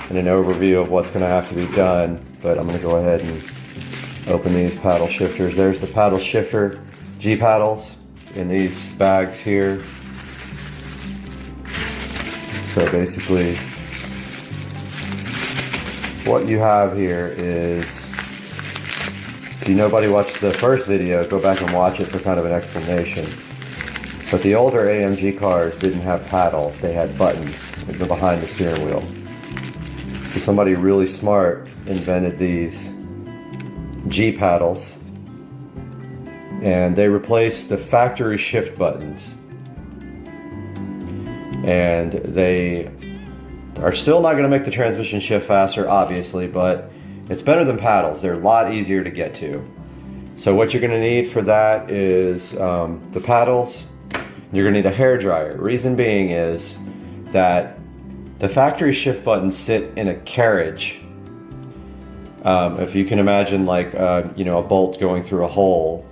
and an overview of what's going to have to be done, but I'm going to go ahead and open these paddle shifters. There's the paddle shifter G paddles in these bags here. So basically what you have here is, if nobody watched the first video, go back and watch it for kind of an explanation. But the older AMG cars didn't have paddles, they had buttons behind the steering wheel. So somebody really smart invented these G paddles, and they replaced the factory shift buttons. And they are still not going to make the transmission shift faster, obviously, but it's better than paddles. They're a lot easier to get to. So what you're going to need for that is the paddles. You're going to need a hair dryer. Reason being is that the factory shift buttons sit in a carriage. If you can imagine, like you know, a bolt going through a hole,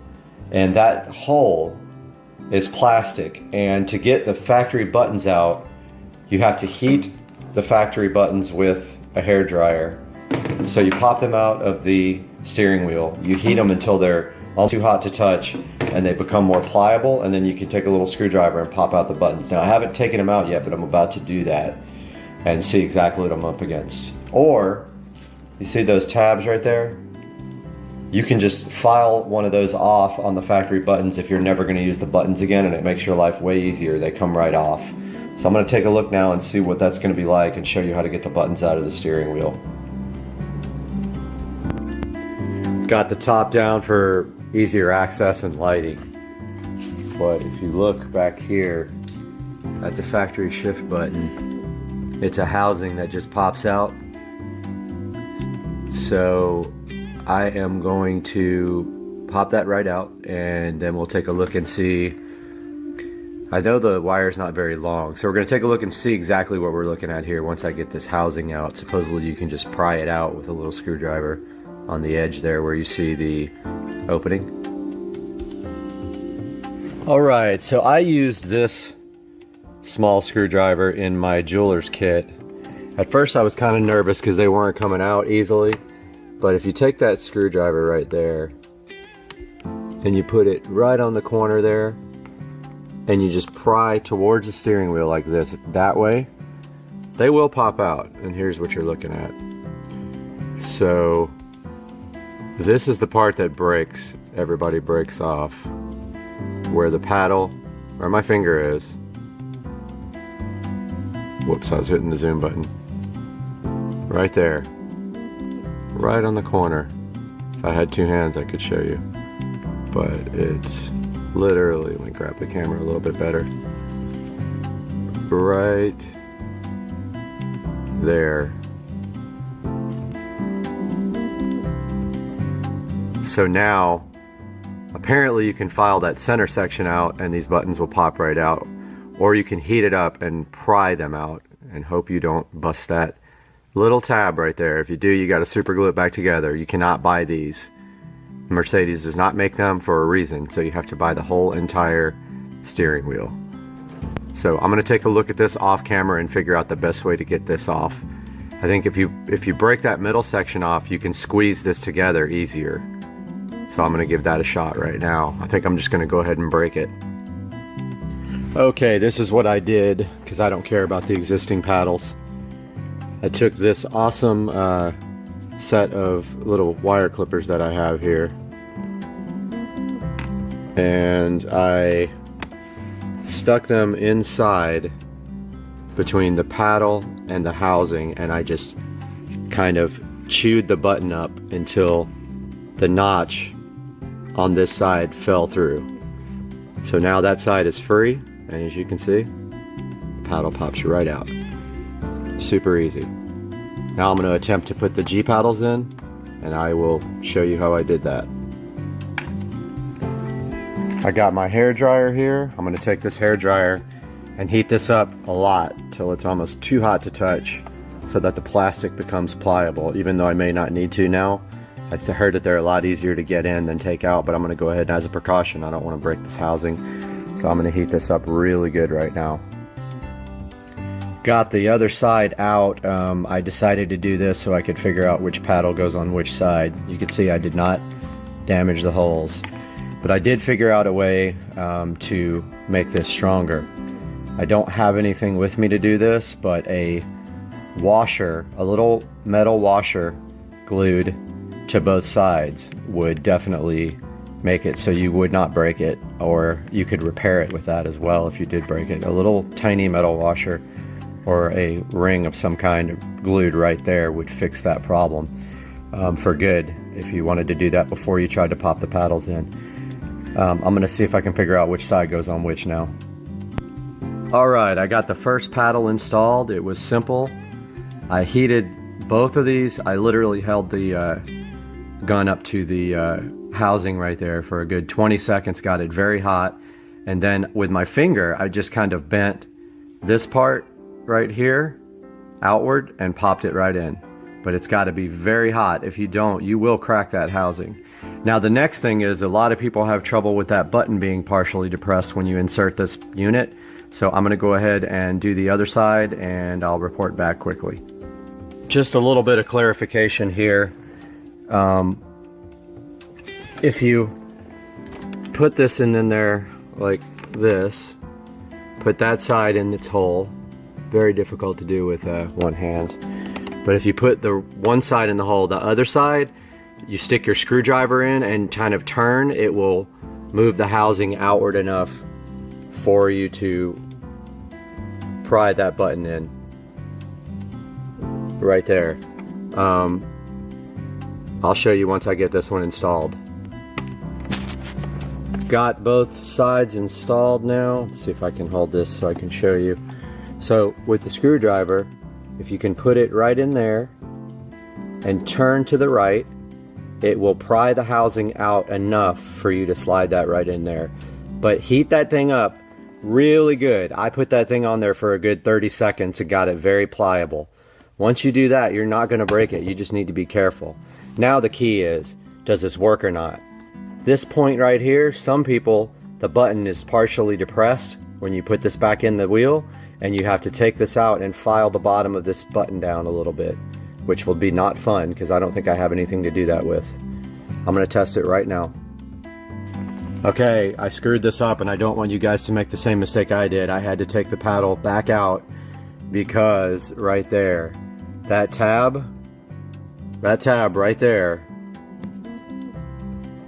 and that hole is plastic, and to get the factory buttons out, you have to heat the factory buttons with a hair dryer. So you pop them out of the steering wheel, you heat them until they're all too hot to touch, and they become more pliable, and then you can take a little screwdriver and pop out the buttons. Now I haven't taken them out yet, but I'm about to do that and see exactly what I'm up against. Or, you see those tabs right there? You can just file one of those off on the factory buttons if you're never going to use the buttons again, and it makes your life way easier. They come right off. So I'm going to take a look now and see what that's going to be like and show you how to get the buttons out of the steering wheel. Got the top down for easier access and lighting. But if you look back here at the factory shift button, it's a housing that just pops out. So I am going to pop that right out, and then we'll take a look and see. I know the wire's not very long, so we're going to take a look and see exactly what we're looking at here once I get this housing out. Supposedly you can just pry it out with a little screwdriver on the edge there where you see the opening. Alright, so I used this small screwdriver in my jeweler's kit. At first I was kind of nervous because they weren't coming out easily, but if you take that screwdriver right there and you put it right on the corner there and you just pry towards the steering wheel like this, that way, they will pop out. And here's what you're looking at. So this is the part that breaks, everybody breaks off, where the paddle, where my finger is. Whoops, I was hitting the zoom button. Right there. Right on the corner. If I had two hands I could show you. But it's literally, let me grab the camera a little bit better. Right there. So now, apparently you can file that center section out and these buttons will pop right out. Or you can heat it up and pry them out and hope you don't bust that little tab right there. If you do, you got to super glue it back together. You cannot buy these. Mercedes does not make them for a reason, so you have to buy the whole entire steering wheel. So I'm going to take a look at this off camera and figure out the best way to get this off. I think if you break that middle section off, you can squeeze this together easier. So I'm going to give that a shot right now. I think I'm just going to go ahead and break it. Okay, this is what I did, because I don't care about the existing paddles. I took this awesome set of little wire clippers that I have here, and I stuck them inside between the paddle and the housing, and I just kind of chewed the button up until the notch on this side fell through. So now that side is free, and as you can see, the paddle pops right out. Super easy. Now I'm going to attempt to put the G paddles in, and I will show you how I did that. I got my hair dryer here. I'm going to take this hair dryer and heat this up a lot till it's almost too hot to touch, so that the plastic becomes pliable, even though I may not need to now. I heard that they're a lot easier to get in than take out, but I'm going to go ahead and, as a precaution, I don't want to break this housing, so I'm going to heat this up really good right now. got the other side out, I decided to do this so I could figure out which paddle goes on which side. You can see I did not damage the holes, but I did figure out a way to make this stronger. I don't have anything with me to do this, but a washer, a little metal washer glued to both sides would definitely make it so you would not break it, or you could repair it with that as well if you did break it. A little tiny metal washer or a ring of some kind glued right there would fix that problem for good if you wanted to do that before you tried to pop the paddles in. I'm gonna see if I can figure out which side goes on which now. Alright, I got the first paddle installed. It was simple. I heated both of these. I literally held the gun up to the housing right there for a good 20 seconds, got it very hot, and then with my finger I just kind of bent this part right here outward and popped it right in. But it's got to be very hot. If you don't, you will crack that housing. Now the next thing is, a lot of people have trouble with that button being partially depressed when you insert this unit, so I'm going to go ahead and do the other side and I'll report back quickly. Just a little bit of clarification here. If you put this in there like this, put that side in its hole, very difficult to do with one hand, but if you put the one side in the hole, the other side, you stick your screwdriver in and kind of turn, it will move the housing outward enough for you to pry that button in. Right there. I'll show you once I get this one installed. Got both sides installed now. Let's see if I can hold this so I can show you. So with the screwdriver, if you can put it right in there and turn to the right, it will pry the housing out enough for you to slide that right in there. But heat that thing up really good. I put that thing on there for a good 30 seconds and got it very pliable. Once you do that, you're not going to break it. You just need to be careful. Now the key is, does this work or not? This point right here, some people, the button is partially depressed when you put this back in the wheel, and you have to take this out and file the bottom of this button down a little bit, which will be not fun because I don't think I have anything to do that with. I'm going to test it right now. Okay, I screwed this up and I don't want you guys to make the same mistake I did. I had to take the paddle back out because right there, that tab right there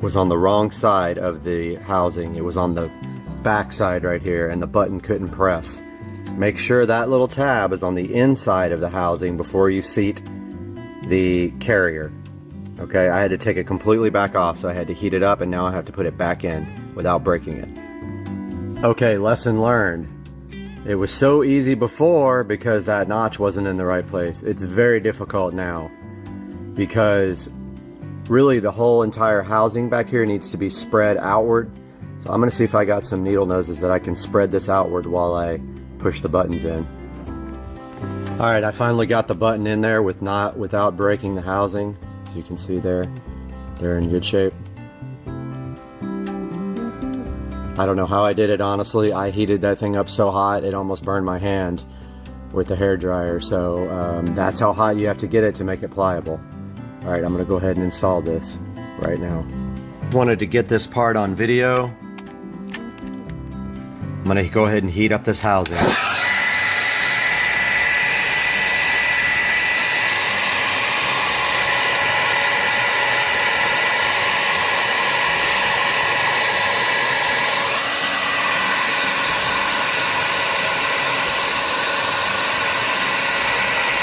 was on the wrong side of the housing. It was on the back side right here and the button couldn't press. Make sure that little tab is on the inside of the housing before you seat the carrier. Okay, I had to take it completely back off, so I had to heat it up and now I have to put it back in without breaking it. Okay, lesson learned. It was so easy before because that notch wasn't in the right place. It's very difficult now because really the whole entire housing back here needs to be spread outward. So I'm going to see if I got some needle noses that I can spread this outward while I push the buttons in. Alright, I finally got the button in there without breaking the housing. As you can see there, they're in good shape. I don't know how I did it, honestly. I heated that thing up so hot it almost burned my hand with the hairdryer. So that's how hot you have to get it to make it pliable. Alright, I'm going to go ahead and install this right now. Wanted to get this part on video. I'm going to go ahead and heat up this housing.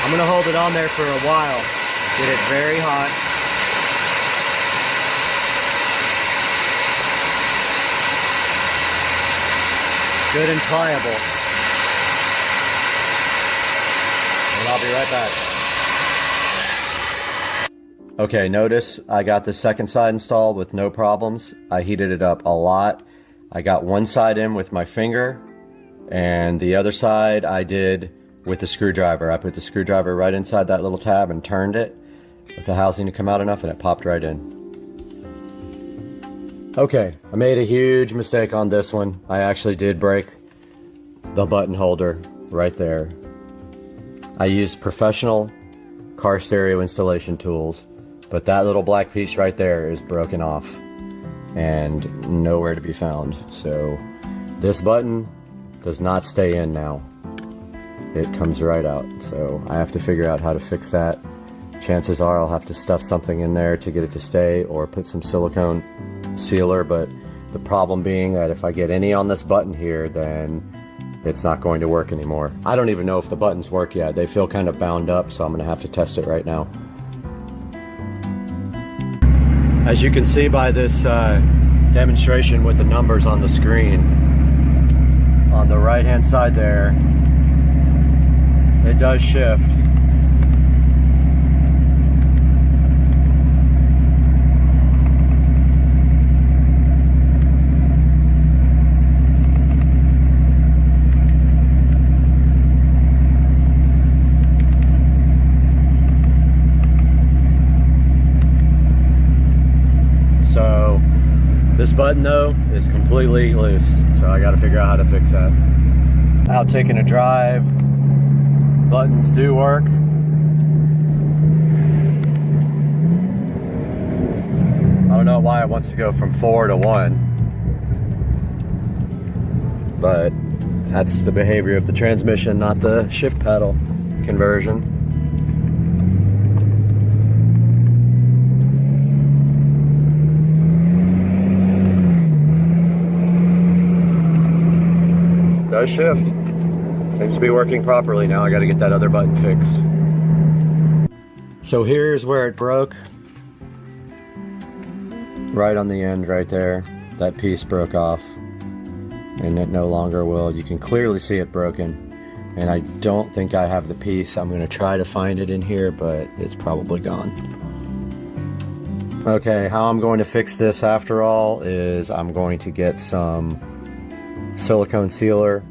I'm going to hold it on there for a while. Get it very hot. Good and pliable. And I'll be right back. Okay, notice I got the second side installed with no problems. I heated it up a lot. I got one side in with my finger, and the other side I did with the screwdriver. I put the screwdriver right inside that little tab and turned it with the housing to come out enough, and it popped right in. Okay, I made a huge mistake on this one. I actually did break the button holder right there. I used professional car stereo installation tools, but that little black piece right there is broken off and nowhere to be found. So this button does not stay in now. It comes right out. So I have to figure out how to fix that. Chances are I'll have to stuff something in there to get it to stay, or put some silicone sealer, but the problem being that if I get any on this button here, then it's not going to work anymore. I don't even know if the buttons work yet. They feel kind of bound up, so I'm gonna have to test it right now. As you can see by this demonstration with the numbers on the screen, on the right hand side there, it does shift. So this button though is completely loose, so I got to figure out how to fix that. Out taking a drive, buttons do work. I don't know why it wants to go from 4 to 1, but that's the behavior of the transmission, not the shift paddle conversion. Does shift. Seems to be working properly. Now I got to get that other button fixed. So here's where it broke. Right on the end right there. That piece broke off. And it no longer will. You can clearly see it broken. And I don't think I have the piece. I'm going to try to find it in here, but it's probably gone. Okay, how I'm going to fix this after all is I'm going to get some silicone sealer.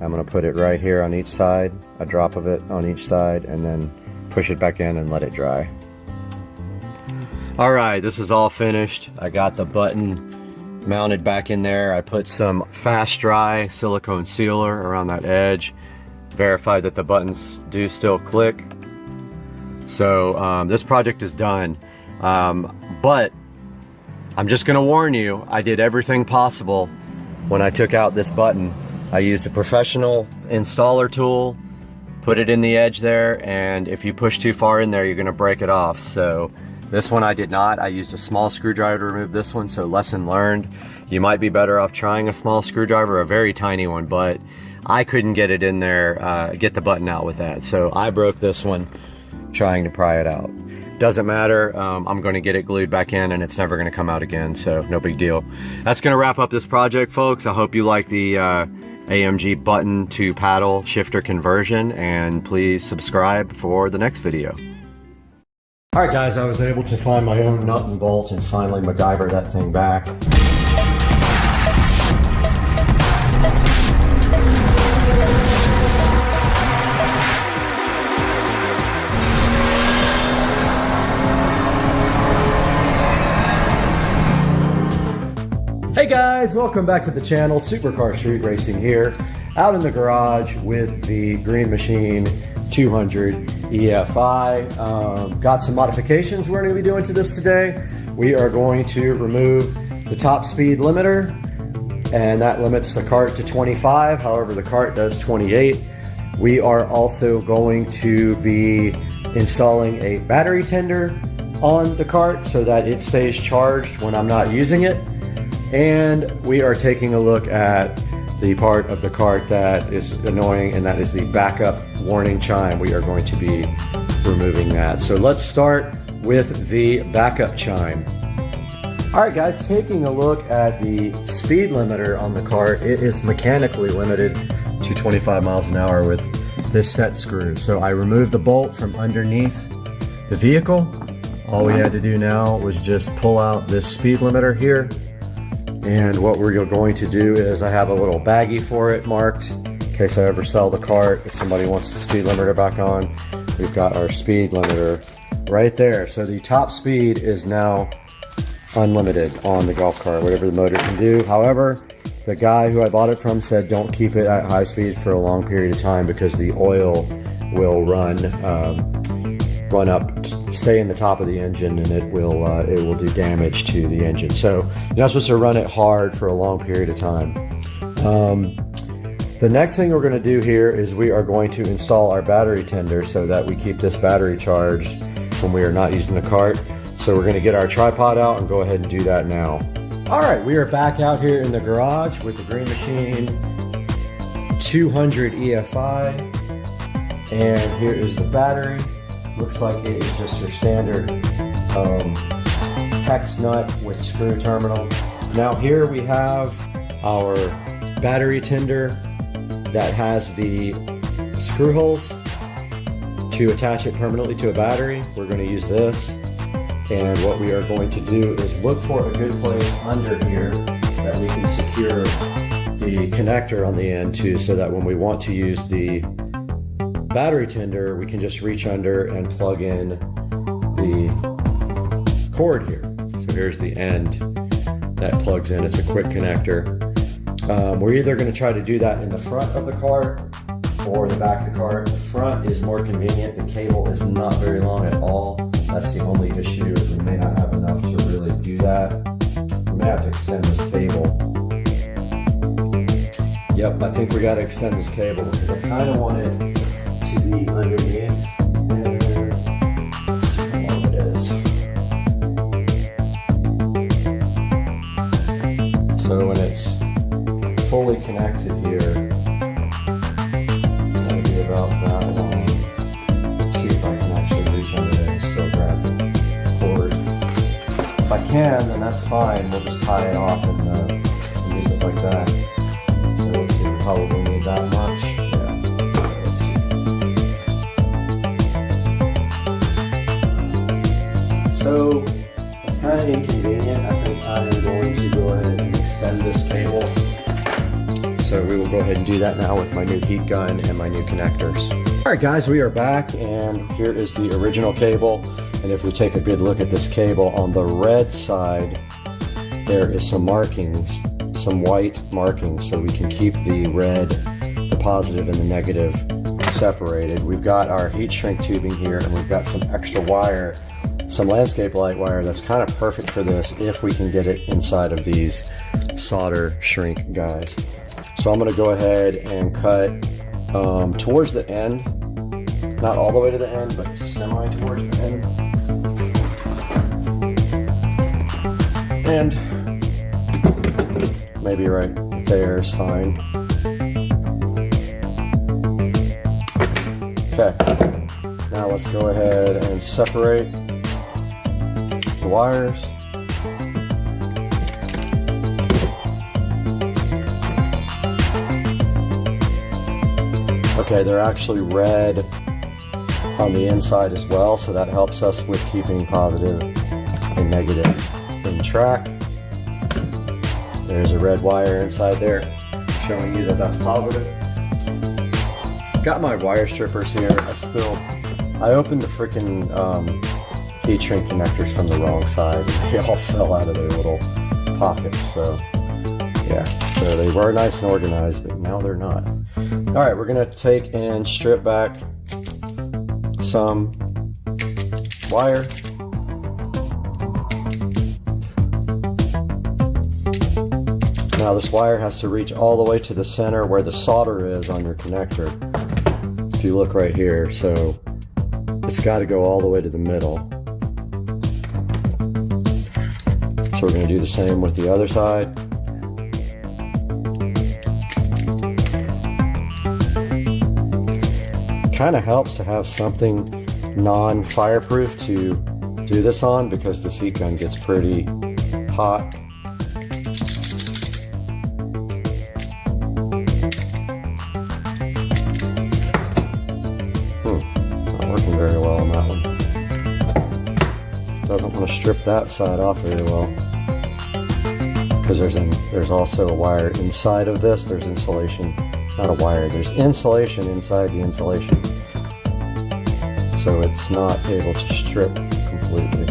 I'm going to put it right here on each side, a drop of it on each side, and then push it back in and let it dry. Alright, this is all finished. I got the button mounted back in there. I put some fast dry silicone sealer around that edge, verified that the buttons do still click. So this project is done, but I'm just going to warn you, I did everything possible. When I took out this button, I used a professional installer tool, put it in the edge there, and if you push too far in there, you're going to break it off. So this one I did not. I used a small screwdriver to remove this one, so lesson learned. You might be better off trying a small screwdriver, a very tiny one, but I couldn't get it in there, get the button out with that. So I broke this one trying to pry it out. Doesn't matter, I'm going to get it glued back in and it's never going to come out again, so no big deal. That's going to wrap up this project, folks. I hope you like the AMG button to paddle shifter conversion, and please subscribe for the next video. Alright guys, I was able to find my own nut and bolt and finally MacGyver that thing back. Hey guys, welcome back to the channel. Supercar Street Racing here, out in the garage with the Green Machine 200 EFI. Got some modifications we're going to be doing to this today. We are going to remove the top speed limiter, and that limits the cart to 25. However, the cart does 28. We are also going to be installing a battery tender on the cart so that it stays charged when I'm not using it. And we are taking a look at the part of the cart that is annoying, and that is the backup warning chime. We are going to be removing that. So let's start with the backup chime. Alright guys, taking a look at the speed limiter on the cart, it is mechanically limited to 25 miles an hour with this set screw. So I removed the bolt from underneath the vehicle. All we had to do now was just pull out this speed limiter here. And what we're going to do is I have a little baggie for it marked in case I ever sell the cart. If somebody wants the speed limiter back on, we've got our speed limiter right there. So the top speed is now unlimited on the golf cart, whatever the motor can do. However, the guy who I bought it from said don't keep it at high speed for a long period of time because the oil will run up, stay in the top of the engine, and it will do damage to the engine. So you're not supposed to run it hard for a long period of time. The next thing we're going to do here is we are going to install our battery tender so that we keep this battery charged when we are not using the cart. So we're going to get our tripod out and go ahead and do that now. All right, we are back out here in the garage with the Green Machine 200 EFI, and here is the battery. Looks like it is just your standard hex nut with screw terminal. Now here we have our battery tender that has the screw holes to attach it permanently to a battery. We're going to use this, and what we are going to do is look for a good place under here that we can secure the connector on the end to, so that when we want to use the battery tender, we can just reach under and plug in the cord here. So here's the end that plugs in. It's a quick connector. We're either going to try to do that in the front of the cart or the back of the cart. The front is more convenient. The cable is not very long at all. That's the only issue, is we may not have enough to really do that. We may have to extend this cable. Yep, I think we got to extend this cable because I kind of want it to be underneath. Let's see how long it is. So when it's fully connected here, it's going to be about that long. Let's see if I can actually reach under there and still grab the cord. If I can, then that's fine. We'll just tie it off and use it like that. So let's see, we probably need that much. So it's kind of inconvenient. I think I am going to go ahead and extend this cable. So we will go ahead and do that now with my new heat gun and my new connectors. All right guys, we are back, and here is the original cable. And if we take a good look at this cable, on the red side, there is some markings, some white markings, so we can keep the red, the positive and the negative separated. We've got our heat shrink tubing here, and we've got some extra wire, some landscape light wire that's kind of perfect for this if we can get it inside of these solder shrink guys. So I'm going to go ahead and cut towards the end, not all the way to the end, but semi towards the end. And maybe right there is fine. Okay, now let's go ahead and separate the wires. Okay, they're actually red on the inside as well, so that helps us with keeping positive and negative in track. There's a red wire inside there showing you that that's positive. Got my wire strippers here. I opened the freaking heat shrink connectors from the wrong side. They all fell out of their little pockets, so yeah. So they were nice and organized, but now they're not. All right, we're gonna take and strip back some wire. Now this wire has to reach all the way to the center where the solder is on your connector. If you look right here, so it's got to go all the way to the middle. So we're going to do the same with the other side. Kind of helps to have something non-fireproof to do this on, because this heat gun gets pretty hot. Not working very well on that one. Doesn't want to strip that side off very well, because there's also a wire inside of this. There's insulation, not a wire, there's insulation inside the insulation, so it's not able to strip completely.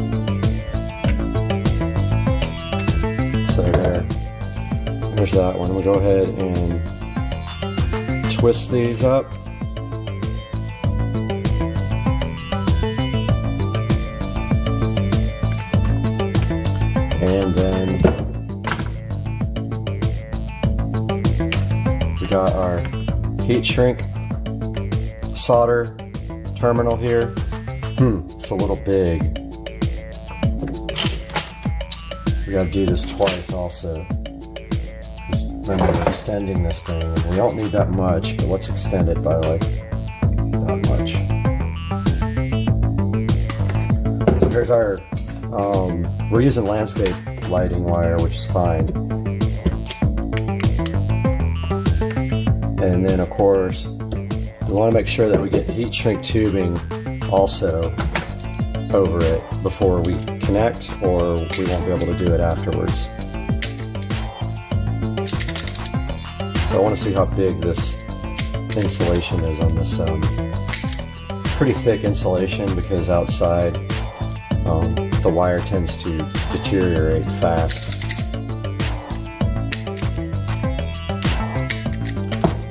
So there's that one. We'll go ahead and twist these up. And then we got our heat shrink solder terminal here. It's a little big. We gotta do this twice also. Remember, we're extending this thing, and we don't need that much, but let's extend it by like that much. So here's our, we're using landscape lighting wire, which is fine. And then of course, we want to make sure that we get heat shrink tubing also over it before we connect, or we won't be able to do it afterwards. So I want to see how big this insulation is on this pretty thick insulation, because outside the wire tends to deteriorate fast.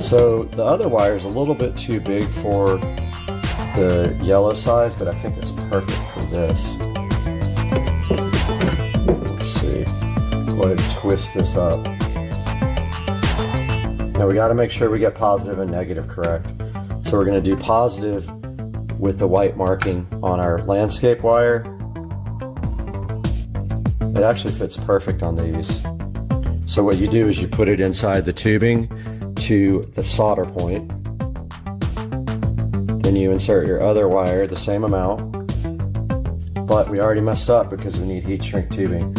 So the other wire is a little bit too big for the yellow size, but I think it's perfect for this. Let's see. Go ahead and twist this up. Now we got to make sure we get positive and negative correct. So we're going to do positive with the white marking on our landscape wire. It actually fits perfect on these. So what you do is you put it inside the tubing to the solder point. Then you insert your other wire, the same amount. But we already messed up because we need heat shrink tubing.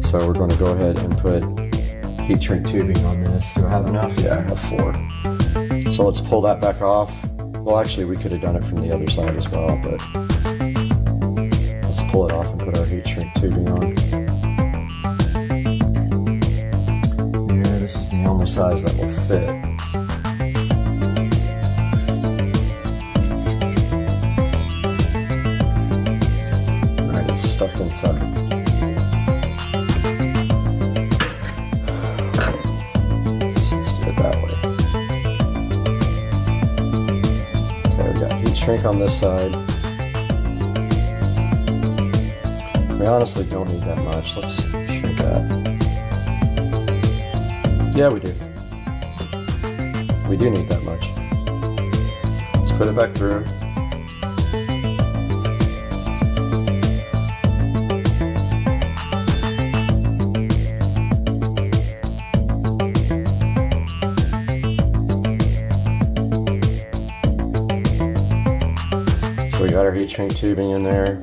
So we're going to go ahead and put heat shrink tubing on this. Do I have enough? Yeah, I have 4. So let's pull that back off. Well, actually, we could have done it from the other side as well, but let's pull it off and put our heat shrink tubing on. Yeah, this is the only size that will fit. All right, it's stuck inside. Shrink on this side. We honestly don't need that much. Let's shrink that. Yeah, we do. We do need that much. Let's put it back through. We got our heat shrink tubing in there.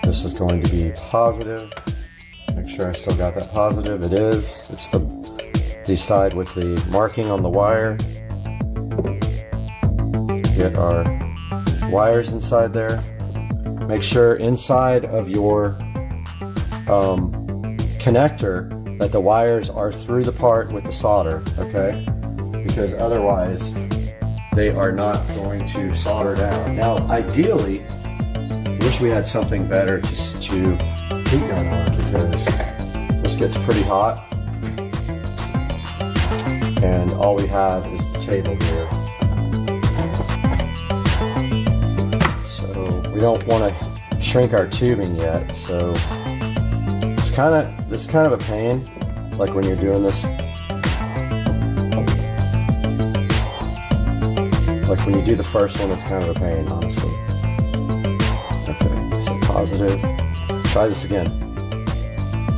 This is going to be positive. Make sure I still got that positive. It is. It's the side with the marking on the wire. Get our wires inside there. Make sure inside of your connector that the wires are through the part with the solder, okay? Because otherwise, they are not going to solder down. Now, ideally, I wish we had something better to heat gun on, because this gets pretty hot, and all we have is the table here. So we don't want to shrink our tubing yet. So this is kind of a pain, like when you're doing this. Like when you do the first one, it's kind of a pain, honestly. Okay, so positive. Try this again.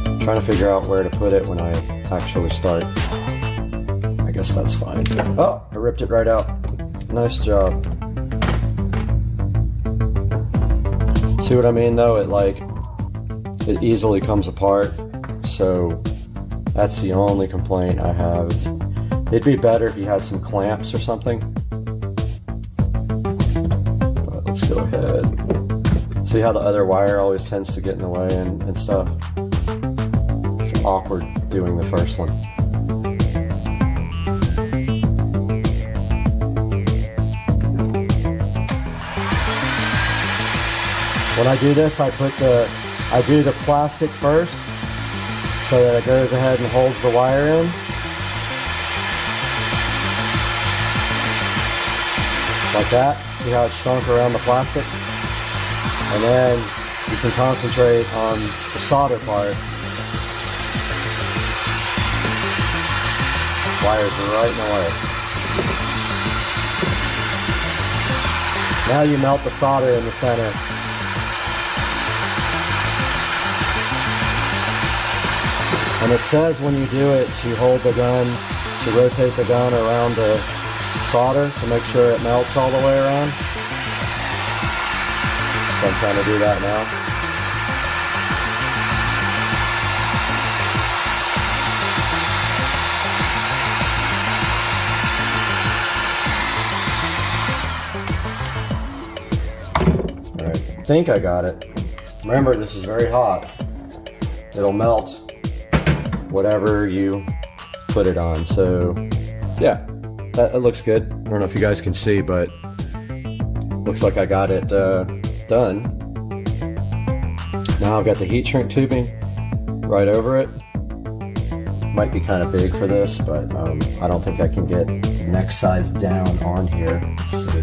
I'm trying to figure out where to put it when I actually start. I guess that's fine. Oh, I ripped it right out. Nice job. See what I mean though? It easily comes apart. So that's the only complaint I have. It'd be better if you had some clamps or something. Let's go ahead. See how the other wire always tends to get in the way and stuff? It's awkward doing the first one. When I do this, I do the plastic first so that it goes ahead and holds the wire in. Like that. See how it's shrunk around the plastic? And then you can concentrate on the solder part. Wires are right in the way. Now you melt the solder in the center. And it says when you do it to hold the gun, to rotate the gun around the solder to make sure it melts all the way around. So I'm trying to do that now. Alright, I think I got it. Remember, this is very hot. It'll melt whatever you put it on. So yeah, that looks good. I don't know if you guys can see, but looks like I got it done. Now I've got the heat shrink tubing right over it. Might be kind of big for this, but I don't think I can get neck size down on here. Let's see.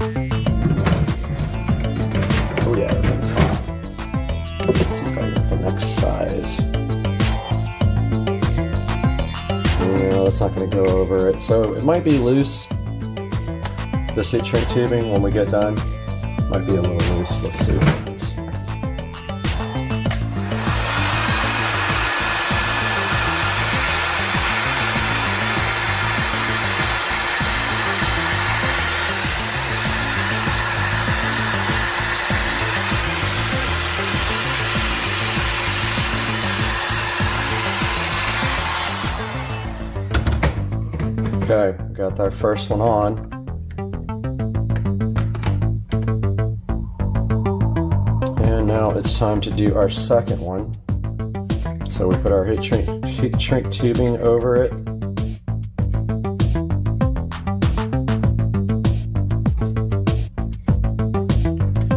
Oh yeah, that's hot. Let's see if I get the neck size. No, that's not going to go over it. So it might be loose. This heat shrink tubing, when we get done, might be a little loose. Let's see. Okay, got our first one on. And now it's time to do our second one. So we put our heat shrink tubing over it.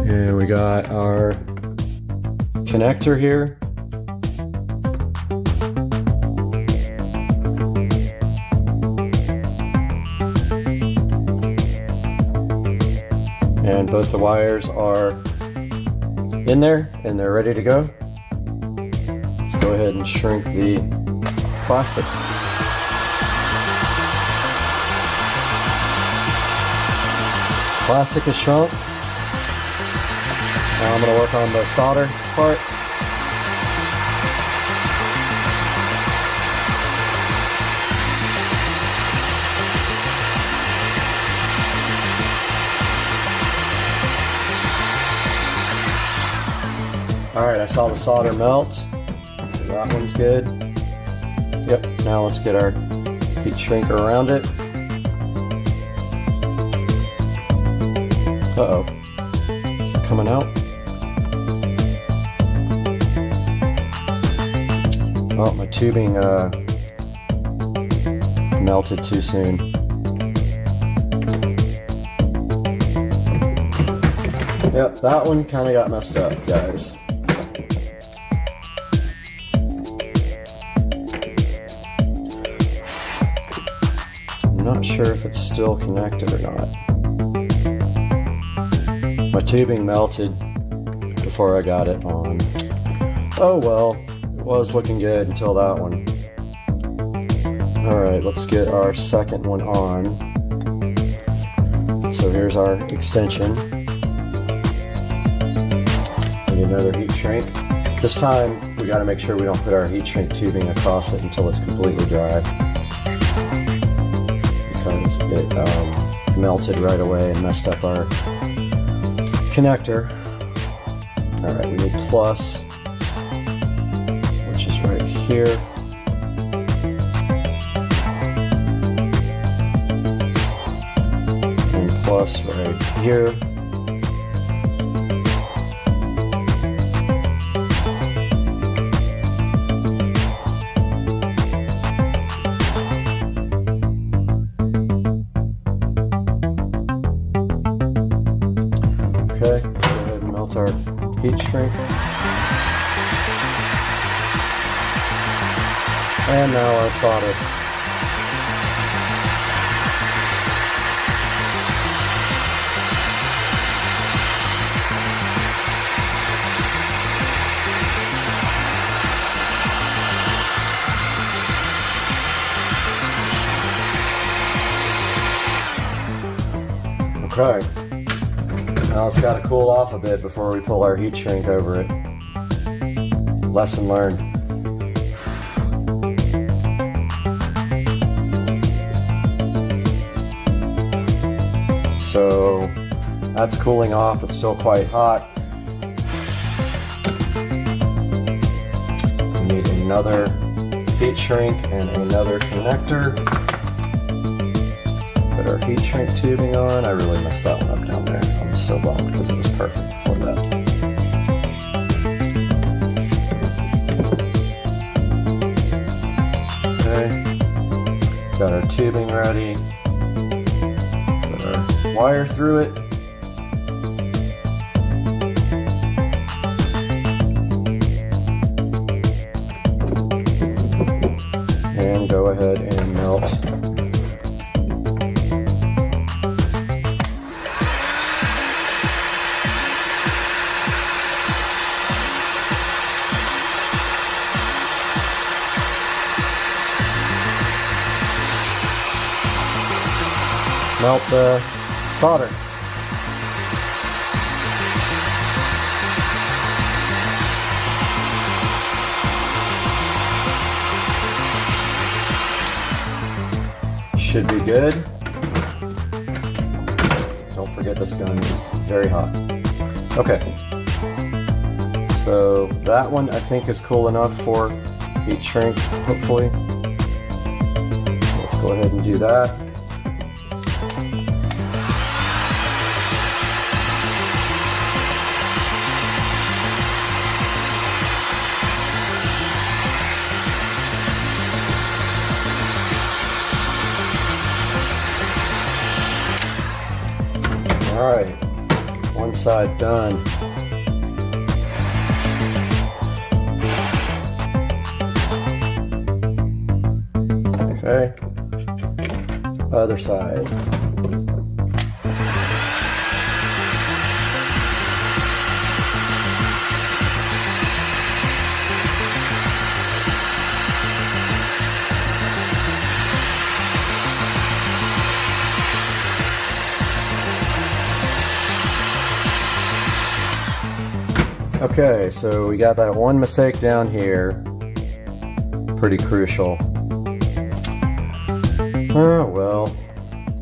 And we got our connector here. And both the wires are in there and they're ready to go. Let's go ahead and shrink the plastic. Plastic is shrunk. Now I'm going to work on the solder part. Alright, I saw the solder melt. So that one's good. Yep, now let's get our heat shrinker around it. Uh-oh. Is it coming out? Oh, my tubing melted too soon. Yep, that one kind of got messed up, guys. I'm not sure if it's still connected or not. My tubing melted before I got it on. Oh well, it was looking good until that one. Alright, let's get our second one on. So here's our extension. We need another heat shrink. This time we got to make sure we don't put our heat shrink tubing across it until it's completely dry. Because it melted right away and messed up our connector. Alright, we need plus, which is right here. And plus right here. Okay, let's go ahead and melt our heat shrink. And now our solder. Okay. Now it's got to cool off a bit before we pull our heat shrink over it. Lesson learned. So that's cooling off. It's still quite hot. We need another heat shrink and another connector. Put our heat shrink tubing on. I really messed that one up down there. I'm so bummed because it was perfect for that. Okay. Got our tubing ready. Put our wire through it. And go ahead and melt. Melt the solder. Should be good. Don't forget this gun is very hot. Okay. So that one I think is cool enough for heat shrink, hopefully. Let's go ahead and do that. All right, one side done. Okay, other side. Okay, so we got that one mistake down here. Pretty crucial. Oh, well,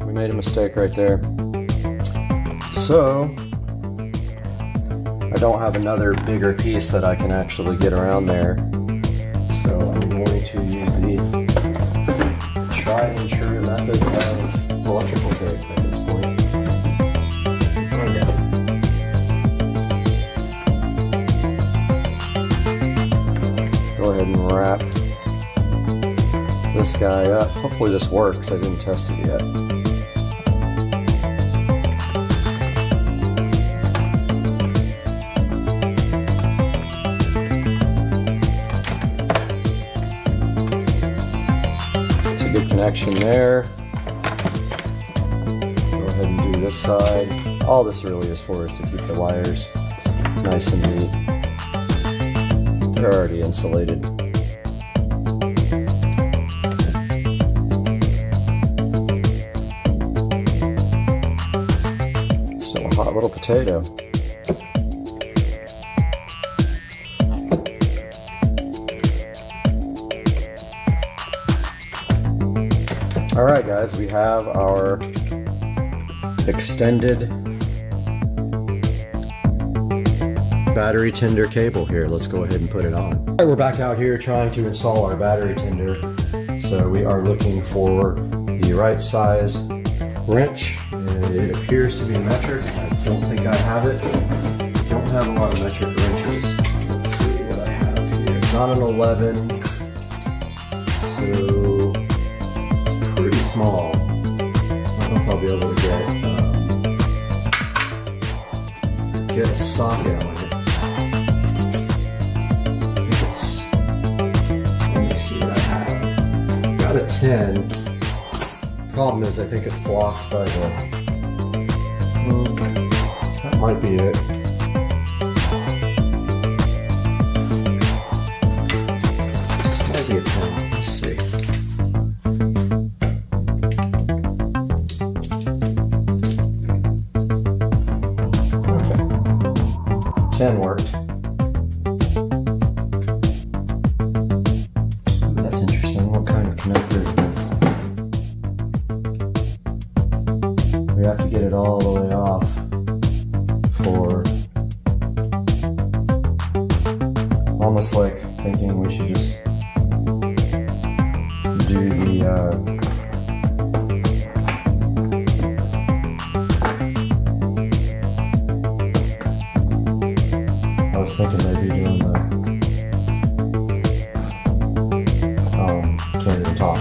we made a mistake right there. So, I don't have another bigger piece that I can actually get around there. So I'm going to use the tried and true method of electrical tape at this point. Go ahead and wrap this guy up. Hopefully this works. I didn't test it yet. It's a good connection there. Go ahead and do this side. All this really is for is to keep the wires nice and neat. They're already insulated. Still a hot little potato. All right, guys, we have our extended battery tender cable here. Let's go ahead and put it on. All right, we're back out here trying to install our battery tender. So we are looking for the right size wrench. It appears to be metric. I don't think I have it. I don't have a lot of metric wrenches. Let's see what I have here. It's not an 11, so it's pretty small. I don't know if I'll be able to get a socket on it. Got a 10. Problem is, I think it's blocked by the. That might be it. Might be a 10. Let's see. 10 worked. Ooh, that's interesting. What kind of connector is this? We have to get it all the way off for almost like thinking we should just do the I was thinking maybe doing the can't even talk.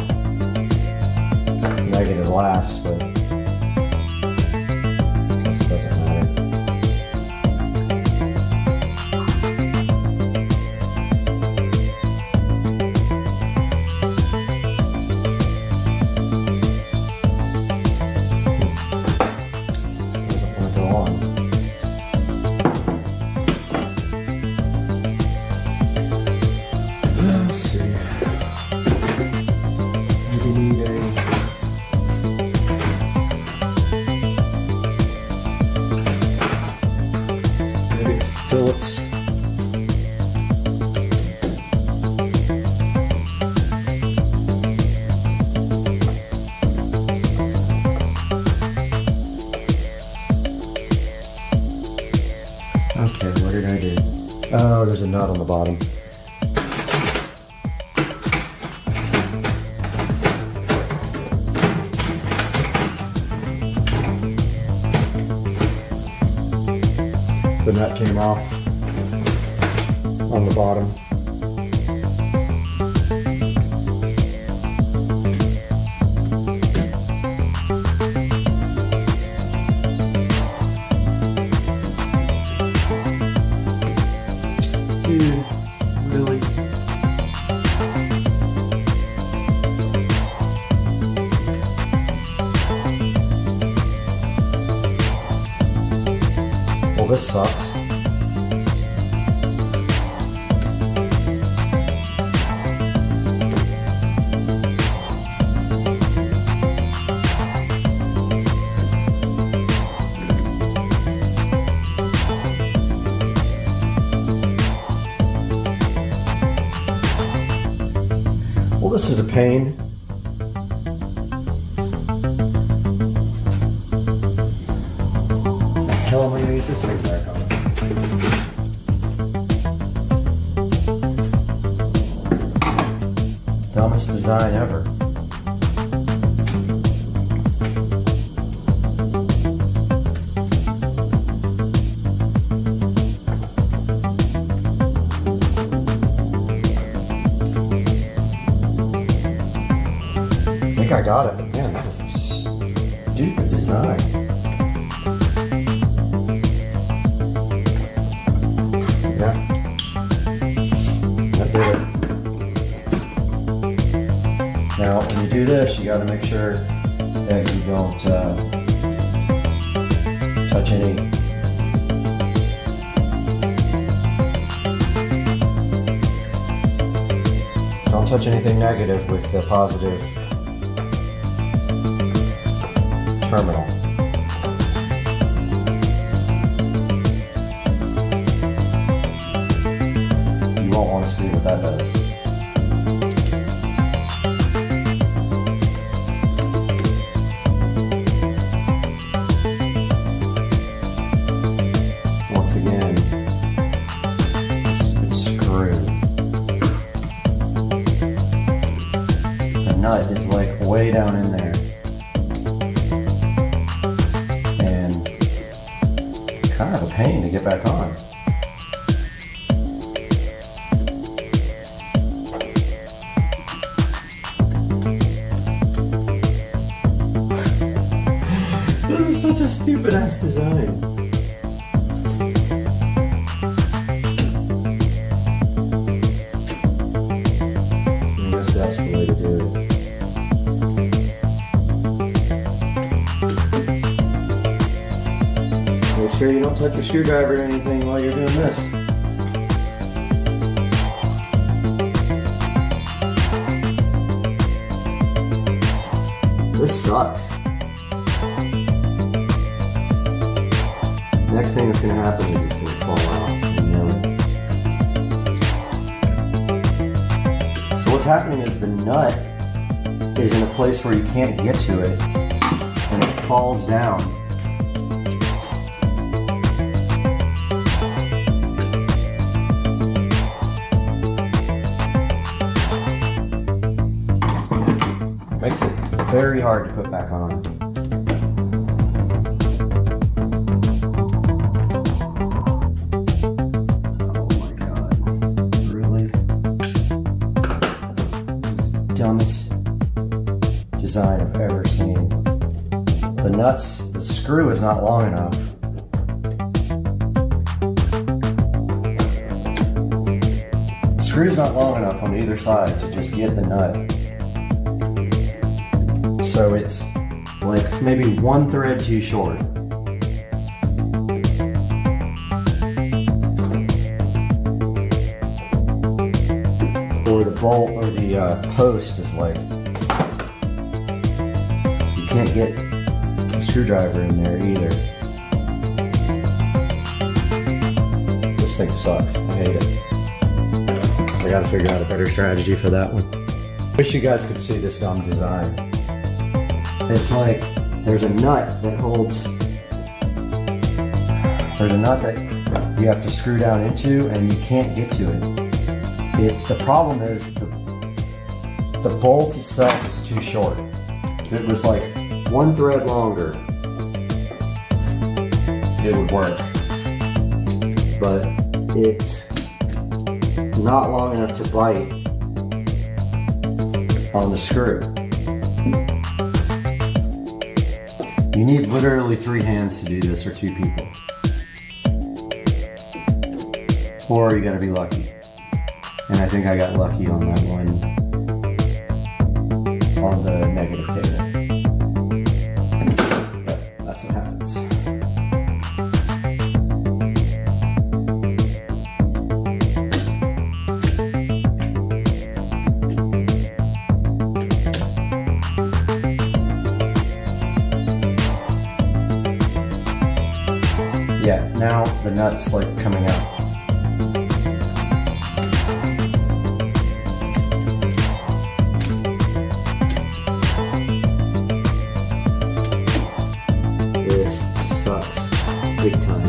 Negative last, but I guess it doesn't matter. Doesn't want to go on. Let's see. Maybe need maybe a Phillips. Okay, what did I do? Oh, there's a nut on the bottom. The nut came off on the bottom. Dude, really? Well, this sucks. Well, this is a pain. What the hell am I gonna get this thing back on? Dumbest design ever. I think I got it, but man, that is a stupid design. Yeah, that did it. Now, when you do this, you got to make sure that you don't touch any touch anything negative with the positive terminal. You won't want to see what that does. Once again, it's screwed. The nut is like way down in there. Kind of a pain to get back on. This is such a stupid ass design. I guess that's the way to do it. Make sure you don't touch your screwdriver or anything while you're doing this. This sucks. Next thing that's going to happen is it's going to fall out. happening is the nut is in a place where you can't get to it, and it falls down. Makes it very hard to put back on. Dumbest design I've ever seen. The nuts, the screw is not long enough. The screw's not long enough on either side to just get the nut. So it's like maybe one thread too short. Or the bolt or the post is like, you can't get a screwdriver in there either. This thing sucks. I hate it. I gotta figure out a better strategy for that one. Wish you guys could see this dumb design. It's like there's a nut that holds, there's a nut that you have to screw down into and you can't get to it. The problem is the bolt itself is too short. If it was like one thread longer, it would work. But it's not long enough to bite on the screw. You need literally 3 hands to do this, or 2 people. Or you gotta be lucky. And I think I got lucky on that one, on the negative cable. But that's what happens. Yeah, now the nut's like coming out. Big time.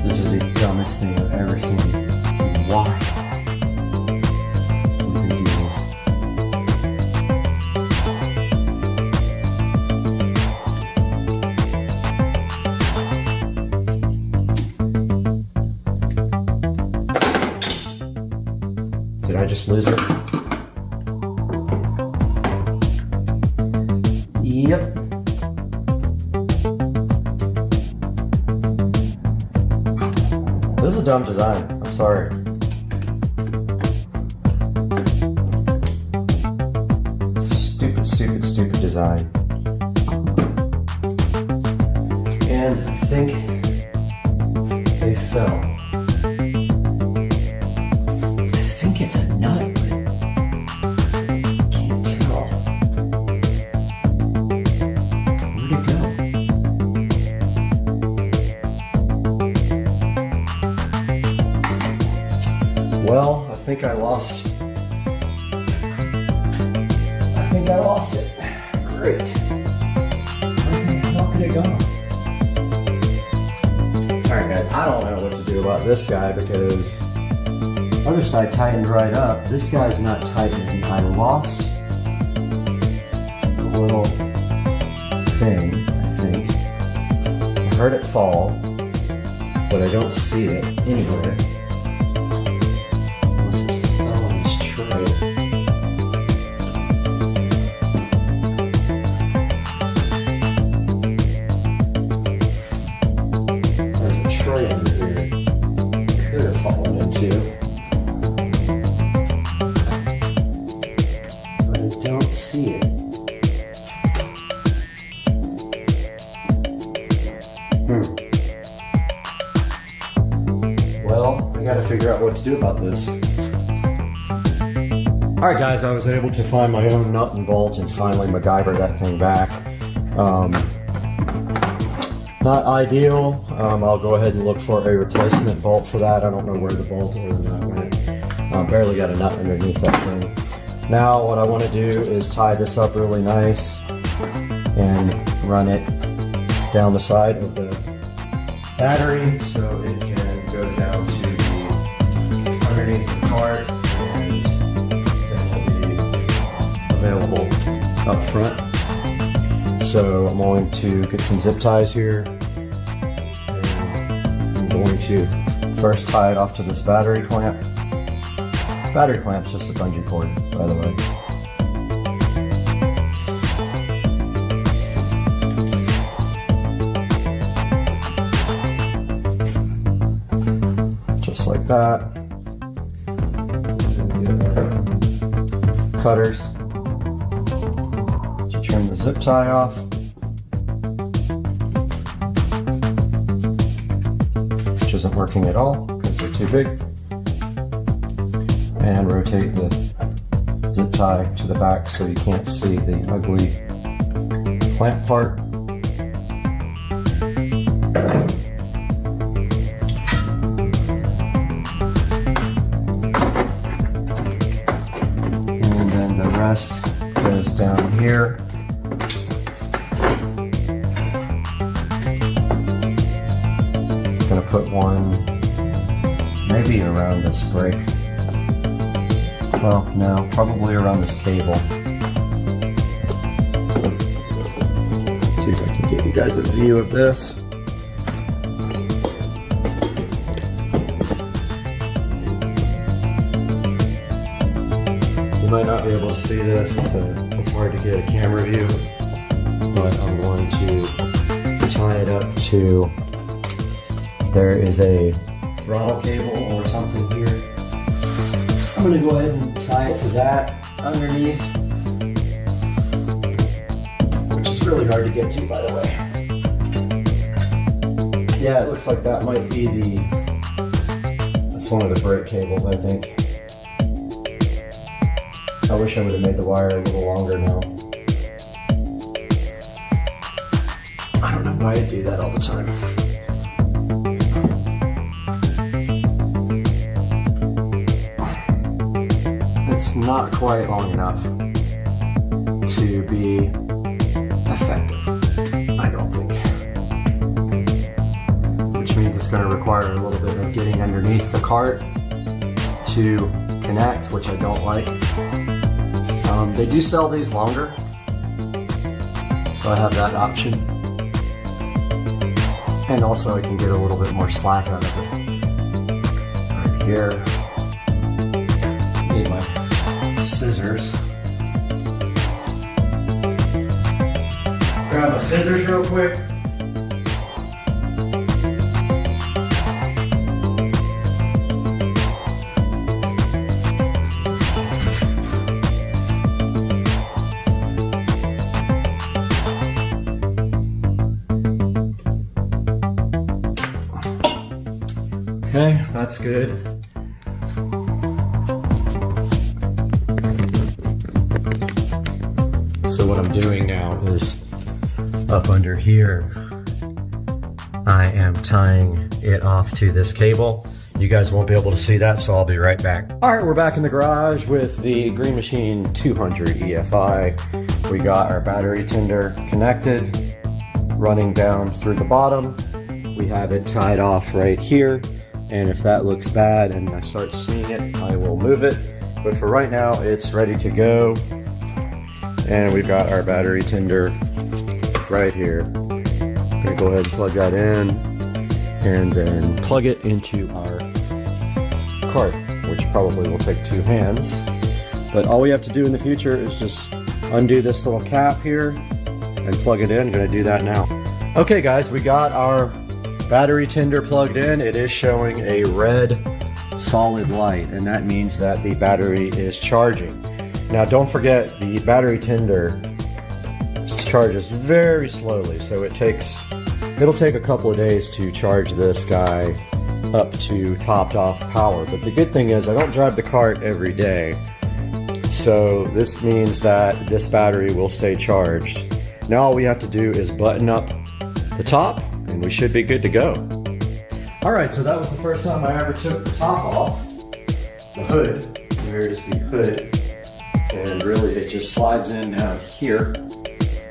This is the dumbest thing I've ever seen. Why would they do this? Did I just lose it? Yep. This is a dumb design. I'm sorry. Stupid, stupid, stupid design. And I think they fell. I think it's a nut. Well, I think I lost it. Great. How could it go? Alright guys, I don't know what to do about this guy because the other side tightened right up. This guy's not tightening. I lost a little thing, I think. I heard it fall, but I don't see it anywhere. Well, I gotta figure out what to do about this. Alright guys, I was able to find my own nut and bolt and finally MacGyver that thing back. Not ideal. I'll go ahead and look for a replacement bolt for that. I don't know where the bolt or the nut went. Barely got a nut underneath that thing. Now what I want to do is tie this up really nice and run it down the side of the battery so it can go down to the underneath the cart and then will be available up front. So I'm going to get some zip ties here, and I'm going to first tie it off to this battery clamp. This battery clamp's just a bungee cord, by the way. Just like that. Cutters. Trim the zip tie off. Which isn't working at all because they're too big. And rotate the zip tie to the back so you can't see the ugly clamp part. And then the rest goes down here. Gonna put one maybe around this break. Well, no, probably around this cable. See if I can get you guys a view of this. You might not be able to see this, it's hard to get a camera view, but I'm going to tie it up to, there is a throttle cable or something here. I'm going to go ahead and tie it to that underneath, which is really hard to get to, by the way. Yeah, it looks like that might be that's one of the brake cables, I think. I wish I would have made the wire a little longer now. I don't know why I do that all the time. It's not quite long enough to be effective, I don't think. Which means it's going to require a little bit of getting underneath the cart to connect, which I don't like. They do sell these longer, so I have that option. And also I can get a little bit more slack out of it. Right here. Need my scissors. Grab my scissors real quick. Okay, that's good. So what I'm doing now is up under here, I am tying it off to this cable. You guys won't be able to see that, so I'll be right back. All right, we're back in the garage with the Green Machine 200 EFI. We got our battery tender connected, running down through the bottom. We have it tied off right here. And if that looks bad and I start seeing it, I will move it. But for right now, it's ready to go. And we've got our battery tender right here. I'm gonna go ahead and plug that in and then plug it into our cart, which probably will take 2 hands. But all we have to do in the future is just undo this little cap here and plug it in. I'm gonna do that now. Okay guys, we got our battery tender plugged in. It is showing a red solid light, and that means that the battery is charging. Now don't forget, the battery tender charges very slowly, so it'll take a couple of days to charge this guy up to topped off power. But the good thing is I don't drive the cart every day, so this means that this battery will stay charged. Now all we have to do is button up the top and we should be good to go. All right, so that was the first time I ever took the top off, the hood. Here is the hood, and really it just slides in down here,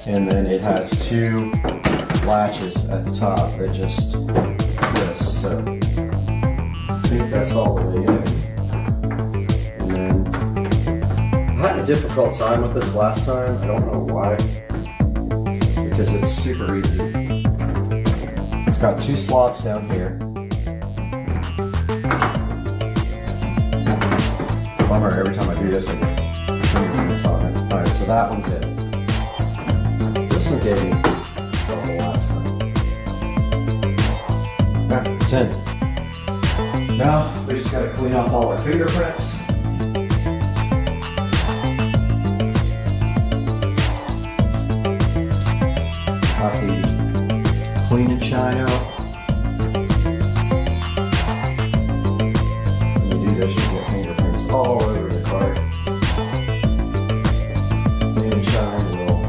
and then it has two latches at the top that just twist. So I think that's all the way in. And then I had a difficult time with this last time. I don't know why, because it's super easy. It's got two slots down here. Bummer, every time I do this, I get fingerprints on it. Alright, so that one's it. This one gave me trouble last time. Alright, it's in. Now, we just gotta clean off all our fingerprints. Got the clean and shine out. All over the cart. Clean and shine, and we'll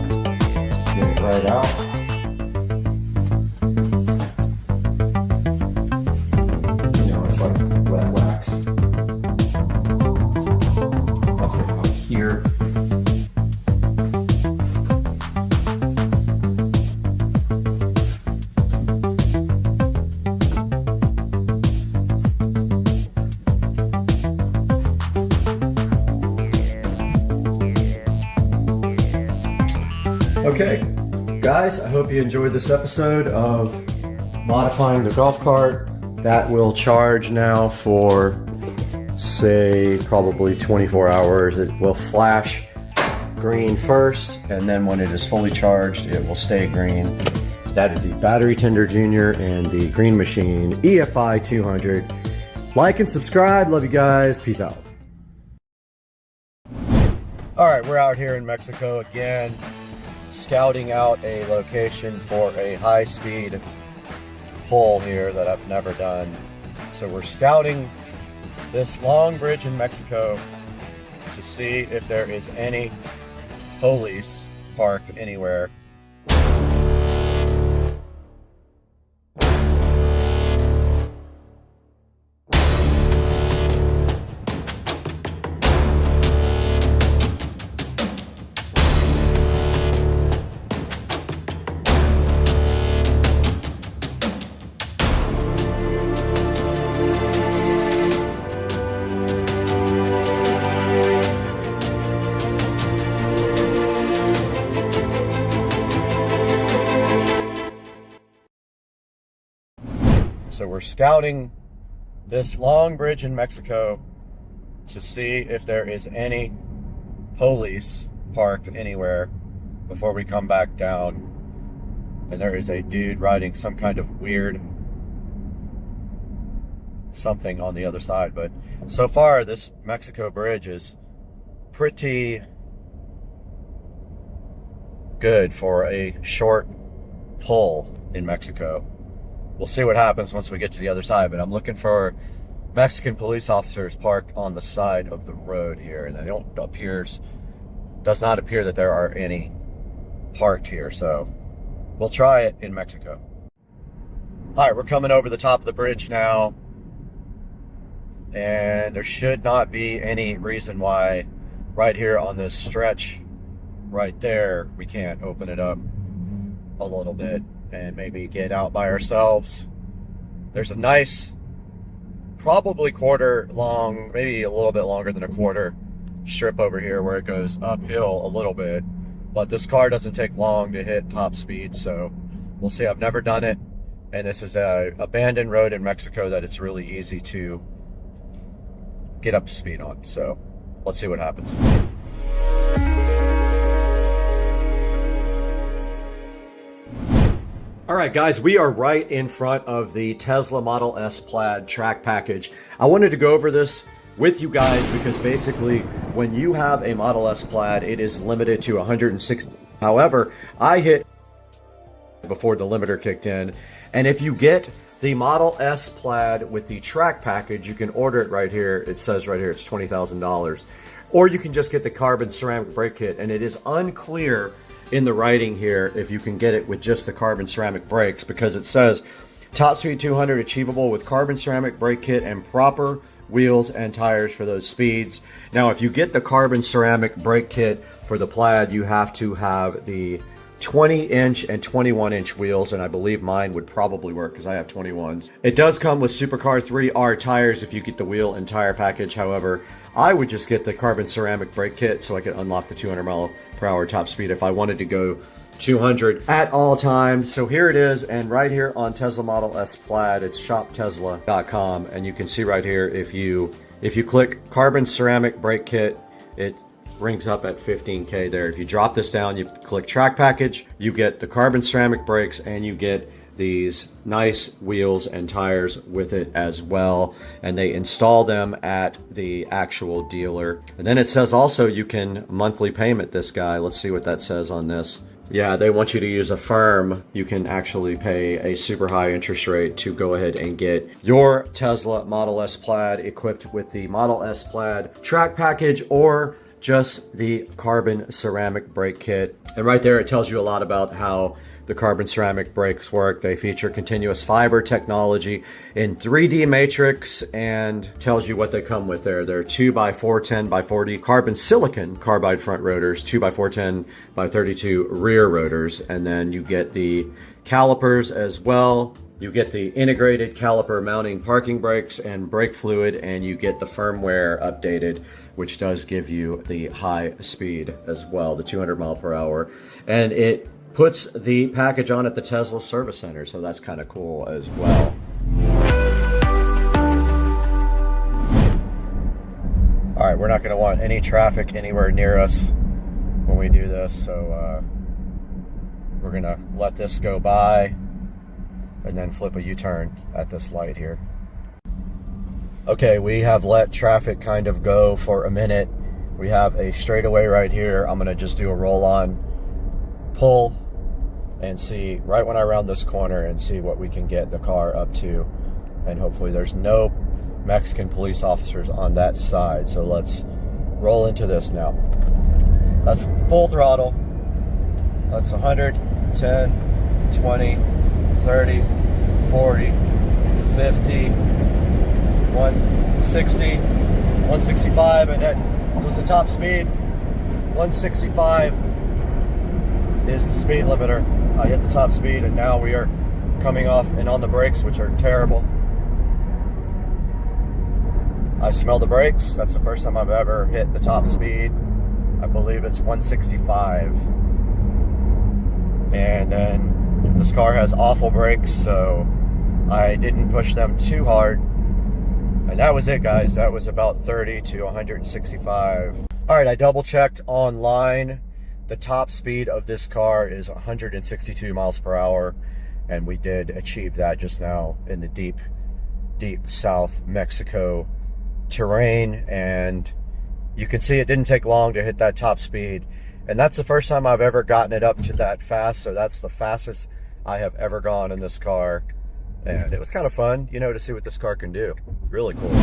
get it right out. You know, it's like wet wax. Up here. Okay, guys, I hope you enjoyed this episode of modifying the golf cart. That will charge now for, say, probably 24 hours. It will flash green first, and then when it is fully charged, it will stay green. That is the Battery Tender Junior and the Green Machine EFI 200. Like and subscribe. Love you guys. Peace out. All right, we're out here in Mexico again, scouting out a location for a high-speed pull here that I've never done. So we're scouting this long bridge in Mexico to see if there is any police parked anywhere. So we're scouting this long bridge in Mexico to see if there is any police parked anywhere before we come back down. And there is a dude riding some kind of weird something on the other side. But so far, this Mexico bridge is pretty good for a short pull in Mexico. We'll see what happens once we get to the other side, but I'm looking for Mexican police officers parked on the side of the road here, and does not appear that there are any parked here, so we'll try it in Mexico. All right, we're coming over the top of the bridge now, and there should not be any reason why right here on this stretch right there we can't open it up a little bit and maybe get out by ourselves. There's a nice, probably quarter long, maybe a little bit longer than a quarter strip over here where it goes uphill a little bit, but this car doesn't take long to hit top speed, so we'll see. I've never done it, and this is a abandoned road in Mexico that it's really easy to get up to speed on, so let's see what happens. All right, guys, we are right in front of the Tesla Model S Plaid track package. I wanted to go over this with you guys because basically when you have a Model S Plaid, it is limited to 160. However, I hit before the limiter kicked in, and if you get the Model S Plaid with the track package, you can order it right here. It says right here it's $20,000. Or you can just get the carbon ceramic brake kit, and it is unclear in the writing here if you can get it with just the carbon ceramic brakes, because it says top speed 200 achievable with carbon ceramic brake kit and proper wheels and tires for those speeds. Now, if you get the carbon ceramic brake kit for the Plaid, you have to have the 20-inch and 21-inch wheels, and I believe mine would probably work because I have 21s. It does come with Supercar 3R tires if you get the wheel and tire package. However, I would just get the carbon ceramic brake kit so I could unlock the 200-mile-per-hour top speed if I wanted to go 200 at all times. So here it is, and right here on Tesla Model S Plaid, it's shoptesla.com, and you can see right here, if you click carbon ceramic brake kit, it brings up at 15K there. If you drop this down, you click track package, you get the carbon ceramic brakes, and you get these nice wheels and tires with it as well, and they install them at the actual dealer. And then it says also you can monthly payment this guy. Let's see what that says on this. Yeah, they want you to use a firm. You can actually pay a super high interest rate to go ahead and get your Tesla Model S Plaid equipped with the Model S Plaid track package or just the carbon ceramic brake kit. And right there, it tells you a lot about how the carbon ceramic brakes work. They feature continuous fiber technology in 3D matrix and tells you what they come with there. They're 2x410 by 40 carbon silicon carbide front rotors, 2x410 by 32 rear rotors, and then you get the calipers as well. You get the integrated caliper mounting parking brakes and brake fluid, and you get the firmware updated, which does give you the high speed as well, the 200 mile per hour. And it puts the package on at the Tesla service center, so that's kind of cool as well. All right, we're not going to want any traffic anywhere near us when we do this, so we're going to let this go by and then flip a U-turn at this light here. Okay, we have let traffic kind of go for a minute. We have a straightaway right here. I'm going to just do a roll-on pull and see right when I round this corner and see what we can get the car up to. And hopefully there's no Mexican police officers on that side. So let's roll into this now. That's full throttle. That's 100, 10, 20, 30, 40, 50, 160, 165, and that was the top speed. 165 is the speed limiter. I hit the top speed, and now we are coming off and on the brakes, which are terrible. I smell the brakes. That's the first time I've ever hit the top speed. I believe it's 165. And then this car has awful brakes, so I didn't push them too hard. And that was it, guys. That was about 30 to 165. All right, I double checked online. The top speed of this car is 162 miles per hour, and we did achieve that just now in the deep South Mexico terrain. And you can see it didn't take long to hit that top speed, and that's the first time I've ever gotten it up to that fast. So that's the fastest I have ever gone in this car, and it was kind of fun, you know, to see what this car can do. Really cool.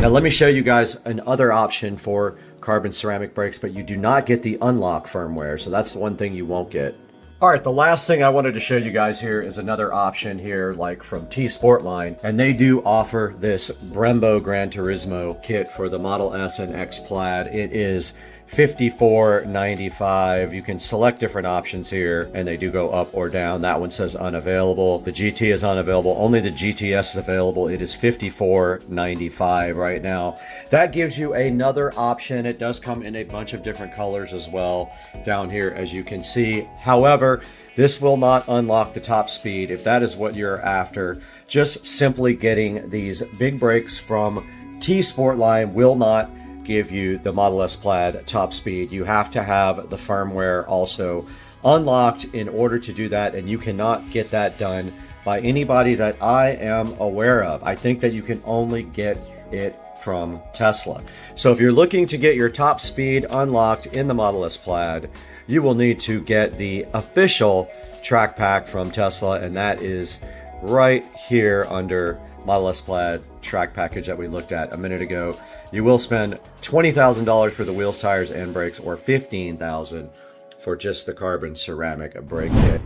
Now let me show you guys another option for carbon ceramic brakes, but you do not get the unlock firmware, so that's the one thing you won't get. All right, the last thing I wanted to show you guys here is another option here, like from T Sportline, and they do offer this Brembo Gran Turismo kit for the Model S and X Plaid. It is $54.95. You can select different options here, and they do go up or down. That one says unavailable. The GT is unavailable. Only the GTS is available. It is $54.95 right now. That gives you another option. It does come in a bunch of different colors as well down here, as you can see. However, this will not unlock the top speed if that is what you're after. Just simply getting these big brakes from T Sportline will not give you the Model S Plaid top speed. You have to have the firmware also unlocked in order to do that, and you cannot get that done by anybody that I am aware of. I think that you can only get it from Tesla. So if you're looking to get your top speed unlocked in the Model S Plaid, you will need to get the official track pack from Tesla, and that is right here under Model S Plaid track package that we looked at a minute ago, you will spend $20,000 for the wheels, tires, and brakes, or $15,000 for just the carbon ceramic brake kit.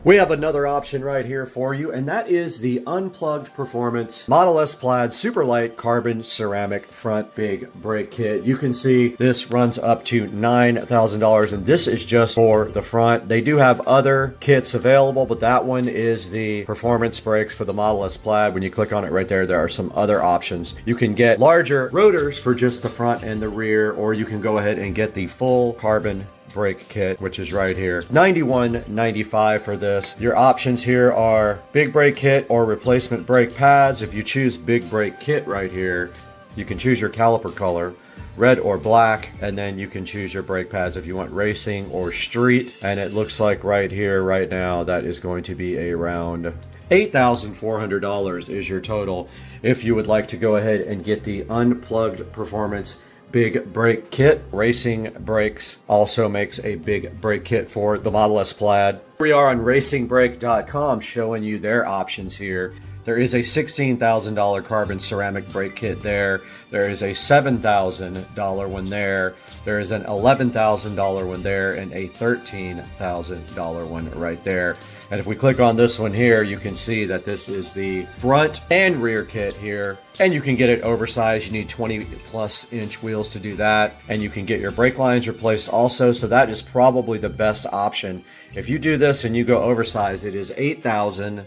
We have another option right here for you, and that is the Unplugged Performance Model S Plaid Super Light Carbon Ceramic Front Big Brake Kit. You can see this runs up to $9,000, and this is just for the front. They do have other kits available, but that one is the performance brakes for the Model S Plaid. When you click on it right there, there are some other options. You can get larger rotors for just the front and the rear, or you can go ahead and get the full carbon brake kit, which is right here. $91.95 for this. Your options here are big brake kit or replacement brake pads. If you choose big brake kit right here, you can choose your caliper color, red or black, and then you can choose your brake pads if you want racing or street. And it looks like right here, right now, that is going to be around $8,400 is your total if you would like to go ahead and get the Unplugged Performance Big Brake Kit. Racing Brakes also makes a big brake kit for the Model S Plaid. We are on racingbrake.com showing you their options here. There is a $16,000 carbon ceramic brake kit there. There is a $7,000 one there. There is an $11,000 one there and a $13,000 one right there. And if we click on this one here, you can see that this is the front and rear kit here. And you can get it oversized. You need 20+ inch wheels to do that. And you can get your brake lines replaced also. So that is probably the best option. If you do this and you go oversized, it is $8,000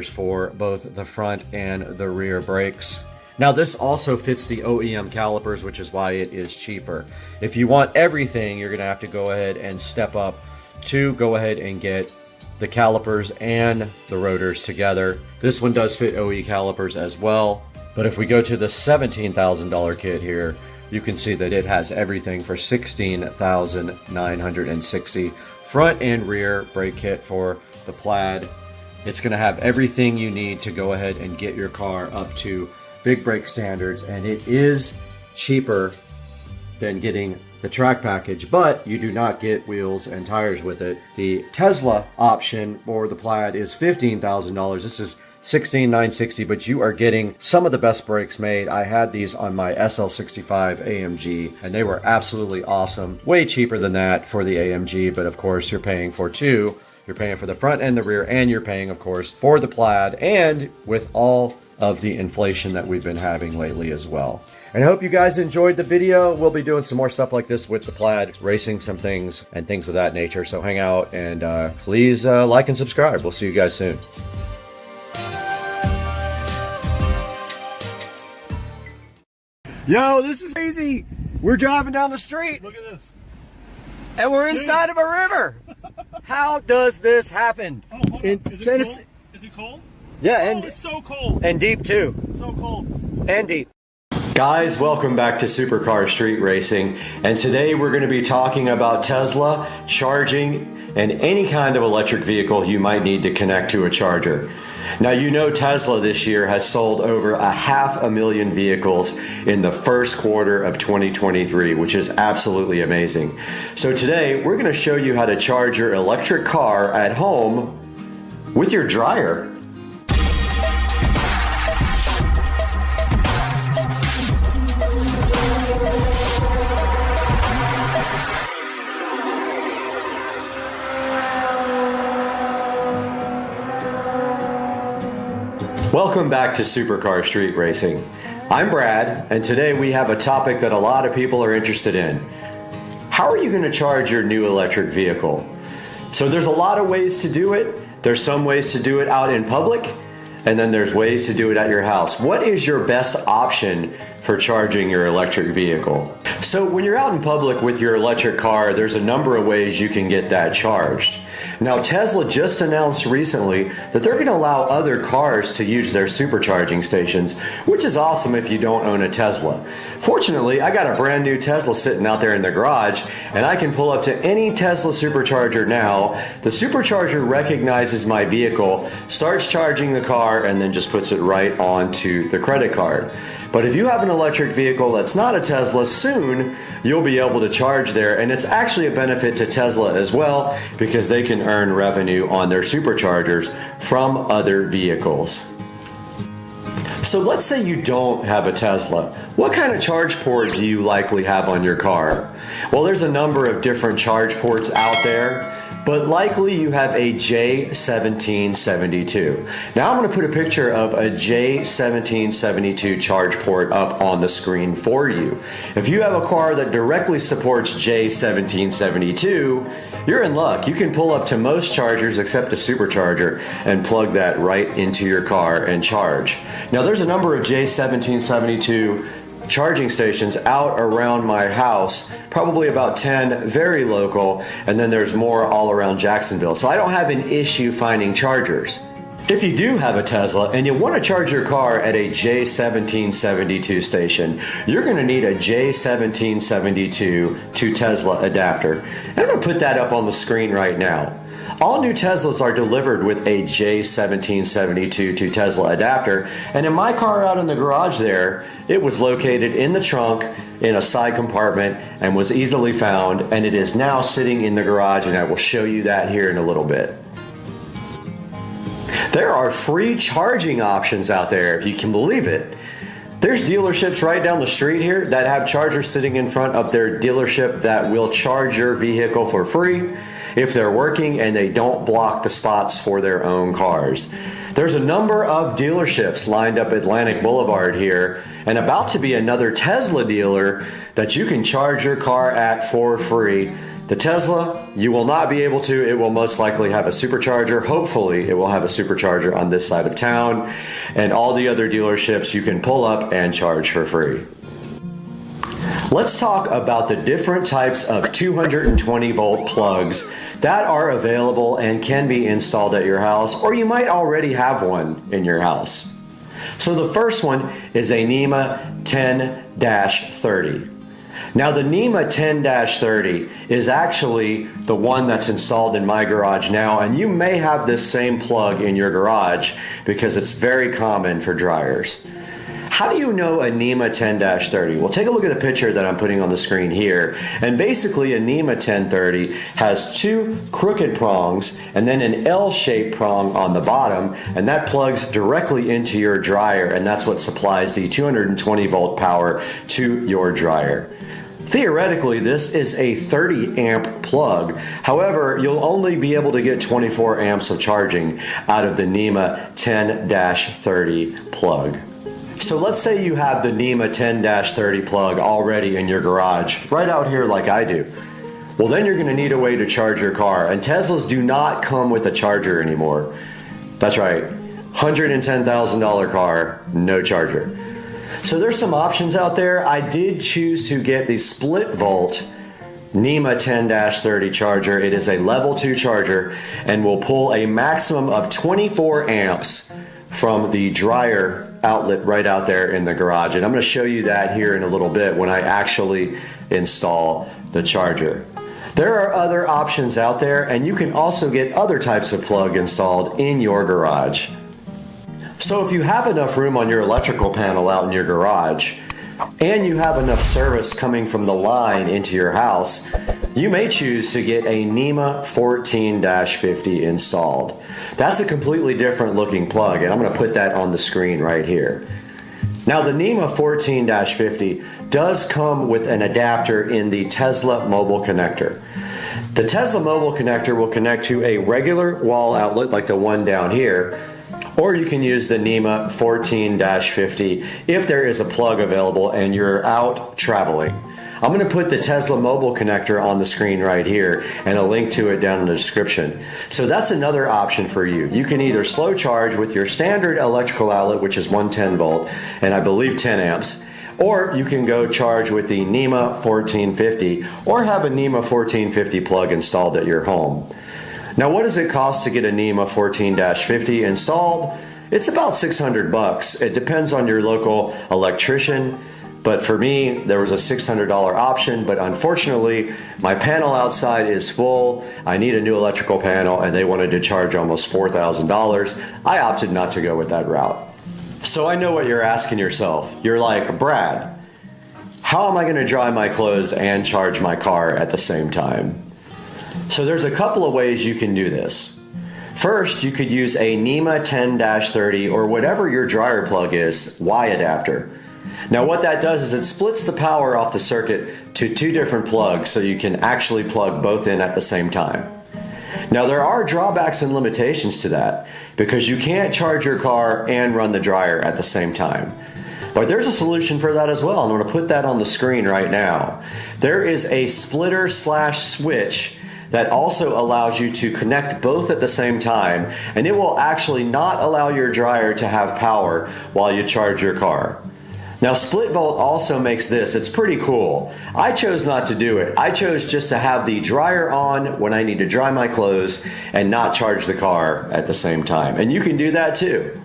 for both the front and the rear brakes. Now this also fits the OEM calipers, which is why it is cheaper. If you want everything, you're gonna have to go ahead and step up to go ahead and get the calipers and the rotors together. This one does fit OE calipers as well. But if we go to the $17,000 kit here, you can see that it has everything for $16,960. Front and rear brake kit for the Plaid. It's going to have everything you need to go ahead and get your car up to big brake standards, and it is cheaper than getting the track package, but you do not get wheels and tires with it. The Tesla option for the Plaid is $15,000. This is $16,960, but you are getting some of the best brakes made. I had these on my SL65 AMG, and they were absolutely awesome. Way cheaper than that for the AMG, but of course you're paying for two. You're paying for the front and the rear, and you're paying, of course, for the Plaid, and with all of the inflation that we've been having lately as well. And I hope you guys enjoyed the video. We'll be doing some more stuff like this with the Plaid, racing some things and things of that nature. So hang out and please like and subscribe. We'll see you guys soon. Yo, this is crazy. We're driving down the street. Look at this. And we're inside of a river. How does this happen? Oh, hold on. Is it cold? Yeah, and it's so cold. And deep too. So cold. And deep. Guys, welcome back to Supercar Street Racing. And today we're going to be talking about Tesla, charging, and any kind of electric vehicle you might need to connect to a charger. Now, you know Tesla this year has sold over 500,000 vehicles in the first quarter of 2023, which is absolutely amazing. So today, we're going to show you how to charge your electric car at home with your dryer. Welcome back to Supercar Street Racing. I'm Brad, and today we have a topic that a lot of people are interested in. How are you going to charge your new electric vehicle? So there's a lot of ways to do it. There's some ways to do it out in public, and then there's ways to do it at your house. What is your best option for charging your electric vehicle? So when you're out in public with your electric car, there's a number of ways you can get that charged. Now, Tesla just announced recently that they're going to allow other cars to use their supercharging stations, which is awesome if you don't own a Tesla. Fortunately, I got a brand new Tesla sitting out there in the garage, and I can pull up to any Tesla supercharger now. The supercharger recognizes my vehicle, starts charging the car, and then just puts it right onto the credit card. But if you have an electric vehicle that's not a Tesla, soon you'll be able to charge there, and it's actually a benefit to Tesla as well because they can earn revenue on their superchargers from other vehicles. So let's say you don't have a Tesla. What kind of charge port do you likely have on your car? Well, there's a number of different charge ports out there, but likely you have a J1772. Now I'm going to put a picture of a J1772 charge port up on the screen for you. If you have a car that directly supports J1772, you're in luck. You can pull up to most chargers except a supercharger and plug that right into your car and charge. Now there's a number of J1772 charging stations out around my house, probably about 10 very local, and then there's more all around Jacksonville. So I don't have an issue finding chargers. If you do have a Tesla and you want to charge your car at a J1772 station, you're going to need a J1772 to Tesla adapter. And I'm going to put that up on the screen right now. All new Teslas are delivered with a J1772 to Tesla adapter, and in my car out in the garage there, it was located in the trunk in a side compartment and was easily found, and it is now sitting in the garage, and I will show you that here in a little bit. There are free charging options out there, if you can believe it. There's dealerships right down the street here that have chargers sitting in front of their dealership that will charge your vehicle for free if they're working and they don't block the spots for their own cars. There's a number of dealerships lined up Atlantic Boulevard here, and about to be another Tesla dealer that you can charge your car at for free. The Tesla, you will not be able to. It will most likely have a supercharger. Hopefully, it will have a supercharger on this side of town. And all the other dealerships you can pull up and charge for free. Let's talk about the different types of 220 volt plugs that are available and can be installed at your house, or you might already have one in your house. So the first one is a NEMA 10-30. Now the NEMA 10-30 is actually the one that's installed in my garage now, and you may have this same plug in your garage because it's very common for dryers. How do you know a NEMA 10-30? Well, take a look at the picture that I'm putting on the screen here. And basically a NEMA 10-30 has two crooked prongs and then an L-shaped prong on the bottom, and that plugs directly into your dryer, and that's what supplies the 220 volt power to your dryer. Theoretically, this is a 30 amp plug. However, you'll only be able to get 24 amps of charging out of the NEMA 10-30 plug. So let's say you have the NEMA 10-30 plug already in your garage, right out here like I do. Well, then you're going to need a way to charge your car, and Teslas do not come with a charger anymore. That's right, $110,000 car, no charger. So there's some options out there. I did choose to get the split volt NEMA 10-30 charger. It is a level 2 charger and will pull a maximum of 24 amps from the dryer outlet right out there in the garage. And I'm going to show you that here in a little bit when I actually install the charger. There are other options out there, and you can also get other types of plug installed in your garage. So if you have enough room on your electrical panel out in your garage, and you have enough service coming from the line into your house, you may choose to get a NEMA 14-50 installed. That's a completely different looking plug, and I'm going to put that on the screen right here. Now the NEMA 14-50 does come with an adapter in the Tesla mobile connector. The Tesla mobile connector will connect to a regular wall outlet like the one down here, or you can use the NEMA 14-50 if there is a plug available and you're out traveling. I'm going to put the Tesla mobile connector on the screen right here and a link to it down in the description. So that's another option for you. You can either slow charge with your standard electrical outlet, which is 110 volt and I believe 10 amps, or you can go charge with the NEMA 1450 or have a NEMA 1450 plug installed at your home. Now, what does it cost to get a NEMA 14-50 installed? It's about $600. It depends on your local electrician, but for me, there was a $600 option, but unfortunately, my panel outside is full. I need a new electrical panel, and they wanted to charge almost $4,000. I opted not to go with that route. So I know what you're asking yourself. You're like, Brad, how am I going to dry my clothes and charge my car at the same time? So there's a couple of ways you can do this. First, you could use a NEMA 10-30 or whatever your dryer plug is, Y adapter. Now what that does is it splits the power off the circuit to two different plugs so you can actually plug both in at the same time. Now there are drawbacks and limitations to that because you can't charge your car and run the dryer at the same time. But there's a solution for that as well. I'm going to put that on the screen right now. There is a splitter/switch that also allows you to connect both at the same time, and it will actually not allow your dryer to have power while you charge your car. Now SplitVolt also makes this, it's pretty cool. I chose not to do it. I chose just to have the dryer on when I need to dry my clothes and not charge the car at the same time. And you can do that too.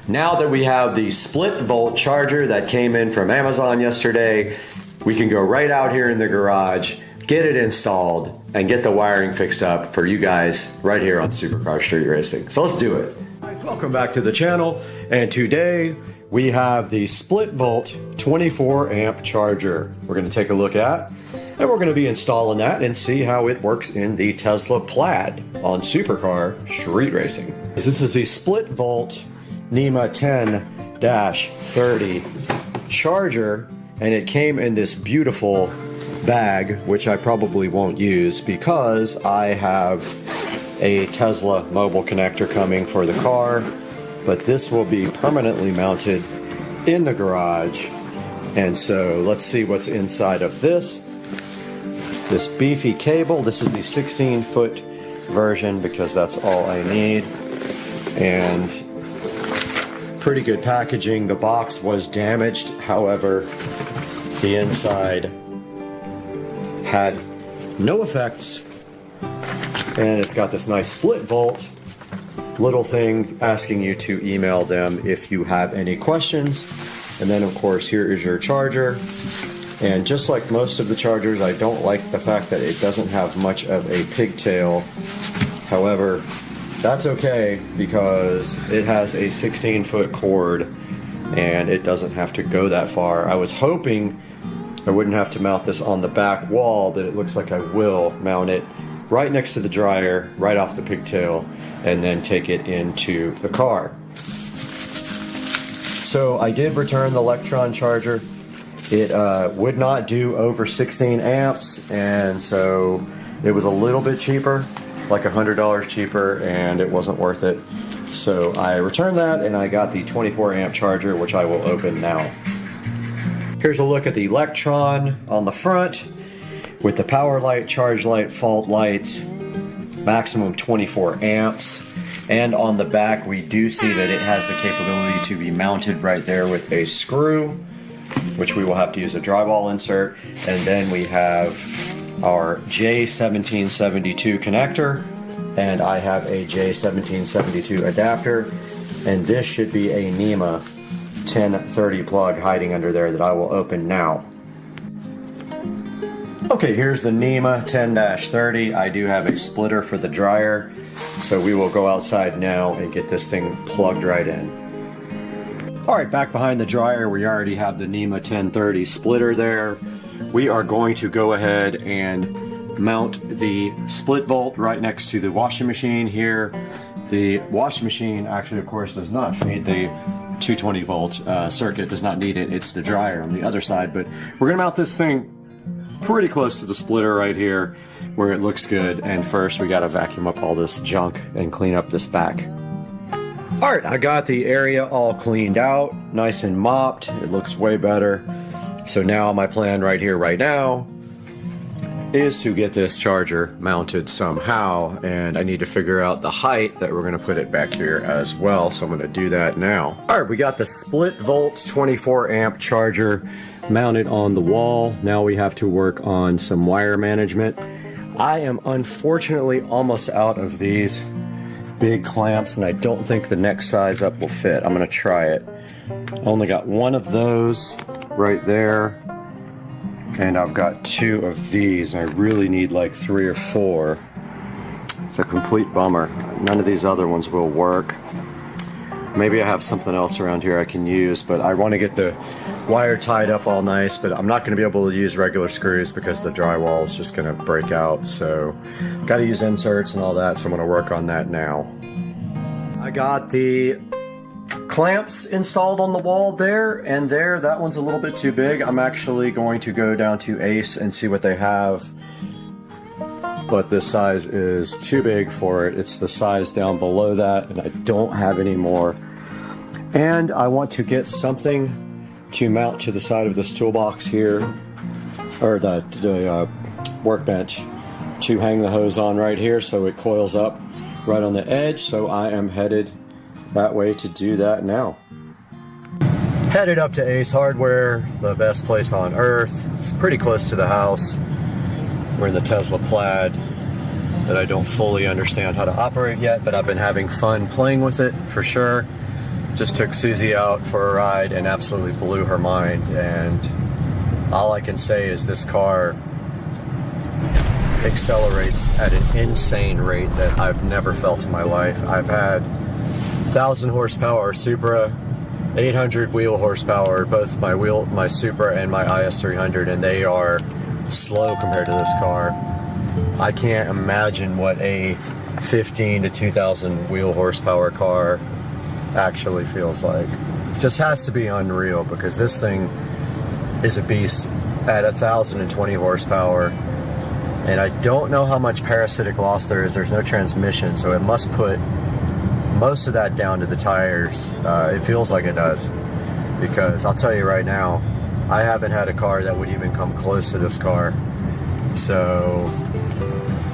Now that we have the SplitVolt charger that came in from Amazon yesterday, we can go right out here in the garage, get it installed, and get the wiring fixed up for you guys right here on Supercar Street Racing. So let's do it. Guys, welcome back to the channel, and today we have the SplitVolt 24 amp charger we're going to take a look at, and we're going to be installing that and see how it works in the Tesla Plaid on Supercar Street Racing. This is the SplitVolt NEMA 10-30 charger, and it came in this beautiful bag, which I probably won't use because I have a Tesla mobile connector coming for the car, but this will be permanently mounted in the garage. And so let's see what's inside of this beefy cable. This is the 16-foot version because that's all I need, and pretty good packaging. The box was damaged, however the inside had no effects, and it's got this nice SplitVolt little thing asking you to email them if you have any questions. And then of course here is your charger, and just like most of the chargers, I don't like the fact that it doesn't have much of a pigtail. However, that's okay because it has a 16-foot cord and it doesn't have to go that far. I was hoping I wouldn't have to mount this on the back wall, but it looks like I will mount it right next to the dryer, right off the pigtail, and then take it into the car. So I did return the Electron charger. It would not do over 16 amps, and so it was a little bit cheaper, like $100 cheaper, and it wasn't worth it. So I returned that, and I got the 24 amp charger, which I will open now. Here's a look at the Electron on the front with the power light, charge light, fault lights, maximum 24 amps. And on the back, we do see that it has the capability to be mounted right there with a screw, which we will have to use a drywall insert. And then we have our J1772 connector, and I have a J1772 adapter, and this should be a NEMA 1030 plug hiding under there that I will open now. Okay, here's the NEMA 10-30. I do have a splitter for the dryer, so we will go outside now and get this thing plugged right in. Alright, back behind the dryer, we already have the NEMA 1030 splitter there. We are going to go ahead and mount the SplitVolt right next to the washing machine here. The washing machine actually, of course, does not feed the 220 volt circuit, does not need it. It's the dryer on the other side, but we're going to mount this thing pretty close to the splitter right here where it looks good. And first we got to vacuum up all this junk and clean up this back. Alright, I got the area all cleaned out, nice and mopped. It looks way better. So now my plan right here, right now, is to get this charger mounted somehow, and I need to figure out the height that we're going to put it back here as well, so I'm going to do that now. Alright, we got the SplitVolt 24 amp charger mounted on the wall. Now we have to work on some wire management. I am unfortunately almost out of these big clamps, and I don't think the next size up will fit. I'm going to try it. I only got one of those right there, and I've got two of these, and I really need like 3 or 4. It's a complete bummer. None of these other ones will work. Maybe I have something else around here I can use, but I want to get the wire tied up all nice, but I'm not going to be able to use regular screws because the drywall is just going to break out. So got to use inserts and all that, so I'm going to work on that now. I got the clamps installed on the wall there and there. That one's a little bit too big. I'm actually going to go down to Ace and see what they have, but this size is too big for it. It's the size down below that, and I don't have any more. And I want to get something to mount to the side of this toolbox here, or the workbench, to hang the hose on right here so it coils up right on the edge. So I am headed that way to do that now. Headed up to Ace Hardware, the best place on earth. It's pretty close to the house. We're in the Tesla Plaid that I don't fully understand how to operate yet, but I've been having fun playing with it for sure. Just took Susie out for a ride and absolutely blew her mind, and all I can say is this car accelerates at an insane rate that I've never felt in my life. I've had 1,000 horsepower Supra, 800 wheel horsepower, both my Supra and my IS 300, and they are slow compared to this car. I can't imagine what a 15 to 2,000 wheel horsepower car actually feels like. It just has to be unreal, because this thing is a beast at 1,020 horsepower, and I don't know how much parasitic loss there is. There's no transmission, so it must put most of that down to the tires. It feels like it does, because I'll tell you right now, I haven't had a car that would even come close to this car. So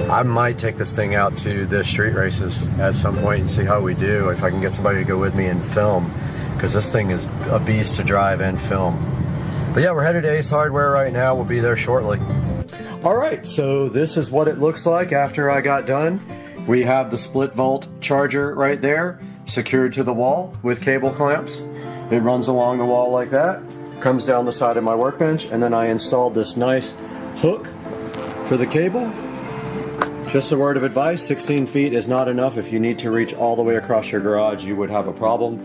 I might take this thing out to the street races at some point and see how we do, if I can get somebody to go with me and film, because this thing is a beast to drive and film. But yeah, we're headed to Ace Hardware right now. We'll be there shortly. All right, so this is what it looks like after I got done. We have the split volt charger right there, secured to the wall with cable clamps. It runs along the wall like that, comes down the side of my workbench, and then I installed this nice hook for the cable. Just a word of advice, 16 feet is not enough. If you need to reach all the way across your garage, you would have a problem.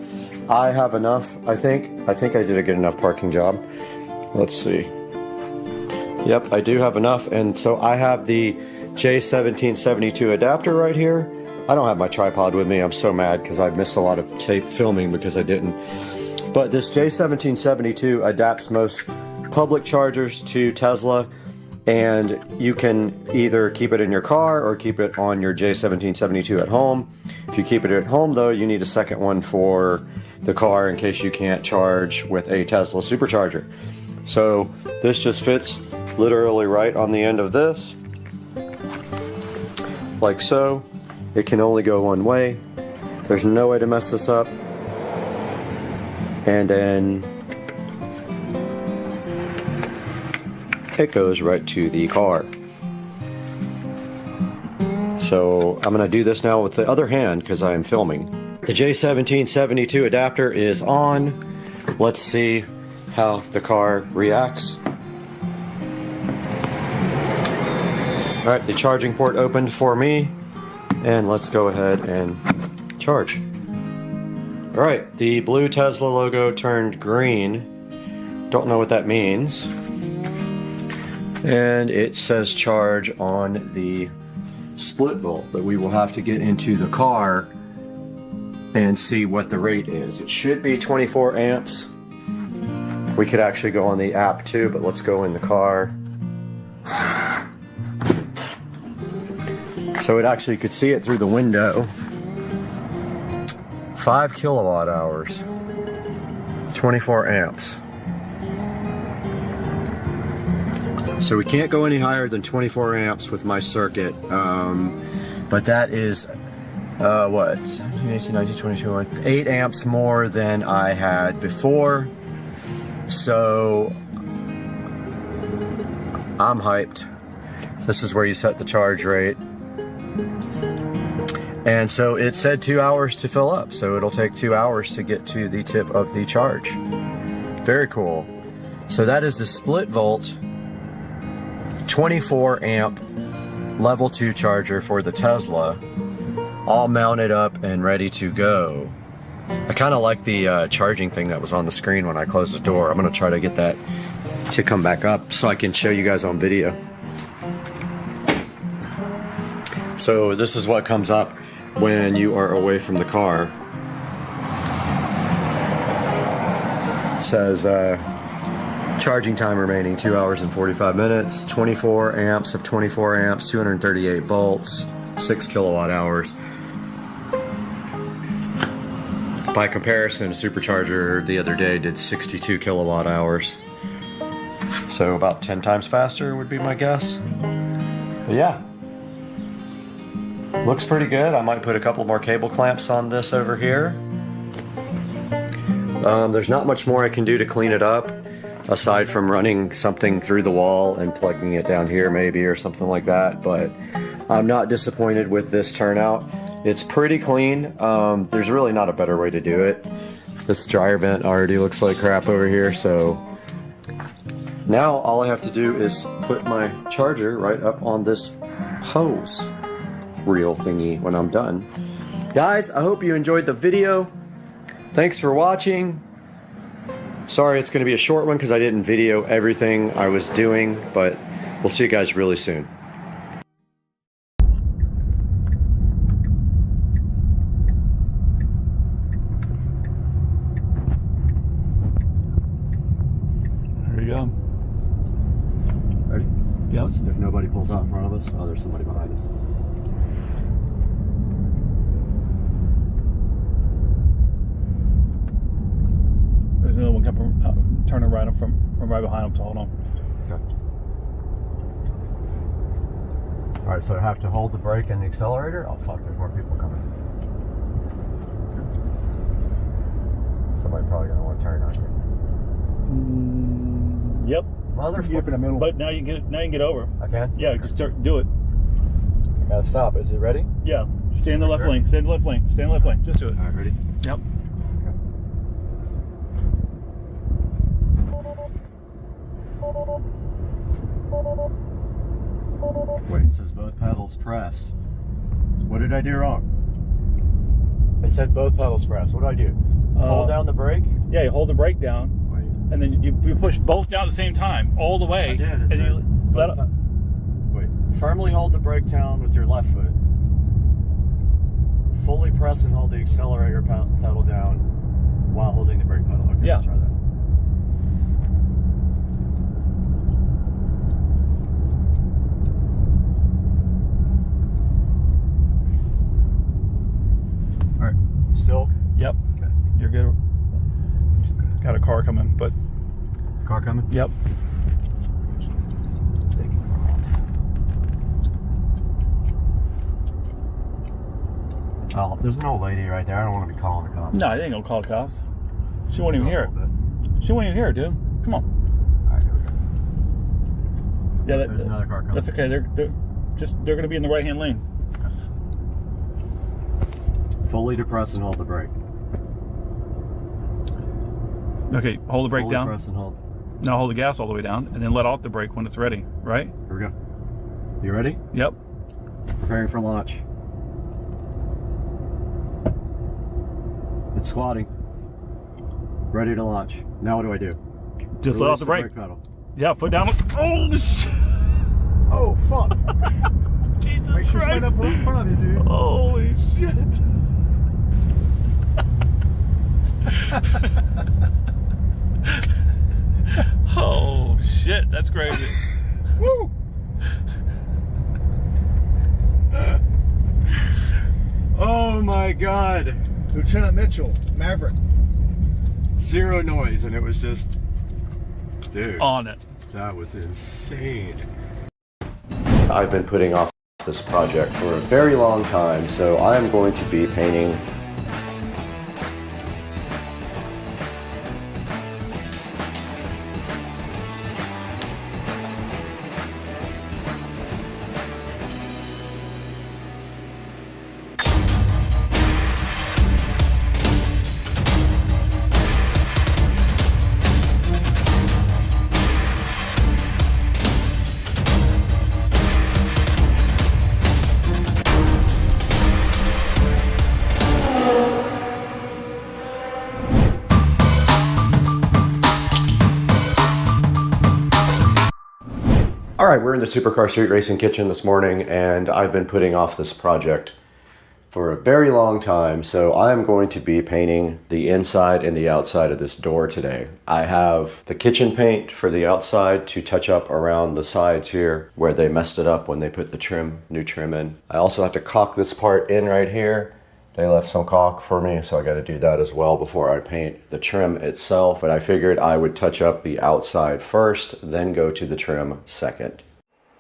I have enough, I think. I did a good enough parking job. Let's see. Yep, I do have enough, and so I have the J1772 adapter right here. I don't have my tripod with me. I'm so mad because I missed a lot of tape filming because I didn't. But this J1772 adapts most public chargers to Tesla, and you can either keep it in your car or keep it on your J1772 at home. If you keep it at home though, you need a second one for the car in case you can't charge with a Tesla supercharger. So this just fits literally right on the end of this, like so. It can only go one way. There's no way to mess this up. And then it goes right to the car. So I'm going to do this now with the other hand because I am filming. The J1772 adapter is on. Let's see how the car reacts. Alright, the charging port opened for me, and let's go ahead and charge. Alright, the blue Tesla logo turned green. Don't know what that means. And it says charge on the split volt, but we will have to get into the car and see what the rate is. It should be 24 amps. We could actually go on the app too, but let's go in the car. So it actually, you could see it through the window. 5 kilowatt hours, 24 amps. So we can't go any higher than 24 amps with my circuit, but that is, what, 17, 18, 19, 22, 8 amps more than I had before. So I'm hyped. This is where you set the charge rate. And so it said 2 hours to fill up, so it'll take 2 hours to get to the tip of the charge. Very cool. So that is the split volt 24 amp level 2 charger for the Tesla, all mounted up and ready to go. I kind of like the charging thing that was on the screen when I closed the door. I'm gonna try to get that to come back up so I can show you guys on video. So this is what comes up when you are away from the car. It says charging time remaining 2 hours and 45 minutes, 24 amps of 24 amps, 238 volts, 6 kilowatt hours. By comparison, a supercharger the other day did 62 kilowatt hours. So about 10 times faster would be my guess. But yeah. Looks pretty good. I might put a couple more cable clamps on this over here. There's not much more I can do to clean it up, aside from running something through the wall and plugging it down here maybe or something like that, but I'm not disappointed with this turnout. It's pretty clean. There's really not a better way to do it. This dryer vent already looks like crap over here, so now all I have to do is put my charger right up on this hose reel thingy when I'm done. Guys, I hope you enjoyed the video. Thanks for watching. Sorry it's going to be a short one because I didn't video everything I was doing, but we'll see you guys really soon. There you go. Ready? Yep. If nobody pulls out in front of us, oh, there's somebody behind us. There's another one coming, turning right from right behind him, so hold on. Okay. Alright, so I have to hold the brake and the accelerator? Oh fuck, there's more people coming. Somebody probably gonna want to turn on here. Yep. Motherfucker in the middle. But now you can get over. I can? Yeah, just do it. I gotta stop. Is it ready? Yeah. Stay in the left lane. Stay in the left lane. Stay in the left lane. Just do it. Alright, ready? Yep. Wait, it says both pedals pressed. What did I do wrong? It said both pedals pressed. What do I do? Hold down the brake? Yeah, you hold the brake down. Wait. And then you push both down at the same time, all the way. I did. And you let up. Wait. Firmly hold the brake down with your left foot. Fully press and hold the accelerator pedal down while holding the brake pedal. Okay, Yeah. let's try that. Alright. Still? Yep. Okay. You're good. Got a car coming, but. Car coming? Yep. Oh, there's an old lady right there. I don't want to be calling the cops. No, I ain't gonna call the cops. She won't even hear it. She won't even hear it, dude. Come on. Alright, here we go. Yeah, There's another car coming. that's okay. They're gonna be in the right hand lane. Fully depress and hold the brake. Okay, hold the brake Fully down. press and hold. Now hold the gas all the way down, and then let off the brake when it's ready. Right? Here we go. You ready? Yep. Preparing for launch. It's squatting. Ready to launch. Now what do I do? Just let off the brake. Pedal. Yeah, foot down. Oh shit! Oh fuck! Jesus Make sure Christ! it's right up in front of you, dude. Holy shit! Oh shit! That's crazy. Woo! Oh my god! Lieutenant Mitchell, Maverick. Zero noise, and it was just, dude. On it. That was insane. I've been putting off this project for a very long time, so I'm going to be painting All right, we're in the Supercar Street Racing kitchen this morning, and I've been putting off this project for a very long time, so I'm going to be painting the inside and the outside of this door today. I have the kitchen paint for the outside to touch up around the sides here where they messed it up when they put the new trim in. I also have to caulk this part in right here. They left some caulk for me, so I got to do that as well before I paint the trim itself. But I figured I would touch up the outside first, then go to the trim second.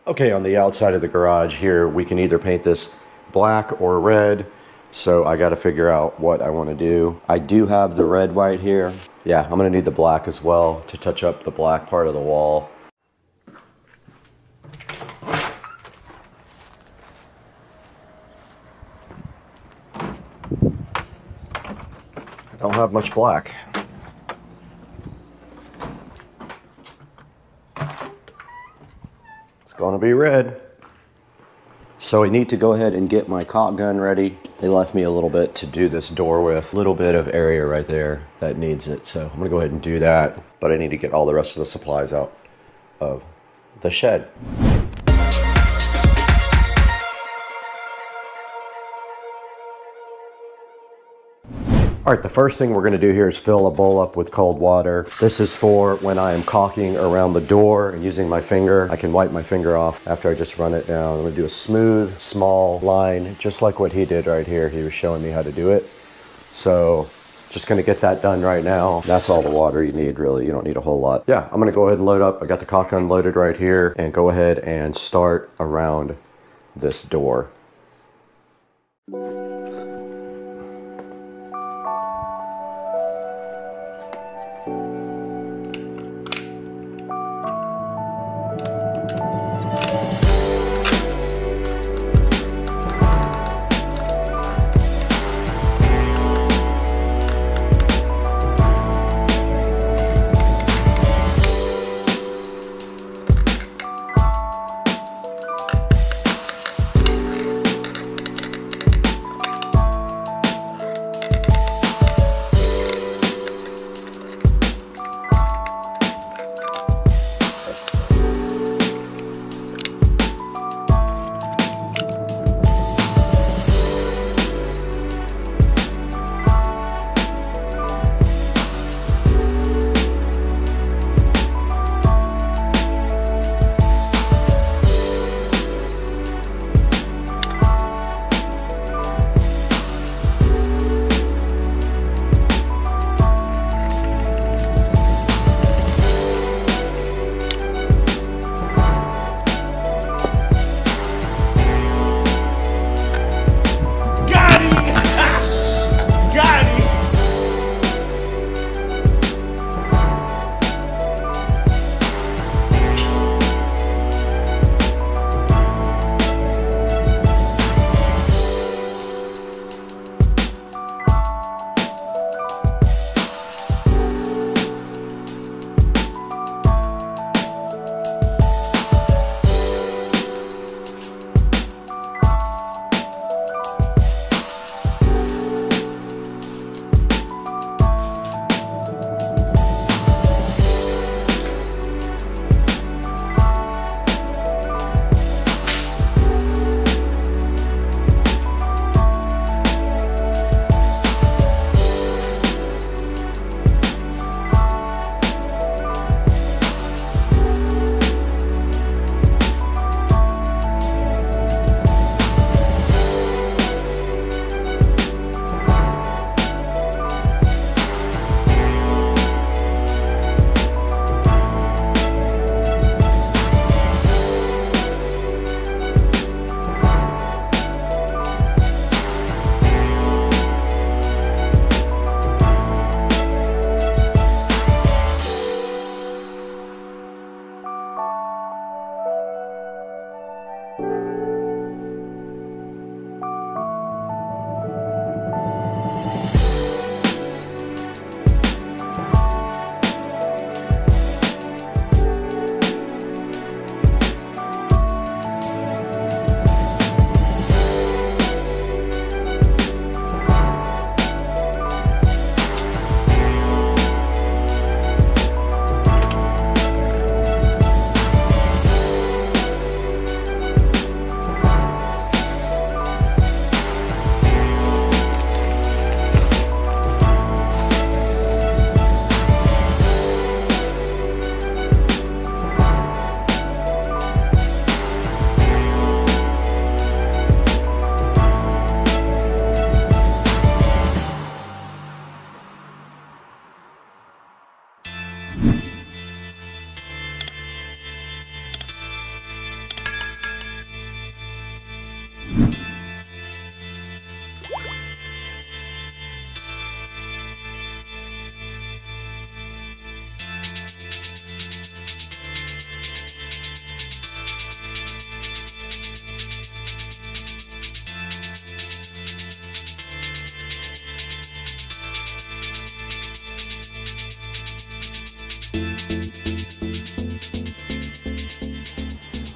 Okay, on the outside of the garage here, we can either paint this black or red, so I got to figure out what I want to do. I do have the red white here. Yeah, I'm going to need the black as well to touch up the black part of the wall. I don't have much black. It's gonna be red. So I need to go ahead and get my caulk gun ready. They left me a little bit to do this door with, a little bit of area right there that needs it. So I'm gonna go ahead and do that, but I need to get all the rest of the supplies out of the shed. All right, the first thing we're gonna do here is fill a bowl up with cold water. This is for when I am caulking around the door and using my finger. I can wipe my finger off after I just run it down. I'm gonna do a smooth, small line, just like what he did right here. He was showing me how to do it. So just gonna get that done right now. That's all the water you need, really. You don't need a whole lot. Yeah, I'm gonna go ahead and load up. I got the caulk gun loaded right here and go ahead and start around this door.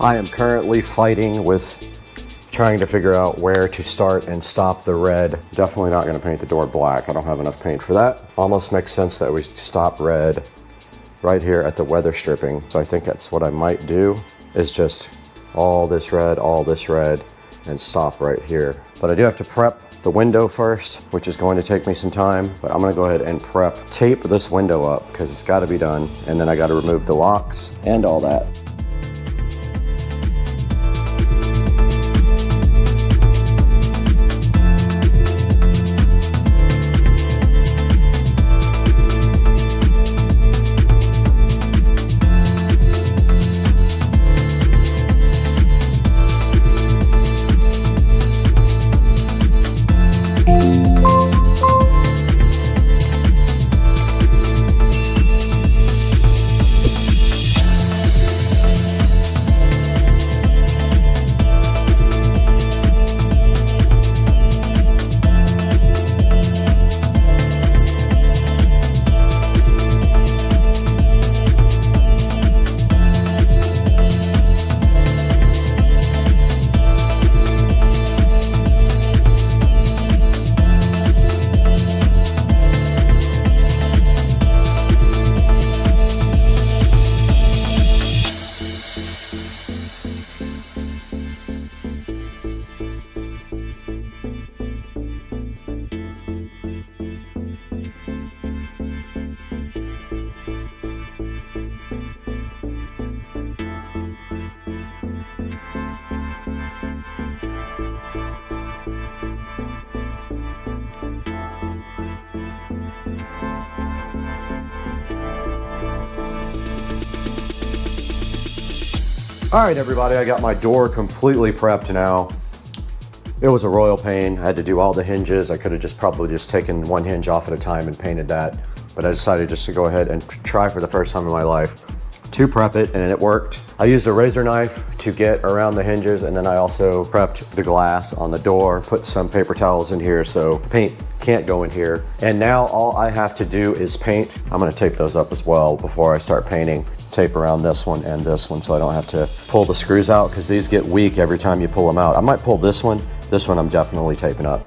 I am currently fighting with trying to figure out where to start and stop the red. Definitely not gonna paint the door black. I don't have enough paint for that. Almost makes sense that we stop red right here at the weather stripping. So I think that's what I might do, is just all this red, and stop right here. But I do have to prep the window first, which is going to take me some time, but I'm gonna go ahead and tape this window up because it's gotta be done. And then I gotta remove the locks and all that. All right, everybody, I got my door completely prepped now. It was a royal pain. I had to do all the hinges. I could have probably just taken one hinge off at a time and painted that. But I decided just to go ahead and try for the first time in my life to prep it, and it worked. I used a razor knife to get around the hinges, and then I also prepped the glass on the door, put some paper towels in here so paint can't go in here. And now all I have to do is paint. I'm gonna tape those up as well before I start painting. Tape around this one and this one so I don't have to pull the screws out, because these get weak every time you pull them out. I might pull this one. This one I'm definitely taping up.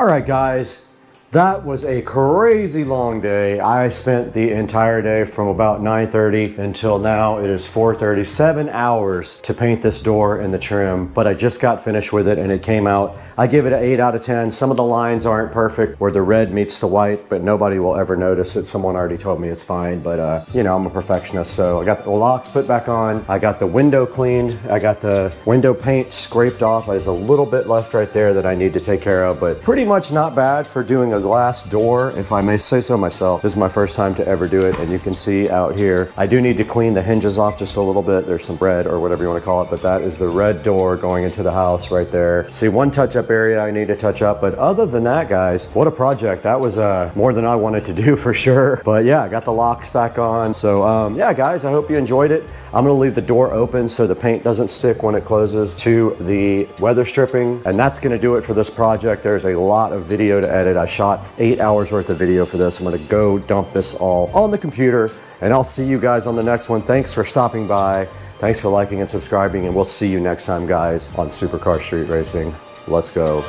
All right, guys. That was a crazy long day. I spent the entire day from about 9:30 until now. It is 4:30, 7 hours to paint this door and the trim, but I just got finished with it and it came out. I give it an 8 out of 10. Some of the lines aren't perfect where the red meets the white, but nobody will ever notice it. Someone already told me it's fine, but you know, I'm a perfectionist. So I got the locks put back on. I got the window cleaned. I got the window paint scraped off. There's a little bit left right there that I need to take care of, but pretty much not bad for doing a glass door, if I may say so myself. This is my first time to ever do it, and you can see out here, I do need to clean the hinges off just a little bit. There's some red or whatever you want to call it, but that is the red door going into the house right there. See, one touch-up area I need to touch up, but other than that, guys, what a project. That was more than I wanted to do for sure. But yeah, I got the locks back on. So yeah, guys, I hope you enjoyed it. I'm gonna leave the door open so the paint doesn't stick when it closes to the weather stripping, and that's gonna do it for this project. There's a lot of video to edit. I shot 8 hours worth of video for this. I'm gonna go dump this all on the computer, and I'll see you guys on the next one. Thanks for stopping by. Thanks for liking and subscribing, and we'll see you next time, guys, on Supercar Street Racing. Let's go.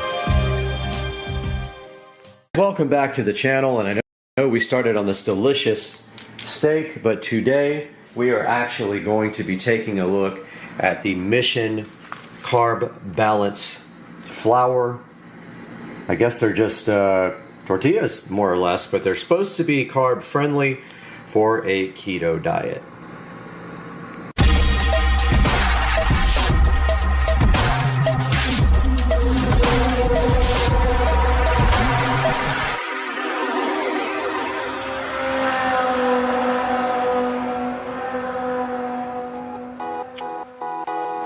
Welcome back to the channel, and I know we started on this delicious steak, but today we are actually going to be taking a look at the Mission Carb Balance flour. I guess they're just tortillas, more or less, but they're supposed to be carb friendly for a keto diet.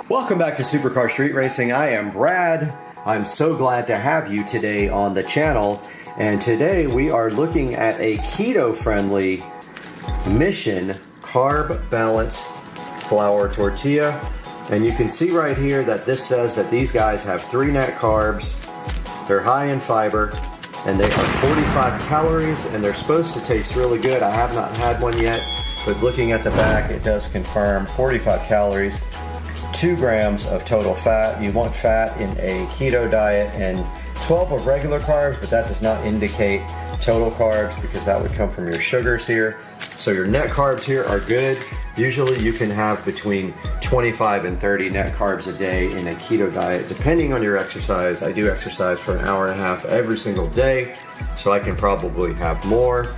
Welcome back to Supercar Street Racing. I am Brad. I'm so glad to have you today on the channel. And today we are looking at a keto-friendly Mission Carb Balance flour tortilla. And you can see right here that this says that these guys have 3 net carbs. They're high in fiber, and they are 45 calories, and they're supposed to taste really good. I have not had one yet, but looking at the back, it does confirm 45 calories. 2 grams of total fat. You want fat in a keto diet, and 12 of regular carbs, but that does not indicate total carbs because that would come from your sugars here. So your net carbs here are good. Usually you can have between 25 and 30 net carbs a day in a keto diet, depending on your exercise. I do exercise for an hour and a half every single day, so I can probably have more.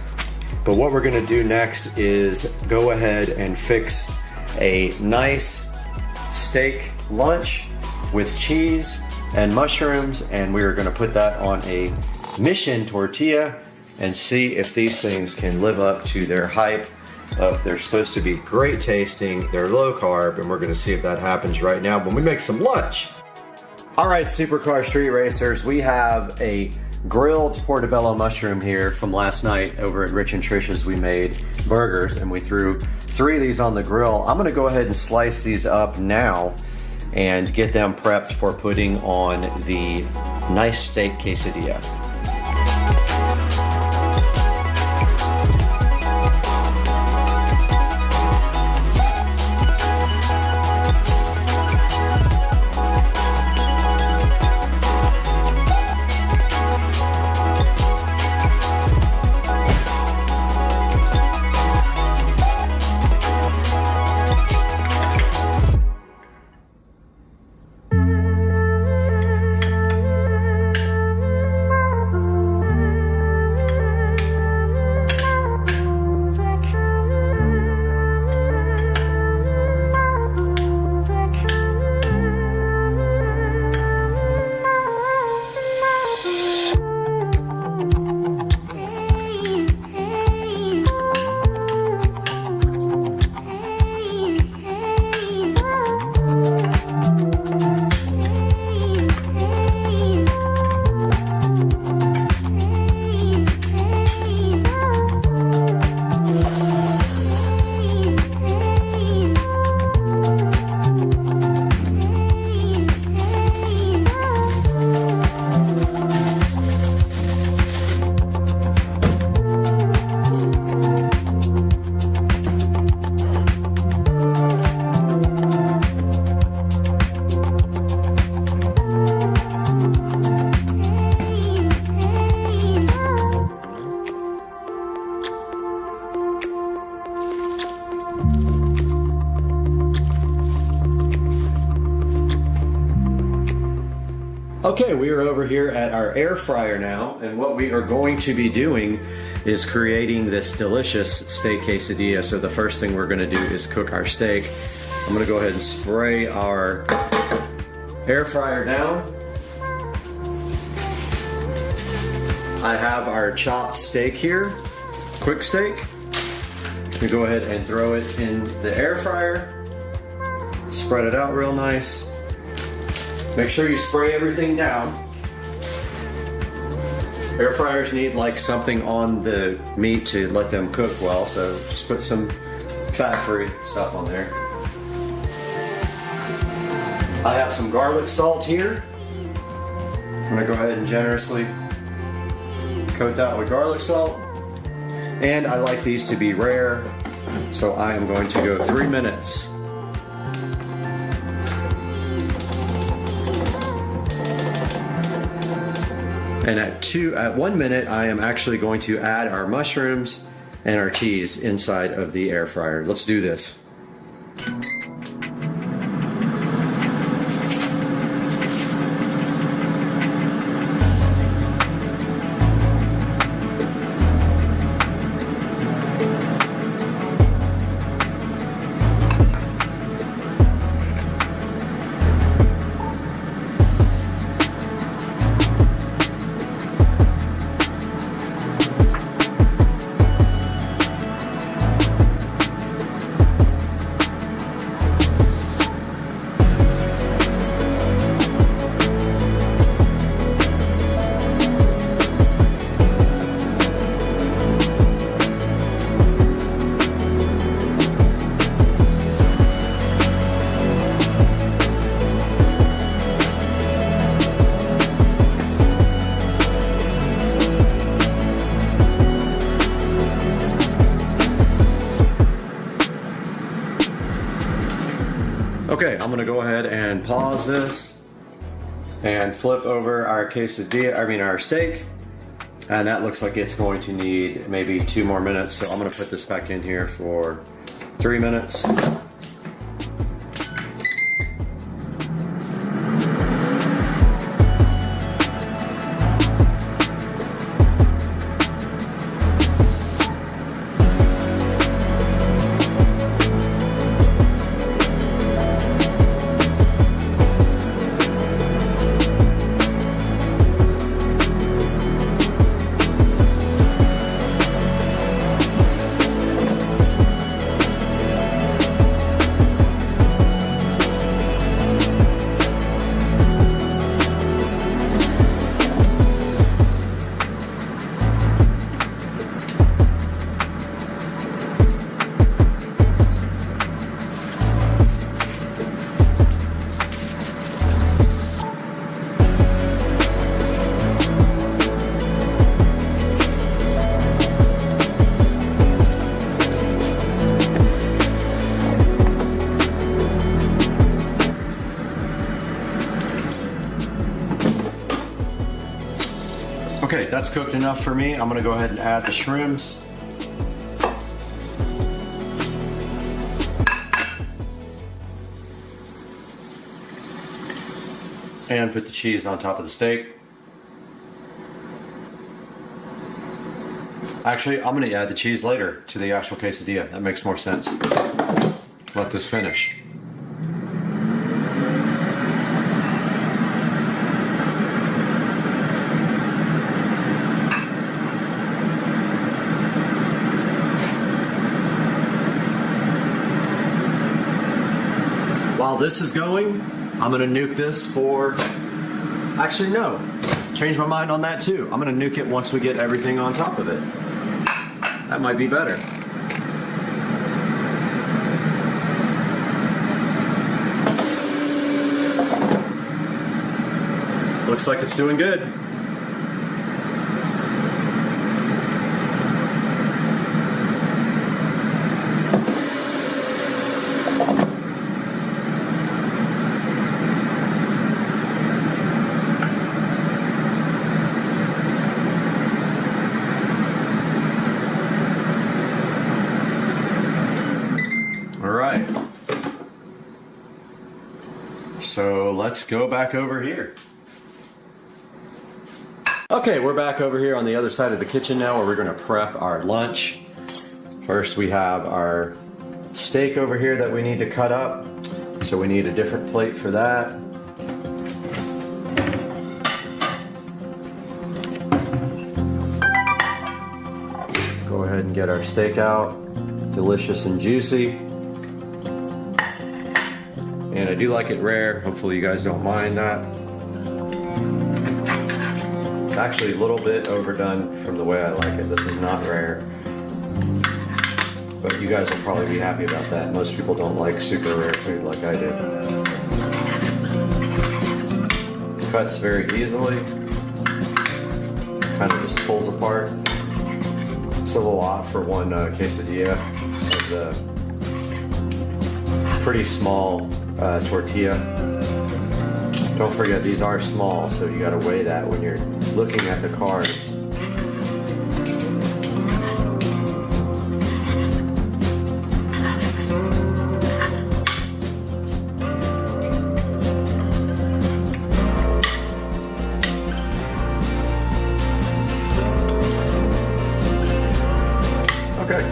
But what we're gonna do next is go ahead and fix a nice steak lunch with cheese and mushrooms, and we are going to put that on a Mission tortilla and see if these things can live up to their hype of they're supposed to be great tasting, they're low carb, and we're going to see if that happens right now when we make some lunch. All right, Supercar Street Racers, we have a grilled portobello mushroom here from last night over at Rich and Trish's. We made burgers and we threw 3 of these on the grill. I'm gonna go ahead and slice these up now and get them prepped for putting on the nice steak quesadilla. Okay, we are over here at our air fryer now, and what we are going to be doing is creating this delicious steak quesadilla. So the first thing we're going to do is cook our steak. I'm going to go ahead and spray our air fryer down. I have our chopped steak here, quick steak. We go ahead and throw it in the air fryer. Spread it out real nice. Make sure you spray everything down. Air fryers need like something on the meat to let them cook well, so just put some fat-free stuff on there. I have some garlic salt here. I'm gonna go ahead and generously coat that with garlic salt. And I like these to be rare, so I am going to go 3 minutes. And at 1 minute, I am actually going to add our mushrooms and our cheese inside of the air fryer. Let's do this. Okay, I'm gonna go ahead and pause this and flip over our our steak. And that looks like it's going to need maybe 2 more minutes. So I'm gonna put this back in here for 3 minutes. Okay, that's cooked enough for me. I'm gonna go ahead and add the shrimps. And put the cheese on top of the steak. Actually, I'm gonna add the cheese later to the actual quesadilla. That makes more sense. Let this finish. While this is going, I'm gonna nuke this for, actually no, change my mind on that too. I'm gonna nuke it once we get everything on top of it. That might be better. Looks like it's doing good. So let's go back over here. Okay, we're back over here on the other side of the kitchen now where we're gonna prep our lunch. First we have our steak over here that we need to cut up. So we need a different plate for that. Go ahead and get our steak out. Delicious and juicy. And I do like it rare. Hopefully you guys don't mind that. It's actually a little bit overdone from the way I like it. This is not rare. But you guys will probably be happy about that. Most people don't like super rare food like I do. It cuts very easily. Kind of just pulls apart. It's a little odd for one quesadilla. It's a pretty small tortilla. Don't forget these are small, so you gotta weigh that when you're looking at the card. Okay,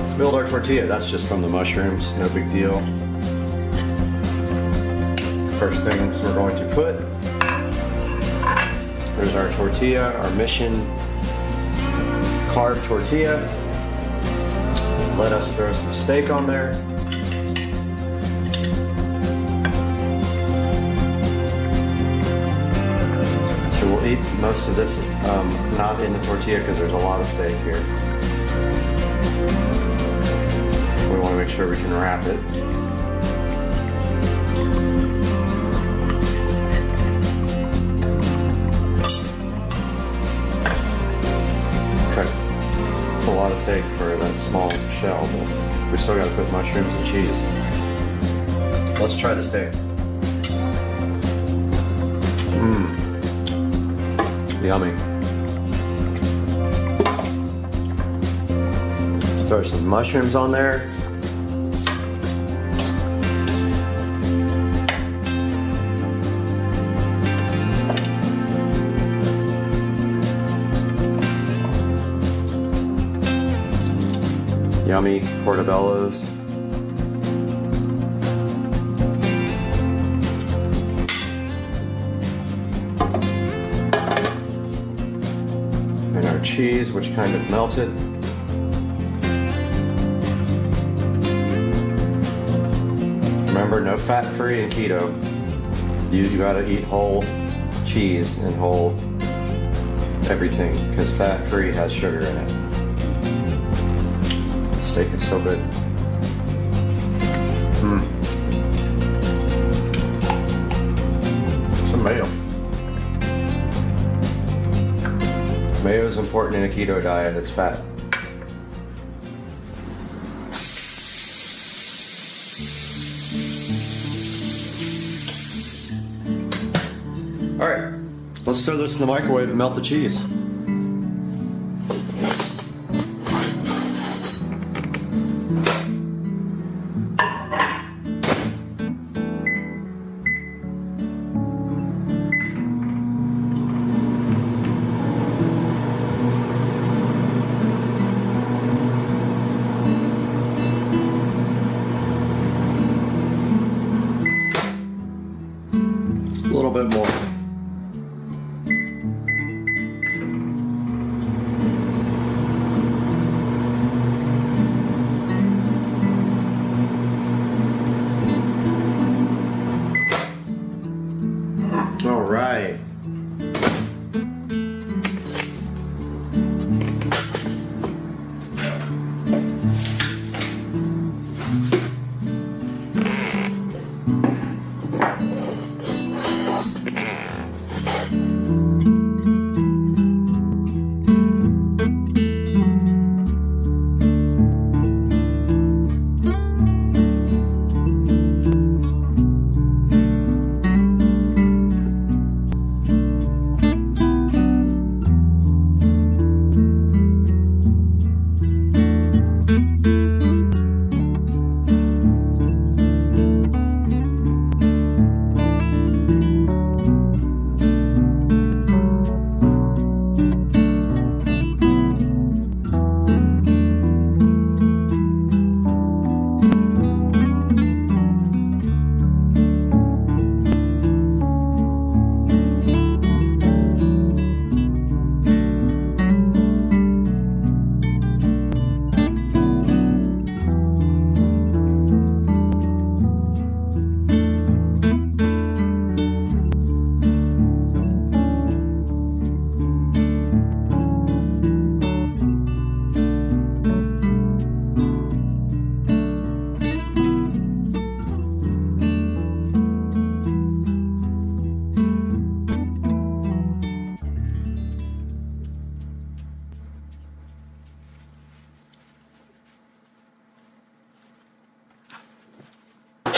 spilled our tortilla. That's just from the mushrooms, no big deal. First things we're going to put, there's our tortilla, our Mission carb tortilla. Let us throw some steak on there. So we'll eat most of this not in the tortilla because there's a lot of steak here. We want to make sure we can wrap it. A lot of steak for that small shell, but we still got to put mushrooms and cheese. Let's try the steak. Yummy. Throw some mushrooms on there. Yummy portobellos. And our cheese, which kind of melted. Remember, no fat-free in keto. You gotta eat whole cheese and whole everything, because fat-free has sugar in it. Steak is so good. Some mayo. Mayo is important in a keto diet. It's fat. All right, let's throw this in the microwave and melt the cheese. A little bit more. All right.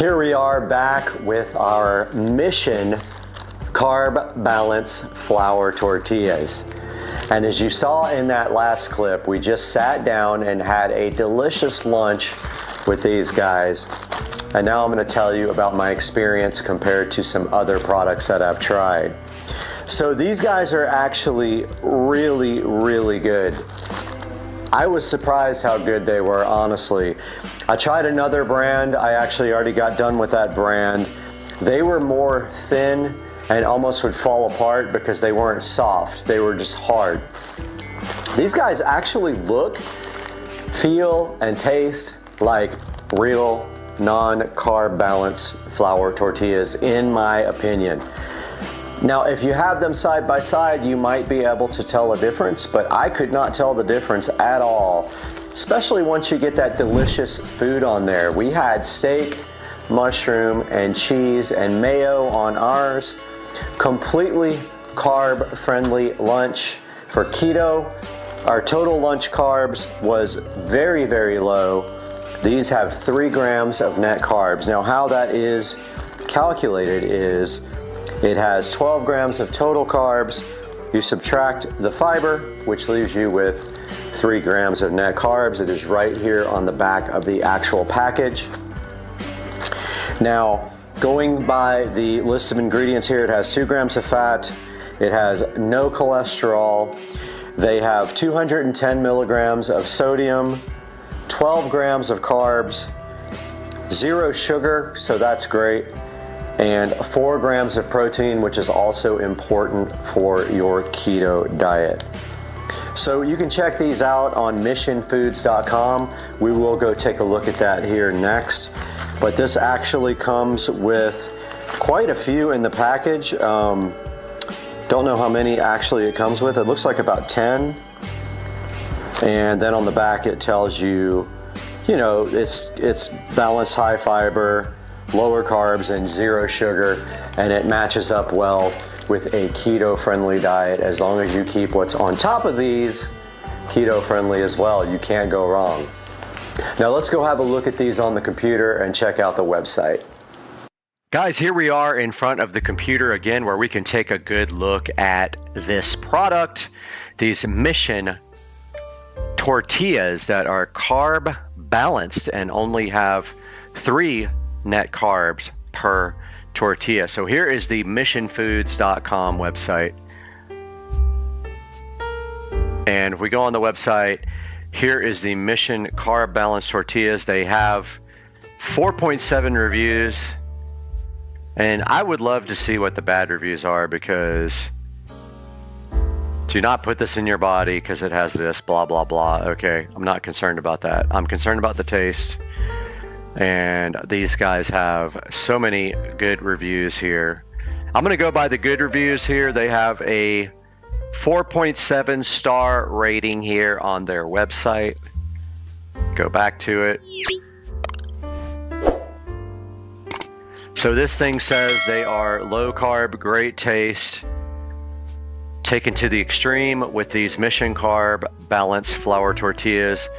Here we are back with our Mission Carb Balance Flour Tortillas. And as you saw in that last clip, we just sat down and had a delicious lunch with these guys. And now I'm going to tell you about my experience compared to some other products that I've tried. So these guys are actually really, really good. I was surprised how good they were, honestly. I tried another brand. I actually already got done with that brand. They were more thin and almost would fall apart because they weren't soft. They were just hard. These guys actually look, feel, and taste like real non-carb balance flour tortillas, in my opinion. Now, if you have them side by side, you might be able to tell a difference, but I could not tell the difference at all, especially once you get that delicious food on there. We had steak, mushroom, and cheese and mayo on ours. Completely carb-friendly lunch for keto. Our total lunch carbs was very, very low. These have 3 grams of net carbs. Now, how that is calculated is it has 12 grams of total carbs. You subtract the fiber, which leaves you with 3 grams of net carbs. It is right here on the back of the actual package. Now, going by the list of ingredients here, it has 2 grams of fat. It has no cholesterol. They have 210 milligrams of sodium, 12 grams of carbs, 0 sugar, so that's great, and 4 grams of protein, which is also important for your keto diet. So you can check these out on missionfoods.com. We will go take a look at that here next. But this actually comes with quite a few in the package. Don't know how many actually it comes with. It looks like about 10. And then on the back it tells you, you know, it's balanced, high fiber, lower carbs, and 0 sugar. And it matches up well with a keto-friendly diet. As long as you keep what's on top of these keto-friendly as well, you can't go wrong. Now let's go have a look at these on the computer and check out the website. Guys, here we are in front of the computer again, where we can take a good look at this product. These Mission tortillas that are carb balanced and only have 3 net carbs per tortilla. So here is the missionfoods.com website. And if we go on the website, here is the Mission Carb Balanced Tortillas. They have 4.7 reviews. And I would love to see what the bad reviews are, because do not put this in your body because it has this, blah, blah, blah. Okay, I'm not concerned about that. I'm concerned about the taste. And these guys have so many good reviews here. I'm going to go by the good reviews here. They have a 4.7 star rating here on their website. Go back to it. So this thing says they are low carb, great taste, taken to the extreme with these Mission Carb Balanced Flour Tortillas.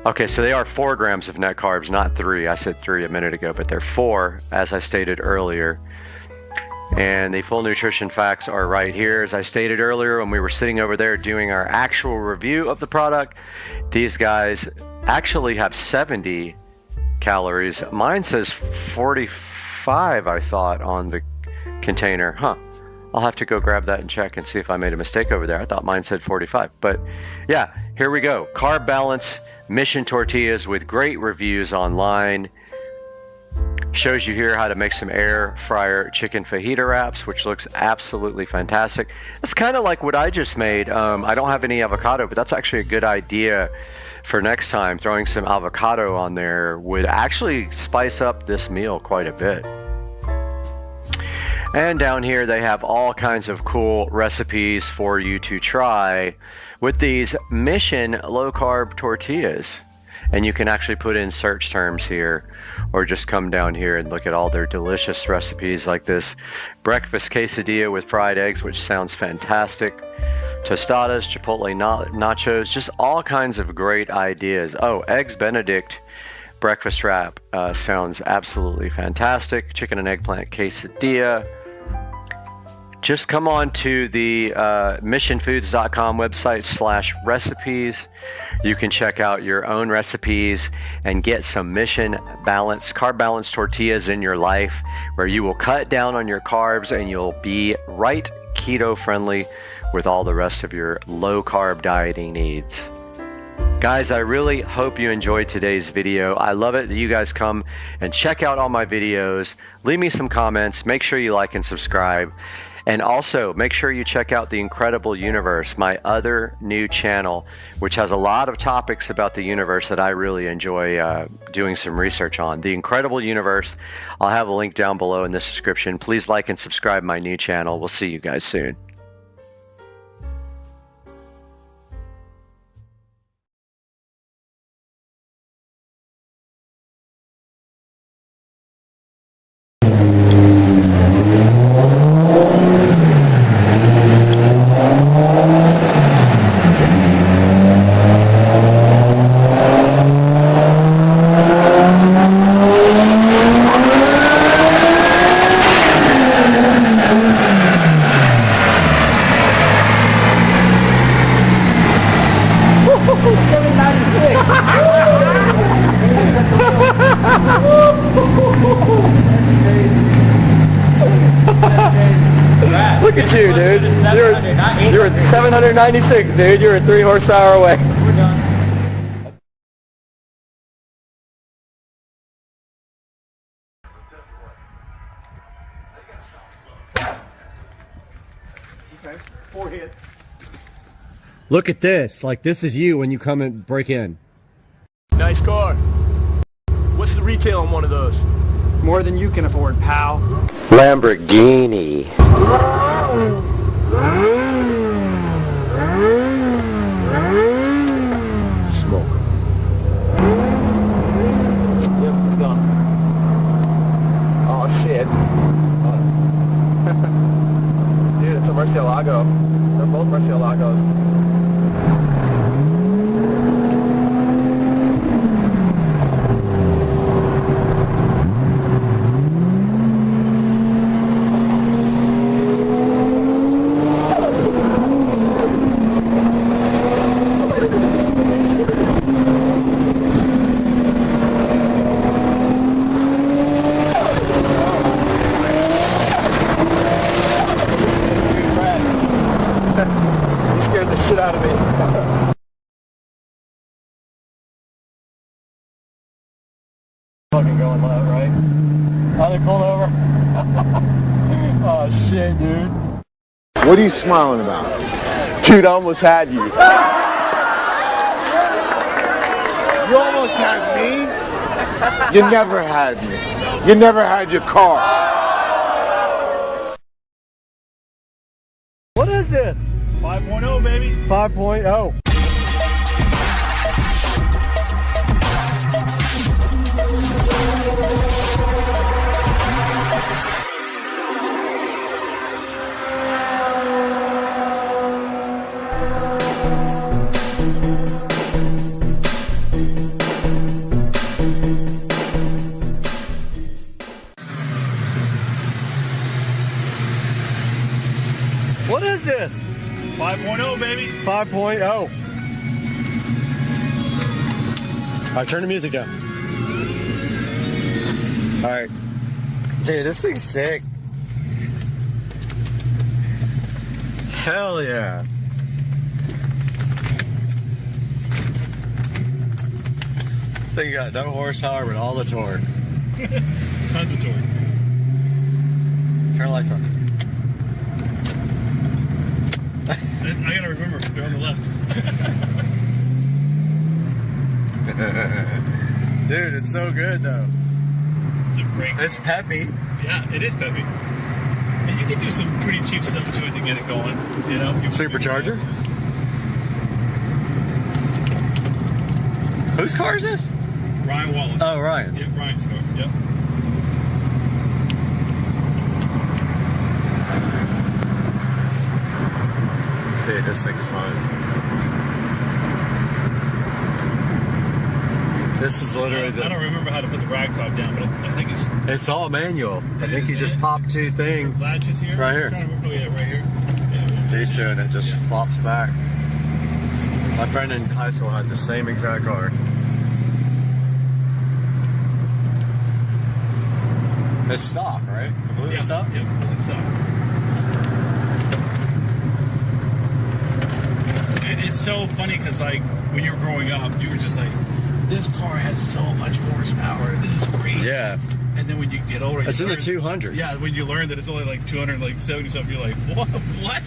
Okay, so they are 4 grams of net carbs, not 3. I said 3 a minute ago, but they're 4, as I stated earlier. And the full nutrition facts are right here. As I stated earlier, when we were sitting over there doing our actual review of the product, these guys actually have 70 calories. Mine says 45, I thought, on the container. I'll have to go grab that and check and see if I made a mistake over there. I thought mine said 45. But yeah, here we go. Carb Balance Mission tortillas with great reviews online. Shows you here how to make some air fryer chicken fajita wraps, which looks absolutely fantastic. That's kind of like what I just made. I don't have any avocado, but that's actually a good idea for next time. Throwing some avocado on there would actually spice up this meal quite a bit. And down here they have all kinds of cool recipes for you to try with these Mission low carb tortillas. And you can actually put in search terms here, or just come down here and look at all their delicious recipes, like this breakfast quesadilla with fried eggs, which sounds fantastic. Tostadas, Chipotle nachos, just all kinds of great ideas. Oh, Eggs Benedict breakfast wrap sounds absolutely fantastic. Chicken and eggplant quesadilla. Just come on to the missionfoods.com website /recipes. You can check out your own recipes and get some Mission balanced, carb balanced tortillas in your life, where you will cut down on your carbs and you'll be right keto friendly with all the rest of your low carb dieting needs. Guys, I really hope you enjoyed today's video. I love it that you guys come and check out all my videos. Leave me some comments. Make sure you like and subscribe. And also, make sure you check out The Incredible Universe, my other new channel, which has a lot of topics about the universe that I really enjoy doing some research on. The Incredible Universe. I'll have a link down below in the description. Please like and subscribe my new channel. We'll see you guys soon. Look at you, dude. You're at 796, dude. You're at 3 horsepower away. We're done. Okay, 4 hits. Look at this. Like, this is you when you come and break in. Nice car. What's the retail on one of those? More than you can afford, pal. Lamborghini. Smoke. Yep, we're done. Oh, shit. Dude, it's a Murcielago. They're both Murcielagos. Shit out of me. Fucking going left, right? Oh, they pulled over? Oh, shit, dude. What are you smiling about? Dude, I almost had you. You almost had me? You never had me. You never had your car. What is this? 5.0, baby. 5.0. What is this? 5.0, baby. 5.0. All right, turn the music down. All right. Dude, this thing's sick. Hell yeah. This thing got no horsepower, but all the torque. Tons of torque. Turn the lights on. I gotta remember, they're on the left. Dude, it's so good though. It's a great car. It's peppy. Yeah, it is peppy. And you can do some pretty cheap stuff to it to get it going, you know? Supercharger? Whose car is this? Ryan Wallace. Oh, Ryan's. Yep, Ryan's car, yep. Dude, this thing's fun. This is literally I don't remember how to put the rag top down, but I think it's all manual. I think you just pop two things. Latches here? Right here. I'm trying to remember, yeah, right here. Yeah. These two, and it just flops back. My friend in high school had the same exact car. It's stock, right? Completely stock? Yeah, completely stock. It's so funny because, like, when you were growing up, you were just like, this car has so much horsepower. This is crazy. Yeah. And then when you get older, It's in the 200s. Yeah, when you learn that it's only like 270 something, you're like, what? What?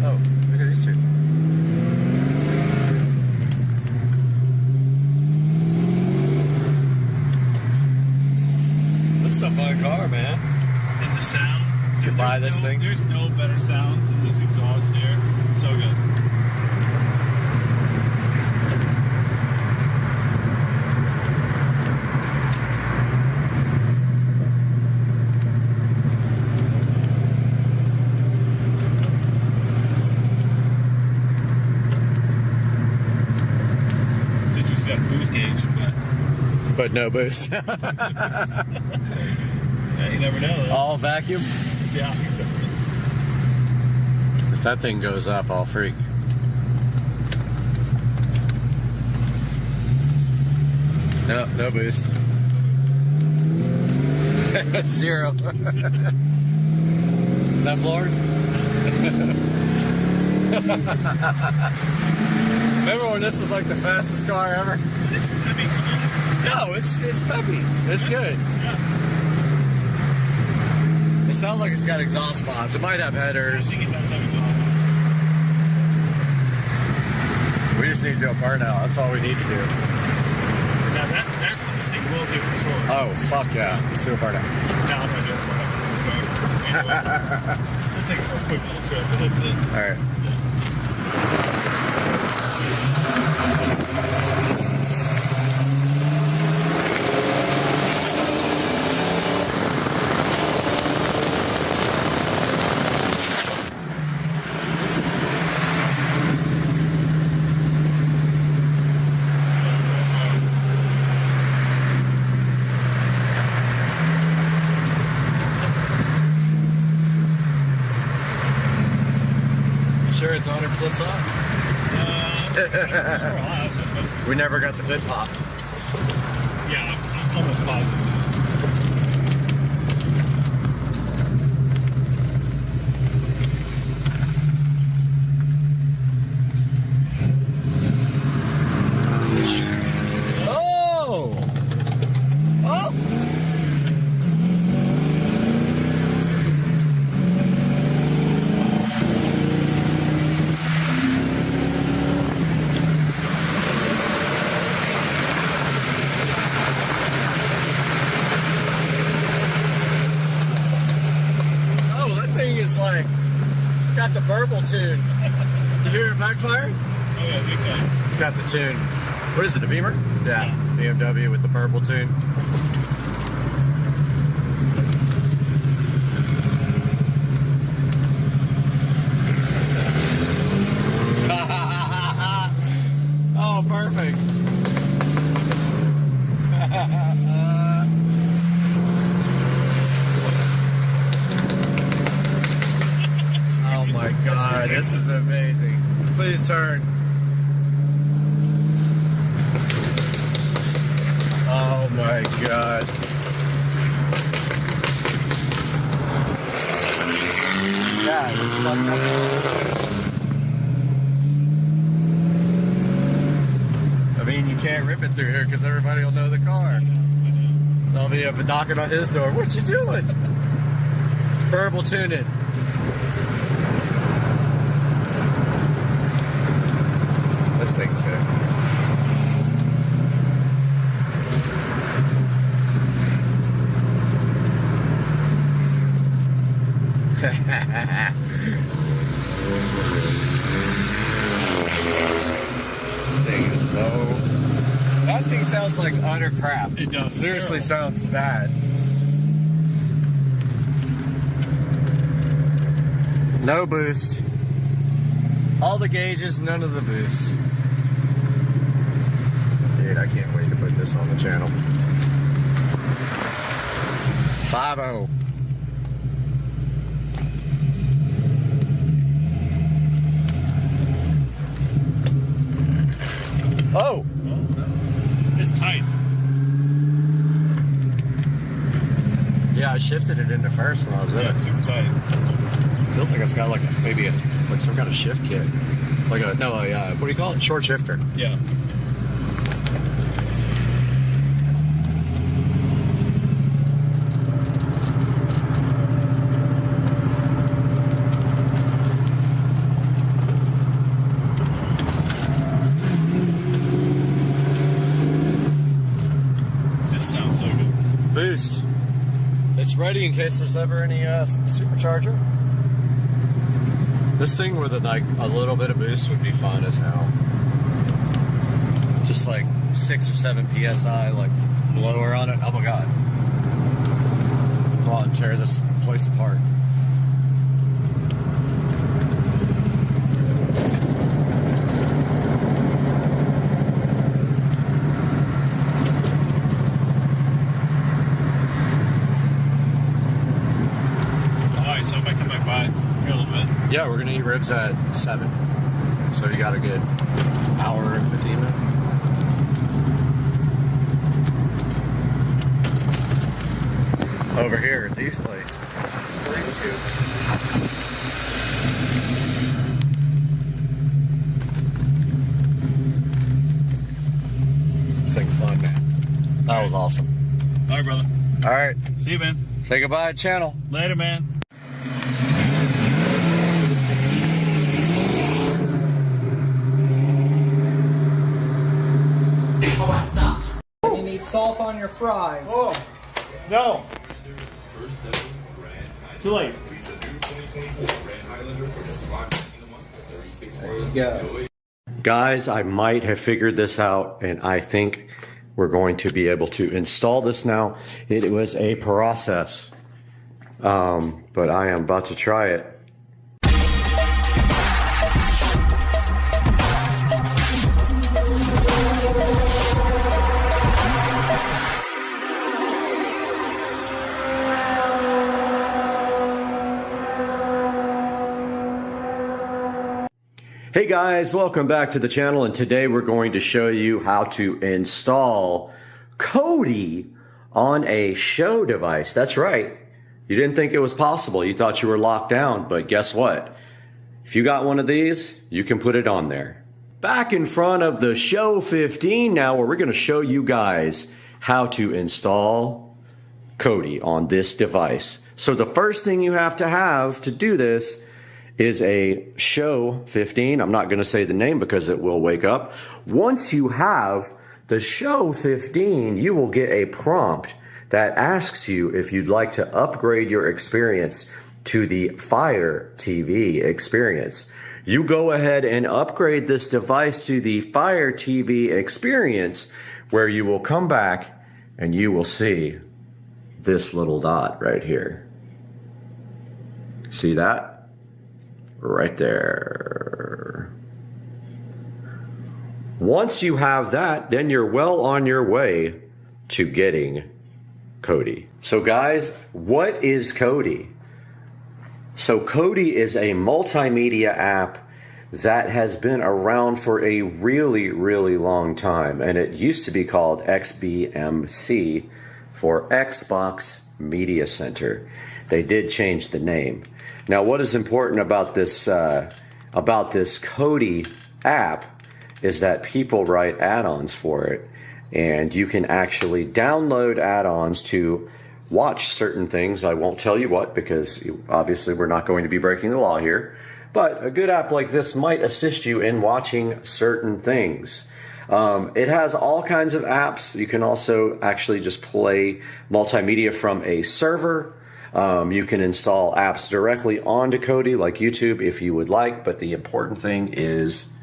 Oh, look at these two. This is a fun car, man. And the sound. You can buy this thing. There's no better sound than this exhaust here. So good. Got a boost gauge, but no boost. Yeah, you never know. Though. All vacuum? Yeah. If that thing goes up, I'll freak. No, no boost. Zero. Is that floored? Remember when this was like the fastest car ever? It's peppy. No, it's peppy. It's good. Yeah. It sounds like it's got exhaust pods. It might have headers. I think it does have exhaust. We just need to do a burnout. That's all we need to do. Now that's what this thing will do for sure. Oh, fuck yeah. Let's do a burnout. Now I'm going to do it. We'll take a quick little trip, but that's it. All right. Sure it's 100% soft? We never got the hood popped. Yeah, I'm almost positive. Oh! Oh! Got the burble tune. You hear it backfire? Oh yeah, big time. It's got the tune. What is it, a Beamer? Yeah, BMW with the burble tune. Oh, perfect. Oh my God, this is amazing. Please turn. Oh my God. Yeah, it's like I mean, you can't rip it through here because everybody will know the car. They'll be up and knocking on his door. What you doing? Burble tuning. This thing's sick. Thing is so. That thing sounds like utter crap. It does. Seriously, sounds bad. No boost. All the gauges, none of the boost. this on the channel. 5-0. Oh! It's tight. Yeah, I shifted it into first when I was in Yeah, it. it's super tight. Feels like it's got like maybe like some kind of shift kit. Like what do you call it? Short shifter. Yeah. This sounds so good. Boost. It's ready in case there's ever any supercharger. This thing with like a little bit of boost would be fun as hell. Just like 6 or 7 PSI, like blower on it. Oh my god. Go out and tear this place apart. Alright, so if I come back by here a little bit. Yeah, we're gonna eat ribs at 7. So you got a good hour and 15 minutes. Over here at these places. These two. This thing's fun, man. That was awesome. Alright, brother. All right, See you, man. say goodbye to channel. Later, man. You need salt on your fries. Oh, no. Too late. There you go. Guys, I might have figured this out, and I think we're going to be able to install this now. It was a process, but I am about to try it. Hey guys, welcome back to the channel, and today we're going to show you how to install Kodi on a show device. That's right. You didn't think it was possible. You thought you were locked down, but guess what? If you got one of these, you can put it on there. Back in front of the Show 15 now, where we're going to show you guys how to install Kodi on this device. So the first thing you have to do this is a Show 15. I'm not going to say the name because it will wake up. Once you have the Show 15, you will get a prompt that asks you if you'd like to upgrade your experience to the Fire TV experience. You go ahead and upgrade this device to the Fire TV experience, where you will come back and you will see this little dot right here. See that? Right there. Once you have that, then you're well on your way to getting Kodi. So guys, what is Kodi? So Kodi is a multimedia app that has been around for a really, really long time, and it used to be called XBMC for Xbox Media Center. They did change the name. Now, what is important about this Kodi app is that people write add-ons for it, and you can actually download add-ons to watch certain things. I won't tell you what, because obviously we're not going to be breaking the law here, but a good app like this might assist you in watching certain things. It has all kinds of apps. You can also actually just play multimedia from a server. You can install apps directly onto Kodi, like YouTube, if you would like, but the important thing is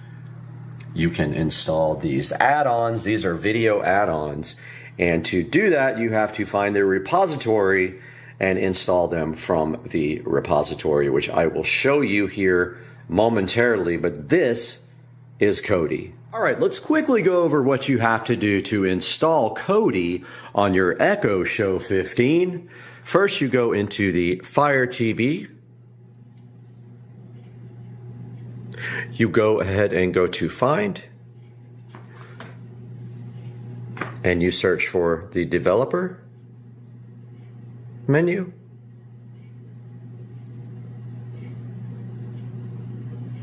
you can install these add-ons. These are video add-ons, and to do that, you have to find the repository and install them from the repository, which I will show you here momentarily, but this is Kodi. All right, let's quickly go over what you have to do to install Kodi on your Echo Show 15. First, you go into the Fire TV. You go ahead and go to Find. And you search for the Developer menu.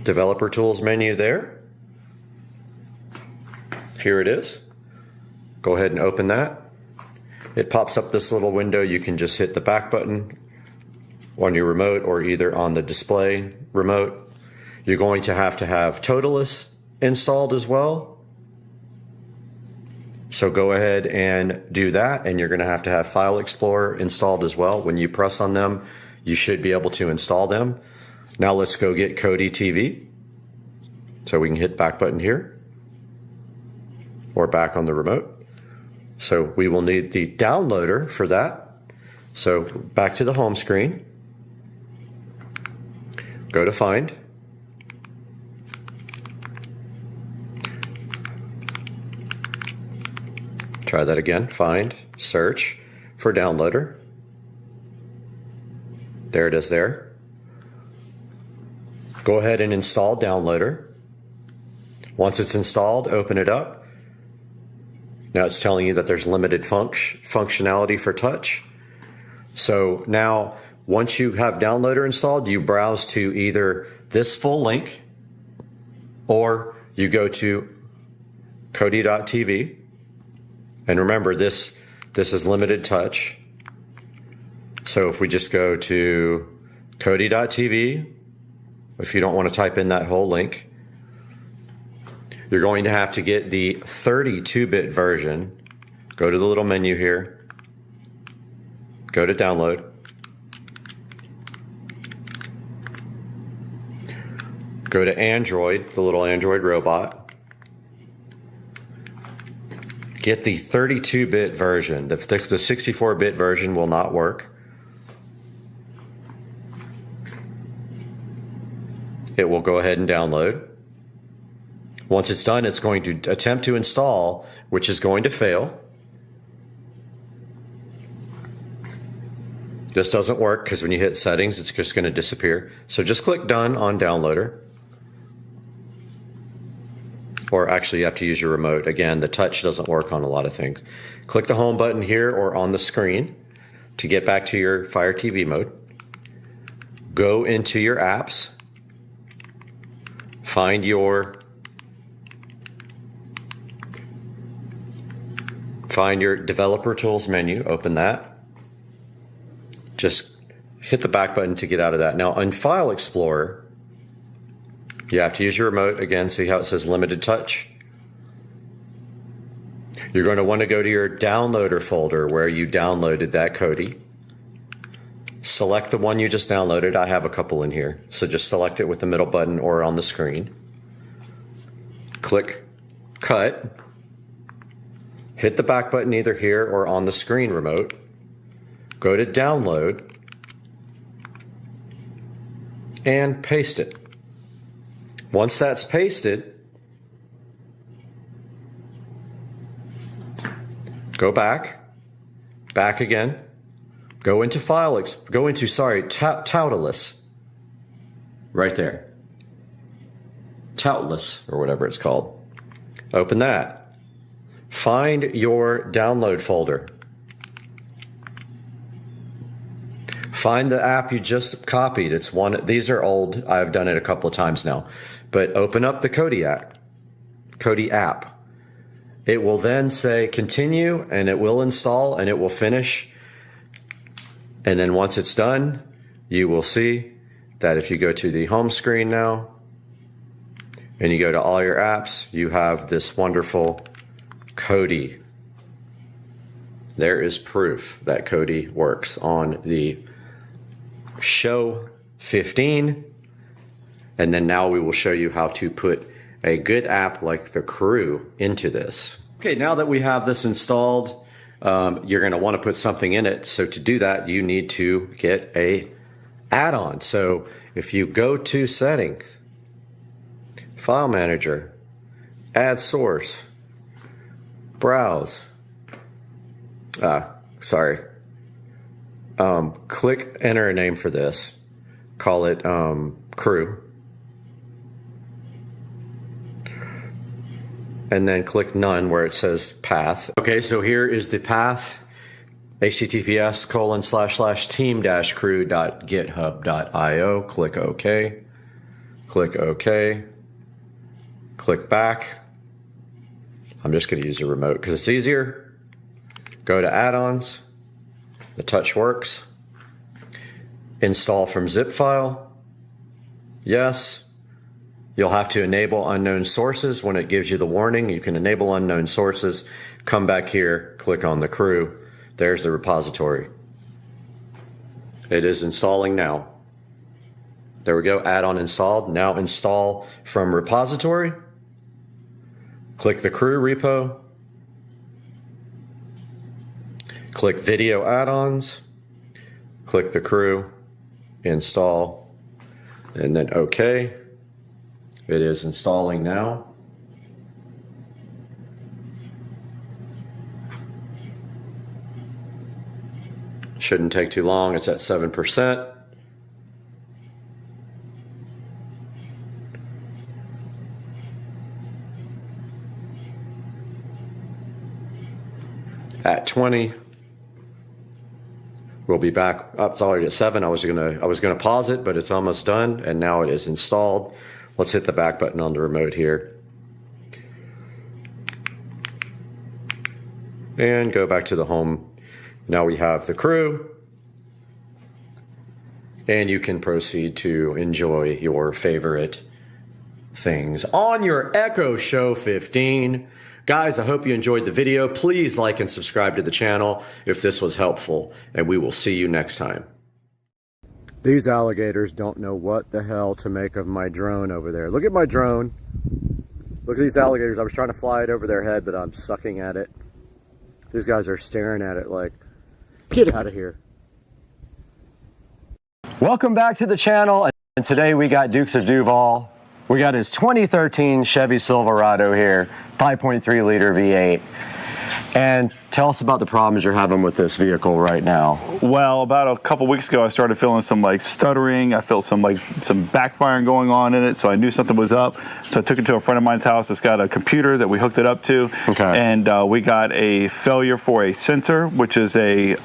Developer Tools menu there. Here it is. Go ahead and open that. It pops up this little window. You can just hit the back button on your remote or either on the display remote. You're going to have Toolless installed as well. So go ahead and do that, and you're going to have File Explorer installed as well. When you press on them, you should be able to install them. Now let's go get Kodi TV. So we can hit back button here or back on the remote. So we will need the downloader for that. So back to the home screen. Go to Find. Try that again. Find, search for downloader. There it is there. Go ahead and install downloader. Once it's installed, open it up. Now it's telling you that there's limited functionality for touch. So now, once you have downloader installed, you browse to either this full link or you go to Kodi.tv. And remember, this is limited touch. So if we just go to Kodi.tv, if you don't want to type in that whole link, you're going to have to get the 32-bit version. Go to the little menu here. Go to download. Go to Android, the little Android robot. Get the 32-bit version. The 64-bit version will not work. It will go ahead and download. Once it's done, it's going to attempt to install, which is going to fail. This doesn't work because when you hit settings, it's just going to disappear. So just click done on downloader. Or actually you have to use your remote. Again, the touch doesn't work on a lot of things. Click the home button here or on the screen to get back to your Fire TV mode. Go into your apps. Find your Developer Tools menu, open that. Just hit the back button to get out of that. Now on File Explorer, you have to use your remote. Again, see how it says limited touch? You're going to want to go to your downloader folder where you downloaded that Kodi. Select the one you just downloaded. I have a couple in here. So just select it with the middle button or on the screen. Click Cut. Hit the back button either here or on the screen remote. Go to Download and paste it. Once that's pasted, go back again, go into Toolless, right there. Toolless, or whatever it's called. Open that. Find your download folder. Find the app you just copied. It's one. These are old. I've done it a couple of times now. But open up the Kodi app. It will then say continue, and it will install, and it will finish. And then once it's done, you will see that if you go to the home screen now, and you go to all your apps, you have this wonderful Kodi. There is proof that Kodi works on the Show 15. And then now we will show you how to put a good app like the Crew into this. Okay, now that we have this installed, you're going to want to put something in it. So to do that, you need to get a add-on. So if you go to Settings, File Manager, add source, browse. Click enter a name for this. Call it crew. And then click none where it says path. Okay, so here is the path. https://team-crew.github.io. Click OK. Click OK. Click back. I'm just going to use the remote because it's easier. Go to add-ons. The touch works. Install from zip file. Yes. You'll have to enable unknown sources when it gives you the warning. You can enable unknown sources. Come back here, click on the crew. There's the repository. It is installing now. There we go, add-on installed. Now install from repository. Click the crew repo. Click video add-ons. Click the crew, install, and then OK. It is installing now. Shouldn't take too long. It's at 7%. At 20. We'll be back. It's already at 7. I was gonna pause it, but it's almost done, and now it is installed. Let's hit the back button on the remote here. And go back to the home. Now we have the crew. And you can proceed to enjoy your favorite things on your Echo Show 15. Guys, I hope you enjoyed the video. Please like and subscribe to the channel if this was helpful, and we will see you next time. These alligators don't know what the hell to make of my drone over there. Look at my drone. Look at these alligators. I was trying to fly it over their head, but I'm sucking at it. These guys are staring at it like, get out of here. Welcome back to the channel, and today we got Dukes of Duval. We got his 2013 Chevy Silverado here, 5.3 liter V8. And tell us about the problems you're having with this vehicle right now. Well, about a couple weeks ago, I started feeling some like stuttering. I felt some backfiring going on in it, so I knew something was up. So I took it to a friend of mine's house that's got a computer that we hooked it up to. Okay. And we got a failure for a sensor, which is a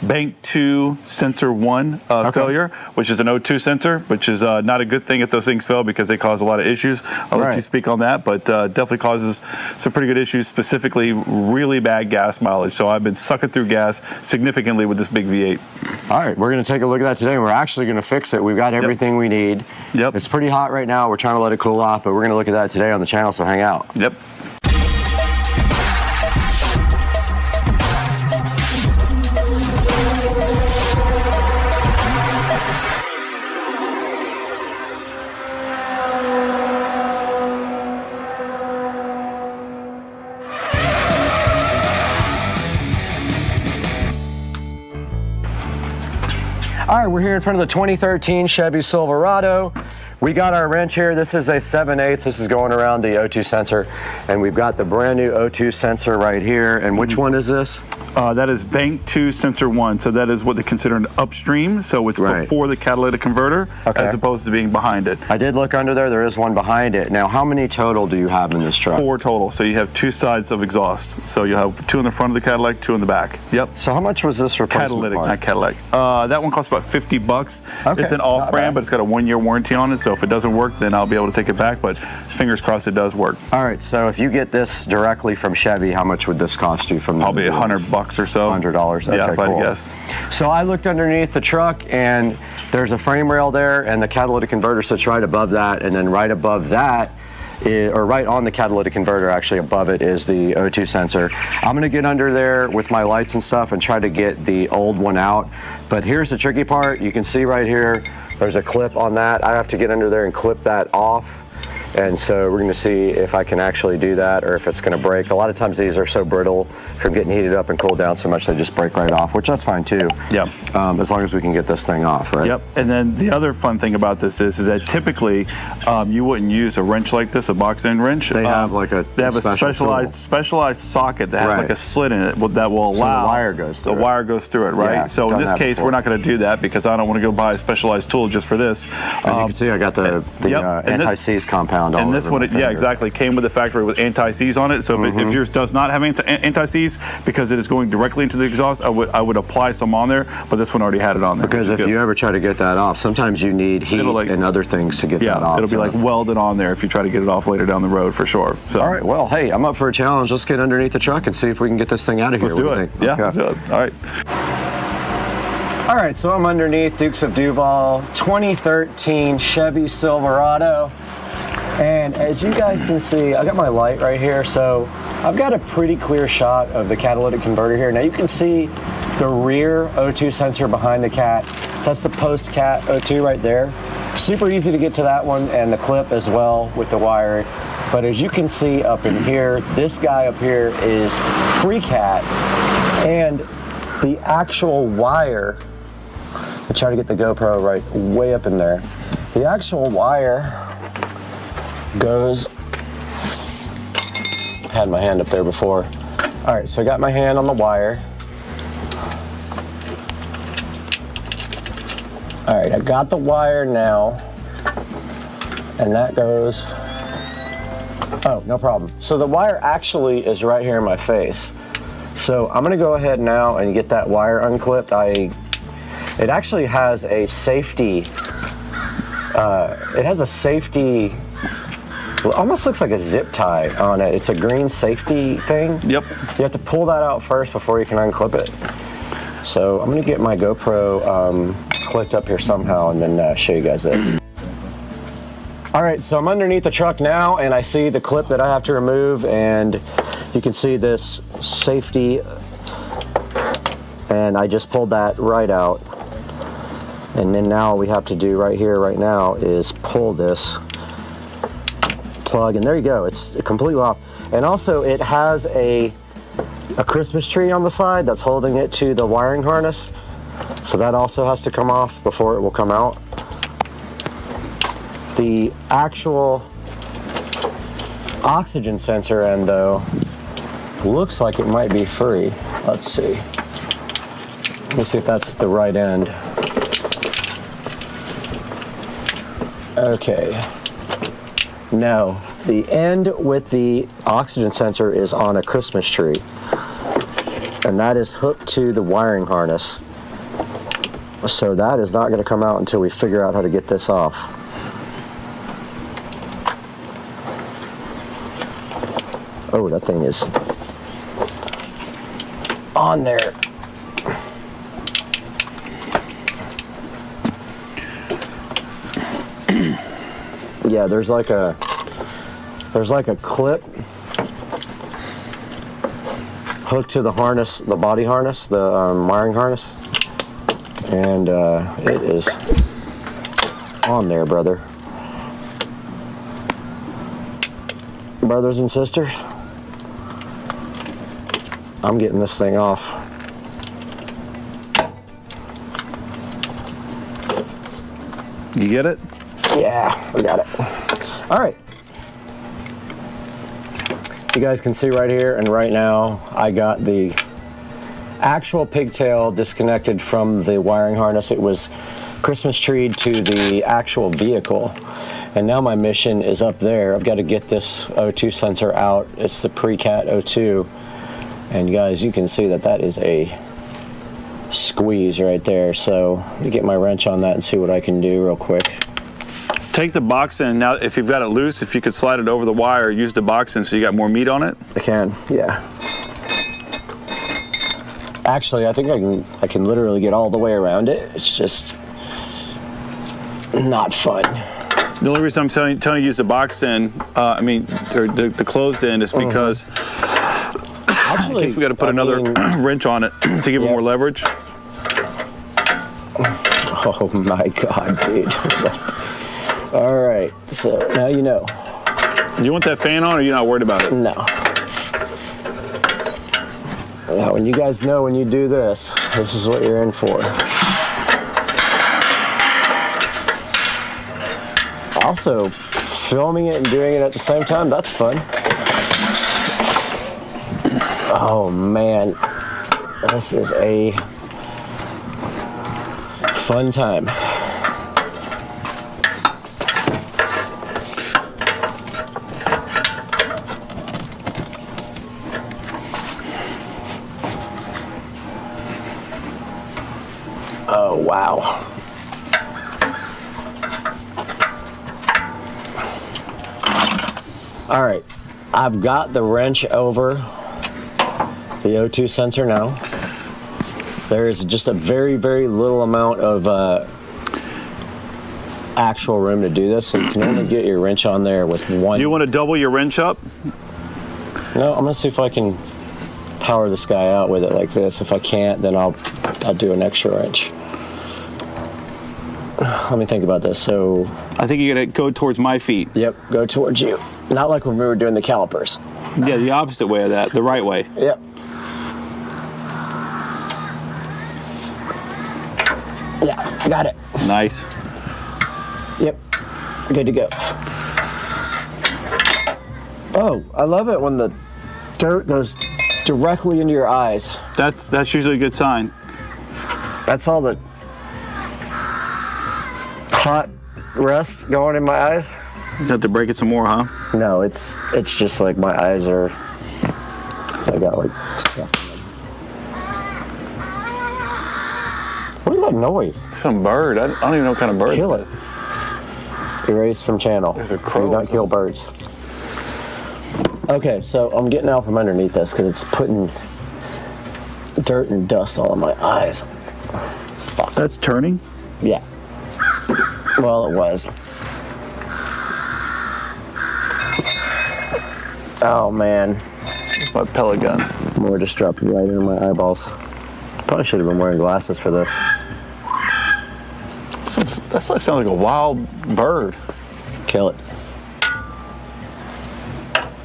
Bank 2 Sensor 1 failure, which is an O2 sensor, which is not a good thing if those things fail because they cause a lot of issues. I'll let you speak on that, but definitely causes some pretty good issues, specifically really bad gas mileage. So I've been sucking through gas significantly with this big V8. All right, we're going to take a look at that today, and we're actually going to fix it. We've got everything we need. Yep. It's pretty hot right now. We're trying to let it cool off, but we're going to look at that today on the channel, so hang out. Yep. All right, we're here in front of the 2013 Chevy Silverado. We got our wrench here. This is a 7/8. This is going around the O2 sensor. And we've got the brand new O2 sensor right here. And which one is this? That is Bank 2 Sensor 1. So that is what they consider an upstream. So it's before the catalytic converter as opposed to being behind it. I did look under there. There is one behind it. Now, how many total do you have in this truck? 4 total. So you have 2 sides of exhaust. So you have 2 in the front of the Cadillac, 2 in the back. Yep. So how much was this replacement Catalytic, part? not Cadillac. That one costs about $50. Okay, it's an off-brand, but it's got a 1-year warranty on it. So if it doesn't work, then I'll be able to take it back. But fingers crossed it does work. All right. So if you get this directly from Chevy, how much would this cost you from Probably $100 or so. $100. Okay, yeah, if I cool. guess. So I looked underneath the truck, and there's a frame rail there, and the catalytic converter sits right above that, and then right above that, or right on the catalytic converter, actually above it, is the O2 sensor. I'm gonna get under there with my lights and stuff and try to get the old one out. But here's the tricky part. You can see right here, there's a clip on that. I have to get under there and clip that off. And so we're going to see if I can actually do that or if it's going to break. A lot of times these are so brittle from getting heated up and cooled down so much they just break right off, which that's fine too. Yeah. As long as we can get this thing off, right? Yep. And then the other fun thing about this is that typically you wouldn't use a wrench like this, a box-end wrench. They have like a they have a specialized socket that has like a slit in it that will allow the wire goes through. The wire goes through it, right? Yeah, so in this case, we're not going to do that because I don't want to go buy a specialized tool just for this. And you can see I got the anti-seize compound all and this one, yeah, exactly, came with the factory with anti-seize on it. So if yours does not have anti-seize, because it is going directly into the exhaust, I would apply some on there, but this one already had it on there. Because if you ever try to get that off, sometimes you need heat and other things to get that off. It'll be like welded on there if you try to get it off later down the road for sure. So. All right, well, hey, I'm up for a challenge. Let's get underneath the truck and see if we can get this thing out of here. Let's do it. Let's do it. All right. All right, so I'm underneath Dukes of Duval 2013 Chevy Silverado. And as you guys can see, I got my light right here, so I've got a pretty clear shot of the catalytic converter here. Now you can see the rear O2 sensor behind the cat. So that's the post-cat O2 right there. Super easy to get to that one, and the clip as well with the wire. But as you can see up in here, this guy up here is pre-cat, and the actual wire, I try to get the GoPro right way up in there. The actual wire goes, had my hand up there before. All right, so I got my hand on the wire. All right, I got the wire now, and that goes, oh, no problem. So the wire actually is right here in my face. So I'm gonna go ahead now and get that wire unclipped. It actually has a safety, it almost looks like a zip tie on it. It's a green safety thing. Yep. You have to pull that out first before you can unclip it. So I'm gonna get my GoPro clipped up here somehow and then show you guys this. All right, so I'm underneath the truck now and I see the clip that I have to remove, and you can see this safety, and I just pulled that right out. And then now we have to do right here, right now, is pull this plug, and there you go, it's completely off. And also it has a Christmas tree on the side that's holding it to the wiring harness. So that also has to come off before it will come out. The actual oxygen sensor end though, looks like it might be free. Let's see. Let me see if that's the right end. Okay. No, the end with the oxygen sensor is on a Christmas tree, and that is hooked to the wiring harness. So that is not going to come out until we figure out how to get this off. Oh, that thing is on there. Yeah, there's like a clip hooked to the harness, the body harness, the wiring harness, and it is on there, brothers and sisters. I'm getting this thing off. You get it? Yeah, we got it. All right. You guys can see right here and right now, I got the actual pigtail disconnected from the wiring harness. It was Christmas treed to the actual vehicle. And now my mission is up there. I've got to get this O2 sensor out. It's the pre-cat O2. And guys, you can see that that is a squeeze right there. So let me get my wrench on that and see what I can do real quick. Take the box in. Now, if you've got it loose, if you could slide it over the wire, use the box in so you got more meat on it. I can, yeah. Actually, I think I can literally get all the way around it. It's just not fun. The only reason I'm telling you to use the box in, or the closed end, is because actually, in case we got to put another wrench on it to give it more leverage. Oh my God, dude. All right, so now you know. You want that fan on, or you're not worried about it? No. Now, when you guys know when you do this, this is what you're in for. Also, filming it and doing it at the same time, that's fun. Oh man, this is a fun time. Oh wow. All right, I've got the wrench over the O2 sensor now. There's just a very, very little amount of actual room to do this, so you can only get your wrench on there with one. Do you want to double your wrench up? No, I'm gonna see if I can power this guy out with it like this. If I can't, then I'll do an extra wrench. Let me think about this. So I think you're gonna go towards my feet. yep, go towards you. Not like when we were doing the calipers. Yeah, the opposite way of that, the right way. Yep. Yeah, got it. Nice. Yep, good to go. Oh, I love it when the dirt goes directly into your eyes. That's usually a good sign. That's all the hot rust going in my eyes. You have to break it some more, huh? No, it's just like my eyes are, I got like stuff in them. What is that noise? Some bird. I don't even know what kind of bird Kill it it. is. Erase from channel. There's a crow. Do not kill birds. Okay, so I'm getting out from underneath this because it's putting dirt and dust all in my eyes. Fuck. That's turning? Yeah. Well, it was. Oh man. It's my pellet gun. More just dropped right into my eyeballs. Probably should have been wearing glasses for this. That sounds like a wild bird. Kill it.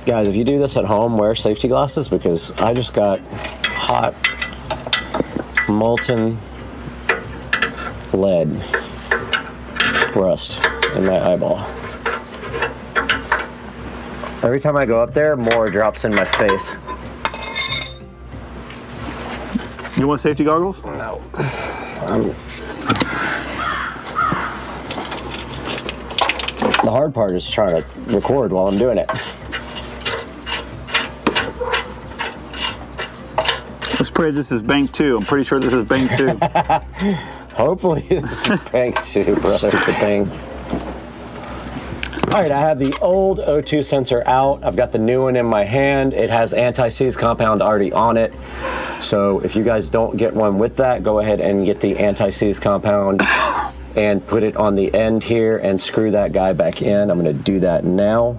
Guys, if you do this at home, wear safety glasses because I just got hot, molten lead rust in my eyeball. Every time I go up there, more drops in my face. You want safety goggles? No. The hard part is trying to record while I'm doing it. Let's pray this is bank 2. I'm pretty sure this is bank 2. Hopefully this is bank 2, brother. Good thing. All right, I have the old O2 sensor out. I've got the new one in my hand. It has anti-seize compound already on it. So if you guys don't get one with that, go ahead and get the anti-seize compound and put it on the end here and screw that guy back in. I'm gonna do that now.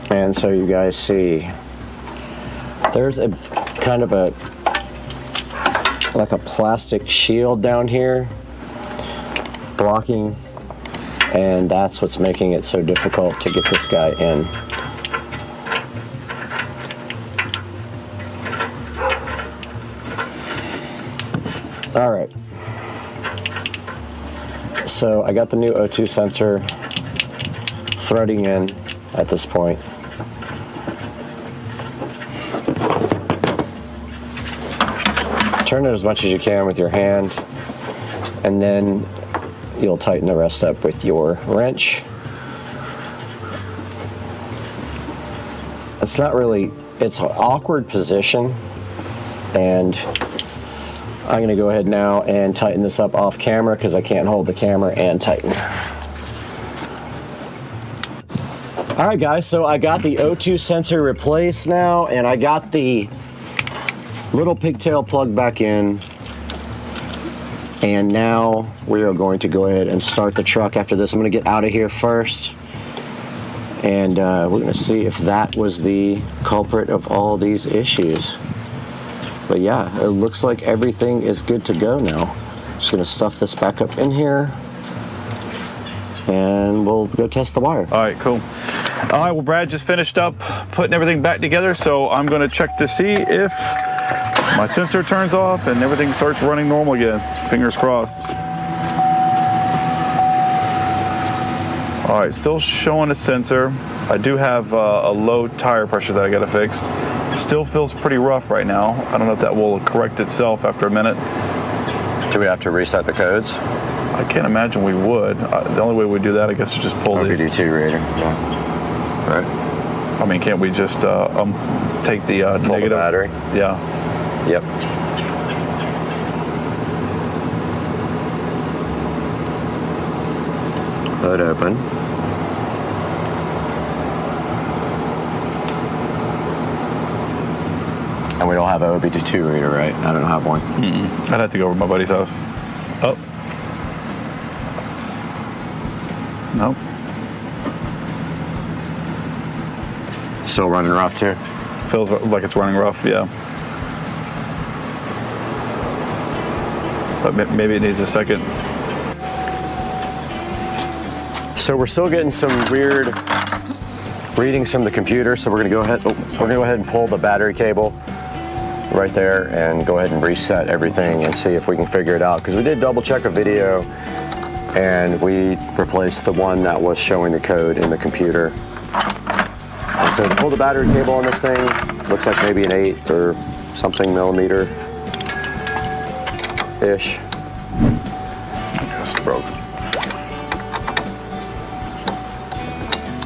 And so you guys see, there's a kind of a, like a plastic shield down here blocking, and that's what's making it so difficult to get this guy in. All right, so I got the new O2 sensor threading in at this point. Turn it as much as you can with your hand, and then you'll tighten the rest up with your wrench. It's not really, it's an awkward position, and I'm gonna go ahead now and tighten this up off camera because I can't hold the camera and tighten. All right guys, so I got the O2 sensor replaced now, and I got the little pigtail plug back in, and now we are going to go ahead and start the truck. After this, I'm going to get out of here first, and we're going to see if that was the culprit of all these issues. But yeah, it looks like everything is good to go now. Just gonna stuff this back up in here, and we'll go test the wire. All right, cool. All right, well, Brad just finished up putting everything back together, so I'm gonna check to see if my sensor turns off and everything starts running normal again. Fingers crossed. All right, still showing a sensor. I do have a low tire pressure that I gotta fix. Still feels pretty rough right now. I don't know if that will correct itself after a minute. Do we have to reset the codes? I can't imagine we would. The only way we do that, I guess, is just pull the OBD2 reader. Yeah. Right. I mean, can't we just take the Pull negative the battery? Yeah. Yep. Hood open. And we don't have an OBD2 reader, right? I don't have one. I'd have to go over to my buddy's house. Oh. Nope. Still running rough too? Feels like it's running rough, yeah. But maybe it needs a second. So we're still getting some weird readings from the computer. So we're gonna go ahead. We're gonna go ahead and pull the battery cable right there and go ahead and reset everything and see if we can figure it out. Because we did double check a video and we replaced the one that was showing the code in the computer. And so to pull the battery cable on this thing, looks like maybe an 8 or something millimeter ish. It's broke.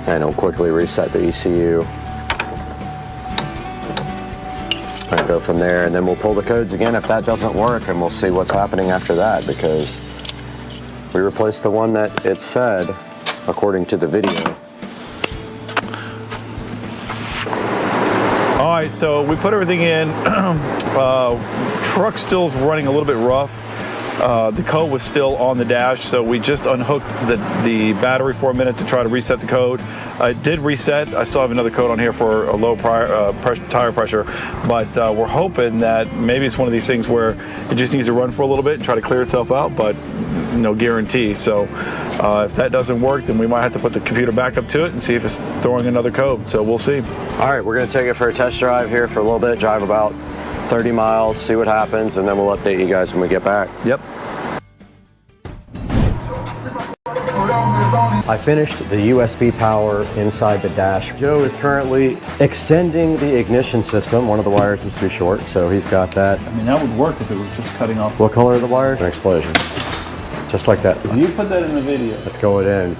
And it'll quickly reset the ECU. And go from there, and then we'll pull the codes again if that doesn't work, and we'll see what's happening after that, because we replaced the one that it said, according to the video. All right, so we put everything in. Truck still's running a little bit rough. The code was still on the dash, so we just unhooked the battery for a minute to try to reset the code. It did reset. I still have another code on here for a low tire pressure, but we're hoping that maybe it's one of these things where it just needs to run for a little bit and try to clear itself out, but no guarantee. So if that doesn't work, then we might have to put the computer back up to it and see if it's throwing another code. So we'll see. All right, we're gonna take it for a test drive here for a little bit, drive about 30 miles, see what happens, and then we'll update you guys when we get back. Yep. I finished the USB power inside the dash. Joe is currently extending the ignition system. One of the wires was too short, so he's got that. I mean, that would work if it was just cutting off. What color are the wires? An explosion. Just like that. You put that in the video. Let's go it in.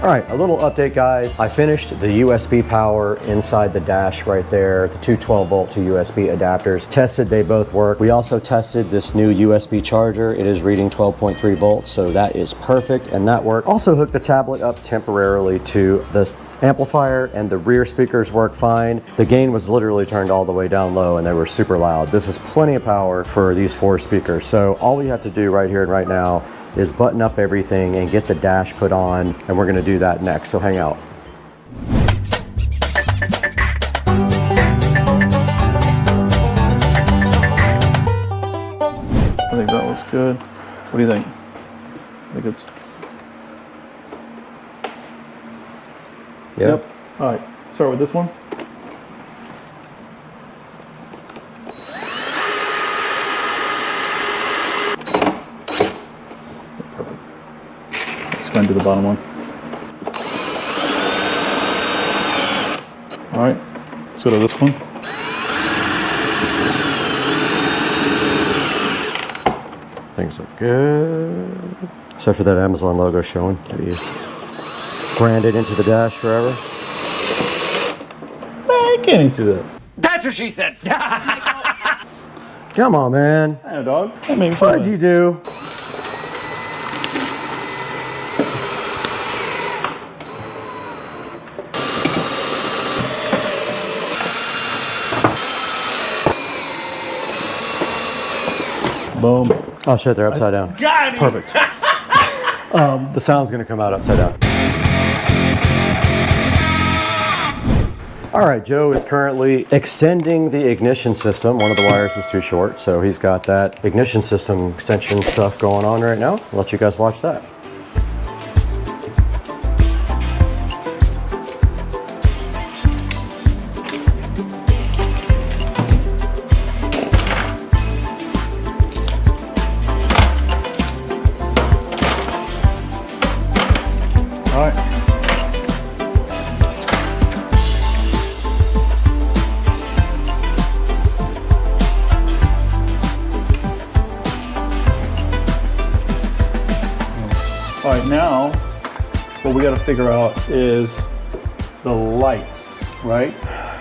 All right, a little update, guys. I finished the USB power inside the dash right there, the two 12-volt to USB adapters. Tested, they both work. We also tested this new USB charger. It is reading 12.3 volts, so that is perfect, and that worked. Also hooked the tablet up temporarily to the amplifier and the rear speakers work fine. The gain was literally turned all the way down low and they were super loud. This is plenty of power for these 4 speakers. So all we have to do right here and right now is button up everything and get the dash put on, and we're gonna do that next, so hang out. I think that looks good. What do you think? I think it's... Yep. All right, start with this one. Perfect. Just going to do the bottom one. All right, let's go to this one. Things look good. Except for that Amazon logo showing. You branded into the dash forever. I can't even see that. That's what she said. Come on, man. Hey, dog. That made me feel What'd you do? Boom. Oh shit, they're upside down. Got it. Perfect. The sound's gonna come out upside down. All right, Joe is currently extending the ignition system. One of the wires was too short, so he's got that ignition system extension stuff going on right now. I'll let you guys watch that. All right. All right, now what we got to figure out is the lights, right?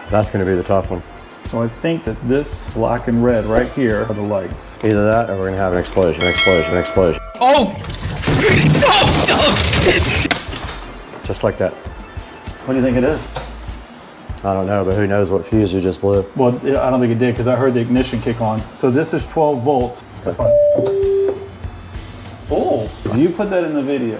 That's gonna be the tough one. So I think that this black and red right here are the lights. Either that or we're gonna have an explosion, explosion, explosion. Oh! Just like that. What do you think it is? I don't know, but who knows what fuse you just blew. Well, I don't think it did because I heard the ignition kick on. So this is 12 volts. That's fine. Oh, you put that in the video.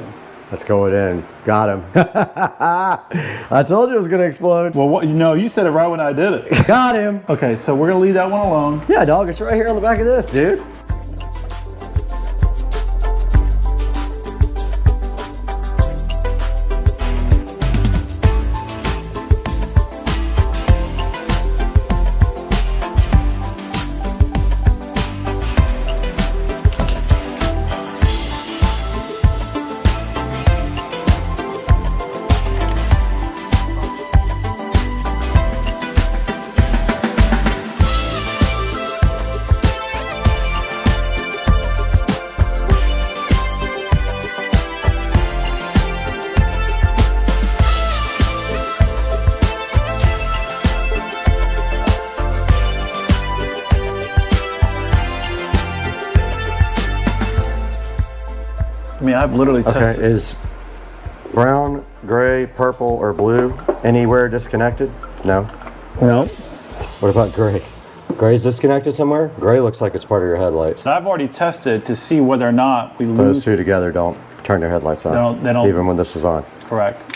Let's go it in. Got him. I told you it was gonna explode. Well, what, no, you said it right when I did it. Got him. Okay, so we're gonna leave that one alone. Yeah, dog, it's right here on the back of this, dude. I mean, I've literally Okay, tested. is brown, gray, purple, or blue anywhere disconnected? No. No. What about gray? Gray's disconnected somewhere? Gray looks like it's part of your headlights. I've already tested to see whether or not we Those lose. two together don't turn your headlights on. They don't. Even when this is on. Correct.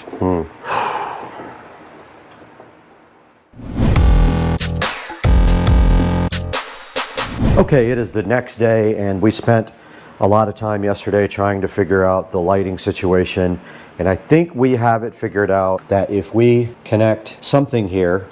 Okay, it is the next day, and we spent a lot of time yesterday trying to figure out the lighting situation, and I think we have it figured out that if we connect something here,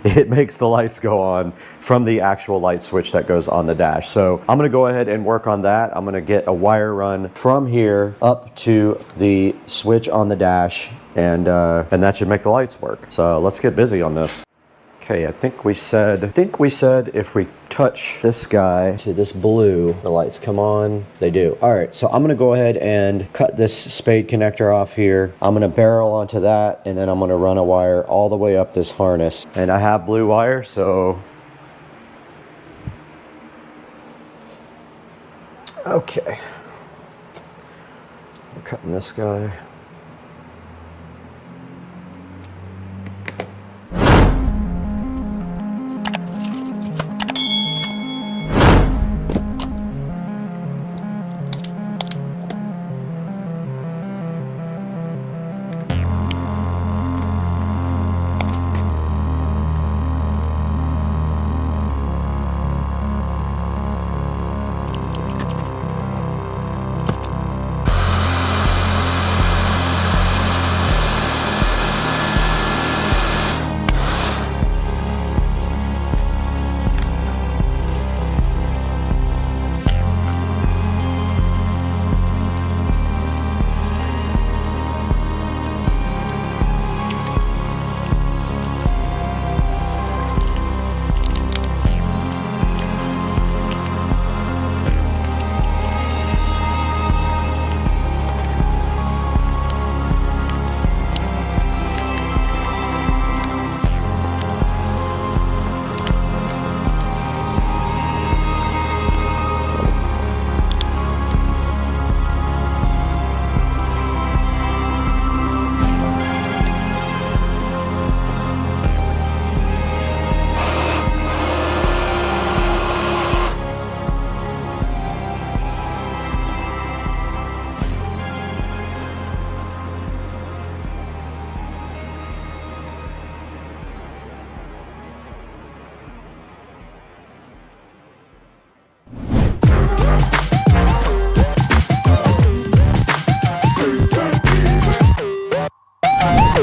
it makes the lights go on from the actual light switch that goes on the dash. So I'm gonna go ahead and work on that. I'm gonna get a wire run from here up to the switch on the dash, and that should make the lights work. So let's get busy on this. Okay, I think we said if we touch this guy to this blue, the lights come on. They do. All right, so I'm gonna go ahead and cut this spade connector off here. I'm gonna barrel onto that, and then I'm gonna run a wire all the way up this harness. And I have blue wire, so. Okay. I'm cutting this guy.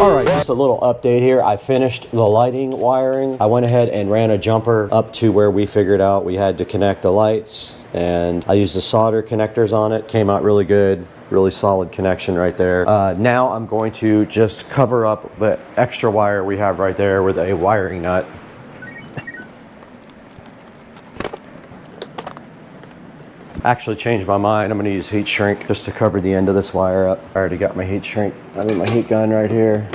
All right, just a little update here. I finished the lighting wiring. I went ahead and ran a jumper up to where we figured out we had to connect the lights, and I used the solder connectors on it. Came out really good. Really solid connection right there. Now I'm going to just cover up the extra wire we have right there with a wiring nut. Actually changed my mind. I'm gonna use heat shrink just to cover the end of this wire up. I already got my heat shrink. I mean my heat gun right here.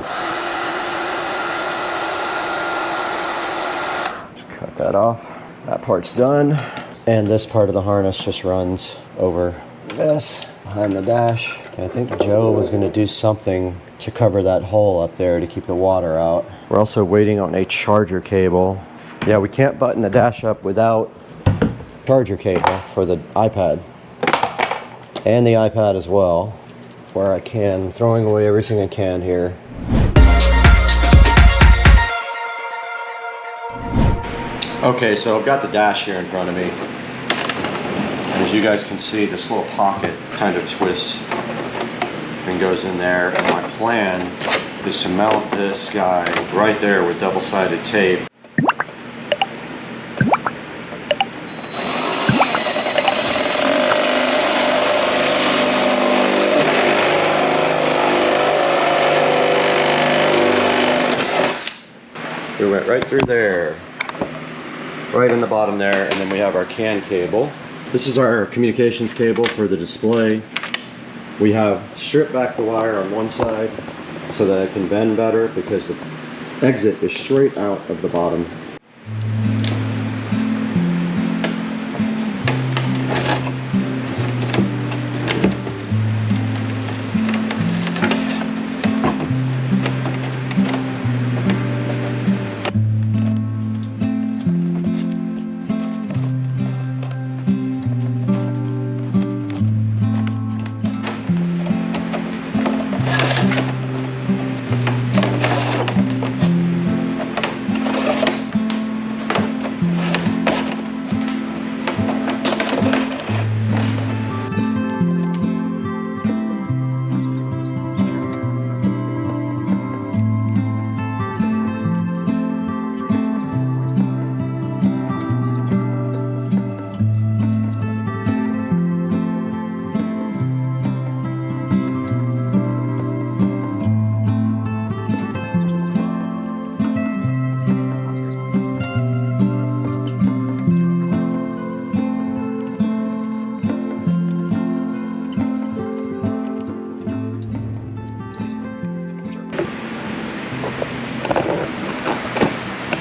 Just cut that off. That part's done. And this part of the harness just runs over this behind the dash. And I think Joe was gonna do something to cover that hole up there to keep the water out. We're also waiting on a charger cable. Yeah, we can't button the dash up without charger cable for the iPad and the iPad as well, where I can, throwing away everything I can here. Okay, so I've got the dash here in front of me. And as you guys can see, this little pocket kind of twists and goes in there. And my plan is to mount this guy right there with double-sided tape. We went right through there, right in the bottom there, and then we have our CAN cable. This is our communications cable for the display. We have stripped back the wire on one side so that it can bend better because the exit is straight out of the bottom.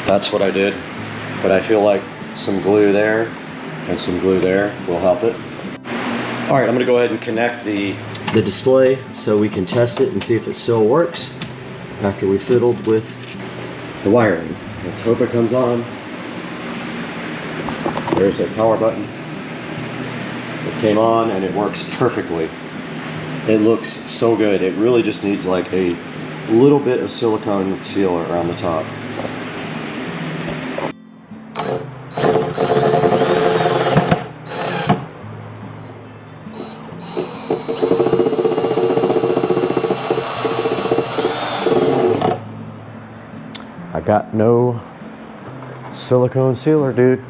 That's what I did, but I feel like some glue there and some glue there will help it. All right, I'm gonna go ahead and connect the display so we can test it and see if it still works after we fiddled with the wiring. Let's hope it comes on. There's a power button. It came on and it works perfectly. It looks so good. It really just needs like a little bit of silicone sealer around the top. I got no silicone sealer, dude.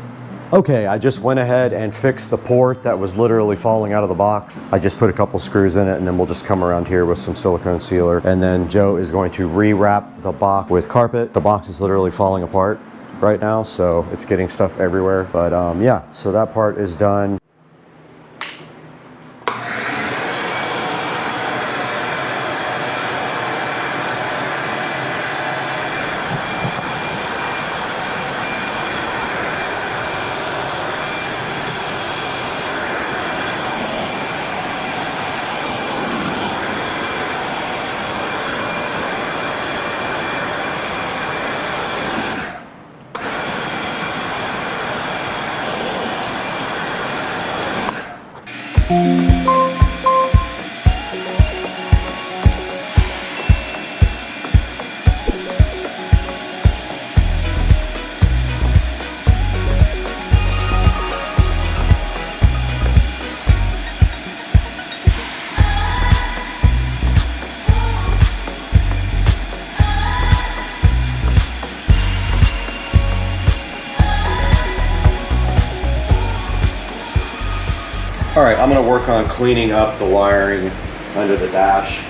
Okay, I just went ahead and fixed the port that was literally falling out of the box. I just put a couple screws in it and then we'll just come around here with some silicone sealer. And then Joe is going to rewrap the box with carpet. The box is literally falling apart right now, so it's getting stuff everywhere. But yeah, so that part is done. All right, I'm gonna work on cleaning up the wiring under the dash.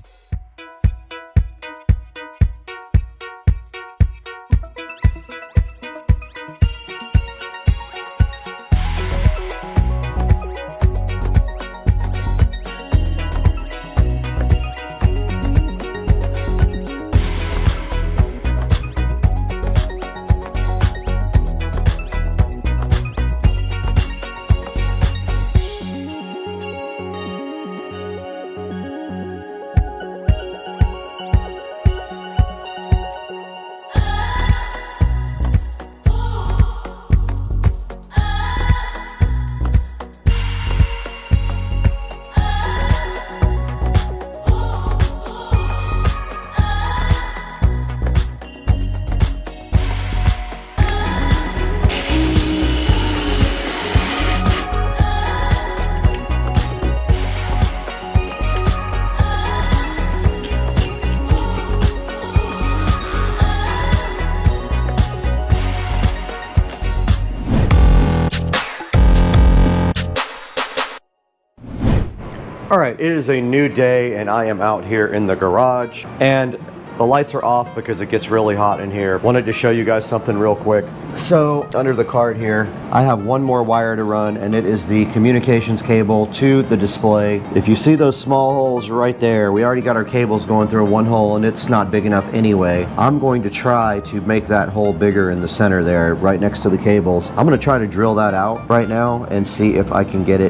All right, it is a new day and I am out here in the garage and the lights are off because it gets really hot in here. Wanted to show you guys something real quick. So under the card here, I have one more wire to run and it is the communications cable to the display. If you see those small holes right there, we already got our cables going through one hole and it's not big enough anyway. I'm going to try to make that hole bigger in the center there, right next to the cables. I'm gonna try to drill that out right now and see if I can get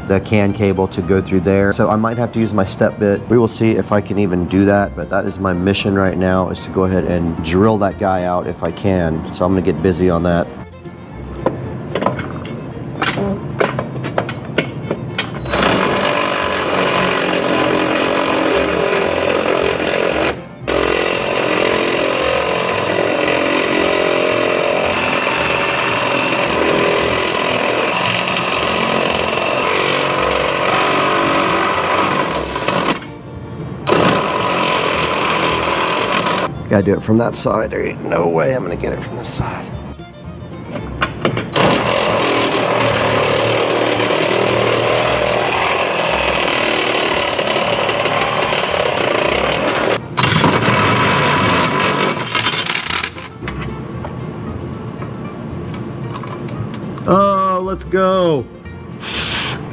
the CAN cable to go through there. So I might have to use my step bit. We will see if I can even do that, but that is my mission right now, is to go ahead and drill that guy out if I can. So I'm gonna get busy on that. Gotta do it from that side. There ain't no way I'm gonna get it from this side. Oh, let's go.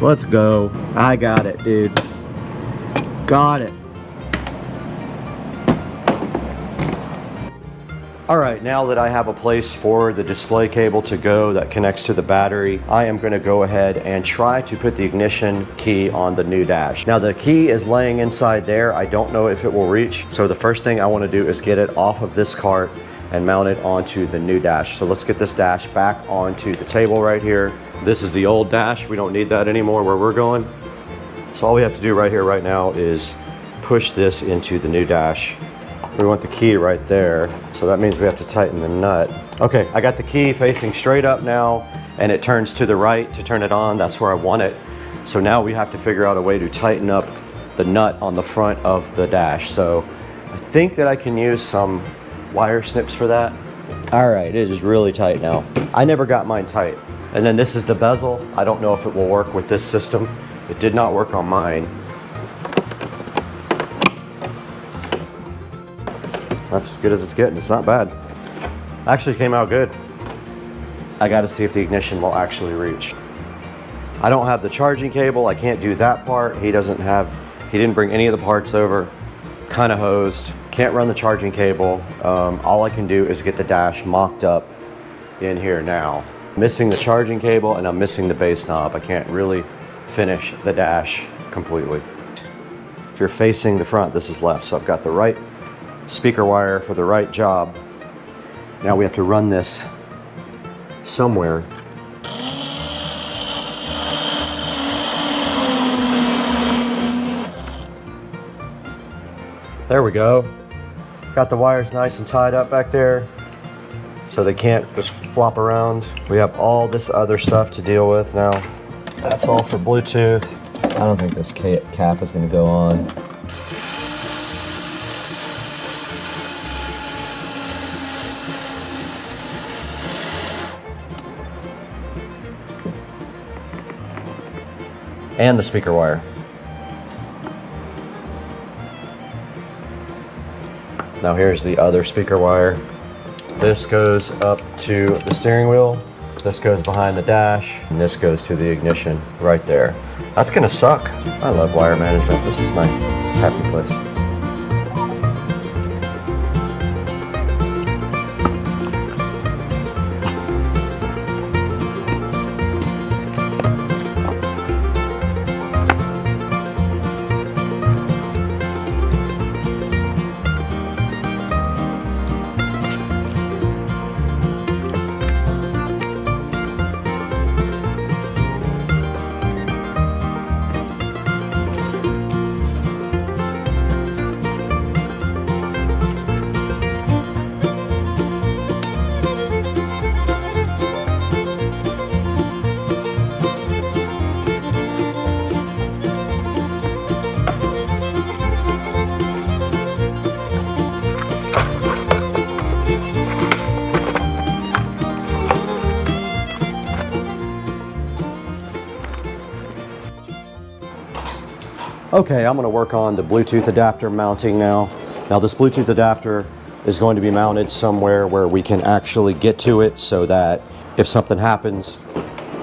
Let's go. I got it, dude. Got it. All right, now that I have a place for the display cable to go that connects to the battery, I am gonna go ahead and try to put the ignition key on the new dash. Now the key is laying inside there. I don't know if it will reach. So the first thing I wanna do is get it off of this cart and mount it onto the new dash. So let's get this dash back onto the table right here. This is the old dash. We don't need that anymore where we're going. So all we have to do right here, right now, is push this into the new dash. We want the key right there, so that means we have to tighten the nut. Okay, I got the key facing straight up now, and it turns to the right to turn it on. That's where I want it. So now we have to figure out a way to tighten up the nut on the front of the dash. So I think that I can use some wire snips for that. All right, it is really tight now. I never got mine tight. And then this is the bezel. I don't know if it will work with this system. It did not work on mine. That's as good as it's getting. It's not bad. Actually came out good. I got to see if the ignition will actually reach. I don't have the charging cable. I can't do that part. He didn't bring any of the parts over. Kind of hosed. Can't run the charging cable. All I can do is get the dash mocked up in here now. Missing the charging cable and I'm missing the base knob. I can't really finish the dash completely. If you're facing the front, this is left. So I've got the right speaker wire for the right job. Now we have to run this somewhere. There we go. Got the wires nice and tied up back there so they can't just flop around. We have all this other stuff to deal with now. That's all for Bluetooth. I don't think this cap is going to go on. and the speaker wire. Now here's the other speaker wire. This goes up to the steering wheel, this goes behind the dash, and this goes to the ignition right there. That's gonna suck. I love wire management. This is my happy place. Okay, I'm going to work on the Bluetooth adapter mounting now. Now this Bluetooth adapter is going to be mounted somewhere where we can actually get to it so that if something happens,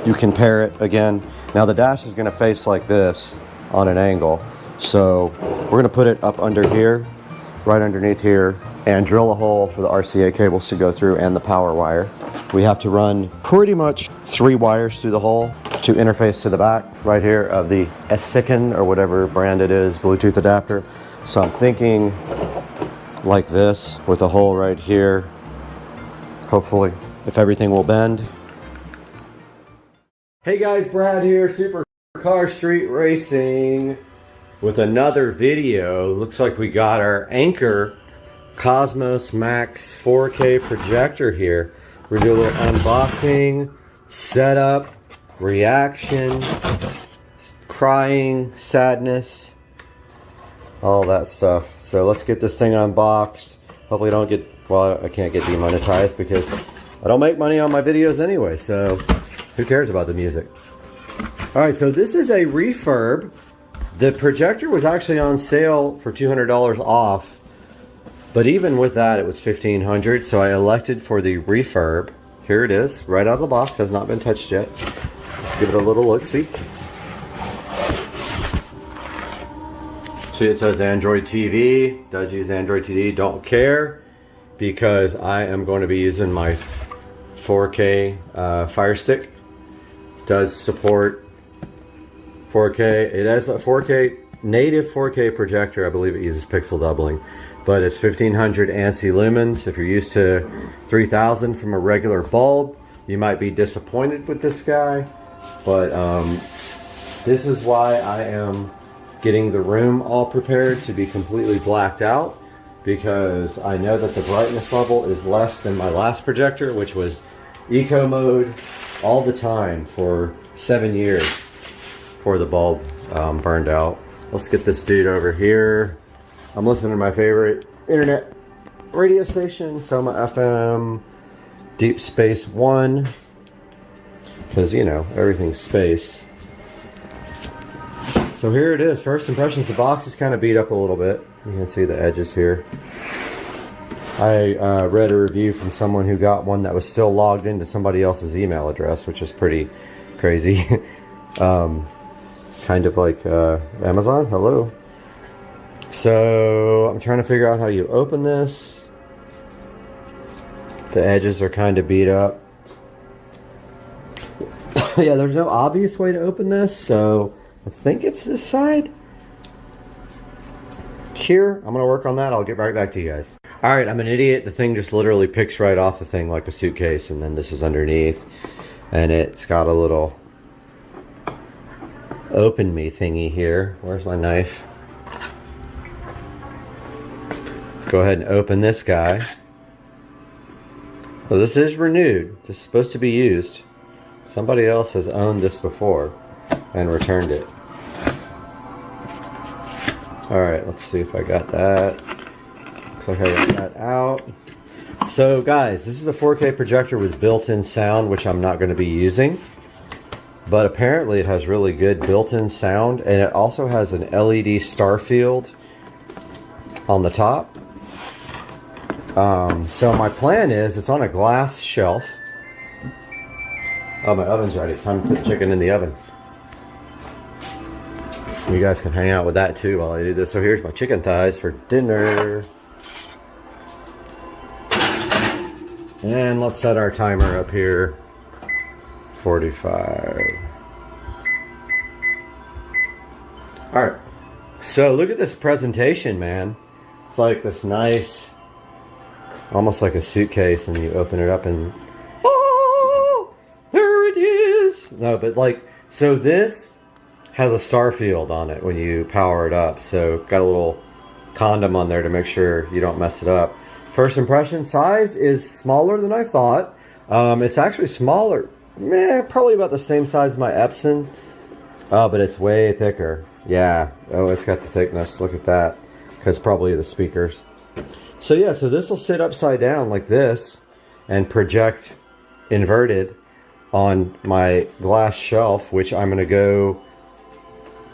you can pair it again. Now the dash is going to face like this on an angle. So we're going to put it up under here, right underneath here, and drill a hole for the RCA cables to go through and the power wire. We have to run pretty much 3 wires through the hole to interface to the back right here of the Elecan or whatever brand it is Bluetooth adapter. So I'm thinking like this with a hole right here. Hopefully, if everything will bend. Hey guys, Brad here, Supercar Street Racing with another video. Looks like we got our Anker Cosmos Max 4K projector here. We're gonna do a little unboxing, setup, reaction, crying, sadness, all that stuff. So let's get this thing unboxed. Hopefully I don't get, well, I can't get demonetized because I don't make money on my videos anyway, so who cares about the music? Alright, so this is a refurb. The projector was actually on sale for $200 off, but even with that it was $1,500, so I elected for the refurb. Here it is, right out of the box, has not been touched yet. Let's give it a little look-see. See, it says Android TV, does use Android TV, don't care, because I am going to be using my 4K Fire Stick. Does support 4K, it has a 4K, native 4K projector, I believe it uses pixel doubling, but it's 1500 ANSI lumens. If you're used to 3000 from a regular bulb, you might be disappointed with this guy, but this is why I am getting the room all prepared to be completely blacked out, because I know that the brightness level is less than my last projector, which was eco mode all the time for 7 years before the bulb burned out. Let's get this dude over here. I'm listening to my favorite internet radio station, Soma FM, Deep Space One, because, you know, everything's space. So here it is, first impressions. The box is kind of beat up a little bit. You can see the edges here. I read a review from someone who got one that was still logged into somebody else's email address, which is pretty crazy. Kind of like Amazon, hello. So I'm trying to figure out how you open this. The edges are kind of beat up. Yeah, there's no obvious way to open this, so I think it's this side. Here, I'm gonna work on that. I'll get right back to you guys. All right, I'm an idiot. The thing just literally picks right off the thing like a suitcase, and then this is underneath, and it's got a little open me thingy here. Where's my knife? Let's go ahead and open this guy. Well, this is renewed. This is supposed to be used. Somebody else has owned this before and returned it. Alright, let's see if I got that. Looks like I got that out. So guys, this is a 4K projector with built-in sound, which I'm not going to be using. but apparently it has really good built-in sound, and it also has an LED star field on the top. So my plan is, it's on a glass shelf. Oh, my oven's ready. Time to put the chicken in the oven. You guys can hang out with that too while I do this. So here's my chicken thighs for dinner. And let's set our timer up here. 45. Alright. So look at this presentation, man. It's like this nice, almost like a suitcase, and you open it up and oh, there it is. No, but like, so this has a star field on it when you power it up. So got a little condom on there to make sure you don't mess it up. First impression, size is smaller than I thought. It's actually smaller, probably about the same size as my Epson, but it's way thicker. Yeah, oh, it's got the thickness, look at that, because probably the speakers. So yeah, so this will sit upside down like this and project inverted on my glass shelf, which I'm gonna go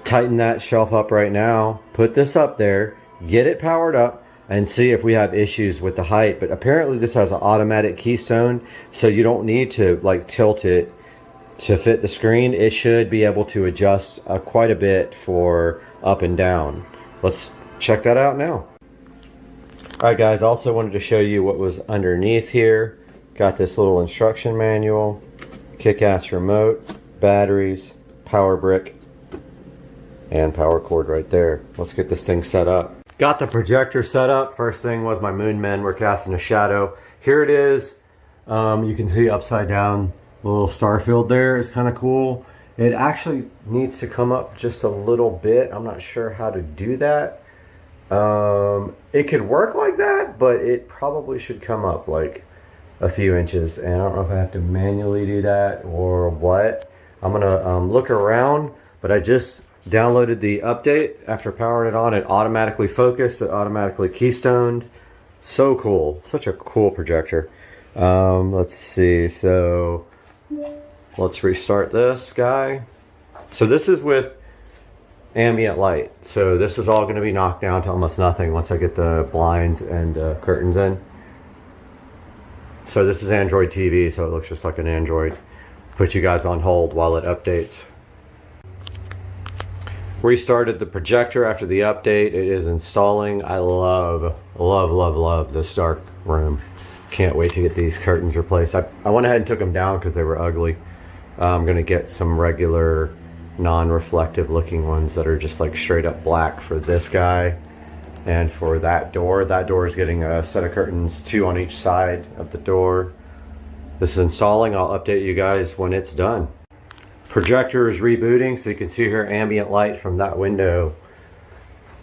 tighten that shelf up right now, put this up there, get it powered up, and see if we have issues with the height. But apparently this has an automatic keystone, so you don't need to like tilt it to fit the screen. It should be able to adjust quite a bit for up and down. Let's check that out now. Alright guys, also wanted to show you what was underneath here. Got this little instruction manual, kick-ass remote, batteries, power brick, and power cord right there. Let's get this thing set up. Got the projector set up. First thing was my moon men were casting a shadow. Here it is. You can see upside down, the little star field there is kind of cool. It actually needs to come up just a little bit. I'm not sure how to do that. It could work like that, but it probably should come up like a few inches. And I don't know if I have to manually do that or what. I'm gonna look around, but I just downloaded the update. After powering it on, it automatically focused, it automatically keystoned. So cool, such a cool projector. Let's see, so let's restart this guy. So this is with ambient light, so this is all going to be knocked down to almost nothing once I get the blinds and curtains in. So this is Android TV, so it looks just like an Android. Put you guys on hold while it updates. Restarted the projector after the update. It is installing. I love this dark room. Can't wait to get these curtains replaced. I went ahead and took them down because they were ugly. I'm gonna get some regular non-reflective looking ones that are just like straight up black for this guy. And for that door is getting a set of curtains, 2 on each side of the door. This is installing. I'll update you guys when it's done. Projector is rebooting, so you can see here ambient light from that window,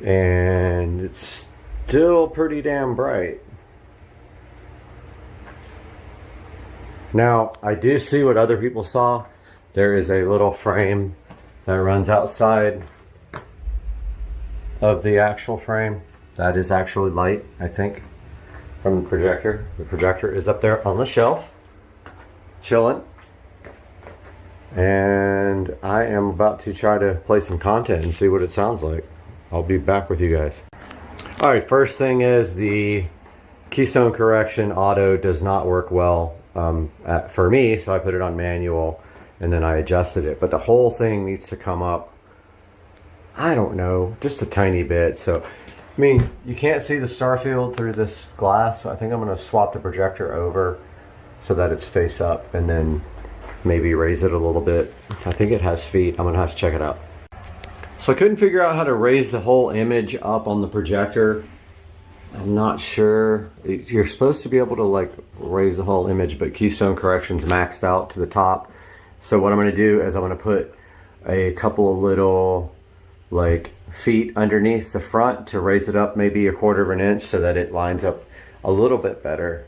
and it's still pretty damn bright. Now I do see what other people saw. There is a little frame that runs outside of the actual frame. That is actually light, I think, from the projector. The projector is up there on the shelf, chilling. And I am about to try to play some content and see what it sounds like. I'll be back with you guys. Alright, first thing is the keystone correction auto does not work well for me, so I put it on manual and then I adjusted it. But the whole thing needs to come up, I don't know, just a tiny bit. So, I mean, you can't see the star field through this glass, so I think I'm going to swap the projector over so that it's face up and then maybe raise it a little bit. I think it has feet. I'm gonna have to check it out. So I couldn't figure out how to raise the whole image up on the projector. I'm not sure. You're supposed to be able to like raise the whole image, but keystone correction's maxed out to the top. So what I'm gonna do is I'm gonna put a couple of little like feet underneath the front to raise it up maybe 1/4 of an inch so that it lines up a little bit better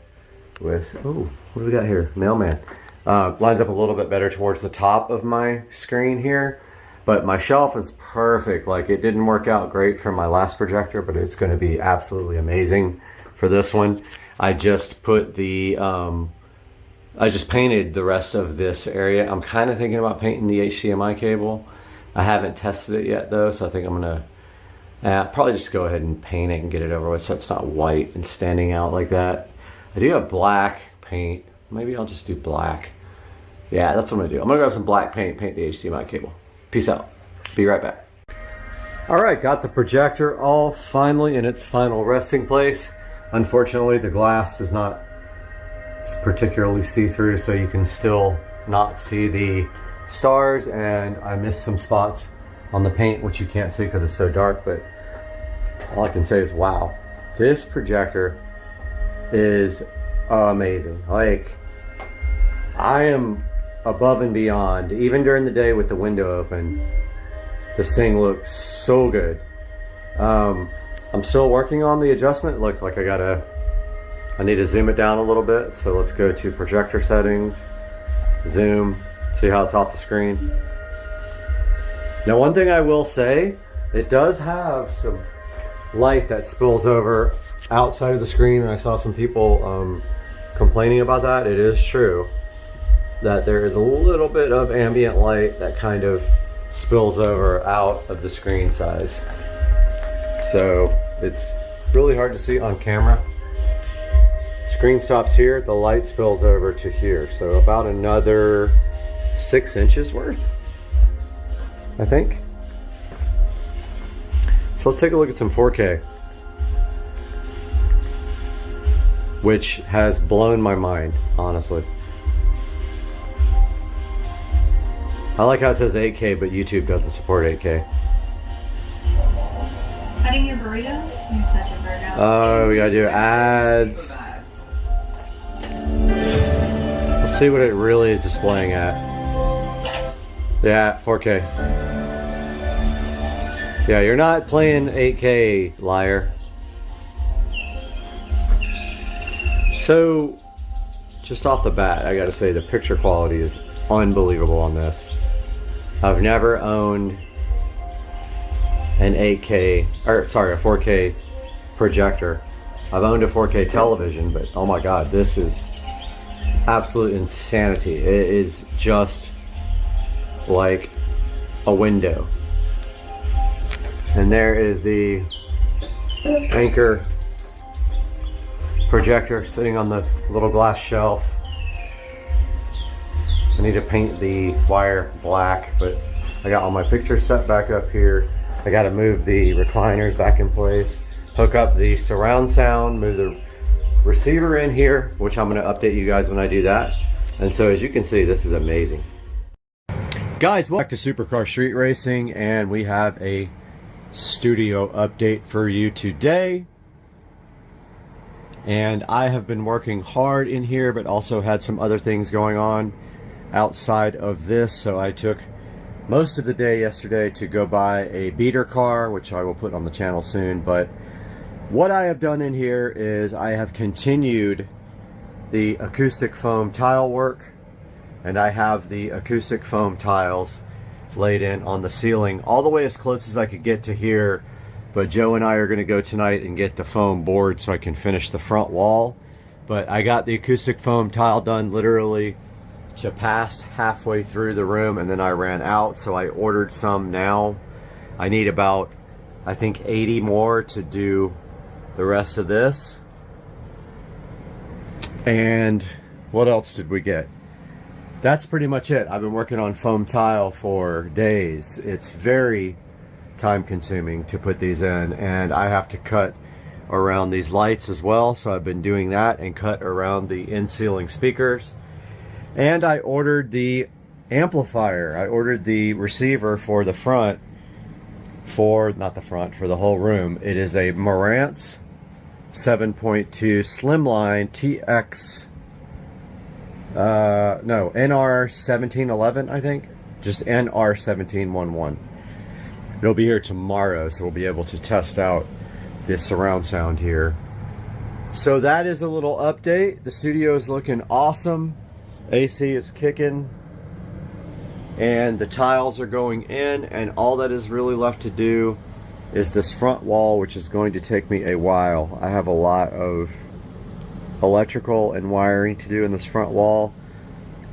with, oh, what do we got here? Mailman. Lines up a little bit better towards the top of my screen here. But my shelf is perfect. Like, it didn't work out great for my last projector, but it's going to be absolutely amazing for this one. I just put the I just painted the rest of this area. I'm kind of thinking about painting the HDMI cable. I haven't tested it yet though, so I think I'm gonna probably just go ahead and paint it and get it over with so it's not white and standing out like that. I do have black paint. Maybe I'll just do black. Yeah, that's what I'm gonna do. I'm gonna grab some black paint, paint the HDMI cable. Peace out. Be right back. All right, got the projector all finally in its final resting place. Unfortunately, the glass is not particularly see-through, so you can still not see the stars, and I missed some spots on the paint which you can't see because it's so dark, but all I can say is wow, this projector is amazing. Like, I am above and beyond. Even during the day with the window open, this thing looks so good. I'm still working on the adjustment. Look, like I need to zoom it down a little bit. So let's go to projector settings, zoom, see how it's off the screen. Now, one thing I will say, it does have some light that spills over outside of the screen, and I saw some people complaining about that. It is true that there is a little bit of ambient light that kind of spills over out of the screen size. So it's really hard to see on camera. Screen stops here, the light spills over to here. So about another 6 inches worth, I think. So let's take a look at some 4K, which has blown my mind, honestly. I like how it says 8K, but YouTube doesn't support 8K. Cutting your burrito? You're such a Virgo. Oh, we gotta do ads. Let's see what it really is displaying at. Yeah, 4K. Yeah, you're not playing 8K, liar. So, just off the bat, I gotta say the picture quality is unbelievable on this. I've never owned an 8K, or sorry, a 4K projector. I've owned a 4K television, but oh my god, this is absolute insanity. It is just like a window. And there is the Anchor projector sitting on the little glass shelf. I need to paint the wire black, but I got all my pictures set back up here. I got to move the recliners back in place, hook up the surround sound, move the receiver in here, which I'm going to update you guys when I do that. And so as you can see, this is amazing. Guys, welcome back to Supercar Street Racing, and we have a studio update for you today. And I have been working hard in here, but also had some other things going on outside of this, so I took most of the day yesterday to go buy a beater car, which I will put on the channel soon. But what I have done in here is I have continued the acoustic foam tile work, and I have the acoustic foam tiles laid in on the ceiling all the way as close as I could get to here. But Joe and I are going to go tonight and get the foam board so I can finish the front wall. But I got the acoustic foam tile done literally to past halfway through the room, and then I ran out, so I ordered some now. I need about, I think, 80 more to do the rest of this. And what else did we get? That's pretty much it. I've been working on foam tile for days. It's very time consuming to put these in, and I have to cut around these lights as well, so I've been doing that, and cut around the in-ceiling speakers. And I ordered the amplifier. I ordered the receiver for the front, for the whole room. It is a Marantz 7.2 Slimline TX, no, NR1711, I think. Just NR1711. It'll be here tomorrow, so we'll be able to test out this surround sound here. So that is a little update. The studio is looking awesome. AC is kicking, and the tiles are going in, and all that is really left to do is this front wall, which is going to take me a while. I have a lot of electrical and wiring to do in this front wall.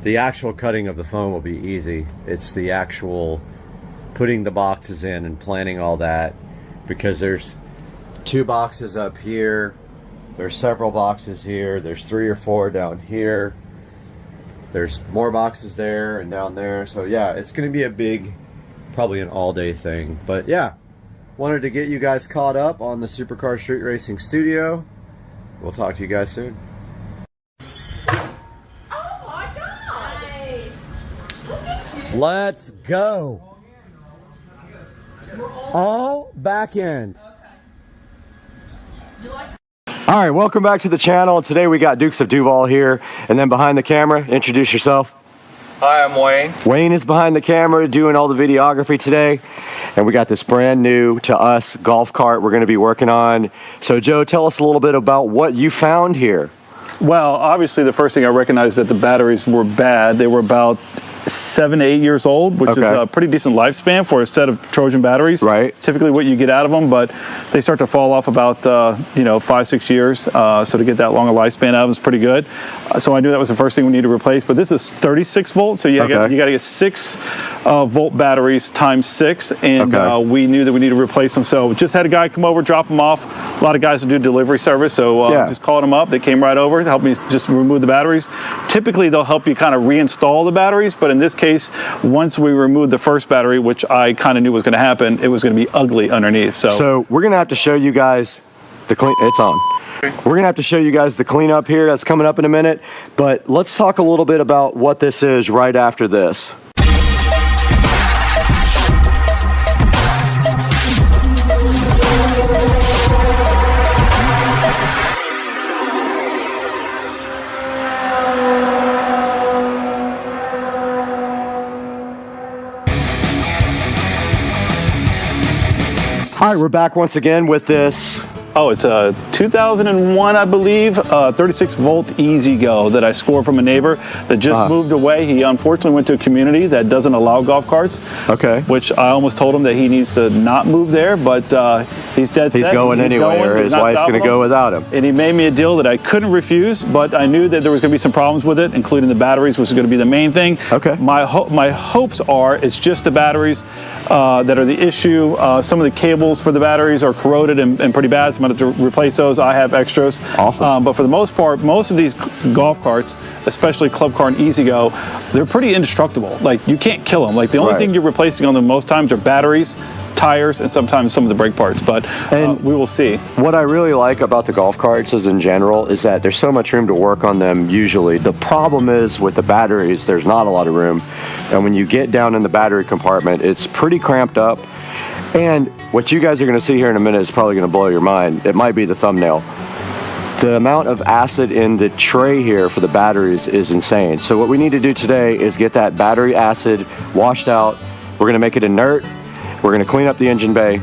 The actual cutting of the foam will be easy. It's the actual putting the boxes in and planning all that, because there's 2 boxes up here, there's several boxes here, there's 3 or 4 down here, there's more boxes there and down there. So yeah, it's going to be a big, probably an all-day thing. But yeah, wanted to get you guys caught up on the Supercar Street Racing Studio. We'll talk to you guys soon. Let's go. All back end. All right, welcome back to the channel. Today we got Dukes of Duval here, and then behind the camera, introduce yourself. Hi, I'm Wayne. Wayne is behind the camera doing all the videography today, and we got this brand new to us golf cart we're going to be working on. So Joe, tell us a little bit about what you found here. Well, obviously the first thing I recognized that the batteries were bad. They were about 7 to 8 years old, which is a pretty decent lifespan for a set of Trojan batteries. Right. It's typically what you get out of them, but they start to fall off about 5-6 years. So to get that long a lifespan out of them is pretty good. So I knew that was the first thing we need to replace. But this is 36 volts, so you got to get 6 volt batteries times 6, and we knew that we needed to replace them. So just had a guy come over, drop them off. A lot of guys that do delivery service, so just called them up. They came right over to help me just remove the batteries. Typically they'll help you kind of reinstall the batteries, but in this case, once we removed the first battery, which I kind of knew was going to happen, it was going to be ugly underneath. So we're going to have to show you guys the clean. It's on. We're going to have to show you guys the cleanup here. That's coming up in a minute. But let's talk a little bit about what this is right after this. All right, we're back once again with this. Oh, it's a 2001, I believe, 36 volt Easy Go that I scored from a neighbor that just moved away. He unfortunately went to a community that doesn't allow golf carts. Okay. Which I almost told him that he needs to not move there, but he's dead set. He's going anyway, or his wife's going to go without him. And he made me a deal that I couldn't refuse, but I knew that there was going to be some problems with it, including the batteries, which is going to be the main thing. Okay. My hopes are it's just the batteries that are the issue. Some of the cables for the batteries are corroded and pretty bad, so I'm going to have to replace those. I have extras. Awesome. But for the most part, most of these golf carts, especially Club Car and Easy Go, they're pretty indestructible. Like, you can't kill them. Like, the only thing you're replacing on them most times are batteries, tires, and sometimes some of the brake parts, but we will see. What I really like about the golf carts is in general is that there's so much room to work on them usually. The problem is with the batteries, there's not a lot of room, and when you get down in the battery compartment, it's pretty cramped up. And what you guys are going to see here in a minute is probably going to blow your mind. It might be the thumbnail. The amount of acid in the tray here for the batteries is insane. So what we need to do today is get that battery acid washed out. We're going to make it inert. We're going to clean up the engine bay,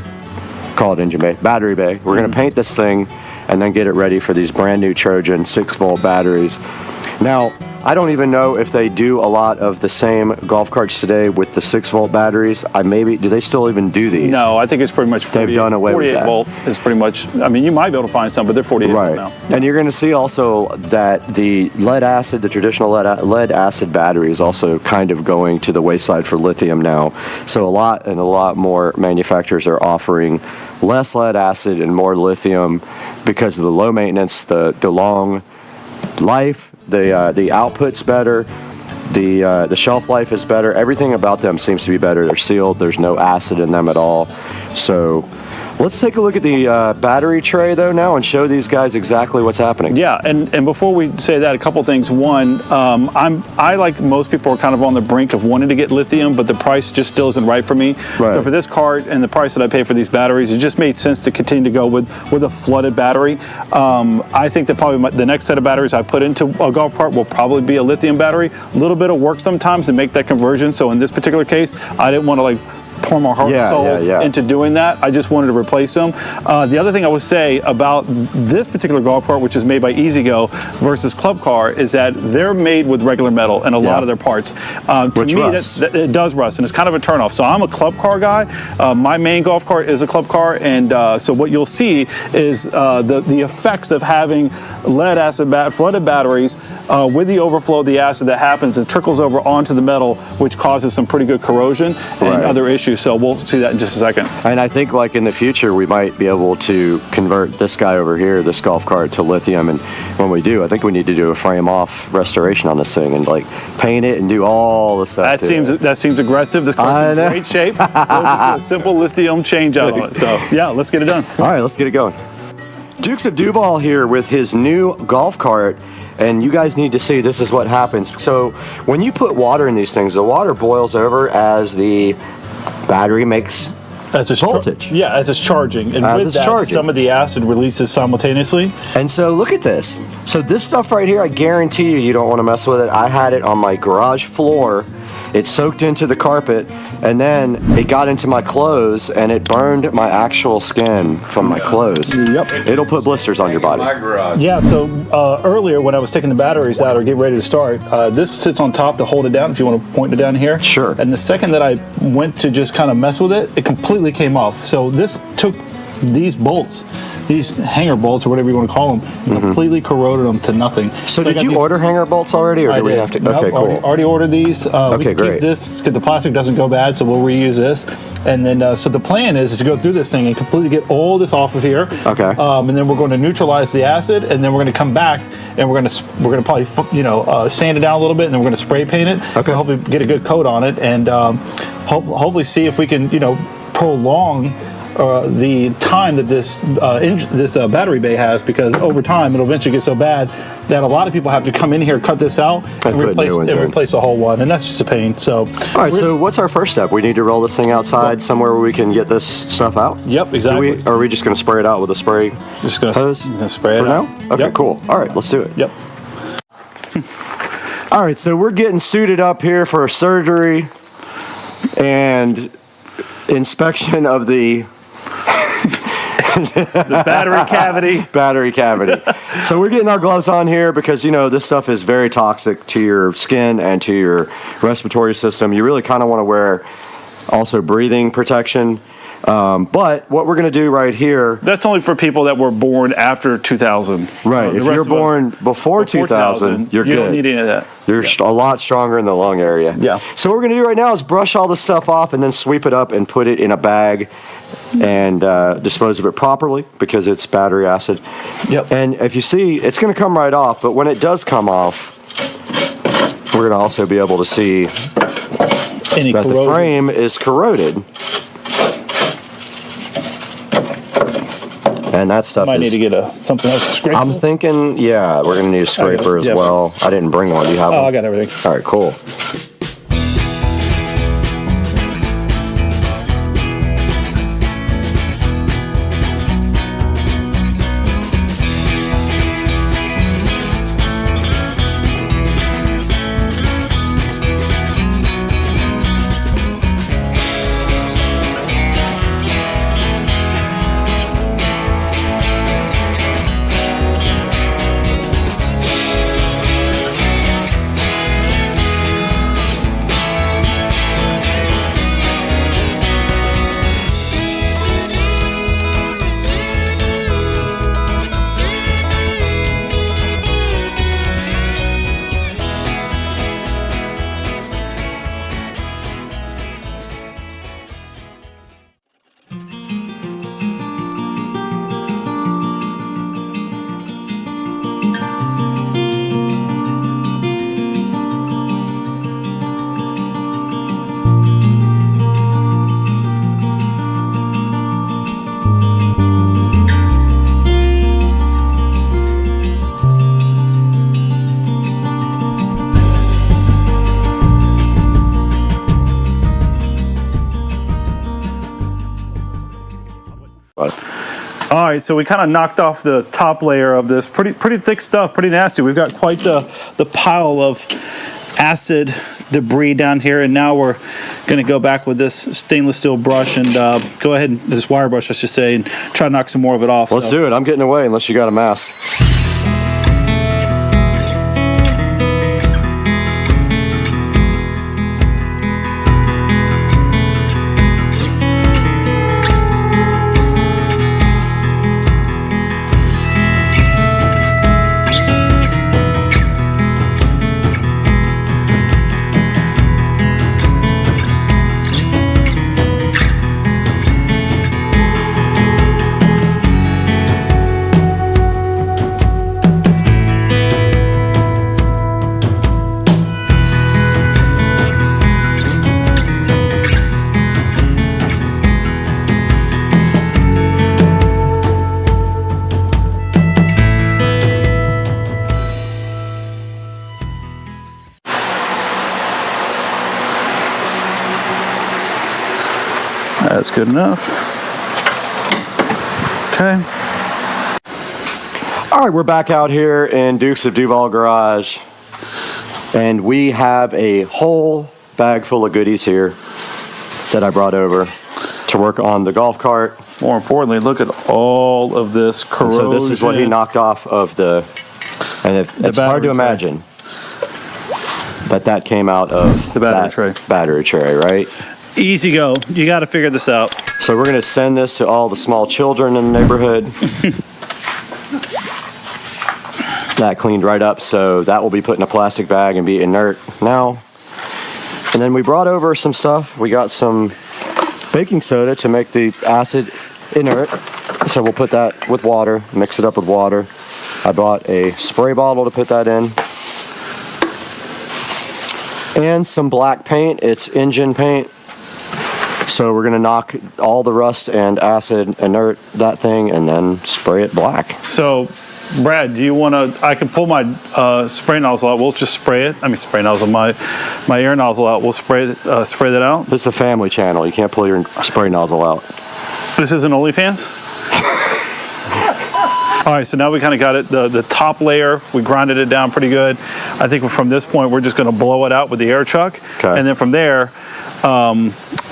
call it engine bay, battery bay. We're going to paint this thing and then get it ready for these brand new Trojan 6 volt batteries. Now, I don't even know if they do a lot of the same golf carts today with the 6 volt batteries. Do they still even do these? No, I think it's pretty much 48, they've done away with that. 48 volt is pretty much, I mean, you might be able to find some, but they're 48 volt now. And you're going to see also that the lead acid, the traditional lead acid battery is also kind of going to the wayside for lithium now. So a lot more manufacturers are offering less lead acid and more lithium because of the low maintenance, the long life, the output's better, the shelf life is better. Everything about them seems to be better. They're sealed. There's no acid in them at all. So let's take a look at the battery tray though now and show these guys exactly what's happening. Yeah, and before we say that, a couple things. One, I like most people are kind of on the brink of wanting to get lithium, but the price just still isn't right for me. So for this cart and the price that I pay for these batteries, it just made sense to continue to go with a flooded battery. I think that probably the next set of batteries I put into a golf cart will probably be a lithium battery. A little bit of work sometimes to make that conversion. So in this particular case, I didn't want to pour my heart and soul into doing that. I just wanted to replace them. The other thing I would say about this particular golf cart, which is made by E-Z-Go versus Club Car, is that they're made with regular metal in a lot of their parts. To me, it does rust, and it's kind of a turnoff. So I'm a Club Car guy. My main golf cart is a Club Car, and so what you'll see is the effects of having lead acid flooded batteries with the overflow of the acid that happens and trickles over onto the metal, which causes some pretty good corrosion and other issues. So we'll see that in just a second. And I think like in the future, we might be able to convert this guy over here, this golf cart, to lithium. And when we do, I think we need to do a frame off restoration on this thing and like paint it and do all the stuff. That seems aggressive. This car's in great shape. We'll just do a simple lithium change out on it. So yeah, let's get it done. All right, let's get it going. Dukes of Duval here with his new golf cart, and you guys need to see this is what happens. So when you put water in these things, the water boils over as the battery makes voltage. As it's charging, and with that, some of the acid releases simultaneously. And so look at this. So this stuff right here, I guarantee you don't want to mess with it. I had it on my garage floor. It soaked into the carpet, and then it got into my clothes, and it burned my actual skin from my clothes. Yep. It'll put blisters on your body. Yeah, so earlier when I was taking the batteries out or getting ready to start, this sits on top to hold it down if you want to point it down here. Sure. And the second that I went to just kind of mess with it, it completely came off. So this took these bolts, these hanger bolts or whatever you want to call them, and completely corroded them to nothing. So did you order hanger bolts already, or do we have to? Nope, okay, cool. Already ordered these. Okay, great. Keep this because the plastic doesn't go bad, so we'll reuse this. And then, so the plan is to go through this thing and completely get all this off of here. Okay. And then we're going to neutralize the acid, and then we're going to come back and we're going to probably sand it down a little bit, and then we're going to spray paint it. Okay. Hopefully get a good coat on it, and hopefully see if we can prolong the time that this battery bay has, because over time it'll eventually get so bad that a lot of people have to come in here, cut this out, and replace the whole one, and that's just a pain. So, all right. So what's our first step? We need to roll this thing outside somewhere where we can get this stuff out. Yep, exactly. Are we just going to spray it out with a spray hose? Spray it for out. now. Okay, cool. All right, let's do it. Yep. All right, so we're getting suited up here for surgery and inspection of the battery cavity. So we're getting our gloves on here because this stuff is very toxic to your skin and to your respiratory system. You really kind of want to wear also breathing protection. But what we're going to do right here, that's only for people that were born after 2000. Right. If you're born before 2000, you're good. You don't need any of that. You're a lot stronger in the lung area. Yeah. So what we're going to do right now is brush all this stuff off and then sweep it up and put it in a bag and dispose of it properly because it's battery acid. Yep. And if you see, it's going to come right off, but when it does come off, we're going to also be able to see that the frame is corroded. And that stuff might need to get something else to scrape. I'm thinking, we're going to need a scraper as well. I didn't bring one. Do you have one? I got everything. All right, cool. All right, so we kind of knocked off the top layer of this pretty thick stuff, pretty nasty. We've got quite the pile of acid debris down here, and now we're going to go back with this stainless steel brush and go ahead and this wire brush, I should say, and try to knock some more of it off. Let's do it. I'm getting away unless you got a mask. That's good enough. Okay. All right, we're back out here in Dukes of Duval Garage, and we have a whole bag full of goodies here that I brought over to work on the golf cart. More importantly, look at all of this corrosion. So this is what he knocked off of the, and it's hard to imagine that came out of the battery tray, right? Easy go. You got to figure this out. So we're going to send this to all the small children in the neighborhood. That cleaned right up, so that will be put in a plastic bag and be inert now. And then we brought over some stuff. We got some baking soda to make the acid inert. So we'll put that with water, mix it up with water. I bought a spray bottle to put that in. And some black paint. It's engine paint. So we're gonna knock all the rust and acid, inert that thing, and then spray it black. So, Brad, do you want to? I can pull my spray nozzle out. We'll just spray it. I mean, spray nozzle. My air nozzle out. We'll spray that out. This is a family channel. You can't pull your spray nozzle out. This isn't OnlyFans. All right, so now we kind of got it. The top layer, we grinded it down pretty good. I think from this point, we're just going to blow it out with the air chuck, and then from there.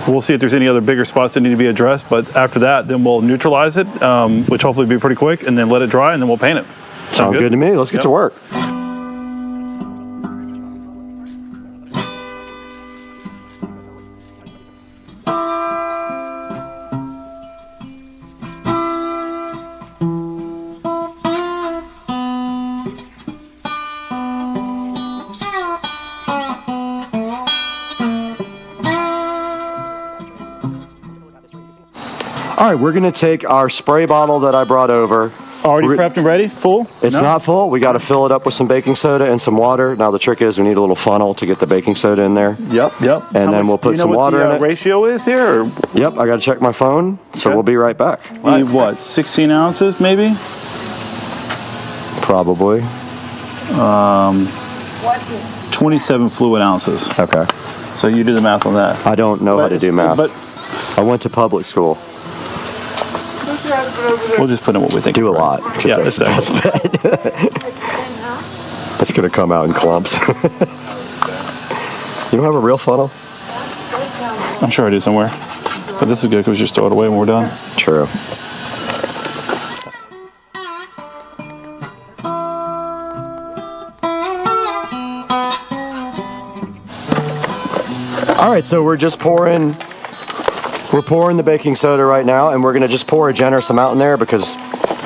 We'll see if there's any other bigger spots that need to be addressed, but after that, then we'll neutralize it, which hopefully will be pretty quick, and then let it dry, and then we'll paint it. Sounds good to me. Let's get to work. All right, we're gonna take our spray bottle that I brought over. Already prepped and ready? Full? It's not full. We got to fill it up with some baking soda and some water. Now the trick is we need a little funnel to get the baking soda in there. Yep. And then we'll put some water in it. Ratio is here? Or? Yep, I got to check my phone. So we'll be right back. We need what? 16 ounces, maybe? Probably. 27 fluid ounces. Okay. So you do the math on that. I don't know how to do math. But I went to public school. We'll just put in what we think. Do a lot. Yeah, that's the best bet. It's going to come out in clumps. You don't have a real funnel? I'm sure I do somewhere. But this is good because we just throw it away when we're done. True. All right, so we're pouring the baking soda right now, and we're gonna just pour a generous amount in there because,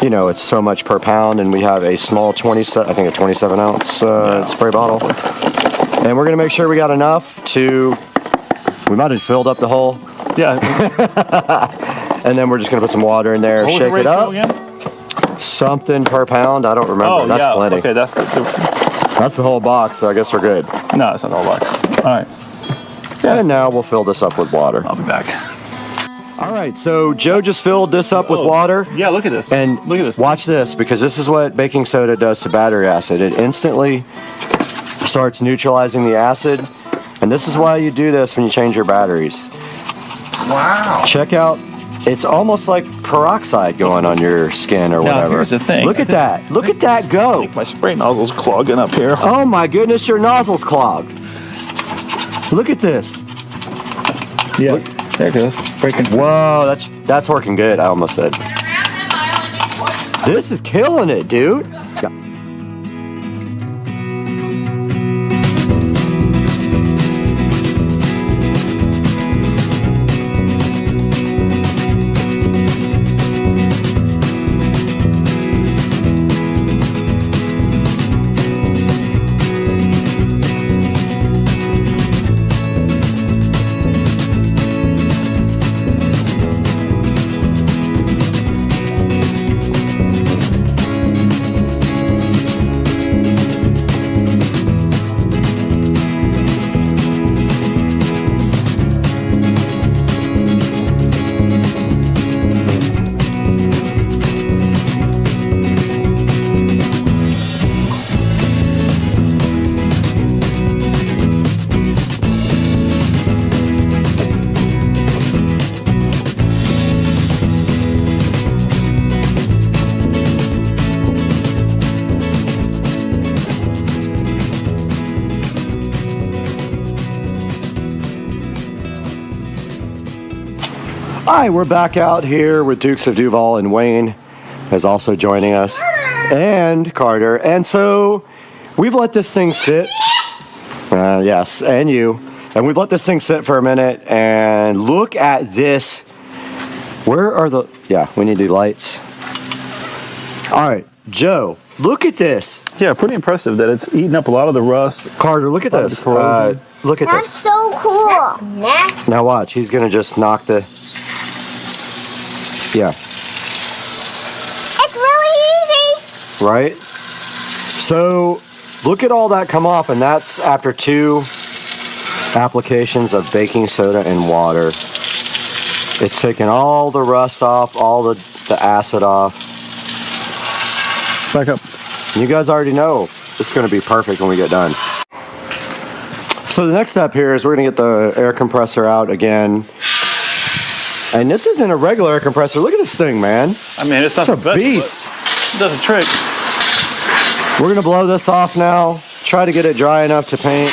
you know, it's so much per pound, and we have a small 27 ounce spray bottle. And we're gonna make sure we got enough we might have filled up the hole. Yeah. And then we're just gonna put some water in there, shake it up. Again? Something per pound, I don't remember. Oh, that's plenty. Okay, that's the whole box, so I guess we're good. No, it's not the whole box. All right. Yeah. And now we'll fill this up with water. I'll be back. All right, so Joe just filled this up with water. Yeah, look at this. And look at this. Watch this, because this is what baking soda does to battery acid. It instantly starts neutralizing the acid. And this is why you do this when you change your batteries. Wow. Check out, it's almost like peroxide going on your skin or whatever. Now, here's the thing. Look at that. Look at that go. My spray nozzle's clogging up here. Oh my goodness, your nozzle's clogged. Look at this. Yeah, there it goes. Breaking. Whoa, that's working good. I almost said. This is killing it, dude. Hi, we're back out here with Dukes of Duval, and Wayne is also joining us, and Carter. And so we've let this thing sit. Yes, and you. And we've let this thing sit for a minute, and look at this. Where are the... Yeah, we need the lights. All right, Joe, look at this. Yeah, pretty impressive that it's eating up a lot of the rust. Carter, look at this. Look at That's this. so cool. That's nasty. Now watch, he's going to just knock the... Yeah. It's really easy. Right? So look at all that come off, and that's after 2 applications of baking soda and water. It's taken all the rust off, all the acid off. Back up. You guys already know this is going to be perfect when we get done. So the next step here is we're going to get the air compressor out again. And this isn't a regular air compressor. Look at this thing, man. I mean, it's not It's the a best, beast. but it does a trick. We're going to blow this off now. Try to get it dry enough to paint.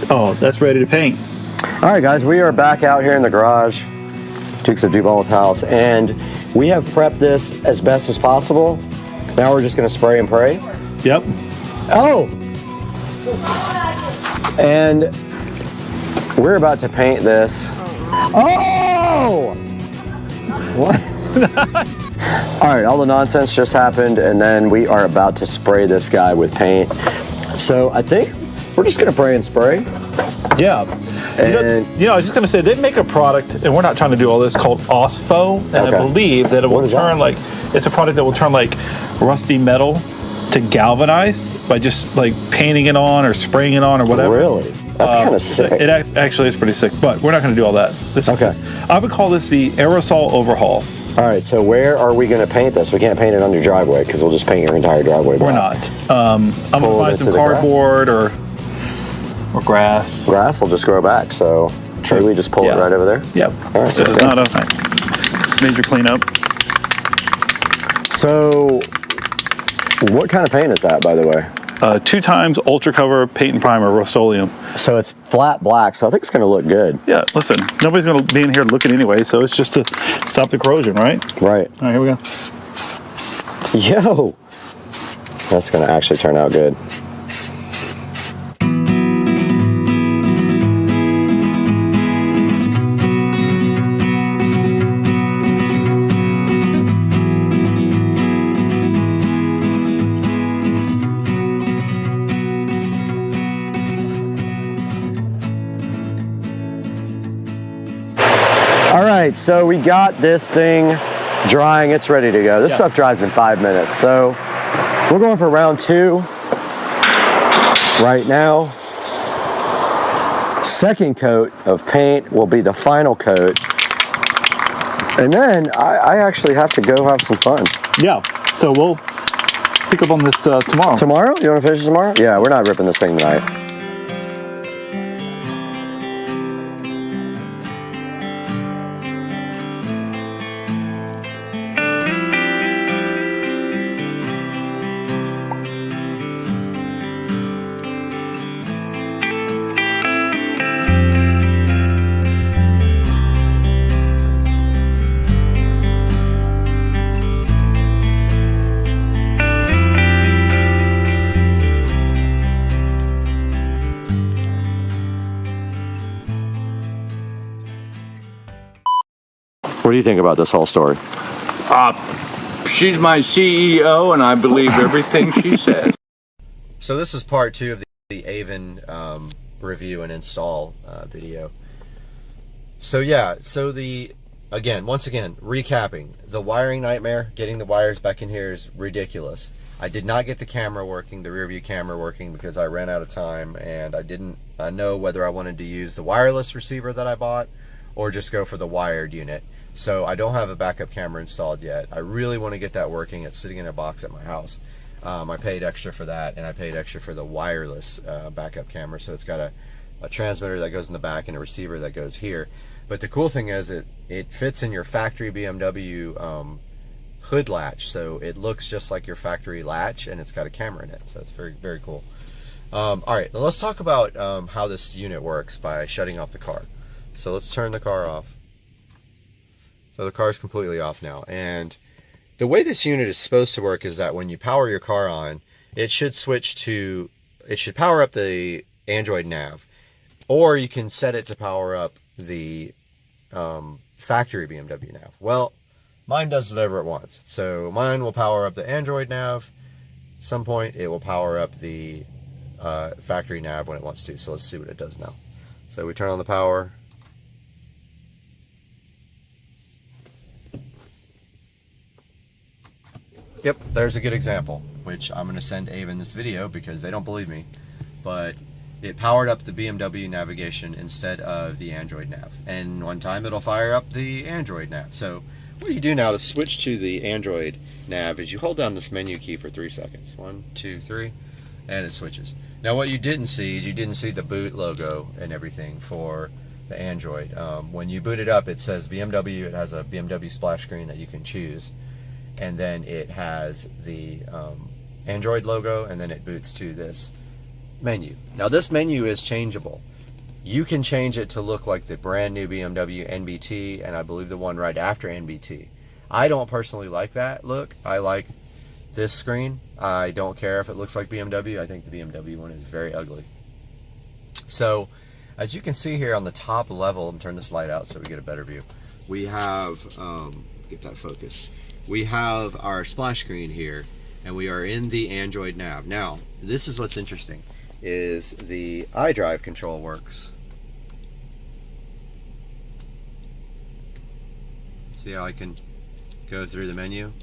Oh, that's ready to paint. All right, guys, we are back out here in the garage, Dukes of Duval's house, and we have prepped this as best as possible. Now we're just going to spray and pray. Yep. Oh! And we're about to paint this. Oh! What? All right, all the nonsense just happened, and then we are about to spray this guy with paint. So I think we're just going to pray and spray. Yeah. And I was just going to say, they make a product, and we're not trying to do all this, called OSFO, and Okay. I believe that it What will is that? turn it's a product that will turn rusty metal to galvanized by just painting it on or spraying it on or whatever. really? That's kind of sick. It actually is pretty sick, but we're not going to do all that. Okay. I would call this the aerosol overhaul. All right, so where are we going to paint this? We can't paint it on your driveway because we'll just paint your entire driveway. We're black. not. I'm going Pull to it buy into some the grass? cardboard or grass. Grass will just grow back, so maybe we just pull it Yeah. right over there. Yep. All right, This is okay. not a major cleanup. So, what kind of paint is that, by the way? 2 times Ultra Cover Paint and Primer Rust-Oleum. So it's flat black, so I think it's going to look good. Yeah, listen, nobody's going to be in here looking anyway, so it's just to stop the corrosion, right? Right. All right, here we go. Yo! That's going to actually turn out good. All right, so we got this thing drying. It's ready to go. This stuff dries in 5 minutes. So we're going for round 2 right now. Second coat of paint will be the final coat. And then I actually have to go have some fun. Yeah, so we'll pick up on this tomorrow. Tomorrow? You want to finish tomorrow? Yeah, we're not ripping this thing tonight. What do you think about this whole story? She's my CEO, and I believe everything she says. So this is part 2 of the Avon review and install video. So yeah, so once again, recapping, the wiring nightmare, getting the wires back in here is ridiculous. I did not get the camera working, the rear view camera working, because I ran out of time and I didn't know whether I wanted to use the wireless receiver that I bought or just go for the wired unit. So I don't have a backup camera installed yet. I really want to get that working. It's sitting in a box at my house. I paid extra for that, and I paid extra for the wireless backup camera. So it's got a transmitter that goes in the back and a receiver that goes here. But the cool thing is it fits in your factory BMW hood latch. So it looks just like your factory latch, and it's got a camera in it. So it's very, very cool. All right, now let's talk about how this unit works by shutting off the car. So let's turn the car off. So the car is completely off now. And the way this unit is supposed to work is that when you power your car on, it should power up the Android nav, or you can set it to power up the factory BMW nav. Well, mine does whatever it wants. So mine will power up the Android nav. At some point, it will power up the factory nav when it wants to. So let's see what it does now. So we turn on the power. Yep, there's a good example, which I'm going to send Avon this video because they don't believe me. But it powered up the BMW navigation instead of the Android nav. And one time it'll fire up the Android nav. So what you do now to switch to the Android nav is you hold down this menu key for 3 seconds. 1, 2, 3, and it switches. Now what you didn't see is you didn't see the boot logo and everything for the Android. When you boot it up, it says BMW. It has a BMW splash screen that you can choose. And then it has the Android logo, and then it boots to this menu. Now this menu is changeable. You can change it to look like the brand new BMW NBT, and I believe the one right after NBT. I don't personally like that look. I like this screen. I don't care if it looks like BMW. I think the BMW one is very ugly. So as you can see here on the top level, let me turn this light out so we get a better view. We have, get that focus. We have our splash screen here, and we are in the Android nav. Now, this is what's interesting, is the iDrive control works. See how I can go through the menu?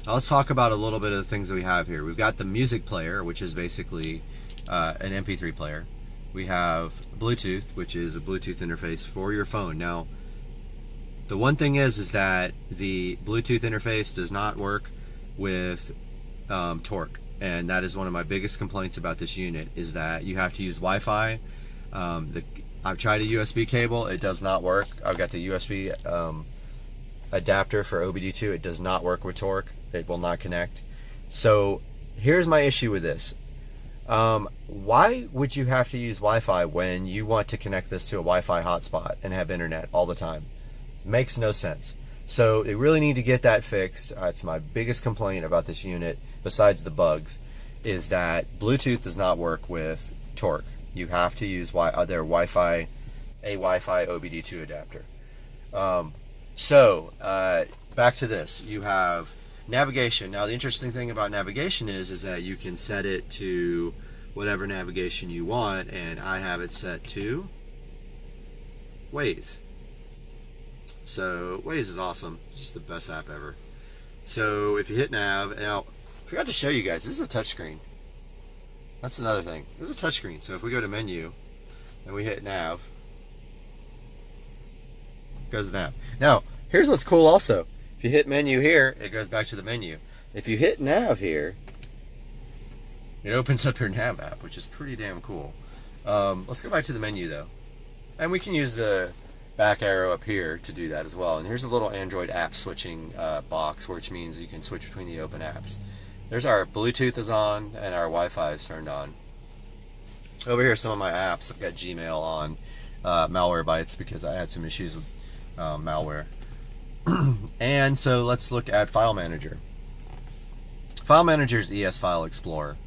Now let's talk about a little bit of the things that we have here. We've got the music player, which is basically an MP3 player. We have Bluetooth, which is a Bluetooth interface for your phone. Now, the one thing is that the Bluetooth interface does not work with Torque, and that is one of my biggest complaints about this unit, is that you have to use Wi-Fi. I've tried a USB cable, it does not work. I've got the USB adapter for OBD2, it does not work with Torque. It will not connect. So here's my issue with this. Why would you have to use Wi-Fi when you want to connect this to a Wi-Fi hotspot and have internet all the time? It makes no sense. So they really need to get that fixed. It's my biggest complaint about this unit, besides the bugs, is that Bluetooth does not work with Torque. You have to use their Wi-Fi OBD2 adapter. Back to this. You have navigation. Now the interesting thing about navigation is that you can set it to whatever navigation you want, and I have it set to Waze. So Waze is awesome, just the best app ever. So if you hit nav, now I forgot to show you guys, this is a touchscreen. That's another thing. This is a touchscreen. So if we go to menu and we hit nav, it goes to nav. Now here's what's cool also. If you hit menu here, it goes back to the menu. If you hit nav here, it opens up your nav app, which is pretty damn cool. Let's go back to the menu though. And we can use the back arrow up here to do that as well. And here's a little Android app switching box, which means you can switch between the open apps. There's our Bluetooth is on and our Wi-Fi is turned on. Over here, some of my apps. I've got Gmail on, malware bytes because I had some issues with malware. And so let's look at File Manager. File Manager's ES File Explorer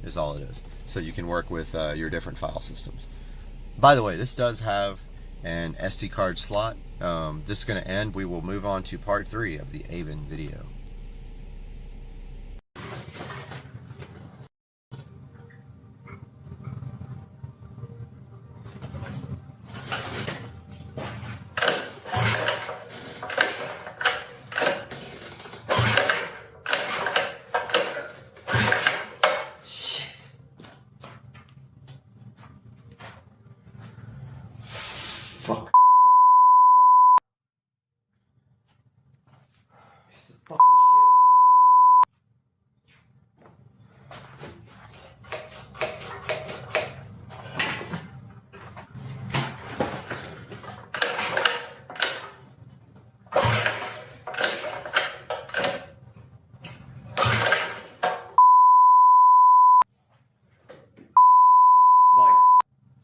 is all it is. So you can work with your different file systems. By the way, this does have an SD card slot. This is going to end. We will move on to part 3 of the Avon video. Fuck. Piece of fucking shit.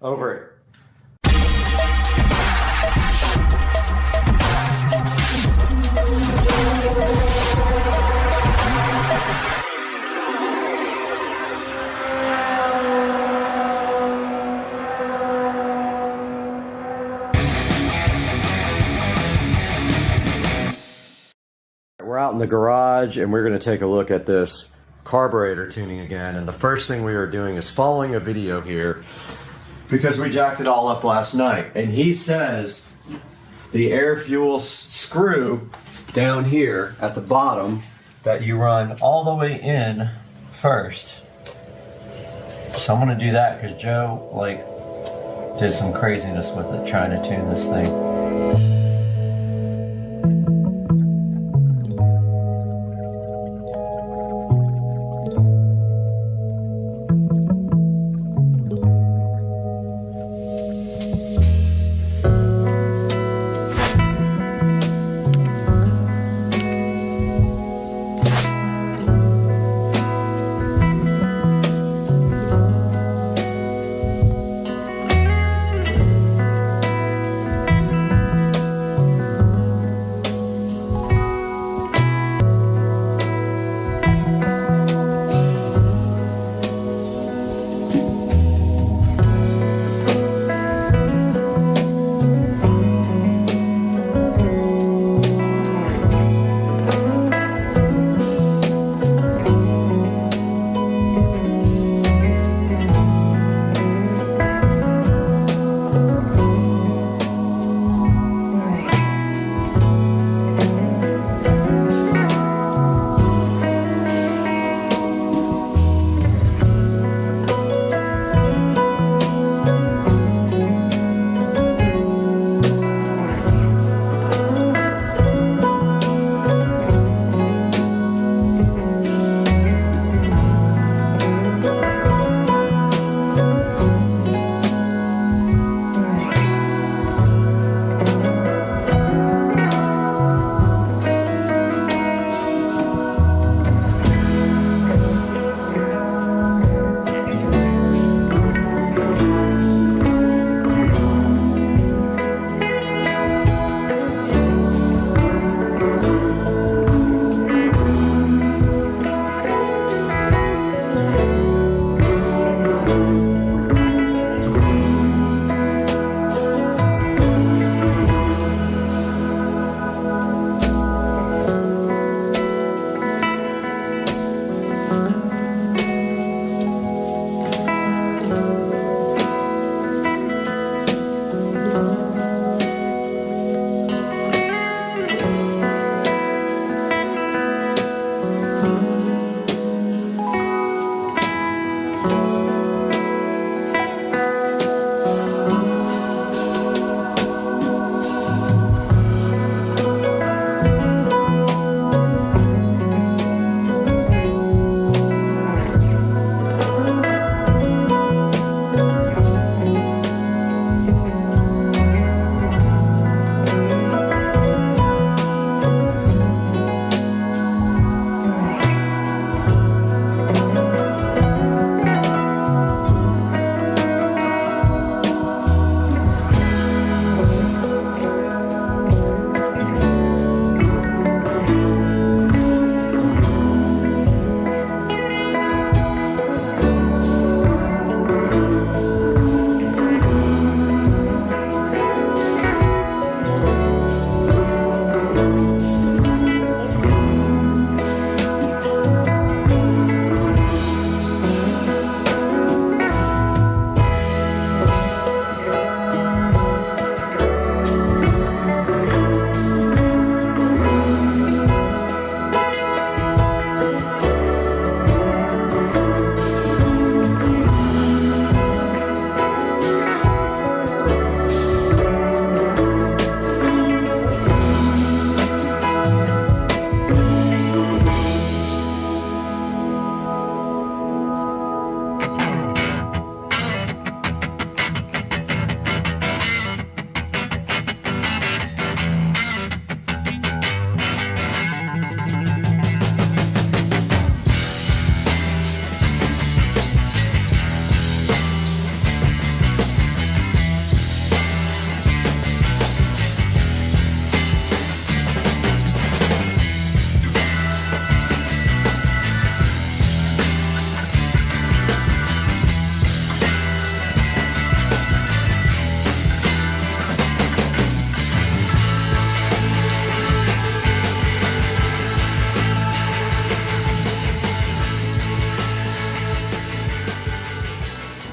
Over it. We're out in the garage and we're going to take a look at this carburetor tuning again. And the first thing we are doing is following a video here because we jacked it all up last night. And he says the air fuel screw down here at the bottom that you run all the way in first. So I'm going to do that because Joe did some craziness with it trying to tune this thing.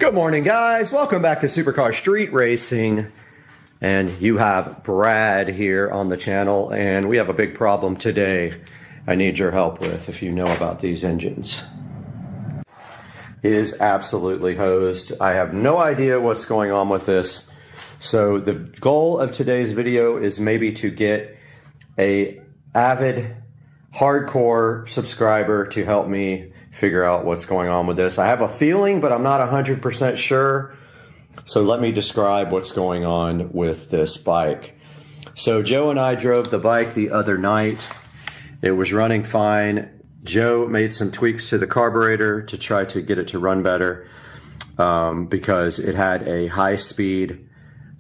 Good morning, guys. Welcome back to Supercar Street Racing. And you have Brad here on the channel, and we have a big problem today I need your help with if you know about these engines. It is absolutely hosed. I have no idea what's going on with this. So the goal of today's video is maybe to get a avid hardcore subscriber to help me figure out what's going on with this. I have a feeling, but I'm not 100% sure. So let me describe what's going on with this bike. So Joe and I drove the bike the other night. It was running fine. Joe made some tweaks to the carburetor to try to get it to run better because it had a high speed,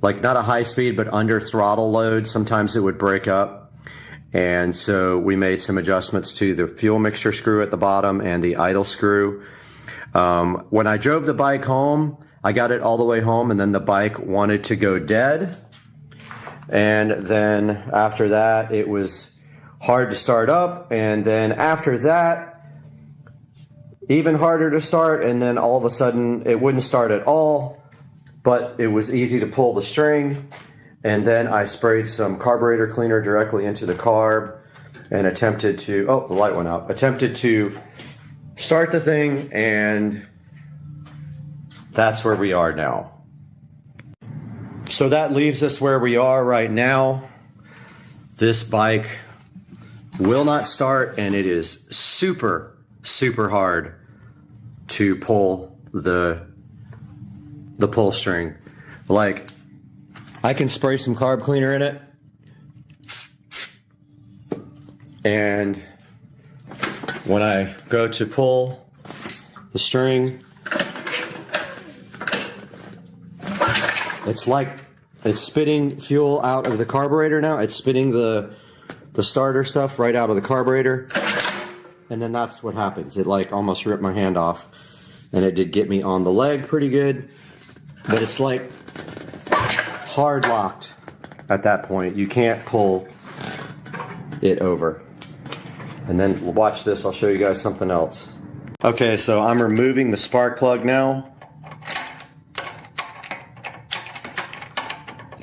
like not a high speed, but under throttle load. Sometimes it would break up. And so we made some adjustments to the fuel mixture screw at the bottom and the idle screw. When I drove the bike home, I got it all the way home, and then the bike wanted to go dead. And then after that, it was hard to start up. And then after that, even harder to start. And then all of a sudden, it wouldn't start at all, but it was easy to pull the string. And then I sprayed some carburetor cleaner directly into the carb and attempted to, oh, the light went out, attempted to start the thing, and that's where we are now. So that leaves us where we are right now. This bike will not start, and it is super, super hard to pull the pull string. Like, I can spray some carb cleaner in it, and when I go to pull the string, it's like it's spitting fuel out of the carburetor now. It's spitting the starter stuff right out of the carburetor, and then that's what happens. It like almost ripped my hand off, and it did get me on the leg pretty good, but it's like hard locked at that point. You can't pull it over. And then watch this, I'll show you guys something else. Okay, so I'm removing the spark plug now.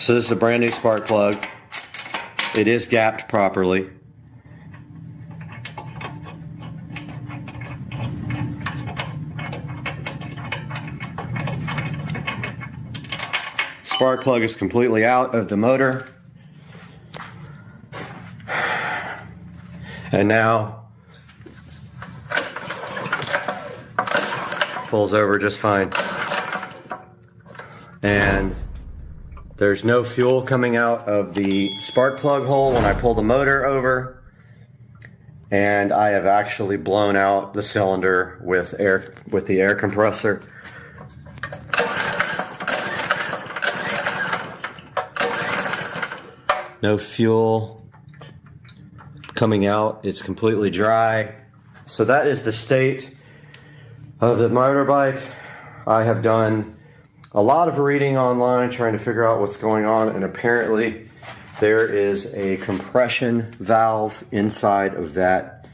So this is a brand new spark plug. It is gapped properly. Spark plug is completely out of the motor. And now pulls over just fine. And there's no fuel coming out of the spark plug hole when I pull the motor over. And I have actually blown out the cylinder with the air compressor. No fuel coming out. It's completely dry. So that is the state of the motorbike. I have done a lot of reading online trying to figure out what's going on, and apparently there is a compression valve inside of that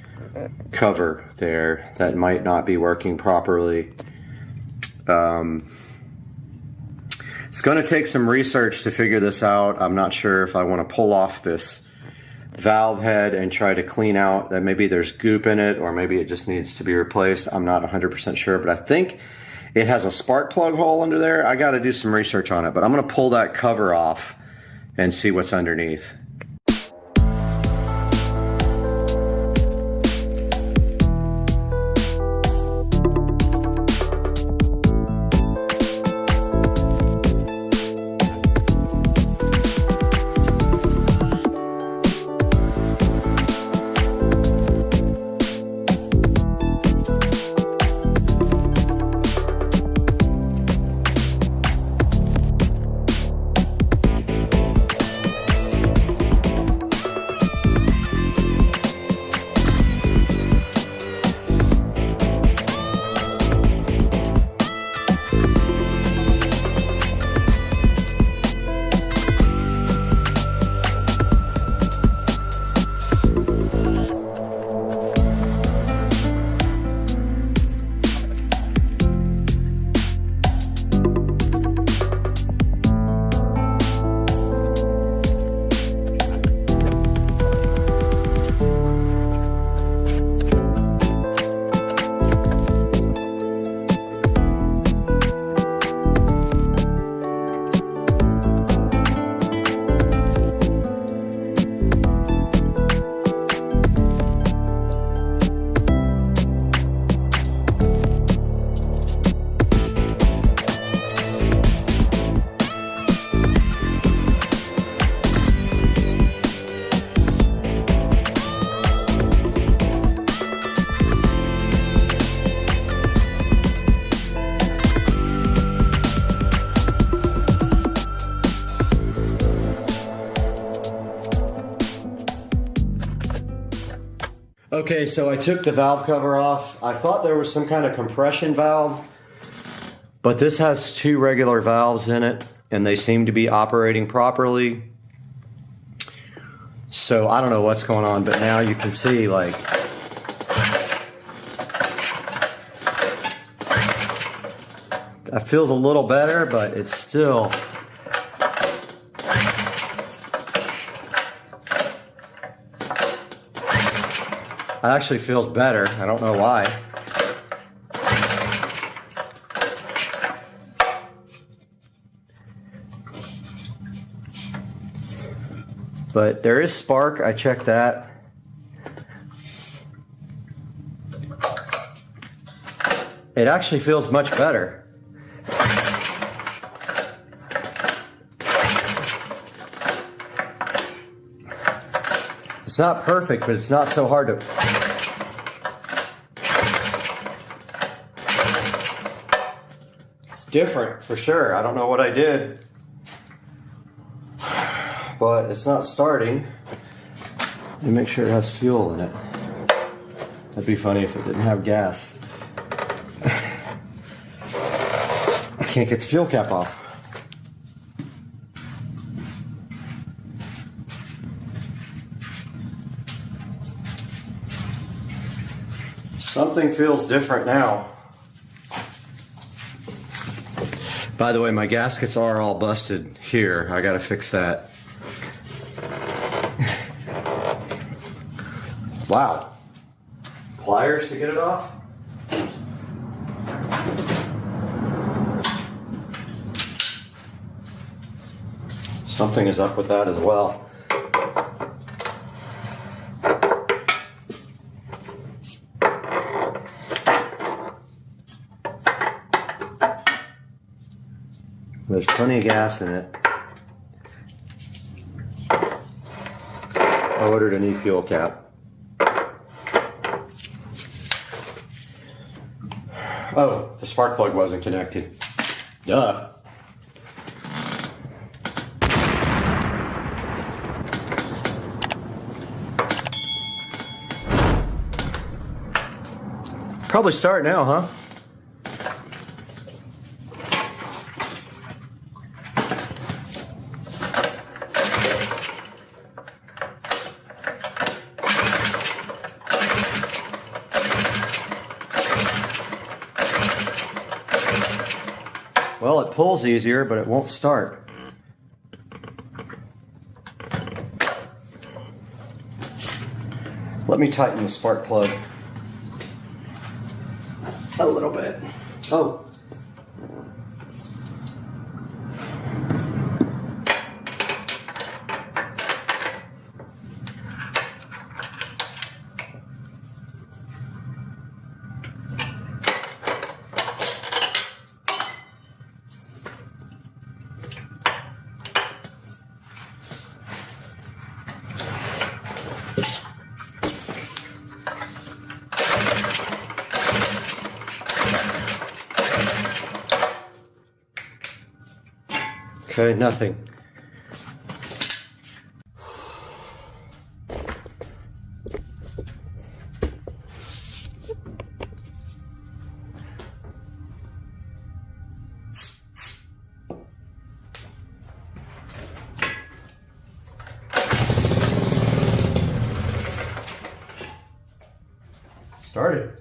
cover there that might not be working properly. It's going to take some research to figure this out. I'm not sure if I want to pull off this valve head and try to clean out that maybe there's goop in it, or maybe it just needs to be replaced. I'm not 100% sure, but I think it has a spark plug hole under there. I got to do some research on it, but I'm going to pull that cover off and see what's underneath. Okay, so I took the valve cover off. I thought there was some kind of compression valve, but this has 2 regular valves in it, and they seem to be operating properly. So I don't know what's going on, but now you can see, like, that feels a little better, but it's still... It actually feels better. I don't know why. But there is spark. I checked that. It actually feels much better. It's not perfect, but it's not so hard to... It's different, for sure. I don't know what I did, but it's not starting. Let me make sure it has fuel in it. That'd be funny if it didn't have gas. I can't get the fuel cap off. Something feels different now. By the way, my gaskets are all busted here. I gotta fix that. Wow. Pliers to get it off? Something is up with that as well. There's plenty of gas in it. I ordered a new fuel cap. Oh, the spark plug wasn't connected. Duh. Probably start now, huh? Well, it pulls easier, but it won't start. Let me tighten the spark plug a little bit. Oh. Okay, nothing. Started.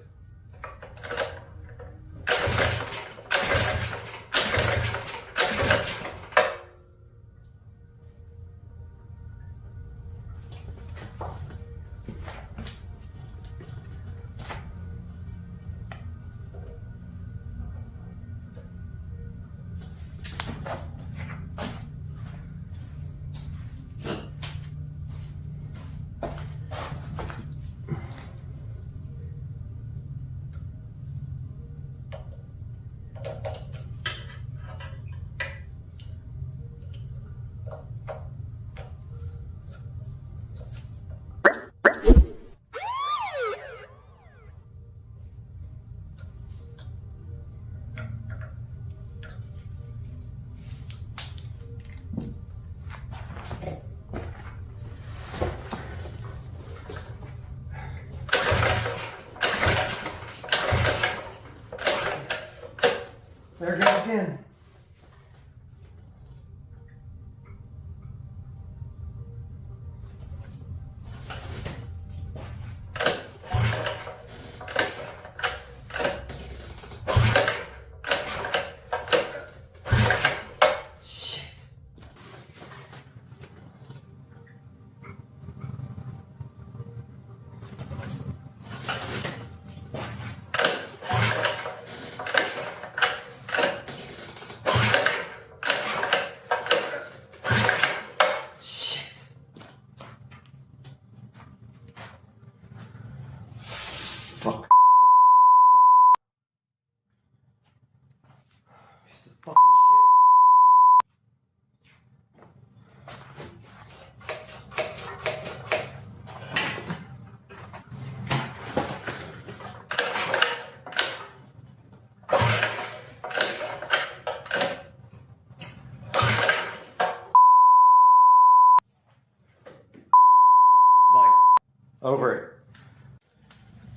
Over it.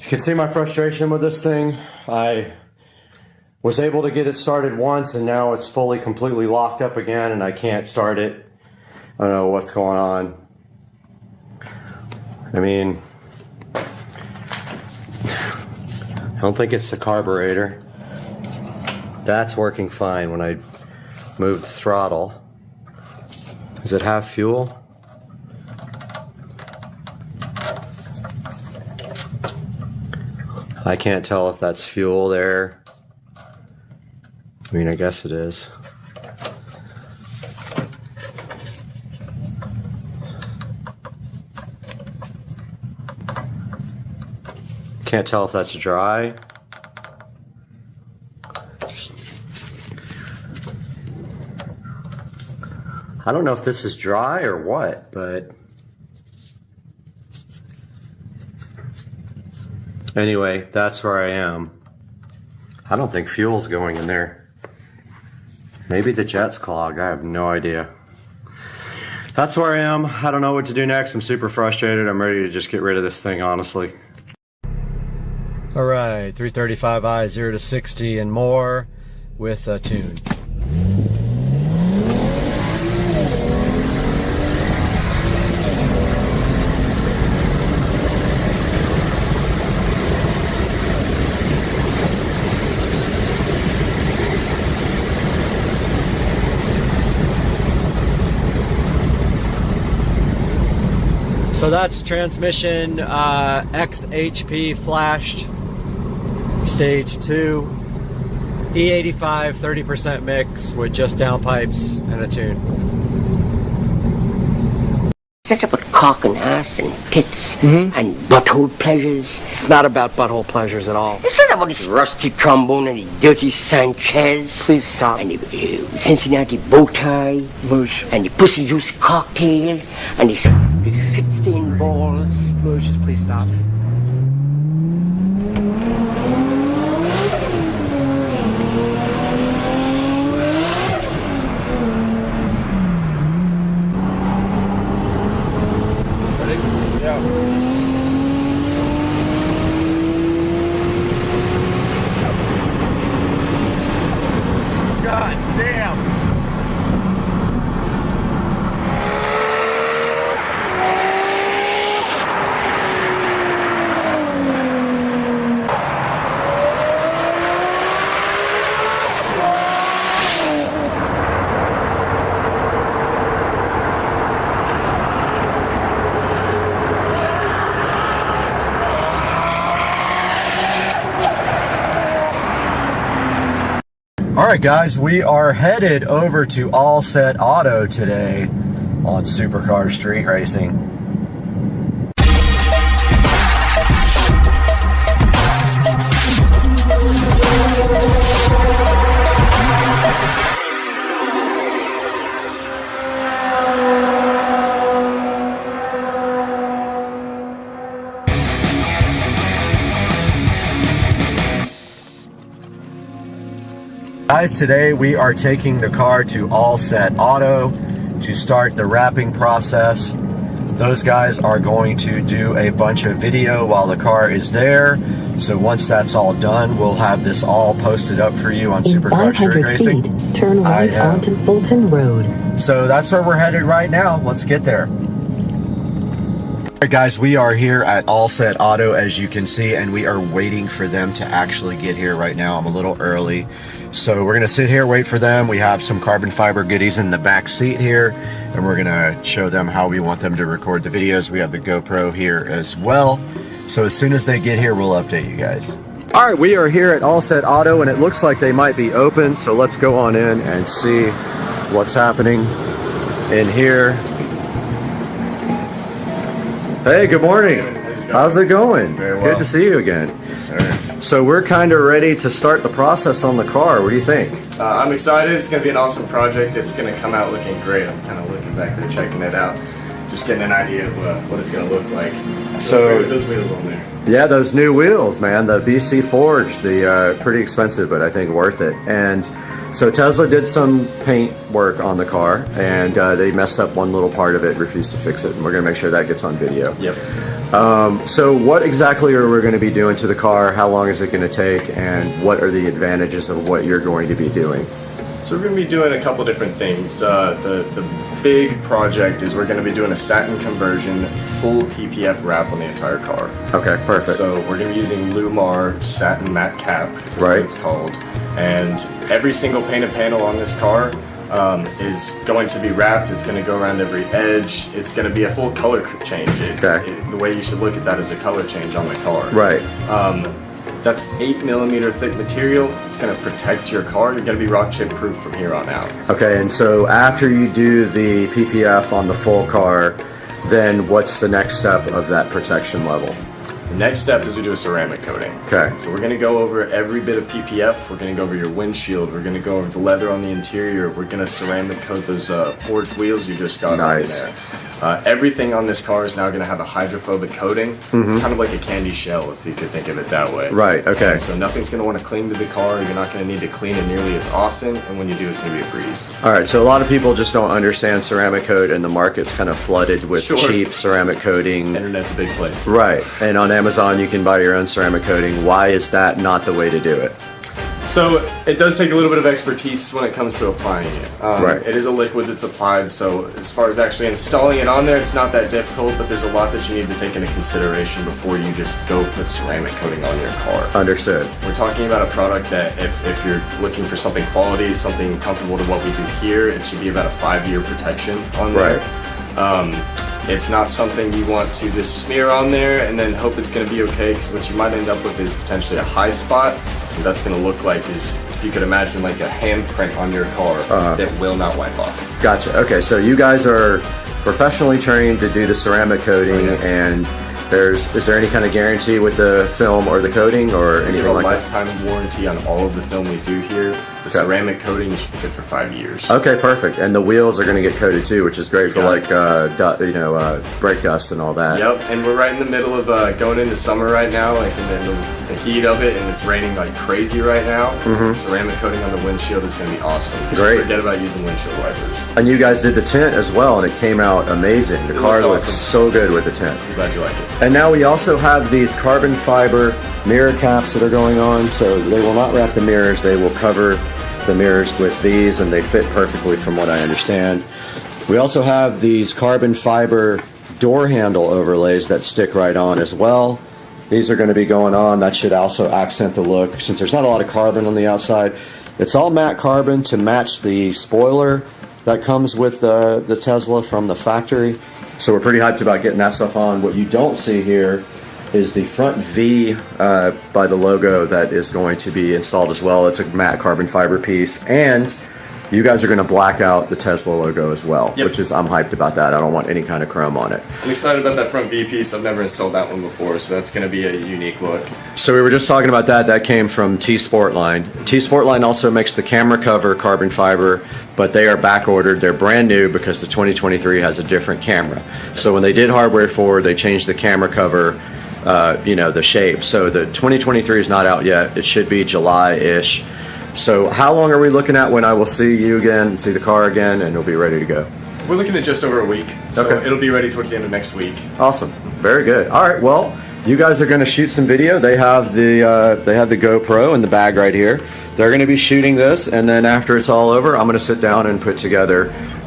You can see my frustration with this thing. I was able to get it started once and now it's fully completely locked up again and I can't start it. I don't know what's going on. I mean, I don't think it's the carburetor. That's working fine when I move the throttle. Does it have fuel? I can't tell if that's fuel there. I mean, I guess it is. Can't tell if that's dry. I don't know if this is dry or what, but anyway, that's where I am. I don't think fuel's going in there. Maybe the jet's clogged. I have no idea. That's where I am. I don't know what to do next. I'm super frustrated. I'm ready to just get rid of this thing, honestly. All right, 335i 0 to 60 and more with a tune. So that's transmission XHP flashed, stage 2, E85 30% mix with just downpipes and a tune. It's about cock and ass and tits and butthole pleasures. It's not about butthole pleasures at all. It's not about this rusty trombone and the dirty Sanchez. Please stop. And the Cincinnati bow tie. And the pussy juice cocktail. And the shit stained balls. Just please stop. God damn! Alright guys, we are headed over to All Set Auto today on Supercar Street Racing. Guys, today we are taking the car to All Set Auto to start the wrapping process. Those guys are going to do a bunch of video while the car is there. So once that's all done, we'll have this all posted up for you on Supercar Street Racing. Feet, turn right onto Fulton Road. So that's where we're headed right now. Let's get there. Alright guys, we are here at All Set Auto, as you can see, and we are waiting for them to actually get here right now. I'm a little early. So we're gonna sit here, wait for them. We have some carbon fiber goodies in the back seat here, and we're gonna show them how we want them to record the videos. We have the GoPro here as well. So as soon as they get here, we'll update you guys. All right, we are here at All Set Auto, and it looks like they might be open. So let's go on in and see what's happening in here. Hey, good morning. How's it going? Very well. Good to see you again. Yes, sir. So we're kind of ready to start the process on the car. What do you think? I'm excited. It's going to be an awesome project. It's going to come out looking great. I'm kind of looking back there, checking it out, just getting an idea of what it's going to look like. So with those wheels on there. Yeah, those new wheels, man. The BC Forge, the pretty expensive, but I think worth it. And so Tesla did some paint work on the car, and they messed up one little part of it, refused to fix it, and we're going to make sure that gets on video. Yep. So what exactly are we going to be doing to the car? How long is it going to take? And what are the advantages of what you're going to be doing? So we're going to be doing a couple different things. The big project is we're going to be doing a satin conversion, full PPF wrap on the entire car. Okay, perfect. So we're going to be using Lumar satin matte cap, is what it's called. And every single painted panel on this car is going to be wrapped. It's going to go around every edge. It's going to be a full color change. The way you should look at that is a color change on the car. Right. That's 8mm thick material. It's going to protect your car. You're going to be rock chip proof from here on out. Okay, and so after you do the PPF on the full car, then what's the next step of that protection level? The next step is we do a ceramic coating. Okay. So we're going to go over every bit of PPF. We're going to go over your windshield. We're going to go over the leather on the interior. We're going to ceramic coat those forged wheels you just got on there. Everything on this car is now going to have a hydrophobic coating. It's kind of like a candy shell, if you could think of it that way. Right, okay. And so nothing's going to want to cling to the car. You're not going to need to clean it nearly as often, and when you do, it's going to be a breeze. All right, so a lot of people just don't understand ceramic coat, and the market's kind of flooded with cheap ceramic coating. Internet's a big place. Right, and on Amazon you can buy your own ceramic coating. Why is that not the way to do it? So it does take a little bit of expertise when it comes to applying it. Right. It is a liquid that's applied, so as far as actually installing it on there, it's not that difficult, but there's a lot that you need to take into consideration before you just go put ceramic coating on your car. Understood. We're talking about a product that if you're looking for something quality, something comparable to what we do here, it should be about a 5-year protection on there. It's not something you want to just smear on there and then hope it's going to be okay, because what you might end up with is potentially a high spot. What that's going to look like is, if you could imagine, like a handprint on your car that will not wipe off. Gotcha. Okay, so you guys are professionally trained to do the ceramic coating, and is there any kind of guarantee with the film or the coating or anything like that? We have a lifetime warranty on all of the film we do here. The ceramic coating should be good for 5 years. Okay, perfect. And the wheels are going to get coated too, which is great for like brake dust and all that. Yep, and we're right in the middle of going into summer right now, like in the heat of it, and it's raining like crazy right now. The ceramic coating on the windshield is going to be awesome. Great. Forget about using windshield wipers. And you guys did the tint as well, and it came out amazing. The car looks so good with the tint. I'm glad you like it. And now we also have these carbon fiber mirror caps that are going on, so they will not wrap the mirrors, they will cover the mirrors with these, and they fit perfectly from what I understand. We also have these carbon fiber door handle overlays that stick right on as well. These are going to be going on. That should also accent the look, since there's not a lot of carbon on the outside. It's all matte carbon to match the spoiler that comes with the Tesla from the factory. So we're pretty hyped about getting that stuff on. What you don't see here is the front V by the logo that is going to be installed as well. It's a matte carbon fiber piece, and you guys are going to black out the Tesla logo as well, which is, I'm hyped about that. I don't want any kind of chrome on it. I'm excited about that front V piece. I've never installed that one before, so that's going to be a unique look. So we were just talking about that. That came from T-Sportline. T-Sportline also makes the camera cover carbon fiber, but they are back ordered. They're brand new because the 2023 has a different camera. So when they did hardware forward, they changed the camera cover, the shape. So the 2023 is not out yet. It should be July-ish. So how long are we looking at when I will see you again, see the car again, and it'll be ready to go? We're looking at just over a week, so it'll be ready towards the end of next week. Awesome, very good. All right, well, you guys are going to shoot some video. They have the GoPro in the bag right here. They're going to be shooting this, and then after it's all over, I'm going to sit down and put together,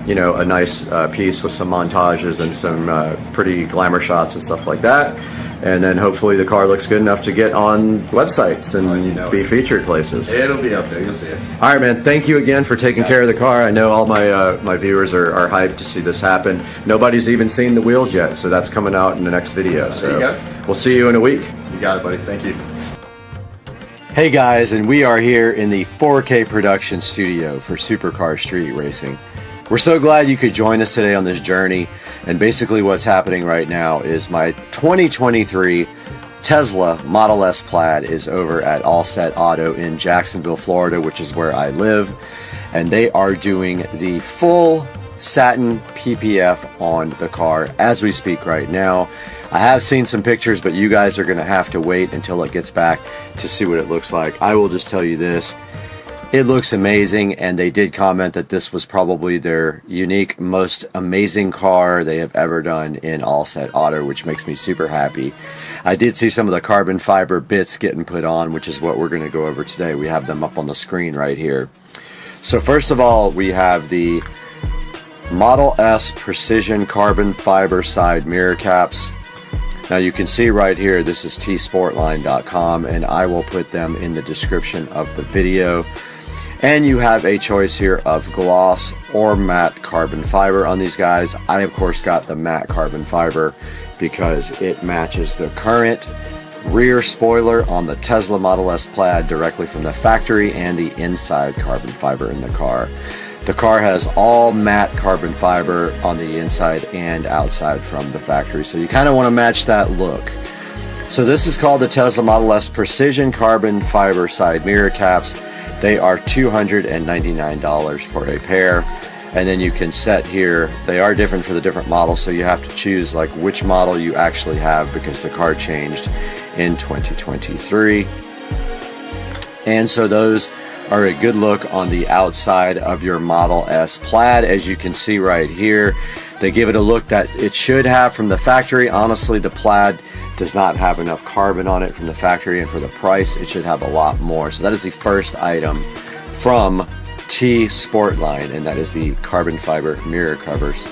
a nice piece with some montages and some pretty glamour shots and stuff like that. And then hopefully the car looks good enough to get on websites and be featured places. It'll be up there, you'll see it. All right, man, thank you again for taking care of the car. I know all my viewers are hyped to see this happen. Nobody's even seen the wheels yet, so that's coming out in the next video. So we'll see you in a week. You got it, buddy. Thank you. Hey guys, and we are here in the 4K production studio for Supercar Street Racing. We're so glad you could join us today on this journey. And basically what's happening right now is my 2023 Tesla Model S Plaid is over at All Set Auto in Jacksonville, Florida, which is where I live. And they are doing the full satin PPF on the car as we speak right now. I have seen some pictures, but you guys are going to have to wait until it gets back to see what it looks like. I will just tell you this. It looks amazing, and they did comment that this was probably their unique, most amazing car they have ever done in All Set Auto, which makes me super happy. I did see some of the carbon fiber bits getting put on, which is what we're going to go over today. We have them up on the screen right here. So first of all, we have the Model S Precision Carbon Fiber Side Mirror Caps. Now you can see right here, this is tsportline.com, and I will put them in the description of the video. And you have a choice here of gloss or matte carbon fiber on these guys. I of course got the matte carbon fiber because it matches the current rear spoiler on the Tesla Model S Plaid directly from the factory, and the inside carbon fiber in the car. The car has all matte carbon fiber on the inside and outside from the factory, so you kind of want to match that look. So this is called the Tesla Model S Precision Carbon Fiber Side Mirror Caps. They are $299 for a pair, and then you can set here, they are different for the different models, so you have to choose like which model you actually have because the car changed in 2023. And so those are a good look on the outside of your Model S Plaid. As you can see right here, they give it a look that it should have from the factory. Honestly, the Plaid does not have enough carbon on it from the factory, and for the price it should have a lot more. So that is the first item from T Sportline, and that is the carbon fiber mirror covers.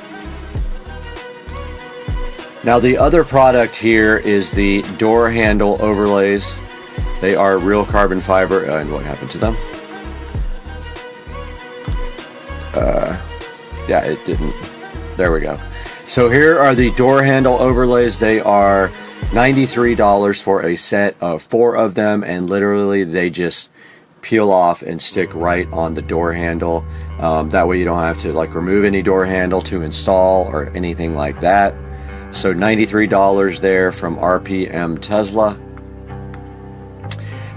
Now the other product here is the door handle overlays. They are real carbon fiber, and what happened to them? Yeah, it didn't. There we go. So here are the door handle overlays. They are $93 for a set of 4 of them, and literally they just peel off and stick right on the door handle. That way you don't have to like remove any door handle to install or anything like that. So $93 there from RPM Tesla.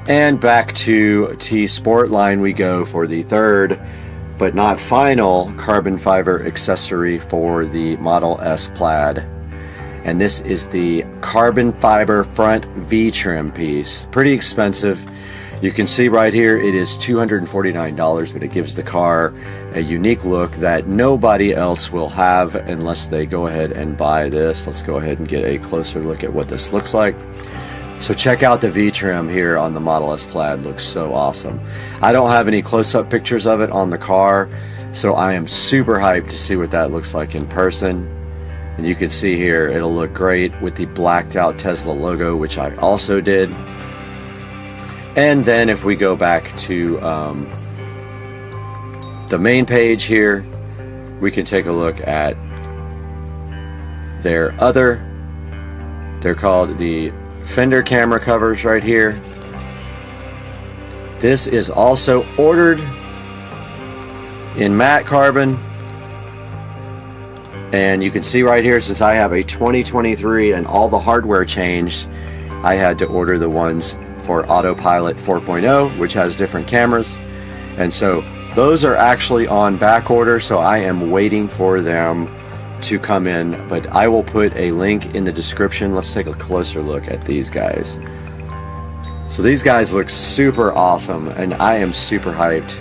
And back to T Sportline we go for the third but not final carbon fiber accessory for the Model S Plaid. And this is the carbon fiber front V-trim piece. Pretty expensive. You can see right here it is $249, but it gives the car a unique look that nobody else will have unless they go ahead and buy this. Let's go ahead and get a closer look at what this looks like. So check out the V-trim here on the Model S Plaid. Looks so awesome. I don't have any close-up pictures of it on the car, so I am super hyped to see what that looks like in person. And you can see here it'll look great with the blacked out Tesla logo, which I also did. And then if we go back to the main page here, we can take a look at their other, they're called the fender camera covers right here. This is also ordered in matte carbon, and you can see right here, since I have a 2023 and all the hardware changed, I had to order the ones for Autopilot 4.0, which has different cameras, and so those are actually on back order, so I am waiting for them to come in, but I will put a link in the description. Let's take a closer look at these guys. So these guys look super awesome, and I am super hyped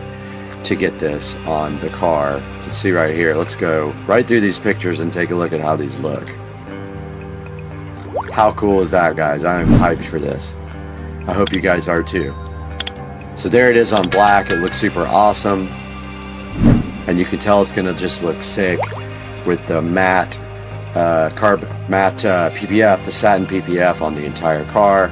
to get this on the car. You can see right here. Let's go right through these pictures and take a look at how these look. How cool is that, guys? I am hyped for this. I hope you guys are too. So there it is on black. It looks super awesome, and you can tell it's gonna just look sick with the matte PPF, the satin PPF on the entire car.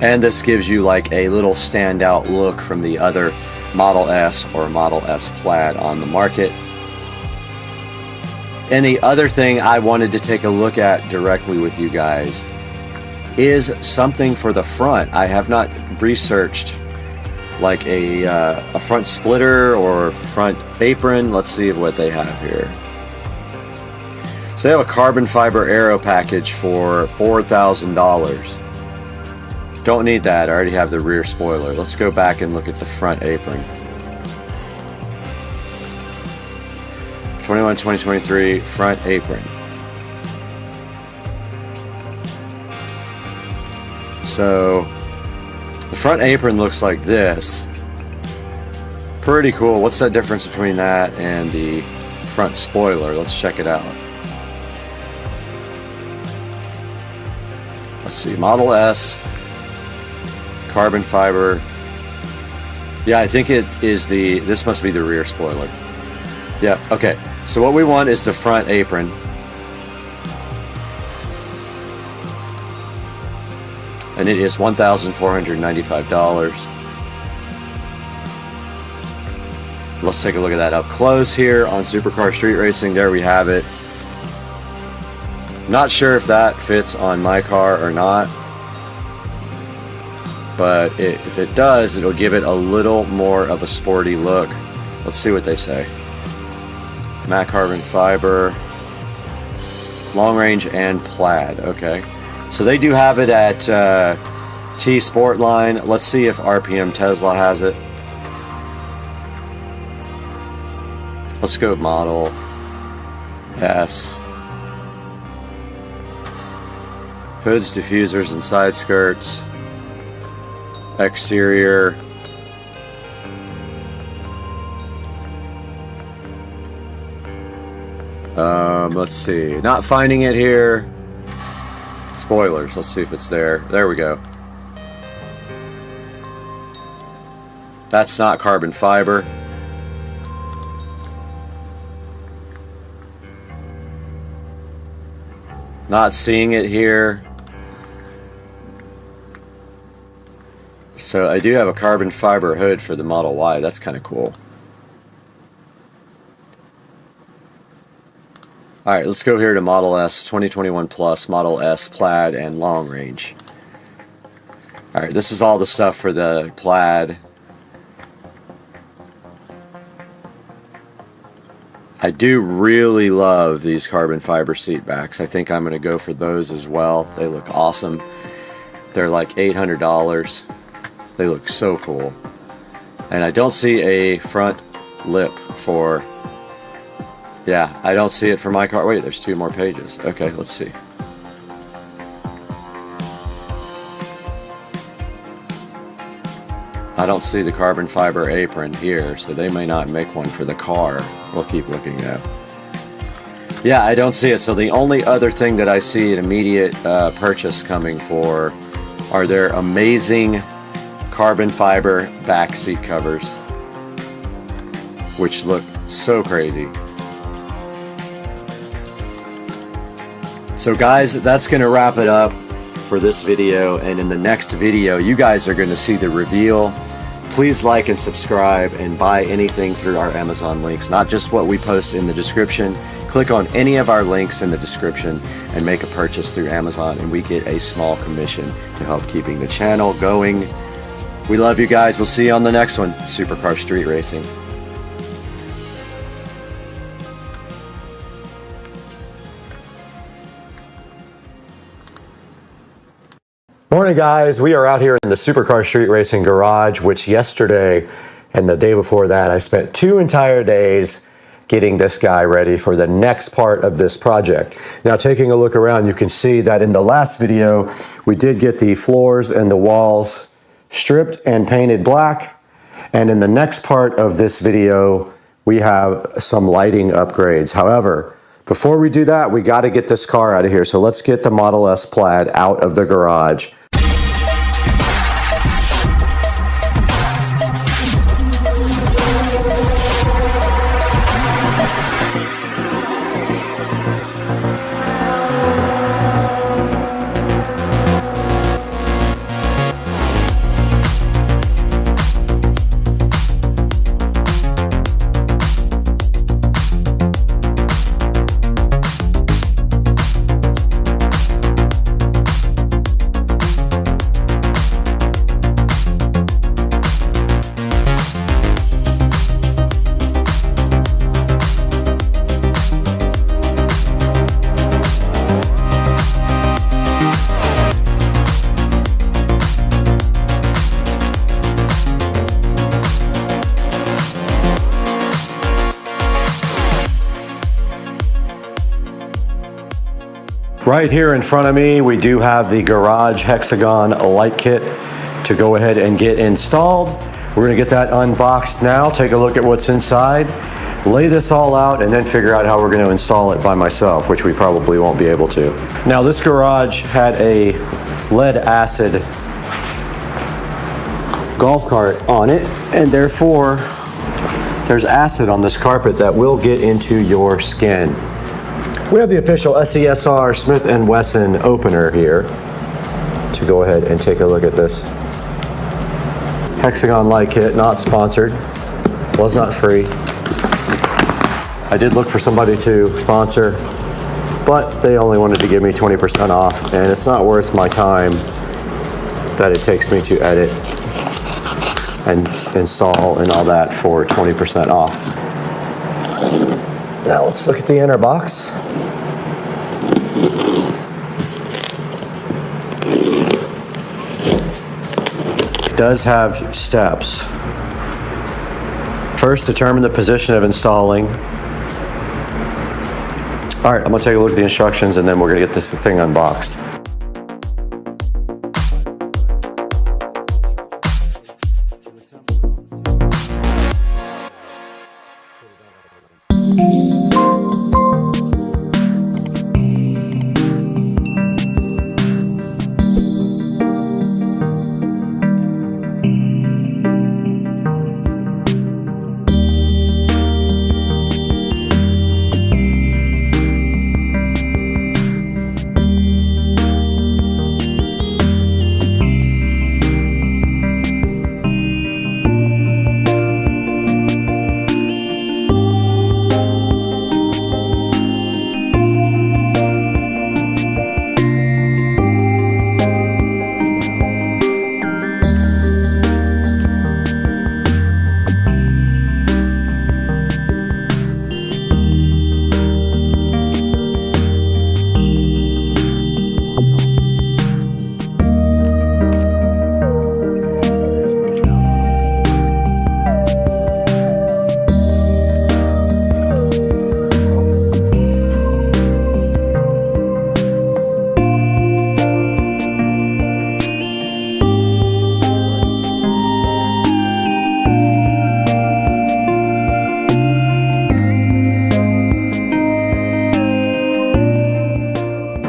And this gives you like a little standout look from the other Model S or Model S Plaid on the market. And the other thing I wanted to take a look at directly with you guys is something for the front. I have not researched like a front splitter or front apron. Let's see what they have here. So they have a carbon fiber aero package for $4,000. Don't need that, I already have the rear spoiler. Let's go back and look at the front apron. 2023 front apron. So The front apron looks like this. Pretty cool. What's that difference between that and the front spoiler? Let's check it out. Let's see, Model S, carbon fiber. Yeah, I think it is this must be the rear spoiler. Yeah, okay. So what we want is the front apron. And it is $1,495. Let's take a look at that up close here on Supercar Street Racing. There we have it. Not sure if that fits on my car or not, but if it does, it'll give it a little more of a sporty look. Let's see what they say. Matte carbon fiber, long range and plaid. Okay, so they do have it at T Sportline. Let's see if RPM Tesla has it. Let's go Model S. Hoods, diffusers, and side skirts. Exterior. Let's see. Not finding it here. Spoilers. Let's see if it's there. There we go. That's not carbon fiber. Not seeing it here. So I do have a carbon fiber hood for the Model Y. That's kind of cool. Alright, let's go here to Model S 2021 Plus, Model S Plaid, and long range. Alright, this is all the stuff for the Plaid. I do really love these carbon fiber seat backs. I think I'm going to go for those as well. They look awesome. They're like $800. They look so cool. And I don't see a front lip for... Yeah, I don't see it for my car. Wait, there's 2 more pages. Okay, let's see. I don't see the carbon fiber apron here, so they may not make one for the car. We'll keep looking though. Yeah, I don't see it. So the only other thing that I see an immediate purchase coming for are their amazing carbon fiber back seat covers, which look so crazy. So guys, that's going to wrap it up for this video, and in the next video you guys are going to see the reveal. Please like and subscribe and buy anything through our Amazon links, not just what we post in the description. Click on any of our links in the description and make a purchase through Amazon, and we get a small commission to help keeping the channel going. We love you guys. We'll see you on the next one. Supercar Street Racing. Morning guys, we are out here in the Supercar Street Racing garage, which yesterday and the day before that I spent 2 entire days getting this guy ready for the next part of this project. Now taking a look around, you can see that in the last video we did get the floors and the walls stripped and painted black, and in the next part of this video we have some lighting upgrades. However, before we do that, we got to get this car out of here, so let's get the Model S Plaid out of the garage. Right here in front of me, we do have the garage hexagon light kit to go ahead and get installed. We're gonna get that unboxed now, take a look at what's inside, lay this all out, and then figure out how we're gonna install it by myself, which we probably won't be able to. Now this garage had a lead acid golf cart on it, and therefore there's acid on this carpet that will get into your skin. We have the official SCSR Smith & Wesson opener here to go ahead and take a look at this hexagon light kit, not sponsored, was not free. I did look for somebody to sponsor, but they only wanted to give me 20% off, and it's not worth my time that it takes me to edit and install and all that for 20% off. Now let's look at the inner box. It does have steps. First, determine the position of installing. All right, I'm gonna take a look at the instructions and then we're gonna get this thing unboxed.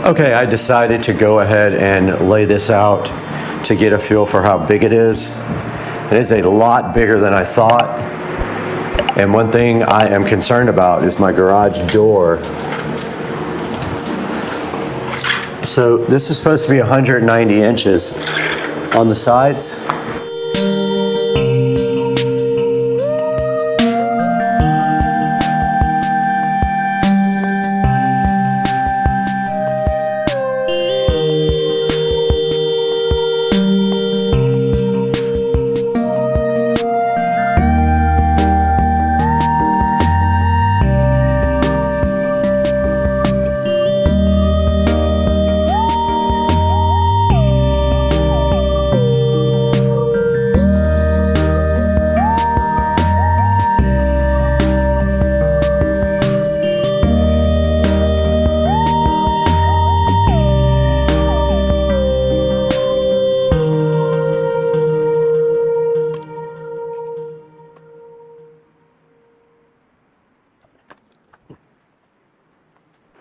Okay, I decided to go ahead and lay this out to get a feel for how big it is. It is a lot bigger than I thought. And one thing I am concerned about is my garage door. So this is supposed to be 190 inches on the sides.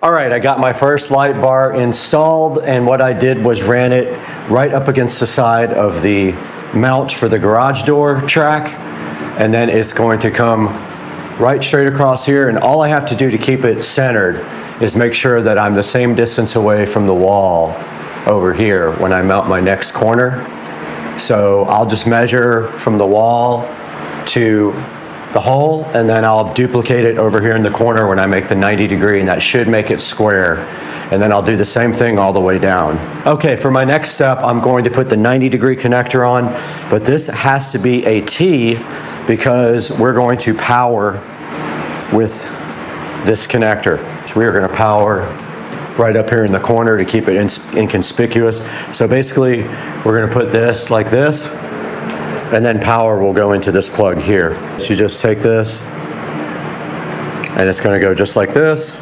All right, I got my first light bar installed, and what I did was ran it right up against the side of the mount for the garage door track, and then it's going to come right straight across here, and all I have to do to keep it centered is make sure that I'm the same distance away from the wall over here when I mount my next corner. So I'll just measure from the wall to the hole, and then I'll duplicate it over here in the corner when I make the 90 degree, and that should make it square. And then I'll do the same thing all the way down. Okay, for my next step, I'm going to put the 90 degree connector on, but this has to be a T because we're going to power with this connector. So we are gonna power right up here in the corner to keep it inconspicuous. So basically, we're gonna put this like this, and then power will go into this plug here. So you just take this, and it's gonna go just like this.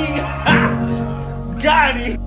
him! Got him!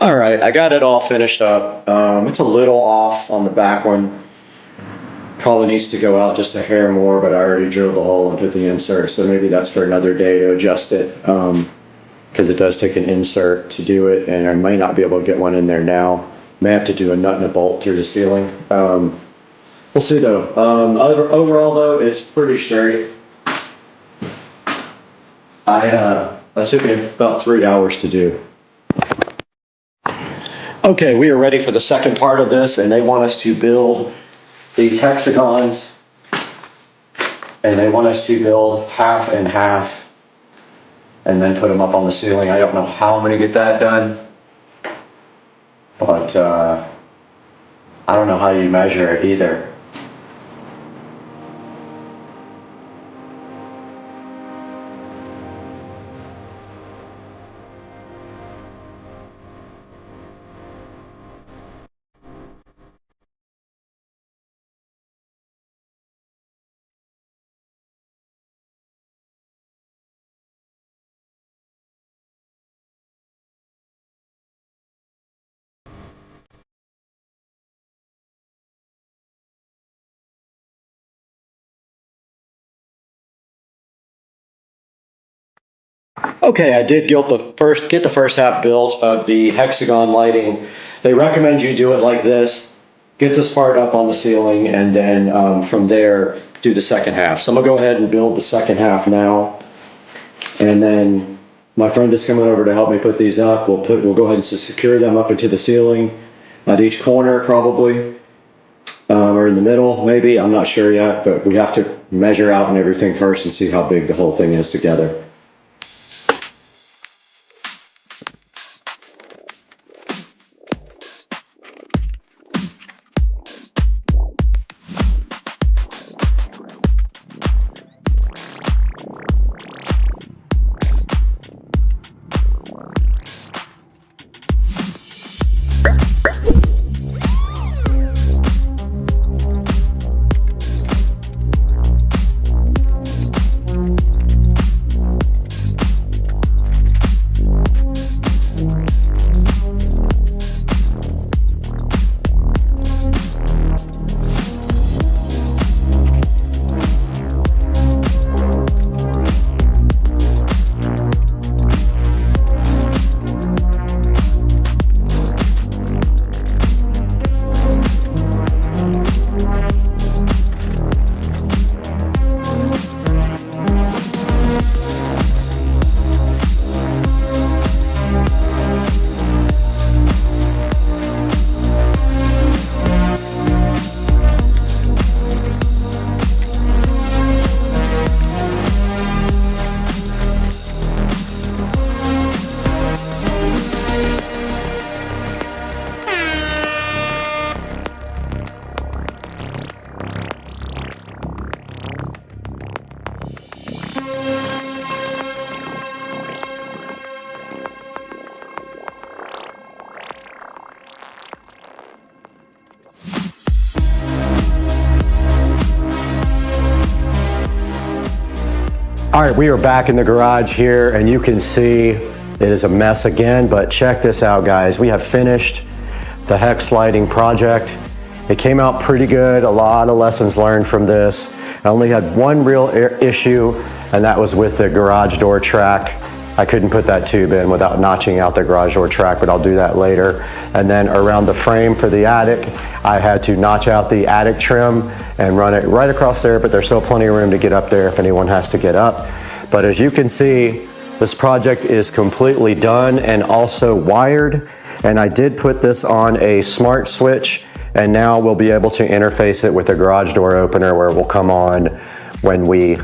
All right, I got it all finished up. It's a little off on the back one. Probably needs to go out just a hair more, but I already drilled the hole and put the insert, so maybe that's for another day to adjust it, because it does take an insert to do it, and I might not be able to get one in there now. May have to do a nut and a bolt through the ceiling. We'll see though. Overall though, it's pretty straight. That took me about 3 hours to do. Okay, we are ready for the second part of this, and they want us to build these hexagons, and they want us to build half and half, and then put them up on the ceiling. I don't know how I'm going to get that done, but I don't know how you measure it either. Okay, I did get the first half built of the hexagon lighting. They recommend you do it like this. Get this part up on the ceiling, and then from there, do the second half. So I'm gonna go ahead and build the second half now. And then my friend is coming over to help me put these up. We'll go ahead and secure them up into the ceiling at each corner probably. Or in the middle, maybe, I'm not sure yet, but we have to measure out and everything first and see how big the whole thing is together. All right, we are back in the garage here, and you can see it is a mess again, but check this out, guys. We have finished the hex lighting project. It came out pretty good, a lot of lessons learned from this. I only had one real issue, and that was with the garage door track. I couldn't put that tube in without notching out the garage door track, but I'll do that later. And then around the frame for the attic, I had to notch out the attic trim and run it right across there, but there's still plenty of room to get up there if anyone has to get up. But as you can see, this project is completely done and also wired. And I did put this on a smart switch, and now we'll be able to interface it with a garage door opener where it will come on when we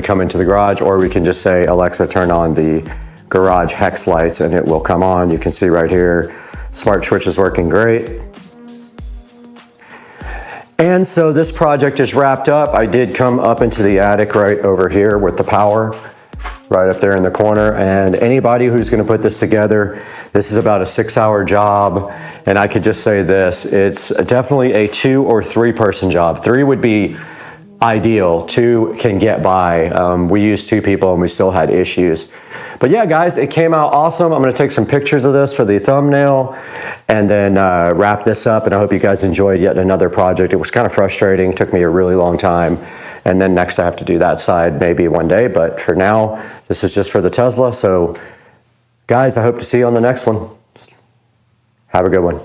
come into the garage, or we can just say, Alexa, turn on the garage hex lights, and it will come on. You can see right here, smart switch is working great. And so this project is wrapped up. I did come up into the attic right over here with the power right up there in the corner. And anybody who's gonna put this together, this is about a 6-hour job. And I could just say this, it's definitely a 2 or 3 person job. 3 would be ideal, 2 can get by. We used 2 people and we still had issues. But yeah, guys, it came out awesome. I'm gonna take some pictures of this for the thumbnail and then wrap this up. And I hope you guys enjoyed yet another project. It was kind of frustrating, took me a really long time. And then next I have to do that side maybe one day. But for now, this is just for the Tesla. So guys, I hope to see you on the next one. Have a good one.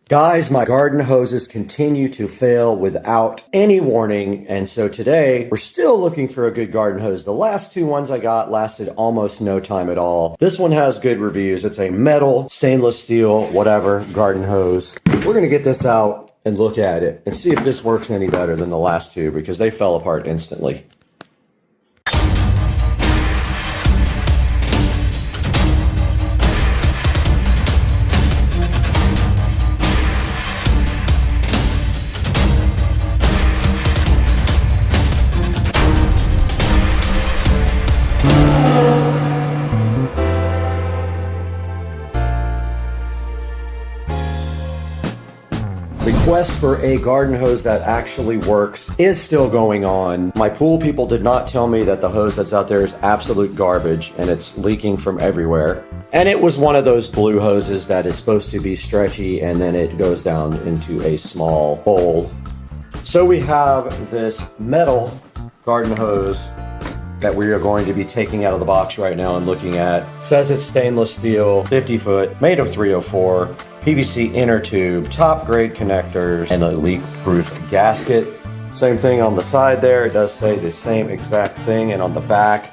Guys, my garden hoses continue to fail without any warning, and so today we're still looking for a good garden hose. The last 2 ones I got lasted almost no time at all. This one has good reviews. It's a metal, stainless steel, whatever, garden hose. We're gonna get this out and look at it and see if this works any better than the last 2 because they fell apart instantly. Quest for a garden hose that actually works is still going on. My pool people did not tell me that the hose that's out there is absolute garbage and it's leaking from everywhere. And it was one of those blue hoses that is supposed to be stretchy and then it goes down into a small hole. So we have this metal garden hose that we are going to be taking out of the box right now and looking at. Says it's stainless steel, 50 foot, made of 304, PVC inner tube, top grade connectors, and a leak proof gasket. Same thing on the side there. It does say the same exact thing. And on the back,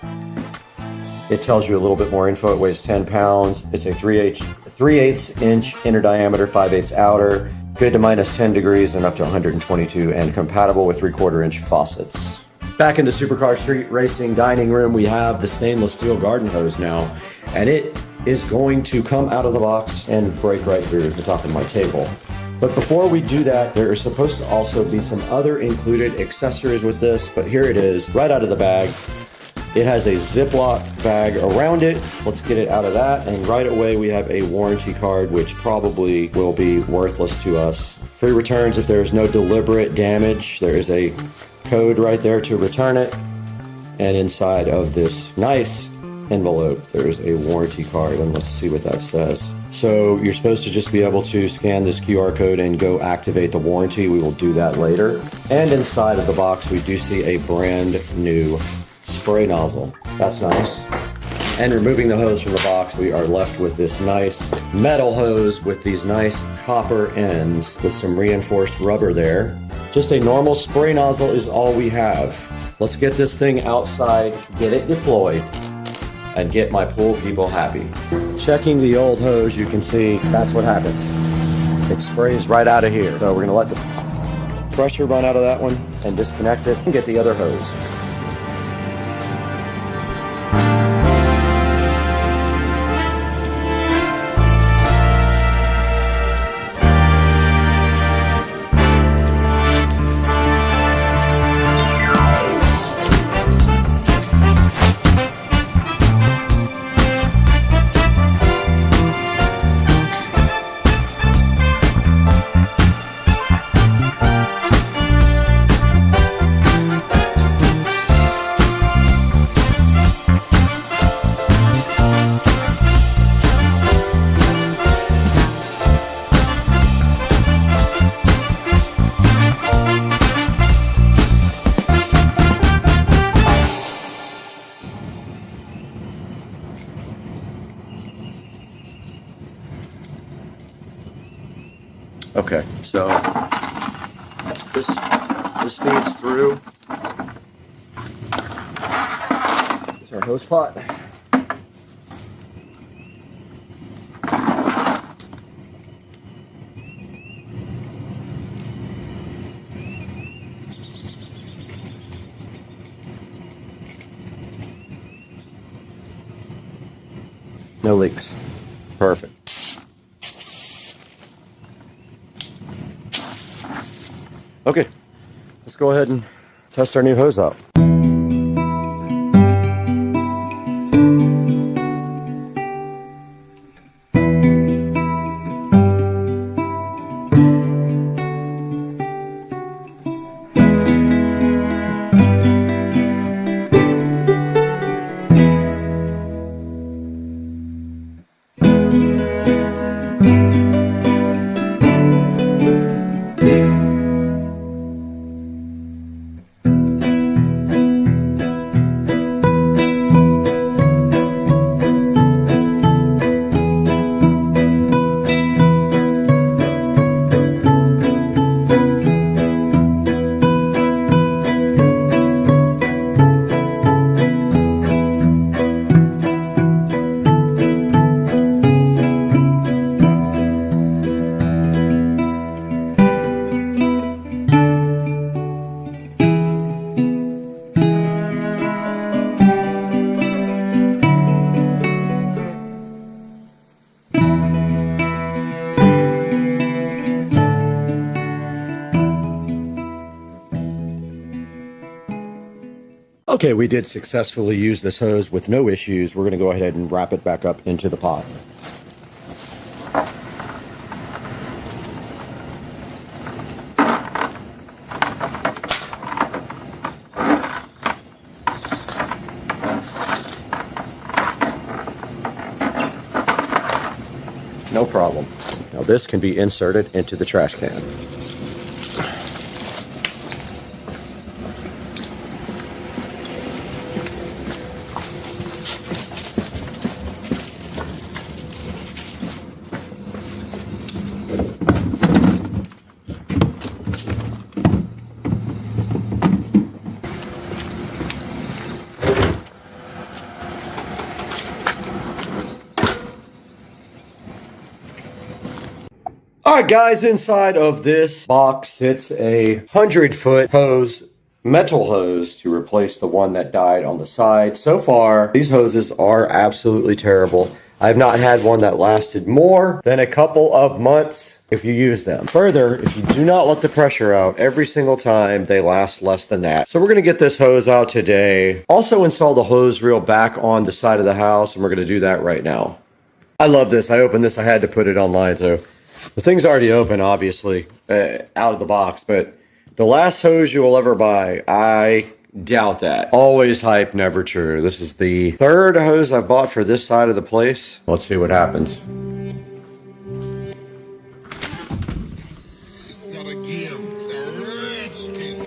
it tells you a little bit more info. It weighs 10 pounds. It's a 3/8 inch inner diameter, 5/8 outer, good to minus 10 degrees and up to 122, and compatible with 3/4 inch faucets. Back in the Supercar Street Racing dining room, we have the stainless steel garden hose now, and it is going to come out of the box and break right through the top of my table. But before we do that, there are supposed to also be some other included accessories with this, but here it is, right out of the bag. It has a Ziploc bag around it. Let's get it out of that. And right away, we have a warranty card, which probably will be worthless to us. Free returns if there is no deliberate damage. There is a code right there to return it. And inside of this nice envelope, there's a warranty card. And let's see what that says. So you're supposed to just be able to scan this QR code and go activate the warranty. We will do that later. And inside of the box, we do see a brand new spray nozzle. That's nice. And removing the hose from the box, we are left with this nice metal hose with these nice copper ends with some reinforced rubber there. Just a normal spray nozzle is all we have. Let's get this thing outside, get it deployed, and get my pool people happy. Checking the old hose, you can see that's what happens. It sprays right out of here. So we're gonna let the pressure run out of that one and disconnect it and get the other hose. Okay, so this feeds through. Here's our hose pot. No leaks. Perfect. Okay, let's go ahead and test our new hose out. Okay, we did successfully use this hose with no issues. We're going to go ahead and wrap it back up into the pot. No problem. Now this can be inserted into the trash can. All right, guys, inside of this box sits a 100-foot hose, metal hose, to replace the one that died on the side. So far, these hoses are absolutely terrible. I've not had one that lasted more than a couple of months if you use them. Further, if you do not let the pressure out every single time, they last less than that. So we're gonna get this hose out today. Also install the hose reel back on the side of the house, and we're gonna do that right now. I love this. I opened this. I had to put it online, so the thing's already open, obviously, out of the box, but the last hose you will ever buy, I doubt that. Always hype, never true. This is the third hose I've bought for this side of the place. Let's see what happens. It's not a game, it's a rich thing.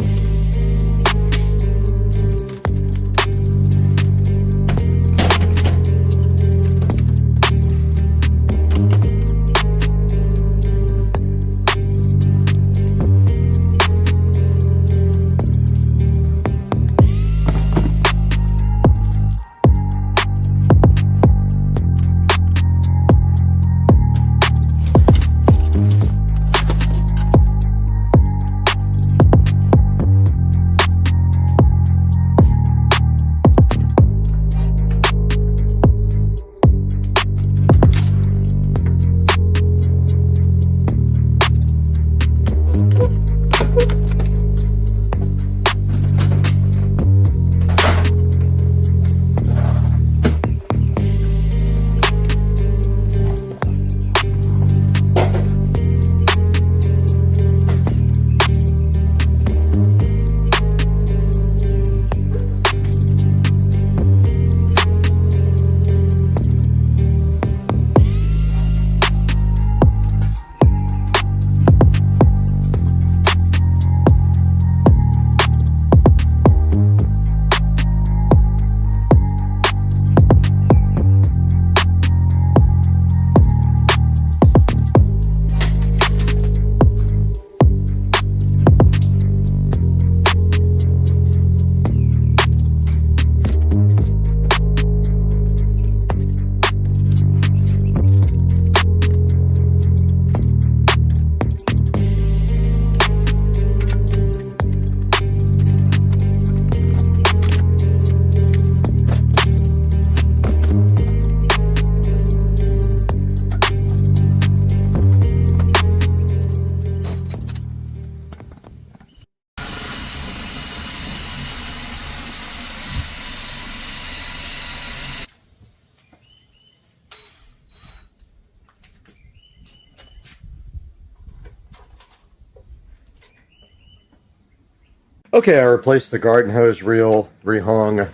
Okay, I replaced the garden hose reel, rehung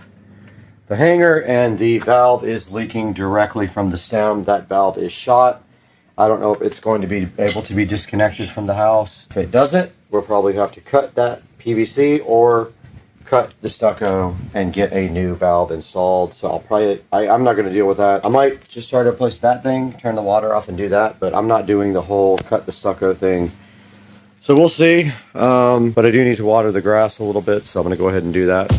the hanger, and the valve is leaking directly from the stem. That valve is shot. I don't know if it's going to be able to be disconnected from the house. If it doesn't, we'll probably have to cut that PVC or cut the stucco and get a new valve installed. So I'll probably, I'm not going to deal with that. I might just try to replace that thing, turn the water off and do that, but I'm not doing the whole cut the stucco thing. So we'll see, but I do need to water the grass a little bit, so I'm going to go ahead and do that.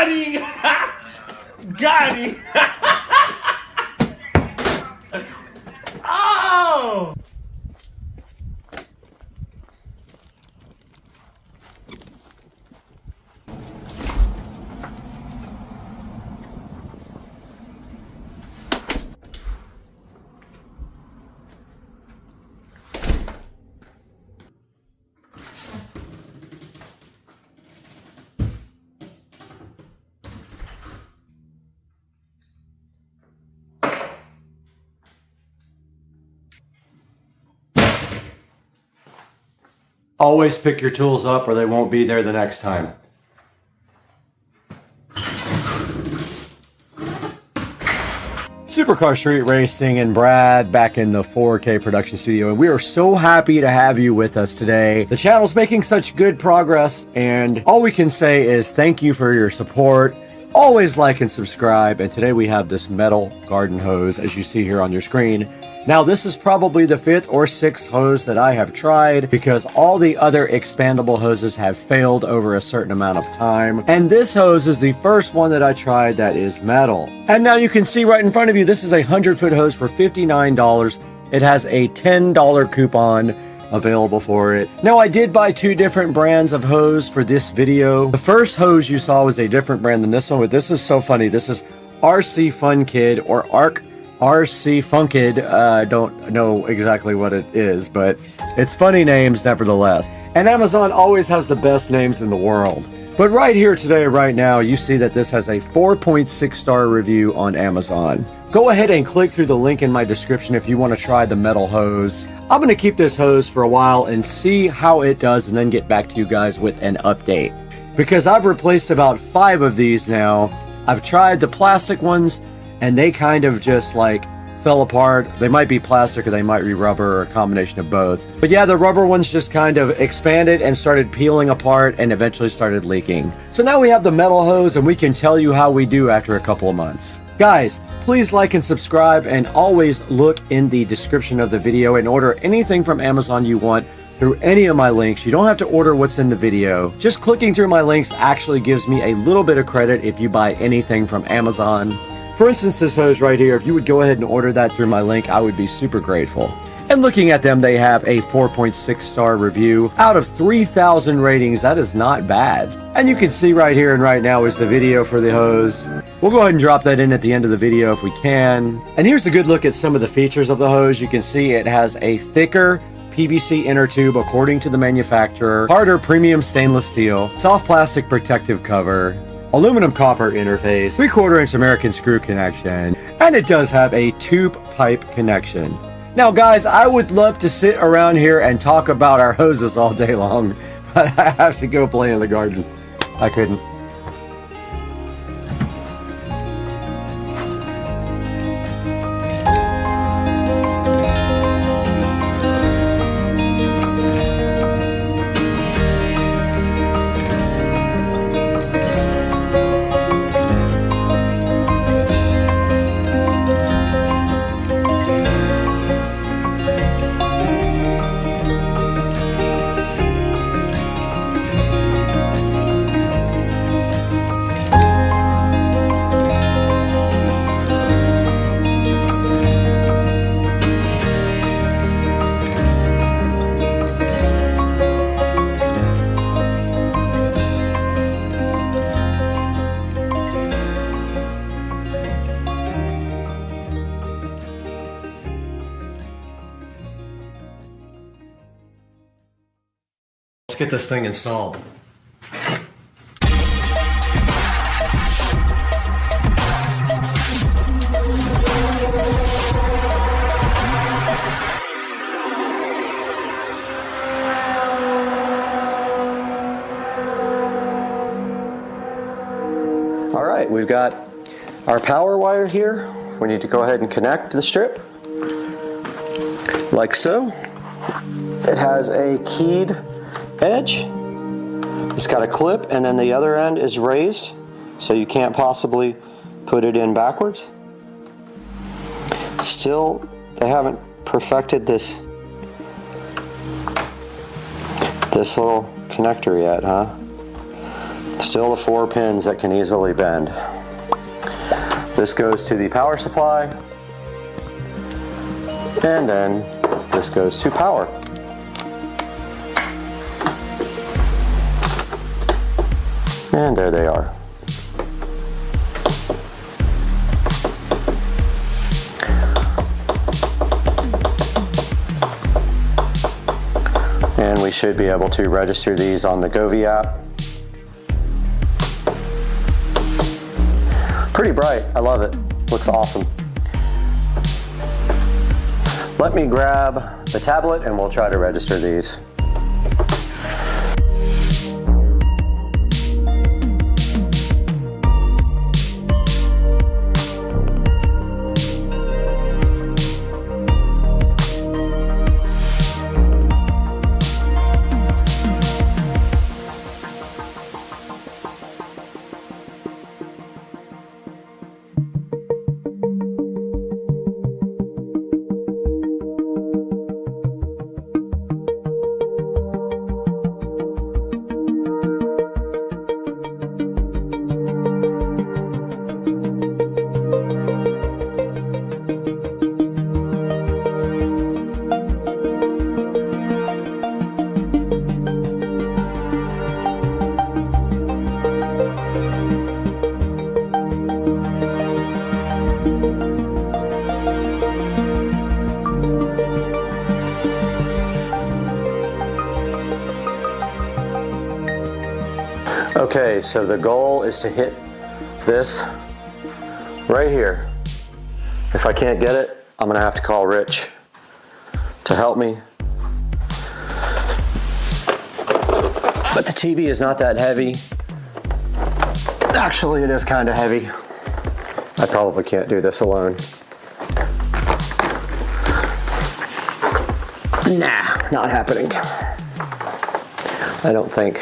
Got him! Got him! Oh! Always pick your tools up or they won't be there the next time. Supercar Street Racing and Brad back in the 4K production studio, and we are so happy to have you with us today. The channel's making such good progress, and all we can say is thank you for your support. Always like and subscribe, and today we have this metal garden hose as you see here on your screen. Now this is probably the 5th or 6th hose that I have tried because all the other expandable hoses have failed over a certain amount of time. And this hose is the first one that I tried that is metal. And now you can see right in front of you, this is a 100-foot hose for $59. It has a $10 coupon available for it. Now I did buy 2 different brands of hose for this video. The first hose you saw was a different brand than this one, but this is so funny. This is RC Fun Kid or RC Funkid. I don't know exactly what it is, but it's funny names nevertheless. And Amazon always has the best names in the world. But right here today, right now, you see that this has a 4.6 star review on Amazon. Go ahead and click through the link in my description if you want to try the metal hose. I'm going to keep this hose for a while and see how it does and then get back to you guys with an update. Because I've replaced about 5 of these now. I've tried the plastic ones, and they kind of just like fell apart. They might be plastic or they might be rubber or a combination of both. But yeah, the rubber ones just kind of expanded and started peeling apart and eventually started leaking. So now we have the metal hose and we can tell you how we do after a couple of months. Guys, please like and subscribe and always look in the description of the video and order anything from Amazon you want through any of my links. You don't have to order what's in the video. Just clicking through my links actually gives me a little bit of credit if you buy anything from Amazon. For instance, this hose right here, if you would go ahead and order that through my link, I would be super grateful. And looking at them, they have a 4.6 star review. Out of 3,000 ratings, that is not bad. And you can see right here and right now is the video for the hose. We'll go ahead and drop that in at the end of the video if we can. And here's a good look at some of the features of the hose. You can see it has a thicker PVC inner tube according to the manufacturer, harder premium stainless steel, soft plastic protective cover, aluminum copper interface, 3/4 inch American screw connection, and it does have a tube pipe connection. Now guys, I would love to sit around here and talk about our hoses all day long, but I have to go play in the garden. I couldn't. Let's get this thing installed. All right, we've got our power wire here. We need to go ahead and connect the strip like so. It has a keyed edge. It's got a clip and then the other end is raised so you can't possibly put it in backwards. Still, they haven't perfected this little connector yet, huh? Still the 4 pins that can easily bend. This goes to the power supply, and then this goes to power. And there they are. And we should be able to register these on the Govee app. Pretty bright, I love it. Looks awesome. Let me grab the tablet and we'll try to register these. Okay, so the goal is to hit this right here. If I can't get it, I'm gonna have to call Rich to help me. But the TV is not that heavy. Actually, it is kind of heavy. I probably can't do this alone. Nah, not happening. I don't think.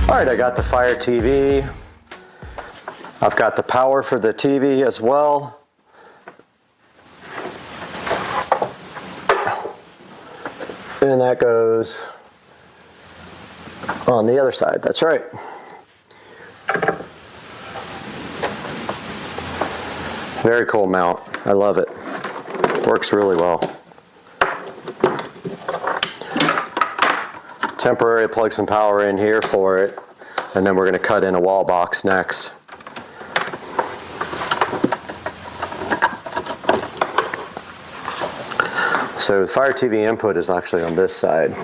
All right, I got the Fire TV. I've got the power for the TV as well. And that goes on the other side, that's right. Very cool mount, I love it. Works really well. Temporarily plug some power in here for it, and then we're going to cut in a wall box next. So the Fire TV input is actually on this side.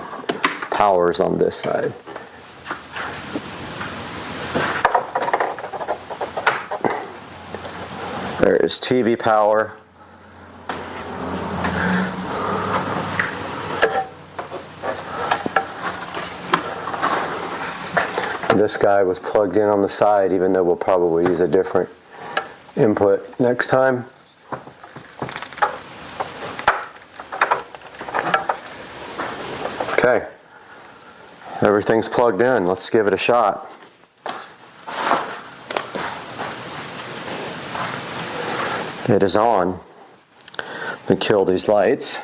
Power is on this side. There is TV power. This guy was plugged in on the side, even though we'll probably use a different input next time. Okay, everything's plugged in. Let's give it a shot. It is on. Let me kill these lights.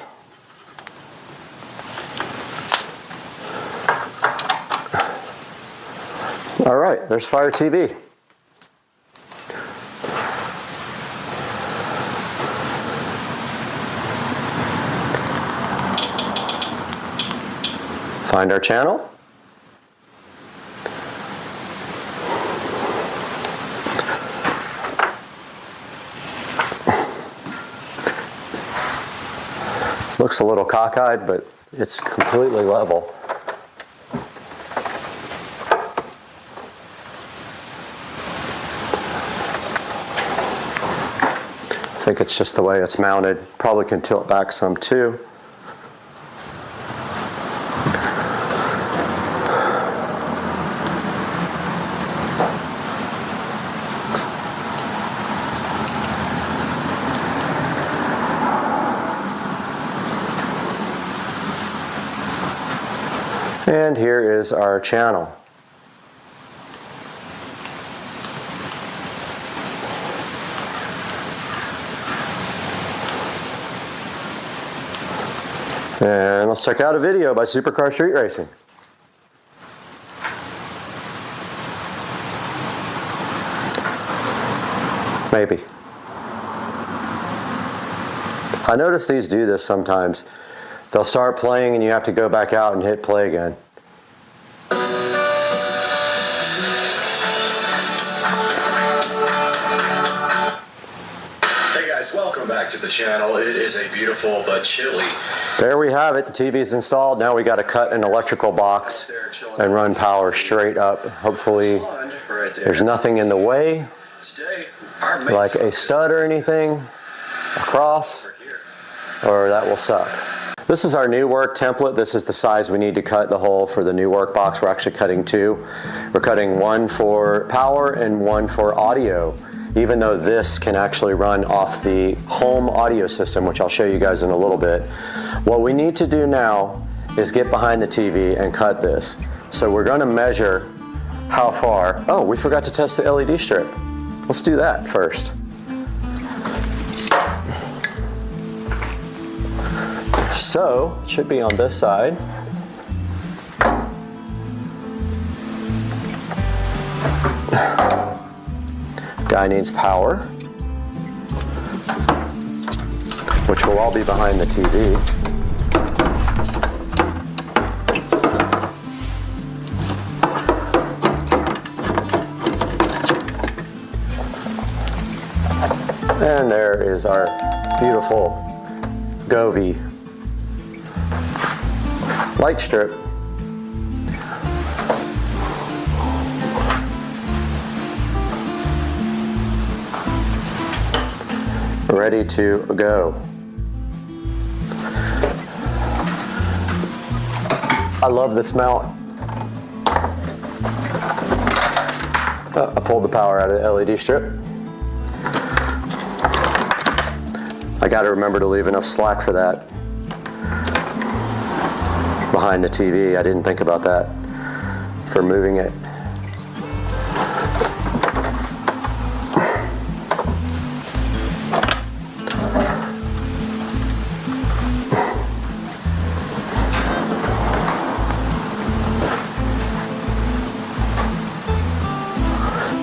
All right, there's Fire TV. Find our channel. Looks a little cockeyed, but it's completely level. I think it's just the way it's mounted. Probably can tilt back some too. And here is our channel. And let's check out a video by Supercar Street Racing. Maybe. I notice these do this sometimes. They'll start playing and you have to go back out and hit play again. Hey guys, welcome back to the channel. It is a beautiful but chilly. There we have it. The TV's installed. Now we got to cut an electrical box and run power straight up. Hopefully there's nothing in the way, like a stud or anything across, or that will suck. This is our new work template. This is the size we need to cut the hole for the new work box. We're actually cutting two. We're cutting one for power and one for audio, even though this can actually run off the home audio system, which I'll show you guys in a little bit. What we need to do now is get behind the TV and cut this. So we're going to measure how far. Oh, we forgot to test the LED strip. Let's do that first. So, it should be on this side. Guy needs power, which will all be behind the TV. And there is our beautiful Govee light strip. Ready to go. I love this mount. Oh, I pulled the power out of the LED strip. I got to remember to leave enough slack for that behind the TV. I didn't think about that for moving it.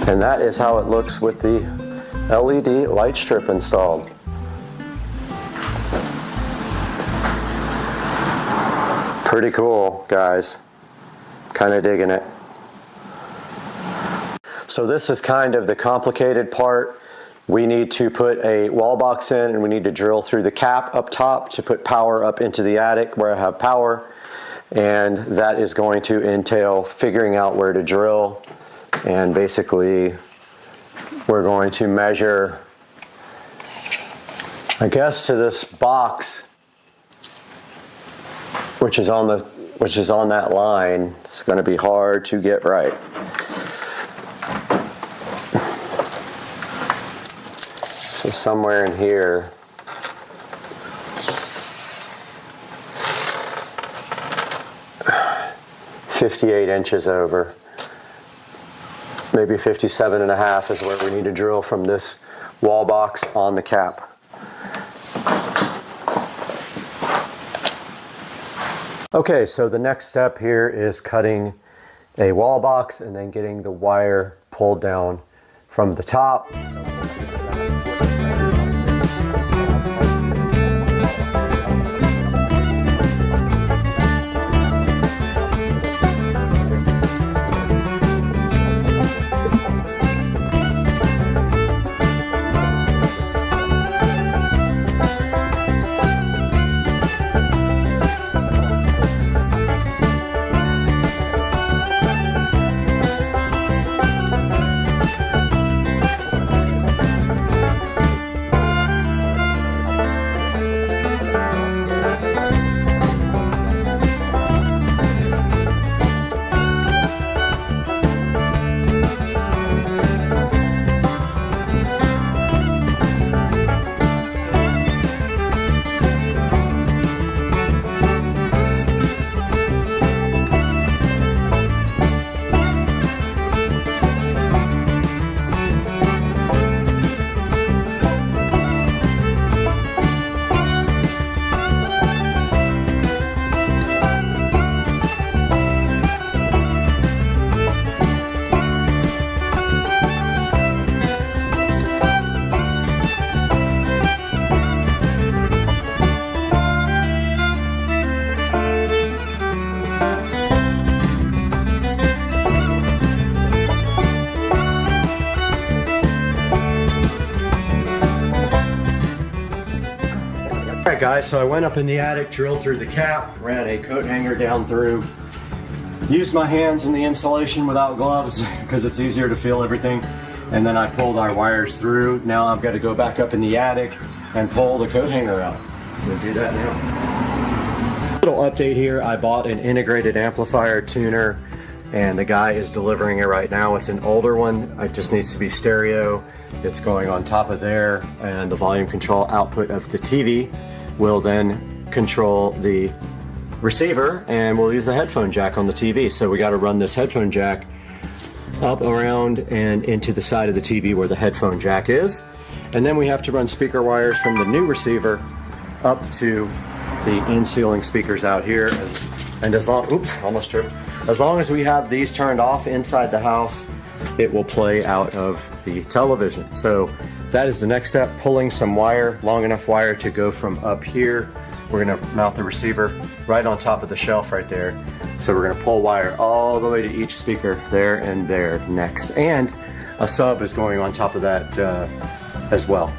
And that is how it looks with the LED light strip installed. Pretty cool, guys. Kind of digging it. So this is kind of the complicated part. We need to put a wall box in and we need to drill through the cap up top to put power up into the attic where I have power. And that is going to entail figuring out where to drill. And basically, we're going to measure, I guess, to this box, which is on that line. It's going to be hard to get right. So somewhere in here, "58 inches over." Maybe 57.5 is where we need to drill from this wall box on the cap. Okay, so the next step here is cutting a wall box and then getting the wire pulled down from the top. guys, so I went up in the attic, drilled through the cap, ran a coat hanger down through, used my hands in the insulation without gloves because it's easier to feel everything, and then I pulled our wires through. Now I've got to go back up in the attic and pull the coat hanger out. We'll do that now. Little update here, I bought an integrated amplifier tuner and the guy is delivering it right now. It's an older one, it just needs to be stereo. It's going on top of there, and the volume control output of the TV will then control the receiver, and we'll use the headphone jack on the TV. So we got to run this headphone jack up, around, and into the side of the TV where the headphone jack is. And then we have to run speaker wires from the new receiver up to the in-ceiling speakers out here. And as long, oops, almost tripped. As long as we have these turned off inside the house, it will play out of the television. So that is the next step, pulling some wire, long enough wire to go from up here. We're gonna mount the receiver right on top of the shelf right there. So we're gonna pull wire all the way to each speaker, there and there next. And a sub is going on top of that as well.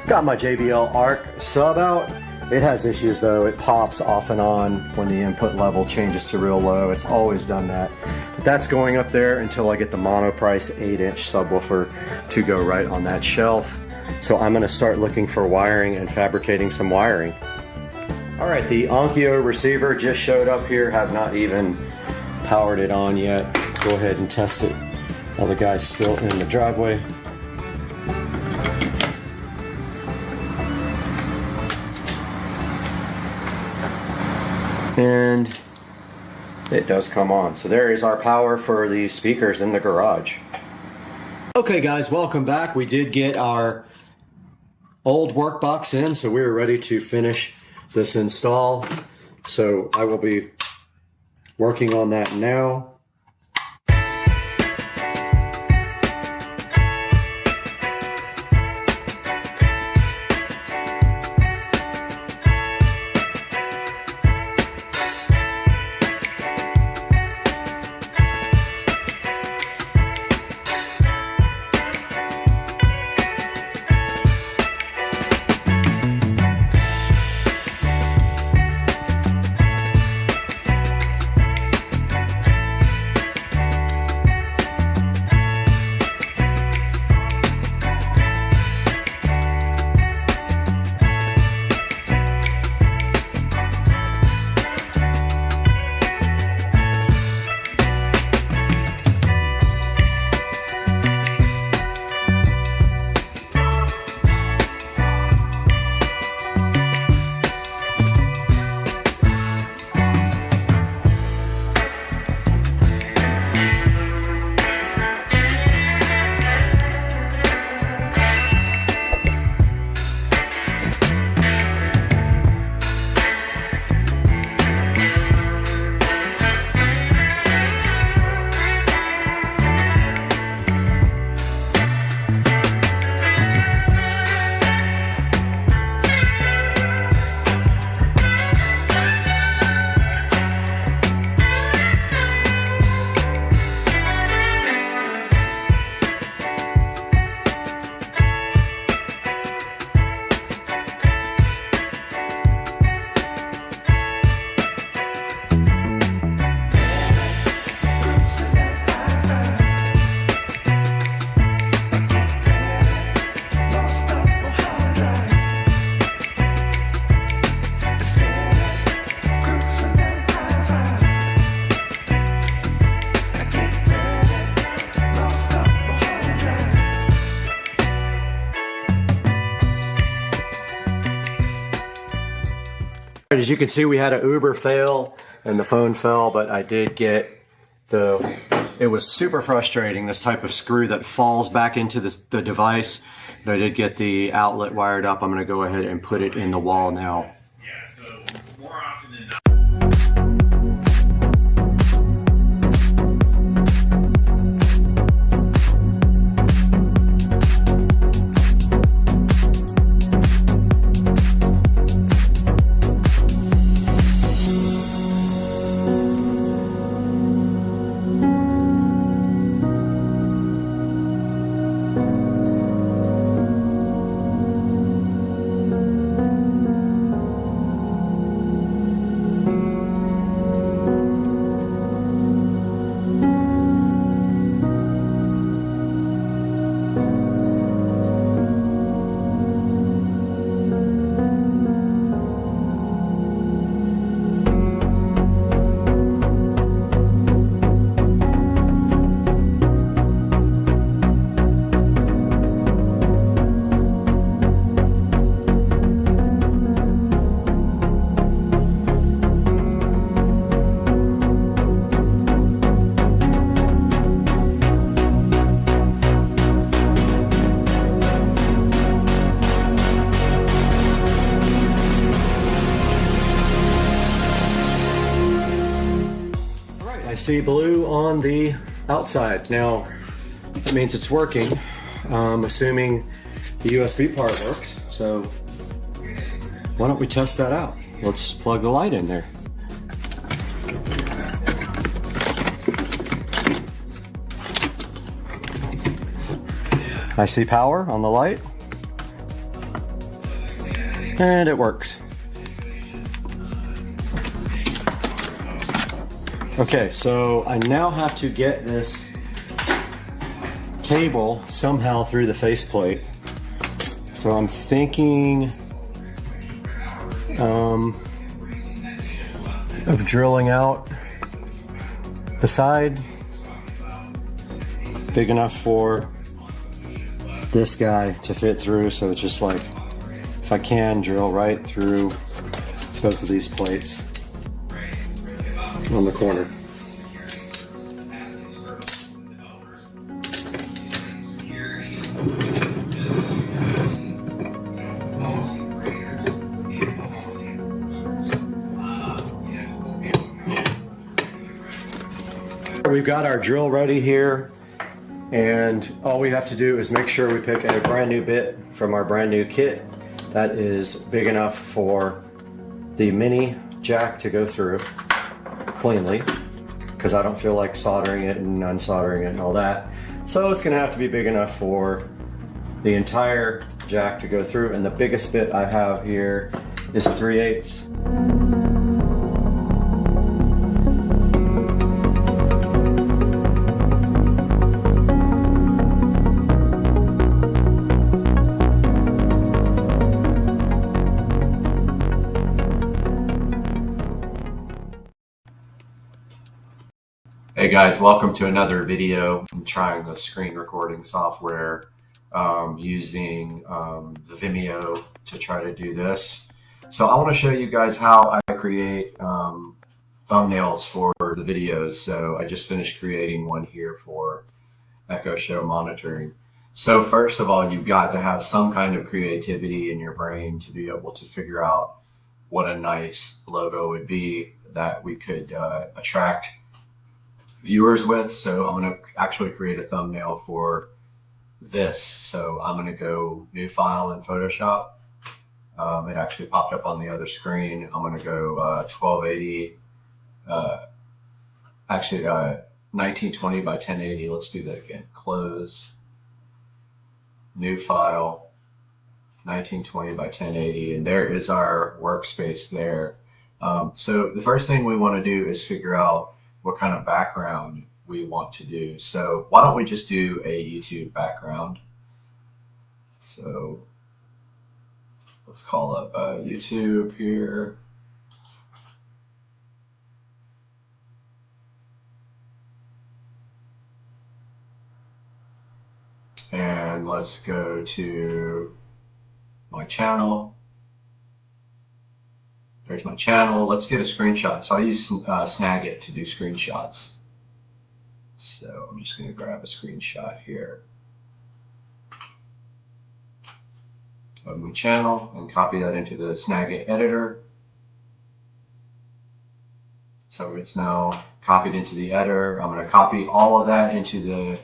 Got my JBL ARC sub out. It has issues though. It pops off and on when the input level changes to real low. It's always done that. But that's going up there until I get the Monoprice 8-inch subwoofer to go right on that shelf. So I'm gonna start looking for wiring and fabricating some wiring. All right, the Onkyo receiver just showed up here. Have not even powered it on yet. Go ahead and test it while the guy's still in the driveway. And it does come on. So there is our power for the speakers in the garage. Okay guys, welcome back. We did get our old work box in, so we were ready to finish this install. So I will be working on that now. As you can see, we had an Uber fail and the phone fell, but I did get it was super frustrating, this type of screw that falls back into the device, but I did get the outlet wired up. I'm going to go ahead and put it in the wall now. Yeah, so more often than not. see blue on the outside. Now, that means it's working, assuming the USB part works. So why don't we test that out? Let's plug the light in there. I see power on the light, and it works. Okay, so I now have to get this cable somehow through the faceplate. So I'm thinking of drilling out the side big enough for this guy to fit through. So it's just like, if I can, drill right through both of these plates on the corner. We've got our drill ready here, and all we have to do is make sure we pick a brand new bit from our brand new kit that is big enough for the mini jack to go through cleanly, because I don't feel like soldering it and unsoldering it and all that. So it's gonna have to be big enough for the entire jack to go through, and the biggest bit I have here is a 3/8. Hey guys, welcome to another video. I'm trying the screen recording software using the Vimeo to try to do this. So I want to show you guys how I create thumbnails for the videos. So I just finished creating one here for Echo Show monitoring. So first of all, you've got to have some kind of creativity in your brain to be able to figure out what a nice logo would be that we could attract viewers with. So I'm going to actually create a thumbnail for this. So I'm going to go new file in Photoshop. It actually popped up on the other screen. I'm going to go 1280, actually 1920 by 1080. Let's do that again. Close, new file, 1920 by 1080, and there is our workspace there. So the first thing we want to do is figure out what kind of background we want to do. So why don't we just do a YouTube background? So let's call up YouTube here. And let's go to my channel. There's my channel. Let's get a screenshot. So I use Snagit to do screenshots. So I'm just going to grab a screenshot here of my channel and copy that into the Snagit editor. So it's now copied into the editor. I'm going to copy all of that into the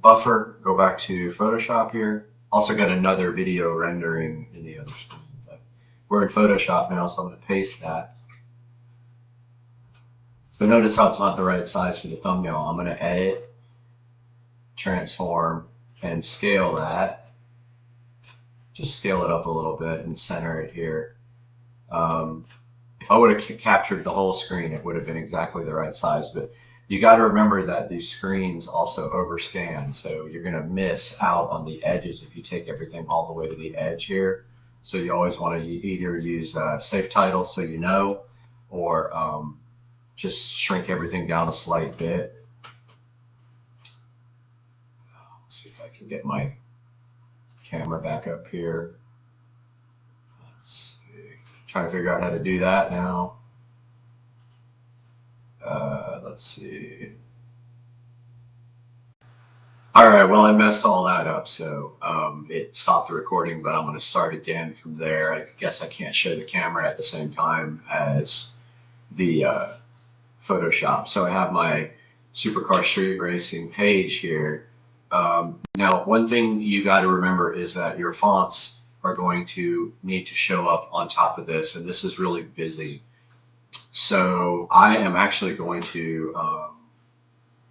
buffer, go back to Photoshop here. Also got another video rendering in the other screen. We're in Photoshop now, so I'm going to paste that. But notice how it's not the right size for the thumbnail. I'm going to edit, transform, and scale that. Just scale it up a little bit and center it here. If I would have captured the whole screen, it would have been exactly the right size. But you got to remember that these screens also overscan, so you're going to miss out on the edges if you take everything all the way to the edge here. So you always want to either use safe title so you know, or just shrink everything down a slight bit. Let's see if I can get my camera back up here. Let's see. Trying to figure out how to do that now. Let's see. All right, well, I messed all that up, so it stopped the recording, but I'm going to start again from there. I guess I can't show the camera at the same time as the Photoshop. So I have my Supercar Street Racing page here. Now, one thing you got to remember is that your fonts are going to need to show up on top of this, and this is really busy. So I am actually going to,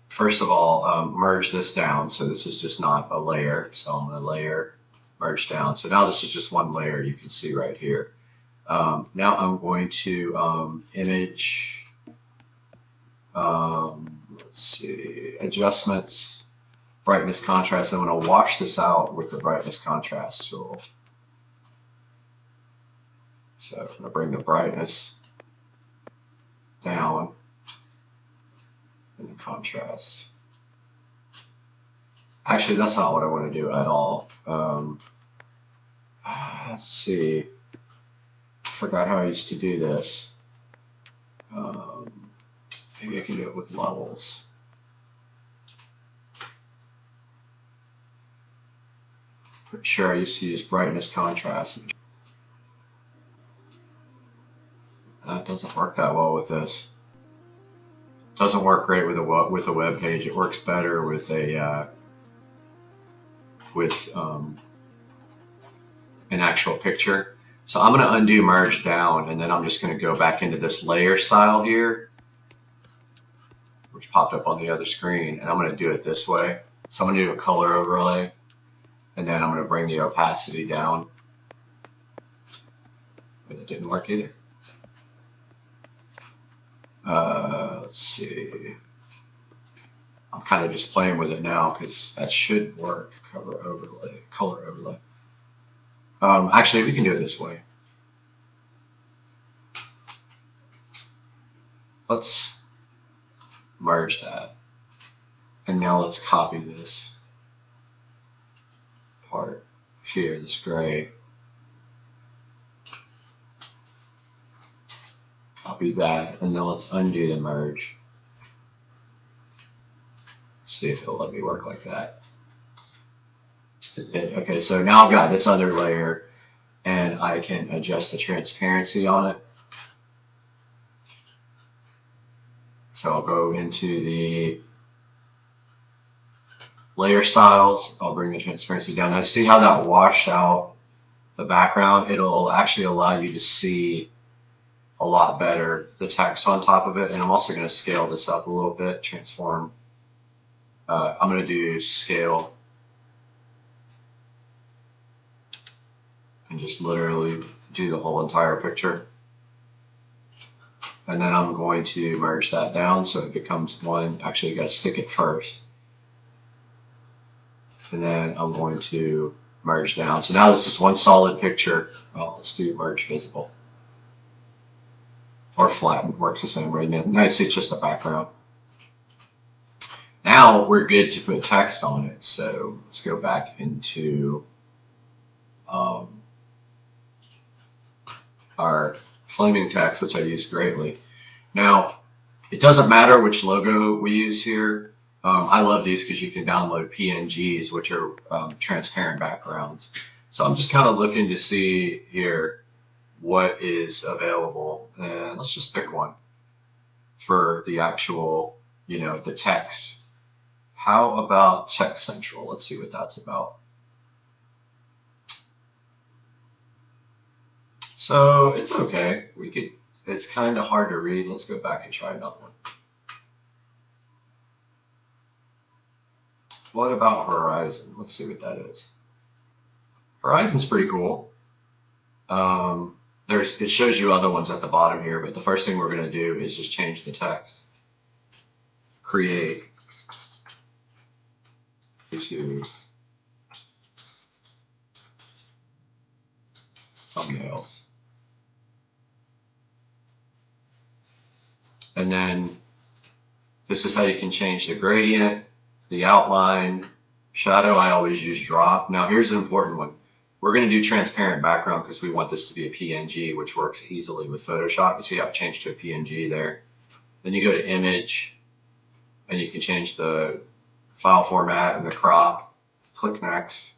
first of all, merge this down. So this is just not a layer. So I'm going to layer, merge down. So now this is just one layer you can see right here. Now I'm going to image, let's see, adjustments, brightness, contrast. I'm going to wash this out with the brightness contrast tool. So I'm going to bring the brightness down and the contrast. Actually, that's not what I want to do at all. Let's see. I forgot how I used to do this. Maybe I can do it with levels. Pretty sure I used to use brightness contrast. That doesn't work that well with this. Doesn't work great with a web page. It works better with a an actual picture. So I'm going to undo merge down, and then I'm just going to go back into this layer style here, which popped up on the other screen, and I'm going to do it this way. So I'm going to do a color overlay, and then I'm going to bring the opacity down. But it didn't work either. Let's see. I'm kind of just playing with it now because that should work. Color overlay. Actually, we can do it this way. Let's merge that. And now let's copy this part here, this gray. Copy that, and then let's undo the merge. Let's see if it'll let me work like that. It did. Okay, so now I've got this other layer, and I can adjust the transparency on it. So I'll go into the layer styles. I'll bring the transparency down. Now see how that washed out the background? It'll actually allow you to see a lot better the text on top of it. And I'm also going to scale this up a little bit, transform. I'm going to do scale and just literally do the whole entire picture. And then I'm going to merge that down so it becomes one. Actually, you got to stick it first. And then I'm going to merge down. So now this is one solid picture. Well, let's do merge visible. Or flatten, works the same way. Now you see it's just a background. Now we're good to put text on it. So let's go back into our flaming text, which I use greatly. Now, it doesn't matter which logo we use here. I love these because you can download PNGs, which are transparent backgrounds. So I'm just kind of looking to see here what is available. And let's just pick one for the actual, the text. How about Text Central? Let's see what that's about. So it's okay. It's kind of hard to read. Let's go back and try another one. What about Horizon? Let's see what that is. Horizon's pretty cool. It shows you other ones at the bottom here, but the first thing we're going to do is just change the text. Create to thumbnails. And then this is how you can change the gradient, the outline, shadow. I always use drop. Now here's an important one. We're going to do transparent background because we want this to be a PNG, which works easily with Photoshop. You see I've changed to a PNG there. Then you go to image, and you can change the file format and the crop. Click next.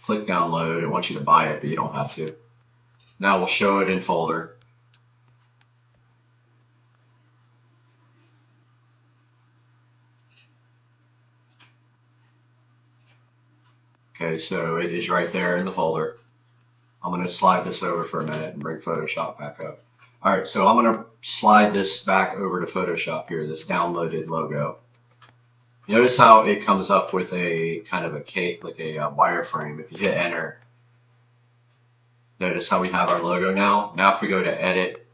Click download. It wants you to buy it, but you don't have to. Now we'll show it in folder. Okay, so it is right there in the folder. I'm going to slide this over for a minute and bring Photoshop back up. All right, so I'm going to slide this back over to Photoshop here, this downloaded logo. Notice how it comes up with a kind of a cake, like a wireframe. If you hit enter, notice how we have our logo now. Now if we go to edit,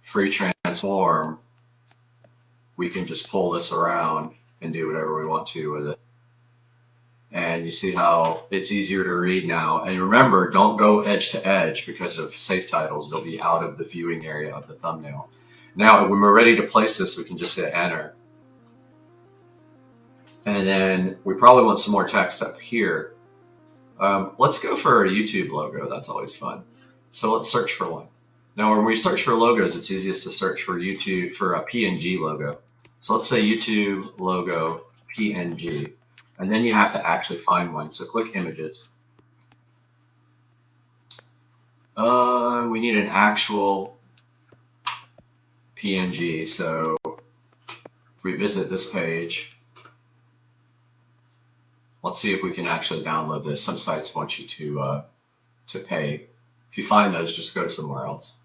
free transform, we can just pull this around and do whatever we want to with it. And you see how it's easier to read now. And remember, don't go edge to edge because of safe titles. They'll be out of the viewing area of the thumbnail. Now, when we're ready to place this, we can just hit enter. And then we probably want some more text up here. Let's go for a YouTube logo. That's always fun. So let's search for one. Now, when we search for logos, it's easiest to search for YouTube for a PNG logo. So let's say YouTube logo PNG. And then you have to actually find one. So click images. We need an actual PNG. So if we visit this page, let's see if we can actually download this. Some sites want you to pay. If you find those, just go somewhere else.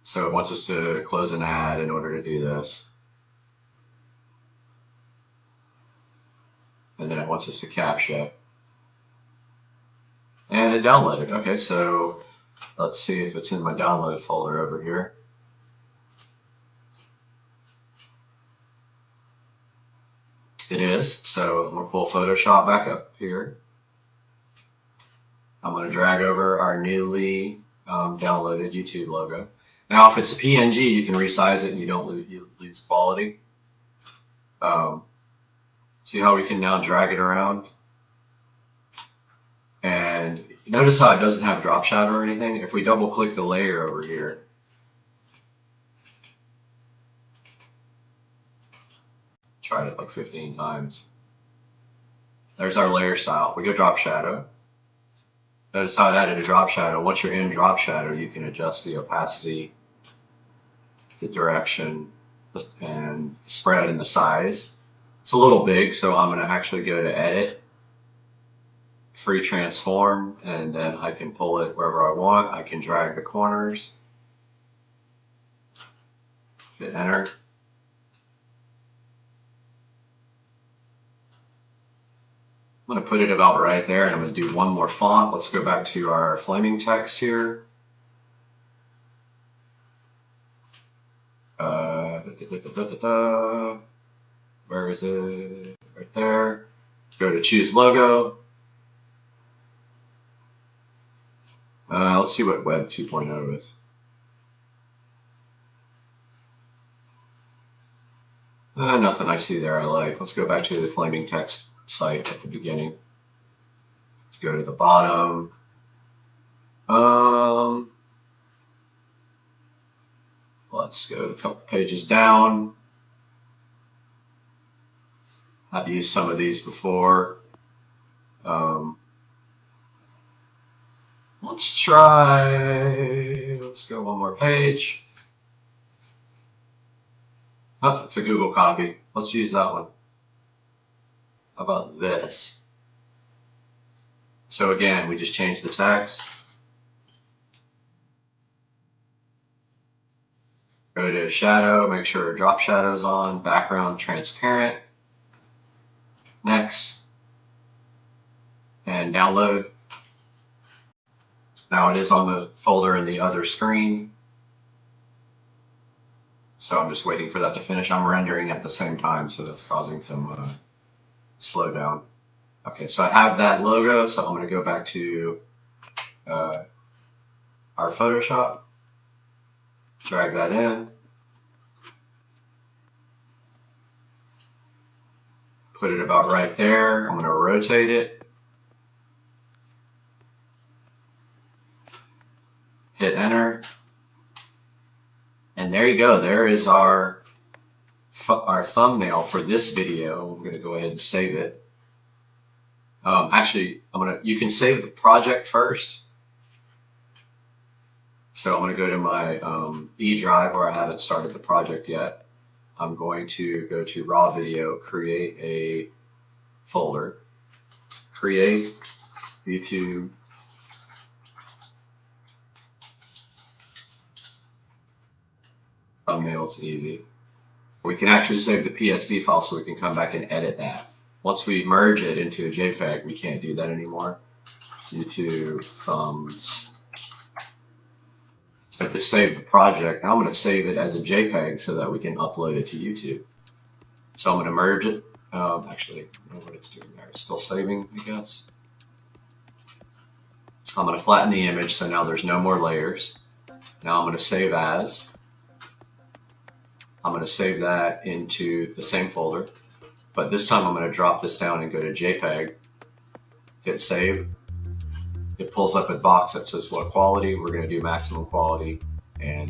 So it wants us to close an ad in order to do this. And then it wants us to capture. And it downloaded. Okay, so let's see if it's in my download folder over here. It is. So I'm going to pull Photoshop back up here. I'm going to drag over our newly downloaded YouTube logo. Now, if it's a PNG, you can resize it and you don't lose quality. See how we can now drag it around? And notice how it doesn't have drop shadow or anything. If we double click the layer over here, tried it like 15 times. There's our layer style. We go drop shadow. Notice how it added a drop shadow. Once you're in drop shadow, you can adjust the opacity, the direction, and the spread and the size. It's a little big, so I'm going to actually go to edit, free transform, and then I can pull it wherever I want. I can drag the corners, hit enter. I'm going to put it about right there, and I'm going to do one more font. Let's go back to our flaming text here. Where is it? Right there. Go to choose logo. Let's see what Web 2.0 is. Nothing I see there I like. Let's go back to the flaming text site at the beginning. Go to the bottom. Let's go a couple pages down. I've used some of these before. Let's go one more page. Oh, it's a Google copy. Let's use that one. How about this? So again, we just changed the text. Go to shadow, make sure drop shadow's on, background transparent. Next. And download. Now it is on the folder in the other screen. So I'm just waiting for that to finish. I'm rendering at the same time, so that's causing some slowdown. Okay, so I have that logo, so I'm going to go back to our Photoshop. Drag that in. Put it about right there. I'm going to rotate it. Hit enter. And there you go. There is our thumbnail for this video. I'm going to go ahead and save it. Actually, you can save the project first. So I'm going to go to my E drive where I haven't started the project yet. I'm going to go to raw video, create a folder, create YouTube thumbnail. It's easy. We can actually save the PSD file so we can come back and edit that. Once we merge it into a JPEG, we can't do that anymore due to thumbs. So to save the project, now I'm going to save it as a JPEG so that we can upload it to YouTube. So I'm going to merge it. Actually, I don't know what it's doing there. It's still saving, I guess. I'm going to flatten the image so now there's no more layers. Now I'm going to save as. I'm going to save that into the same folder, but this time I'm going to drop this down and go to JPEG, hit save. It pulls up a box that says what quality. We're going to do maximum quality, and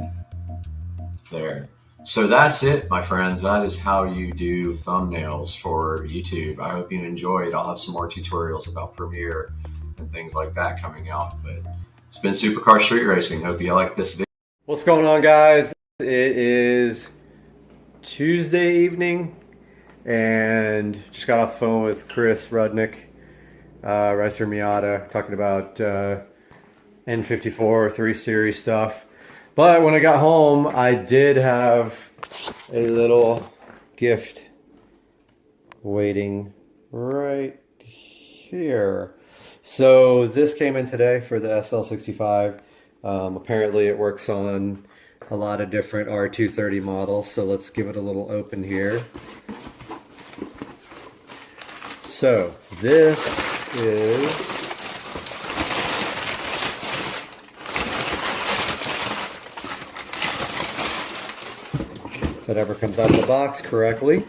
there. So that's it, my friends. That is how you do thumbnails for YouTube. I hope you enjoyed. I'll have some more tutorials about Premiere and things like that coming out, but it's been Supercar Street Racing. Hope you like this video. What's going on, guys? It is Tuesday evening, and just got off the phone with Chris Rudnick, Racer Miata, talking about N54 3 Series stuff. But when I got home, I did have a little gift waiting right here. So this came in today for the SL65. Apparently it works on a lot of different R230 models, so let's give it a little open here. So this is if it ever comes out of the box correctly.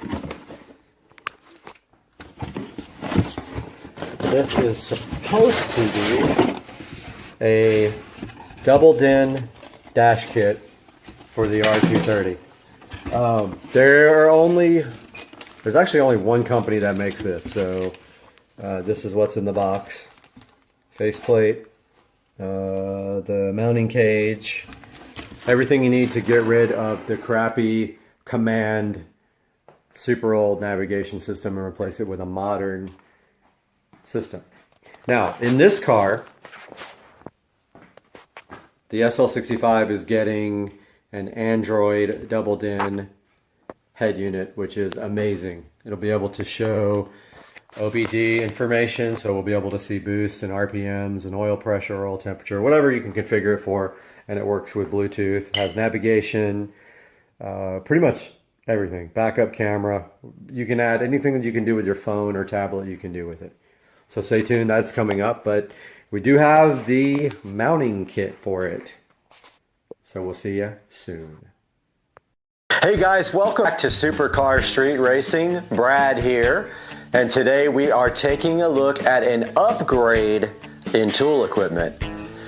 This is supposed to be a double DIN dash kit for the R230. There's actually only one company that makes this, so this is what's in the box. Faceplate, the mounting cage, everything you need to get rid of the crappy Command super old navigation system and replace it with a modern system. Now, in this car, the SL65 is getting an Android double DIN head unit, which is amazing. It'll be able to show OBD information, so we'll be able to see boosts and RPMs and oil pressure, oil temperature, whatever you can configure it for, and it works with Bluetooth, has navigation, pretty much everything. Backup camera. You can add anything that you can do with your phone or tablet, you can do with it. So stay tuned, that's coming up, but we do have the mounting kit for it. So we'll see you soon. Hey guys, welcome back to Supercar Street Racing. Brad here, and today we are taking a look at an upgrade in tool equipment.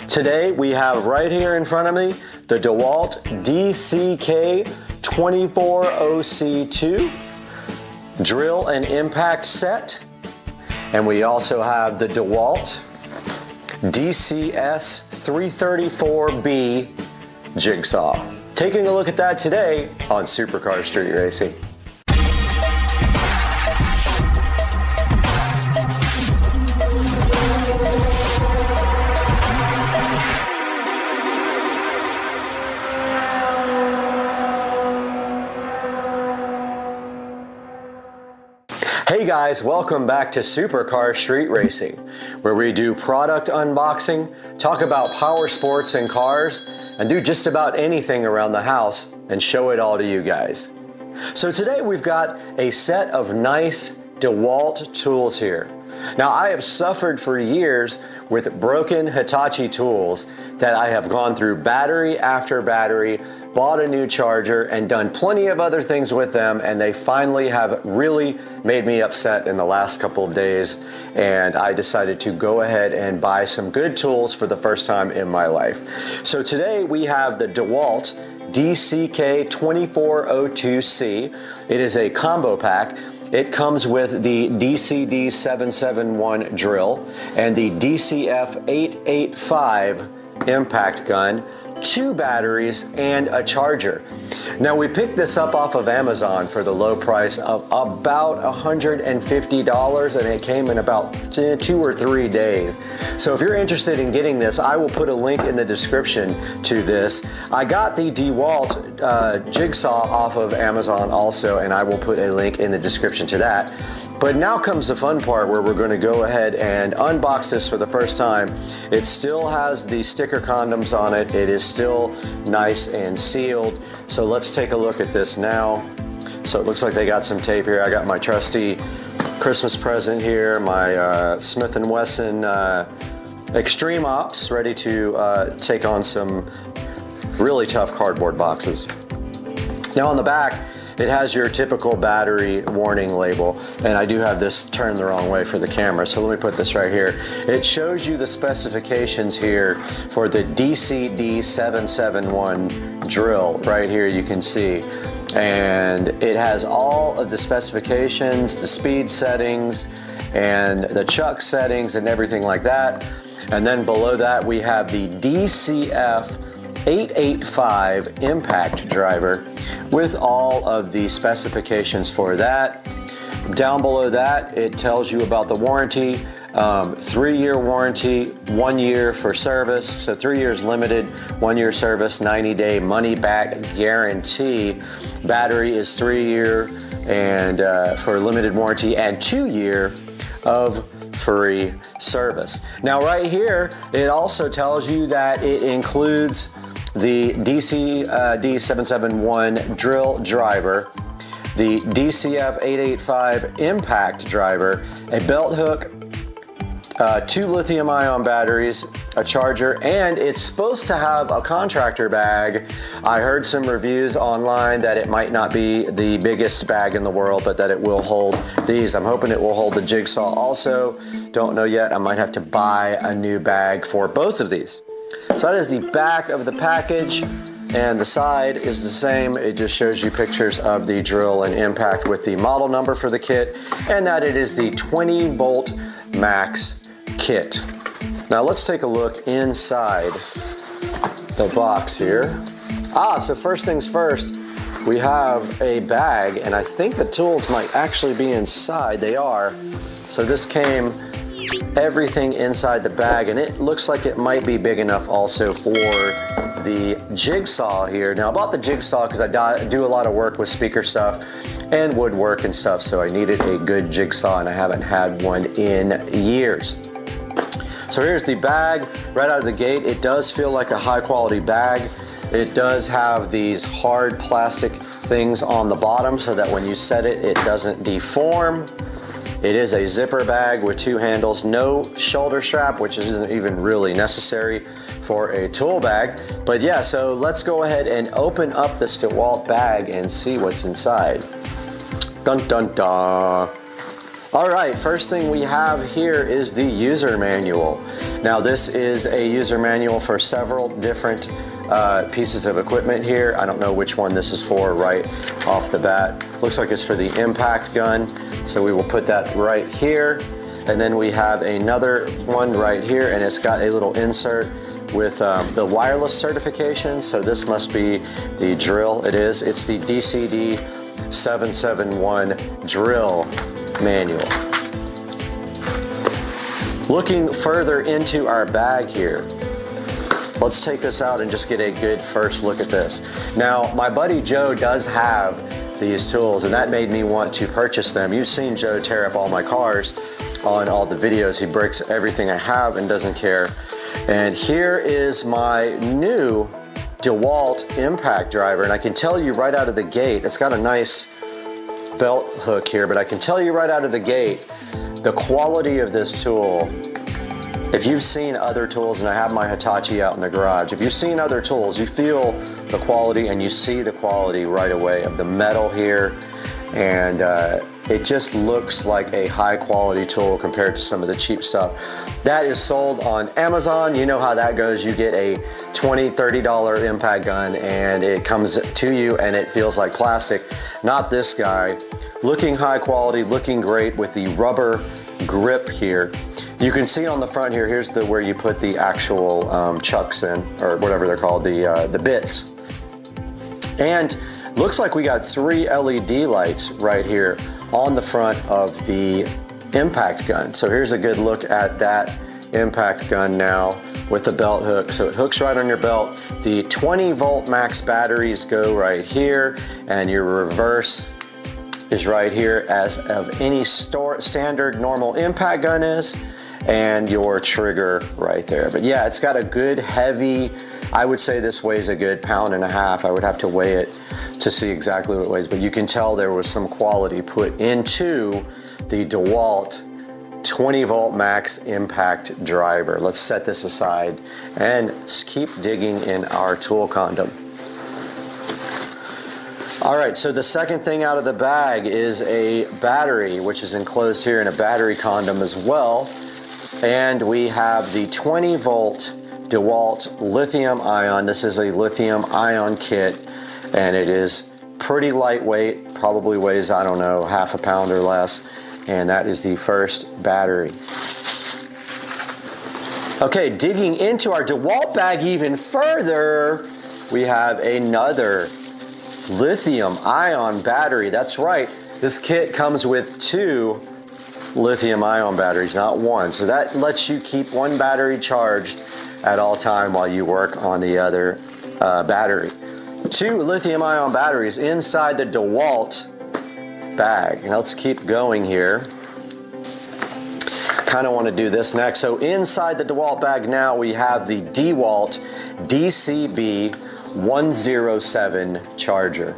Today we have right here in front of me the DeWalt DCK24OC2 drill and impact set, and we also have the DeWalt DCS334B jigsaw. Taking a look at that today on Supercar Street Racing. Hey guys, welcome back to Supercar Street Racing, where we do product unboxing, talk about power sports and cars, and do just about anything around the house and show it all to you guys. So today we've got a set of nice DeWalt tools here. Now I have suffered for years with broken Hitachi tools that I have gone through battery after battery, bought a new charger, and done plenty of other things with them, and they finally have really made me upset in the last couple of days, and I decided to go ahead and buy some good tools for the first time in my life. So today we have the DeWalt DCK2402C. It is a combo pack. It comes with the DCD771 drill and the DCF885 impact gun, 2 batteries, and a charger. Now we picked this up off of Amazon for the low price of about $150, and it came in about 2 or 3 days. So if you're interested in getting this, I will put a link in the description to this. I got the DeWalt jigsaw off of Amazon also, and I will put a link in the description to that. But now comes the fun part where we're going to go ahead and unbox this for the first time. It still has the sticker condoms on it. It is still nice and sealed. So let's take a look at this now. So it looks like they got some tape here. I got my trusty Christmas present here, my Smith & Wesson Extreme Ops, ready to take on some really tough cardboard boxes. Now on the back, it has your typical battery warning label, and I do have this turned the wrong way for the camera, so let me put this right here. It shows you the specifications here for the DCD771 drill right here, you can see. And it has all of the specifications, the speed settings, and the chuck settings and everything like that. And then below that we have the DCF885 impact driver with all of the specifications for that. Down below that, it tells you about the warranty, 3-year warranty, 1 year for service, so 3 years limited, 1 year service, 90-day money-back guarantee. Battery is 3-year and for limited warranty, and 2-year of free service. Now right here, it also tells you that it includes the DCD771 drill driver, the DCF885 impact driver, a belt hook, 2 lithium-ion batteries, a charger, and it's supposed to have a contractor bag. I heard some reviews online that it might not be the biggest bag in the world, but that it will hold these. I'm hoping it will hold the jigsaw also. Don't know yet. I might have to buy a new bag for both of these. So that is the back of the package, and the side is the same. It just shows you pictures of the drill and impact with the model number for the kit, and that it is the 20-volt max kit. Now let's take a look inside the box here. So first things first, we have a bag, and I think the tools might actually be inside. They are. So this came everything inside the bag, and it looks like it might be big enough also for the jigsaw here. Now I bought the jigsaw because I do a lot of work with speaker stuff and woodwork and stuff, so I needed a good jigsaw, and I haven't had one in years. So here's the bag right out of the gate. It does feel like a high quality bag. It does have these hard plastic things on the bottom so that when you set it, it doesn't deform. It is a zipper bag with 2 handles, no shoulder strap, which isn't even really necessary for a tool bag. But yeah, so let's go ahead and open up this DeWalt bag and see what's inside. Dun dun dun. All right, first thing we have here is the user manual. Now this is a user manual for several different pieces of equipment here. I don't know which one this is for right off the bat. Looks like it's for the impact gun, so we will put that right here. And then we have another one right here, and it's got a little insert with the wireless certification, so this must be the drill. It is. It's the DCD771 drill manual. Looking further into our bag here, let's take this out and just get a good first look at this. Now, my buddy Joe does have these tools, and that made me want to purchase them. You've seen Joe tear up all my cars on all the videos. He breaks everything I have and doesn't care. And here is my new DeWalt impact driver, and I can tell you right out of the gate, it's got a nice belt hook here, but I can tell you right out of the gate, the quality of this tool. If you've seen other tools, and I have my Hitachi out in the garage, if you've seen other tools, you feel the quality and you see the quality right away of the metal here, and it just looks like a high quality tool compared to some of the cheap stuff that is sold on Amazon. You know how that goes. You get a $20, $30 impact gun and it comes to you and it feels like plastic. Not this guy. Looking high quality, looking great with the rubber grip here. You can see on the front here, here's where you put the actual chucks in, or whatever they're called, the bits. And Looks like we got 3 LED lights right here on the front of the impact gun. So here's a good look at that impact gun now with the belt hook. So it hooks right on your belt. The 20 volt max batteries go right here, and your reverse is right here as of any standard normal impact gun is, and your trigger right there. But yeah, it's got a good heavy, I would say this weighs a good 1.5 pounds. I would have to weigh it to see exactly what it weighs, but you can tell there was some quality put into the DeWalt 20 volt max impact driver. Let's set this aside and keep digging in our tool condom. All right, so the second thing out of the bag is a battery, which is enclosed here in a battery condom as well. And we have the 20 volt DeWalt lithium ion. This is a lithium ion kit, and it is pretty lightweight, probably weighs, I don't know, 0.5 pound or less. And that is the first battery. Okay, digging into our DeWalt bag even further, we have another lithium ion battery. That's right, this kit comes with 2 lithium ion batteries, not 1. So that lets you keep 1 battery charged at all time while you work on the other battery. 2 lithium ion batteries inside the DeWalt bag. Now let's keep going here. Kind of want to do this next. So inside the DeWalt bag now we have the DeWalt DCB107 charger.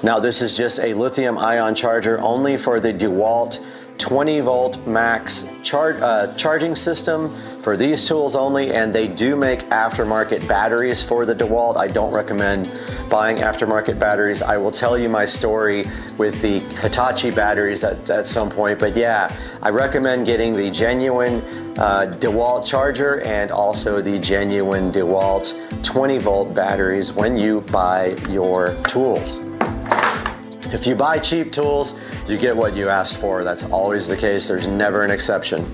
Now this is just a lithium ion charger only for the DeWalt 20 volt max charging system for these tools only, and they do make aftermarket batteries for the DeWalt. I don't recommend buying aftermarket batteries. I will tell you my story with the Hitachi batteries at some point, but yeah, I recommend getting the genuine DeWalt charger and also the genuine DeWalt 20 volt batteries when you buy your tools. If you buy cheap tools, you get what you asked for. That's always the case. There's never an exception.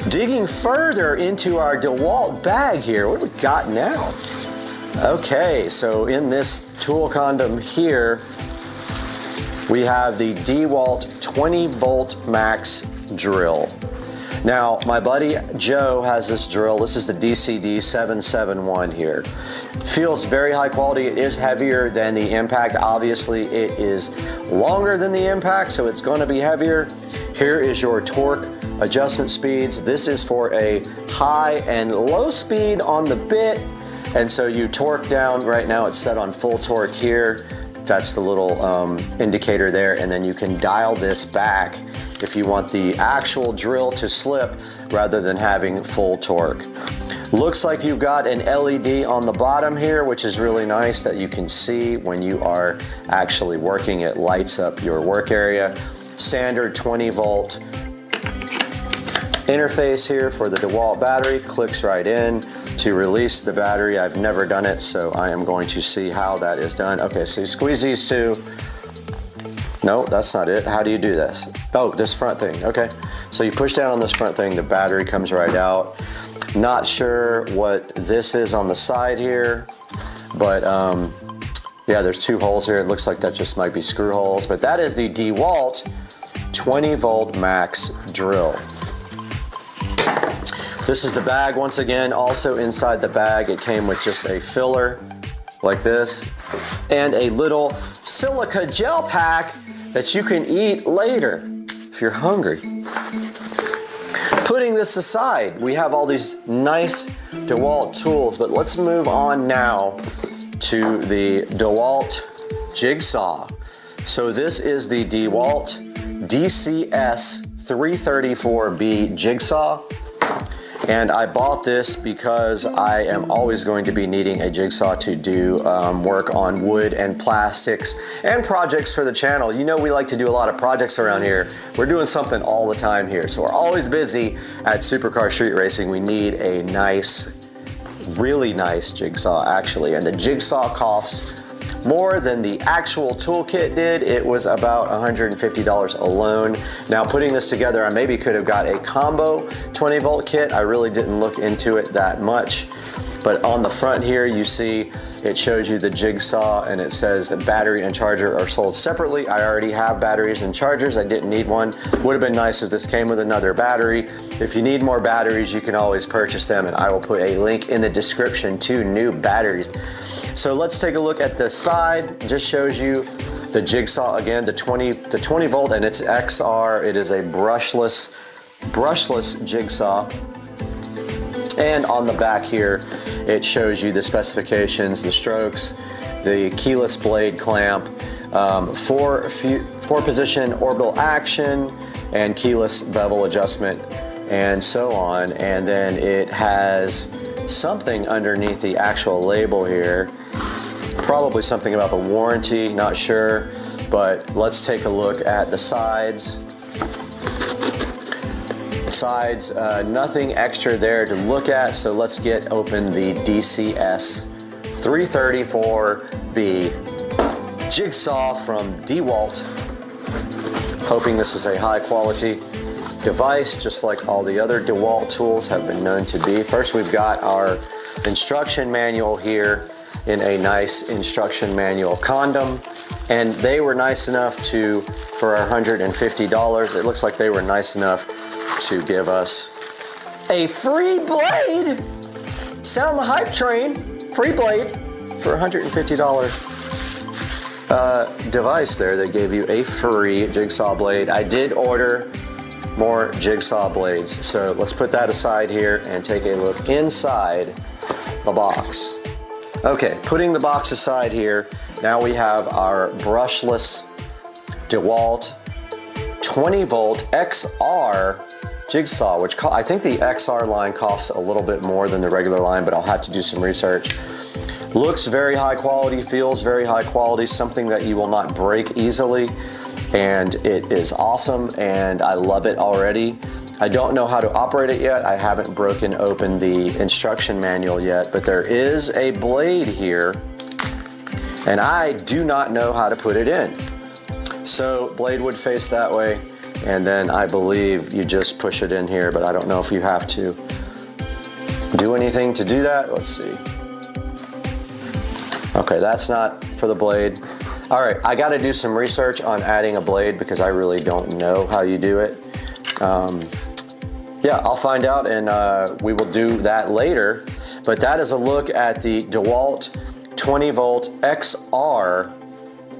Digging further into our DeWalt bag here, what do we got now? Okay, so in this tool condom here, we have the DeWalt 20 volt max drill. Now, my buddy Joe has this drill. This is the DCD771 here. Feels very high quality. It is heavier than the Impact. Obviously, it is longer than the Impact, so it's going to be heavier. Here is your torque adjustment speeds. This is for a high and low speed on the bit. And so you torque down. Right now, it's set on full torque here. That's the little indicator there. And then you can dial this back if you want the actual drill to slip rather than having full torque. Looks like you've got an LED on the bottom here, which is really nice that you can see when you are actually working. It lights up your work area. Standard 20 volt interface here for the DeWalt battery. Clicks right in to release the battery. I've never done it, so I am going to see how that is done. Okay, so you squeeze these two. No, that's not it. How do you do this? Oh, this front thing. Okay. So you push down on this front thing, the battery comes right out. Not sure what this is on the side here, but yeah, there's 2 holes here. It looks like that just might be screw holes, but that is the DeWalt 20 volt max drill. This is the bag once again. Also inside the bag, it came with just a filler like this and a little silica gel pack that you can eat later if you're hungry. Putting this aside, we have all these nice DeWalt tools, but let's move on now to the DeWalt jigsaw. So this is the DeWalt DCS 334B jigsaw. And I bought this because I am always going to be needing a jigsaw to do work on wood and plastics and projects for the channel. You know we like to do a lot of projects around here. We're doing something all the time here, so we're always busy at Supercar Street Racing. We need a nice, really nice jigsaw actually, and the jigsaw costs more than the actual toolkit did. It was about $150 alone. Now putting this together, I maybe could have got a combo 20 volt kit. I really didn't look into it that much. But on the front here, you see it shows you the jigsaw, and it says that battery and charger are sold separately. I already have batteries and chargers. I didn't need one. Would have been nice if this came with another battery. If you need more batteries, you can always purchase them, and I will put a link in the description to new batteries. So let's take a look at the side. It just shows you the jigsaw again, the 20 volt, and it's XR. It is a brushless jigsaw. And on the back here, it shows you the specifications, the strokes, the keyless blade clamp, four position orbital action, and keyless bevel adjustment, and so on. And then it has something underneath the actual label here, probably something about the warranty, not sure, but let's take a look at the sides. Nothing extra there to look at, so let's get open the DCS 330 for the jigsaw from DeWalt. Hoping this is a high quality device, just like all the other DeWalt tools have been known to be. First, we've got our instruction manual here in a nice instruction manual condom, and they were nice enough to, for our $150, it looks like they were nice enough to give us a free blade. Sound the hype train. Free blade for $150 device there. They gave you a free jigsaw blade. I did order more jigsaw blades, so let's put that aside here and take a look inside the box. Okay, putting the box aside here, now we have our brushless DeWalt 20 volt XR jigsaw, which I think the XR line costs a little bit more than the regular line, but I'll have to do some research. Looks very high quality, feels very high quality, something that you will not break easily, and it is awesome, and I love it already. I don't know how to operate it yet. I haven't broken open the instruction manual yet, but there is a blade here, and I do not know how to put it in. So blade would face that way, and then I believe you just push it in here, but I don't know if you have to do anything to do that. Let's see. Okay, that's not for the blade. All right, I gotta do some research on adding a blade because I really don't know how you do it. Yeah, I'll find out, and we will do that later. But that is a look at the DeWalt 20 volt XR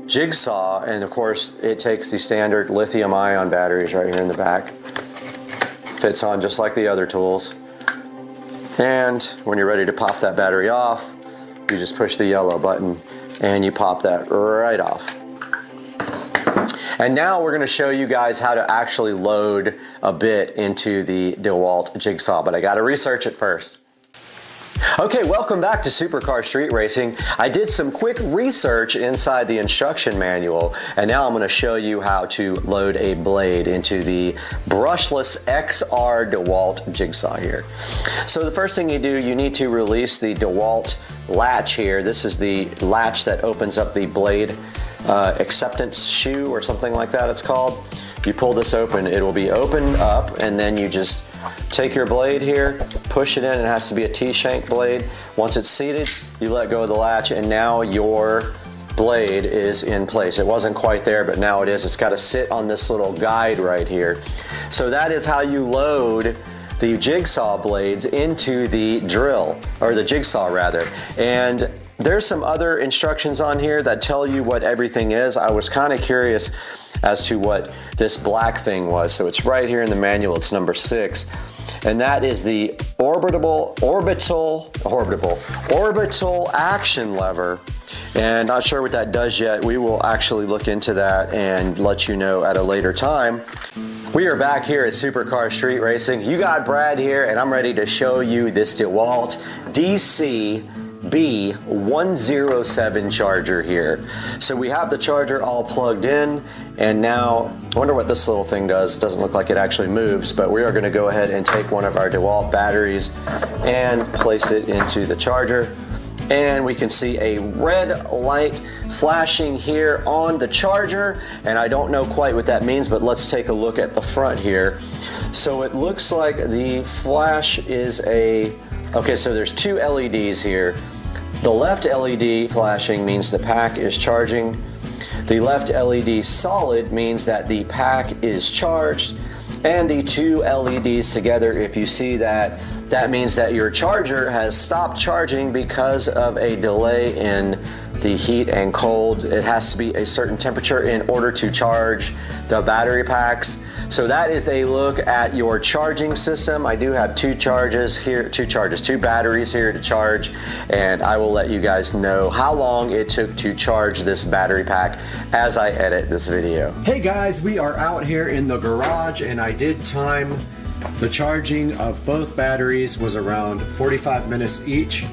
jigsaw, and of course it takes the standard lithium ion batteries right here in the back. Fits on just like the other tools. And when you're ready to pop that battery off, you just push the yellow button and you pop that right off. And now we're going to show you guys how to actually load a bit into the DeWalt jigsaw, but I got to research it first. Okay, welcome back to Supercar Street Racing. I did some quick research inside the instruction manual, and now I'm going to show you how to load a blade into the brushless XR DeWalt jigsaw here. So the first thing you do, you need to release the DeWalt latch here. This is the latch that opens up the blade acceptance shoe or something like that it's called. You pull this open, it will be opened up, and then you just take your blade here, push it in. It has to be a T-shank blade. Once it's seated, you let go of the latch, and now your blade is in place. It wasn't quite there, but now it is. It's got to sit on this little guide right here. So that is how you load the jigsaw blades into the drill, or the jigsaw rather. And there's some other instructions on here that tell you what everything is. I was kind of curious as to what this black thing was. So it's right here in the manual, it's number 6. And that is the orbital action lever. And not sure what that does yet. We will actually look into that and let you know at a later time. We are back here at Supercar Street Racing. You got Brad here, and I'm ready to show you this DeWalt DC-B107 charger here. So we have the charger all plugged in, and now I wonder what this little thing does. It doesn't look like it actually moves, but we are going to go ahead and take one of our DeWalt batteries and place it into the charger. And we can see a red light flashing here on the charger, and I don't know quite what that means, but let's take a look at the front here. So it looks like the flash is okay, so there's 2 LEDs here. The left LED flashing means the pack is charging. The left LED solid means that the pack is charged. And the two LEDs together, if you see that, that means that your charger has stopped charging because of a delay in the heat and cold. It has to be a certain temperature in order to charge the battery packs. So that is a look at your charging system. I do have two batteries here to charge, and I will let you guys know how long it took to charge this battery pack as I edit this video. Hey guys, we are out here in the garage, and I did time the charging of both batteries was around 45 minutes each.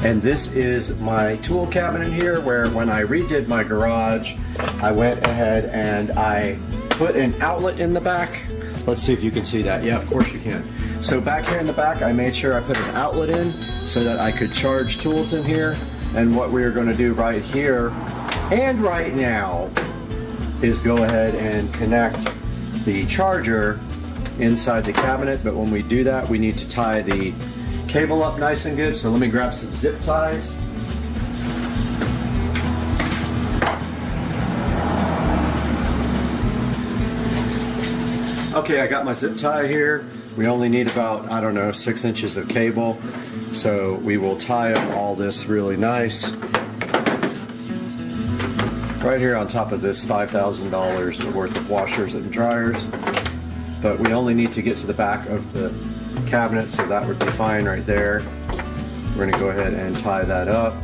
And this is my tool cabinet here, where when I redid my garage, I went ahead and I put an outlet in the back. Let's see if you can see that. Yeah, of course you can. So back here in the back, I made sure I put an outlet in so that I could charge tools in here. And what we're going to do right here and right now is go ahead and connect the charger inside the cabinet. But when we do that, we need to tie the cable up nice and good, so let me grab some zip ties. Okay, I got my zip tie here. We only need about, I don't know, 6 inches of cable. So we will tie up all this really nice. Right here on top of this $5,000 worth of washers and dryers. But we only need to get to the back of the cabinet, so that would be fine right there. We're going to go ahead and tie that up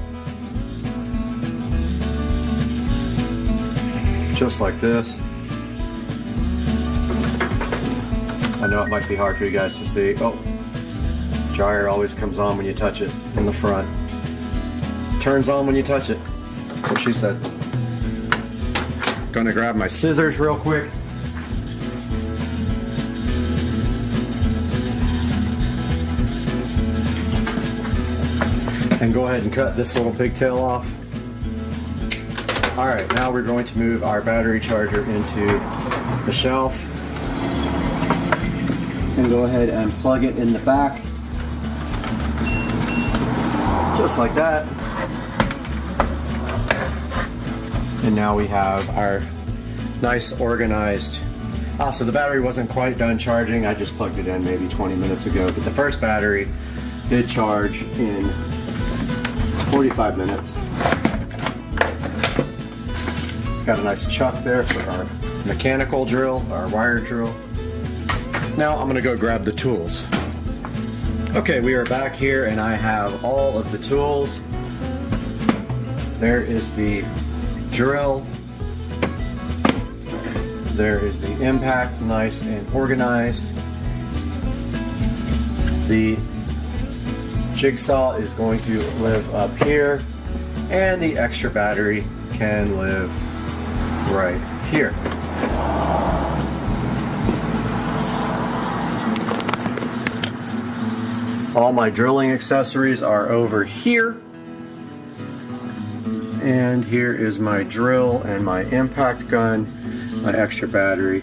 just like this. I know it might be hard for you guys to see. Oh, dryer always comes on when you touch it in the front. Turns on when you touch it. That's what she said. Gonna grab my scissors real quick. And go ahead and cut this little pigtail off. All right, now we're going to move our battery charger into the shelf and go ahead and plug it in the back, just like that. And now we have our nice organized. So the battery wasn't quite done charging. I just plugged it in maybe 20 minutes ago, but the first battery did charge in 45 minutes. Got a nice chuck there for our mechanical drill, our wire drill. Now I'm gonna go grab the tools. Okay, we are back here and I have all of the tools. There is the drill. There is the impact, nice and organized. The jigsaw is going to live up here, and the extra battery can live right here. All my drilling accessories are over here. And here is my drill and my impact gun, my extra battery,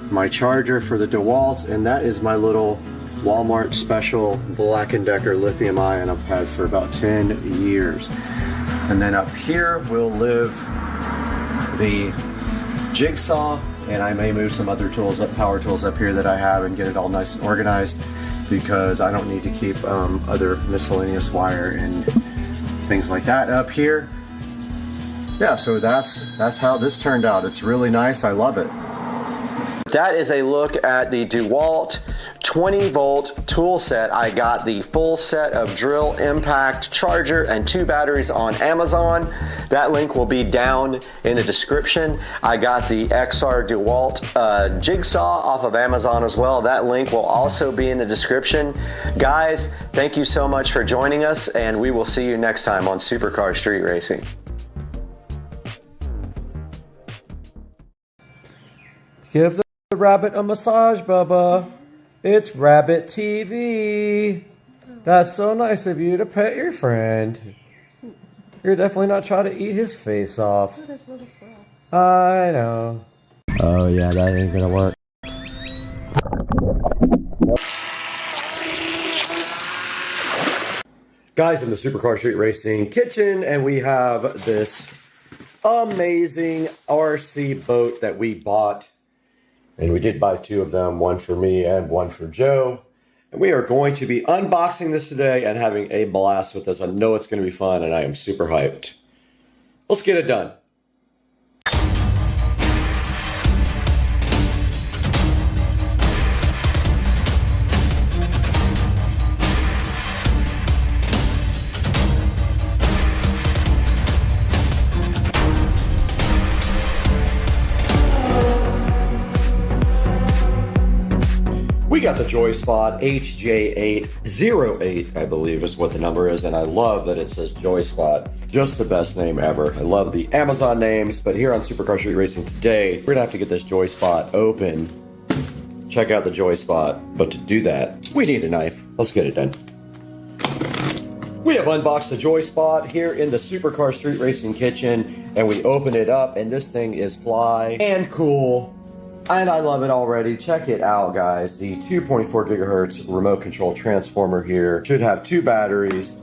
my charger for the DeWalt's, and that is my little Walmart special Black & Decker lithium ion I've had for about 10 years. And then up here will live the jigsaw, and I may move some other tools up, power tools up here that I have, and get it all nice and organized, because I don't need to keep other miscellaneous wire and things like that up here. Yeah, so that's how this turned out. It's really nice. I love it. That is a look at the DeWalt 20-volt tool set. I got the full set of drill, impact, charger, and 2 batteries on Amazon. That link will be down in the description. I got the XR DeWalt jigsaw off of Amazon as well. That link will also be in the description. Guys, thank you so much for joining us, and we will see you next time on Supercar Street Racing. Give the rabbit a massage, Bubba. It's Rabbit TV. That's so nice of you to pet your friend. You're definitely not trying to eat his face off. I know. Oh yeah, that ain't gonna work. Guys, in the Supercar Street Racing kitchen, and we have this amazing RC boat that we bought. And we did buy 2 of them, one for me and one for Joe. And we are going to be unboxing this today and having a blast with this. I know it's going to be fun, and I am super hyped. Let's get it done. We got the JoySpot HJ808, I believe is what the number is, and I love that it says JoySpot. Just the best name ever. I love the Amazon names, but here on Supercar Street Racing today, we're gonna have to get this JoySpot open. Check out the JoySpot, but to do that, we need a knife. Let's get it done. We have unboxed the JoySpot here in the Supercar Street Racing kitchen, and we open it up, and this thing is fly and cool. And I love it already. Check it out, guys. The 2.4 gigahertz remote control transformer here should have 2 batteries.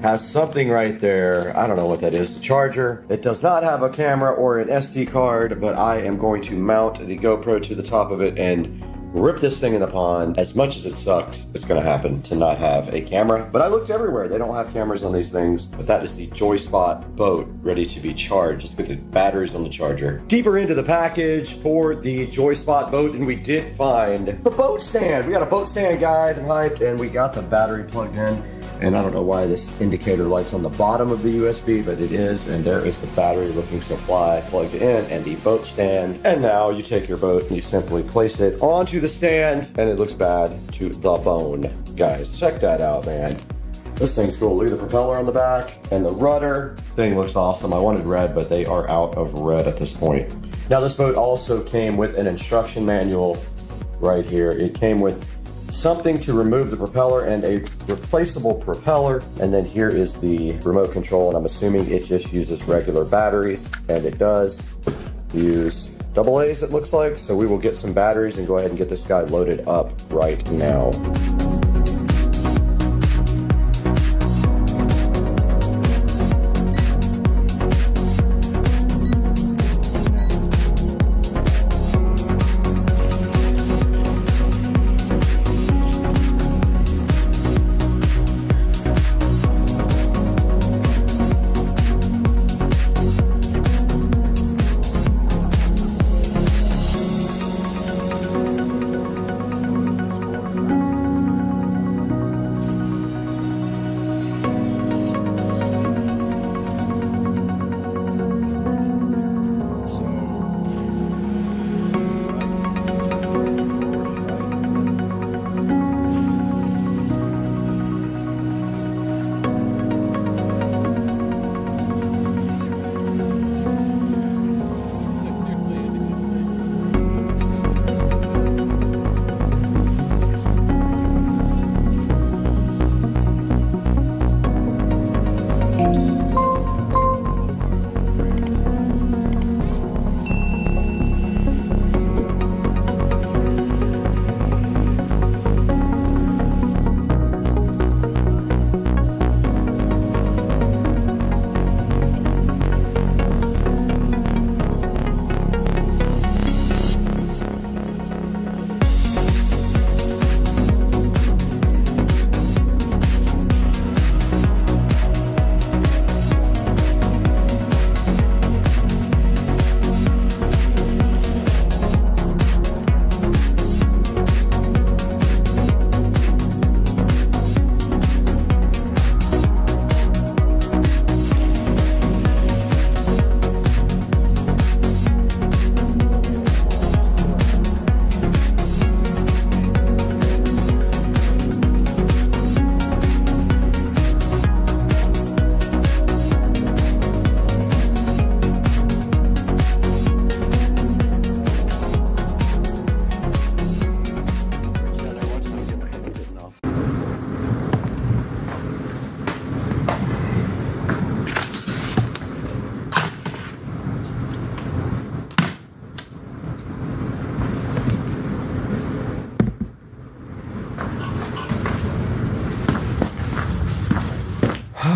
Has something right there. I don't know what that is. The charger. It does not have a camera or an SD card, but I am going to mount the GoPro to the top of it and rip this thing in the pond. As much as it sucks, it's going to happen to not have a camera. But I looked everywhere. They don't have cameras on these things. But that is the JoySpot boat ready to be charged. Let's get the batteries on the charger. Deeper into the package for the JoySpot boat, and we did find the boat stand. We got a boat stand, guys. I'm hyped. And we got the battery plugged in. And I don't know why this indicator light's on the bottom of the USB, but it is. And there is the battery looking so fly plugged in, and the boat stand. And now you take your boat and you simply place it onto the stand, and it looks bad to the bone. Guys, check that out, man. This thing's cool. Look at the propeller on the back and the rudder. Thing looks awesome. I wanted red, but they are out of red at this point. Now, this boat also came with an instruction manual right here. It came with something to remove the propeller and a replaceable propeller. And then here is the remote control, and I'm assuming it just uses regular batteries, and it does use AA's, it looks like. So we will get some batteries and go ahead and get this guy loaded up right now.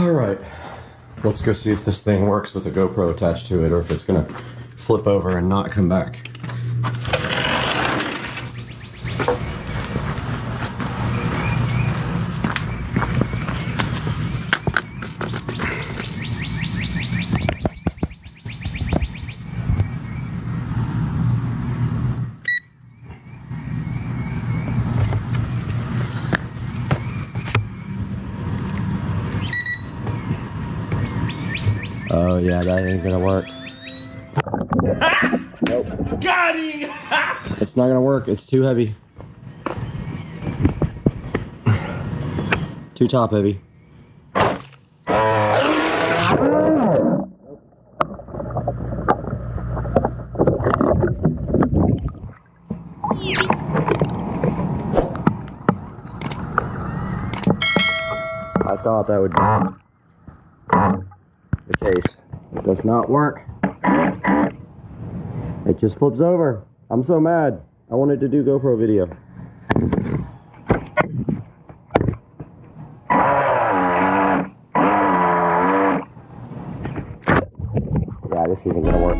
All right, let's go see if this thing works with a GoPro attached to it or if it's gonna flip over and not come back. Oh yeah, that ain't gonna work. Nope. Got him! It's not gonna work, it's too heavy. Too top heavy. I thought that would be the case. It does not work. It just flips over. I'm so mad. I wanted to do GoPro video. Yeah, this isn't gonna work.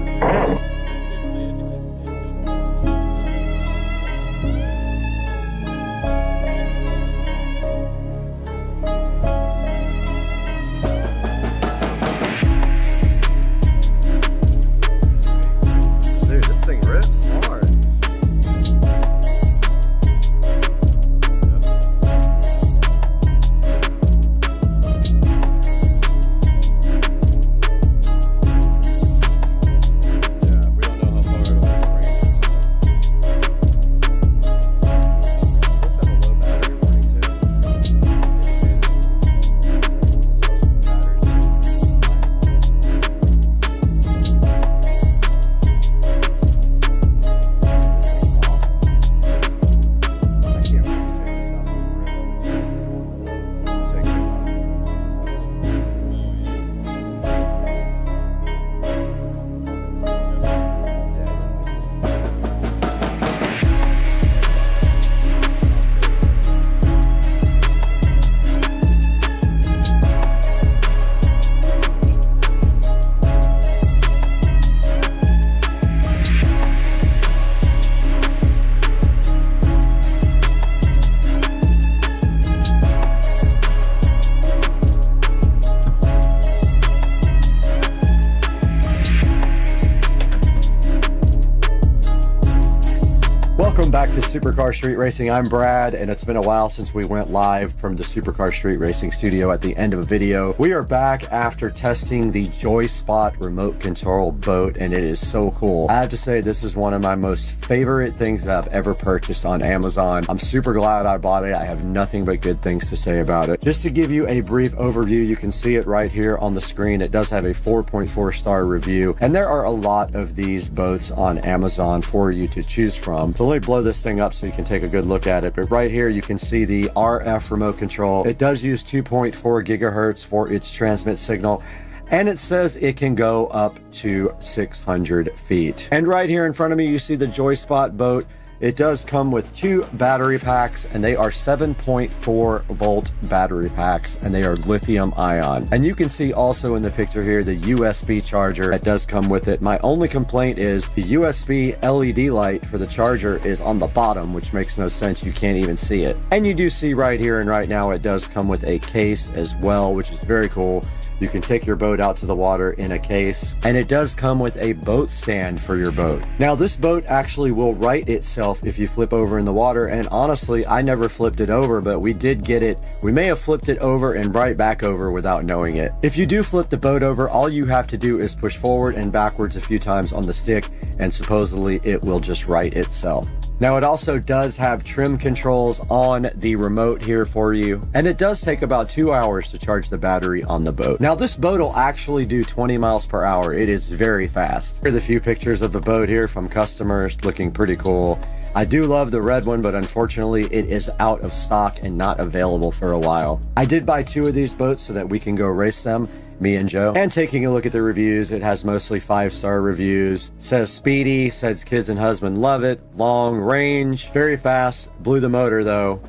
Welcome back to Supercar Street Racing. I'm Brad, and it's been a while since we went live from the Supercar Street Racing studio at the end of a video. We are back after testing the JoySpot remote control boat, and it is so cool. I have to say, this is one of my most favorite things that I've ever purchased on Amazon. I'm super glad I bought it. I have nothing but good things to say about it. Just to give you a brief overview, you can see it right here on the screen. It does have a 4.4 star review, and there are a lot of these boats on Amazon for you to choose from. So let me blow this thing up so you can take a good look at it. But right here you can see the RF remote control. It does use 2.4 gigahertz for its transmit signal, and it says it can go up to 600 feet. And right here in front of me you see the JoySpot boat. It does come with 2 battery packs, and they are 7.4 volt battery packs, and they are lithium ion. And you can see also in the picture here the USB charger that does come with it. My only complaint is the USB LED light for the charger is on the bottom, which makes no sense. You can't even see it. And you do see right here and right now it does come with a case as well, which is very cool. You can take your boat out to the water in a case, and it does come with a boat stand for your boat. Now this boat actually will right itself if you flip over in the water, and honestly I never flipped it over, but we did get it. We may have flipped it over and right back over without knowing it. If you do flip the boat over, all you have to do is push forward and backwards a few times on the stick, and supposedly it will just right itself. Now it also does have trim controls on the remote here for you, and it does take about 2 hours to charge the battery on the boat. Now this boat will actually do 20 miles per hour. It is very fast. Here are the few pictures of the boat here from customers, looking pretty cool. I do love the red one, but unfortunately it is out of stock and not available for a while. I did buy 2 of these boats so that we can go race them, me and Joe. And taking a look at the reviews, it has mostly 5-star reviews. Says speedy, says kids and husband love it, long range, very fast, blew the motor though.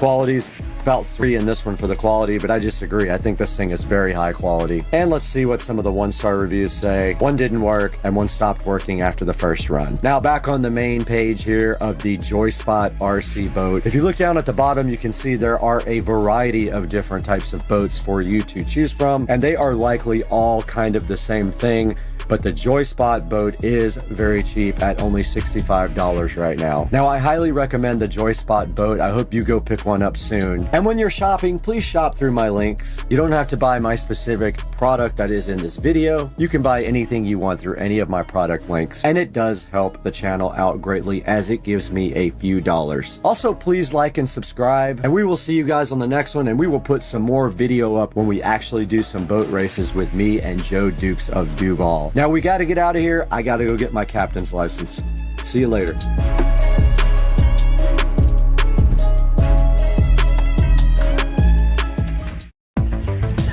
qualities. About 3 in this one for the quality, but I disagree. I think this thing is very high quality. And let's see what some of the 1-star reviews say. One didn't work and one stopped working after the first run. Now back on the main page here of the Joyspot RC boat. If you look down at the bottom, you can see there are a variety of different types of boats for you to choose from, and they are likely all kind of the same thing. But the Joyspot boat is very cheap at only $65 right now. Now, I highly recommend the Joyspot boat. I hope you go pick one up soon. And when you're shopping, please shop through my links. You don't have to buy my specific product that is in this video. You can buy anything you want through any of my product links. And it does help the channel out greatly as it gives me a few dollars. Also, please like and subscribe. And we will see you guys on the next one. And we will put some more video up when we actually do some boat races with me and Joe Dukes of Duval. Now we got to get out of here. I got to go get my captain's license. See you later.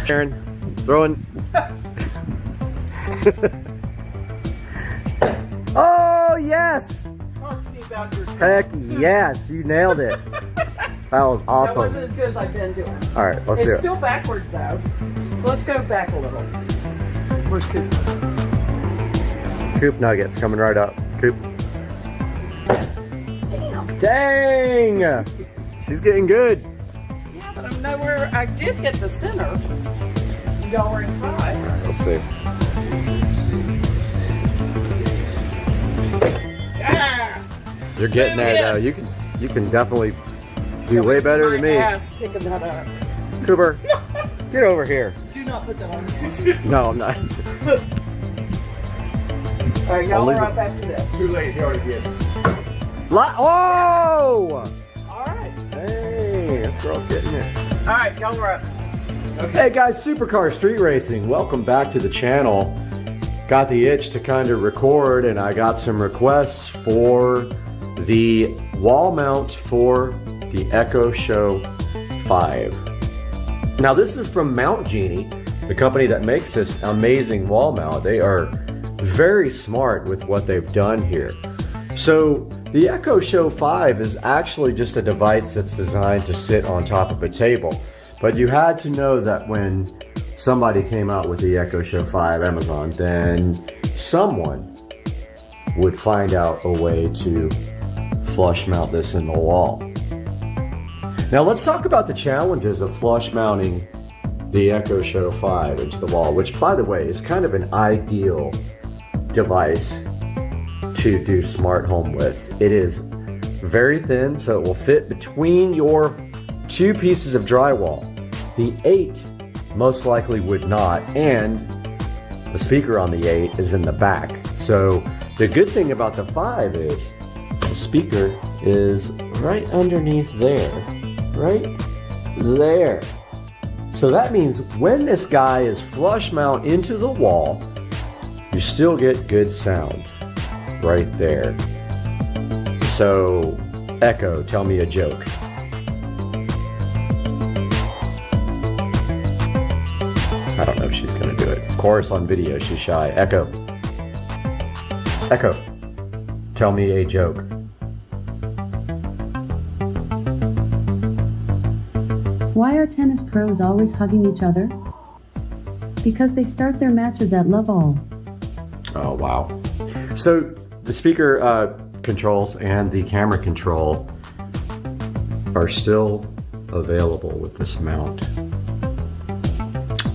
Aaron, throwing. Oh, yes. Talk to me about your Heck yes. You nailed it. That was awesome. That wasn't as good as I've been doing. All right, let's do it. It's still backwards though. So let's go back a little. Where's Coop? Coop nuggets coming right up. Coop. Damn. Dang! She's getting good. Yeah, but I'm nowhere. I did hit the center. Y'all were inside. Let's see. Ah! You're getting there though. You can definitely do way better than me. Ass picking that up. Cooper, get over here. Do not put that on. No, I'm not. All right, y'all are up after this. Too late, he already did. Whoa! All right. Hey, this girl's getting it. All right, y'all are up. Okay, guys, Supercar Street Racing. Welcome back to the channel. Got the itch to kind of record, and I got some requests for the wall mount for the Echo Show 5. Now, this is from Mount Genie, the company that makes this amazing wall mount. They are very smart with what they've done here. So the Echo Show 5 is actually just a device that's designed to sit on top of a table. But you had to know that when somebody came out with the Echo Show 5, Amazon, then someone would find out a way to flush mount this in the wall. Now let's talk about the challenges of flush mounting the Echo Show 5 into the wall, which, by the way, is kind of an ideal device to do smart home with. It is very thin, so it will fit between your 2 pieces of drywall. The 8 most likely would not, and the speaker on the 8 is in the back. So the good thing about the 5 is the speaker is right underneath there, right there. So that means when this guy is flush mount into the wall, you still get good sound right there. So, Echo, tell me a joke. I don't know if she's gonna do it. Of course, on video, she's shy. Echo. Echo, tell me a joke. Why are tennis pros always hugging each other? Because they start their matches at love all. Oh, wow. So the speaker controls and the camera control are still available with this mount.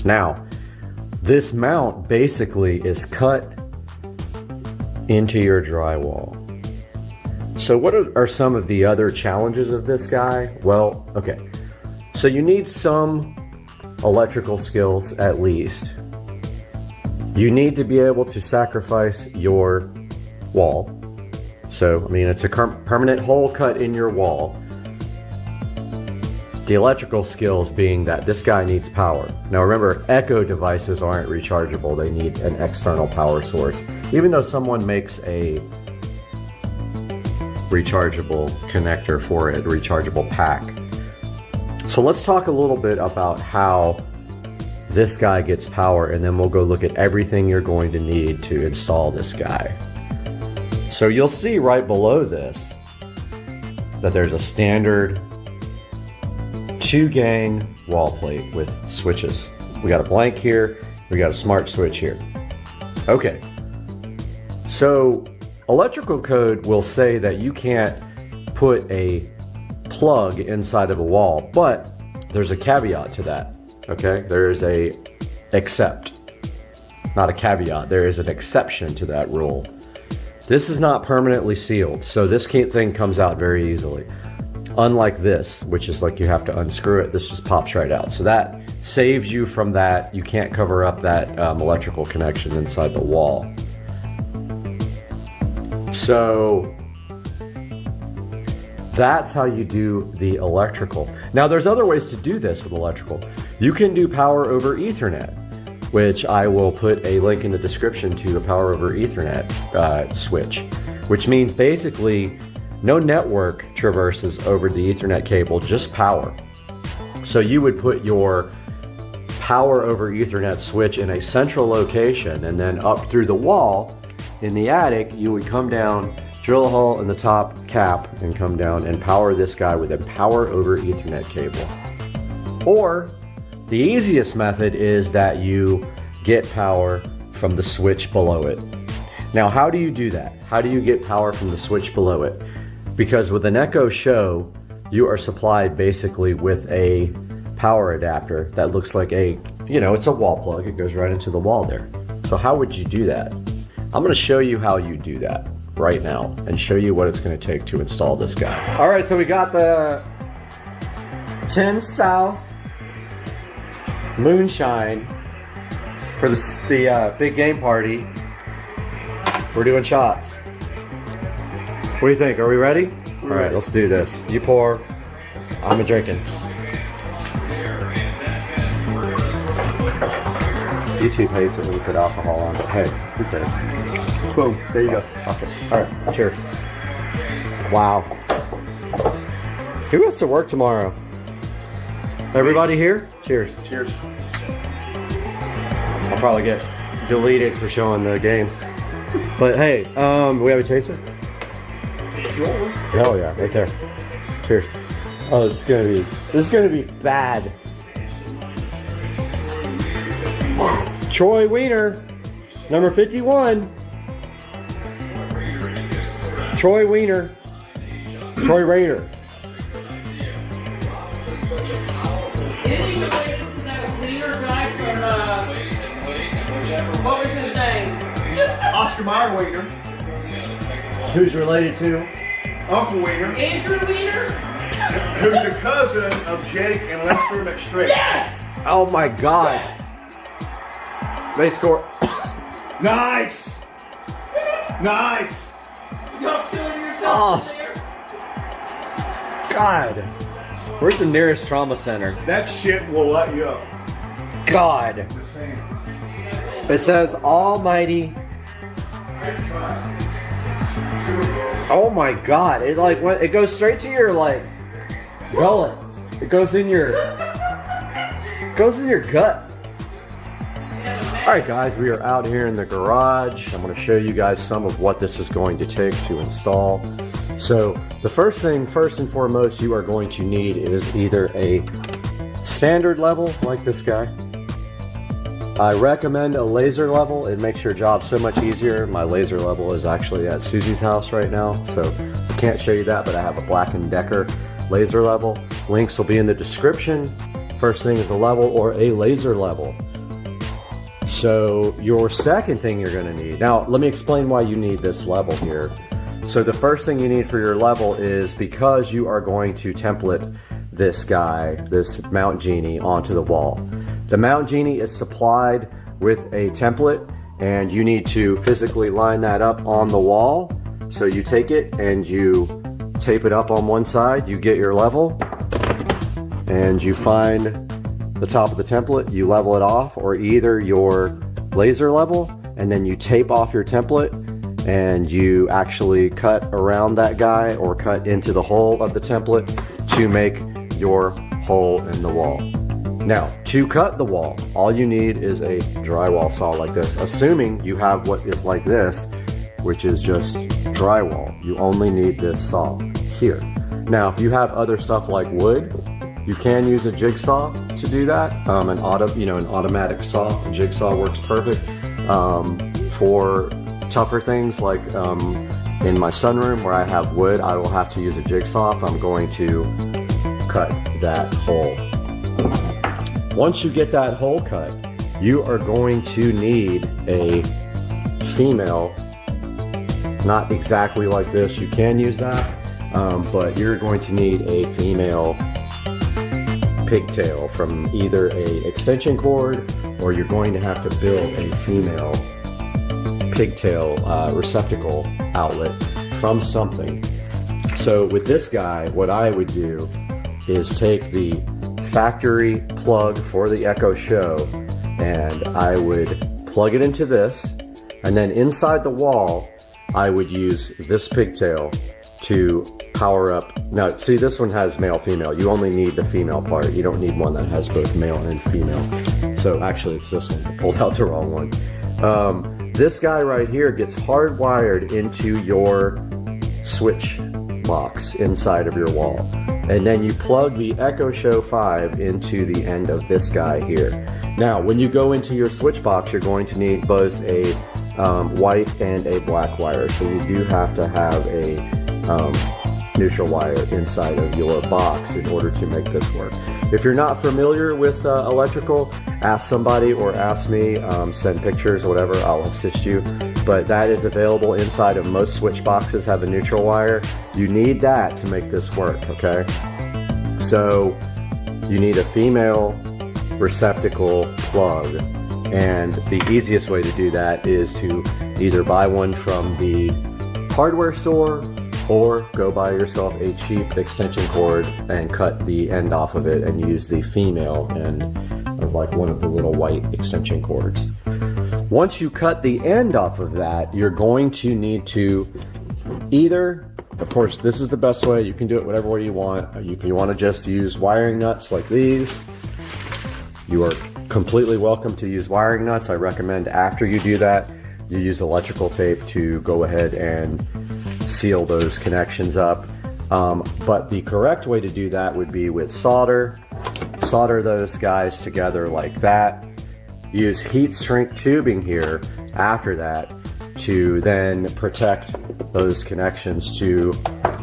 Now, this mount basically is cut into your drywall. So what are some of the other challenges of this guy? Well, okay. So you need some electrical skills at least. You need to be able to sacrifice your wall. So, I mean, it's a permanent hole cut in your wall. The electrical skills being that this guy needs power. Now remember, Echo devices aren't rechargeable. They need an external power source. Even though someone makes a rechargeable connector for it, a rechargeable pack. So let's talk a little bit about how this guy gets power, and then we'll go look at everything you're going to need to install this guy. So you'll see right below this that there's a standard 2-gang wall plate with switches. We got a blank here, we got a smart switch here. Okay, so electrical code will say that you can't put a plug inside of a wall, but there's a caveat to that, okay? There is a except, not a caveat, there is an exception to that rule. This is not permanently sealed, so this thing comes out very easily. Unlike this, which is like you have to unscrew it, this just pops right out. So that saves you from that. You can't cover up that electrical connection inside the wall. So that's how you do the electrical. Now there's other ways to do this with electrical. You can do power over Ethernet, which I will put a link in the description to a power over Ethernet switch, which means basically no network traverses over the Ethernet cable, just power. So you would put your power over Ethernet switch in a central location, and then up through the wall in the attic, you would come down, drill a hole in the top cap, and come down and power this guy with a power over Ethernet cable. Or the easiest method is that you get power from the switch below it. Now, how do you do that? How do you get power from the switch below it? Because with an Echo Show, you are supplied basically with a power adapter that looks like a, it's a wall plug. It goes right into the wall there. So how would you do that? I'm gonna show you how you do that right now and show you what it's gonna take to install this guy. All right, so we got the 10 South Moonshine for the big game party. We're doing shots. What do you think? Are we ready? All right, let's do this. You pour, I'm drinking. YouTube hates it when we put alcohol on, but hey, who cares? Boom, there you go. Okay. All right, cheers. Wow. Who has to work tomorrow? Everybody here? Cheers. Cheers. I'll probably get deleted for showing the game. But hey, we have a chaser? Oh yeah, right there. Cheers. Oh, this is gonna be bad. Troy Wiener, number 51. Troy Wiener. Troy Rayner. What was his name? Oscar Mayer Wiener. Who's related to? Uncle Wiener. Andrew Wiener? Who's a cousin of Jake and Lester McStrick. Yes! Oh my God. They score. Nice! Nice! You're killing yourself there. God. Where's the nearest trauma center? That shit will light you up. God. It says Almighty. Oh my God! It it goes straight to your gullet. It goes in your gut. All right, guys, we are out here in the garage. I'm going to show you guys some of what this is going to take to install. So the first and foremost you are going to need is either a standard level like this guy. I recommend a laser level. It makes your job so much easier. My laser level is actually at Susie's house right now, so I can't show you that, but I have a Black & Decker laser level. Links will be in the description. First thing is a level or a laser level. So your second thing you're gonna need, now let me explain why you need this level here. So the first thing you need for your level is because you are going to template this guy, this Mount Genie, onto the wall. The Mount Genie is supplied with a template and you need to physically line that up on the wall. So you take it and you tape it up on one side, you get your level, and you find the top of the template, you level it off, or either your laser level, and then you tape off your template and you actually cut around that guy or cut into the hole of the template to make your hole in the wall. Now, to cut the wall, all you need is a drywall saw like this, assuming you have what is like this, which is just drywall. You only need this saw here. Now, if you have other stuff like wood, You can use a jigsaw to do that. An automatic saw. A jigsaw works perfect for tougher things like in my sunroom where I have wood. I will have to use a jigsaw if I'm going to cut that hole. Once you get that hole cut, you are going to need a female, not exactly like this, you can use that, but you're going to need a female pigtail from either a extension cord, or you're going to have to build a female pigtail receptacle outlet from something. So with this guy, what I would do is take the factory plug for the Echo Show and I would plug it into this, and then inside the wall I would use this pigtail to power up. Now see, this one has male female. You only need the female part. You don't need one that has both male and female. So actually it's this one. I pulled out the wrong one. This guy right here gets hardwired into your switch box inside of your wall. And then you plug the Echo Show 5 into the end of this guy here. Now, when you go into your switch box, you're going to need both a white and a black wire. So you do have to have a neutral wire inside of your box in order to make this work. If you're not familiar with electrical, ask somebody or ask me, send pictures or whatever, I'll assist you. But that is available inside of most switch boxes, have a neutral wire. You need that to make this work, okay? So you need a female receptacle plug, and the easiest way to do that is to either buy one from the hardware store or go buy yourself a cheap extension cord and cut the end off of it and use the female end of like one of the little white extension cords. Once you cut the end off of that, you're going to need to either, of course, this is the best way. You can do it whatever way you want. If you want to just use wiring nuts like these, you are completely welcome to use wiring nuts. I recommend after you do that, you use electrical tape to go ahead and seal those connections up. But the correct way to do that would be with solder. Solder those guys together like that. Use heat shrink tubing here after that to then protect those connections to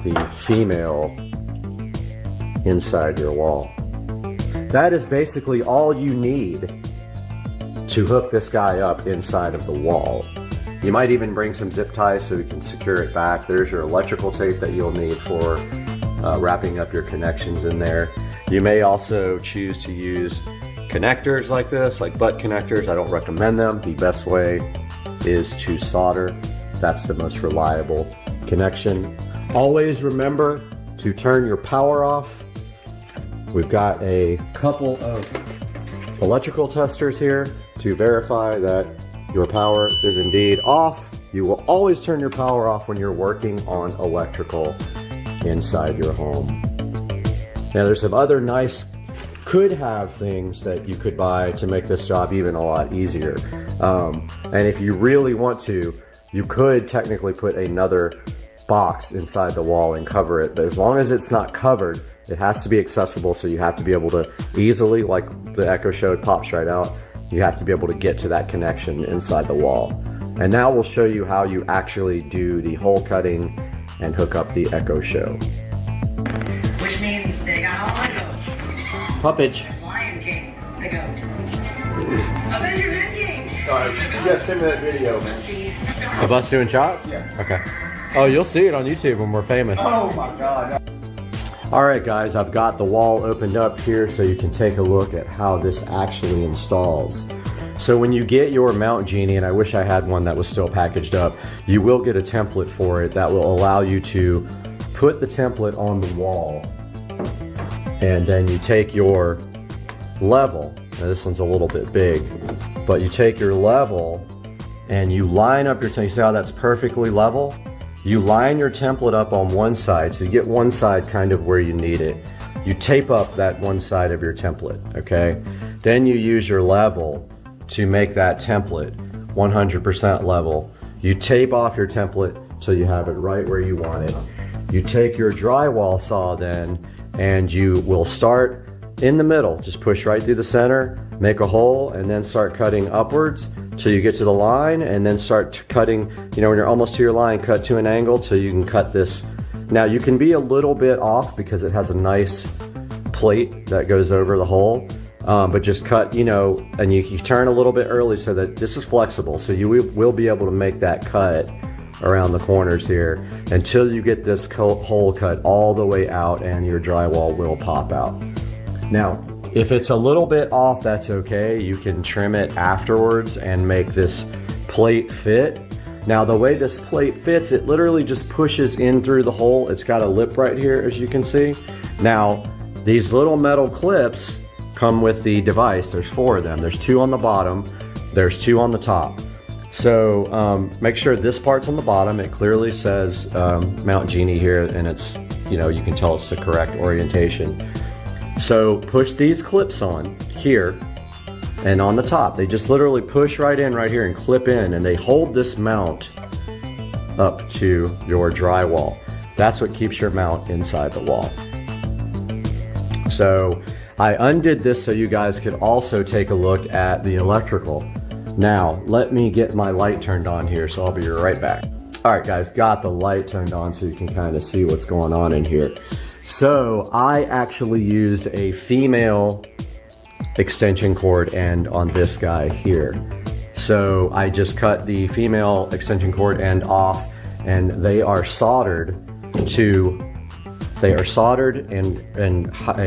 the female inside your wall. That is basically all you need to hook this guy up inside of the wall. You might even bring some zip ties so you can secure it back. There's your electrical tape that you'll need for wrapping up your connections in there. You may also choose to use connectors like this, like butt connectors. I don't recommend them. The best way is to solder. That's the most reliable connection. Always remember to turn your power off. We've got a couple of electrical testers here to verify that your power is indeed off. You will always turn your power off when you're working on electrical inside your home. Now there's some other nice could have things that you could buy to make this job even a lot easier. And if you really want to, you could technically put another box inside the wall and cover it, but as long as it's not covered, it has to be accessible, so you have to be able to easily, like the Echo showed, pops right out, you have to be able to get to that connection inside the wall. And now we'll show you how you actually do the hole cutting and hook up the Echo Show. Which means they got all the goats. Puppage. Lion King, the goat. Avengers Endgame. Alright, you guys send me that video, man. Of us doing shots? Yeah. Okay. Oh, you'll see it on YouTube when we're famous. Oh my God. Alright guys, I've got the wall opened up here so you can take a look at how this actually installs. So when you get your Mount Genie, and I wish I had one that was still packaged up, you will get a template for it that will allow you to put the template on the wall. And then you take your level, now this one's a little bit big, but you take your level and you line up your template. You see how that's perfectly level? You line your template up on one side, so you get one side kind of where you need it. You tape up that one side of your template, okay? Then you use your level to make that template 100% level. You tape off your template till you have it right where you want it. You take your drywall saw then, and you will start in the middle, just push right through the center, make a hole, and then start cutting upwards till you get to the line, and then start cutting, you know, when you're almost to your line, cut to an angle till you can cut this. Now you can be a little bit off because it has a nice plate that goes over the hole, but just cut, you know, and you turn a little bit early so that this is flexible, so you will be able to make that cut around the corners here until you get this hole cut all the way out and your drywall will pop out. Now, if it's a little bit off, that's okay. You can trim it afterwards and make this plate fit. Now, the way this plate fits, it literally just pushes in through the hole. It's got a lip right here, as you can see. Now, these little metal clips come with the device. There's 4 of them. There's 2 on the bottom. There's 2 on the top. So make sure this part's on the bottom. It clearly says Mount Genie here, and it's, you know, you can tell it's the correct orientation. So push these clips on here and on the top. They just literally push right in right here and clip in, and they hold this mount up to your drywall. That's what keeps your mount inside the wall. So I undid this so you guys could also take a look at the electrical. Now, let me get my light turned on here, so I'll be right back. All right, guys, got the light turned on so you can kind of see what's going on in here. So I actually used a female extension cord end on this guy here. So I just cut the female extension cord end off, and they are soldered and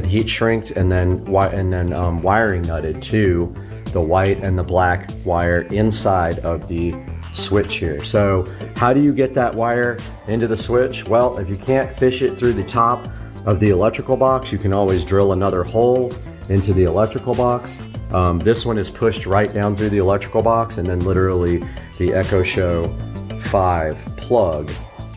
heat shrinked and then wiring nutted to the white and the black wire inside of the switch here. So how do you get that wire into the switch? Well, if you can't fish it through the top of the electrical box, you can always drill another hole into the electrical box. This one is pushed right down through the electrical box, and then literally the Echo Show 5 plug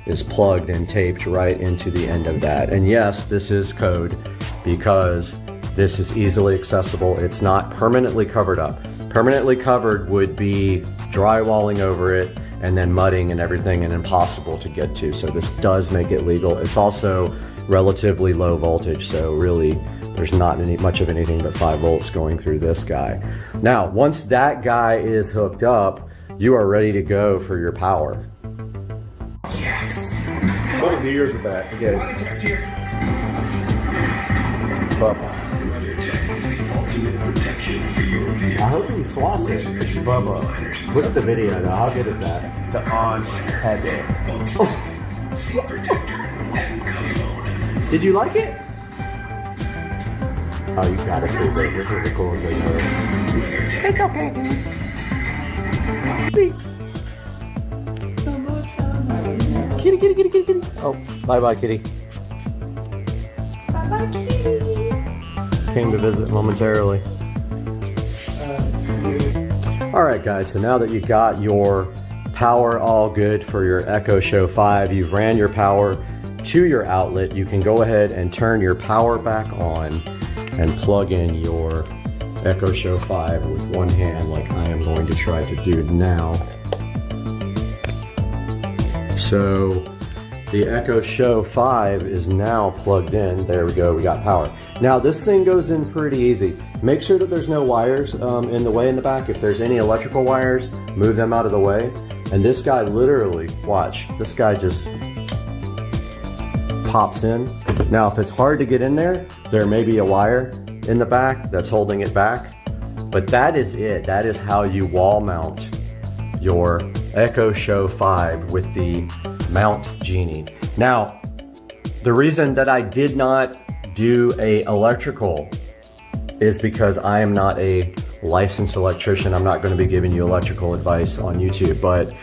is plugged and taped right into the end of that. And yes, this is code because this is easily accessible. It's not permanently covered up. Permanently covered would be drywalling over it and then mudding and everything, and impossible to get to. So this does make it legal. It's also relatively low voltage, so really there's not much of anything but 5 volts going through this guy. Now, once that guy is hooked up, you are ready to go for your power. Yes. Close the ears with that. Okay. Bubba. I hope he swats it. It's Bubba. Look at the video though. How good is that? The on head. Did you like it? Oh, you gotta see this. This is the coolest thing ever. It's okay, Kitty, kitty, kitty, kitty, kitty. Oh, bye-bye, kitty. Bye-bye, kitty. Came to visit momentarily. All right, guys, so now that you got your power all good for your Echo Show 5, you've ran your power to your outlet, you can go ahead and turn your power back on and plug in your Echo Show 5 with one hand, like I am going to try to do now. So the Echo Show 5 is now plugged in. There we go, we got power. Now this thing goes in pretty easy. Make sure that there's no wires in the way in the back. If there's any electrical wires, move them out of the way. And this guy literally, watch, this guy just pops in. Now if it's hard to get in there, there may be a wire in the back that's holding it back. But that is it. That is how you wall mount your Echo Show 5 with the Mount Genie. Now, the reason that I did not do a electrical is because I am not a licensed electrician. I'm not going to be giving you electrical advice on YouTube, but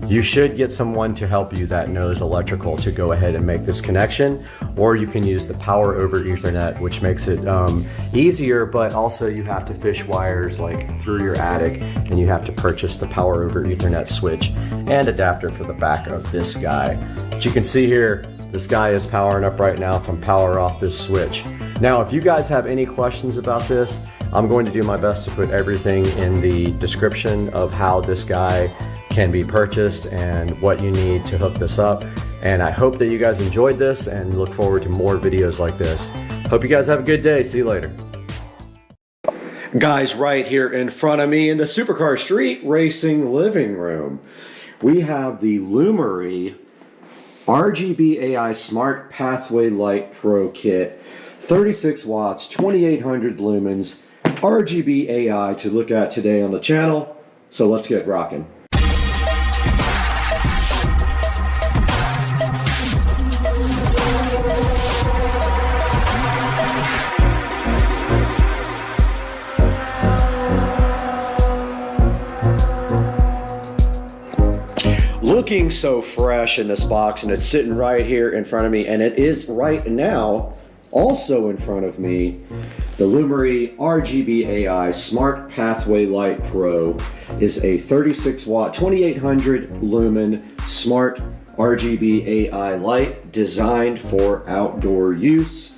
you should get someone to help you that knows electrical to go ahead and make this connection, or you can use the power over Ethernet, which makes it easier, but also you have to fish wires like through your attic, and you have to purchase the power over Ethernet switch and adapter for the back of this guy. But you can see here, this guy is powering up right now from power off this switch. Now, if you guys have any questions about this, I'm going to do my best to put everything in the description of how this guy can be purchased and what you need to hook this up. And I hope that you guys enjoyed this and look forward to more videos like this. Hope you guys have a good day. See you later. Guys, right here in front of me in the Supercar Street Racing living room, we have the Lumery RGB AI Smart Pathway Light Pro Kit, 36 watts, 2800 lumens, RGB AI to look at today on the channel. So let's get rocking. Looking so fresh in this box, and it's sitting right here in front of me, and it is right now also in front of me, the Lumery RGB AI Smart Pathway Light Pro is a 36 watt 2800 lumen smart RGB AI light designed for outdoor use.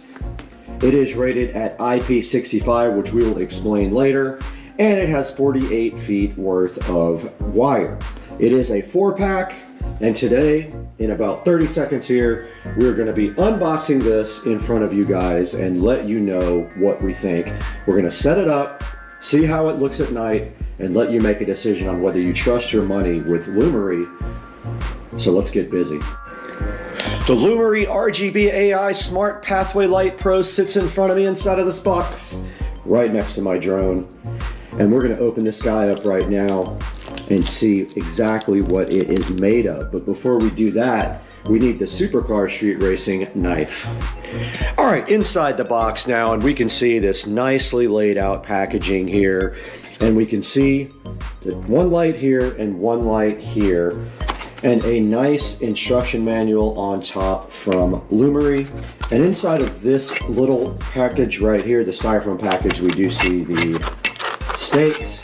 It is rated at IP65, which we will explain later, and it has 48 feet worth of wire. It is a 4-pack, and today, in about 30 seconds here, we're going to be unboxing this in front of you guys and let you know what we think. We're going to set it up, see how it looks at night, and let you make a decision on whether you trust your money with Lumery. So let's get busy. The Lumery RGB AI Smart Pathway Light Pro sits in front of me inside of this box, right next to my drone. And we're going to open this guy up right now and see exactly what it is made of. But before we do that, we need the Supercar Street Racing knife. All right, inside the box now, and we can see this nicely laid out packaging here. And we can see that one light here and one light here, and a nice instruction manual on top from Lumery. And inside of this little package right here, the styrofoam package, we do see the stakes.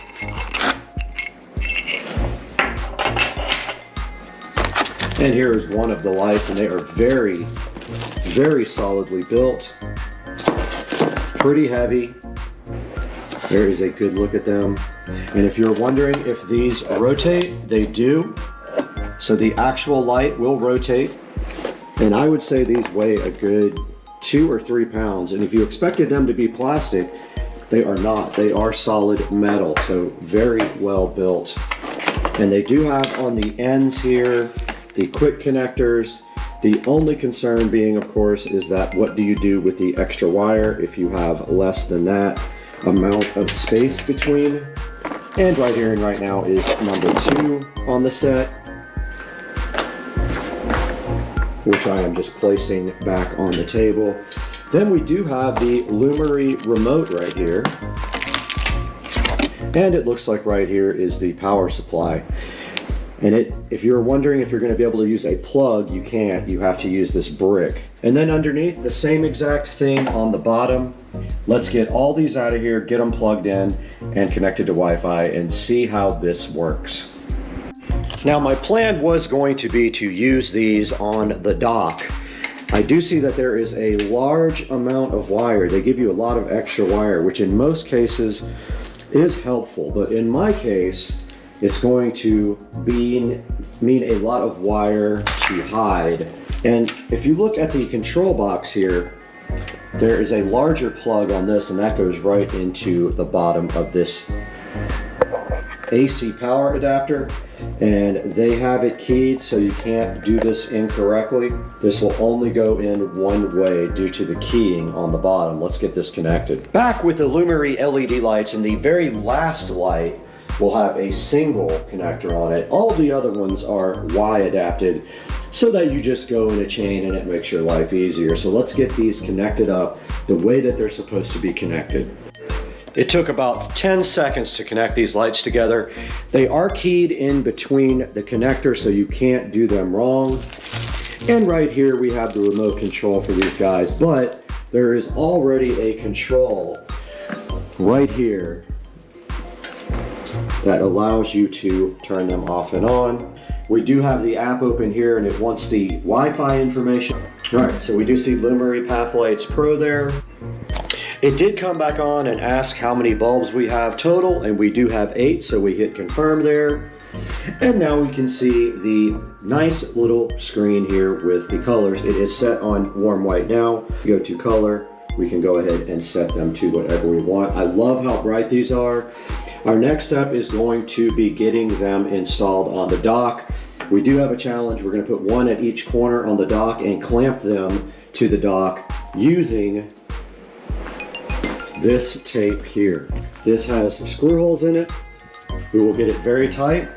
And here is one of the lights, and they are very, very solidly built. Pretty heavy. There is a good look at them. And if you're wondering if these rotate, they do. So the actual light will rotate. And I would say these weigh a good 2 or 3 pounds. And if you expected them to be plastic, they are not. They are solid metal, so very well built. And they do have on the ends here the quick connectors. The only concern being, of course, is that what do you do with the extra wire if you have less than that amount of space between? And right here and right now is number 2 on the set, which I am just placing back on the table. Then we do have the Lumery remote right here. And it looks like right here is the power supply. And if you're wondering if you're going to be able to use a plug, you can't. You have to use this brick. And then underneath, the same exact thing on the bottom. Let's get all these out of here, get them plugged in and connected to Wi-Fi, and see how this works. Now, my plan was going to be to use these on the dock. I do see that there is a large amount of wire. They give you a lot of extra wire, which in most cases is helpful. But in my case, it's going to mean a lot of wire to hide. And if you look at the control box here, there is a larger plug on this, and that goes right into the bottom of this AC power adapter. And they have it keyed so you can't do this incorrectly. This will only go in one way due to the keying on the bottom. Let's get this connected. Back with the Lumery LED lights, and the very last light will have a single connector on it. All the other ones are Y adapted so that you just go in a chain and it makes your life easier. So let's get these connected up the way that they're supposed to be connected. It took about 10 seconds to connect these lights together. They are keyed in between the connectors so you can't do them wrong. And right here we have the remote control for these guys, but there is already a control right here that allows you to turn them off and on. We do have the app open here, and it wants the Wi-Fi information. All right, so we do see Lumery Pathlights Pro there. It did come back on and ask how many bulbs we have total, and we do have 8, so we hit confirm there. And now we can see the nice little screen here with the colors. It is set on warm white now. Go to color, we can go ahead and set them to whatever we want. I love how bright these are. Our next step is going to be getting them installed on the dock. We do have a challenge. We're going to put one at each corner on the dock and clamp them to the dock using this tape here. This has some screw holes in it. We will get it very tight,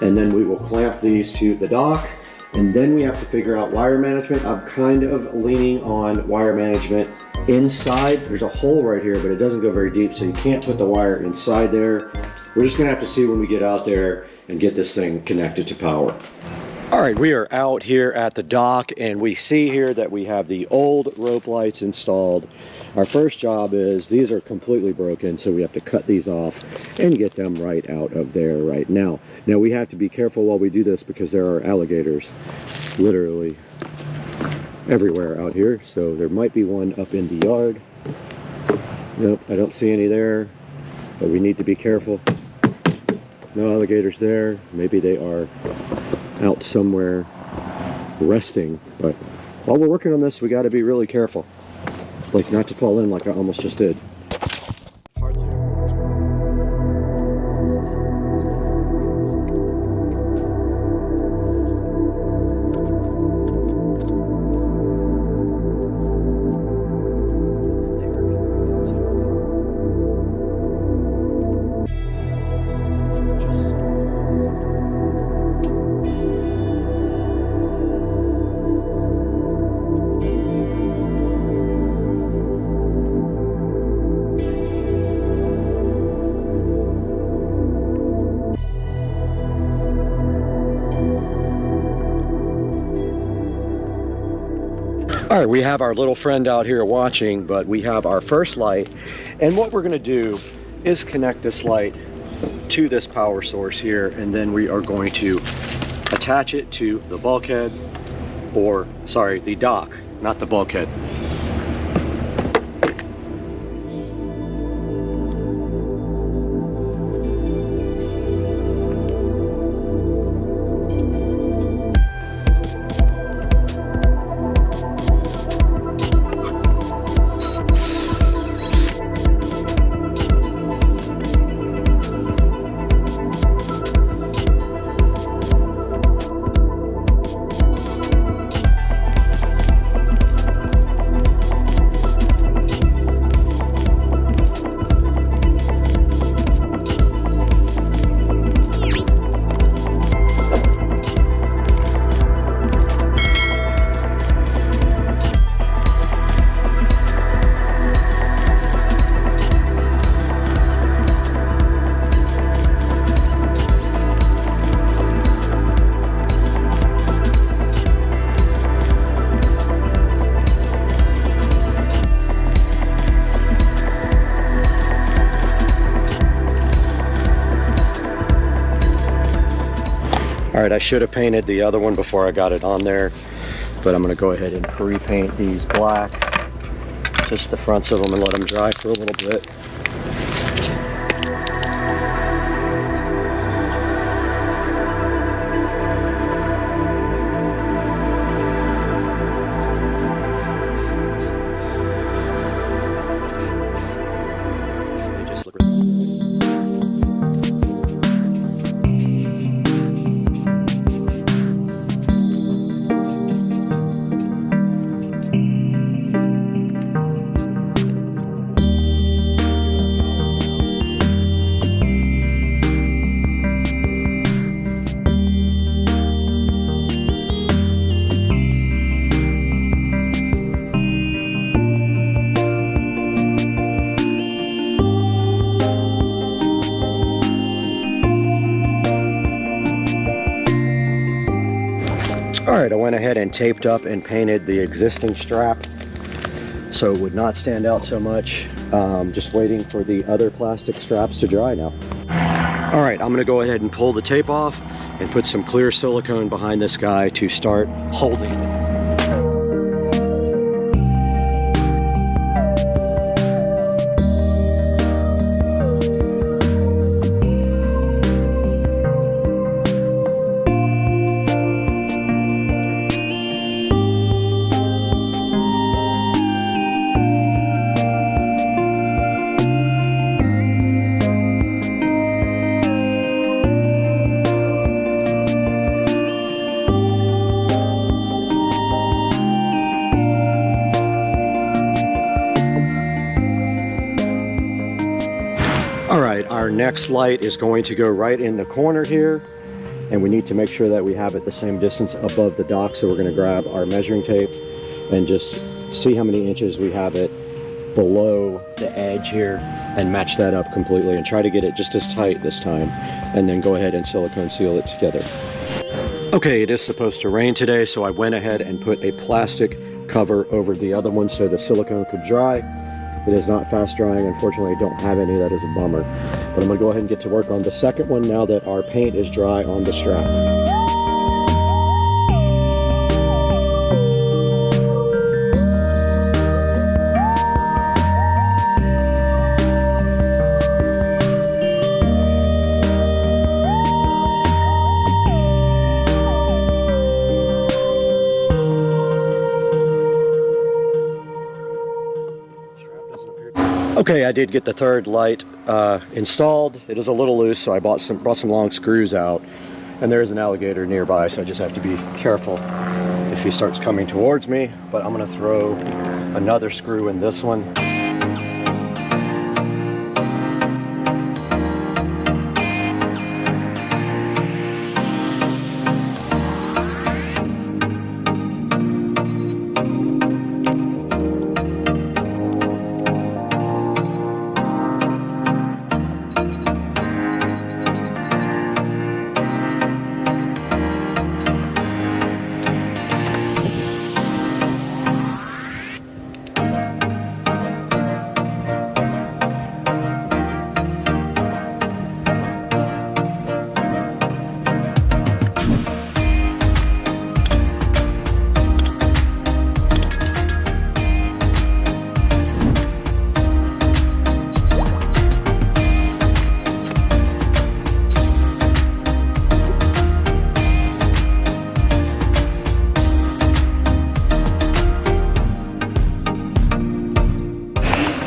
and then we will clamp these to the dock, and then we have to figure out wire management. I'm kind of leaning on wire management inside. There's a hole right here, but it doesn't go very deep, so you can't put the wire inside there. We're just gonna have to see when we get out there and get this thing connected to power. All right, we are out here at the dock, and we see here that we have the old rope lights installed. Our first job is, these are completely broken, so we have to cut these off and get them right out of there right now. Now we have to be careful while we do this because there are alligators literally everywhere out here. So there might be one up in the yard. Nope, I don't see any there, but we need to be careful. No alligators there. Maybe they are out somewhere resting, but while we're working on this, we got to be really careful, like not to fall in like I almost just did. All right, we have our little friend out here watching, but we have our first light, and what we're going to do is connect this light to this power source here, and then we are going to attach it to the bulkhead, or sorry, the dock, not the bulkhead. All right, I should have painted the other one before I got it on there, but I'm gonna go ahead and pre-paint these black, just the fronts of them, and let them dry for a little bit. Alright, I went ahead and taped up and painted the existing strap so it would not stand out so much. Just waiting for the other plastic straps to dry now. Alright, I'm going to go ahead and pull the tape off and put some clear silicone behind this guy to start holding it. our next light is going to go right in the corner here, and we need to make sure that we have it the same distance above the dock. So we're going to grab our measuring tape and just see how many inches we have it below the edge here and match that up completely and try to get it just as tight this time, and then go ahead and silicone seal it together. Okay, it is supposed to rain today, so I went ahead and put a plastic cover over the other one so the silicone could dry. It is not fast drying. Unfortunately, I don't have any. That is a bummer. But I'm going to go ahead and get to work on the second one now that our paint is dry on the strap. Okay, I did get the third light installed. It is a little loose, so I brought some long screws out, and there is an alligator nearby, so I just have to be careful if he starts coming towards me. But I'm going to throw another screw in this one.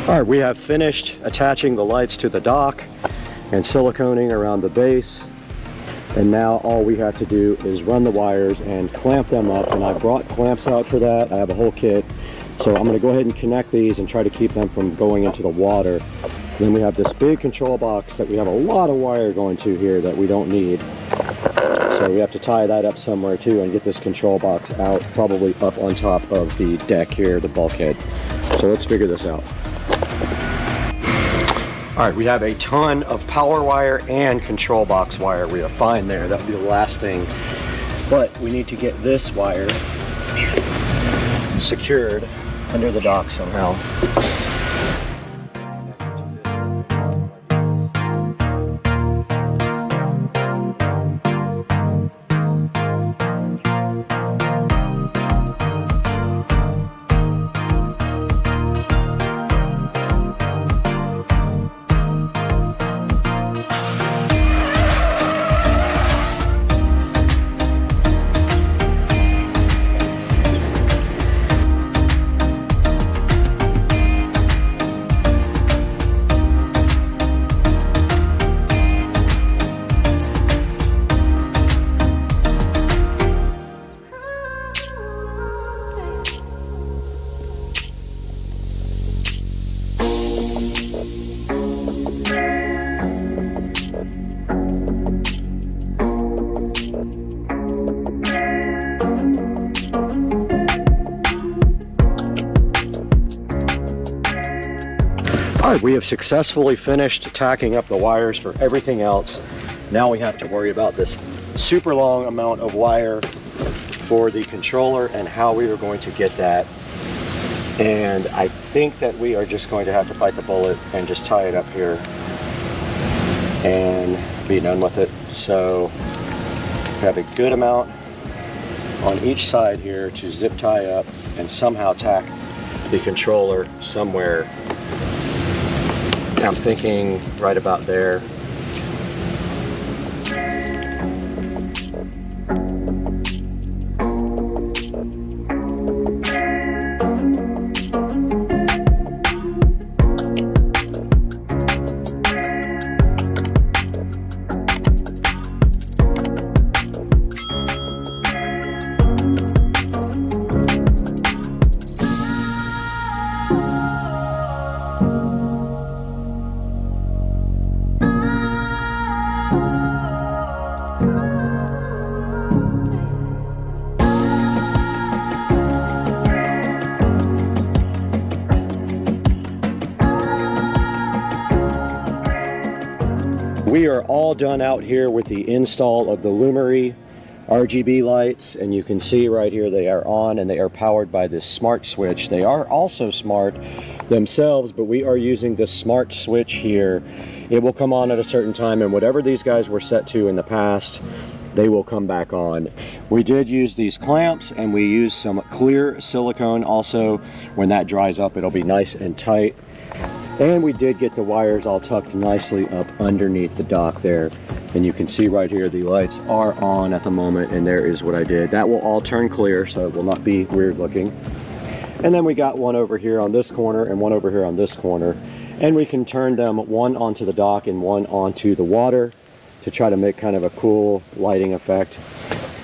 All right, we have finished attaching the lights to the dock and siliconing around the base. And now all we have to do is run the wires and clamp them up. And I brought clamps out for that. I have a whole kit. So I'm gonna go ahead and connect these and try to keep them from going into the water. And then we have this big control box that we have a lot of wire going to here that we don't need. So we have to tie that up somewhere too and get this control box out, probably up on top of the deck here, the bulkhead. So let's figure this out. All right, we have a ton of power wire and control box wire. We are fine there. That would be the last thing. But we need to get this wire secured under the dock somehow. All right, we have successfully finished tacking up the wires for everything else. Now we have to worry about this super long amount of wire for the controller and how we are going to get that. And I think that we are just going to have to bite the bullet and just tie it up here and be done with it. So we have a good amount on each side here to zip tie up and somehow tack the controller somewhere. I'm thinking right about there. We are all done out here with the install of the Lumery RGB lights, and you can see right here they are on and they are powered by this smart switch. They are also smart themselves, but we are using the smart switch here. It will come on at a certain time, and whatever these guys were set to in the past, they will come back on. We did use these clamps, and we used some clear silicone also. When that dries up, it'll be nice and tight. And we did get the wires all tucked nicely up underneath the dock there. And you can see right here, the lights are on at the moment, and there is what I did. That will all turn clear, so it will not be weird looking. And then we got one over here on this corner and one over here on this corner. And we can turn them one onto the dock and one onto the water to try to make kind of a cool lighting effect.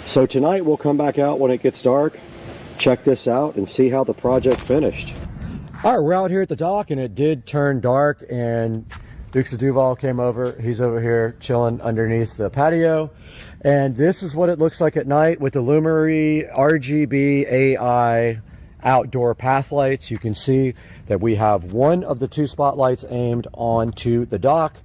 So tonight we'll come back out when it gets dark, check this out, and see how the project finished. All right, we're out here at the dock, and it did turn dark, and Dukes of Duval came over. He's over here chilling underneath the patio, and this is what it looks like at night with the Lumery RGB AI outdoor path lights. You can see that we have one of the two spotlights aimed onto the dock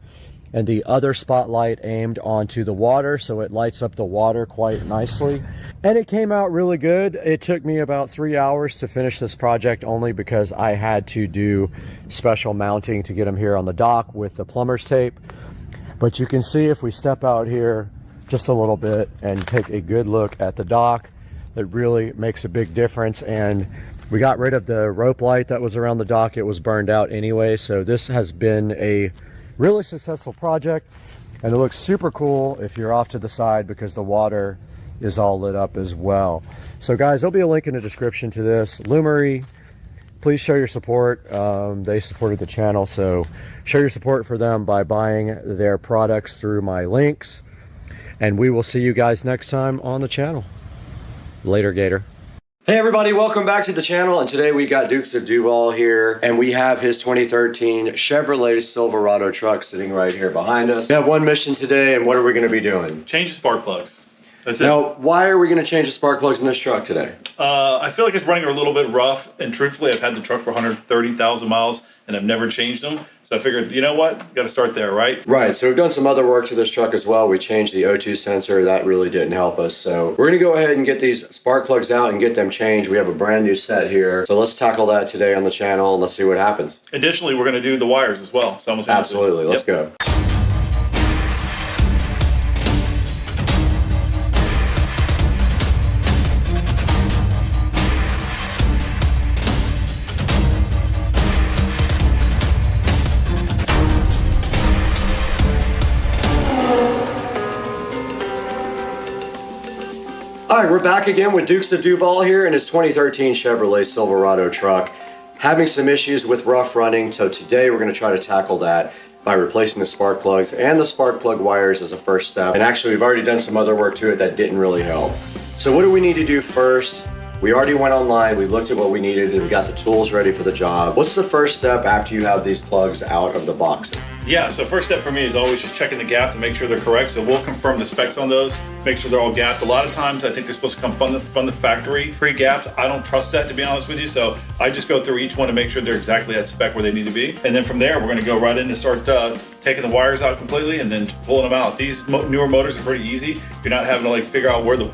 and the other spotlight aimed onto the water, so it lights up the water quite nicely. And it came out really good. It took me about 3 hours to finish this project, only because I had to do special mounting to get them here on the dock with the plumber's tape. But you can see if we step out here just a little bit and take a good look at the dock, it really makes a big difference. And we got rid of the rope light that was around the dock. It was burned out anyway, so this has been a really successful project, and it looks super cool if you're off to the side because the water is all lit up as well. So guys, there'll be a link in the description to this. Lumery, please show your support. They supported the channel, so show your support for them by buying their products through my links, and we will see you guys next time on the channel. Later, Gator. Hey everybody, welcome back to the channel, and today we got Dukes of Duval here, and we have his 2013 Chevrolet Silverado truck sitting right here behind us. We have one mission today, and what are we going to be doing? Change the spark plugs. That's it. Now, why are we going to change the spark plugs in this truck today? I feel like it's running a little bit rough, and truthfully, I've had the truck for 130,000 miles, and I've never changed them. So I figured, you know what? Got to start there, right? Right, so we've done some other work to this truck as well. We changed the O2 sensor. That really didn't help us. So we're going to go ahead and get these spark plugs out and get them changed. We have a brand new set here. So let's tackle that today on the channel, and let's see what happens. Additionally, we're going to do the wires as well. Absolutely, let's go. All right, we're back again with Dukes of Duval here in his 2013 Chevrolet Silverado truck. Having some issues with rough running, so today we're going to try to tackle that by replacing the spark plugs and the spark plug wires as a first step. And actually, we've already done some other work to it that didn't really help. So what do we need to do first? We already went online, we looked at what we needed, and we got the tools ready for the job. What's the first step after you have these plugs out of the box? Yeah, so first step for me is always just checking the gap to make sure they're correct. So we'll confirm the specs on those, make sure they're all gapped. A lot of times I think they're supposed to come from the factory pre-gapped. I don't trust that, to be honest with you. So I just go through each one to make sure they're exactly at spec where they need to be. And then from there, we're gonna go right in and start taking the wires out completely and then pulling them out. These newer motors are pretty easy. You're not having to like figure out where the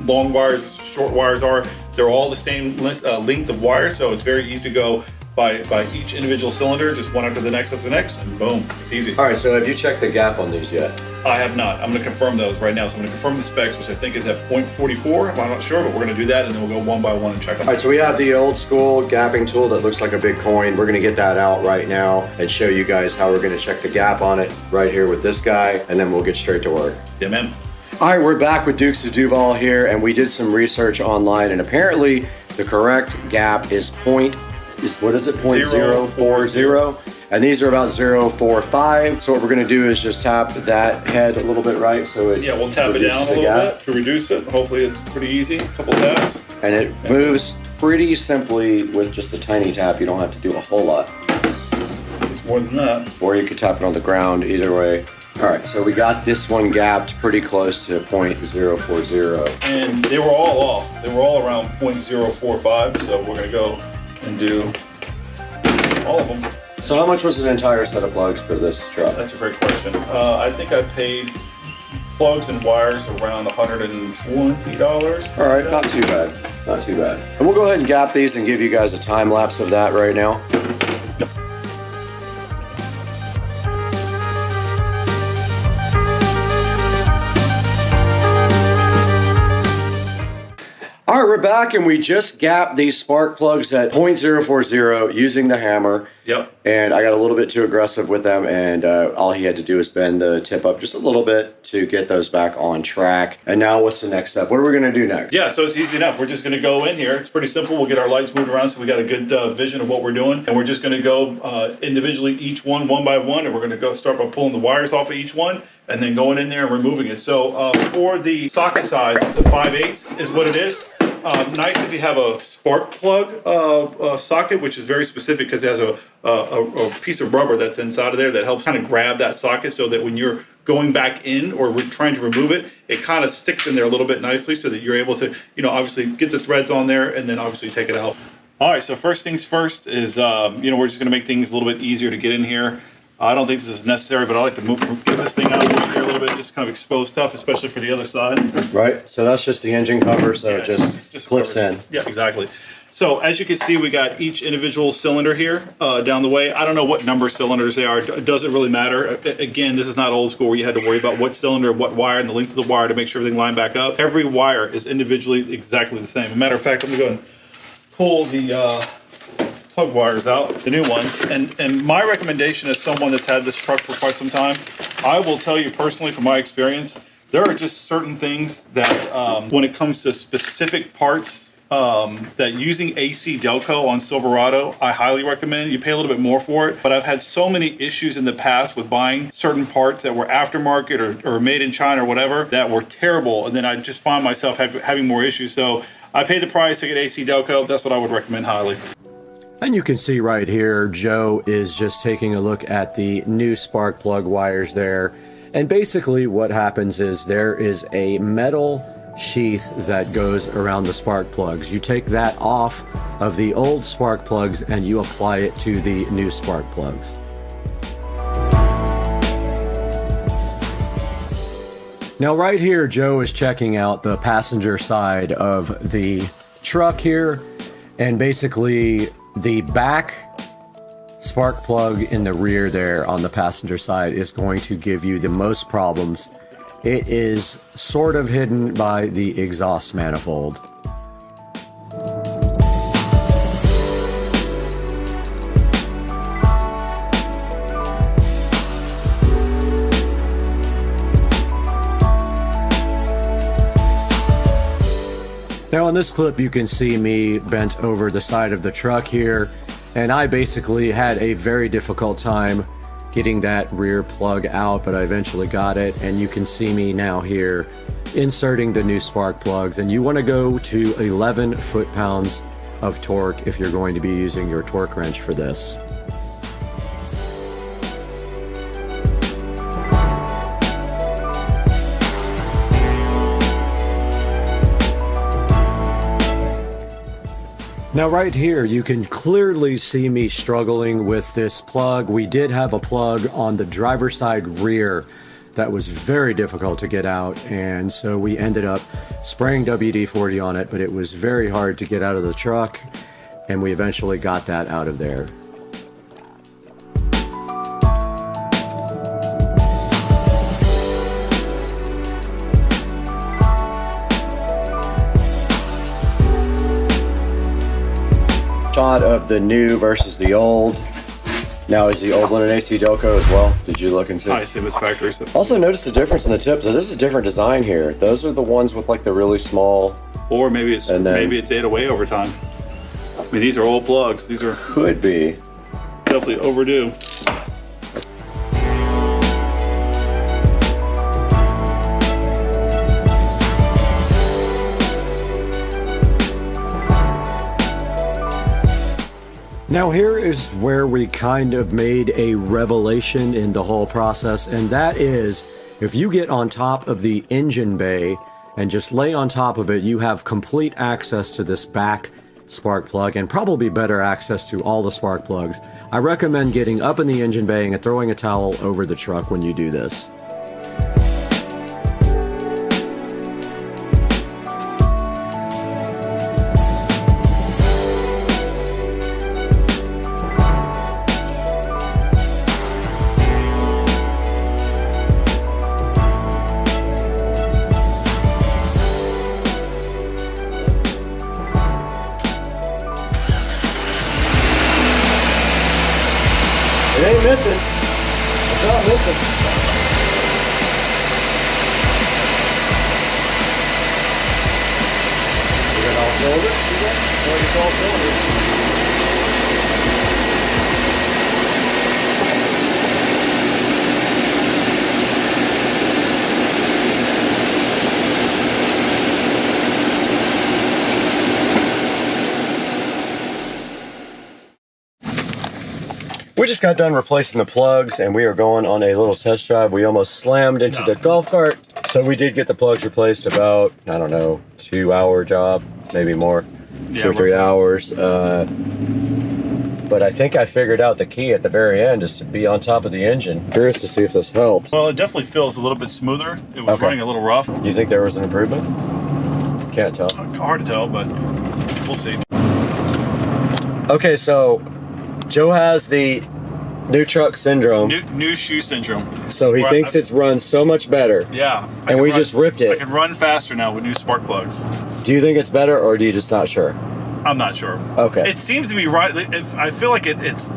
long wires, short wires are. They're all the same length of wire, so it's very easy to go by each individual cylinder, just one after the next, and boom, it's easy. All right, so have you checked the gap on these yet? I have not. I'm gonna confirm those right now. So I'm gonna confirm the specs, which I think is at 0.44. I'm not sure, but we're gonna do that, and then we'll go one by one and check them. All right, so we have the old school gapping tool that looks like a big coin. We're gonna get that out right now and show you guys how we're gonna check the gap on it right here with this guy, and then we'll get straight to work. Yeah, man. All right, we're back with Dukes of Duval here, and we did some research online, and apparently the correct gap is what is it, 0.040, and these are about 0.45. So what we're gonna do is just tap that head a little bit, right? So it we'll tap it down a little bit to reduce it. Hopefully it's pretty easy, a couple taps. And it moves pretty simply with just a tiny tap. You don't have to do a whole lot. It's more than that. Or you could tap it on the ground, either way. All right, so we got this one gapped pretty close to 0.040. And they were all off. They were all around 0.045, so we're gonna go and do all of them. So how much was an entire set of plugs for this truck? That's a great question. I think I paid plugs and wires around $120. All right, not too bad. Not too bad. And we'll go ahead and gap these and give you guys a time lapse of that right now. All right, we're back, and we just gapped these spark plugs at 0.040 using the hammer. Yep. And I got a little bit too aggressive with them, and all he had to do was bend the tip up just a little bit to get those back on track. And now what's the next step? What are we going to do next? Yeah, so it's easy enough. We're just going to go in here. It's pretty simple. We'll get our lights moved around so we got a good vision of what we're doing. And we're just going to go individually, each one by one, and we're going to go start by pulling the wires off of each one and then going in there and removing it. So for the socket size, it's a 5/8 is what it is. Nice if you have a spark plug socket, which is very specific because it has a piece of rubber that's inside of there that helps kind of grab that socket so that when you're going back in or we're trying to remove it, it kind of sticks in there a little bit nicely so that you're able to, you know, obviously get the threads on there and then obviously take it out. All right, so first things first is, you know, we're just going to make things a little bit easier to get in here. I don't think this is necessary, but I like to get this thing out of here a little bit, just kind of expose stuff, especially for the other side. Right, so that's just the engine cover, so it just clips in. Yeah, exactly. So as you can see, we got each individual cylinder here down the way. I don't know what number cylinders they are. It doesn't really matter. Again, this is not old school where you had to worry about what cylinder, what wire, and the length of the wire to make sure everything lined back up. Every wire is individually exactly the same. As a matter of fact, I'm going to go and pull the plug wires out, the new ones. And my recommendation as someone that's had this truck for quite some time, I will tell you personally from my experience, there are just certain things that when it comes to specific parts, that using AC Delco on Silverado, I highly recommend. You pay a little bit more for it, but I've had so many issues in the past with buying certain parts that were aftermarket or made in China or whatever that were terrible, and then I just find myself having more issues. So I paid the price to get AC Delco. That's what I would recommend highly. And you can see right here, Joe is just taking a look at the new spark plug wires there. And basically what happens is there is a metal sheath that goes around the spark plugs. You take that off of the old spark plugs and you apply it to the new spark plugs. Now right here, Joe is checking out the passenger side of the truck here, and basically the back spark plug in the rear there on the passenger side is going to give you the most problems. It is sort of hidden by the exhaust manifold. Now in this clip you can see me bent over the side of the truck here, and I basically had a very difficult time getting that rear plug out, but I eventually got it, and you can see me now here inserting the new spark plugs. And you want to go to 11 foot-pounds of torque if you're going to be using your torque wrench for this. Now right here, you can clearly see me struggling with this plug. We did have a plug on the driver's side rear that was very difficult to get out, and so we ended up spraying WD-40 on it, but it was very hard to get out of the truck, and we eventually got that out of there. Shot of the new versus the old. Now is the old one an AC Delco as well? Did you look into it? I assume it's factory. Also notice the difference in the tips. So this is a different design here. Those are the ones with like the really small. Or maybe it's ate away over time. I mean, these are old plugs. These are could be definitely overdue. Now here is where we kind of made a revelation in the whole process, and that is if you get on top of the engine bay and just lay on top of it, you have complete access to this back spark plug and probably better access to all the spark plugs, I recommend getting up in the engine bay and throwing a towel over the truck when you do this. It ain't missing. It's not missing. You got all cylinders? It's all cylinders. We just got done replacing the plugs and we are going on a little test drive. We almost slammed into the golf cart. So we did get the plugs replaced about, I don't know, 2-hour job, maybe more, 2 or 3 hours. But I think I figured out the key at the very end is to be on top of the engine. Curious to see if this helps. Well, it definitely feels a little bit smoother. It was running a little rough. You think there was an improvement? Can't tell. Hard to tell, but we'll see. Okay, so Joe has the new truck syndrome. New shoe syndrome. So he thinks it's run so much better. Yeah. And we just ripped it. I can run faster now with new spark plugs. Do you think it's better or do you just not sure? I'm not sure. Okay. It seems to be right. I feel like it's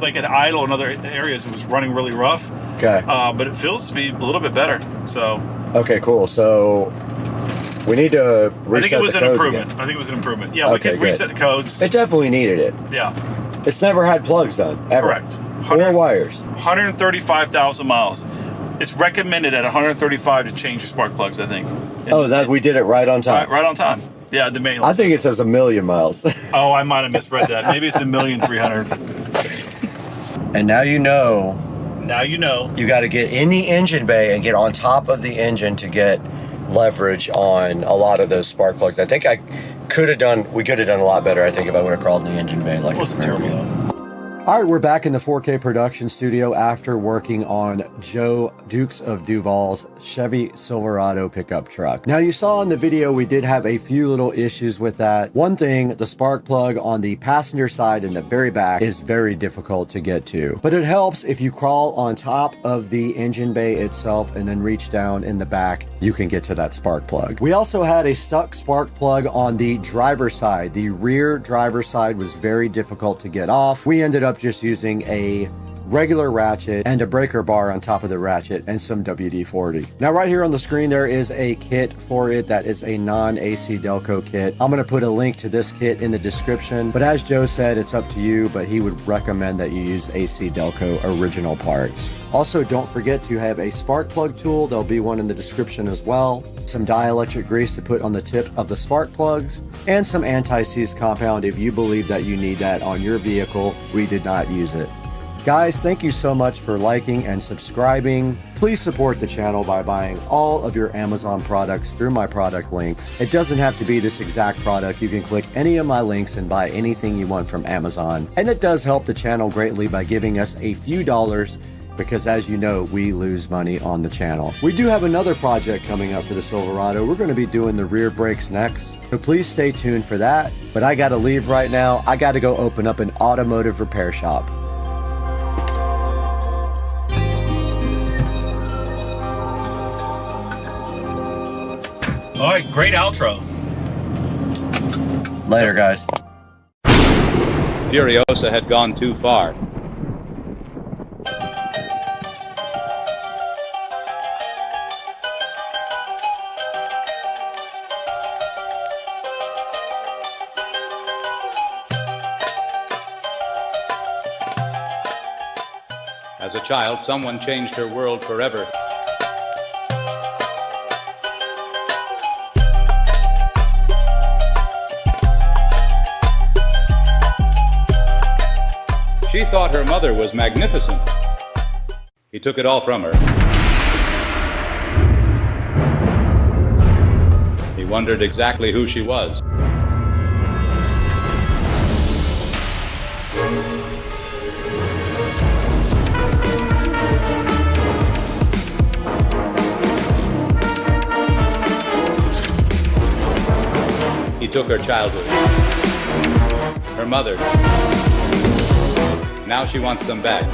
like at idle in other areas. It was running really rough. Okay. But it feels to be a little bit better. So. Okay, cool. So we need to reset I think it was the an codes improvement. again. I think it was an improvement. Yeah, we Okay, could good. reset the codes. It definitely needed it. Yeah. It's never had plugs done, ever. Correct. Or wires. 135,000 miles. It's recommended at 135 to change your spark plugs, I think. Oh, that we did it right on time. Right on time. Yeah, the manual. I think it says 1,000,000 miles. Oh, I might have misread that. Maybe it's 1,300,000. And now you know. Now you know. You got to get in the engine bay and get on top of the engine to get leverage on a lot of those spark plugs. I think we could have done a lot better, I think, if I would have crawled in the engine bay like Wasn't terrible though. All right, we're back in the 4K production studio after working on Joe Dukes of Duval's Chevy Silverado pickup truck. Now, you saw in the video we did have a few little issues with that. One thing, the spark plug on the passenger side in the very back is very difficult to get to. But it helps if you crawl on top of the engine bay itself and then reach down in the back, you can get to that spark plug. We also had a stuck spark plug on the driver's side. The rear driver's side was very difficult to get off. We ended up just using a regular ratchet and a breaker bar on top of the ratchet and some WD-40. Now right here on the screen there is a kit for it that is a non-AC Delco kit. I'm going to put a link to this kit in the description, but as Joe said, it's up to you, but he would recommend that you use AC Delco original parts. Also, don't forget to have a spark plug tool. There'll be one in the description as well. Some dielectric grease to put on the tip of the spark plugs, and some anti-seize compound if you believe that you need that on your vehicle. We did not use it. Guys, thank you so much for liking and subscribing. Please support the channel by buying all of your Amazon products through my product links. It doesn't have to be this exact product. You can click any of my links and buy anything you want from Amazon. And it does help the channel greatly by giving us a few dollars, because as you know, we lose money on the channel. We do have another project coming up for the Silverado. We're going to be doing the rear brakes next, so please stay tuned for that. But I got to leave right now. I got to go open up an automotive repair shop. All right, great outro. Later, guys. Furiosa had gone too far. As a child, someone changed her world forever. She thought her mother was magnificent. He took it all from her. He wondered exactly who she was. He took her childhood, her mother. Now she wants them back.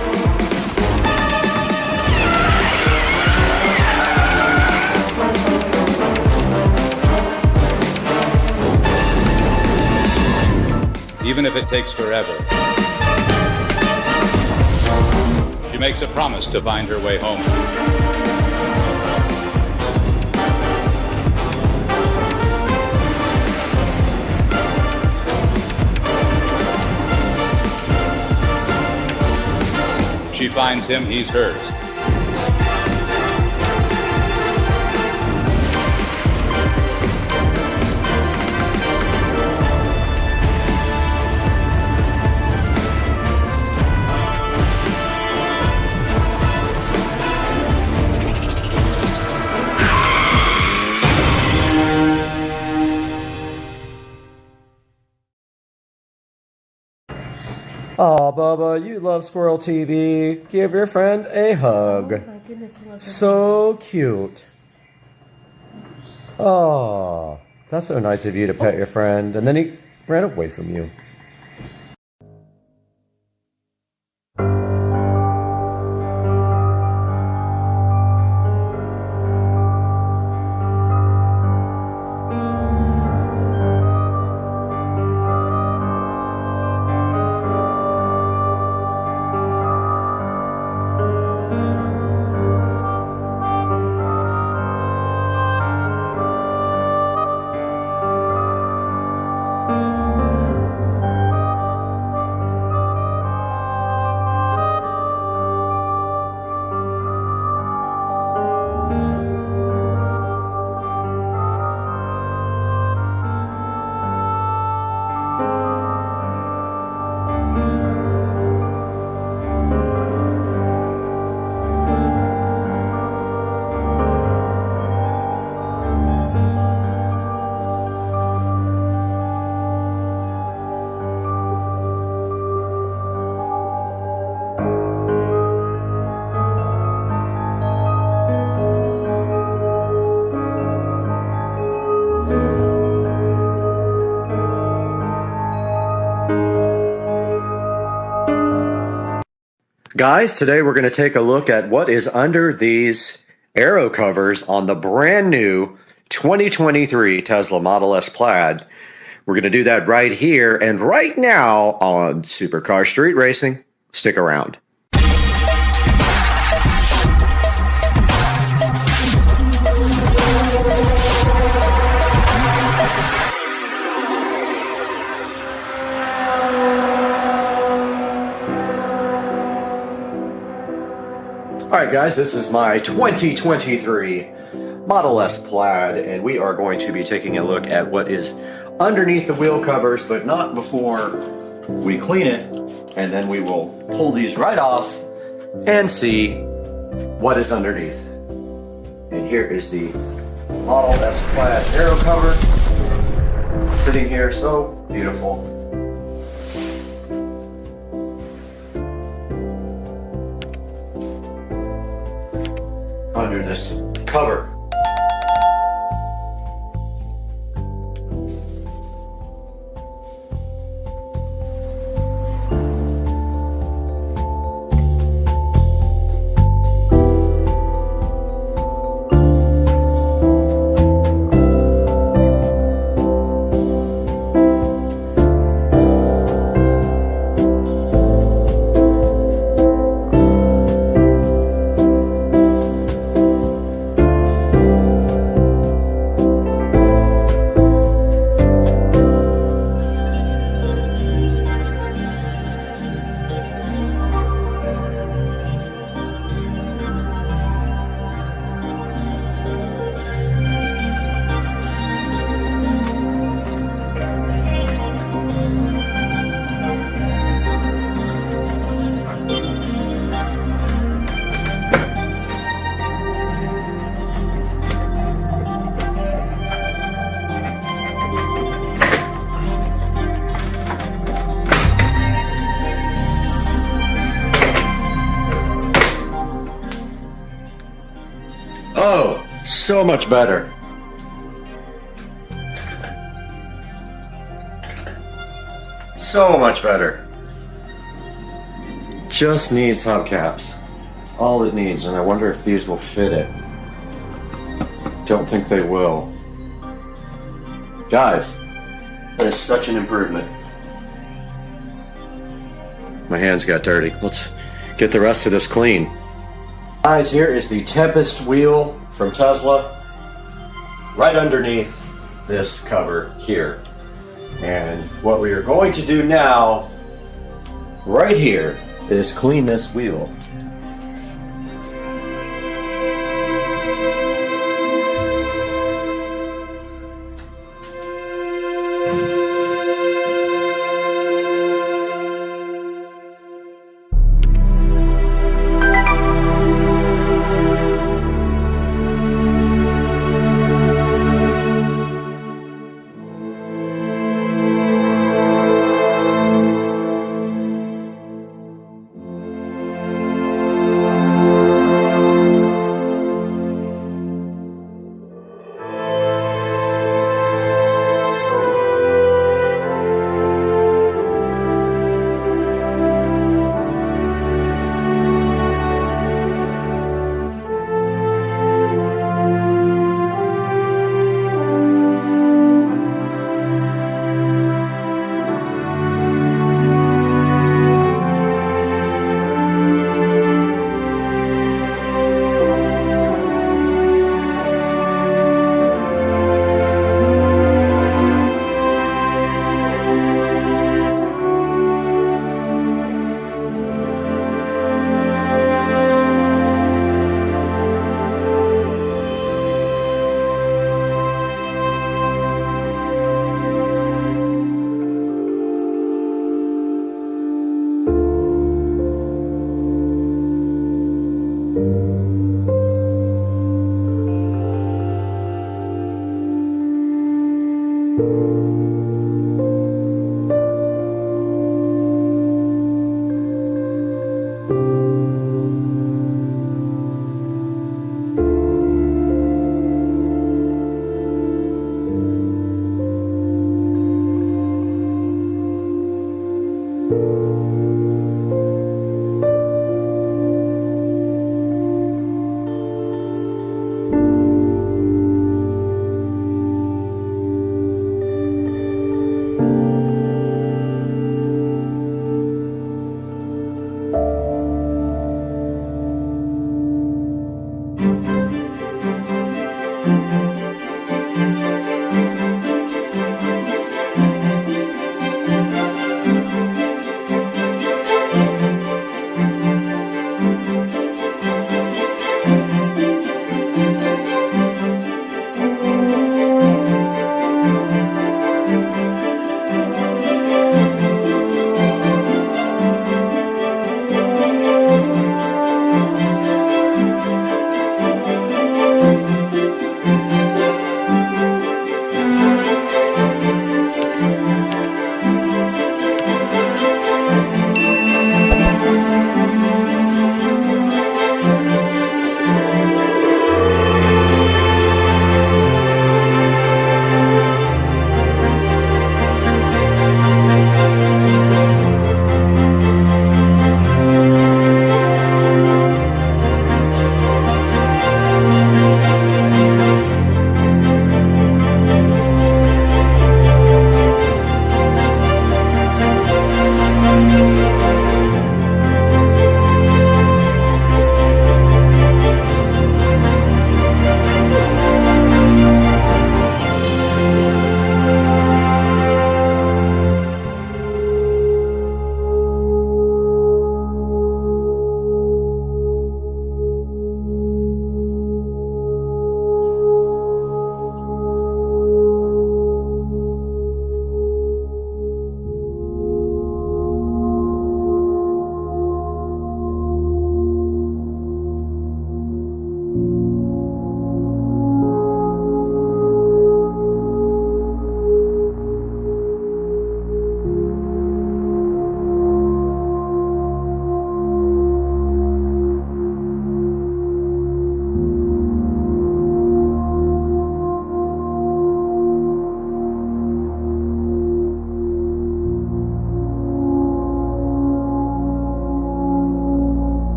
Even if it takes forever. She makes a promise to find her way home. She finds him, he's hers. Aw, Bubba, you love Squirrel TV. Give your friend a hug. Oh my goodness, I love So cute. Aw, that's so nice of you to pet your friend. And then he ran away from you. Guys, today we're going to take a look at what is under these aero covers on the brand new 2023 Tesla Model S Plaid. We're going to do that right here and right now on Supercar Street Racing. Stick around. Alright guys, this is my 2023 Model S Plaid, and we are going to be taking a look at what is underneath the wheel covers, but not before we clean it, and then we will pull these right off and see what is underneath. And here is the Model S Plaid aero cover, sitting here, so beautiful. Under this cover. So much better. So much better. Just needs hubcaps. That's all it needs, and I wonder if these will fit it. Don't think they will. Guys, that is such an improvement. My hands got dirty. Let's get the rest of this clean. Guys, here is the Tempest wheel from Tesla, right underneath this cover here. And what we are going to do now, right here, is clean this wheel.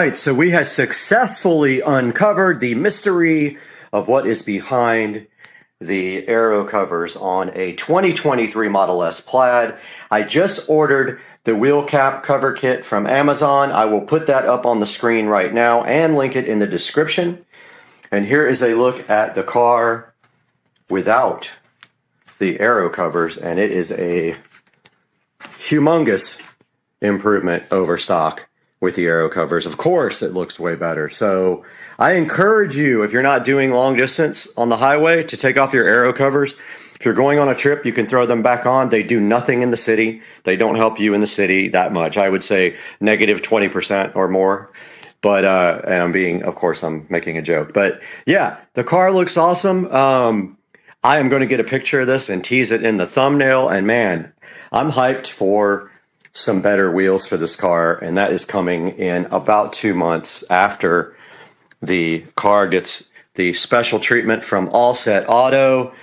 right, so we have successfully uncovered the mystery of what is behind the aero covers on a 2023 Model S Plaid. I just ordered the wheel cap cover kit from Amazon. I will put that up on the screen right now and link it in the description. And here is a look at the car without the aero covers, and it is a humongous improvement over stock with the aero covers. Of course, it looks way better. So I encourage you, if you're not doing long distance on the highway, to take off your aero covers. If you're going on a trip, you can throw them back on. They do nothing in the city. They don't help you in the city that much. I would say negative 20% or more. But, and I'm making a joke. But yeah, the car looks awesome. I am going to get a picture of this and tease it in the thumbnail. And man, I'm hyped for some better wheels for this car. And that is coming in about 2 months after the car gets the special treatment from All Set Auto.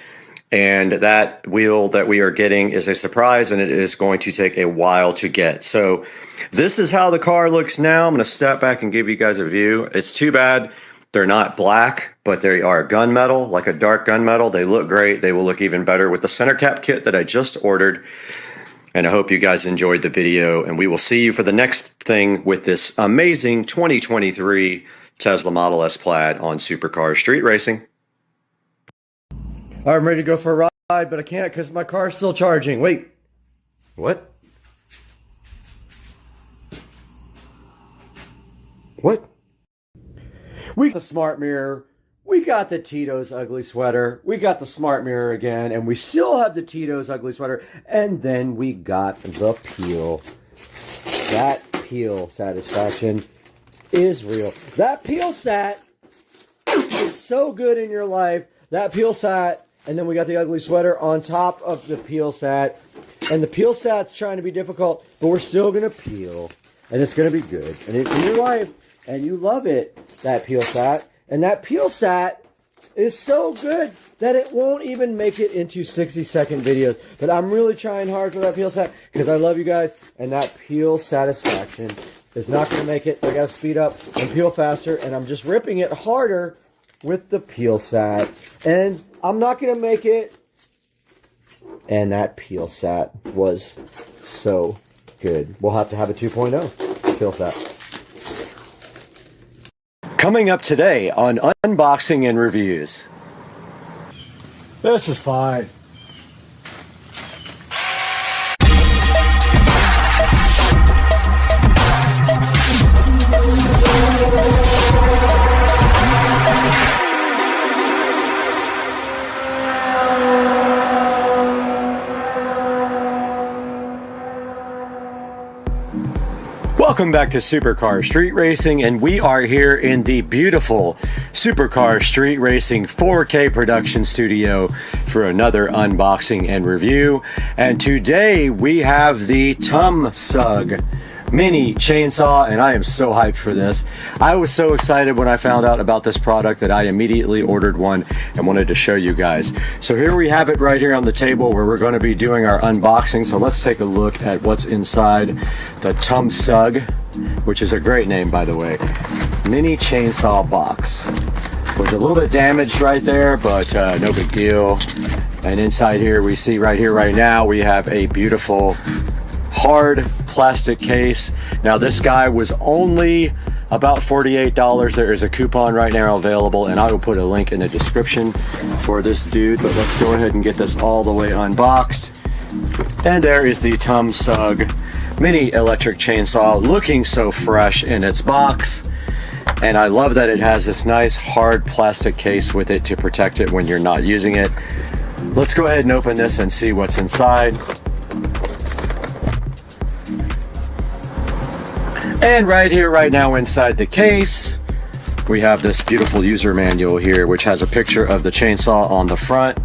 And that wheel that we are getting is a surprise, and it is going to take a while to get. So this is how the car looks now. I'm going to step back and give you guys a view. It's too bad they're not black, but they are gunmetal, like a dark gunmetal. They look great. They will look even better with the center cap kit that I just ordered. And I hope you guys enjoyed the video, and we will see you for the next thing with this amazing 2023 Tesla Model S Plaid on Supercar Street Racing. I'm ready to go for a ride, but I can't because my car's still charging. Wait. What? What? We got the smart mirror. We got the Tito's ugly sweater. We got the smart mirror again, and we still have the Tito's ugly sweater. And then we got the peel. That peel satisfaction is real. That peel sat is so good in your life. That peel sat. And then we got the ugly sweater on top of the peel sat. And the peel sat's trying to be difficult, but we're still going to peel. And it's going to be good. And it's in your life. And you love it, that peel sat. And that peel sat is so good that it won't even make it into 60-second videos. But I'm really trying hard for that peel sat because I love you guys. And that peel satisfaction is not going to make it. I got to speed up and peel faster. And I'm just ripping it harder with the peel sat. And I'm not going to make it. And that peel sat was so good. We'll have to have a 2.0 peel sat. Coming up today on Unboxing and Reviews. This is fine. Welcome back to Supercar Street Racing, and we are here in the beautiful Supercar Street Racing 4K production studio for another unboxing and review. And today we have the TUMSUG mini chainsaw, and I am so hyped for this. I was so excited when I found out about this product that I immediately ordered one and wanted to show you guys. So here we have it right here on the table where we're going to be doing our unboxing. So let's take a look at what's inside the TUMSUG, which is a great name, by the way. Mini chainsaw box. Was a little bit damaged right there, but no big deal. And inside here we see right here right now we have a beautiful hard plastic case. Now this guy was only about $48. There is a coupon right now available, and I will put a link in the description for this dude. But let's go ahead and get this all the way unboxed. And there is the TUMSUG mini electric chainsaw, looking so fresh in its box. And I love that it has this nice hard plastic case with it to protect it when you're not using it. Let's go ahead and open this and see what's inside. And right here, right now inside the case, we have this beautiful user manual here, which has a picture of the chainsaw on the front.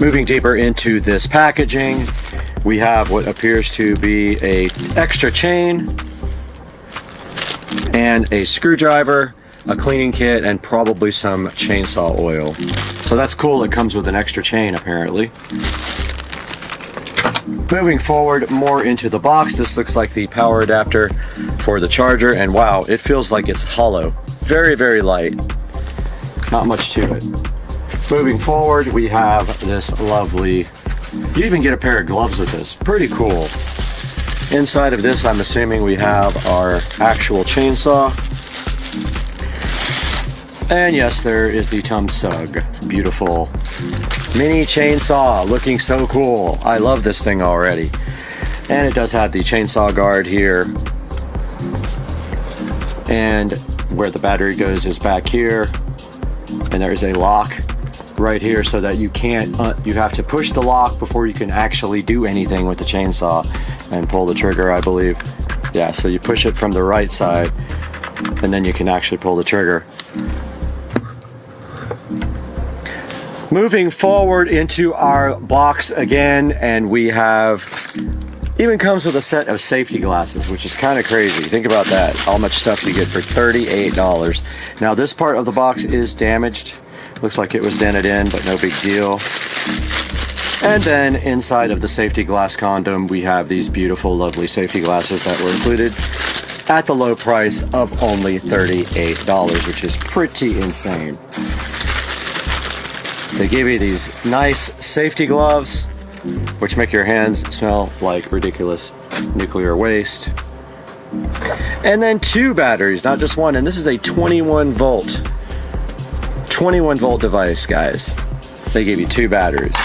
Moving deeper into this packaging, we have what appears to be an extra chain and a screwdriver, a cleaning kit, and probably some chainsaw oil. So that's cool. It comes with an extra chain, apparently. Moving forward more into the box, this looks like the power adapter for the charger, and wow, it feels like it's hollow. Very, very light. Not much to it. Moving forward, we have this lovely, you even get a pair of gloves with this. Pretty cool. Inside of this, I'm assuming we have our actual chainsaw. And yes, there is the Tumsug. Beautiful mini chainsaw, looking so cool. I love this thing already. And it does have the chainsaw guard here. And where the battery goes is back here. And there's a lock right here so that you can't, you have to push the lock before you can actually do anything with the chainsaw and pull the trigger, I believe. Yeah, so you push it from the right side and then you can actually pull the trigger. Moving forward into our box again, and we have, even comes with a set of safety glasses, which is kind of crazy. Think about that, how much stuff you get for $38. Now this part of the box is damaged. Looks like it was dented in, but no big deal. And then inside of the safety glass condom, we have these beautiful, lovely safety glasses that were included at the low price of only $38, which is pretty insane. They give you these nice safety gloves, which make your hands smell like ridiculous nuclear waste. And then 2 batteries, not just one, and this is a 21 volt device, guys. They give you 2 batteries.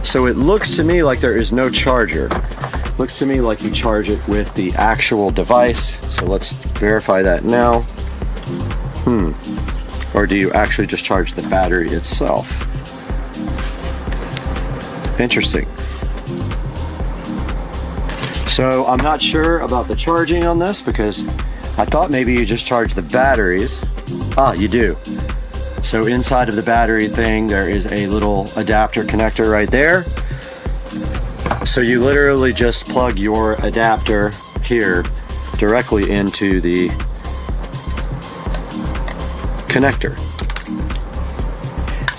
So it looks to me like there is no charger. Looks to me like you charge it with the actual device. So let's verify that now. Or do you actually just charge the battery itself? Interesting. So I'm not sure about the charging on this because I thought maybe you just charge the batteries. Ah, you do. So inside of the battery thing, there is a little adapter connector right there. So you literally just plug your adapter here directly into the connector.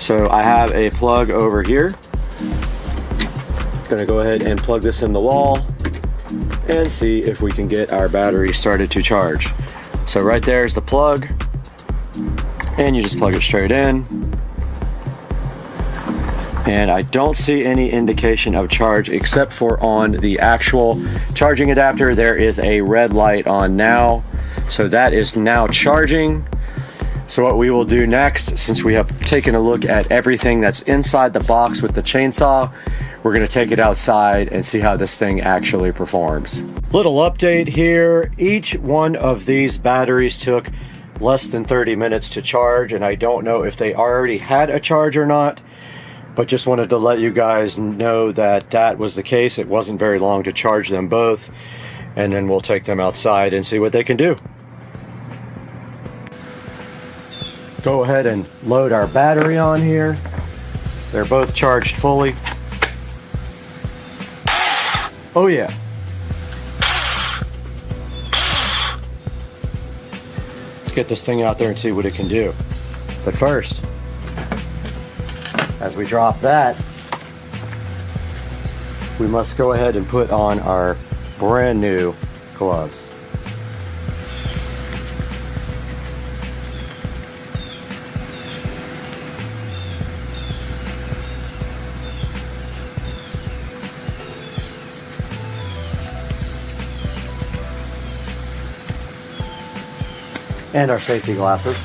So I have a plug over here. Gonna go ahead and plug this in the wall and see if we can get our battery started to charge. So right there is the plug, and you just plug it straight in. And I don't see any indication of charge except for on the actual charging adapter. There is a red light on now, so that is now charging. So what we will do next, since we have taken a look at everything that's inside the box with the chainsaw, we're gonna take it outside and see how this thing actually performs. Little update here. Each one of these batteries took less than 30 minutes to charge, and I don't know if they already had a charge or not, but just wanted to let you guys know that that was the case. It wasn't very long to charge them both, and then we'll take them outside and see what they can do. Go ahead and load our battery on here. They're both charged fully. Oh yeah. Let's get this thing out there and see what it can do. But first, as we drop that, we must go ahead and put on our brand new gloves. And our safety glasses.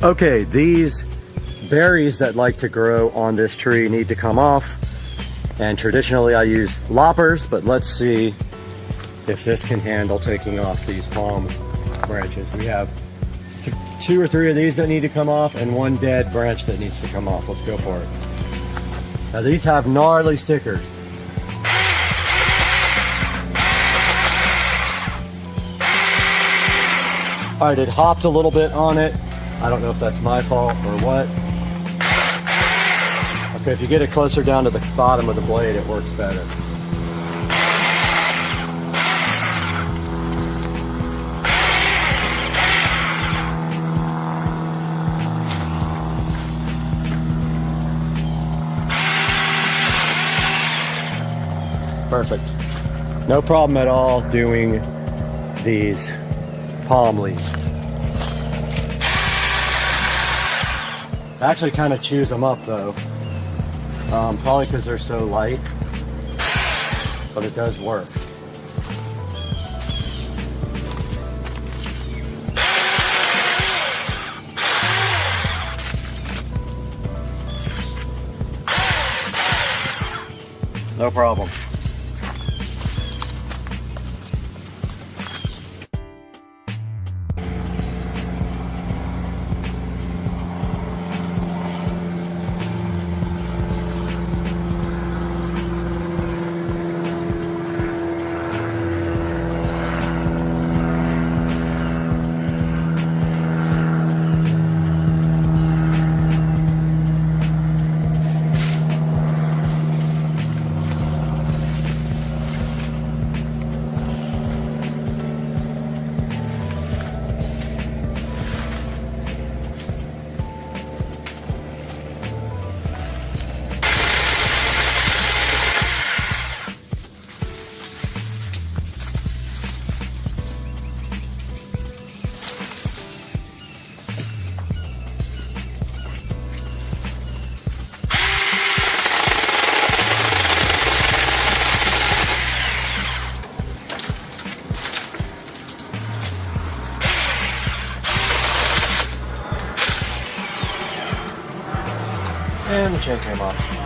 Okay, these berries that like to grow on this tree need to come off. And traditionally I use loppers, but let's see if this can handle taking off these palm branches. We have 2 or 3 of these that need to come off and 1 dead branch that needs to come off. Let's go for it. Now these have gnarly stickers. All right, it hopped a little bit on it. I don't know if that's my fault or what. Okay, if you get it closer down to the bottom of the blade, it works better. Perfect. No problem at all doing these palm leads. I actually kind of chews them up though. Probably because they're so light, but it does work. No problem. And the chain came off.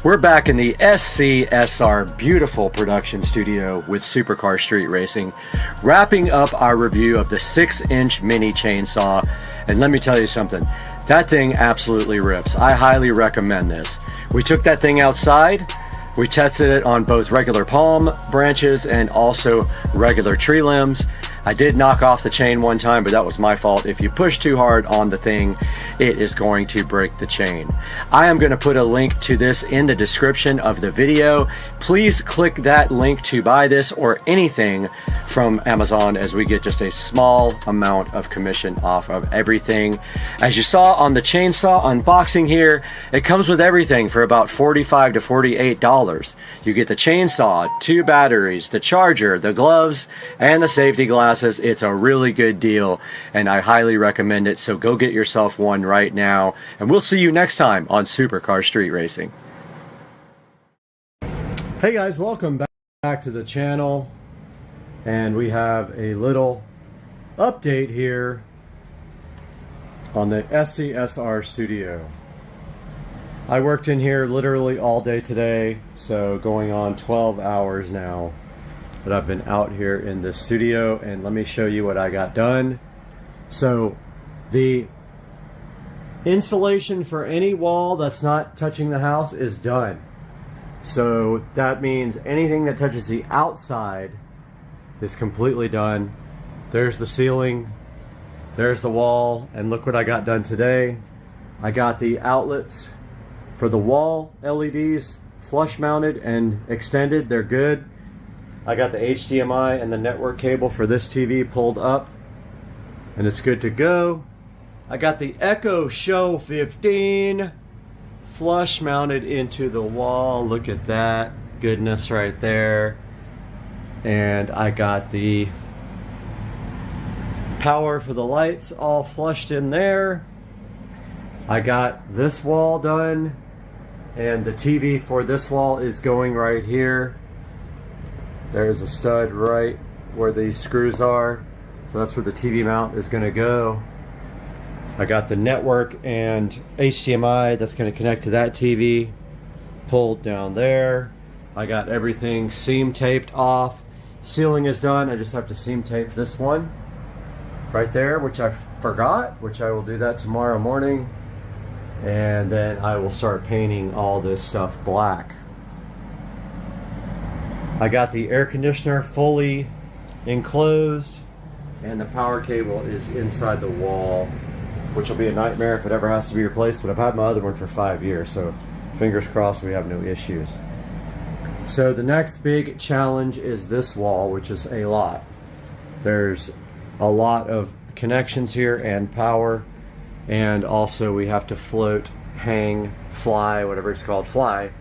We're back in the SCSR beautiful production studio with Supercar Street Racing, wrapping up our review of the 6-inch mini chainsaw. And let me tell you something, that thing absolutely rips. I highly recommend this. We took that thing outside. We tested it on both regular palm branches and also regular tree limbs. I did knock off the chain one time, but that was my fault. If you push too hard on the thing, it is going to break the chain. I am going to put a link to this in the description of the video. Please click that link to buy this or anything from Amazon, as we get just a small amount of commission off of everything. As you saw on the chainsaw unboxing here, it comes with everything for about $45 to $48. You get the chainsaw, 2 batteries, the charger, the gloves, and the safety glasses. It's a really good deal, and I highly recommend it, so go get yourself one right now, and we'll see you next time on Supercar Street Racing. Hey guys, welcome back to the channel, and we have a little update here on the SCSR studio. I worked in here literally all day today, so going on 12 hours now that I've been out here in the studio, and let me show you what I got done. So the insulation for any wall that's not touching the house is done. So that means anything that touches the outside is completely done. There's the ceiling, there's the wall, and look what I got done today. I got the outlets for the wall LEDs flush mounted and extended. They're good. I got the HDMI and the network cable for this TV pulled up, and it's good to go. I got the Echo Show 15 flush mounted into the wall. Look at that goodness right there. And I got the power for the lights all flushed in there. I got this wall done, and the TV for this wall is going right here. There's a stud right where the screws are, so that's where the TV mount is going to go. I got the network and HDMI that's going to connect to that TV pulled down there. I got everything seam taped off. Ceiling is done. I just have to seam tape this one right there, which I forgot, which I will do that tomorrow morning. And then I will start painting all this stuff black. I got the air conditioner fully enclosed, and the power cable is inside the wall, which will be a nightmare if it ever has to be replaced, but I've had my other one for 5 years, so fingers crossed we have no issues. So the next big challenge is this wall, which is a lot. There's a lot of connections here and power, and also we have to float, hang, fly, whatever it's called, fly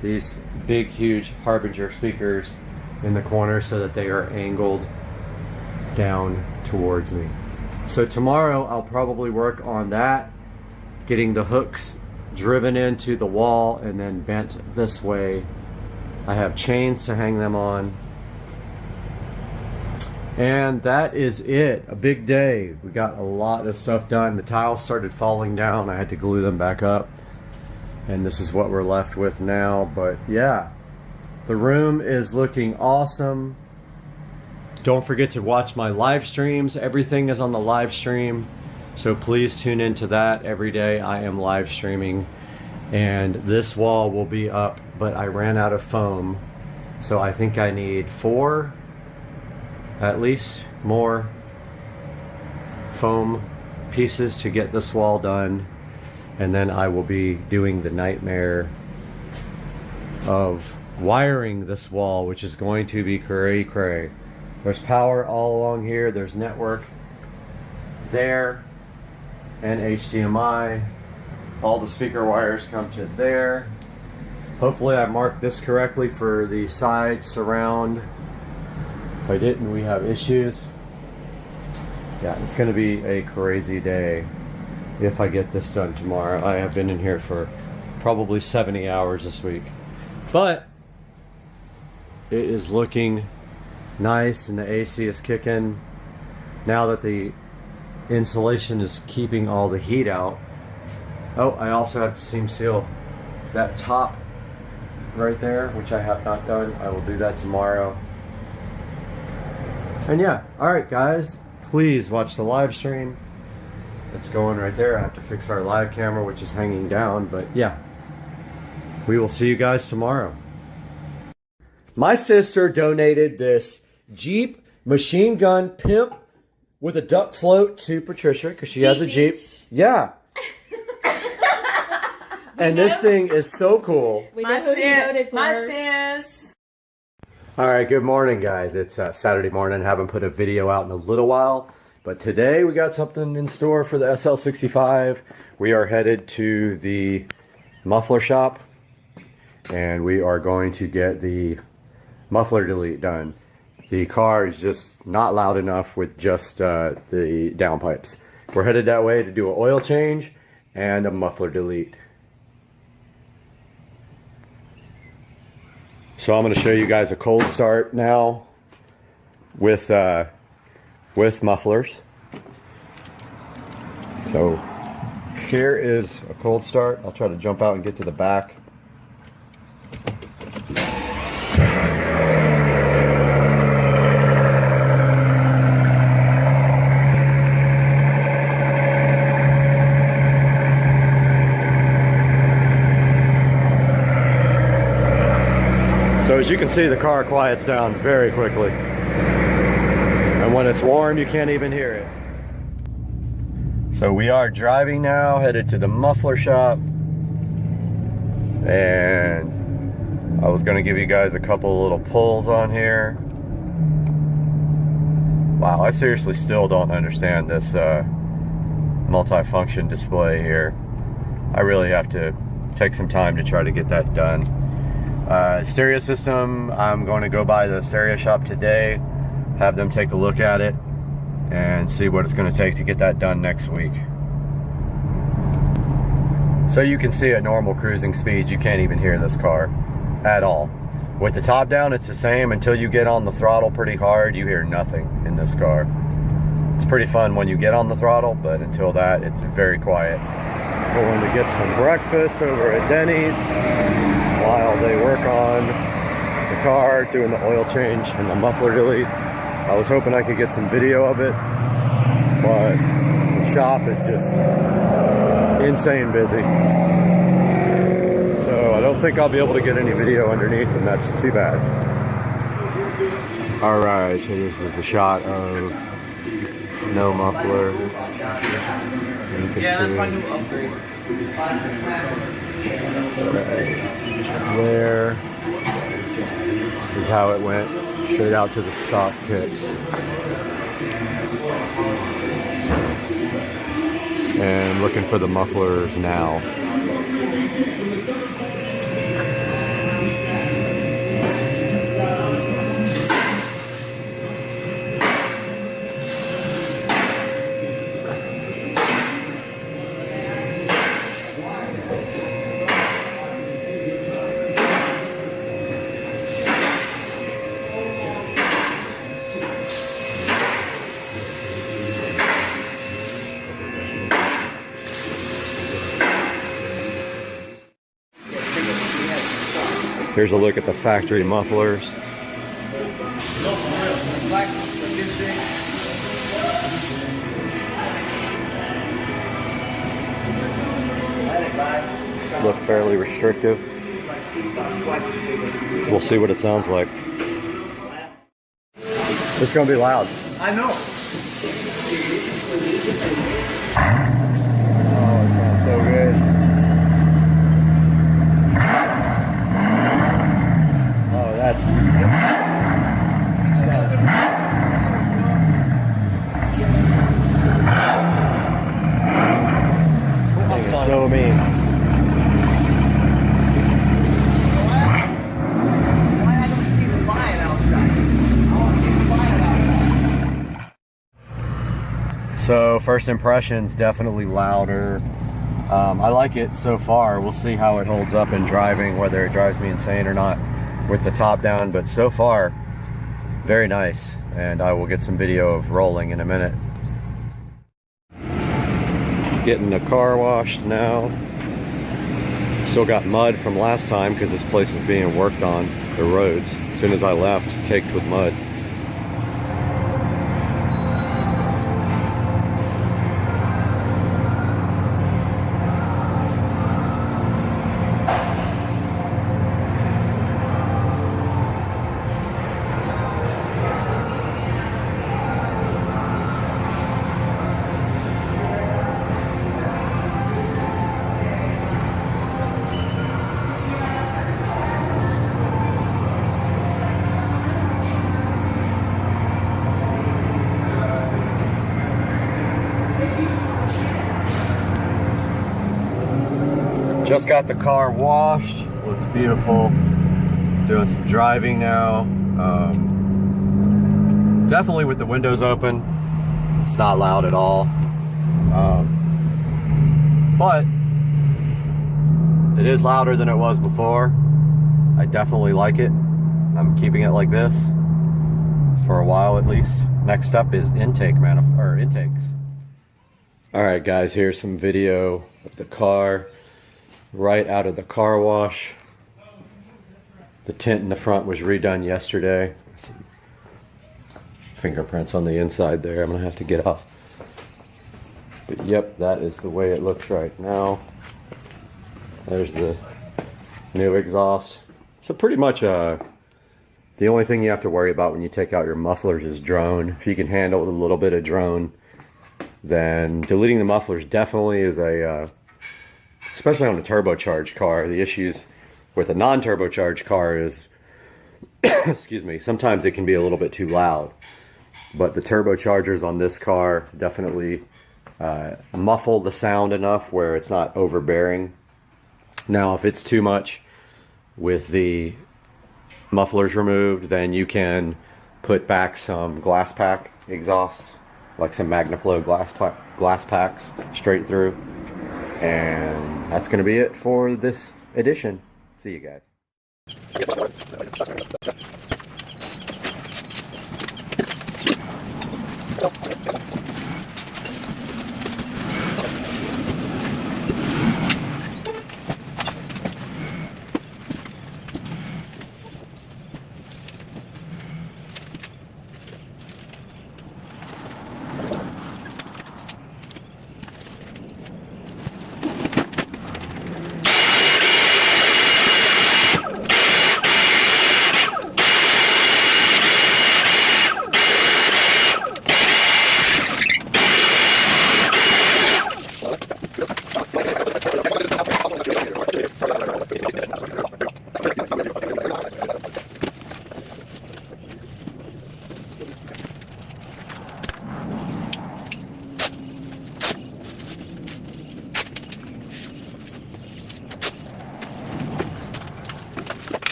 these big huge Harbinger speakers in the corner so that they are angled down towards me. So tomorrow I'll probably work on that, getting the hooks driven into the wall and then bent this way. I have chains to hang them on, and that is it. A big day. We got a lot of stuff done. The tiles started falling down. I had to glue them back up, and this is what we're left with now. But yeah, the room is looking awesome. Don't forget to watch my live streams. Everything is on the live stream, so please tune into that every day. I am live streaming, and this wall will be up, but I ran out of foam, so I think I need 4 at least more foam pieces to get this wall done. And then I will be doing the nightmare of wiring this wall, which is going to be cray-cray. There's power all along here, there's network there, and HDMI. All the speaker wires come to there. Hopefully I marked this correctly for the side surround. If I didn't, we have issues. Yeah, it's going to be a crazy day if I get this done tomorrow. I have been in here for probably 70 hours this week. But it is looking nice, and the AC is kicking. Now that the insulation is keeping all the heat out. Oh, I also have to seam seal that top right there, which I have not done. I will do that tomorrow. And yeah, all right guys, please watch the live stream. It's going right there. I have to fix our live camera, which is hanging down, but yeah. We will see you guys tomorrow. My sister donated this Jeep machine gun pimp with a duck float to Patricia because she has a Jeep. Yeah. And this thing is so cool. My sis. All right, good morning, guys. It's Saturday morning. Haven't put a video out in a little while, but today we got something in store for the SL65. We are headed to the muffler shop, and we are going to get the muffler delete done. The car is just not loud enough with just the downpipes. We're headed that way to do an oil change and a muffler delete. So I'm going to show you guys a cold start now with mufflers. So here is a cold start. I'll try to jump out and get to the back. So as you can see, the car quiets down very quickly. And when it's warm, you can't even hear it. So we are driving now, headed to the muffler shop. And I was gonna give you guys a couple little pulls on here. Wow, I seriously still don't understand this multi-function display here. I really have to take some time to try to get that done. Stereo system, I'm going to go by the stereo shop today, have them take a look at it, and see what it's going to take to get that done next week. So you can see at normal cruising speeds, you can't even hear this car at all. With the top down, it's the same. Until you get on the throttle pretty hard, you hear nothing in this car. It's pretty fun when you get on the throttle, but until that, it's very quiet. Going to get some breakfast over at Denny's while they work on the car, doing the oil change and the muffler delete. I was hoping I could get some video of it, but the shop is just insane busy. So I don't think I'll be able to get any video underneath, and that's too bad. All right, so this is a shot of no muffler. Yeah, that's my new upgrade. There is how it went, straight out to the stock tips. And looking for the mufflers now. Here's a look at the factory mufflers. Look fairly restrictive. We'll see what it sounds like. It's gonna be loud. I know. Oh, it sounds so good. That's so mean. So first impressions, definitely louder. I like it so far. We'll see how it holds up in driving, whether it drives me insane or not with the top down, but so far very nice, and I will get some video of rolling in a minute. Getting the car washed now. Still got mud from last time because this place is being worked on, the roads. As soon as I left, caked with mud. Just got the car washed, looks beautiful. Doing some driving now. Definitely with the windows open. It's not loud at all. But it is louder than it was before. I definitely like it. I'm keeping it like this for a while at least. Next up is intakes. All right, guys, here's some video of the car right out of the car wash. The tint in the front was redone yesterday. Some fingerprints on the inside there. I'm gonna have to get off. But yep, that is the way it looks right now. There's the new exhaust. So pretty much the only thing you have to worry about when you take out your mufflers is drone. If you can handle a little bit of drone, then deleting the mufflers definitely is a especially on a turbocharged car. The issues with a non-turbocharged car is excuse me, sometimes it can be a little bit too loud, but the turbochargers on this car definitely muffle the sound enough where it's not overbearing. Now if it's too much with the mufflers removed, then you can put back some glass pack exhausts, like some MagnaFlow glass packs straight through. And that's going to be it for this edition. See you guys.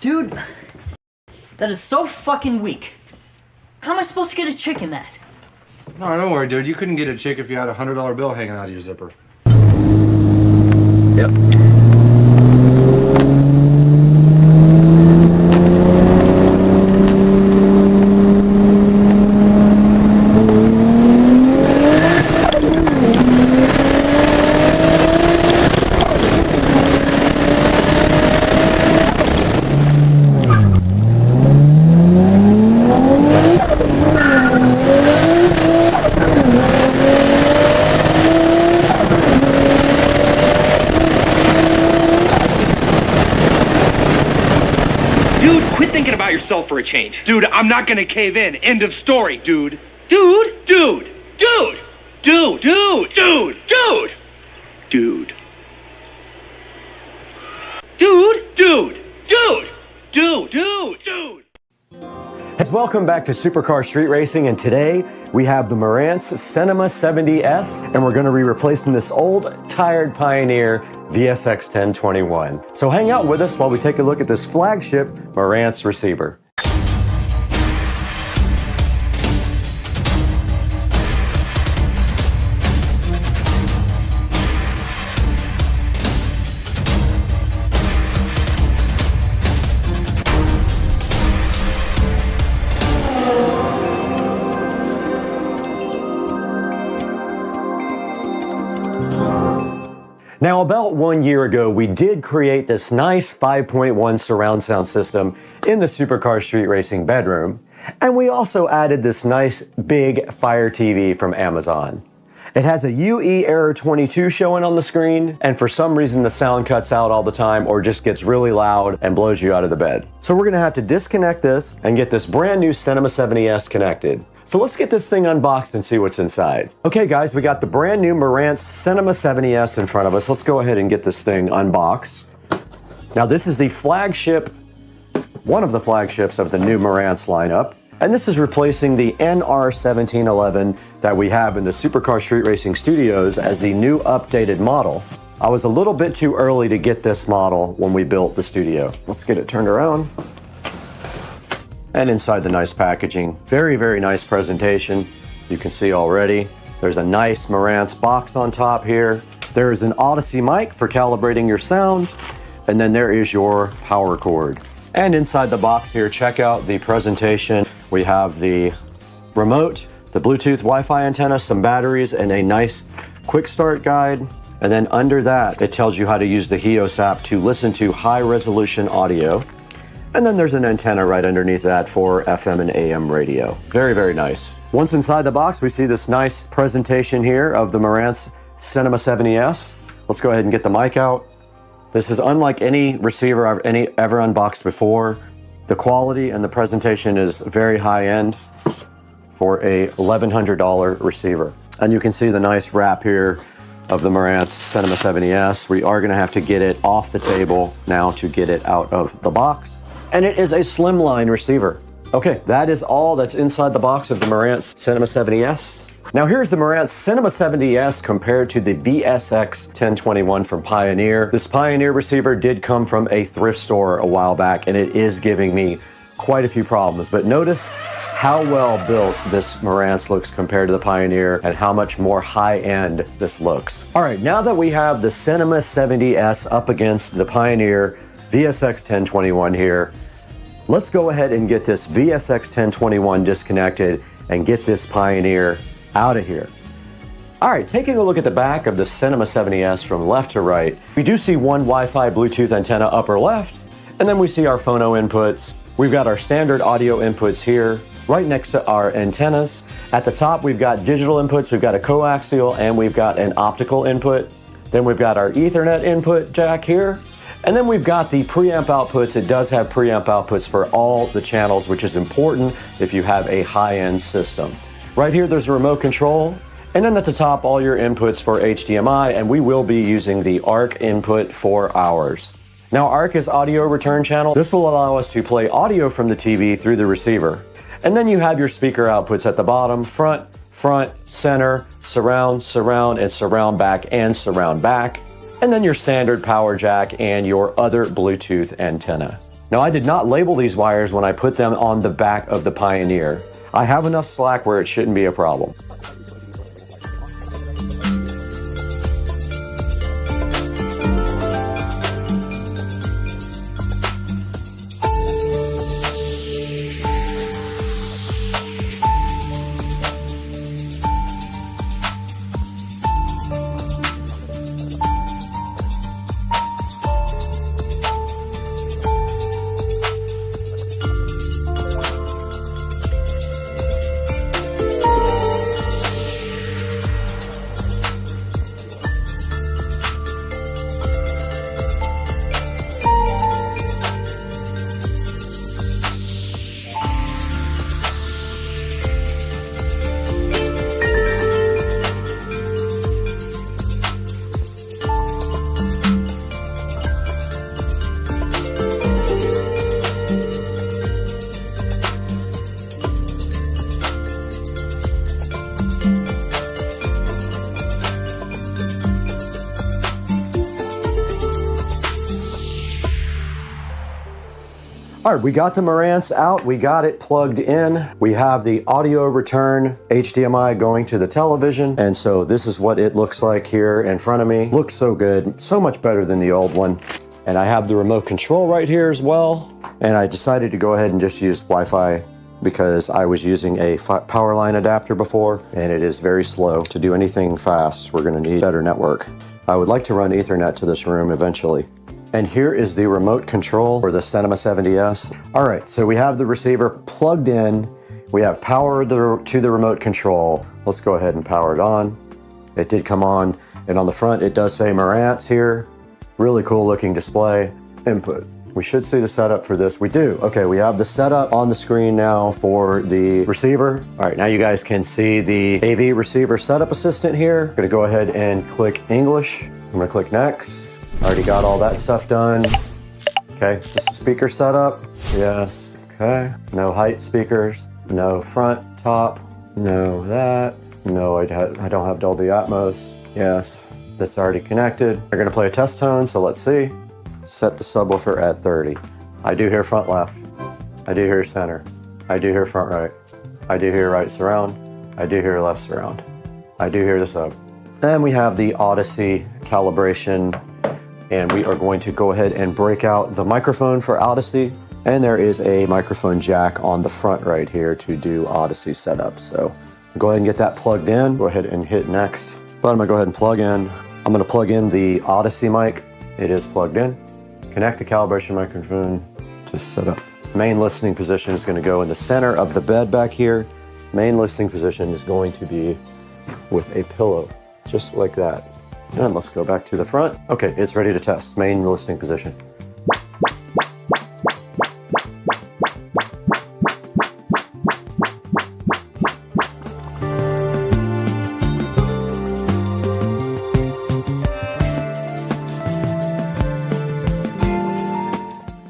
Dude, that is so fucking weak. How am I supposed to get a chick in that? No, don't worry, dude. You couldn't get a chick if you had a $100 bill hanging out of your zipper. Yep. For a change. Dude, I'm not gonna cave in. End of story, dude. Dude. Dude. Dude. Dude. Dude. Dude. Dude. Dude. Dude. Dude. Dude. Dude. Dude. Dude. Hey, welcome back to Supercar Street Racing, and today we have the Marantz Cinema 70S, and we're going to be replacing this old, tired Pioneer VSX 1021. So hang out with us while we take a look at this flagship Marantz receiver. Now, about 1 year ago, we did create this nice 5.1 surround sound system in the Supercar Street Racing bedroom, and we also added this nice big Fire TV from Amazon. It has a UE error 22 showing on the screen, and for some reason the sound cuts out all the time or just gets really loud and blows you out of the bed. So we're gonna have to disconnect this and get this brand new Cinema 70S connected. So let's get this thing unboxed and see what's inside. Okay guys, we got the brand new Marantz Cinema 70S in front of us. Let's go ahead and get this thing unboxed. Now this is the flagship, one of the flagships of the new Marantz lineup. And this is replacing the NR1711 that we have in the Supercar Street Racing Studios as the new updated model. I was a little bit too early to get this model when we built the studio. Let's get it turned around. And inside the nice packaging, very, very nice presentation. You can see already, there's a nice Marantz box on top here. There is an Odyssey mic for calibrating your sound. And then there is your power cord. And inside the box here, check out the presentation. We have the remote, the Bluetooth Wi-Fi antenna, some batteries, and a nice quick start guide. And then under that, it tells you how to use the HEOS app to listen to high resolution audio. And then there's an antenna right underneath that for FM and AM radio. Very, very nice. Once inside the box, we see this nice presentation here of the Marantz Cinema 70S. Let's go ahead and get the mic out. This is unlike any receiver I've ever unboxed before. The quality and the presentation is very high end for a $1,100 receiver. And you can see the nice wrap here of the Marantz Cinema 70S. We are gonna have to get it off the table now to get it out of the box. And it is a slimline receiver. Okay, that is all that's inside the box of the Marantz Cinema 70S. Now here's the Marantz Cinema 70S compared to the VSX 1021 from Pioneer. This Pioneer receiver did come from a thrift store a while back, and it is giving me quite a few problems. But notice how well built this Marantz looks compared to the Pioneer and how much more high-end this looks. All right, now that we have the Cinema 70S up against the Pioneer VSX 1021 here, let's go ahead and get this VSX 1021 disconnected and get this Pioneer out of here. All right, taking a look at the back of the Cinema 70S from left to right, we do see one Wi-Fi Bluetooth antenna upper left And then we see our phono inputs. We've got our standard audio inputs here, right next to our antennas. At the top, we've got digital inputs, we've got a coaxial, and we've got an optical input. Then we've got our Ethernet input jack here. And then we've got the preamp outputs. It does have preamp outputs for all the channels, which is important if you have a high-end system. Right here, there's a remote control. And then at the top, all your inputs for HDMI, and we will be using the ARC input for ours. Now, ARC is audio return channel. This will allow us to play audio from the TV through the receiver. And then you have your speaker outputs at the bottom, front, center, surround, and surround back and surround back. And then your standard power jack and your other Bluetooth antenna. Now, I did not label these wires when I put them on the back of the Pioneer. I have enough slack where it shouldn't be a problem. All right, we got the Marantz out, we got it plugged in. We have the audio return HDMI going to the television. And so this is what it looks like here in front of me. Looks so good, so much better than the old one. And I have the remote control right here as well. And I decided to go ahead and just use Wi-Fi because I was using a power line adapter before and it is very slow. To do anything fast, we're gonna need better network. I would like to run Ethernet to this room eventually. And here is the remote control for the Cinema 70S. All right, so we have the receiver plugged in. We have power to the remote control. Let's go ahead and power it on. It did come on, and on the front it does say Marantz here. Really cool looking display. Input. We should see the setup for this. We do. Okay, we have the setup on the screen now for the receiver. All right, now you guys can see the AV receiver setup assistant here. I'm gonna go ahead and click English. I'm gonna click next. Already got all that stuff done. Okay, is this a speaker setup? Yes, okay. No height speakers, no front, top, no that. No, I don't have Dolby Atmos. Yes, that's already connected. We're gonna play a test tone, so let's see. Set the subwoofer at 30. I do hear front left. I do hear center. I do hear front right. I do hear right surround. I do hear left surround. I do hear the sub. And we have the Odyssey calibration. And we are going to go ahead and break out the microphone for Odyssey. And there is a microphone jack on the front right here to do Odyssey setup. So go ahead and get that plugged in. Go ahead and hit next. But I'm gonna go ahead and plug in. I'm gonna plug in the Odyssey mic. It is plugged in. Connect the calibration microphone to set up. Main listening position is gonna go in the center of the bed back here. Main listening position is going to be with a pillow, just like that. And let's go back to the front. Okay, it's ready to test. Main listening position.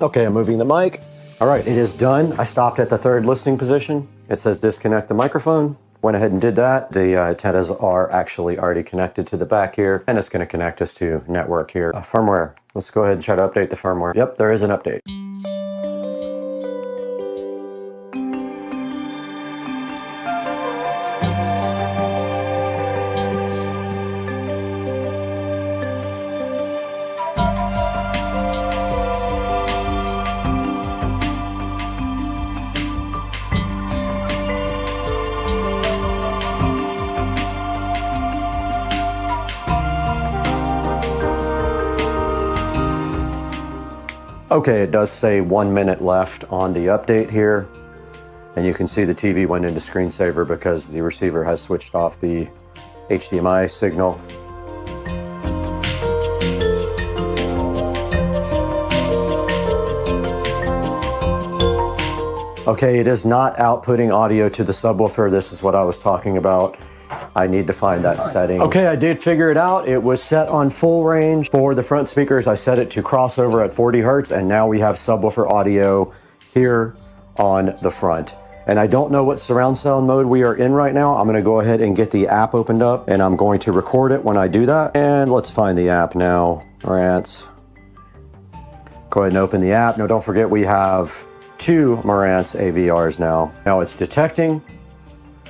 Okay, I'm moving the mic. All right, it is done. I stopped at the third listening position. It says disconnect the microphone. Went ahead and did that. The antennas are actually already connected to the back here, and it's going to connect us to network here. Firmware. Let's go ahead and try to update the firmware. Yep, there is an update. Okay, it does say 1 minute left on the update here. And you can see the TV went into screensaver because the receiver has switched off the HDMI signal. Okay, it is not outputting audio to the subwoofer. This is what I was talking about. I need to find that setting. Okay, I did figure it out. It was set on full range. For the front speakers, I set it to crossover at 40 Hertz, and now we have subwoofer audio here on the front. And I don't know what surround sound mode we are in right now. I'm gonna go ahead and get the app opened up, and I'm going to record it when I do that. And let's find the app now. Marantz. Go ahead and open the app. Now don't forget we have 2 Marantz AVRs now. Now it's detecting.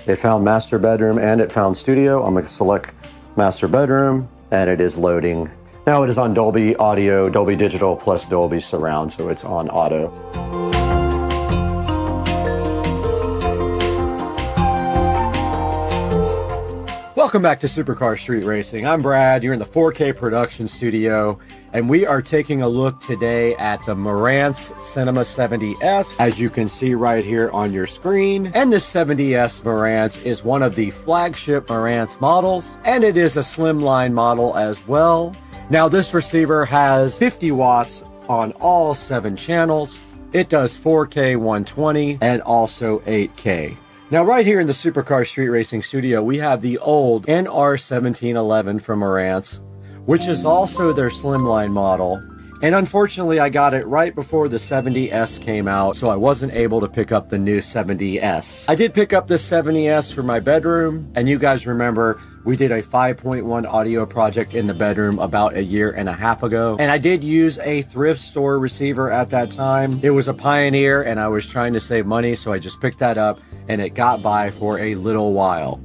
It found master bedroom and it found studio. I'm gonna select master bedroom and it is loading. Now it is on Dolby Audio, Dolby Digital plus Dolby Surround, so it's on auto. Welcome back to Supercar Street Racing. I'm Brad. You're in the 4K production studio, and we are taking a look today at the Marantz Cinema 70S, as you can see right here on your screen. And this 70S Marantz is one of the flagship Marantz models, and it is a slimline model as well. Now, this receiver has 50 watts on all 7 channels. It does 4K 120 and also 8K. Now, right here in the Supercar Street Racing studio, we have the old NR1711 from Marantz, which is also their slimline model. And unfortunately, I got it right before the 70S came out, so I wasn't able to pick up the new 70S. I did pick up the 70S for my bedroom, and you guys remember we did a 5.1 audio project in the bedroom about 1.5 years ago. And I did use a thrift store receiver at that time. It was a Pioneer, and I was trying to save money, so I just picked that up, and it got by for a little while.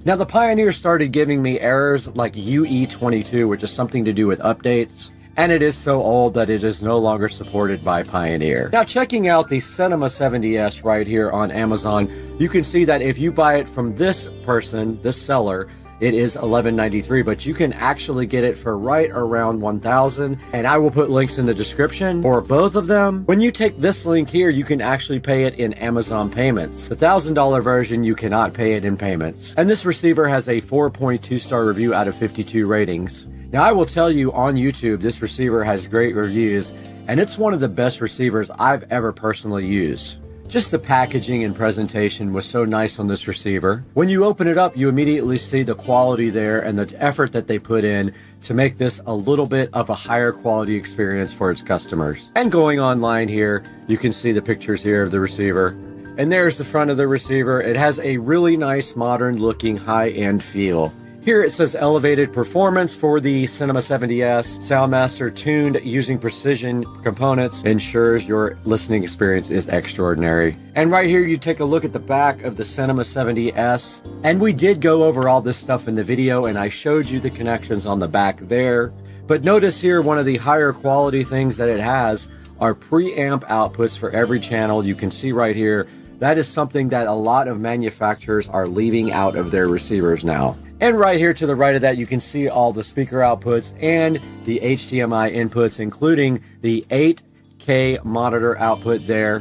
Now, the Pioneer started giving me errors like UE22, which is something to do with updates. And it is so old that it is no longer supported by Pioneer. Now, checking out the Cinema 70S right here on Amazon, you can see that if you buy it from this person, this seller, it is $11.93, but you can actually get it for right around $1,000, and I will put links in the description for both of them. When you take this link here, you can actually pay it in Amazon payments. The $1,000 version, you cannot pay it in payments. And this receiver has a 4.2 star review out of 52 ratings. Now, I will tell you on YouTube, this receiver has great reviews, and it's one of the best receivers I've ever personally used. Just the packaging and presentation was so nice on this receiver. When you open it up, you immediately see the quality there and the effort that they put in to make this a little bit of a higher quality experience for its customers. And going online here, you can see the pictures here of the receiver. And there's the front of the receiver. It has a really nice, modern looking, high-end feel. Here it says elevated performance for the Cinema 70S. Soundmaster tuned using precision components ensures your listening experience is extraordinary. And right here you take a look at the back of the Cinema 70S. And we did go over all this stuff in the video, and I showed you the connections on the back there. But notice here, one of the higher quality things that it has are preamp outputs for every channel. You can see right here, that is something that a lot of manufacturers are leaving out of their receivers now. And right here to the right of that, you can see all the speaker outputs and the HDMI inputs, including the 8K monitor output there.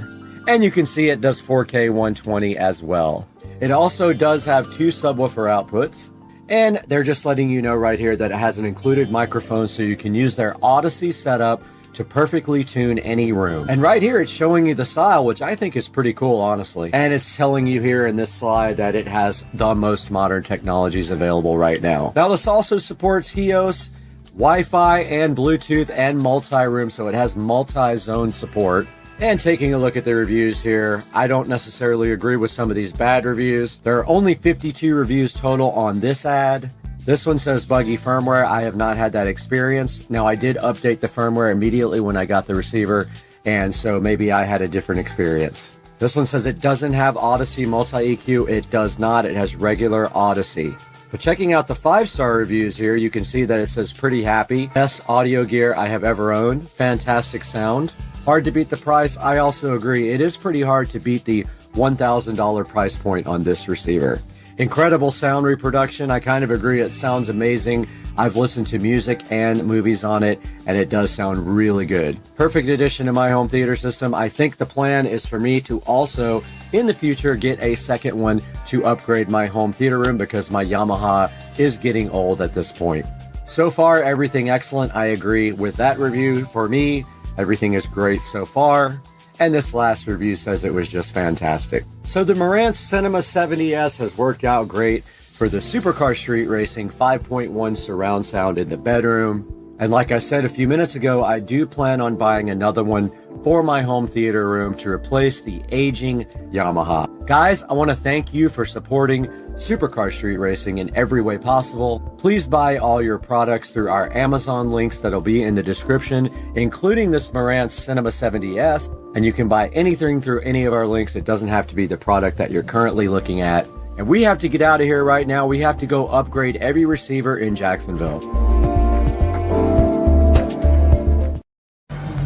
And you can see it does 4K 120 as well. It also does have 2 subwoofer outputs. And they're just letting you know right here that it has an included microphone, so you can use their Odyssey setup to perfectly tune any room. And right here, it's showing you the style, which I think is pretty cool, honestly. And it's telling you here in this slide that it has the most modern technologies available right now. Now, this also supports HEOS, Wi-Fi, and Bluetooth, and multi-room, so it has multi-zone support. And taking a look at the reviews here, I don't necessarily agree with some of these bad reviews. There are only 52 reviews total on this ad. This one says buggy firmware. I have not had that experience. Now, I did update the firmware immediately when I got the receiver, and so maybe I had a different experience. This one says it doesn't have Odyssey multi-EQ. It does not. It has regular Odyssey. But checking out the 5-star reviews here, you can see that it says pretty happy. Best audio gear I have ever owned. Fantastic sound. Hard to beat the price. I also agree. It is pretty hard to beat the $1,000 price point on this receiver. Incredible sound reproduction. I kind of agree. It sounds amazing. I've listened to music and movies on it, and it does sound really good. Perfect addition to my home theater system. I think the plan is for me to also, in the future, get a second one to upgrade my home theater room because my Yamaha is getting old at this point. So far, everything excellent. I agree with that review. For me, everything is great so far. And this last review says it was just fantastic. So the Marantz Cinema 70S has worked out great for the Supercar Street Racing 5.1 surround sound in the bedroom. And like I said a few minutes ago, I do plan on buying another one for my home theater room to replace the aging Yamaha. Guys, I want to thank you for supporting Supercar Street Racing in every way possible. Please buy all your products through our Amazon links that'll be in the description, including this Marantz Cinema 70S. And you can buy anything through any of our links. It doesn't have to be the product that you're currently looking at. And we have to get out of here right now. We have to go upgrade every receiver in Jacksonville.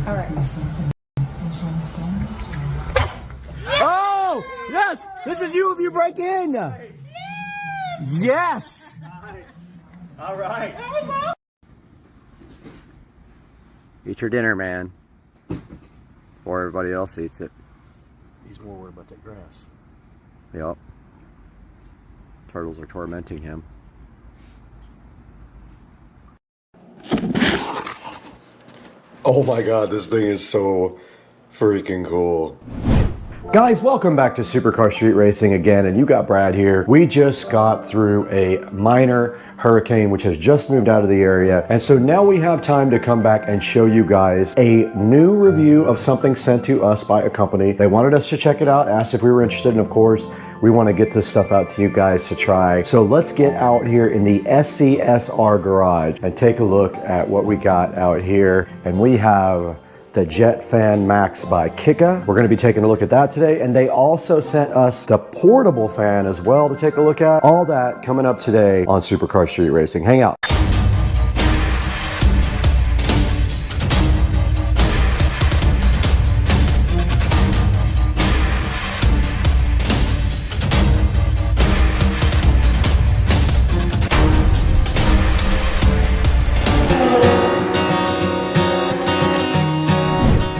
All right. Oh, yes! This is you if you break in! Yes! All right. Eat your dinner, man. Before everybody else eats it. He's more worried about that grass. Yep. Turtles are tormenting him. Oh my god, this thing is so freaking cool. Guys, welcome back to Supercar Street Racing again, and you got Brad here. We just got through a minor hurricane which has just moved out of the area, and so now we have time to come back and show you guys a new review of something sent to us by a company. They wanted us to check it out, asked if we were interested, and of course we want to get this stuff out to you guys to try. So let's get out here in the SCSR garage and take a look at what we got out here. And we have the Jet Fan Max by Kika. We're going to be taking a look at that today, and they also sent us the portable fan as well to take a look at. All that coming up today on Supercar Street Racing. Hang out.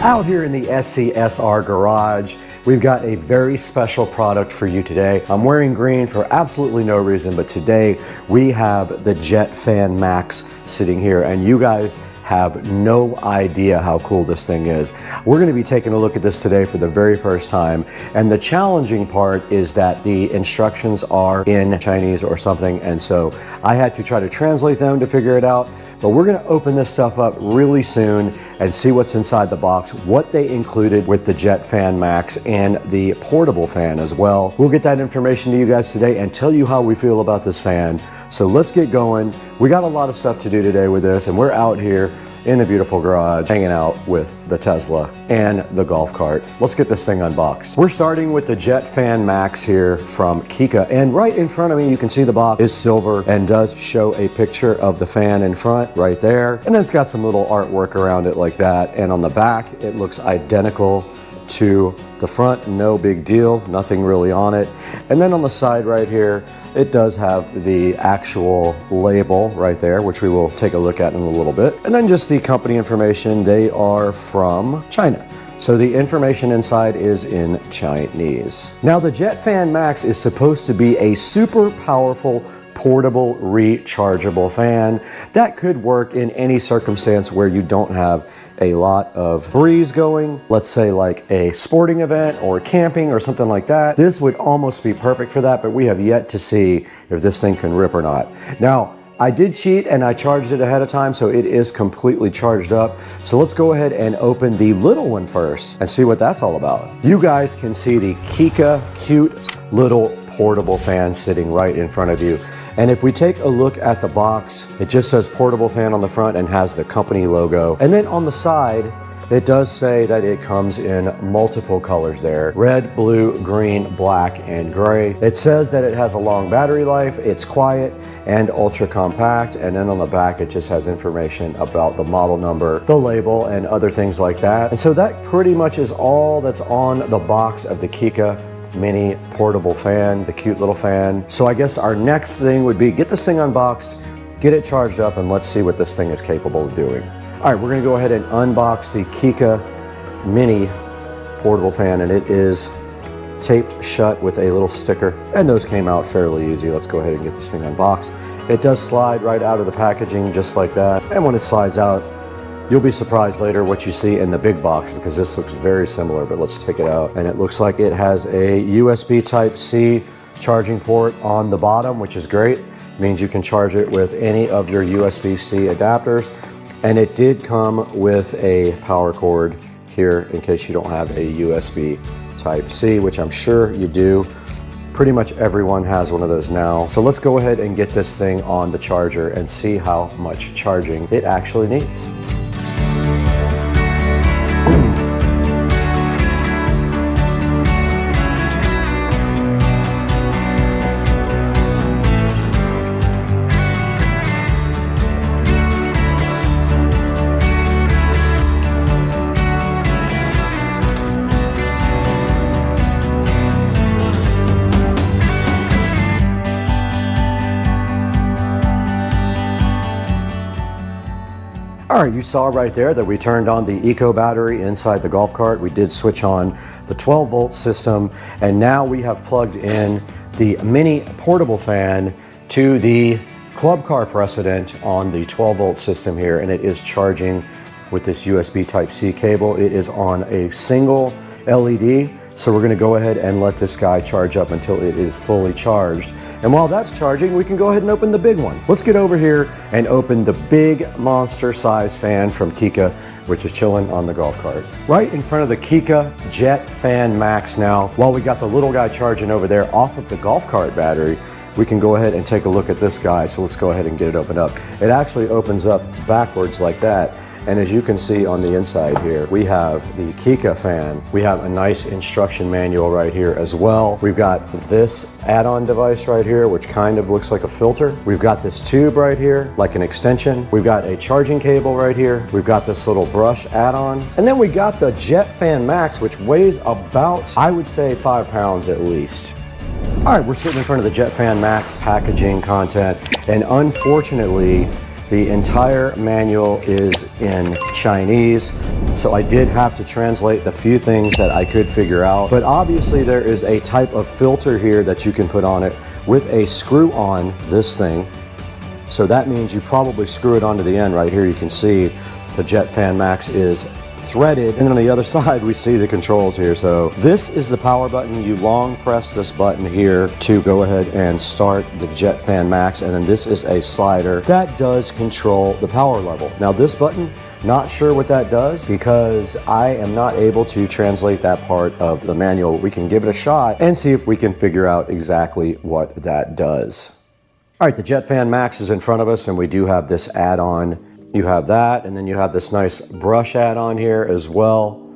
Out here in the SCSR garage, we've got a very special product for you today. I'm wearing green for absolutely no reason, but today we have the Jet Fan Max sitting here, and you guys have no idea how cool this thing is. We're going to be taking a look at this today for the very first time, and the challenging part is that the instructions are in Chinese or something, and so I had to try to translate them to figure it out. But we're going to open this stuff up really soon and see what's inside the box, what they included with the Jet Fan Max and the portable fan as well. We'll get that information to you guys today and tell you how we feel about this fan. So let's get going. We got a lot of stuff to do today with this, and we're out here in the beautiful garage hanging out with the Tesla and the golf cart. Let's get this thing unboxed. We're starting with the Jet Fan Max here from Kika, and right in front of me you can see the box is silver and does show a picture of the fan in front right there, and then it's got some little artwork around it like that, and on the back it looks identical to the front. No big deal, nothing really on it. And then on the side right here it does have the actual label right there, which we will take a look at in a little bit. And then just the company information. They are from China, so the information inside is in Chinese. Now the Jet Fan Max is supposed to be a super powerful portable rechargeable fan that could work in any circumstance where you don't have a lot of breeze going, let's say like a sporting event or camping or something like that. This would almost be perfect for that, but we have yet to see if this thing can rip or not. Now, I did cheat and I charged it ahead of time, so it is completely charged up. So let's go ahead and open the little one first and see what that's all about. You guys can see the Kika cute little portable fan sitting right in front of you. And if we take a look at the box, it just says portable fan on the front and has the company logo. And then on the side, it does say that it comes in multiple colors there: red, blue, green, black, and gray. It says that it has a long battery life, it's quiet, and ultra compact. And then on the back, it just has information about the model number, the label, and other things like that. And so that pretty much is all that's on the box of the Kika mini portable fan, the cute little fan. So I guess our next thing would be get this thing unboxed, get it charged up, and let's see what this thing is capable of doing. All right, we're gonna go ahead and unbox the Kika mini portable fan, and it is taped shut with a little sticker, and those came out fairly easy. Let's go ahead and get this thing unboxed. It does slide right out of the packaging just like that, and when it slides out, you'll be surprised later what you see in the big box, because this looks very similar. But let's take it out, and it looks like it has a USB Type-C charging port on the bottom, which is great. It means you can charge it with any of your USB-C adapters, and it did come with a power cord here in case you don't have a USB Type-C, which I'm sure you do. Pretty much everyone has one of those now. So let's go ahead and get this thing on the charger and see how much charging it actually needs. All right, you saw right there that we turned on the Eco battery inside the golf cart. We did switch on the 12-volt system, and now we have plugged in the mini portable fan to the club car precedent on the 12-volt system here, and it is charging with this USB Type-C cable. It is on a single LED, so we're gonna go ahead and let this guy charge up until it is fully charged. And while that's charging, we can go ahead and open the big one. Let's get over here and open the big monster size fan from Kika, which is chilling on the golf cart. Right in front of the Kika Jet Fan Max now, while we got the little guy charging over there off of the golf cart battery, we can go ahead and take a look at this guy. So let's go ahead and get it opened up. It actually opens up backwards like that. And as you can see on the inside here, we have the Kika fan. We have a nice instruction manual right here as well. We've got this add-on device right here, which kind of looks like a filter. We've got this tube right here, like an extension. We've got a charging cable right here. We've got this little brush add-on. And then we got the Jet Fan Max, which weighs about, I would say, 5 pounds at least. All right, we're sitting in front of the Jet Fan Max packaging content, and unfortunately, the entire manual is in Chinese, so I did have to translate the few things that I could figure out. But obviously there is a type of filter here that you can put on it with a screw on this thing. So that means you probably screw it onto the end right here. You can see the Jet Fan Max is threaded, and then on the other side we see the controls here. So this is the power button. You long press this button here to go ahead and start the Jet Fan Max, and then this is a slider that does control the power level. Now this button, not sure what that does because I am not able to translate that part of the manual. We can give it a shot and see if we can figure out exactly what that does. All right, the Jet Fan Max is in front of us, and we do have this add-on. You have that, and then you have this nice brush add-on here as well,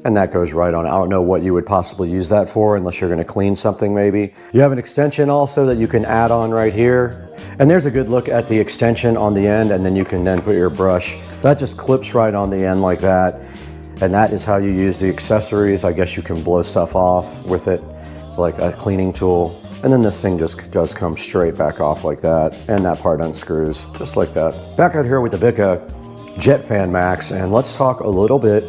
and that goes right on. I don't know what you would possibly use that for unless you're going to clean something maybe. You have an extension also that you can add on right here, and there's a good look at the extension on the end, and then you can then put your brush. That just clips right on the end like that, and that is how you use the accessories. I guess you can blow stuff off with it, like a cleaning tool. And then this thing just does come straight back off like that, and that part unscrews just like that. Back out here with the VESA Jet Fan Max, and let's talk a little bit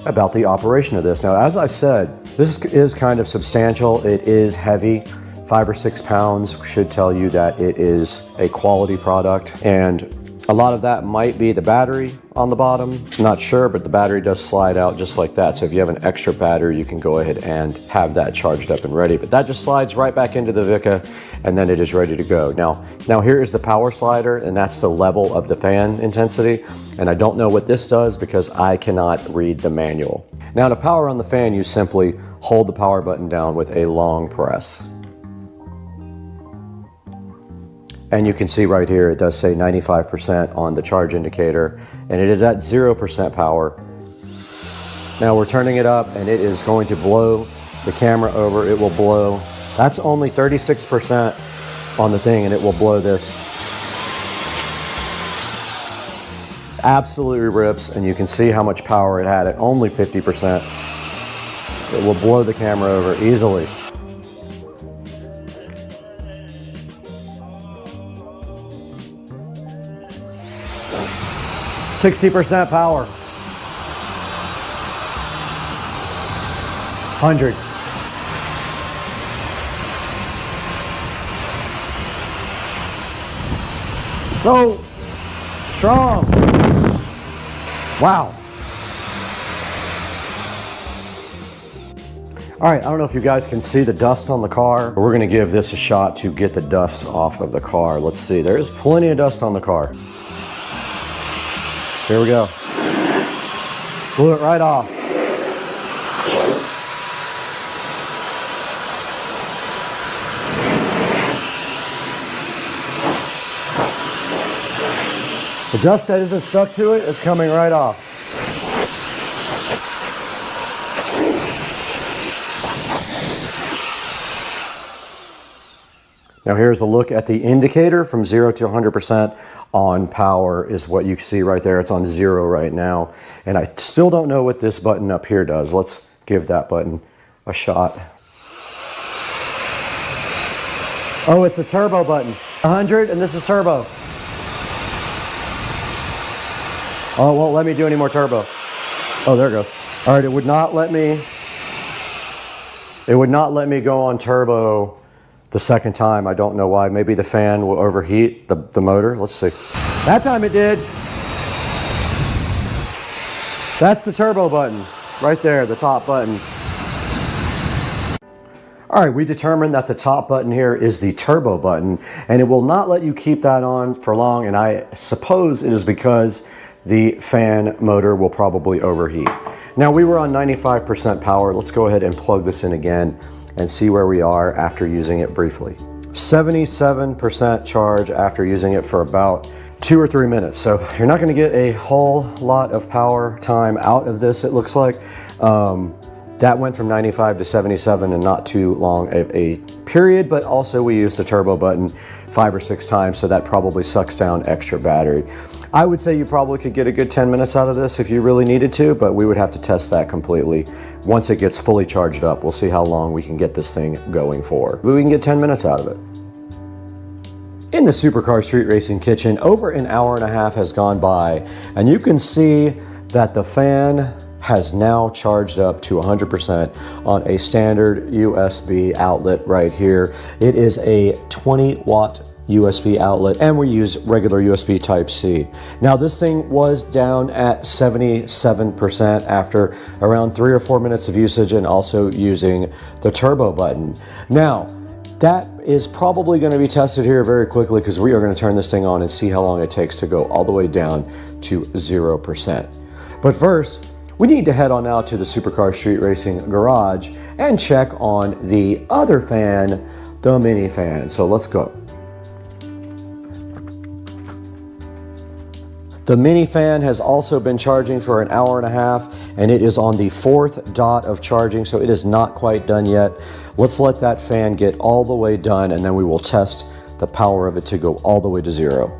about the operation of this. Now, as I said, this is kind of substantial. It is heavy. 5 or 6 pounds should tell you that it is a quality product, and a lot of that might be the battery on the bottom. I'm not sure, but the battery does slide out just like that. So if you have an extra battery, you can go ahead and have that charged up and ready. But that just slides right back into the VESA, and then it is ready to go. Now here is the power slider, and that's the level of the fan intensity. And I don't know what this does because I cannot read the manual. Now to power on the fan, you simply hold the power button down with a long press. And you can see right here, it does say 95% on the charge indicator, and it is at 0% power. Now we're turning it up, and it is going to blow the camera over. It will blow. That's only 36% on the thing, and it will blow this. Absolutely rips, and you can see how much power it had at only 50%. It will blow the camera over easily. 60% power. 100. So strong. Wow. All right, I don't know if you guys can see the dust on the car, but we're gonna give this a shot to get the dust off of the car. Let's see, there's plenty of dust on the car. Here we go. Blew it right off. The dust that isn't stuck to it is coming right off. Now here's a look at the indicator from 0 to 100% on power is what you see right there. It's on 0 right now. And I still don't know what this button up here does. Let's give that button a shot. Oh, it's a turbo button. 100 and this is turbo. Oh, it won't let me do any more turbo. Oh, there it goes. All right, it would not let me go on turbo the second time. I don't know why. Maybe the fan will overheat the motor. Let's see. That time it did. That's the turbo button right there, the top button. All right, we determined that the top button here is the turbo button, and it will not let you keep that on for long, and I suppose it is because the fan motor will probably overheat. Now we were on 95% power. Let's go ahead and plug this in again and see where we are after using it briefly. 77% charge after using it for about 2 or 3 minutes. So you're not gonna get a whole lot of power time out of this, it looks like. That went from 95 to 77 in not too long a period, but also we used the turbo button 5 or 6 times, so that probably sucks down extra battery. I would say you probably could get a good 10 minutes out of this if you really needed to, but we would have to test that completely. Once it gets fully charged up, we'll see how long we can get this thing going for. But we can get 10 minutes out of it. In the Supercar Street Racing kitchen, over an hour and a half has gone by, and you can see that the fan has now charged up to 100% on a standard USB outlet right here. It is a 20-watt USB outlet, and we use regular USB Type-C. Now this thing was down at 77% after around 3 or 4 minutes of usage and also using the turbo button. Now that is probably going to be tested here very quickly because we are going to turn this thing on and see how long it takes to go all the way down to 0%. But first, we need to head on out to the Supercar Street Racing garage and check on the other fan, the mini fan. So let's go. The mini fan has also been charging for an hour and a half, and it is on the 4th dot of charging, so it is not quite done yet. Let's let that fan get all the way done, and then we will test the power of it to go all the way to 0.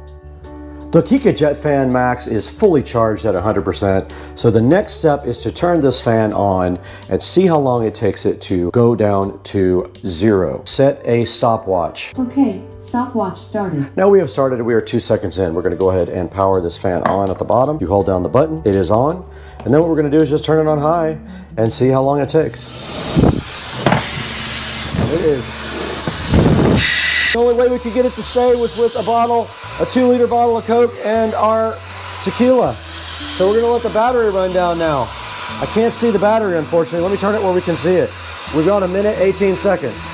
The Kika Jet Fan Max is fully charged at 100%, so the next step is to turn this fan on and see how long it takes it to go down to 0. Set a stopwatch. Okay, stopwatch started. Now we have started, we are 2 seconds in. We're gonna go ahead and power this fan on at the bottom. You hold down the button, it is on, and then what we're gonna do is just turn it on high and see how long it takes. It is. The only way we could get it to stay was with a 2-liter bottle of Coke and our tequila. So we're gonna let the battery run down now. I can't see the battery, unfortunately. Let me turn it where we can see it. We've got 1 minute, 18 seconds.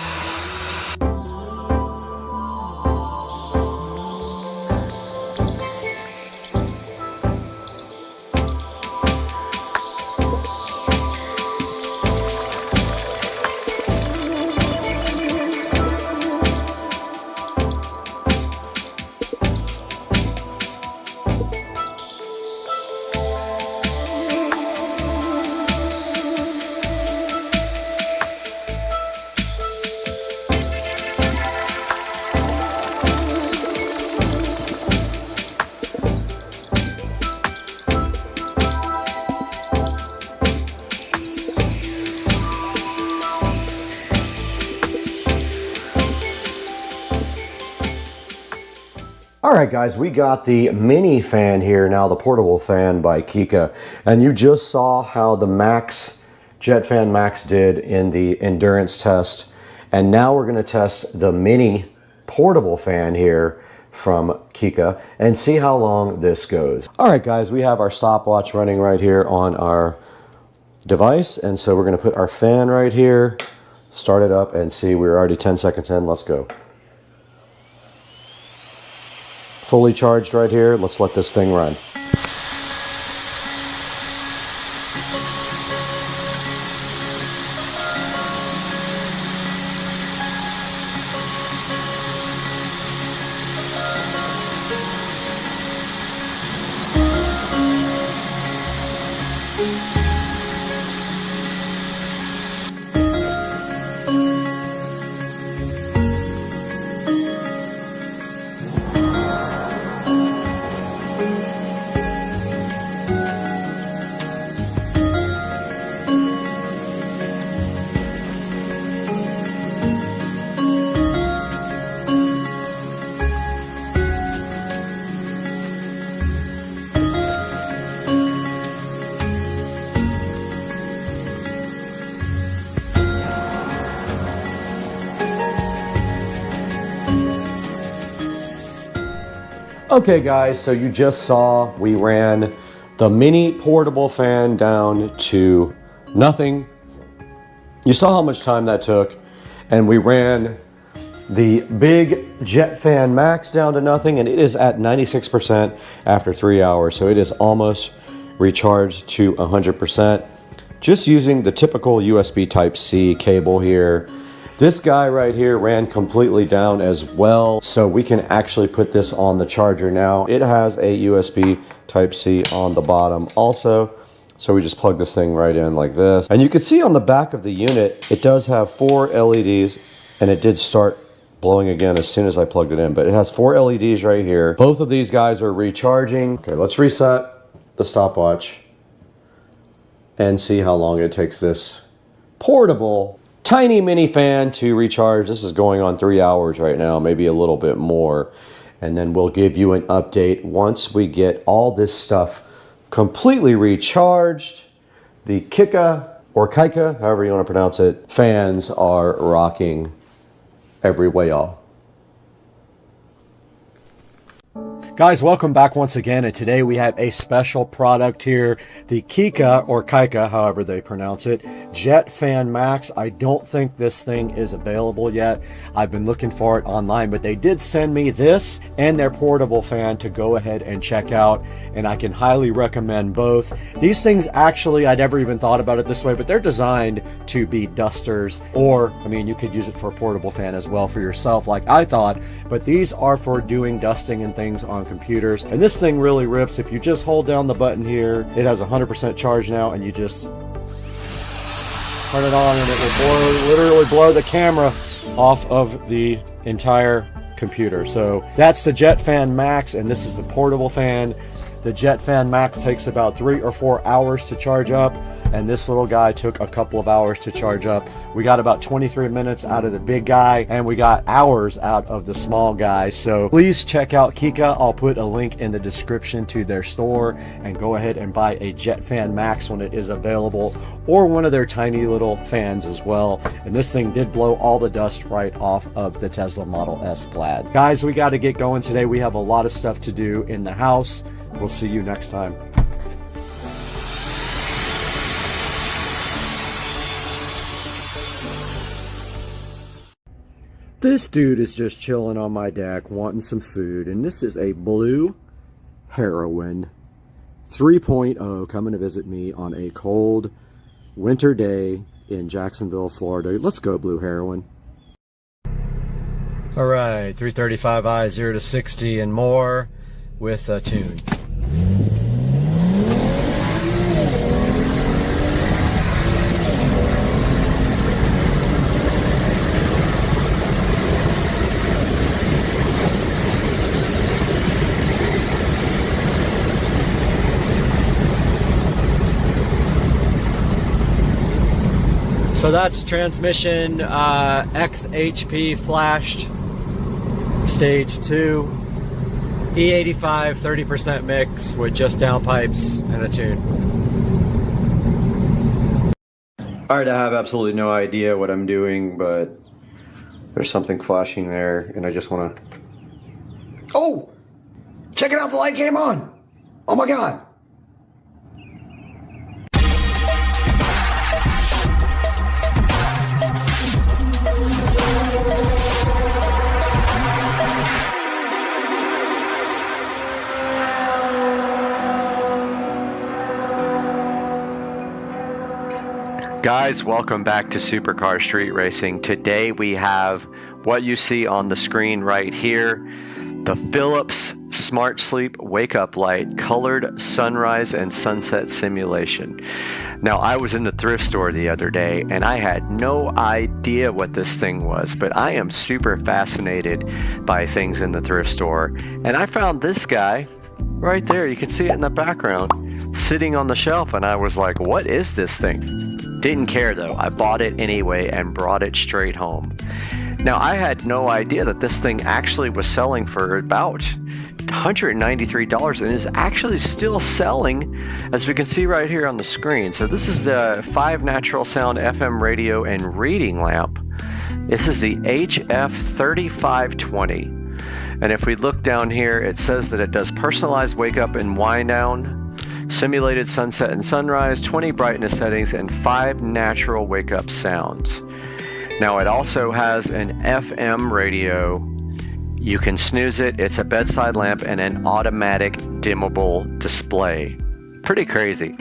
All right, guys, we got the mini fan here now, the portable fan by Kika. And you just saw how the Max, Jet Fan Max did in the endurance test. And now we're gonna test the mini portable fan here from Kika and see how long this goes. All right, guys, we have our stopwatch running right here on our device. And so we're gonna put our fan right here, start it up and see, we're already 10 seconds in, let's go. Fully charged right here. Let's let this thing run. Okay guys, so you just saw we ran the mini portable fan down to nothing. You saw how much time that took, and we ran the big Jet Fan Max down to nothing, and it is at 96% after 3 hours, so it is almost recharged to 100%. Just using the typical USB Type-C cable here. This guy right here ran completely down as well, so we can actually put this on the charger now. It has a USB Type-C on the bottom also, so we just plug this thing right in like this. And you can see on the back of the unit, it does have 4 LEDs, and it did start blowing again as soon as I plugged it in, but it has 4 LEDs right here. Both of these guys are recharging. Okay, let's reset the stopwatch and see how long it takes this portable tiny mini fan to recharge. This is going on 3 hours right now, maybe a little bit more. And then we'll give you an update once we get all this stuff completely recharged. The Kika, or Kika, however you want to pronounce it, fans are rocking every way, y'all. Guys, welcome back once again, and today we have a special product here, the Kika, or Kika, however they pronounce it, Jet Fan Max. I don't think this thing is available yet. I've been looking for it online, but they did send me this and their portable fan to go ahead and check out, and I can highly recommend both. These things actually, I never even thought about it this way, but they're designed to be dusters, or, I mean, you could use it for a portable fan as well for yourself, like I thought, but these are for doing dusting and things on computers. And this thing really rips. If you just hold down the button here, it has 100% charge now, and you just turn it on and it will blow, literally blow the camera off of the entire computer. So that's the Jet Fan Max, and this is the portable fan. The Jet Fan Max takes about 3 or 4 hours to charge up, and this little guy took a couple of hours to charge up. We got about 23 minutes out of the big guy, and we got hours out of the small guy. So please check out Kika. I'll put a link in the description to their store, and go ahead and buy a Jet Fan Max when it is available, or one of their tiny little fans as well. And this thing did blow all the dust right off of the Tesla Model S Plaid. Guys, we got to get going today. We have a lot of stuff to do in the house. We'll see you next time. This dude is just chilling on my deck wanting some food, and this is a Blue Heroin 3.0 coming to visit me on a cold winter day in Jacksonville, Florida. Let's go, Blue Heroin. All right, 335i 0 to 60 and more with a tune. So that's transmission XHP flashed, stage 2. E85 30% mix with just downpipes and a tune. Alright, I have absolutely no idea what I'm doing, but there's something flashing there, and I just want to... Oh! Check it out, the light came on! Oh my god! Guys, welcome back to Supercar Street Racing. Today we have what you see on the screen right here, the Philips Smart Sleep Wake Up Light Colored Sunrise and Sunset Simulation. Now, I was in the thrift store the other day and I had no idea what this thing was, but I am super fascinated by things in the thrift store. And I found this guy right there. You can see it in the background, sitting on the shelf, and I was like, what is this thing? Didn't care though. I bought it anyway and brought it straight home. Now, I had no idea that this thing actually was selling for about $193 and is actually still selling, as we can see right here on the screen. So this is the 5 natural sound FM radio and reading lamp. This is the HF3520. And if we look down here, it says that it does personalized wake up and wind down, simulated sunset and sunrise, 20 brightness settings, and 5 natural wake up sounds. Now, it also has an FM radio. You can snooze it. It's a bedside lamp and an automatic dimmable display. Pretty crazy.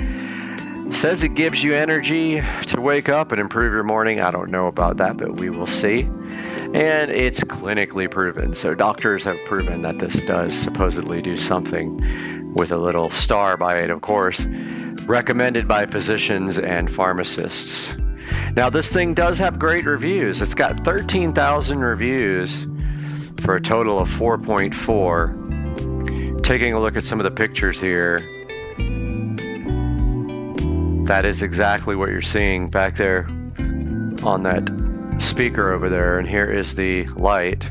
Says it gives you energy to wake up and improve your morning. I don't know about that, but we will see. And it's clinically proven. So doctors have proven that this does supposedly do something, with a little star by it, of course, recommended by physicians and pharmacists. Now, this thing does have great reviews. It's got 13,000 reviews for a total of 4.4. Taking a look at some of the pictures here, that is exactly what you're seeing back there on that speaker over there. And here is the light.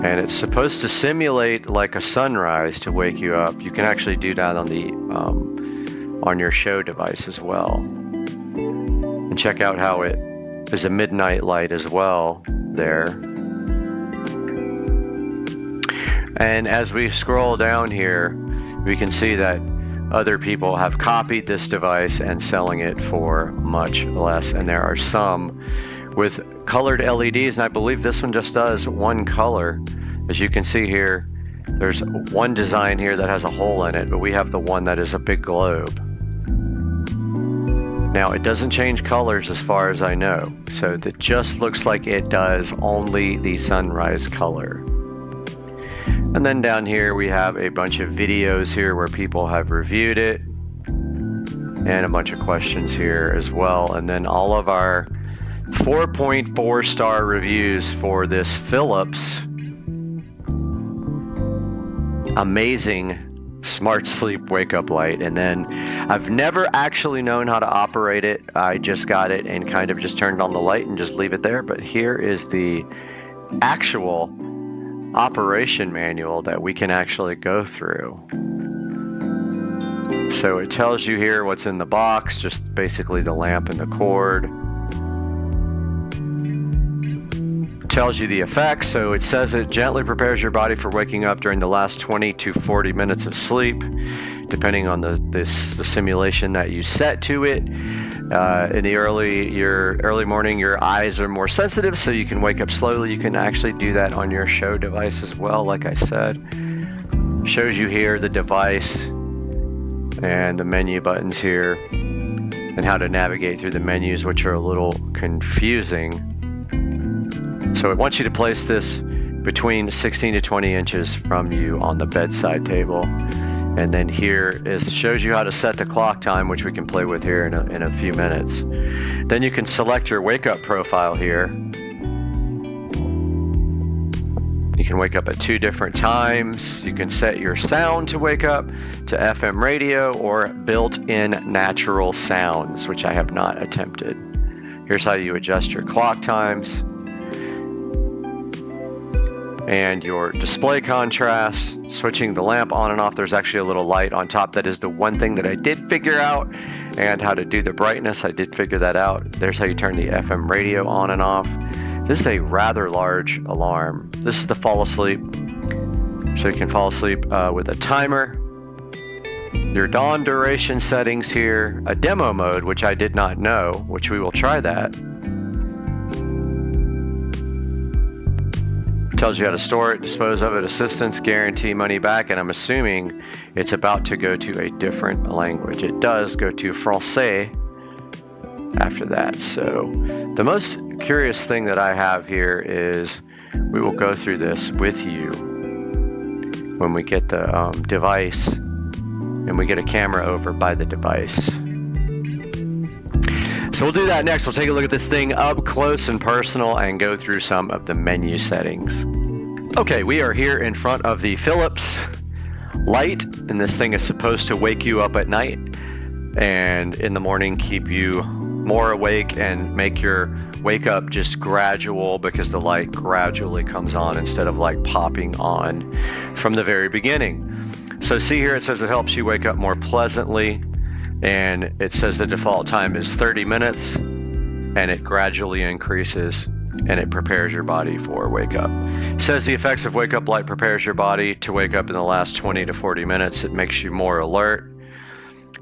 And it's supposed to simulate like a sunrise to wake you up. You can actually do that on the on your show device as well. And check out how it is a midnight light as well there. And as we scroll down here, we can see that other people have copied this device and selling it for much less. And there are some with colored LEDs, and I believe this one just does one color. As you can see here, there's one design here that has a hole in it, but we have the one that is a big globe. Now, it doesn't change colors as far as I know, so it just looks like it does only the sunrise color. And then down here we have a bunch of videos here where people have reviewed it, and a bunch of questions here as well. And then all of our 4.4 star reviews for this Philips amazing smart sleep wake up light. And then I've never actually known how to operate it. I just got it and kind of just turned on the light and just leave it there. But here is the actual operation manual that we can actually go through. So it tells you here what's in the box, just basically the lamp and the cord. Tells you the effects. So it says it gently prepares your body for waking up during the last 20 to 40 minutes of sleep, depending on the simulation that you set to it. In the early morning, your eyes are more sensitive, so you can wake up slowly. You can actually do that on your show device as well, like I said. Shows you here the device and the menu buttons here, and how to navigate through the menus, which are a little confusing. So it wants you to place this between 16 to 20 inches from you on the bedside table. And then here shows you how to set the clock time, which we can play with here in a few minutes. Then you can select your wake up profile here. You can wake up at 2 different times. You can set your sound to wake up to FM radio or built-in natural sounds, which I have not attempted. Here's how you adjust your clock times. and your display contrast, switching the lamp on and off. There's actually a little light on top. That is the one thing that I did figure out, and how to do the brightness. I did figure that out. There's how you turn the FM radio on and off. This is a rather large alarm. This is the fall asleep, so you can fall asleep with a timer. Your dawn duration settings here, a demo mode, which I did not know, which we will try that. Tells you how to store it, dispose of it, assistance, guarantee money back, and I'm assuming it's about to go to a different language. It does go to Francais after that. So the most curious thing that I have here is we will go through this with you when we get the device and we get a camera over by the device. So we'll do that next. We'll take a look at this thing up close and personal and go through some of the menu settings. Okay, we are here in front of the Philips light, and this thing is supposed to wake you up at night and in the morning keep you more awake and make your wake up just gradual, because the light gradually comes on instead of like popping on from the very beginning. So see here, it says it helps you wake up more pleasantly, and it says the default time is 30 minutes, and it gradually increases, and it prepares your body for wake up. It says the effects of wake up light prepares your body to wake up in the last 20 to 40 minutes. It makes you more alert.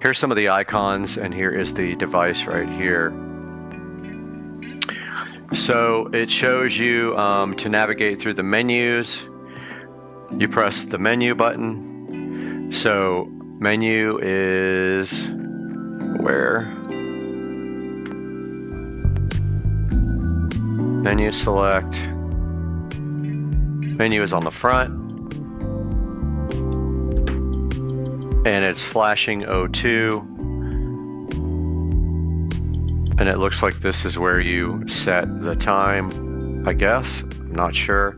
Here's some of the icons, and here is the device right here. So it shows you to navigate through the menus. You press the menu button. So menu is where? Menu select. Menu is on the front. And it's flashing O2. And it looks like this is where you set the time, I guess. I'm not sure.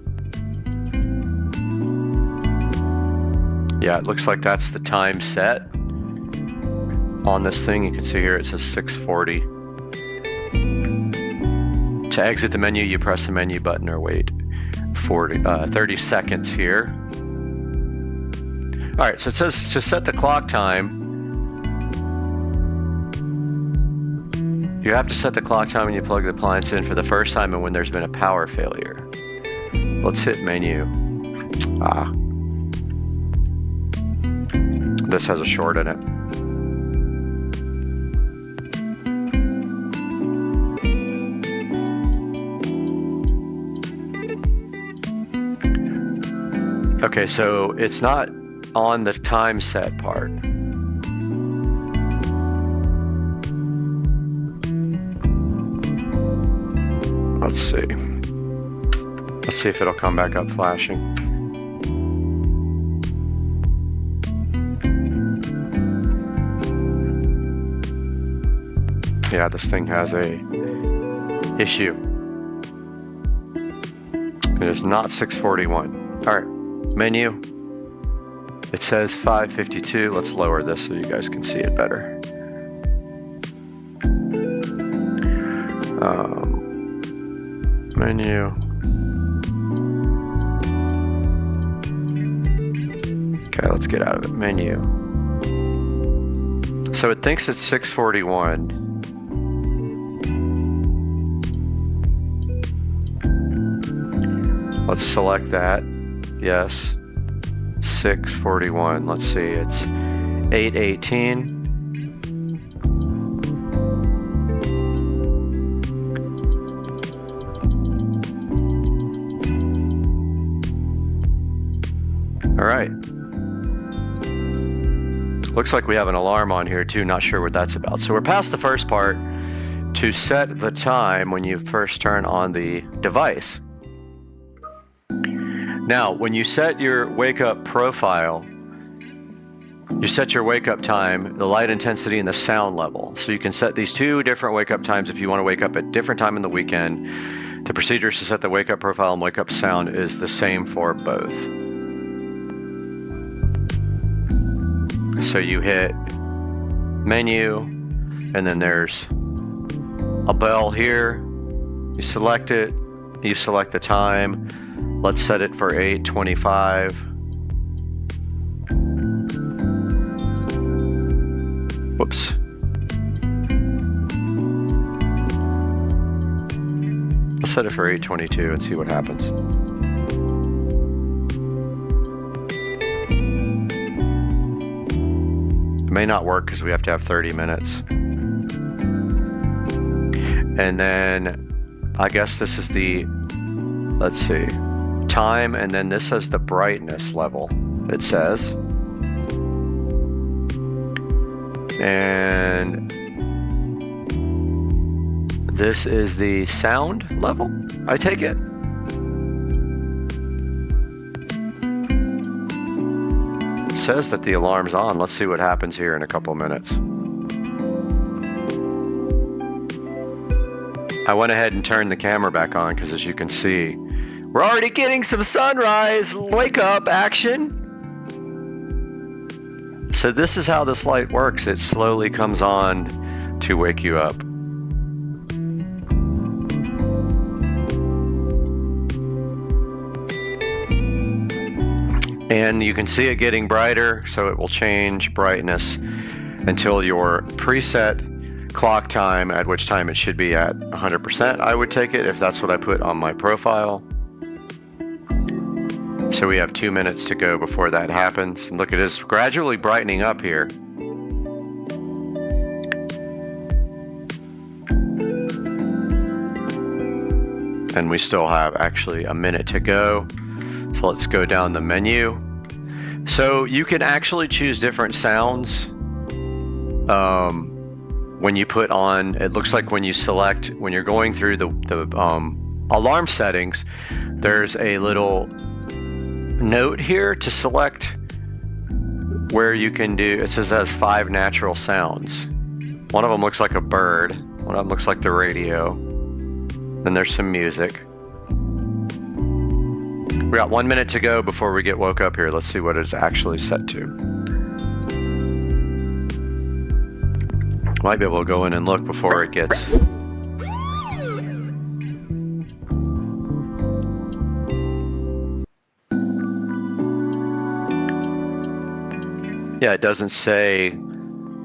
Yeah, it looks like that's the time set on this thing. You can see here it says 6:40. To exit the menu, you press the menu button or wait 30 seconds here. All right, so it says to set the clock time, you have to set the clock time when you plug the appliance in for the first time and when there's been a power failure. Let's hit menu. This has a short in it. Okay, so it's not on the time set part. Let's see. Let's see if it'll come back up flashing. Yeah, this thing has a issue. It is not 6:41. All right, menu. It says 5:52. Let's lower this so you guys can see it better. Menu. Okay, let's get out of it. Menu. So it thinks it's 6:41. Let's select that. Yes. 6:41. Let's see. It's 8:18. All right. Looks like we have an alarm on here too. Not sure what that's about. So we're past the first part to set the time when you first turn on the device. Now, when you set your wake up profile, you set your wake up time, the light intensity, and the sound level. So you can set these two different wake up times if you want to wake up at different time in the weekend. The procedures to set the wake up profile and wake up sound is the same for both. So you hit menu, and then there's a bell here. You select it, you select the time. Let's set it for 8:25. Whoops. Let's set it for 8:22 and see what happens. It may not work because we have to have 30 minutes. And then I guess this is the, let's see, time, and then this has the brightness level, it says. And this is the sound level, I take it. It says that the alarm's on. Let's see what happens here in a couple minutes. I went ahead and turned the camera back on because, as you can see, we're already getting some sunrise wake up action. So this is how this light works. It slowly comes on to wake you up. And you can see it getting brighter, so it will change brightness until your preset clock time, at which time it should be at 100%. I would take it if that's what I put on my profile. So we have 2 minutes to go before that happens. And look, it is gradually brightening up here. And we still have actually a minute to go. So let's go down the menu. So you can actually choose different sounds when you put on, it looks like when you select, when you're going through the alarm settings, there's a little note here to select where you can do, it says it has 5 natural sounds. One of them looks like a bird, one of them looks like the radio, then there's some music. We got 1 minute to go before we get woke up here. Let's see what it's actually set to. Might be able to go in and look before it gets... Yeah, it doesn't say,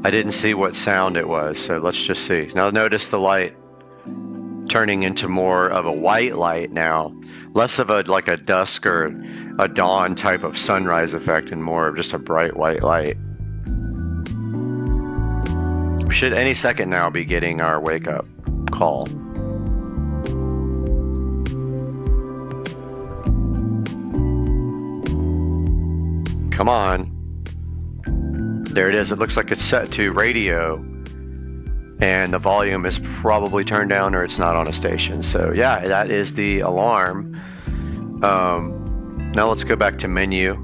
I didn't see what sound it was, so let's just see. Now notice the light turning into more of a white light now. Less of a like a dusk or a dawn type of sunrise effect and more of just a bright white light. We should any second now be getting our wake up call. Come on. There it is. It looks like it's set to radio and the volume is probably turned down or it's not on a station. So yeah, that is the alarm. Now let's go back to menu.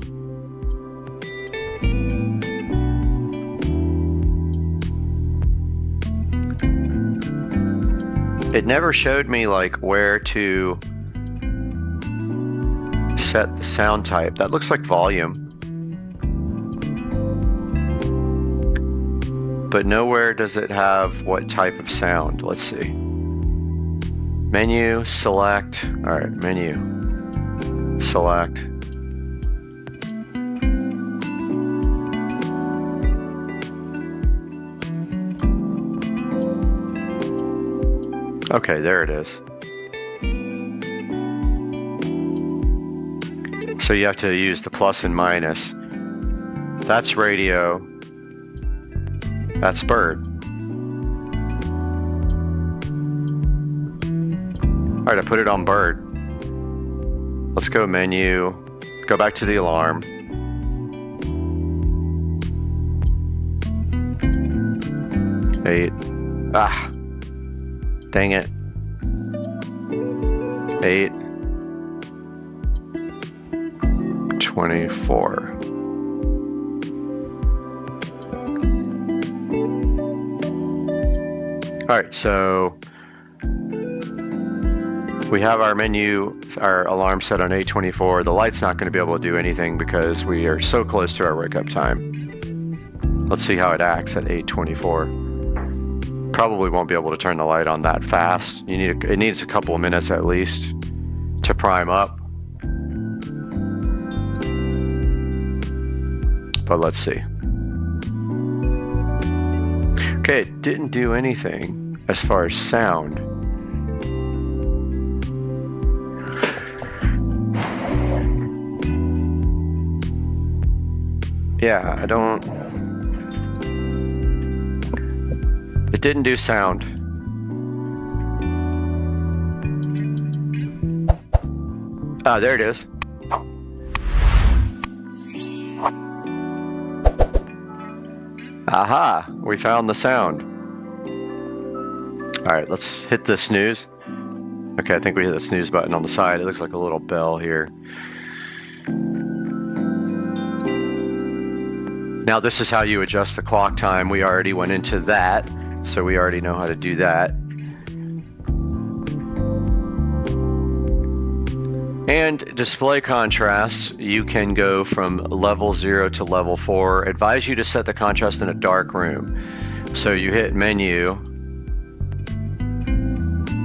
It never showed me like where to set the sound type. That looks like volume. But nowhere does it have what type of sound. Let's see. Menu, select. All right, menu, select. Okay, there it is. So you have to use the plus and minus. That's radio. That's bird. All right, I put it on bird. Let's go menu, go back to the alarm. Eight. Ah, dang it. 8:24. All right, so we have our menu, our alarm set on 8:24. The light's not going to be able to do anything because we are so close to our wake up time. Let's see how it acts at 8:24. Probably won't be able to turn the light on that fast. It needs a couple of minutes at least to prime up. but let's see. Okay, it didn't do anything as far as sound. Yeah, it didn't do sound. Ah, there it is. Aha, we found the sound. All right, let's hit the snooze. Okay, I think we hit the snooze button on the side. It looks like a little bell here. Now this is how you adjust the clock time. We already went into that, so we already know how to do that. And display contrast, you can go from level 0 to level 4. Advise you to set the contrast in a dark room. So you hit menu,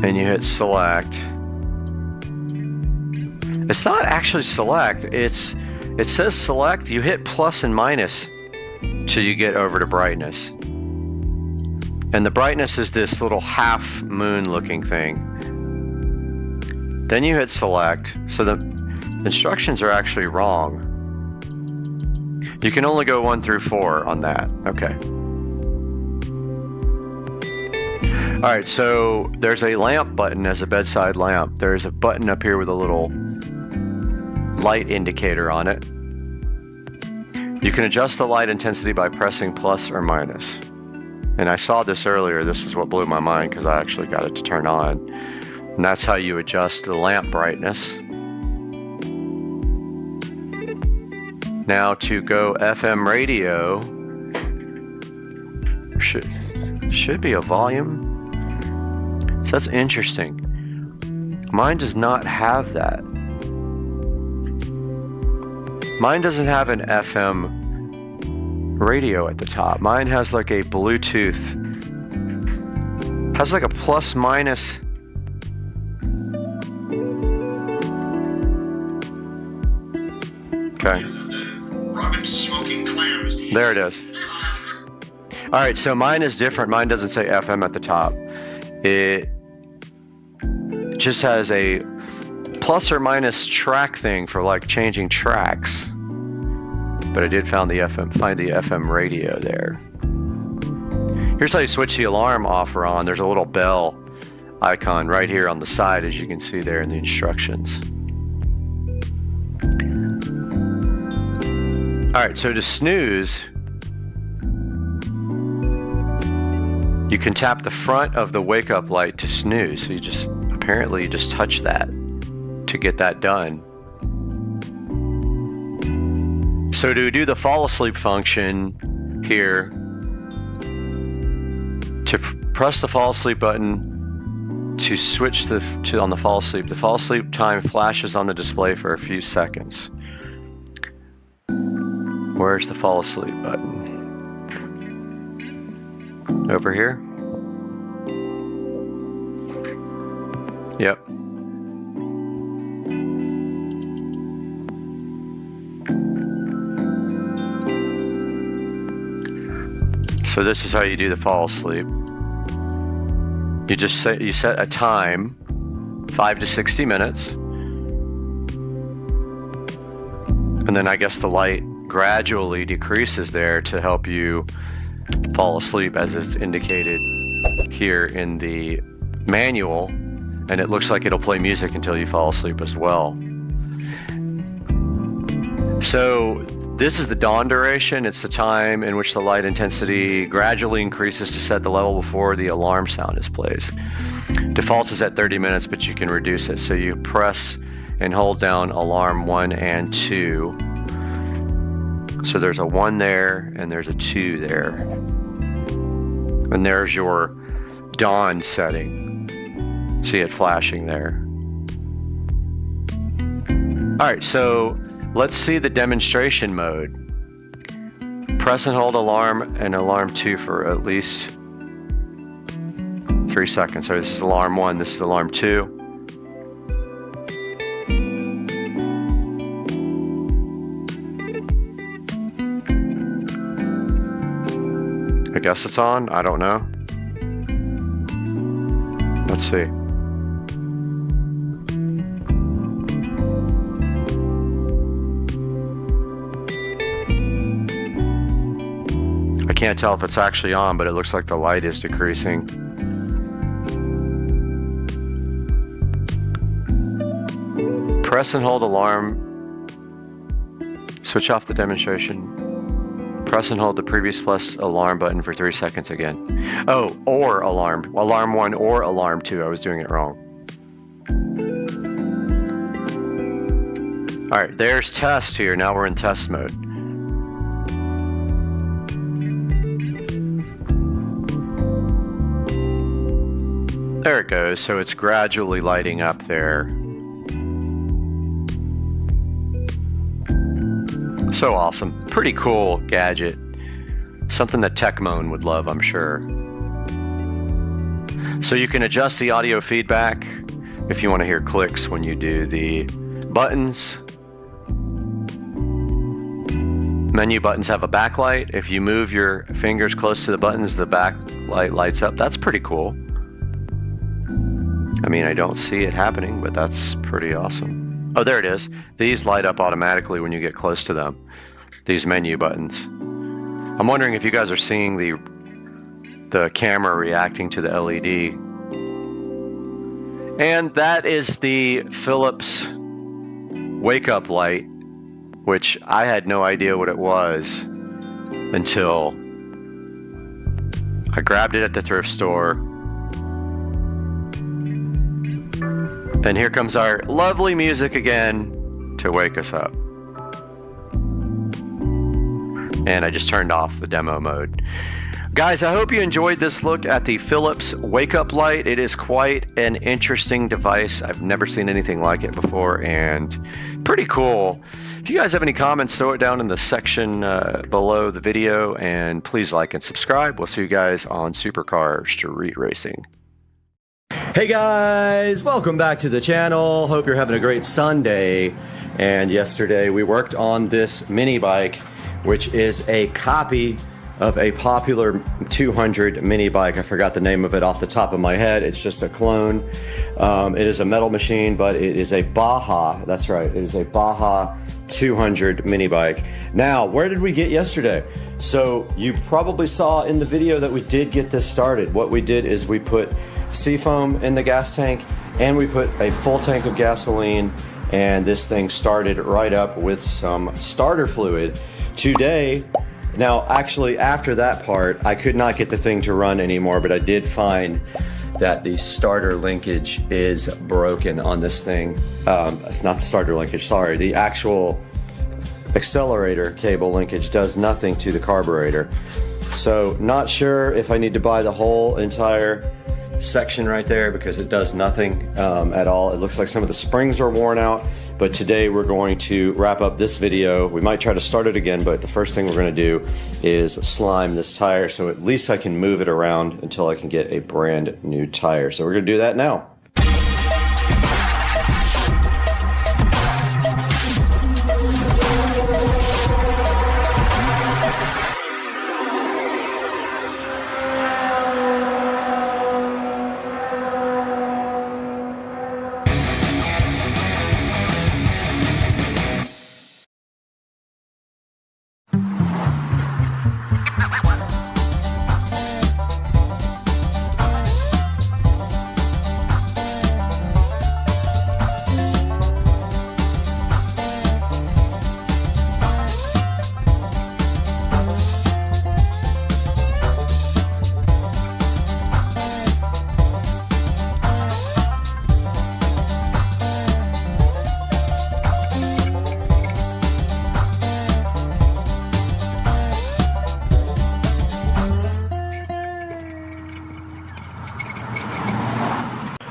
and you hit select. It's not actually select, it says select, you hit plus and minus till you get over to brightness. And the brightness is this little half moon looking thing. Then you hit select, so the instructions are actually wrong. You can only go 1 through 4 on that, okay. All right, so there's a lamp button as a bedside lamp. There's a button up here with a little light indicator on it. You can adjust the light intensity by pressing plus or minus. And I saw this earlier, this is what blew my mind because I actually got it to turn on. And that's how you adjust the lamp brightness. Now to go FM radio, should be a volume. So that's interesting. Mine does not have that. Mine doesn't have an FM radio at the top. Mine has like a Bluetooth, has like a plus minus. Okay. There it is. All right, so mine is different. Mine doesn't say FM at the top. It just has a plus or minus track thing for like changing tracks. But I did find the FM radio there. Here's how you switch the alarm off or on. There's a little bell icon right here on the side, as you can see there in the instructions. All right, so to snooze, you can tap the front of the wake up light to snooze. So you just touch that to get that done. So to do the fall asleep function here, to press the fall asleep button to switch on the fall asleep. The fall asleep time flashes on the display for a few seconds. Where's the fall asleep button? Over here? Yep. So this is how you do the fall asleep. You just set a time, 5 to 60 minutes. And then I guess the light gradually decreases there to help you fall asleep, as is indicated here in the manual, and it looks like it'll play music until you fall asleep as well. So this is the dawn duration. It's the time in which the light intensity gradually increases to set the level before the alarm sound is played. Default is at 30 minutes, but you can reduce it. So you press and hold down alarm 1 and 2. So there's a 1 there and there's a 2 there. And there's your dawn setting. See it flashing there. All right, so let's see the demonstration mode. Press and hold alarm and alarm 2 for at least 3 seconds. So this is alarm 1, this is alarm 2. guess it's on. I don't know. Let's see. I can't tell if it's actually on, but it looks like the light is decreasing. Press and hold alarm. Switch off the demonstration. Press and hold the previous plus alarm button for 3 seconds again. Oh, or alarm. Alarm 1 or alarm 2. I was doing it wrong. Alright, there's test here. Now we're in test mode. There it goes. So it's gradually lighting up there. So awesome. Pretty cool gadget. Something that TechMoan would love, I'm sure. So you can adjust the audio feedback if you want to hear clicks when you do the buttons. Menu buttons have a backlight. If you move your fingers close to the buttons, the backlight lights up. That's pretty cool. I mean, I don't see it happening, but that's pretty awesome. Oh, there it is. These light up automatically when you get close to them. These menu buttons. I'm wondering if you guys are seeing the camera reacting to the LED. And that is the Philips wake up light, which I had no idea what it was until I grabbed it at the thrift store. And here comes our lovely music again to wake us up. And I just turned off the demo mode. Guys, I hope you enjoyed this look at the Philips wake up light. It is quite an interesting device. I've never seen anything like it before, and pretty cool. If you guys have any comments, throw it down in the section below the video, and please like and subscribe. We'll see you guys on Supercar Street Racing. Hey guys, welcome back to the channel. Hope you're having a great Sunday. And yesterday we worked on this mini bike, which is a copy of a popular 200 mini bike. I forgot the name of it off the top of my head. It's just a clone. It is a metal machine, but it is a Baja. That's right, it is a Baja 200 mini bike. Now, where did we get yesterday? So you probably saw in the video that we did get this started. What we did is we put seafoam in the gas tank, and we put a full tank of gasoline, and this thing started right up with some starter fluid. Today, now actually after that part, I could not get the thing to run anymore, but I did find that the starter linkage is broken on this thing. It's not the starter linkage, sorry, the actual accelerator cable linkage does nothing to the carburetor. So not sure if I need to buy the whole entire section right there, because it does nothing at all. It looks like some of the springs are worn out, but today we're going to wrap up this video. We might try to start it again, but the first thing we're going to do is slime this tire, so at least I can move it around until I can get a brand new tire. So we're going to do that now.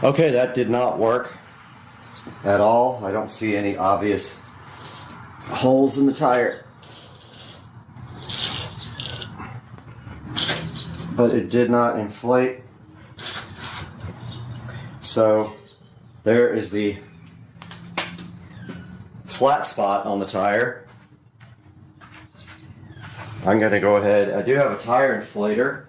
Okay, that did not work at all. I don't see any obvious holes in the tire. But it did not inflate. So there is the flat spot on the tire. I'm gonna go ahead, I do have a tire inflator.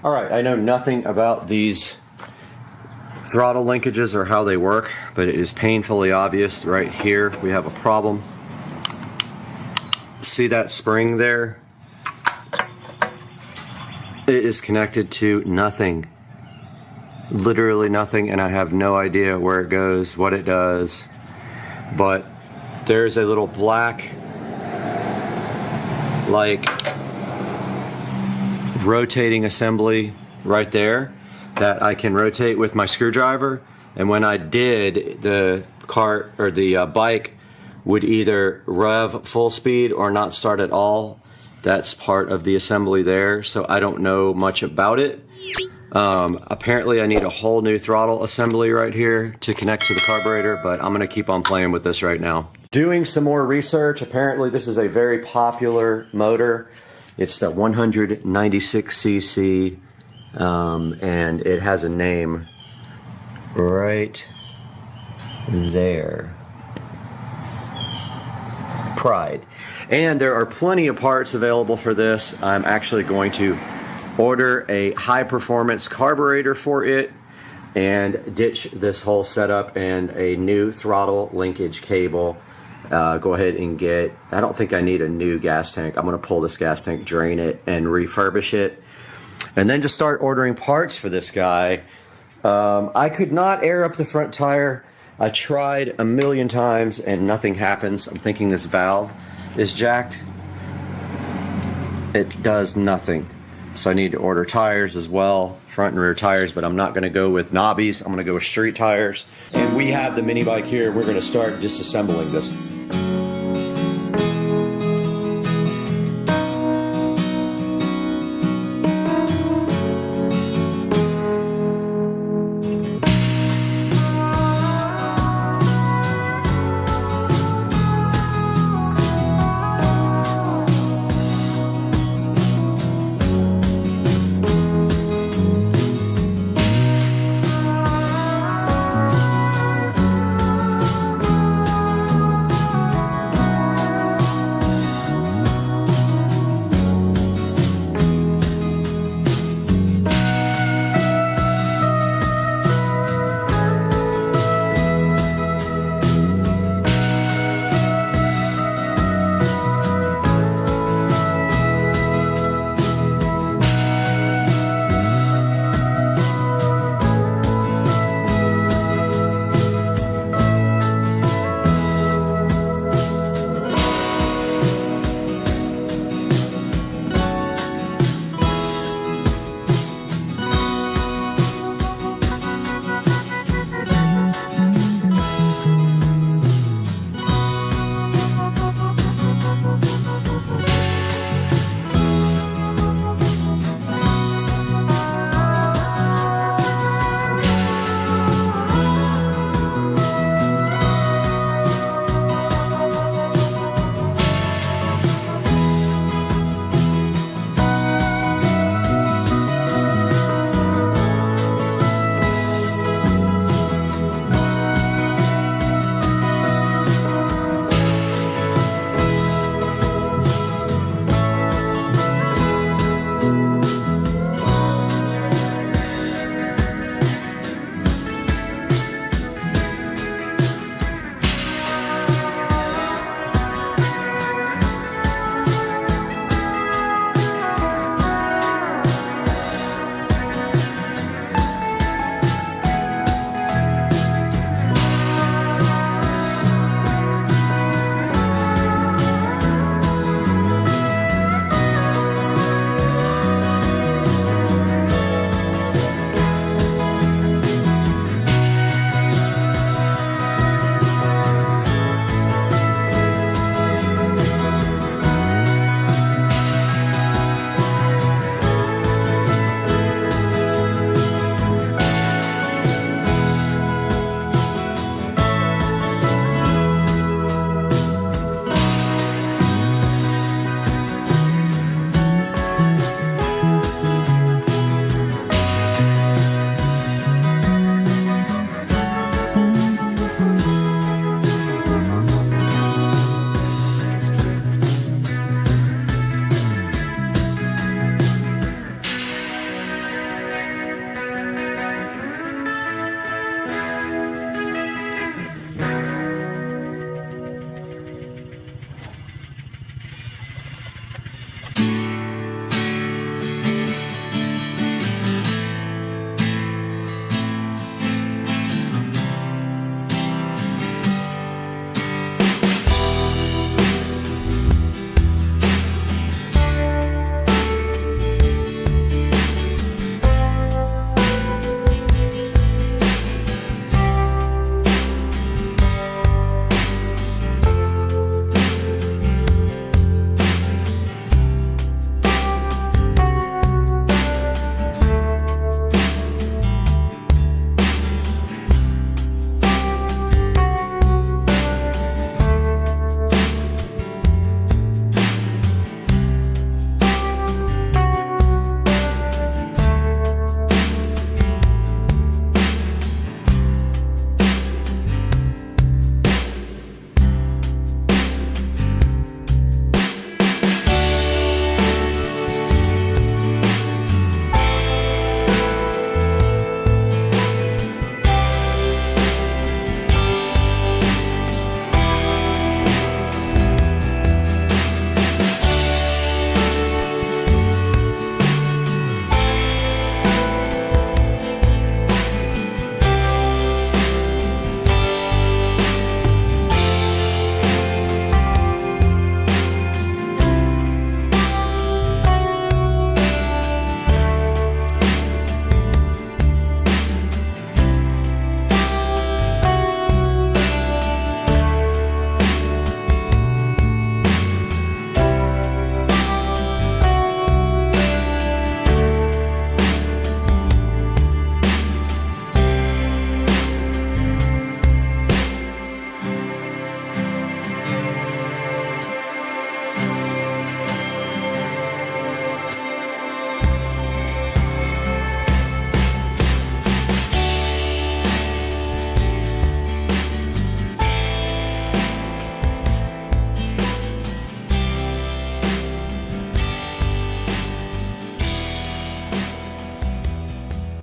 All right, I know nothing about these throttle linkages or how they work, but it is painfully obvious right here we have a problem. See that spring there? It is connected to nothing. Literally nothing, and I have no idea where it goes, what it does. But there's a little black, like, rotating assembly right there that I can rotate with my screwdriver, and when I did, the cart or the bike would either rev full speed or not start at all. That's part of the assembly there, so I don't know much about it. Apparently I need a whole new throttle assembly right here to connect to the carburetor, but I'm gonna keep on playing with this right now. Doing some more research, apparently this is a very popular motor. It's the 196cc, and it has a name right there. Pride. And there are plenty of parts available for this. I'm actually going to order a high performance carburetor for it and ditch this whole setup and a new throttle linkage cable. go ahead and get, I don't think I need a new gas tank. I'm going to pull this gas tank, drain it, and refurbish it. And then just start ordering parts for this guy. I could not air up the front tire. I tried a million times and nothing happens. I'm thinking this valve is jacked. It does nothing. So I need to order tires as well, front and rear tires, but I'm not gonna go with knobbies. I'm gonna go with street tires. And we have the mini bike here. We're gonna start disassembling this.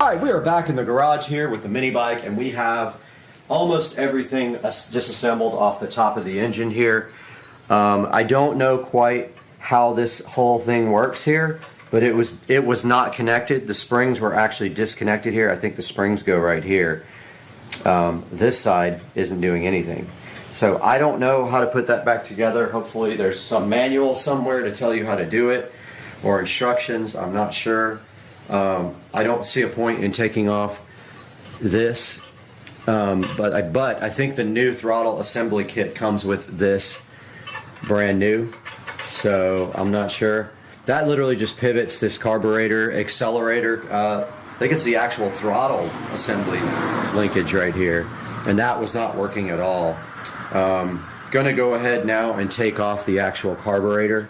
All right, we are back in the garage here with the mini bike, and we have almost everything disassembled off the top of the engine here. I don't know quite how this whole thing works here, but it was not connected. The springs were actually disconnected here. I think the springs go right here. This side isn't doing anything. So I don't know how to put that back together. Hopefully there's some manual somewhere to tell you how to do it, or instructions. I'm not sure. I don't see a point in taking off this, but I think the new throttle assembly kit comes with this brand new, so I'm not sure. That literally just pivots this carburetor, accelerator, I think it's the actual throttle assembly linkage right here, and that was not working at all. Gonna go ahead now and take off the actual carburetor.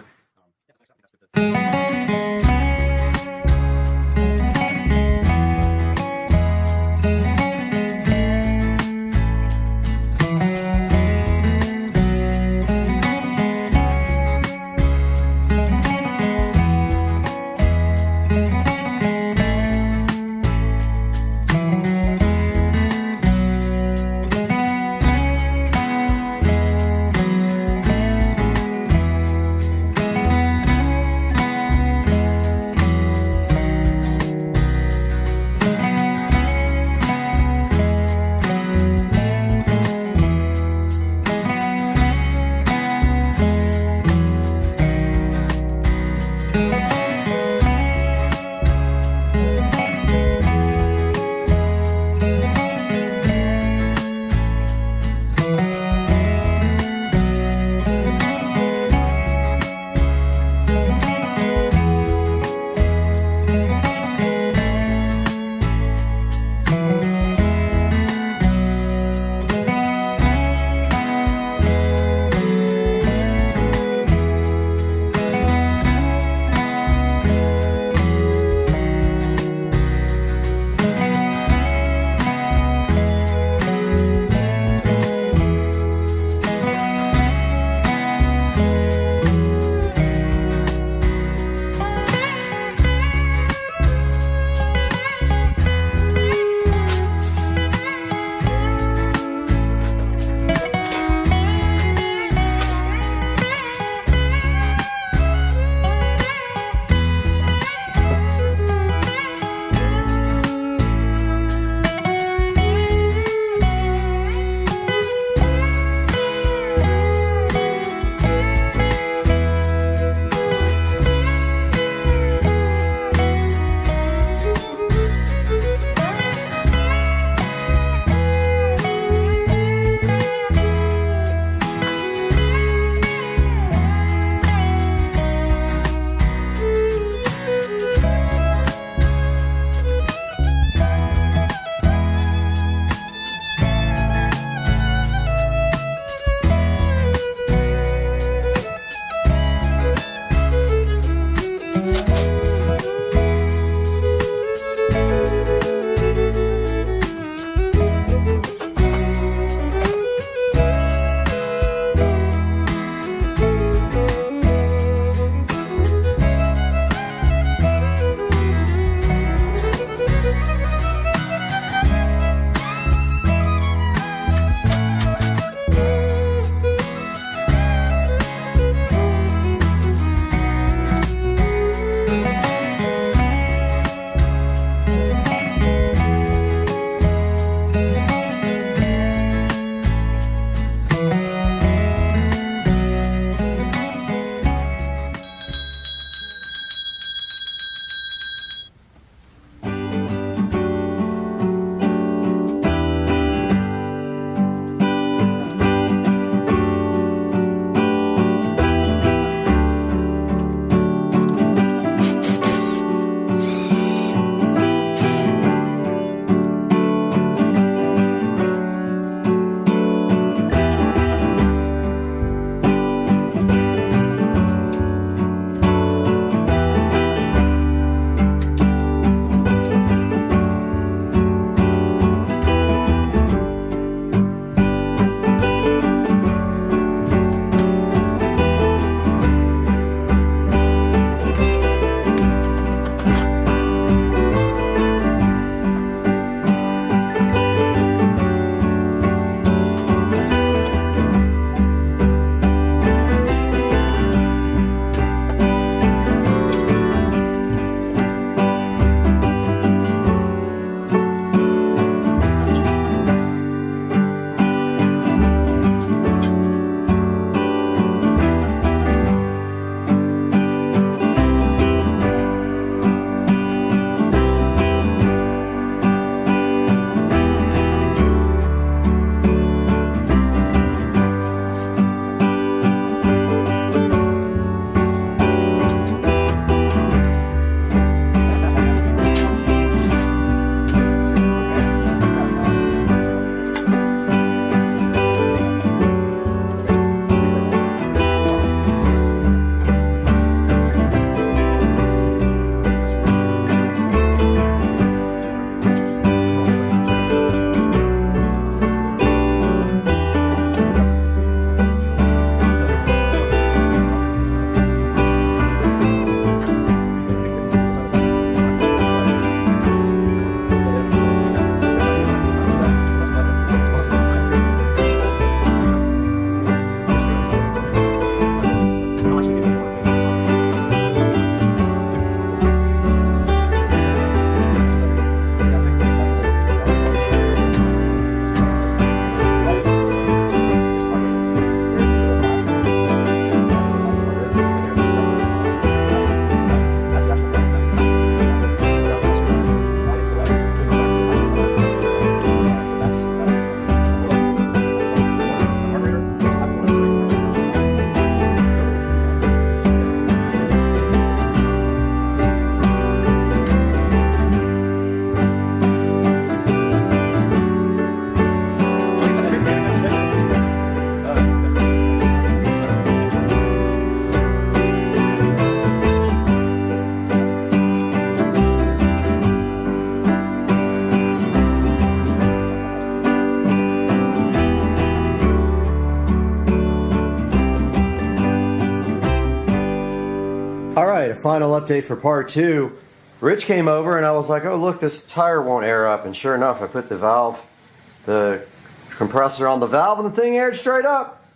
final update for part 2. Rich came over and I was like, oh look, this tire won't air up, and sure enough I put the compressor on the valve and the thing aired straight up.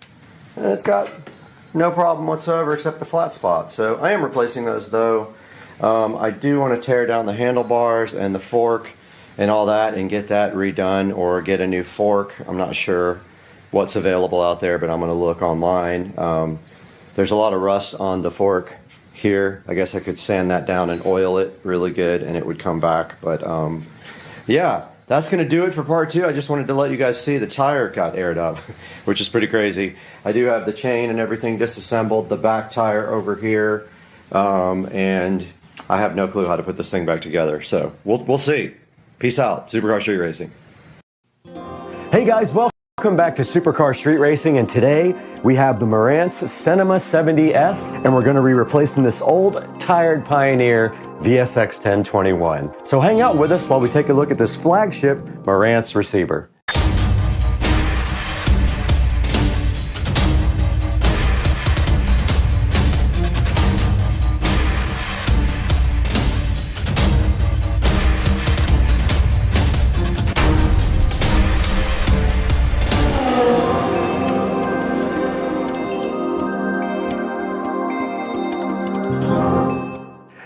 And it's got no problem whatsoever except the flat spot. So I am replacing those though. I do want to tear down the handlebars and the fork and all that and get that redone, or get a new fork. I'm not sure what's available out there, but I'm going to look online. There's a lot of rust on the fork here. I guess I could sand that down and oil it really good and it would come back. But yeah, that's going to do it for part 2. I just wanted to let you guys see the tire got aired up, which is pretty crazy. I do have the chain and everything disassembled, the back tire over here, and I have no clue how to put this thing back together. So we'll see. Peace out. Supercar Street Racing. Hey guys, welcome back to Supercar Street Racing, and today we have the Marantz Cinema 70S, and we're going to be replacing this old, tired Pioneer VSX 1021. So hang out with us while we take a look at this flagship Marantz receiver.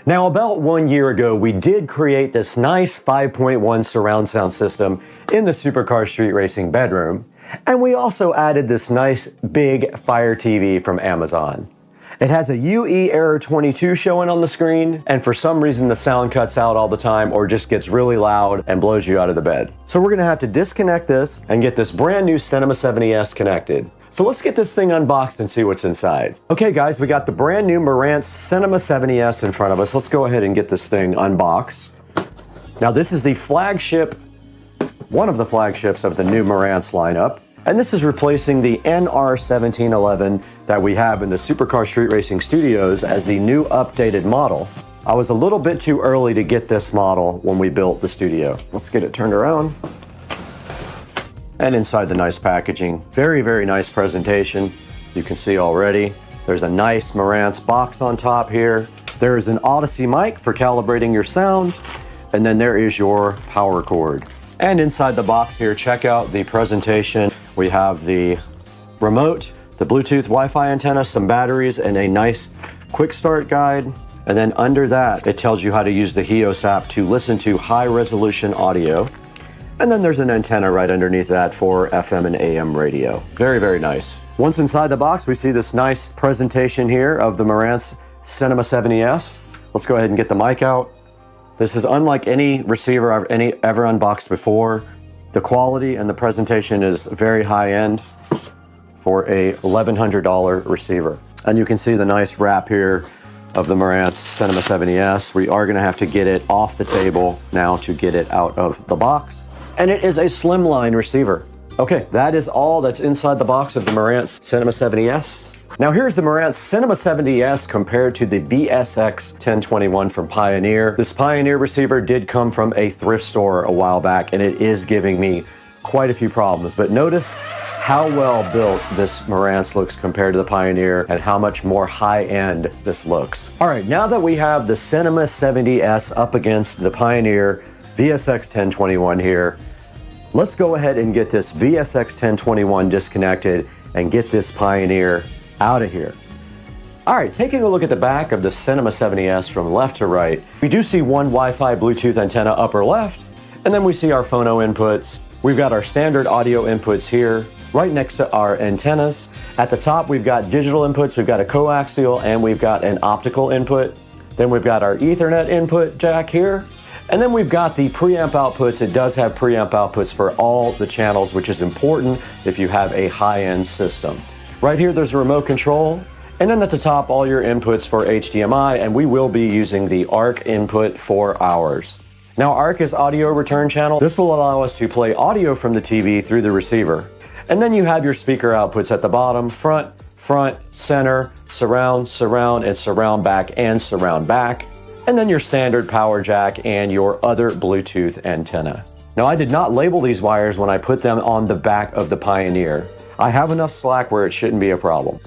Now, about 1 year ago, we did create this nice 5.1 surround sound system in the Supercar Street Racing bedroom, and we also added this nice big Fire TV from Amazon. It has a UE error 22 showing on the screen, and for some reason the sound cuts out all the time or just gets really loud and blows you out of the bed. So we're gonna have to disconnect this and get this brand new Cinema 70S connected. So let's get this thing unboxed and see what's inside. Okay guys, we got the brand new Marantz Cinema 70S in front of us. Let's go ahead and get this thing unboxed. Now this is the flagship, one of the flagships of the new Marantz lineup. And this is replacing the NR1711 that we have in the Supercar Street Racing Studios as the new updated model. I was a little bit too early to get this model when we built the studio. Let's get it turned around. And inside the nice packaging, very, very nice presentation. You can see already, there's a nice Marantz box on top here. There is an Odyssey mic for calibrating your sound. And then there is your power cord. And inside the box here, check out the presentation. We have the remote, the Bluetooth Wi-Fi antenna, some batteries, and a nice quick start guide. And then under that, it tells you how to use the HEOS app to listen to high resolution audio. And then there's an antenna right underneath that for FM and AM radio. Very, very nice. Once inside the box, we see this nice presentation here of the Marantz Cinema 70S. Let's go ahead and get the mic out. This is unlike any receiver I've ever unboxed before. The quality and the presentation is very high end for a $1,100 receiver. And you can see the nice wrap here of the Marantz Cinema 70S. We are gonna have to get it off the table now to get it out of the box. And it is a slimline receiver. Okay, that is all that's inside the box of the Marantz Cinema 70S. Now here's the Marantz Cinema 70S compared to the VSX 1021 from Pioneer. This Pioneer receiver did come from a thrift store a while back, and it is giving me quite a few problems. But notice how well built this Marantz looks compared to the Pioneer and how much more high-end this looks. All right, now that we have the Cinema 70S up against the Pioneer VSX 1021 here, let's go ahead and get this VSX 1021 disconnected and get this Pioneer out of here. All right, taking a look at the back of the Cinema 70S from left to right, we do see one Wi-Fi Bluetooth antenna upper left, and then we see our phono inputs. We've got our standard audio inputs here, right next to our antennas. At the top, we've got digital inputs, we've got a coaxial, and we've got an optical input. Then we've got our Ethernet input jack here. And then we've got the preamp outputs. It does have preamp outputs for all the channels, which is important if you have a high-end system. Right here, there's a remote control. And then at the top, all your inputs for HDMI, and we will be using the ARC input for ours. Now, ARC is audio return channel. This will allow us to play audio from the TV through the receiver. And then you have your speaker outputs at the bottom, front, center, surround, and surround back and surround back. And then your standard power jack and your other Bluetooth antenna. Now, I did not label these wires when I put them on the back of the Pioneer. I have enough slack where it shouldn't be a problem.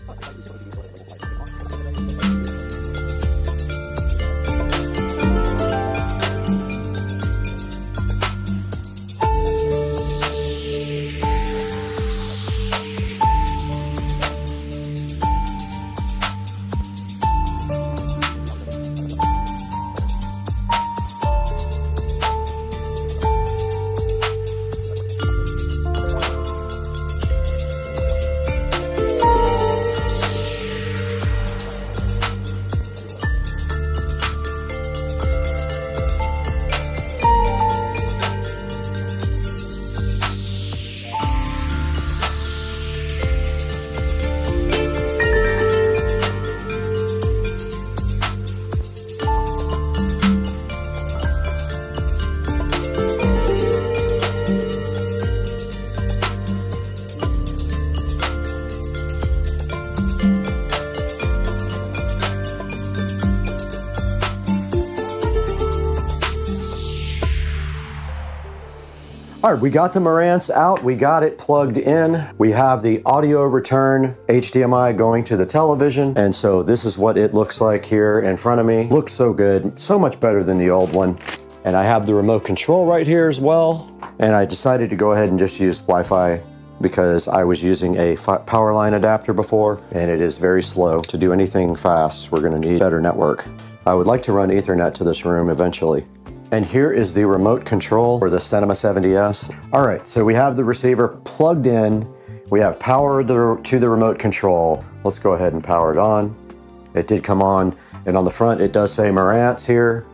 All right, we got the Marantz out. We got it plugged in. We have the audio return HDMI going to the television. And so this is what it looks like here in front of me. Looks so good, so much better than the old one. And I have the remote control right here as well. And I decided to go ahead and just use Wi-Fi because I was using a power line adapter before, and it is very slow. To do anything fast, we're gonna need better network. I would like to run Ethernet to this room eventually. And here is the remote control for the Cinema 70S. All right, so we have the receiver plugged in. We have power to the remote control. Let's go ahead and power it on. It did come on, and on the front it does say Marantz here.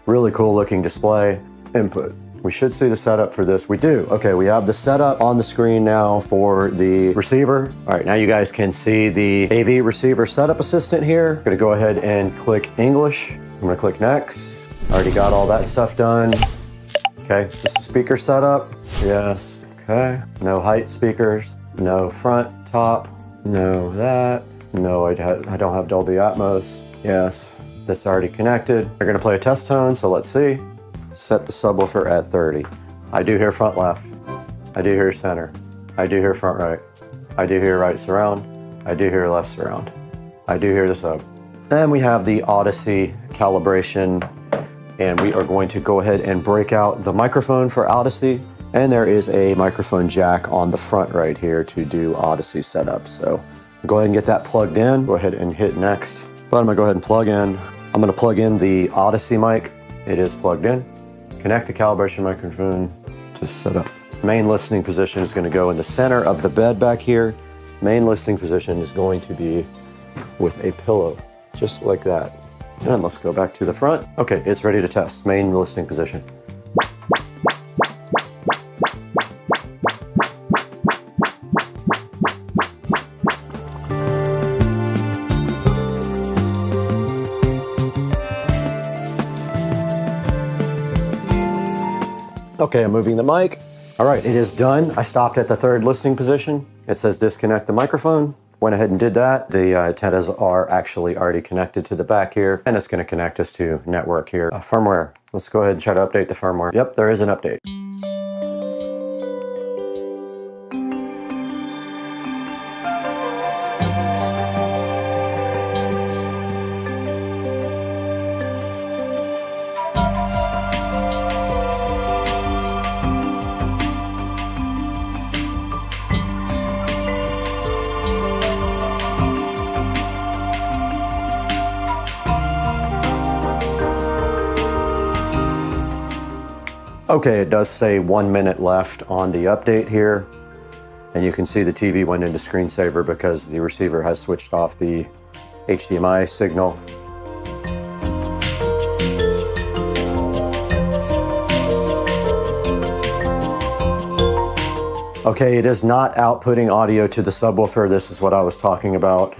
Really cool looking display. Input. We should see the setup for this. We do. Okay, we have the setup on the screen now for the receiver. All right, now you guys can see the AV receiver setup assistant here. I'm gonna go ahead and click English. I'm gonna click next. Already got all that stuff done. Okay, is this the speaker setup? Yes. Okay, no height speakers, no front, top, no that. No, I don't have Dolby Atmos. Yes, that's already connected. We're gonna play a test tone, so let's see. Set the subwoofer at 30. I do hear front left. I do hear center. I do hear front right. I do hear right surround. I do hear left surround. I do hear the sub. And we have the Odyssey calibration, and we are going to go ahead and break out the microphone for Odyssey. And there is a microphone jack on the front right here to do Odyssey setup. So go ahead and get that plugged in. Go ahead and hit next. But I'm gonna go ahead and plug in. I'm gonna plug in the Odyssey mic. It is plugged in. Connect the calibration microphone to set up. Main listening position is going to go in the center of the bed back here. Main listening position is going to be with a pillow, just like that. And let's go back to the front. Okay, it's ready to test. Main listening position. Okay, I'm moving the mic. All right, it is done. I stopped at the third listening position. It says disconnect the microphone. Went ahead and did that. The antennas are actually already connected to the back here, and it's gonna connect us to network here. Firmware, let's go ahead and try to update the firmware. Yep, there is an update. Okay, it does say 1 minute left on the update here. And you can see the TV went into screensaver because the receiver has switched off the HDMI signal. Okay, it is not outputting audio to the subwoofer. This is what I was talking about.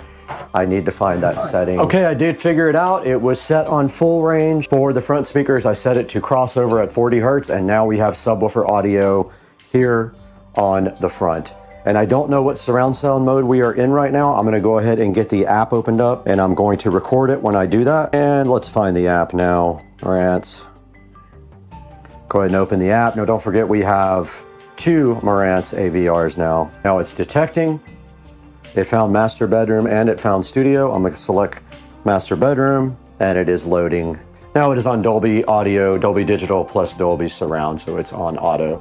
I need to find that setting. Okay, I did figure it out. It was set on full range. For the front speakers, I set it to crossover at 40 Hertz, and now we have subwoofer audio here on the front. And I don't know what surround sound mode we are in right now. I'm gonna go ahead and get the app opened up, and I'm going to record it when I do that. And let's find the app now. Marantz. Go ahead and open the app. Now don't forget we have 2 Marantz AVRs now. Now it's detecting. It found master bedroom and it found studio. I'm gonna select master bedroom, and it is loading. Now it is on Dolby Audio, Dolby Digital plus Dolby Surround, so it's on auto.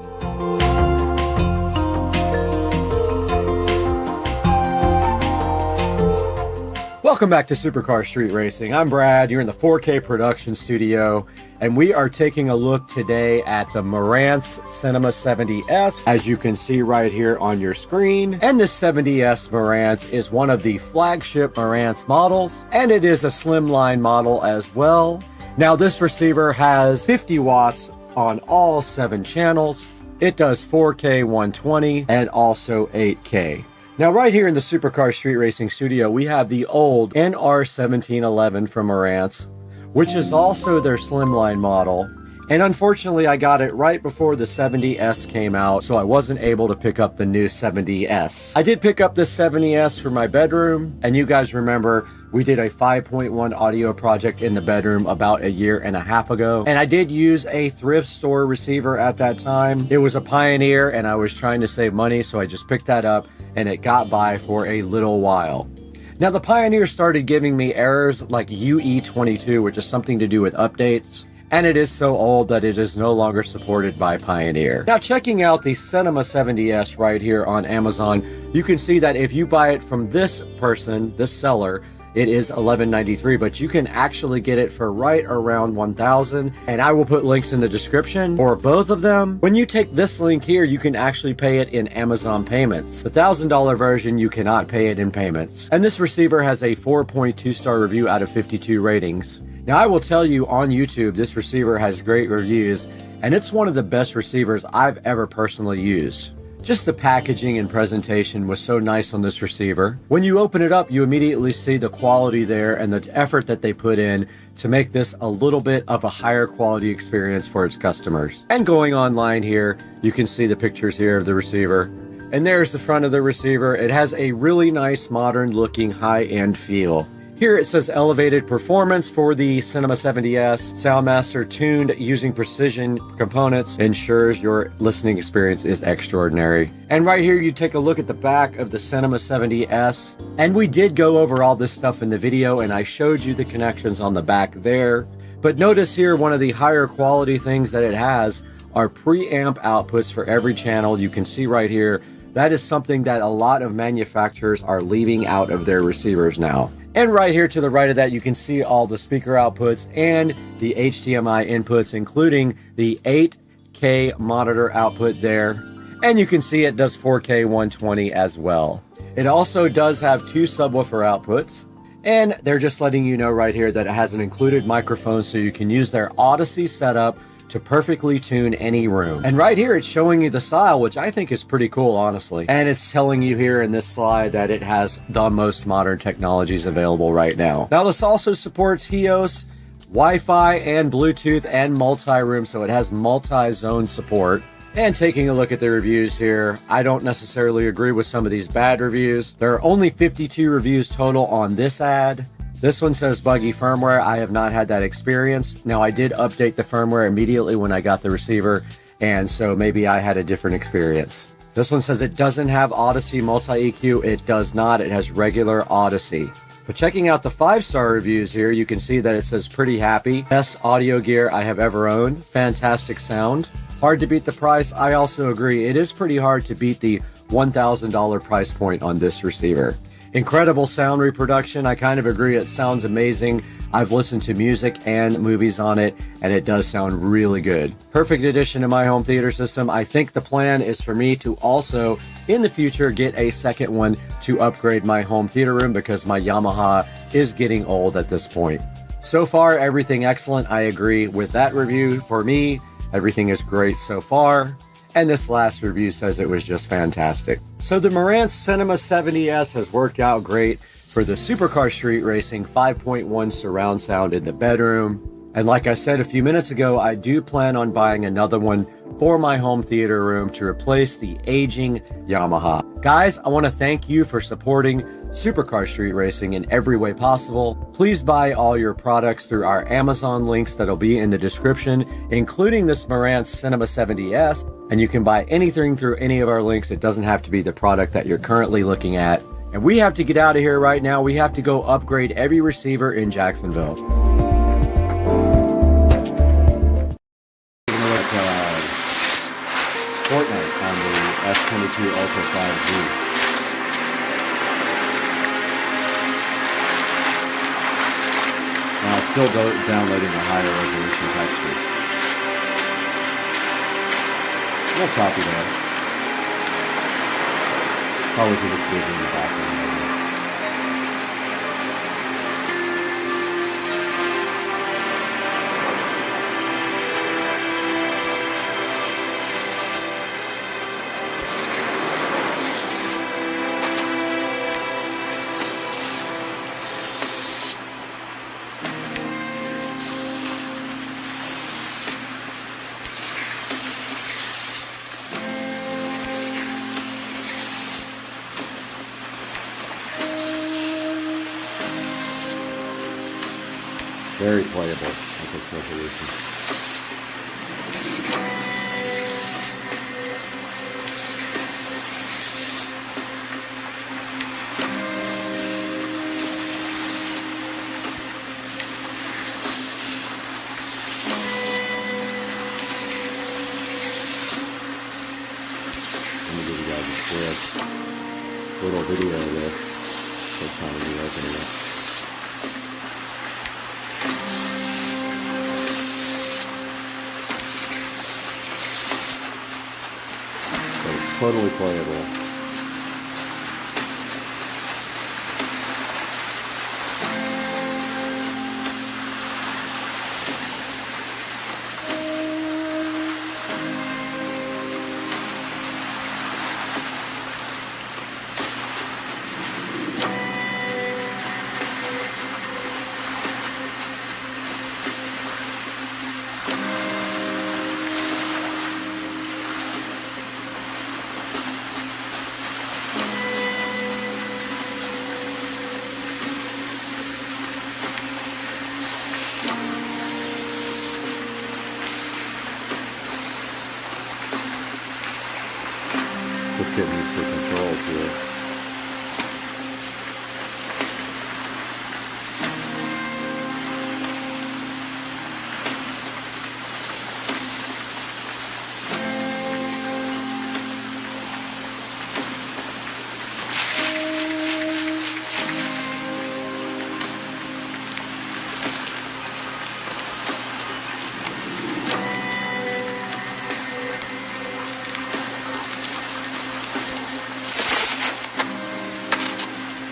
Welcome back to Supercar Street Racing. I'm Brad. You're in the 4K production studio, and we are taking a look today at the Marantz Cinema 70S, as you can see right here on your screen. And this 70S Marantz is one of the flagship Marantz models, and it is a slimline model as well. Now this receiver has 50 watts on all 7 channels. It does 4K 120 and also 8K. Now right here in the Supercar Street Racing studio, we have the old NR1711 from Marantz, which is also their slimline model. And unfortunately, I got it right before the 70S came out, so I wasn't able to pick up the new 70S. I did pick up this 70S for my bedroom, and you guys remember we did a 5.1 audio project in the bedroom about a year and a half ago, and I did use a thrift store receiver at that time. It was a Pioneer, and I was trying to save money, so I just picked that up, and it got by for a little while. Now, the Pioneer started giving me errors like UE22, which is something to do with updates, and it is so old that it is no longer supported by Pioneer. Now, checking out the Cinema 70S right here on Amazon, you can see that if you buy it from this person, this seller, it is $11.93, but you can actually get it for right around $1,000, and I will put links in the description for both of them. When you take this link here, you can actually pay it in Amazon payments. The $1,000 version, you cannot pay it in payments. And this receiver has a 4.2 star review out of 52 ratings. Now, I will tell you on YouTube, this receiver has great reviews, and it's one of the best receivers I've ever personally used. Just the packaging and presentation was so nice on this receiver. When you open it up, you immediately see the quality there and the effort that they put in to make this a little bit of a higher quality experience for its customers. And going online here, you can see the pictures here of the receiver. And there's the front of the receiver. It has a really nice modern looking high-end feel. Here it says elevated performance for the Cinema 70S. Soundmaster tuned using precision components ensures your listening experience is extraordinary. And right here you take a look at the back of the Cinema 70S. And we did go over all this stuff in the video, and I showed you the connections on the back there. But notice here, one of the higher quality things that it has are preamp outputs for every channel. You can see right here, that is something that a lot of manufacturers are leaving out of their receivers now. And right here to the right of that, you can see all the speaker outputs and the HDMI inputs, including the 8K monitor output there. And you can see it does 4K 120 as well. It also does have 2 subwoofer outputs. And they're just letting you know right here that it has an included microphone, so you can use their Odyssey setup to perfectly tune any room. And right here, it's showing you the style, which I think is pretty cool, honestly. And it's telling you here in this slide that it has the most modern technologies available right now. Now, this also supports HEOS, Wi-Fi, and Bluetooth, and multi-room, so it has multi-zone support. And taking a look at the reviews here, I don't necessarily agree with some of these bad reviews. There are only 52 reviews total on this ad. This one says buggy firmware. I have not had that experience. Now, I did update the firmware immediately when I got the receiver, and so maybe I had a different experience. This one says it doesn't have Odyssey multi-EQ. It does not. It has regular Odyssey. But checking out the 5-star reviews here, you can see that it says pretty happy. Best audio gear I have ever owned. Fantastic sound. Hard to beat the price. I also agree. It is pretty hard to beat the $1,000 price point on this receiver. Incredible sound reproduction. I kind of agree. It sounds amazing. I've listened to music and movies on it, and it does sound really good. Perfect addition to my home theater system. I think the plan is for me to also, in the future, get a second one to upgrade my home theater room, because my Yamaha is getting old at this point. So far, everything excellent. I agree with that review. For me, everything is great so far. And this last review says it was just fantastic. So the Marantz Cinema 70S has worked out great for the Supercar Street Racing 5.1 surround sound in the bedroom. And like I said a few minutes ago, I do plan on buying another one for my home theater room to replace the aging Yamaha. Guys, I want to thank you for supporting Supercar Street Racing in every way possible. Please buy all your products through our Amazon links that'll be in the description, including this Marantz Cinema 70S. And you can buy anything through any of our links. It doesn't have to be the product that you're currently looking at. And we have to get out of here right now. We have to go upgrade every receiver in Jacksonville. Fortnite on the S22 Ultra 5G. Now it's still downloading the higher resolution texture. A little choppy there. Probably because it's busy in the background. Very playable at this resolution. Let me give you guys a quick little video of this. First time we open it up. Totally playable. Just getting used to the controls here.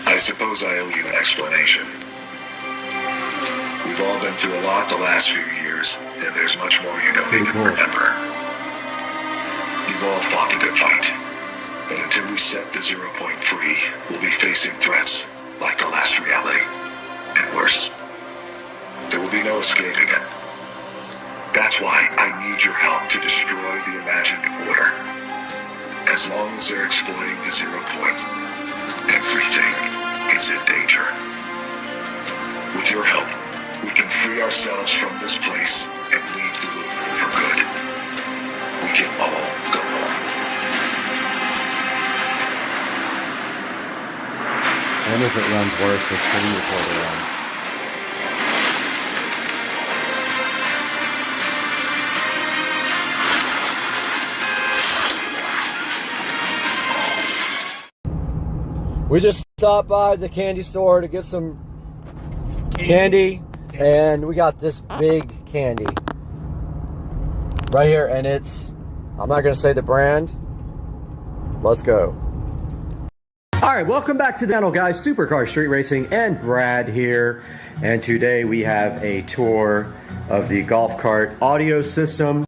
I suppose I owe you an explanation. We've all been through a lot the last few years, and there's much more you don't even remember. You've all fought a good fight, but until we set the 0 point free, we'll be facing threats like the last reality, and worse. There will be no escaping it. That's why I need your help to destroy the imagined order. As long as they're exploiting the 0 point, everything is in danger. With your help, we can free ourselves from this place and leave the loop for good. We can all go home. And if it runs worse, the screen recorder runs. We just stopped by the candy store to get some candy, and we got this big candy right here, and it's, I'm not gonna say the brand. Let's go. All right, welcome back to the channel, guys. Supercar Street Racing and Brad here, and today we have a tour of the golf cart audio system.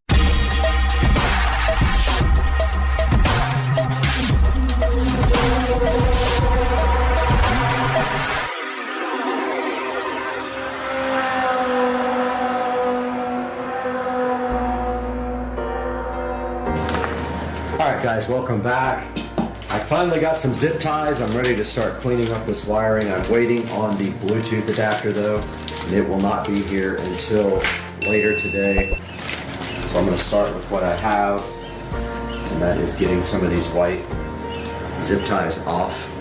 Alright guys, welcome back. I finally got some zip ties. I'm ready to start cleaning up this wiring. I'm waiting on the Bluetooth adapter though, and it will not be here until later today. So I'm going to start with what I have, and that is getting some of these white zip ties off.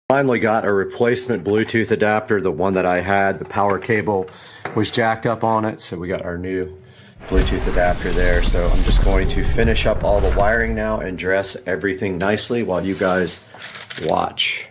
Finally got a replacement Bluetooth adapter. The one that I had, the power cable was jacked up on it, so we got our new Bluetooth adapter there. So I'm just going to finish up all the wiring now and dress everything nicely while you guys watch.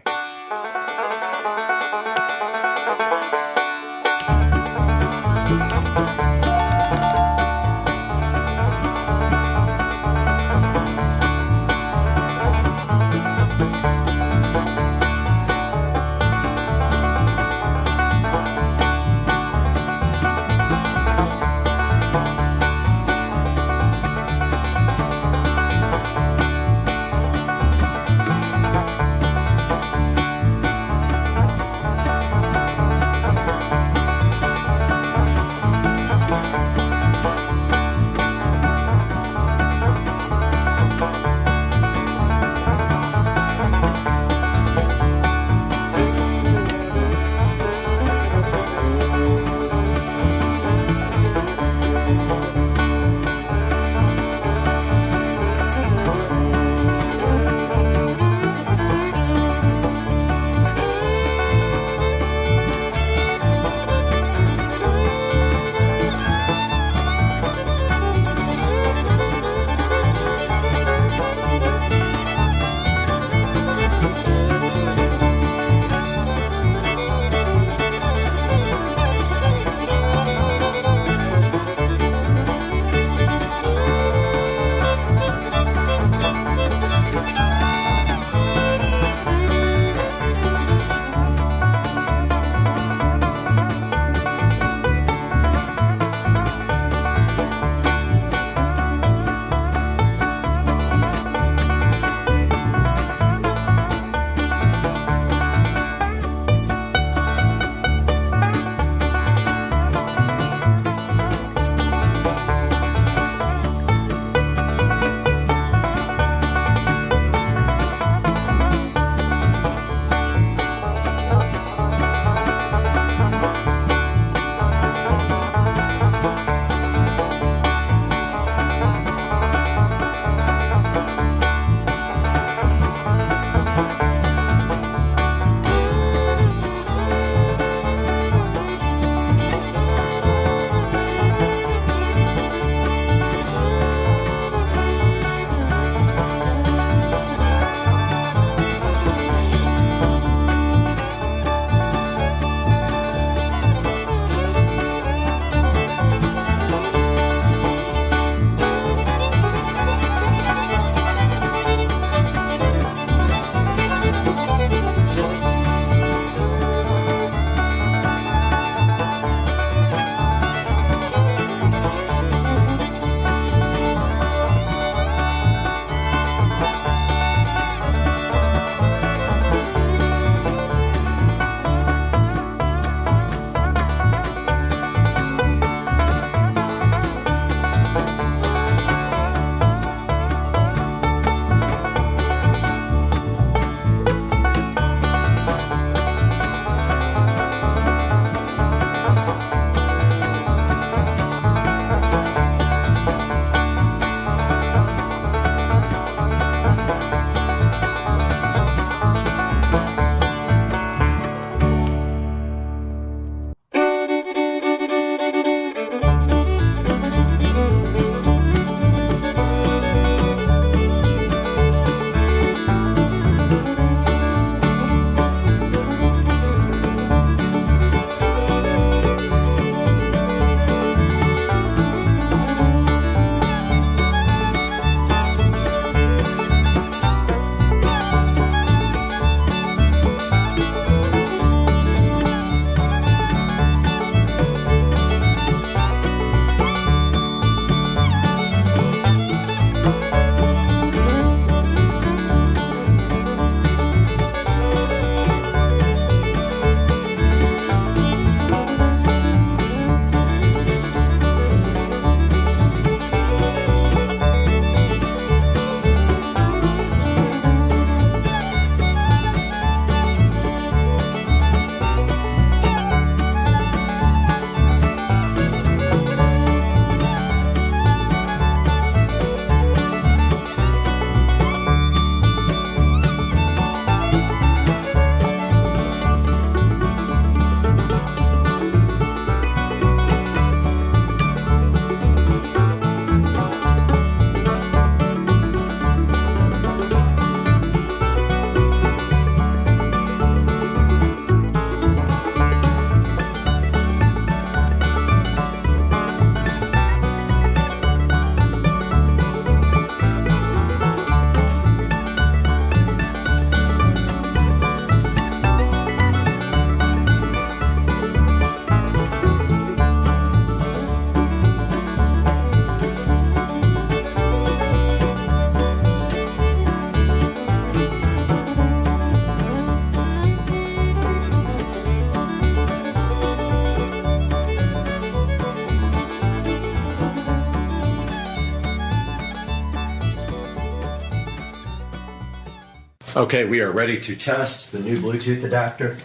Okay, we are ready to test the new Bluetooth adapter.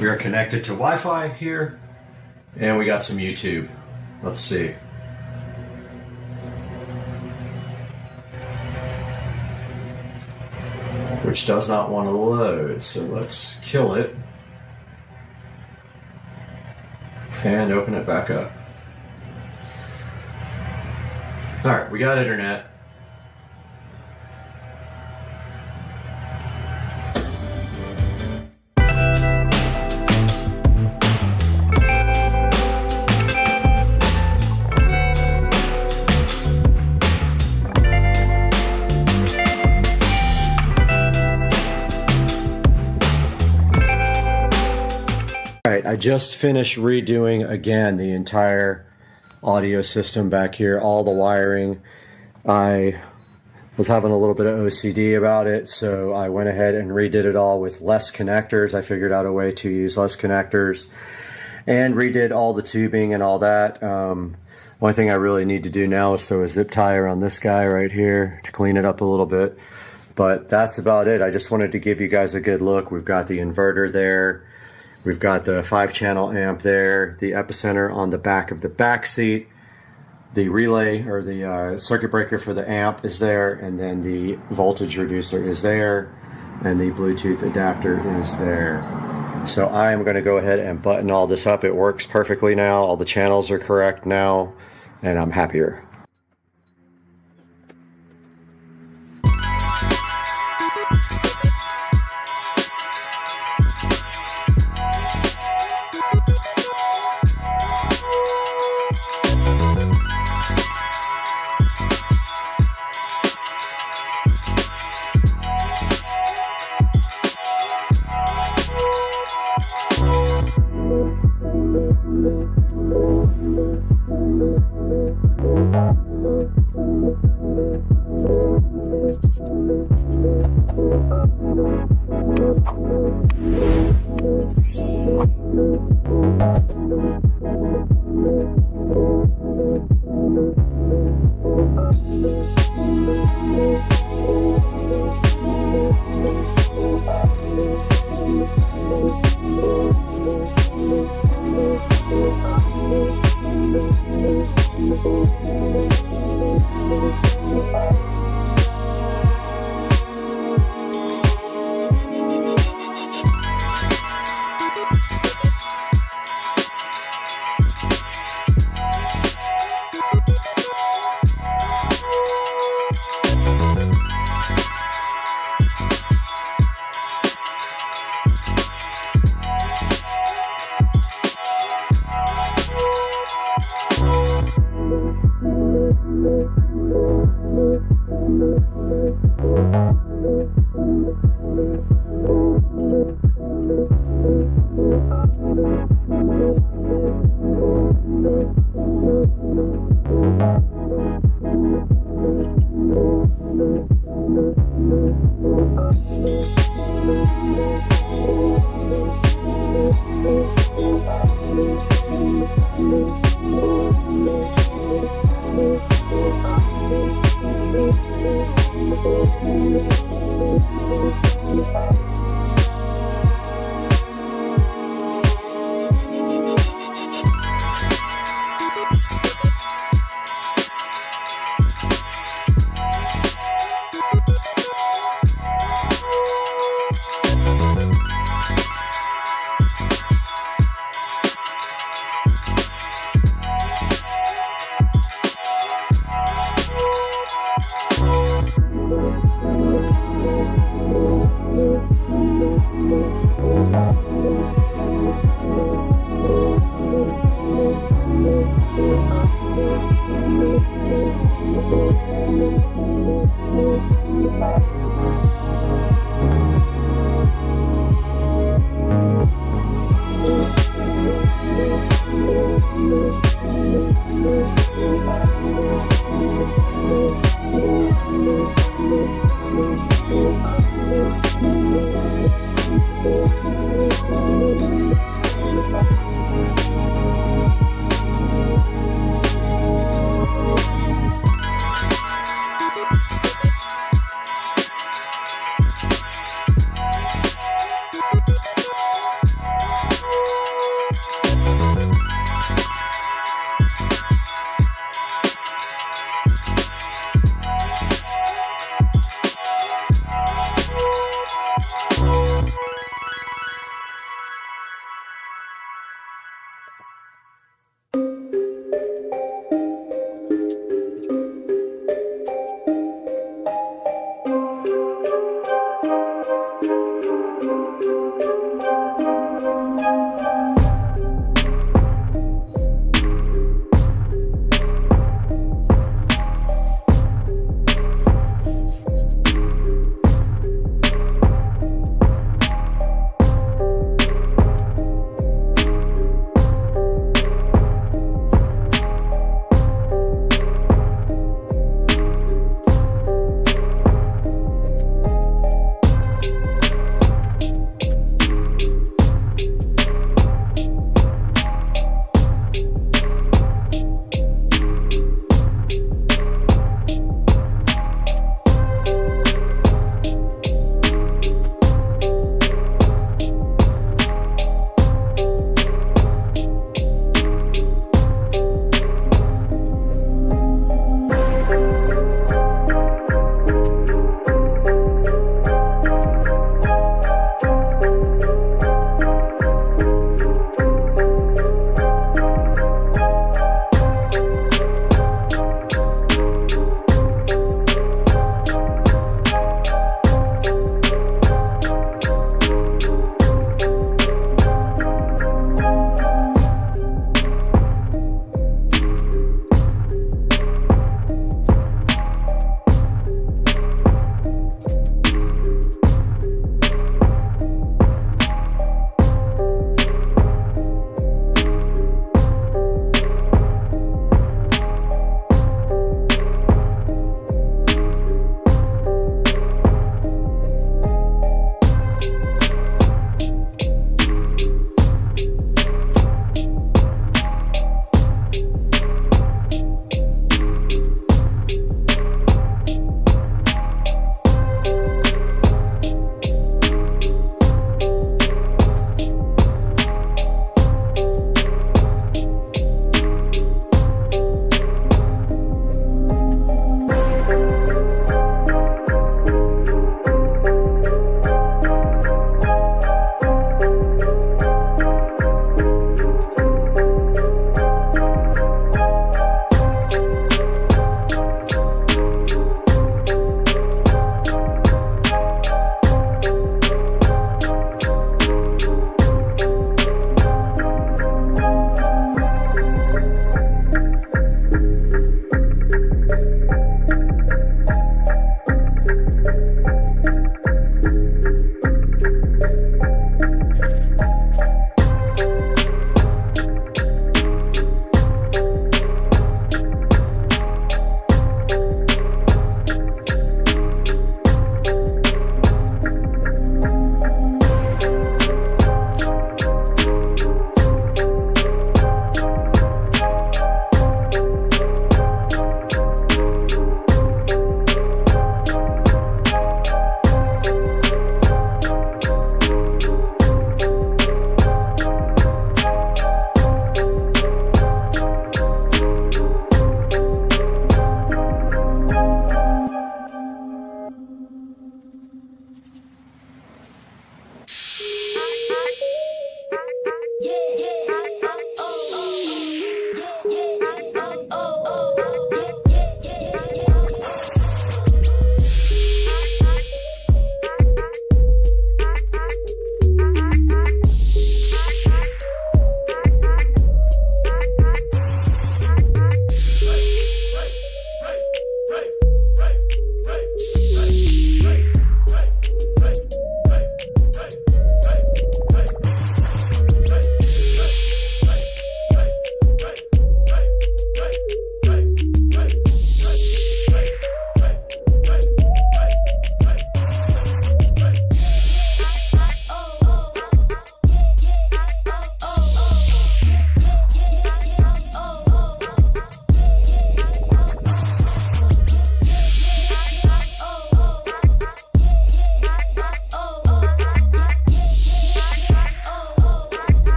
We are connected to Wi-Fi here, and we got some YouTube. Let's see. Which does not want to load, so let's kill it and open it back up. Alright, we got internet. Alright, I just finished redoing again the entire audio system back here, all the wiring. I was having a little bit of OCD about it, so I went ahead and redid it all with less connectors. I figured out a way to use less connectors and redid all the tubing and all that. One thing I really need to do now is throw a zip tie around this guy right here to clean it up a little bit. But that's about it. I just wanted to give you guys a good look. We've got the inverter there. We've got the 5-channel amp there, the epicenter on the back of the back seat, the relay or the circuit breaker for the amp is there, and then the voltage reducer is there, and the Bluetooth adapter is there. So I am going to go ahead and button all this up. It works perfectly now. All the channels are correct now, and I'm happier.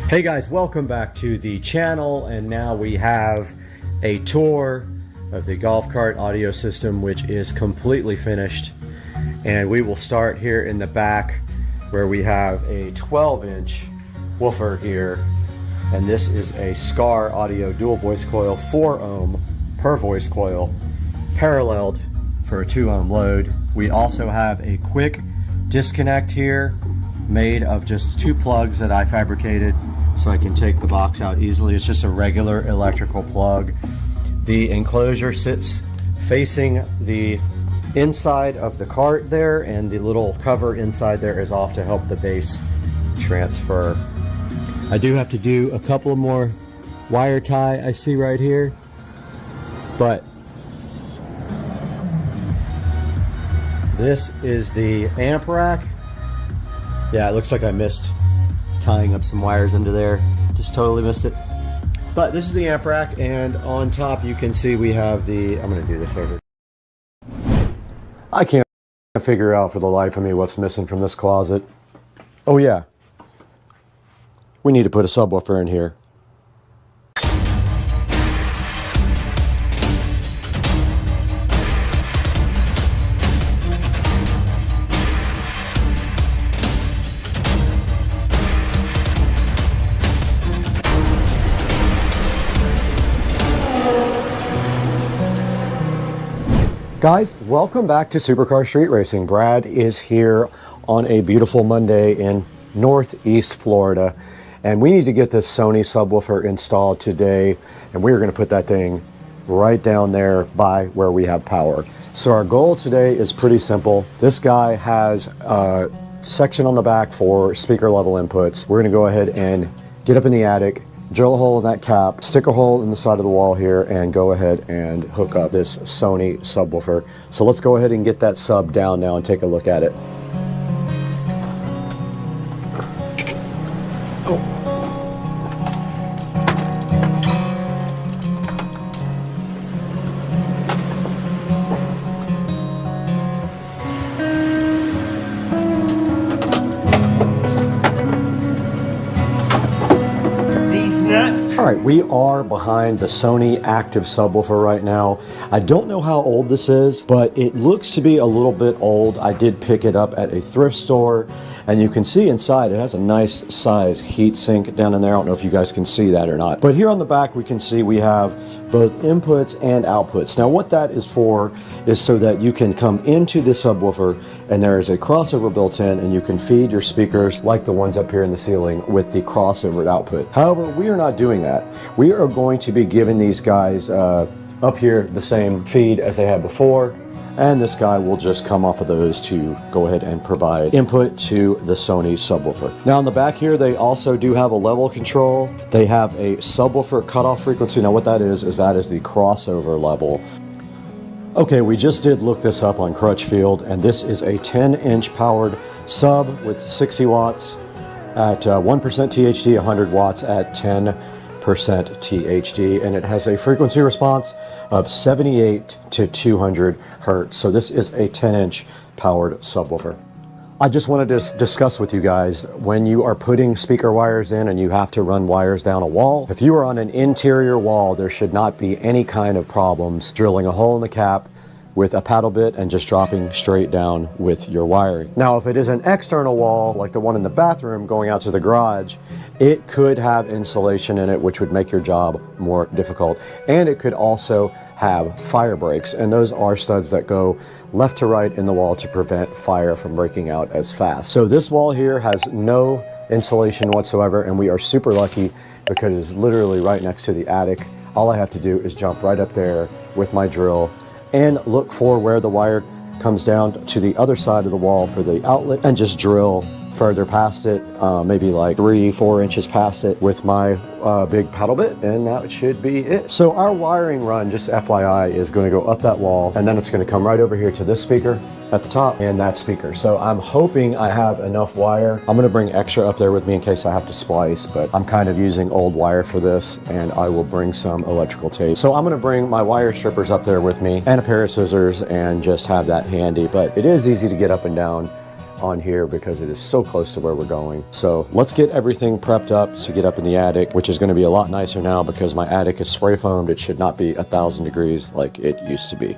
Hey guys, welcome back to the channel, and now we have a tour of the golf cart audio system, which is completely finished. And we will start here in the back where we have a 12-inch woofer here, and this is a SCSR audio dual voice coil, 4 ohm per voice coil, paralleled for a 2 ohm load. We also have a quick disconnect here made of just 2 plugs that I fabricated so I can take the box out easily. It's just a regular electrical plug. The enclosure sits facing the inside of the cart there, and the little cover inside there is off to help the bass transfer. I do have to do a couple more wire tie I see right here, but this is the amp rack. Yeah, it looks like I missed tying up some wires into there. Just totally missed it. But this is the amp rack, and on top you can see we have the, I'm gonna do this over. I can't figure out for the life of me what's missing from this closet. Oh yeah, we need to put a subwoofer in here. Guys, welcome back to Supercar Street Racing. Brad is here on a beautiful Monday in Northeast Florida, and we need to get this Sony subwoofer installed today, and we're going to put that thing right down there by where we have power. So our goal today is pretty simple. This guy has a section on the back for speaker level inputs. We're going to go ahead and get up in the attic, drill a hole in that cap, stick a hole in the side of the wall here, and go ahead and hook up this Sony subwoofer. So let's go ahead and get that sub down now and take a look at it. All right, we are behind the Sony active subwoofer right now. I don't know how old this is, but it looks to be a little bit old. I did pick it up at a thrift store, and you can see inside it has a nice size heat sink down in there. I don't know if you guys can see that or not. But here on the back we can see we have both inputs and outputs. Now what that is for is so that you can come into the subwoofer and there is a crossover built in, and you can feed your speakers like the ones up here in the ceiling with the crossover output. However, we are not doing that. We are going to be giving these guys up here the same feed as they had before, and this guy will just come off of those to go ahead and provide input to the Sony subwoofer. Now on the back here they also do have a level control. They have a subwoofer cutoff frequency. Now what that is that is the crossover level. Okay, we just did look this up on Crutchfield, and this is a 10-inch powered sub with 60 watts at 1% THD, 100 watts at 10% THD, and it has a frequency response of 78 to 200 hertz. So this is a 10-inch powered subwoofer. I just wanted to discuss with you guys, when you are putting speaker wires in and you have to run wires down a wall, if you are on an interior wall, there should not be any kind of problems drilling a hole in the cap with a paddle bit and just dropping straight down with your wiring. Now, if it is an external wall, like the one in the bathroom going out to the garage, it could have insulation in it, which would make your job more difficult. And it could also have fire breaks, and those are studs that go left to right in the wall to prevent fire from breaking out as fast. So this wall here has no insulation whatsoever, and we are super lucky because it is literally right next to the attic. All I have to do is jump right up there with my drill and look for where the wire comes down to the other side of the wall for the outlet, and just drill further past it, maybe like 3-4 inches past it with my big paddle bit, and that should be it. So our wiring run, just FYI, is going to go up that wall, and then it's going to come right over here to this speaker at the top and that speaker. So I'm hoping I have enough wire. I'm going to bring extra up there with me in case I have to splice, but I'm kind of using old wire for this, and I will bring some electrical tape. So I'm going to bring my wire strippers up there with me and a pair of scissors and just have that handy. But it is easy to get up and down on here because it is so close to where we're going. So let's get everything prepped up to get up in the attic, which is going to be a lot nicer now because my attic is spray foamed. It should not be 1,000 degrees like it used to be.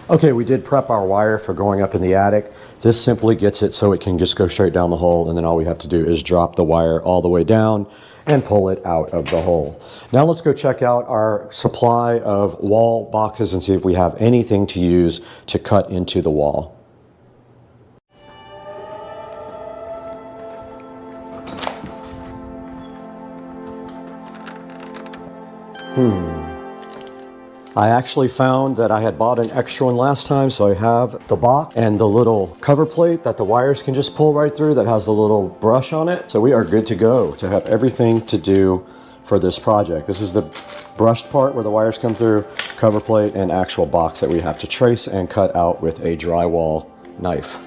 Okay, we did prep our wire for going up in the attic. This simply gets it so it can just go straight down the hole, and then all we have to do is drop the wire all the way down and pull it out of the hole. Now let's go check out our supply of wall boxes and see if we have anything to use to cut into the wall. I actually found that I had bought an extra one last time, so I have the box and the little cover plate that the wires can just pull right through that has the little brush on it. So we are good to go to have everything to do for this project. This is the brushed part where the wires come through, cover plate, and actual box that we have to trace and cut out with a drywall knife.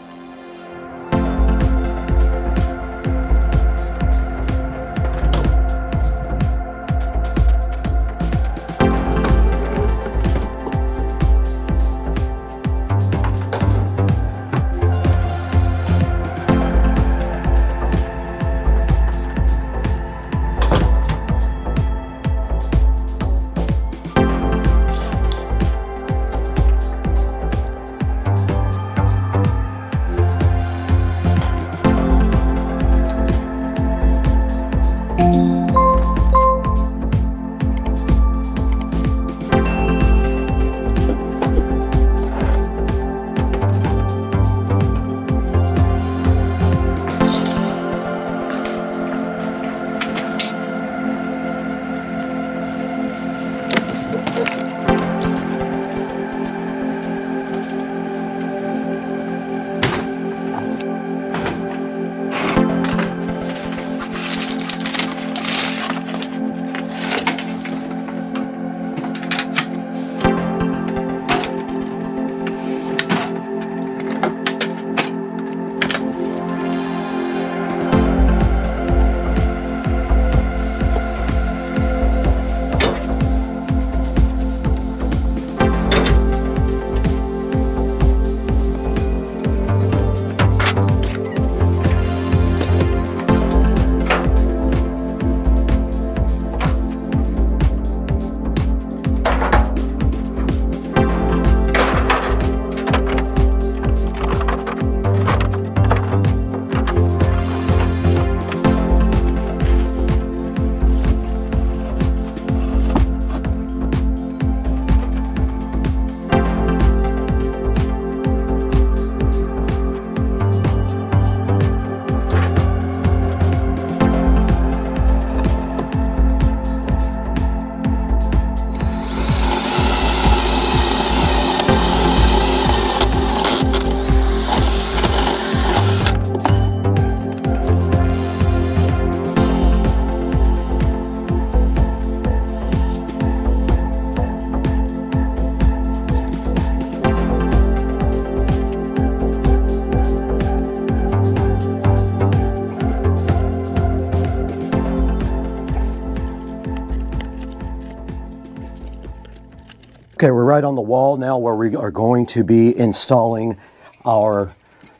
Okay, we're right on the wall now where we are going to be installing our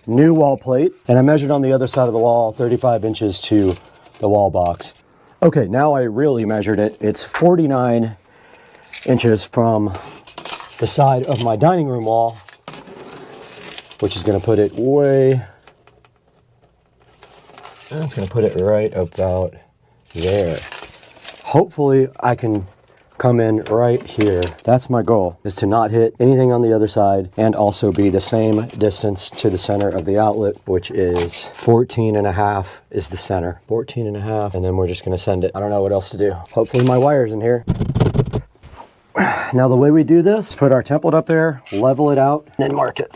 new wall plate. And I measured on the other side of the wall 35 inches to the wall box. Okay, now I really measured it. It's 49 inches from the side of my dining room wall, which is going to put it way, that's going to put it right about there. Hopefully I can come in right here. That's my goal, is to not hit anything on the other side and also be the same distance to the center of the outlet, which is 14.5 is the center. 14.5, and then we're just gonna send it. I don't know what else to do. Hopefully my wire's in here. Now the way we do this, put our template up there, level it out, and then mark it.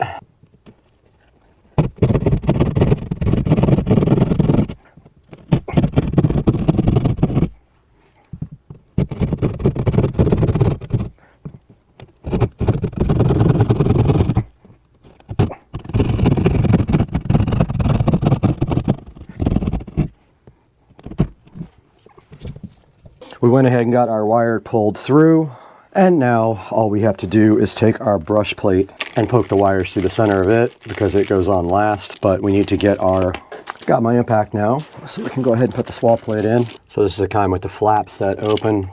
We went ahead and got our wire pulled through, and now all we have to do is take our brush plate and poke the wires through the center of it because it goes on last. But we need to get our, got my impact now, so we can go ahead and put the swap plate in. So this is the kind with the flaps that open.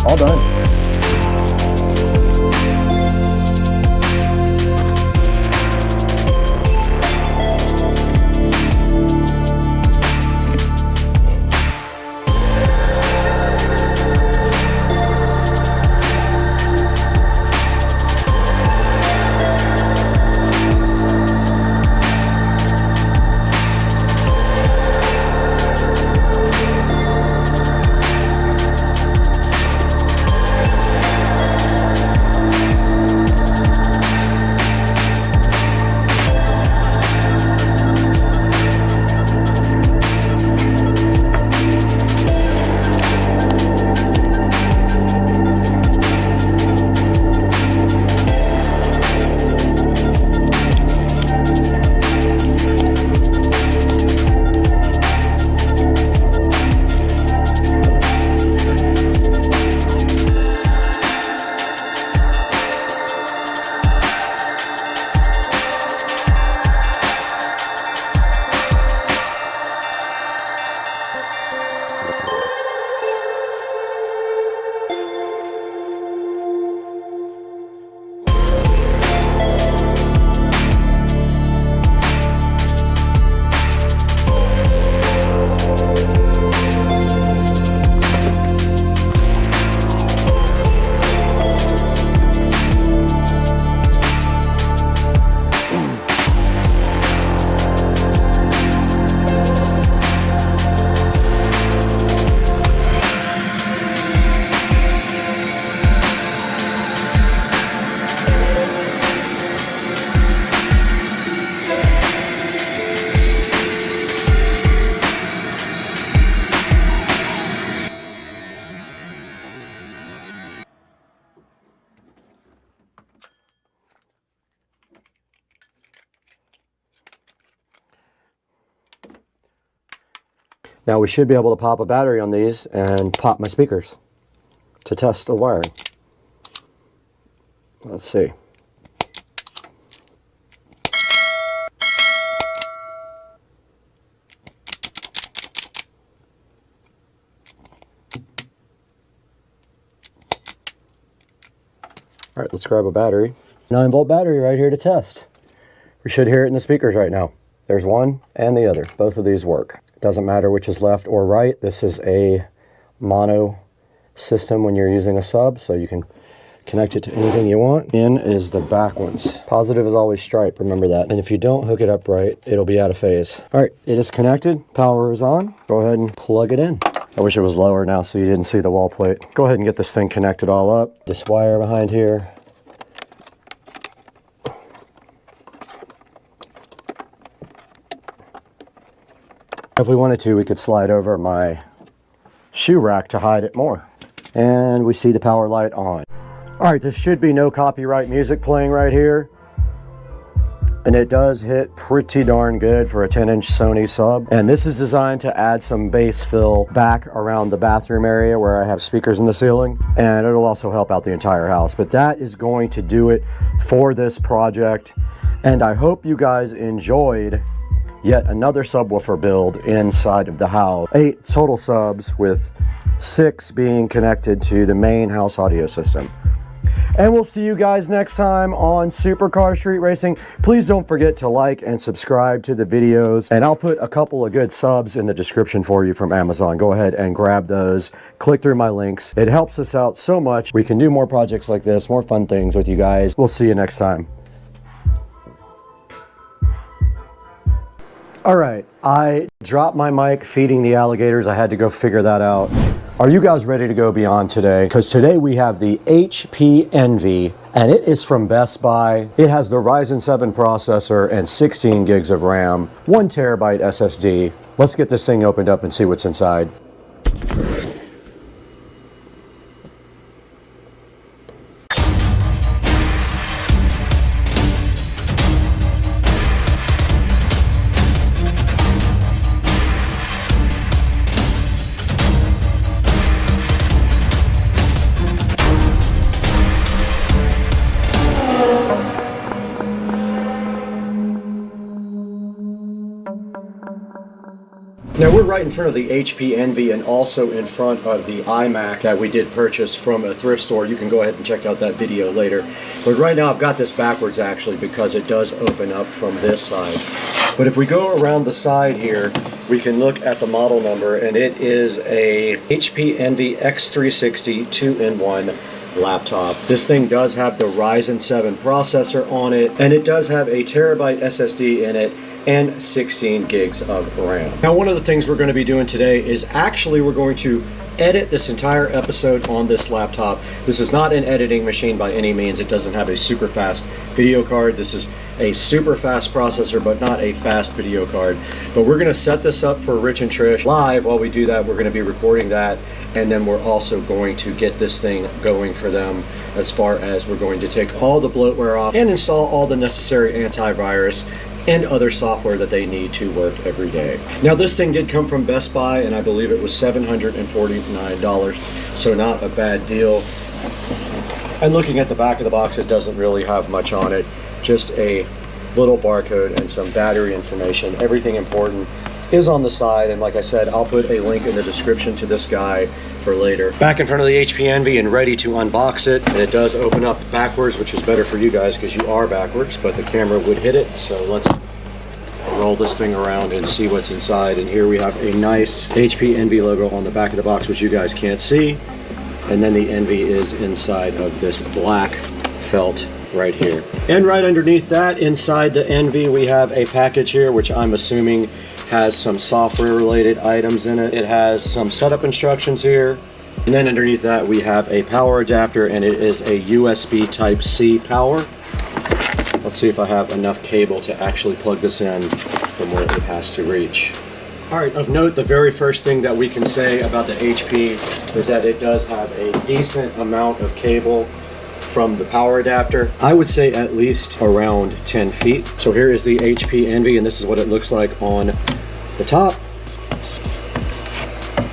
All done. Now we should be able to pop a battery on these and pop my speakers to test the wiring. Let's see. All right, let's grab a battery. 9-volt battery right here to test. We should hear it in the speakers right now. There's one and the other. Both of these work. Doesn't matter which is left or right. This is a mono system when you're using a sub, so you can connect it to anything you want. In is the back ones. Positive is always stripe, remember that. And if you don't hook it up right, it'll be out of phase. All right, it is connected. Power is on. Go ahead and plug it in. I wish it was lower now so you didn't see the wall plate. Go ahead and get this thing connected all up. This wire behind here. If we wanted to, we could slide over my shoe rack to hide it more. And we see the power light on. All right, there should be no copyright music playing right here. and it does hit pretty darn good for a 10-inch Sony sub. And this is designed to add some bass fill back around the bathroom area where I have speakers in the ceiling, and it'll also help out the entire house. But that is going to do it for this project, and I hope you guys enjoyed yet another subwoofer build inside of the house. 8 total subs, with 6 being connected to the main house audio system. And we'll see you guys next time on Supercar Street Racing. Please don't forget to like and subscribe to the videos, and I'll put a couple of good subs in the description for you from Amazon. Go ahead and grab those. Click through my links. It helps us out so much. We can do more projects like this, more fun things with you guys. We'll see you next time. All right, I dropped my mic feeding the alligators. I had to go figure that out. Are you guys ready to go beyond today? Because today we have the HP Envy, and it is from Best Buy. It has the Ryzen 7 processor and 16 gigs of RAM, 1 terabyte SSD. Let's get this thing opened up and see what's inside. Now we're right in front of the HP Envy and also in front of the iMac that we did purchase from a thrift store. You can go ahead and check out that video later. But right now I've got this backwards actually, because it does open up from this side. But if we go around the side here, we can look at the model number, and it is a HP Envy X360 2-in-1 laptop. This thing does have the Ryzen 7 processor on it, and it does have a terabyte SSD in it and 16 gigs of RAM. Now, one of the things we're going to be doing today is actually we're going to edit this entire episode on this laptop. This is not an editing machine by any means. It doesn't have a super fast video card. This is a super fast processor, but not a fast video card. But we're going to set this up for Rich and Trish live. While we do that, we're going to be recording that, and then we're also going to get this thing going for them, as far as we're going to take all the bloatware off and install all the necessary antivirus and other software that they need to work every day. Now, this thing did come from Best Buy, and I believe it was $749, so not a bad deal. And looking at the back of the box, it doesn't really have much on it, just a little barcode and some battery information. Everything important is on the side, and like I said, I'll put a link in the description to this guy for later. Back in front of the HP Envy and ready to unbox it, and it does open up backwards, which is better for you guys because you are backwards, but the camera would hit it. So let's roll this thing around and see what's inside. And here we have a nice HP Envy logo on the back of the box, which you guys can't see, and then the Envy is inside of this black felt right here. And right underneath that, inside the Envy, we have a package here, which I'm assuming has some software related items in it. It has some setup instructions here, and then underneath that we have a power adapter, and it is a USB Type-C power. Let's see if I have enough cable to actually plug this in from where it has to reach. All right, of note, the very first thing that we can say about the HP is that it does have a decent amount of cable from the power adapter. I would say at least around 10 feet. So here is the HP Envy, and this is what it looks like on the top.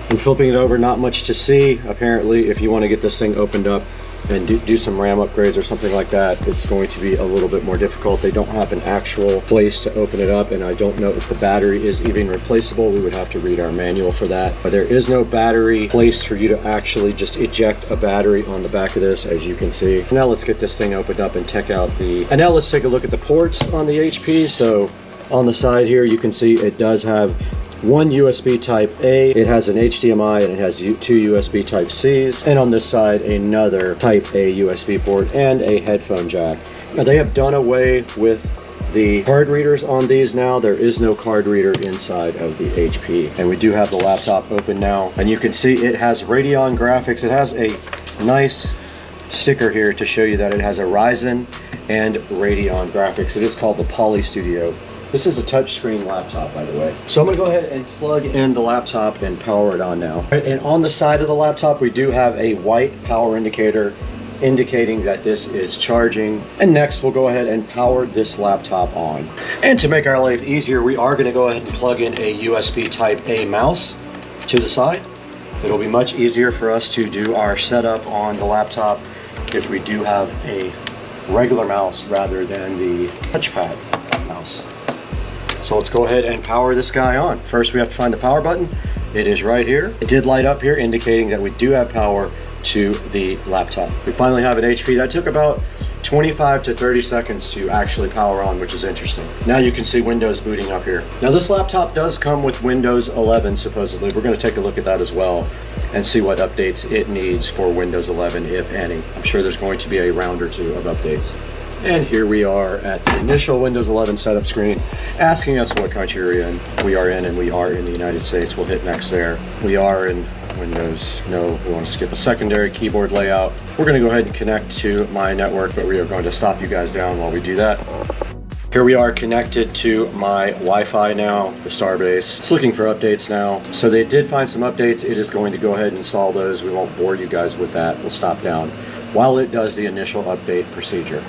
And flipping it over, not much to see. Apparently, if you want to get this thing opened up and do some RAM upgrades or something like that, it's going to be a little bit more difficult. They don't have an actual place to open it up, and I don't know if the battery is even replaceable. We would have to read our manual for that. But there is no battery place for you to actually just eject a battery on the back of this, as you can see. Now let's get this thing opened up and check out and now let's take a look at the ports on the HP. So on the side here, you can see it does have one USB Type A, it has an HDMI, and it has 2 USB Type Cs, and on this side another Type A USB port and a headphone jack. Now they have done away with the card readers on these now. There is no card reader inside of the HP, and we do have the laptop open now, and you can see it has Radeon graphics. It has a nice sticker here to show you that it has a Ryzen and Radeon graphics. It is called the Poly Studio. This is a touchscreen laptop, by the way. So I'm gonna go ahead and plug in the laptop and power it on now. And on the side of the laptop, we do have a white power indicator indicating that this is charging. And next we'll go ahead and power this laptop on. And to make our life easier, we are going to go ahead and plug in a USB Type A mouse to the side. It'll be much easier for us to do our setup on the laptop if we do have a regular mouse rather than the touchpad mouse. So let's go ahead and power this guy on. First we have to find the power button. It is right here. It did light up here indicating that we do have power to the laptop. We finally have an HP. That took about 25 to 30 seconds to actually power on, which is interesting. Now you can see Windows booting up here. Now this laptop does come with Windows 11 supposedly. We're going to take a look at that as well and see what updates it needs for Windows 11, if any. I'm sure there's going to be a round or two of updates. And here we are at the initial Windows 11 setup screen, asking us what country we're in. We are in, and we are in the United States. We'll hit next there. We are in Windows. No, we want to skip a secondary keyboard layout. We're going to go ahead and connect to my network, but we are going to stop you guys down while we do that. Here we are connected to my Wi-Fi now, the Starbase. It's looking for updates now. So they did find some updates. It is going to go ahead and install those. We won't bore you guys with that. We'll stop down while it does the initial update procedure.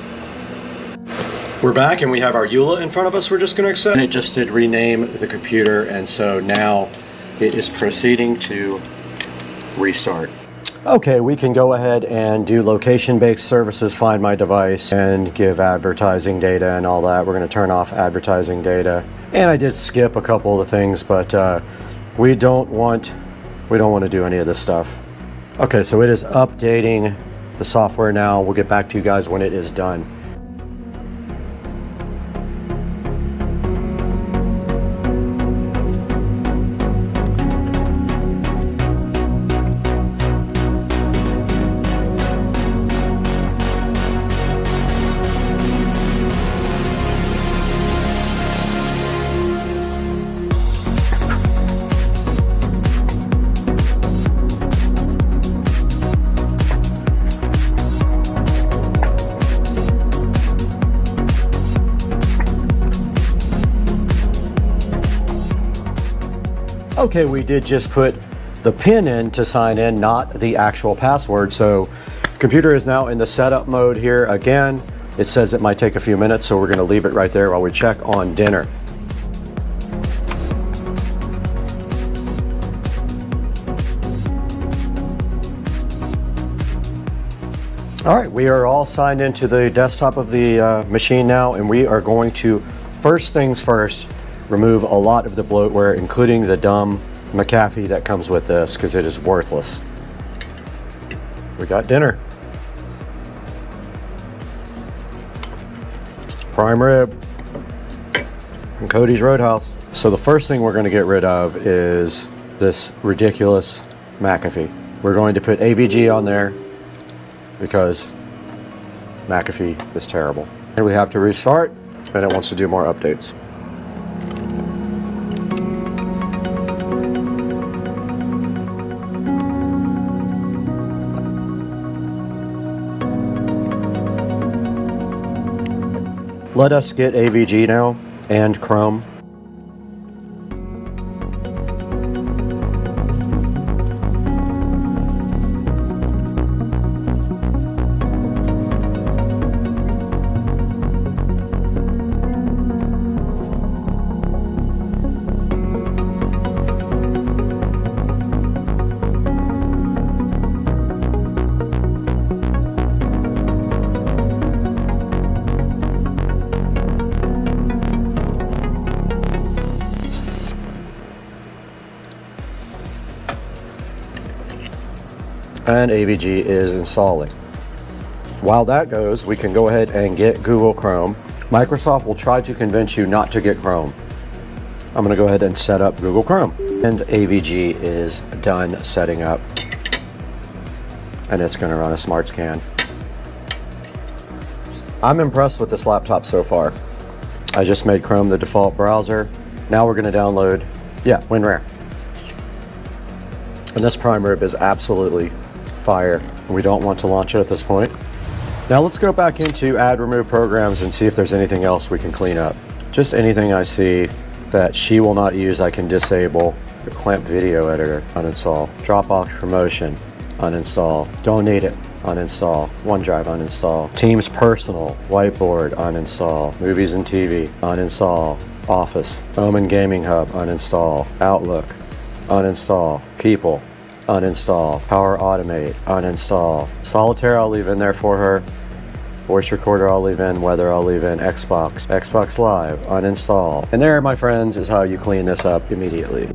We're back and we have our EULA in front of us. We're just going to accept. And it just did rename the computer, and so now it is proceeding to restart. Okay, we can go ahead and do location-based services, find my device, and give advertising data and all that. We're going to turn off advertising data. And I did skip a couple of the things, but we don't want to do any of this stuff. Okay, so it is updating the software now. We'll get back to you guys when it is done. Okay, we did just put the PIN in to sign in, not the actual password. So computer is now in the setup mode here again. It says it might take a few minutes, so we're going to leave it right there while we check on dinner. All right, we are all signed into the desktop of the machine now, and we are going to, first things first, remove a lot of the bloatware, including the dumb McAfee that comes with this, because it is worthless. We got dinner. Prime rib from Cody's Roadhouse. So the first thing we're going to get rid of is this ridiculous McAfee. We're going to put AVG on there because McAfee is terrible. And we have to restart, and it wants to do more updates. Let us get AVG now and Chrome. And AVG is installing. While that goes, we can go ahead and get Google Chrome. Microsoft will try to convince you not to get Chrome. I'm going to go ahead and set up Google Chrome. And AVG is done setting up. And it's going to run a smart scan. I'm impressed with this laptop so far. I just made Chrome the default browser. Now we're going to download, WinRAR. And this prime rib is absolutely fire. We don't want to launch it at this point. Now let's go back into add remove programs and see if there's anything else we can clean up. Just anything I see that she will not use, I can disable. The clamp video editor, uninstall. Dropbox promotion, uninstall. Don't need it. uninstall. OneDrive, uninstall. Teams Personal, Whiteboard, uninstall. Movies and TV, uninstall. Office, Omen Gaming Hub, uninstall. Outlook, uninstall. People, uninstall. Power Automate, uninstall. Solitaire I'll leave in there for her. Voice recorder I'll leave in, weather I'll leave in, Xbox Live, uninstall. And there, my friends, is how you clean this up immediately.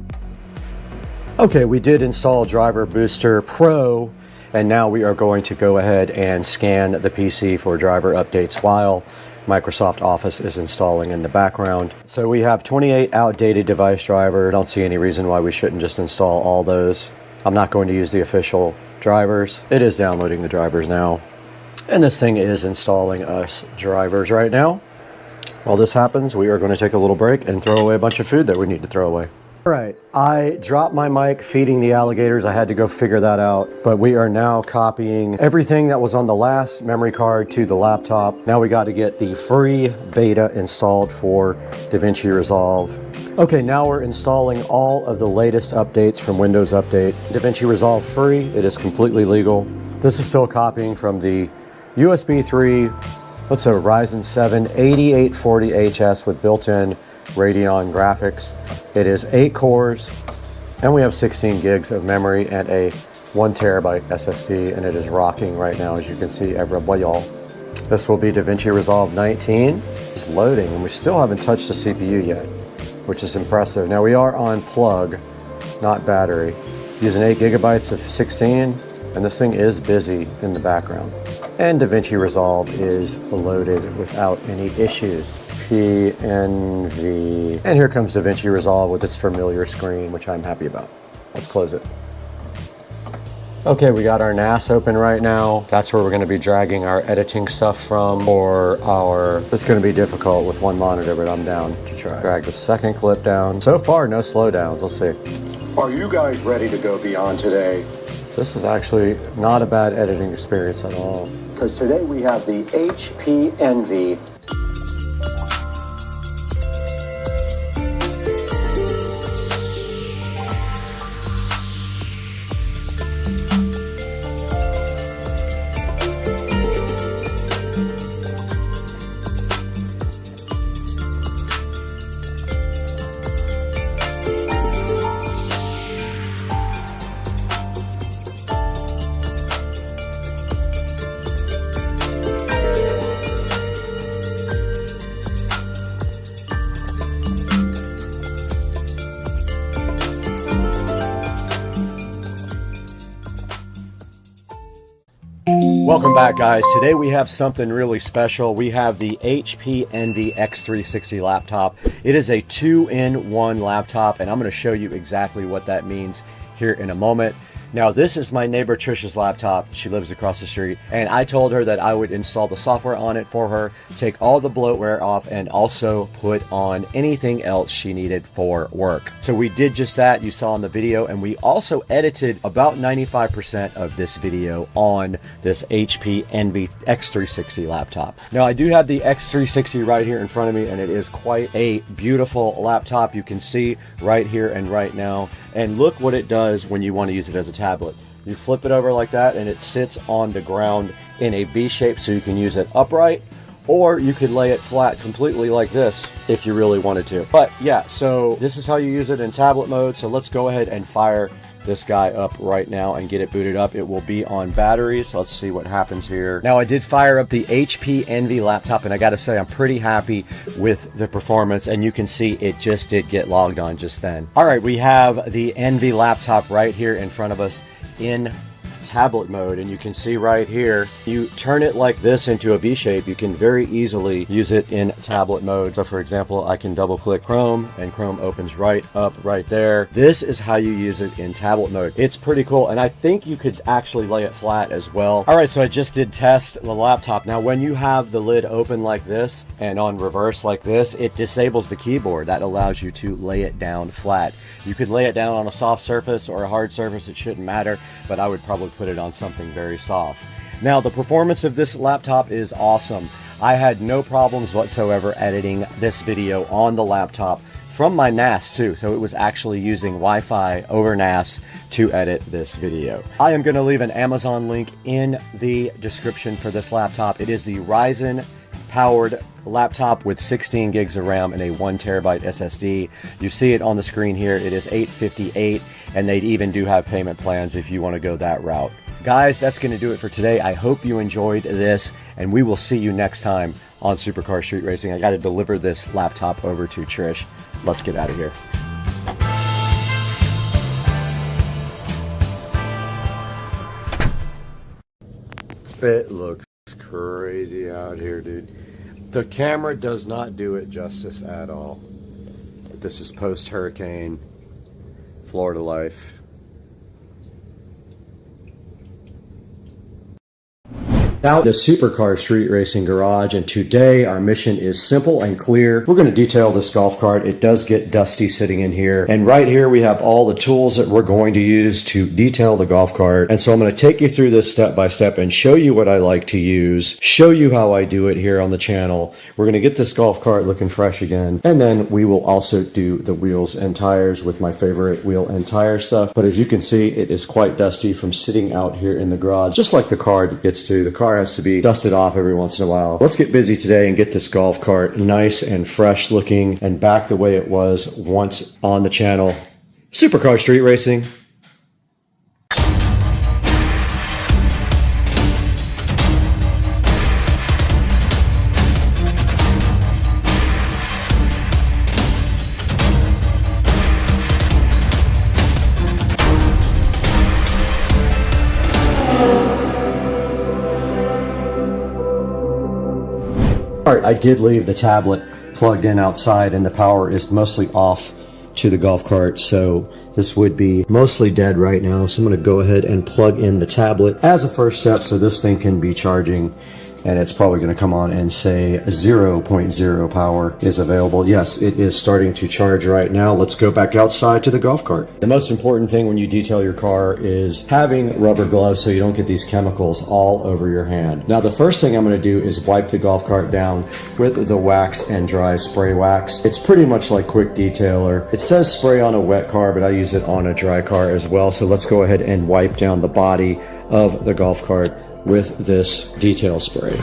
Okay, we did install Driver Booster Pro, and now we are going to go ahead and scan the PC for driver updates while Microsoft Office is installing in the background. So we have 28 outdated device drivers. I don't see any reason why we shouldn't just install all those. I'm not going to use the official drivers. It is downloading the drivers now. And this thing is installing us drivers right now. While this happens, we are going to take a little break and throw away a bunch of food that we need to throw away. All right, I dropped my mic feeding the alligators. I had to go figure that out, but we are now copying everything that was on the last memory card to the laptop. Now we got to get the free beta installed for DaVinci Resolve. Okay, now we're installing all of the latest updates from Windows Update. DaVinci Resolve free, it is completely legal. This is still copying from the USB 3, what's a Ryzen 7 8840HS with built-in Radeon graphics. It is 8 cores, and we have 16 gigs of memory and a 1 terabyte SSD, and it is rocking right now, as you can see, y'all. This will be DaVinci Resolve 19. It's loading, and we still haven't touched the CPU yet, which is impressive. Now we are on plug, not battery, using 8 gigabytes of 16, and this thing is busy in the background. And DaVinci Resolve is loaded without any issues. PNV. And here comes DaVinci Resolve with its familiar screen, which I'm happy about. Let's close it. Okay, we got our NAS open right now. That's where we're going to be dragging our editing stuff from for our... This is going to be difficult with one monitor, but I'm down to try. Drag the second clip down. So far, no slowdowns. Let's see. Are you guys ready to go beyond today? This is actually not a bad editing experience at all. Because today we have the HP Envy. Welcome back, guys. Today we have something really special. We have the HP Envy X360 laptop. It is a 2-in-1 laptop, and I'm going to show you exactly what that means here in a moment. Now, this is my neighbor Trisha's laptop. She lives across the street, and I told her that I would install the software on it for her, take all the bloatware off, and also put on anything else she needed for work. So we did just that, you saw in the video, and we also edited about 95% of this video on this HP Envy X360 laptop. Now, I do have the X360 right here in front of me, and it is quite a beautiful laptop. You can see right here and right now. And look what it does when you want to use it as a tablet. You flip it over like that and it sits on the ground in a V shape, so you can use it upright, or you could lay it flat completely like this if you really wanted to. But yeah, so this is how you use it in tablet mode. So let's go ahead and fire this guy up right now and get it booted up. It will be on batteries. So let's see what happens here. Now, I did fire up the HP Envy laptop, and I gotta say I'm pretty happy with the performance, and you can see it just did get logged on just then. All right, we have the Envy laptop right here in front of us in tablet mode, and you can see right here, you turn it like this into a V shape, you can very easily use it in tablet mode. So for example, I can double click Chrome and Chrome opens right up right there. This is how you use it in tablet mode. It's pretty cool, and I think you could actually lay it flat as well. All right, so I just did test the laptop. Now, when you have the lid open like this and on reverse like this, it disables the keyboard. That allows you to lay it down flat. You could lay it down on a soft surface or a hard surface, it shouldn't matter, but I would probably put it on something very soft. Now, the performance of this laptop is awesome. I had no problems whatsoever editing this video on the laptop from my NAS too, so it was actually using Wi-Fi over NAS to edit this video. I am going to leave an Amazon link in the description for this laptop. It is the Ryzen powered laptop with 16 gigs of RAM and a 1 terabyte SSD. You see it on the screen here. It is $858, and they even do have payment plans if you want to go that route. Guys, that's going to do it for today. I hope you enjoyed this, and we will see you next time on Supercar Street Racing. I got to deliver this laptop over to Trish. Let's get out of here. It looks crazy out here, dude. The camera does not do it justice at all. This is post-hurricane Florida life. Out the Supercar Street Racing Garage, and today our mission is simple and clear. We're going to detail this golf cart. It does get dusty sitting in here, and right here we have all the tools that we're going to use to detail the golf cart. And so I'm going to take you through this step by step and show you what I like to use, show you how I do it here on the channel. We're going to get this golf cart looking fresh again, and then we will also do the wheels and tires with my favorite wheel and tire stuff. But as you can see, it is quite dusty from sitting out here in the garage, just like the car gets to. The car has to be dusted off every once in a while. Let's get busy today and get this golf cart nice and fresh looking and back the way it was once on the channel. Supercar Street Racing. I did leave the tablet plugged in outside, and the power is mostly off to the golf cart, so this would be mostly dead right now. So I'm going to go ahead and plug in the tablet as a first step so this thing can be charging, and it's probably going to come on and say 0.0 power is available. Yes, it is starting to charge right now. Let's go back outside to the golf cart. The most important thing when you detail your car is having rubber gloves so you don't get these chemicals all over your hand. Now, the first thing I'm going to do is wipe the golf cart down with the wax and dry spray wax. It's pretty much like Quick Detailer. It says spray on a wet car, but I use it on a dry car as well. So let's go ahead and wipe down the body of the golf cart with this detail spray.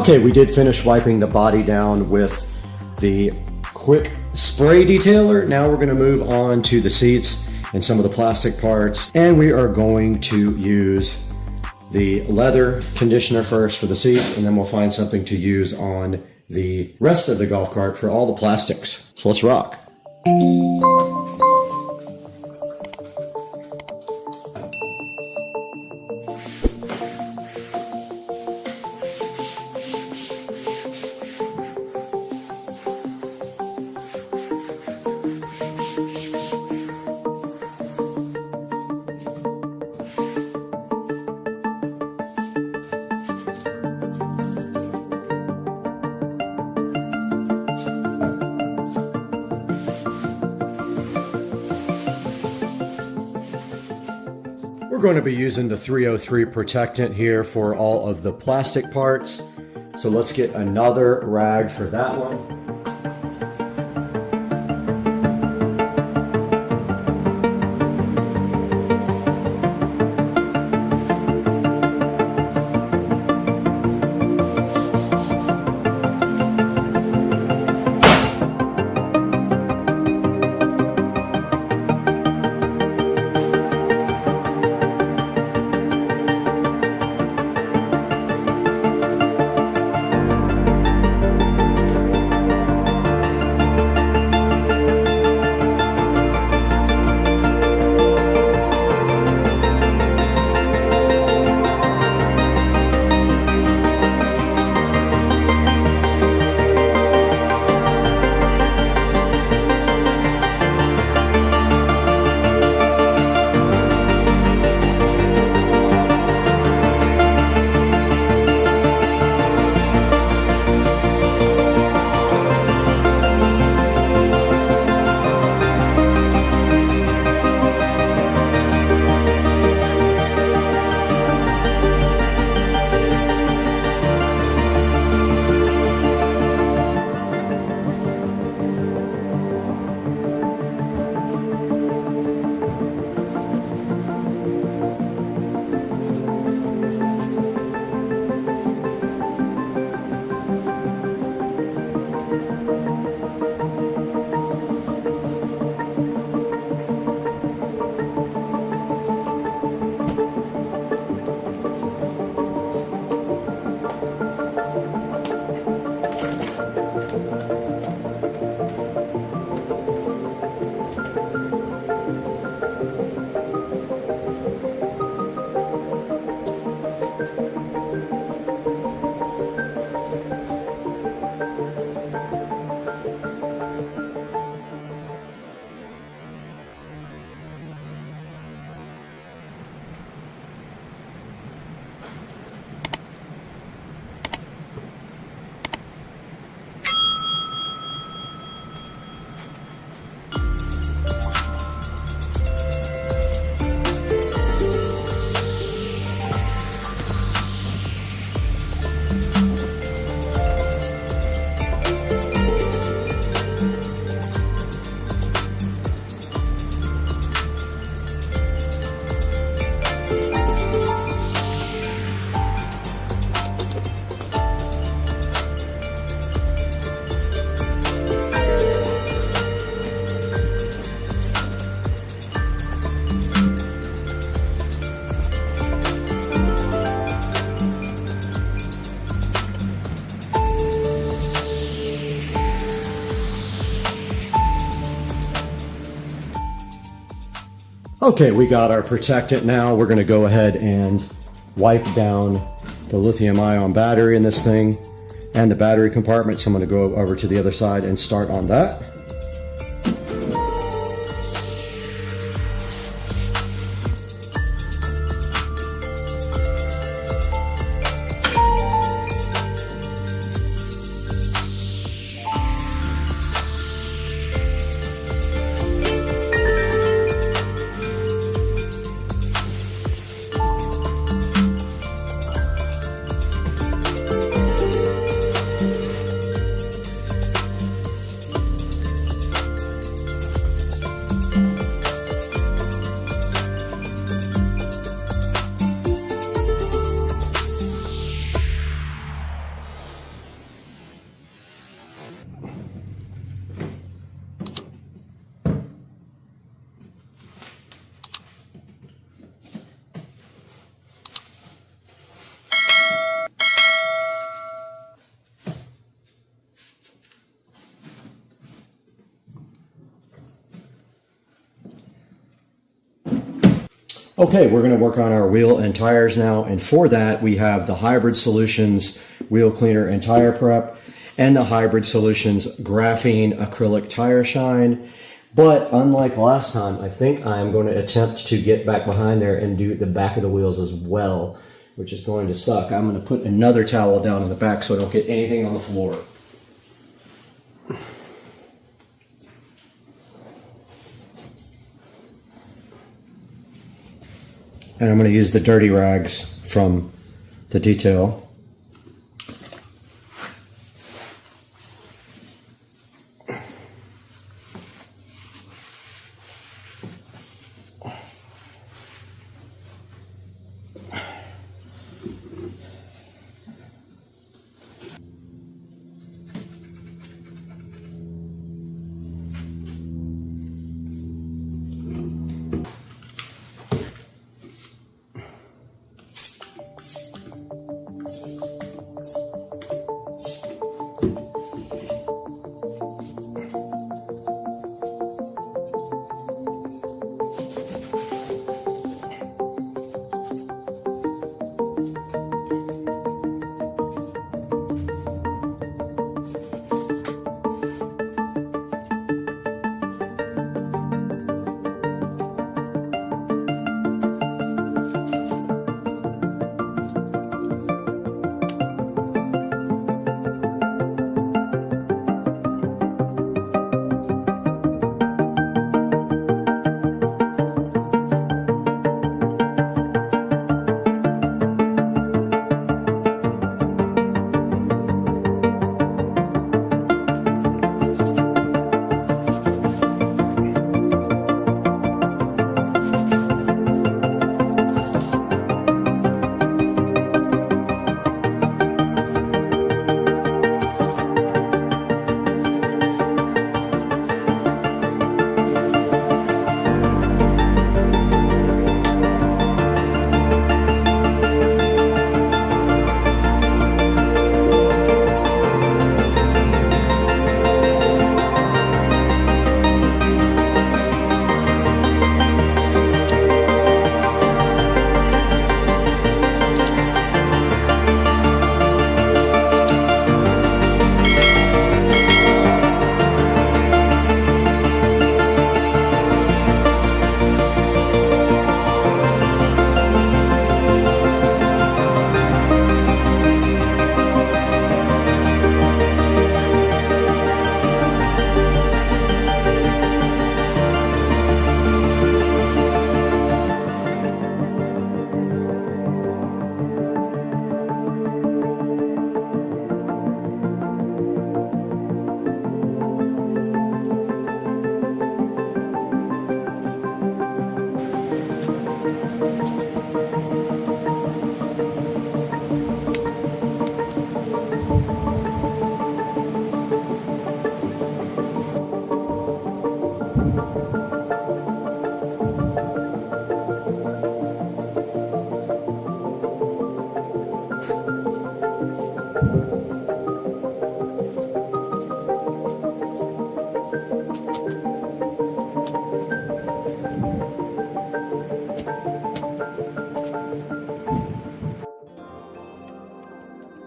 Okay, we did finish wiping the body down with the quick spray detailer. Now we're going to move on to the seats and some of the plastic parts, and we are going to use the leather conditioner first for the seats, and then we'll find something to use on the rest of the golf cart for all the plastics. So let's rock. We're going to be using the 303 protectant here for all of the plastic parts. So let's get another rag for that one. Okay, we got our protectant now. We're going to go ahead and wipe down the lithium-ion battery in this thing and the battery compartment. So I'm going to go over to the other side and start on that. Okay, we're going to work on our wheel and tires now, and for that we have the Hybrid Solutions Wheel Cleaner and Tire Prep and the Hybrid Solutions Graphene Acrylic Tire Shine. But unlike last time, I think I'm going to attempt to get back behind there and do the back of the wheels as well, which is going to suck. I'm going to put another towel down in the back so I don't get anything on the floor. And I'm going to use the dirty rags from the detail.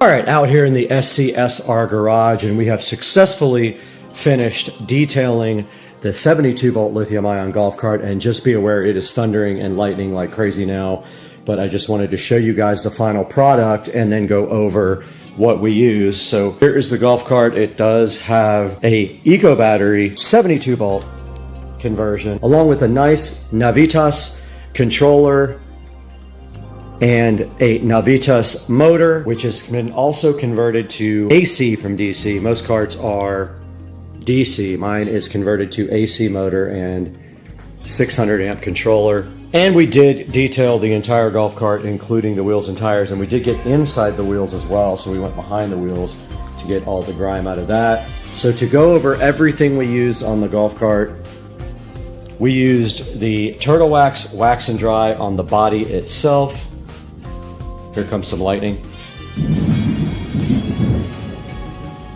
All right, out here in the SCSR garage, and we have successfully finished detailing the 72 volt lithium ion golf cart, and just be aware it is thundering and lightning like crazy now, but I just wanted to show you guys the final product and then go over what we use. So here is the golf cart. It does have a eco battery 72 volt conversion along with a nice Navitas controller and a Navitas motor, which has been also converted to AC from DC. Most carts are DC. Mine is converted to AC motor and 600 amp controller. And we did detail the entire golf cart, including the wheels and tires, and we did get inside the wheels as well, so we went behind the wheels to get all the grime out of that. So to go over everything we used on the golf cart, we used the Turtle Wax Wax and Dry on the body itself. Here comes some lightning.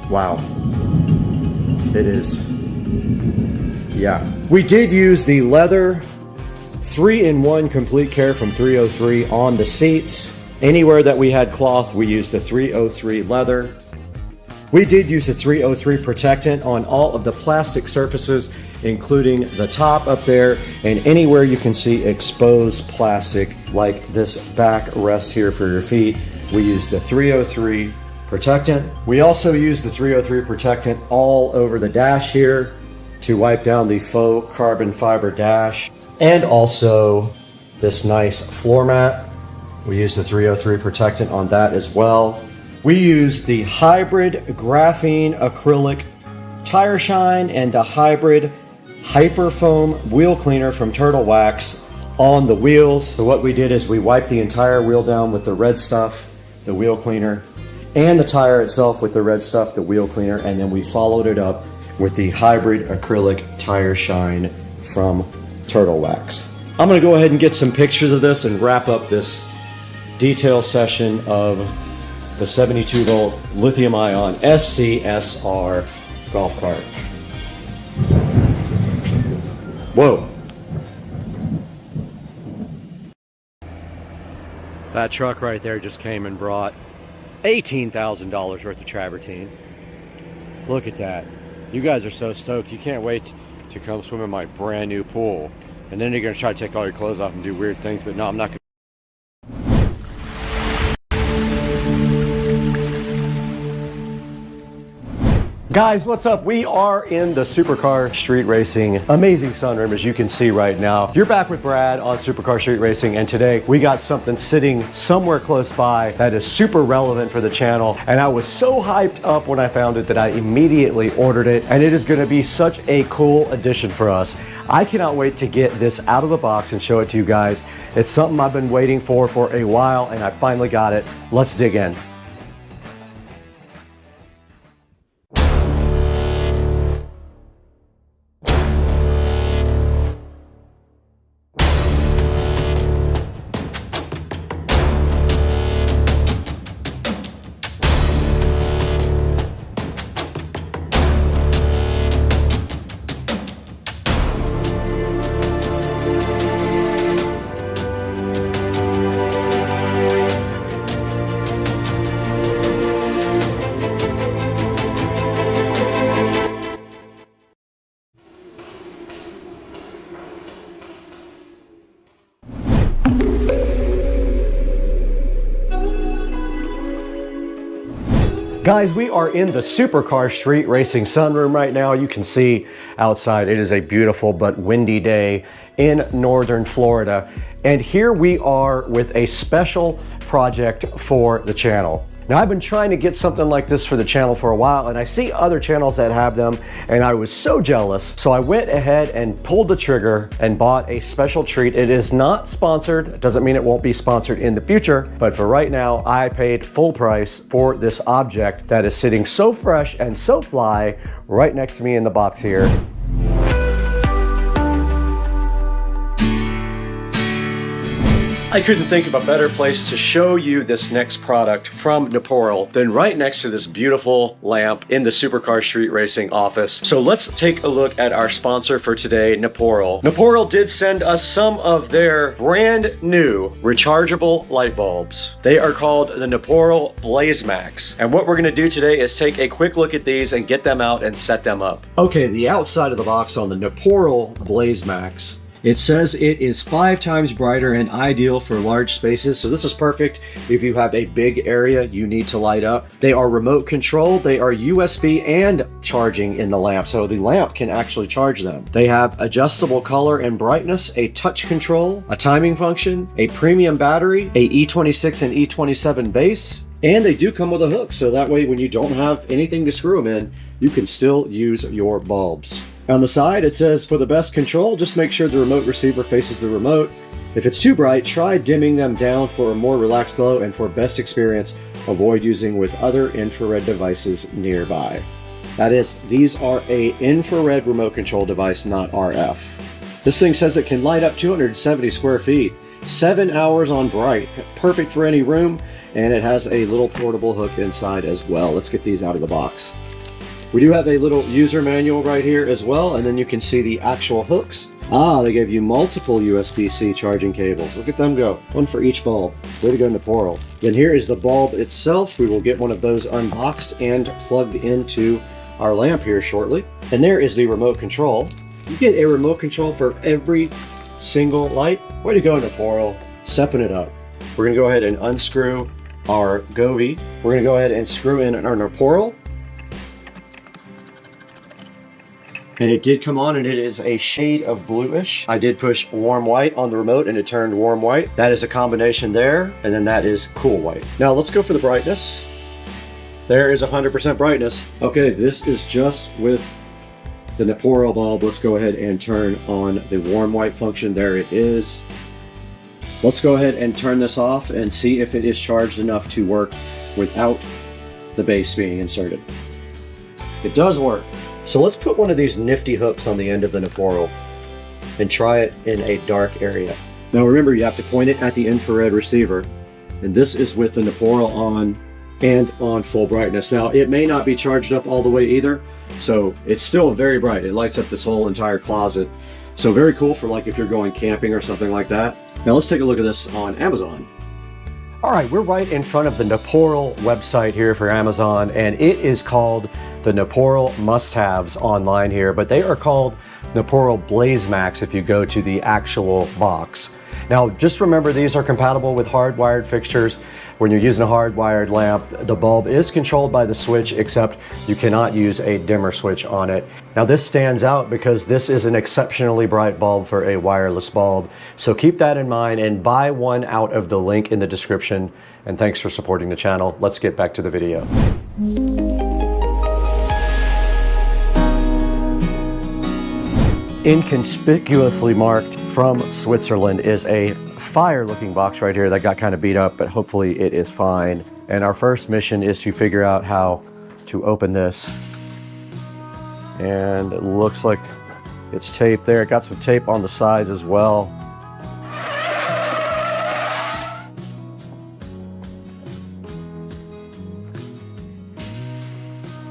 Wow. It is, yeah. We did use the leather 3-in-1 complete care from 303 on the seats. Anywhere that we had cloth, we used the 303 leather. We did use the 303 protectant on all of the plastic surfaces, including the top up there and anywhere you can see exposed plastic, like this back rest here for your feet. We used the 303 protectant. We also used the 303 protectant all over the dash here to wipe down the faux carbon fiber dash, and also this nice floor mat. We used the 303 protectant on that as well. We used the hybrid graphene acrylic tire shine and the hybrid hyperfoam wheel cleaner from Turtle Wax on the wheels. So what we did is we wiped the entire wheel down with the red stuff, the wheel cleaner, and the tire itself with the red stuff, the wheel cleaner, and then we followed it up with the hybrid acrylic tire shine from Turtle Wax. I'm gonna go ahead and get some pictures of this and wrap up this detail session of the 72 volt lithium ion SCSR golf cart. Whoa. That truck right there just came and brought $18,000 worth of travertine. Look at that. You guys are so stoked. You can't wait to come swim in my brand new pool. And then you're gonna try to take all your clothes off and do weird things, but no, I'm not gonna. Guys, what's up? We are in the Supercar Street Racing amazing sunroom, as you can see right now. You're back with Brad on Supercar Street Racing, and today we got something sitting somewhere close by that is super relevant for the channel, and I was so hyped up when I found it that I immediately ordered it, and it is going to be such a cool addition for us. I cannot wait to get this out of the box and show it to you guys. It's something I've been waiting for a while, and I finally got it. Let's dig in. Guys, we are in the Supercar Street Racing sunroom right now. You can see outside, it is a beautiful but windy day in northern Florida. And here we are with a special project for the channel. Now, I've been trying to get something like this for the channel for a while, and I see other channels that have them, and I was so jealous. So I went ahead and pulled the trigger and bought a special treat. It is not sponsored. It doesn't mean it won't be sponsored in the future, but for right now, I paid full price for this object that is sitting so fresh and so fly right next to me in the box here. I couldn't think of a better place to show you this next product from Naporal than right next to this beautiful lamp in the Supercar Street Racing office. So let's take a look at our sponsor for today, Naporal. Naporal did send us some of their brand new rechargeable light bulbs. They are called the Naporal Blaze Max. And what we're gonna do today is take a quick look at these and get them out and set them up. Okay, the outside of the box on the Naporal Blaze Max. It says it is 5 times brighter and ideal for large spaces. So this is perfect if you have a big area you need to light up. They are remote controlled. They are USB and charging in the lamp. So the lamp can actually charge them. They have adjustable color and brightness, a touch control, a timing function, a premium battery, a E26 and E27 base. And they do come with a hook. So that way when you don't have anything to screw them in, you can still use your bulbs. On the side, it says, for the best control, just make sure the remote receiver faces the remote. If it's too bright, try dimming them down for a more relaxed glow, and for best experience, avoid using with other infrared devices nearby. That is, these are a infrared remote control device, not RF. This thing says it can light up 270 square feet, 7 hours on bright, perfect for any room, and it has a little portable hook inside as well. Let's get these out of the box. We do have a little user manual right here as well, and then you can see the actual hooks Ah, they gave you multiple USB-C charging cables. Look at them go. One for each bulb. Way to go, Naporal. And here is the bulb itself. We will get one of those unboxed and plugged into our lamp here shortly. And there is the remote control. You get a remote control for every single light. Way to go, Naporal. Stepping it up. We're gonna go ahead and unscrew our Govee. We're gonna go ahead and screw in our Naporal. And it did come on, and it is a shade of bluish. I did push warm white on the remote and it turned warm white. That is a combination there, and then that is cool white. Now let's go for the brightness. There is 100% brightness. Okay, this is just with the Naporal bulb. Let's go ahead and turn on the warm white function. There it is. Let's go ahead and turn this off and see if it is charged enough to work without the base being inserted. It does work. So let's put one of these nifty hooks on the end of the Naporal and try it in a dark area. Now remember, you have to point it at the infrared receiver, and this is with the Naporal on and on full brightness. Now it may not be charged up all the way either, so it's still very bright. It lights up this whole entire closet. So very cool for like if you're going camping or something like that. Now let's take a look at this on Amazon. All right, we're right in front of the Naporal website here for Amazon, and it is called the Naporal must-haves online here, but they are called Naporal BlazeMax if you go to the actual box. Now, just remember these are compatible with hardwired fixtures. When you're using a hardwired lamp, the bulb is controlled by the switch, except you cannot use a dimmer switch on it. Now this stands out because this is an exceptionally bright bulb for a wireless bulb. So keep that in mind and buy one out of the link in the description. And thanks for supporting the channel. Let's get back to the video. Inconspicuously marked from Switzerland is a fire looking box right here that got kind of beat up, but hopefully it is fine. And our first mission is to figure out how to open this. And it looks like it's taped there. It got some tape on the sides as well.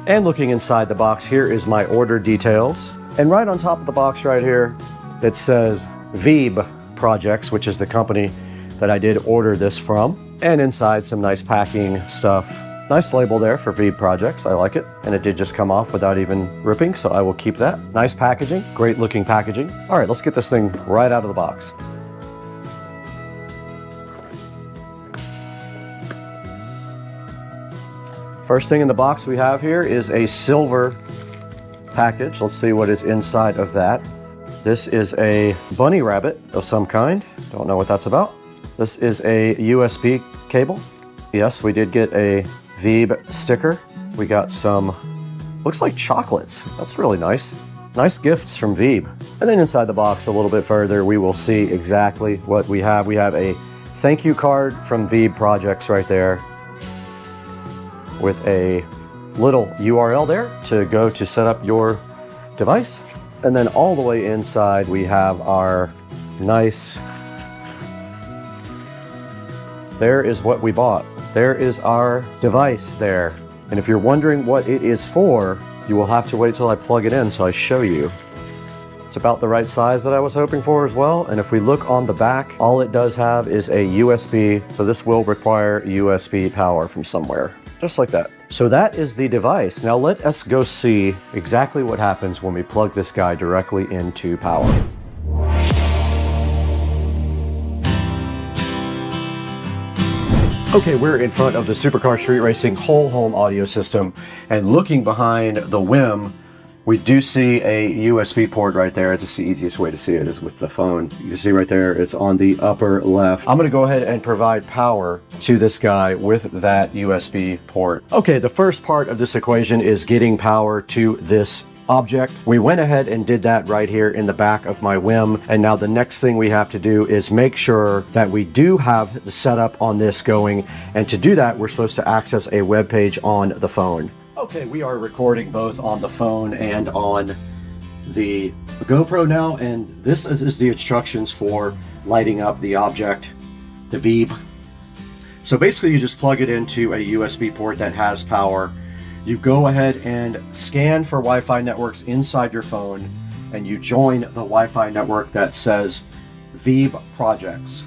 And looking inside the box, here is my order details. And right on top of the box right here, it says VESA Projects, which is the company that I did order this from. And inside some nice packing stuff. Nice label there for VESA Projects, I like it. And it did just come off without even ripping, so I will keep that. Nice packaging, great looking packaging. All right, let's get this thing right out of the box. First thing in the box we have here is a silver package. Let's see what is inside of that. This is a bunny rabbit of some kind. Don't know what that's about. This is a USB cable. Yes, we did get a VESA sticker. We got some, looks like chocolates. That's really nice. Nice gifts from VESA. And then inside the box a little bit further, we will see exactly what we have. We have a thank you card from VESA Projects right there with a little URL there to go to set up your device. And then all the way inside we have our nice, there is what we bought. There is our device there. And if you're wondering what it is for, you will have to wait till I plug it in so I show you. It's about the right size that I was hoping for as well. And if we look on the back, all it does have is a USB. So this will require USB power from somewhere, just like that. So that is the device. Now let us go see exactly what happens when we plug this guy directly into power. Okay, we're in front of the Supercar Street Racing whole home audio system, and looking behind the WIM, we do see a USB port right there. It's the easiest way to see it is with the phone. You can see right there, it's on the upper left. I'm gonna go ahead and provide power to this guy with that USB port. Okay, the first part of this equation is getting power to this object. We went ahead and did that right here in the back of my WIM, and now the next thing we have to do is make sure that we do have the setup on this going, and to do that we're supposed to access a web page on the phone. Okay, we are recording both on the phone and on the GoPro now, and this is the instructions for lighting up the object, the VESA. So basically you just plug it into a USB port that has power. You go ahead and scan for Wi-Fi networks inside your phone, and you join the Wi-Fi network that says VEB Projects.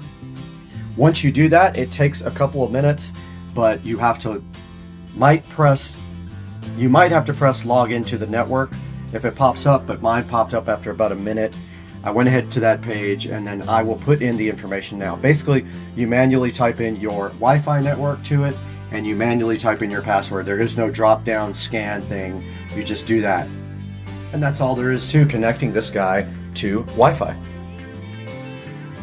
Once you do that, it takes a couple of minutes, but you might have to press log into the network if it pops up, but mine popped up after about a minute. I went ahead to that page, and then I will put in the information now. Basically, you manually type in your Wi-Fi network to it, and you manually type in your password. There is no drop-down scan thing. You just do that. And that's all there is to connecting this guy to Wi-Fi.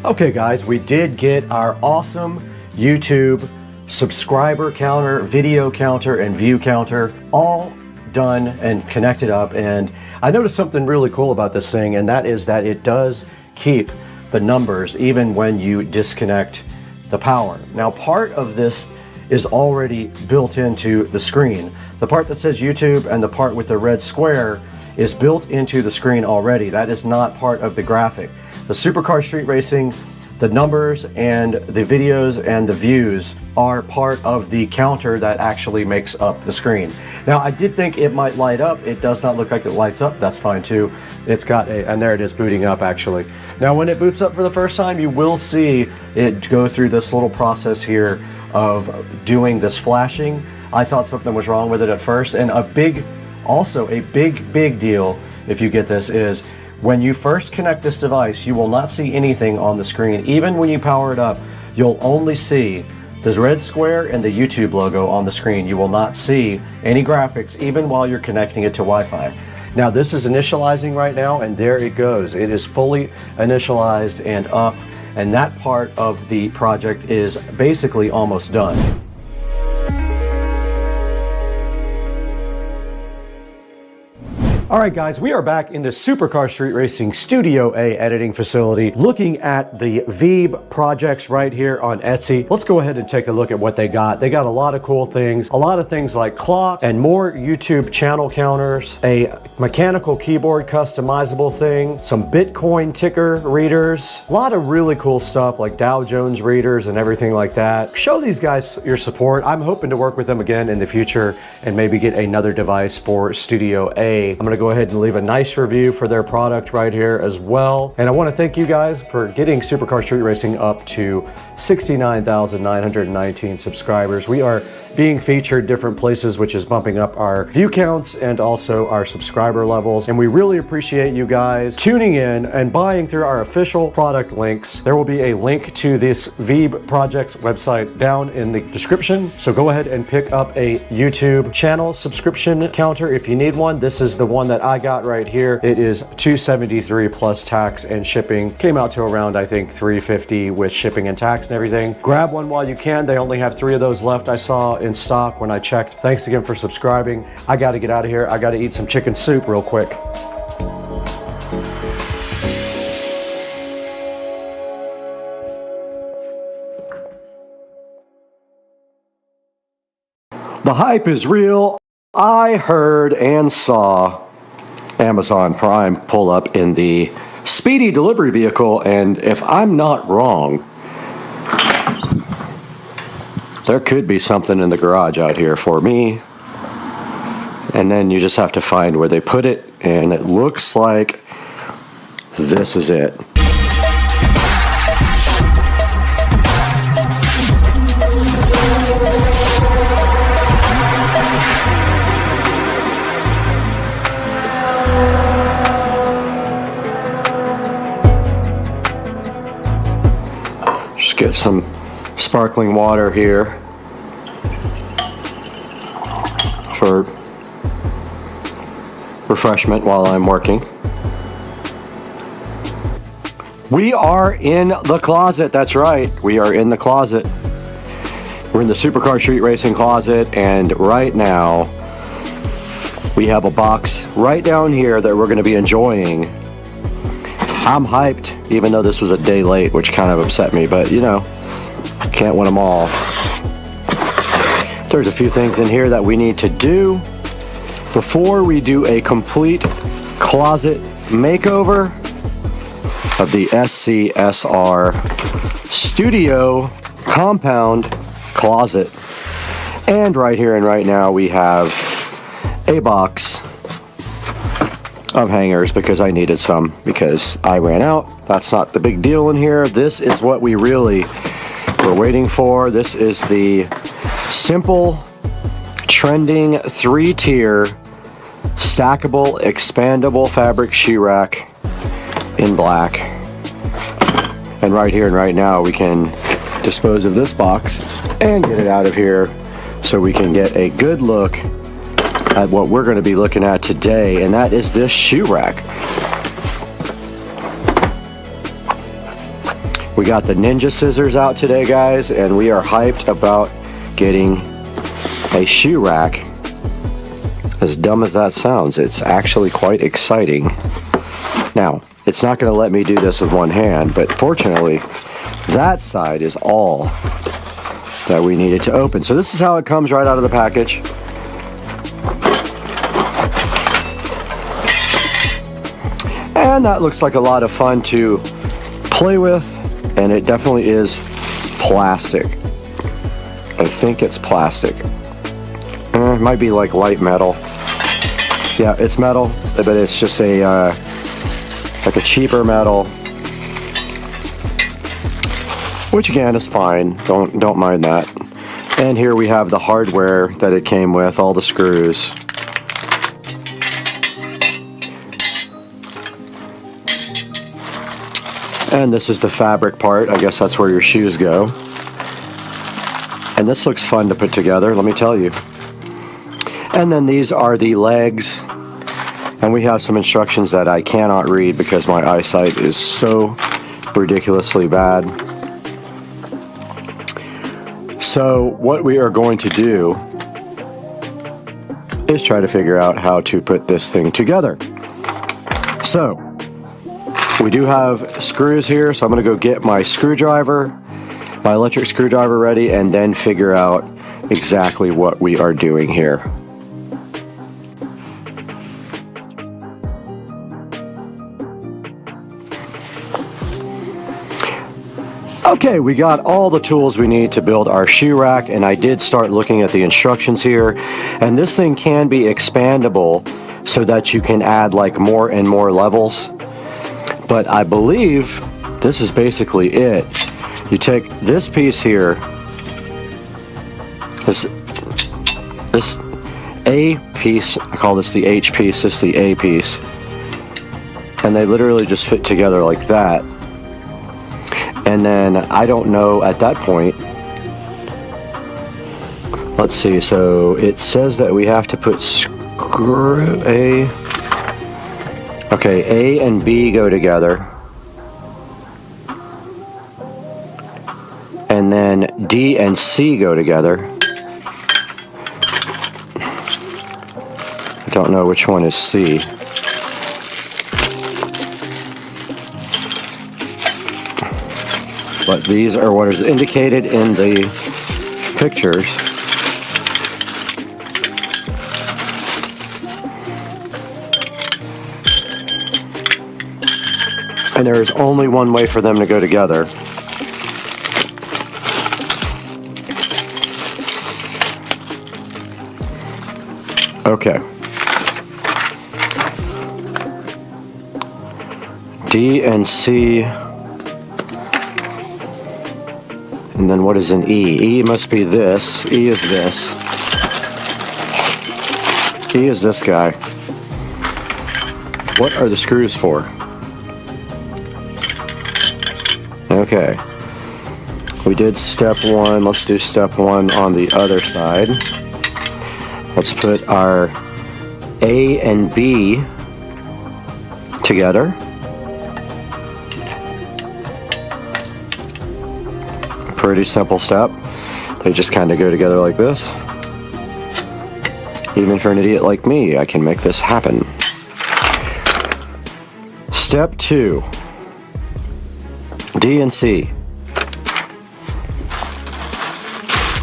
Okay guys, we did get our awesome YouTube subscriber counter, video counter, and view counter all done and connected up. And I noticed something really cool about this thing, and that is that it does keep the numbers even when you disconnect the power. Now, part of this is already built into the screen. The part that says YouTube and the part with the red square is built into the screen already. That is not part of the graphic. The Supercar Street Racing, the numbers and the videos and the views are part of the counter that actually makes up the screen. Now, I did think it might light up. It does not look like it lights up. That's fine too. It's got a, and there it is booting up actually. Now, when it boots up for the first time, you will see it go through this little process here of doing this flashing. I thought something was wrong with it at first. And also a big deal, if you get this, is when you first connect this device, you will not see anything on the screen. Even when you power it up, you'll only see the red square and the YouTube logo on the screen. You will not see any graphics, even while you're connecting it to Wi-Fi. Now, this is initializing right now, and there it goes. It is fully initialized and up, and that part of the project is basically almost done. All right, guys, we are back in the Supercar Street Racing Studio A editing facility looking at the VEB projects right here on Etsy. Let's go ahead and take a look at what they got. They got a lot of cool things, a lot of things like clock and more YouTube channel counters, a mechanical keyboard customizable thing, some Bitcoin ticker readers, a lot of really cool stuff like Dow Jones readers and everything like that. Show these guys your support. I'm hoping to work with them again in the future and maybe get another device for Studio A. I'm gonna go ahead and leave a nice review for their product right here as well. And I want to thank you guys for getting Supercar Street Racing up to 69,919 subscribers. We are being featured different places, which is bumping up our view counts and also our subscriber levels. And we really appreciate you guys tuning in and buying through our official product links. There will be a link to this VEB Projects website down in the description. So go ahead and pick up a YouTube channel subscription counter if you need one. This is the one that I got right here. It is $273 plus tax and shipping. Came out to around, I think, $350 with shipping and tax and everything. Grab one while you can. They only have 3 of those left, I saw in stock when I checked. Thanks again for subscribing. I got to get out of here. I got to eat some chicken soup real quick. The hype is real. I heard and saw Amazon Prime pull up in the speedy delivery vehicle, and if I'm not wrong, there could be something in the garage out here for me. And then you just have to find where they put it, and it looks like this is it. Just get some sparkling water here for refreshment while I'm working. We are in the closet. That's right. We are in the closet. We're in the Supercar Street Racing closet, and right now we have a box right down here that we're going to be enjoying. I'm hyped, even though this was a day late, which kind of upset me, but you know, can't win them all. There's a few things in here that we need to do before we do a complete closet makeover of the SCSR Studio Compound Closet. And right here and right now we have a box of hangers because I needed some because I ran out. That's not the big deal in here. This is what we really were waiting for. This is the simple, trending 3-tier, stackable, expandable fabric shoe rack in black. And right here and right now we can dispose of this box and get it out of here so we can get a good look at what we're going to be looking at today, and that is this shoe rack. We got the Ninja scissors out today, guys, and we are hyped about getting a shoe rack. As dumb as that sounds, it's actually quite exciting. Now, it's not going to let me do this with one hand, but fortunately, that side is all that we needed to open. So this is how it comes right out of the package. And that looks like a lot of fun to play with, and it definitely is plastic. I think it's plastic. It might be like light metal. Yeah, it's metal, but it's just a like a cheaper metal, which again is fine. Don't mind that. And here we have the hardware that it came with, all the screws. And this is the fabric part. I guess that's where your shoes go. And this looks fun to put together, let me tell you. And then these are the legs. And we have some instructions that I cannot read because my eyesight is so ridiculously bad. So what we are going to do is try to figure out how to put this thing together. So we do have screws here, so I'm going to go get my screwdriver, my electric screwdriver ready, and then figure out exactly what we are doing here. Okay, we got all the tools we need to build our shoe rack, and I did start looking at the instructions here, and this thing can be expandable so that you can add like more and more levels. But I believe this is basically it. You take this piece here, this A piece, I call this the H piece, this is the A piece, and they literally just fit together like that. And then I don't know at that point, let's see, so it says that we have to put screw A. Okay, A and B go together. And then D and C go together. I don't know which one is C. But these are what is indicated in the pictures. And there is only one way for them to go together. Okay. D and C. And then what is an E? E must be this. E is this. E is this guy. What are the screws for? Okay. We did step one. Let's do step one on the other side. Let's put our A and B together. Pretty simple step. They just kind of go together like this. Even for an idiot like me, I can make this happen. Step two. D and C.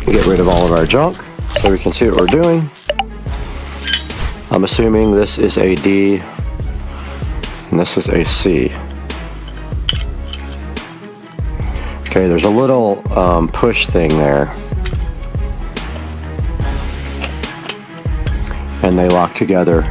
Get rid of all of our junk so we can see what we're doing. I'm assuming this is a D and this is a C. Okay, there's a little push thing there. And they lock together.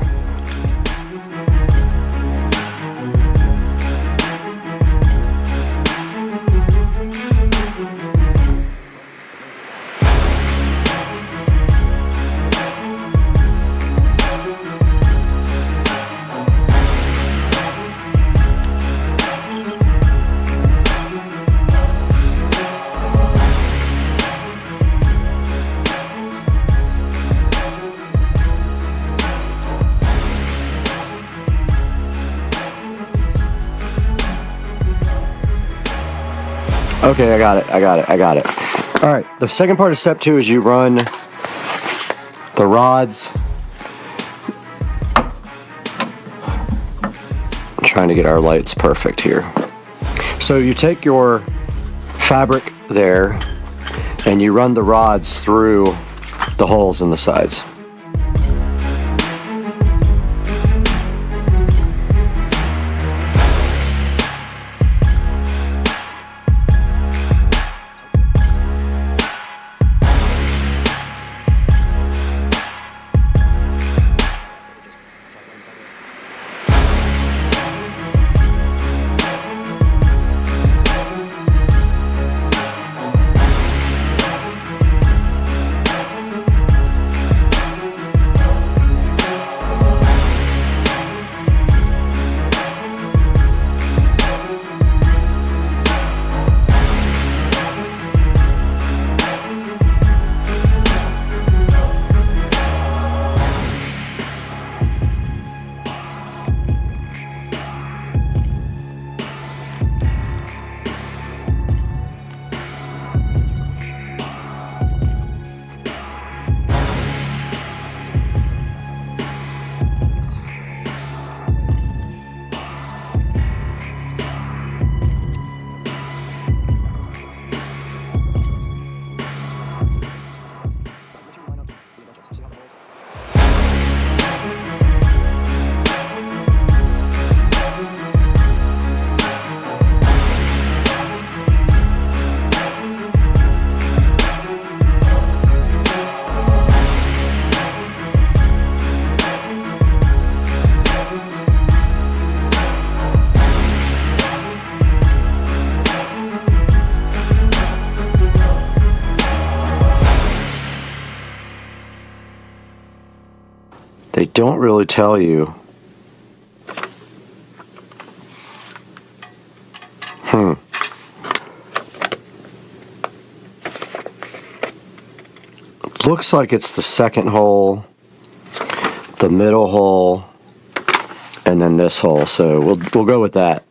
Okay, I got it. All right, the second part of step 2 is you run the rods. I'm trying to get our lights perfect here. So you take your fabric there and you run the rods through the holes in the sides. They don't really tell you. Looks like it's the second hole, the middle hole, and then this hole. So we'll go with that.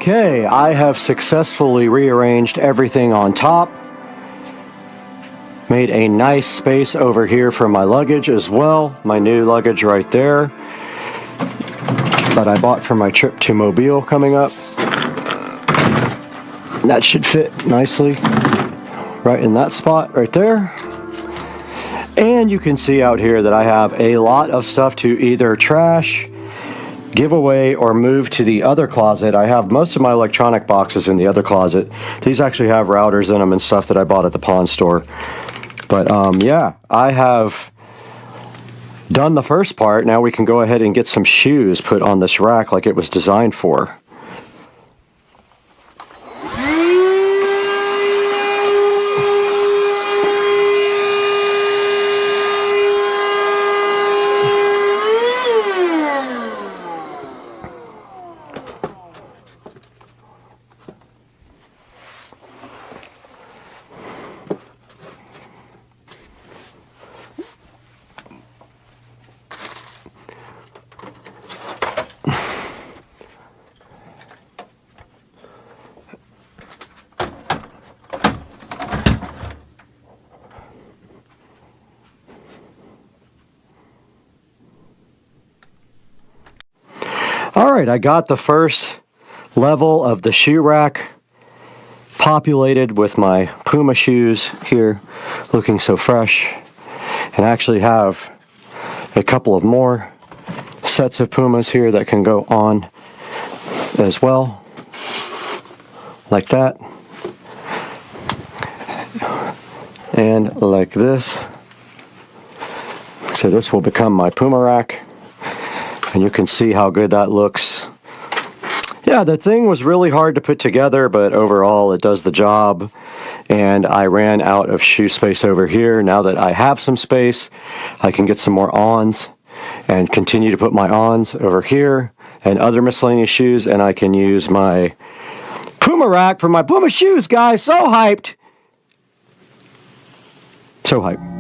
Okay, I have successfully rearranged everything on top. Made a nice space over here for my luggage as well. My new luggage right there that I bought for my trip to Mobile coming up. That should fit nicely right in that spot right there. And you can see out here that I have a lot of stuff to either trash, give away, or move to the other closet. I have most of my electronic boxes in the other closet. These actually have routers in them and stuff that I bought at the pawn store. But yeah, I have done the first part. Now we can go ahead and get some shoes put on this rack like it was designed for. Alright, I got the first level of the shoe rack populated with my Puma shoes here, looking so fresh. And I actually have a couple of more sets of Pumas here that can go on as well, like that, and like this. So this will become my Puma rack. And you can see how good that looks. Yeah, the thing was really hard to put together, but overall it does the job. And I ran out of shoe space over here. Now that I have some space, I can get some more ons and continue to put my ons over here and other miscellaneous shoes, and I can use my Puma rack for my Puma shoes, guys. So hyped. So hyped.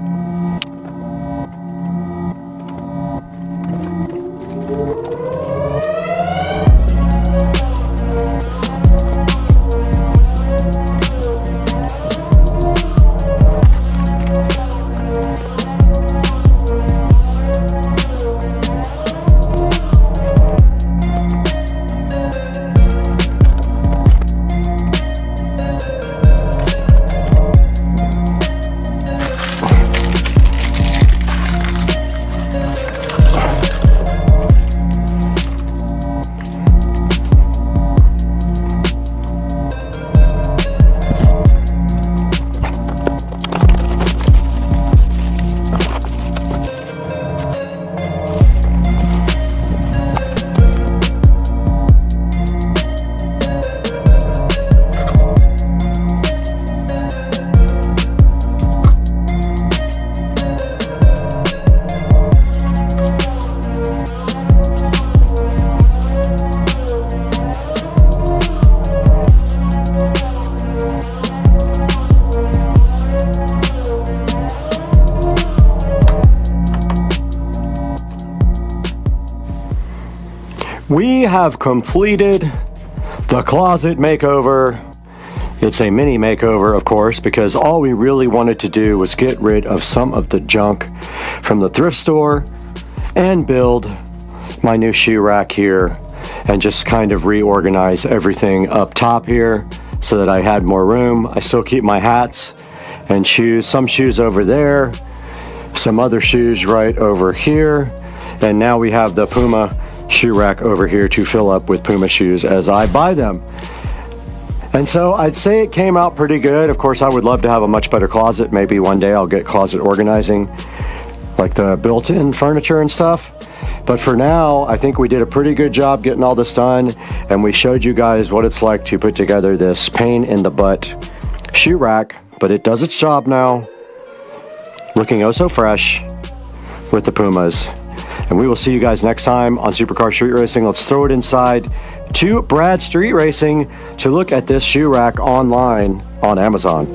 We have completed the closet makeover. It's a mini makeover, of course, because all we really wanted to do was get rid of some of the junk from the thrift store and build my new shoe rack here and just kind of reorganize everything up top here so that I had more room. I still keep my hats and shoes, some shoes over there, some other shoes right over here, and now we have the Puma shoe rack over here to fill up with Puma shoes as I buy them. And so I'd say it came out pretty good. Of course, I would love to have a much better closet. Maybe one day I'll get closet organizing, like the built-in furniture and stuff. But for now, I think we did a pretty good job getting all this done, and we showed you guys what it's like to put together this pain in the butt shoe rack, but it does its job now. Looking oh so fresh with the Pumas. And we will see you guys next time on Supercar Street Racing. Let's throw it inside to Brad Street Racing to look at this shoe rack online on Amazon.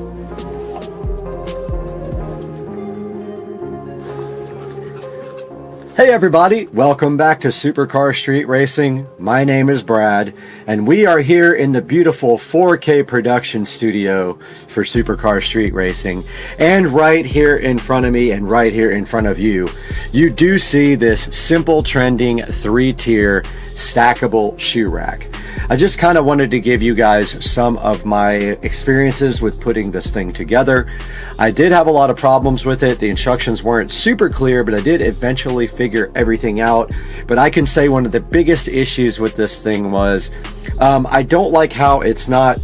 Hey everybody, welcome back to Supercar Street Racing. My name is Brad, and we are here in the beautiful 4K production studio for Supercar Street Racing. And right here in front of me and right here in front of you, you do see this simple trending 3-tier stackable shoe rack. I just kind of wanted to give you guys some of my experiences with putting this thing together. I did have a lot of problems with it. The instructions weren't super clear, but I did eventually figure everything out. But I can say one of the biggest issues with this thing was I don't like how it's not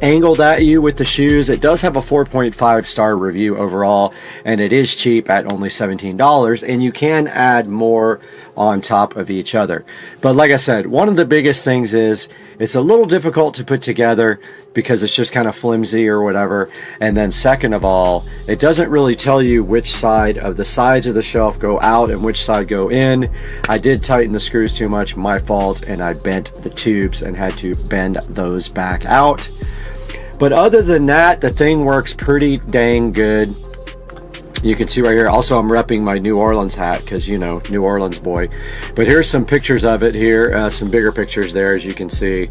angled at you with the shoes. It does have a 4.5 star review overall, and it is cheap at only $17, and you can add more on top of each other. But like I said, one of the biggest things is it's a little difficult to put together because it's just kind of flimsy or whatever. And then second of all, it doesn't really tell you which side of the sides of the shelf go out and which side go in. I did tighten the screws too much, my fault, and I bent the tubes and had to bend those back out. But other than that, the thing works pretty dang good. You can see right here, also I'm repping my New Orleans hat because, you know, New Orleans boy. But here's some pictures of it here, some bigger pictures there, as you can see.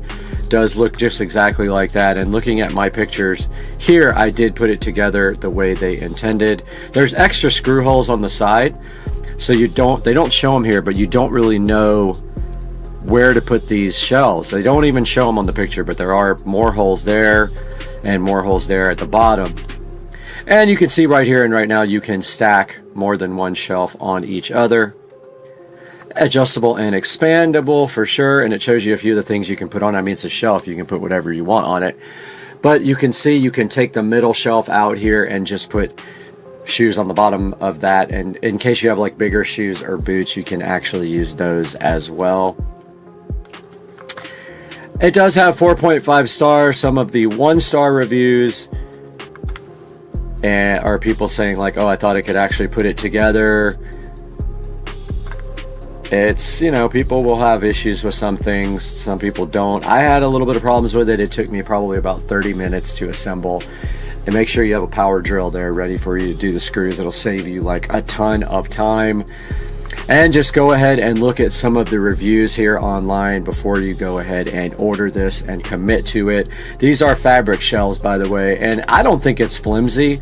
Does look just exactly like that. And looking at my pictures here, I did put it together the way they intended. There's extra screw holes on the side, so they don't show them here, but you don't really know where to put these shelves. They don't even show them on the picture, but there are more holes there and more holes there at the bottom. And you can see right here and right now you can stack more than one shelf on each other. Adjustable and expandable for sure, and it shows you a few of the things you can put on. I mean, it's a shelf, you can put whatever you want on it. But you can see you can take the middle shelf out here and just put shoes on the bottom of that, and in case you have like bigger shoes or boots, you can actually use those as well. It does have 4.5 stars. Some of the 1-star reviews are people saying like, oh, I thought I could actually put it together. It's, you know, people will have issues with some things, some people don't. I had a little bit of problems with it. It took me probably about 30 minutes to assemble. And make sure you have a power drill there ready for you to do the screws. It'll save you like a ton of time. And just go ahead and look at some of the reviews here online before you go ahead and order this and commit to it. These are fabric shells, by the way, and I don't think it's flimsy.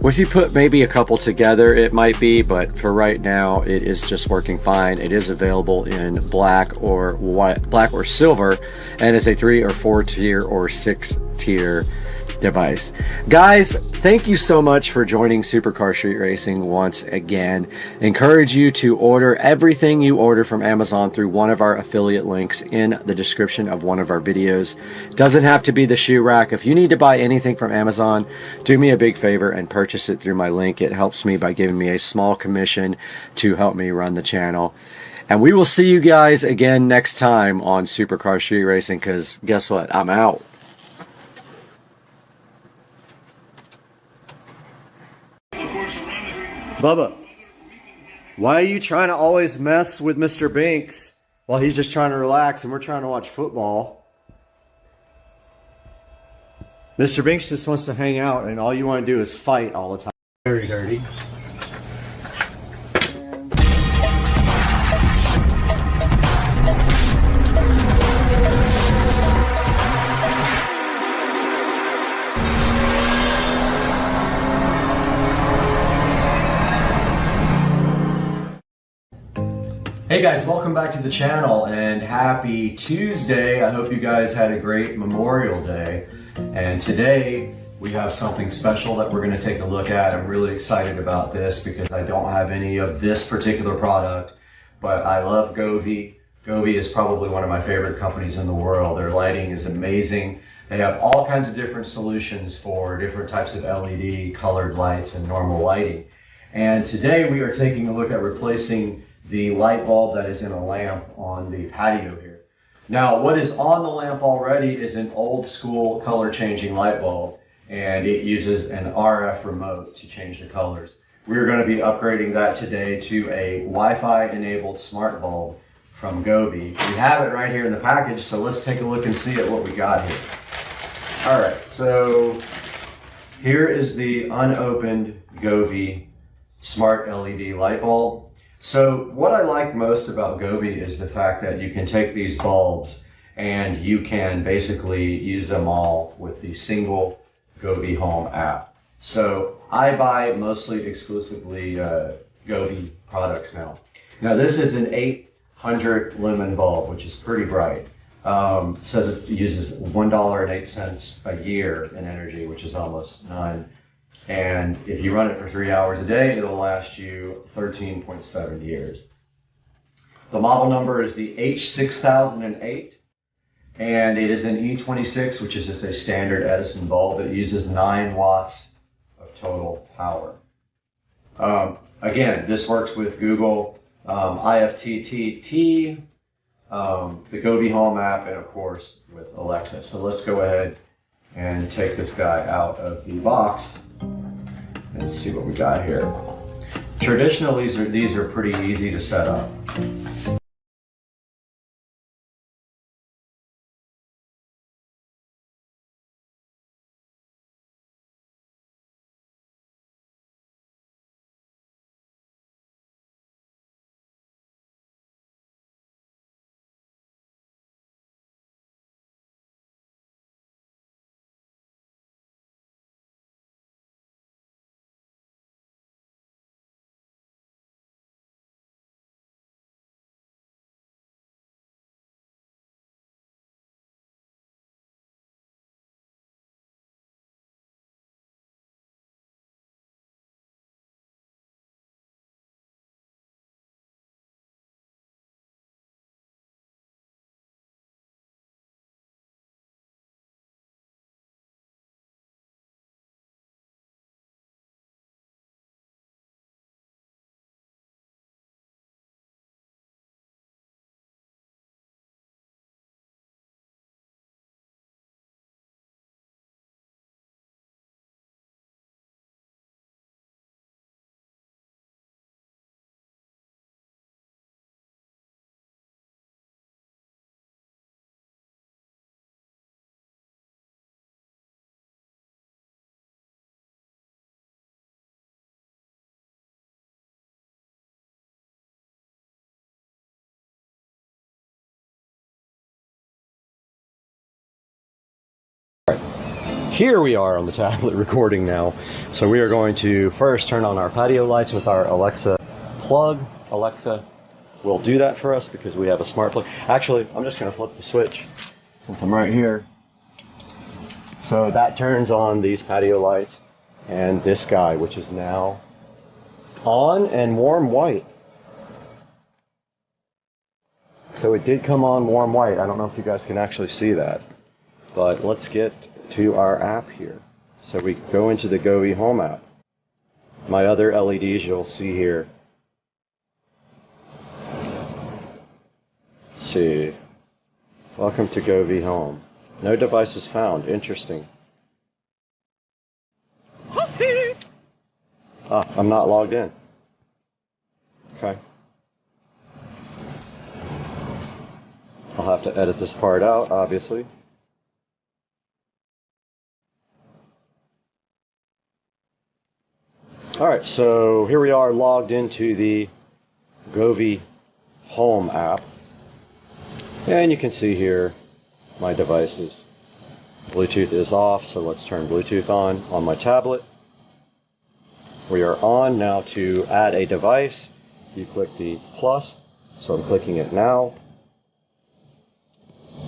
If you put maybe a couple together, it might be, but for right now, it is just working fine. It is available in black or white, black or silver, and it's a 3 or 4 tier or 6 tier device. Guys, thank you so much for joining Supercar Street Racing once again. Encourage you to order everything you order from Amazon through one of our affiliate links in the description of one of our videos. Doesn't have to be the shoe rack. If you need to buy anything from Amazon, do me a big favor and purchase it through my link. It helps me by giving me a small commission to help me run the channel. And we will see you guys again next time on Supercar Street Racing, because guess what? I'm out. Bubba, why are you trying to always mess with Mr. Binks while he's just trying to relax and we're trying to watch football? Mr. Binks just wants to hang out and all you want to do is fight all the time. Very dirty. Hey guys, welcome back to the channel and happy Tuesday. I hope you guys had a great Memorial Day. And today we have something special that we're going to take a look at. I'm really excited about this because I don't have any of this particular product, but I love Govee. Govee is probably one of my favorite companies in the world. Their lighting is amazing. They have all kinds of different solutions for different types of LED colored lights and normal lighting. And today we are taking a look at replacing the light bulb that is in a lamp on the patio here. Now, what is on the lamp already is an old school color changing light bulb, and it uses an RF remote to change the colors. We're going to be upgrading that today to a Wi-Fi enabled smart bulb from Govee. We have it right here in the package, so let's take a look and see at what we got here. All right, so here is the unopened Govee smart LED light bulb. So what I like most about Govee is the fact that you can take these bulbs and you can basically use them all with the single Govee Home app. So I buy mostly exclusively Govee products now. Now this is an 800 lumen bulb, which is pretty bright. Says it uses $1.08 a year in energy, which is almost none. And if you run it for 3 hours a day, it'll last you 13.7 years. The model number is the H6008, and it is an E26, which is just a standard Edison bulb. It uses 9 watts of total power. Again, this works with Google, IFTTT, the Govee Home app, and of course with Alexa. So let's go ahead and take this guy out of the box and see what we got here. Traditionally, these are pretty easy to set up. Here we are on the tablet recording now. So we are going to first turn on our patio lights with our Alexa plug. Alexa will do that for us because we have a smart plug. Actually, I'm just going to flip the switch since I'm right here. So that turns on these patio lights and this guy, which is now on and warm white. So it did come on warm white. I don't know if you guys can actually see that, but let's get to our app here. So we go into the Govee Home app. My other LEDs you'll see here. Let's see. Welcome to Govee Home. No devices found. Interesting. I'm not logged in. Okay. I'll have to edit this part out, obviously. Alright, so here we are logged into the Govee Home app. And you can see here my devices. Bluetooth is off, so let's turn Bluetooth on my tablet. We are on now. To add a device, you click the plus, so I'm clicking it now.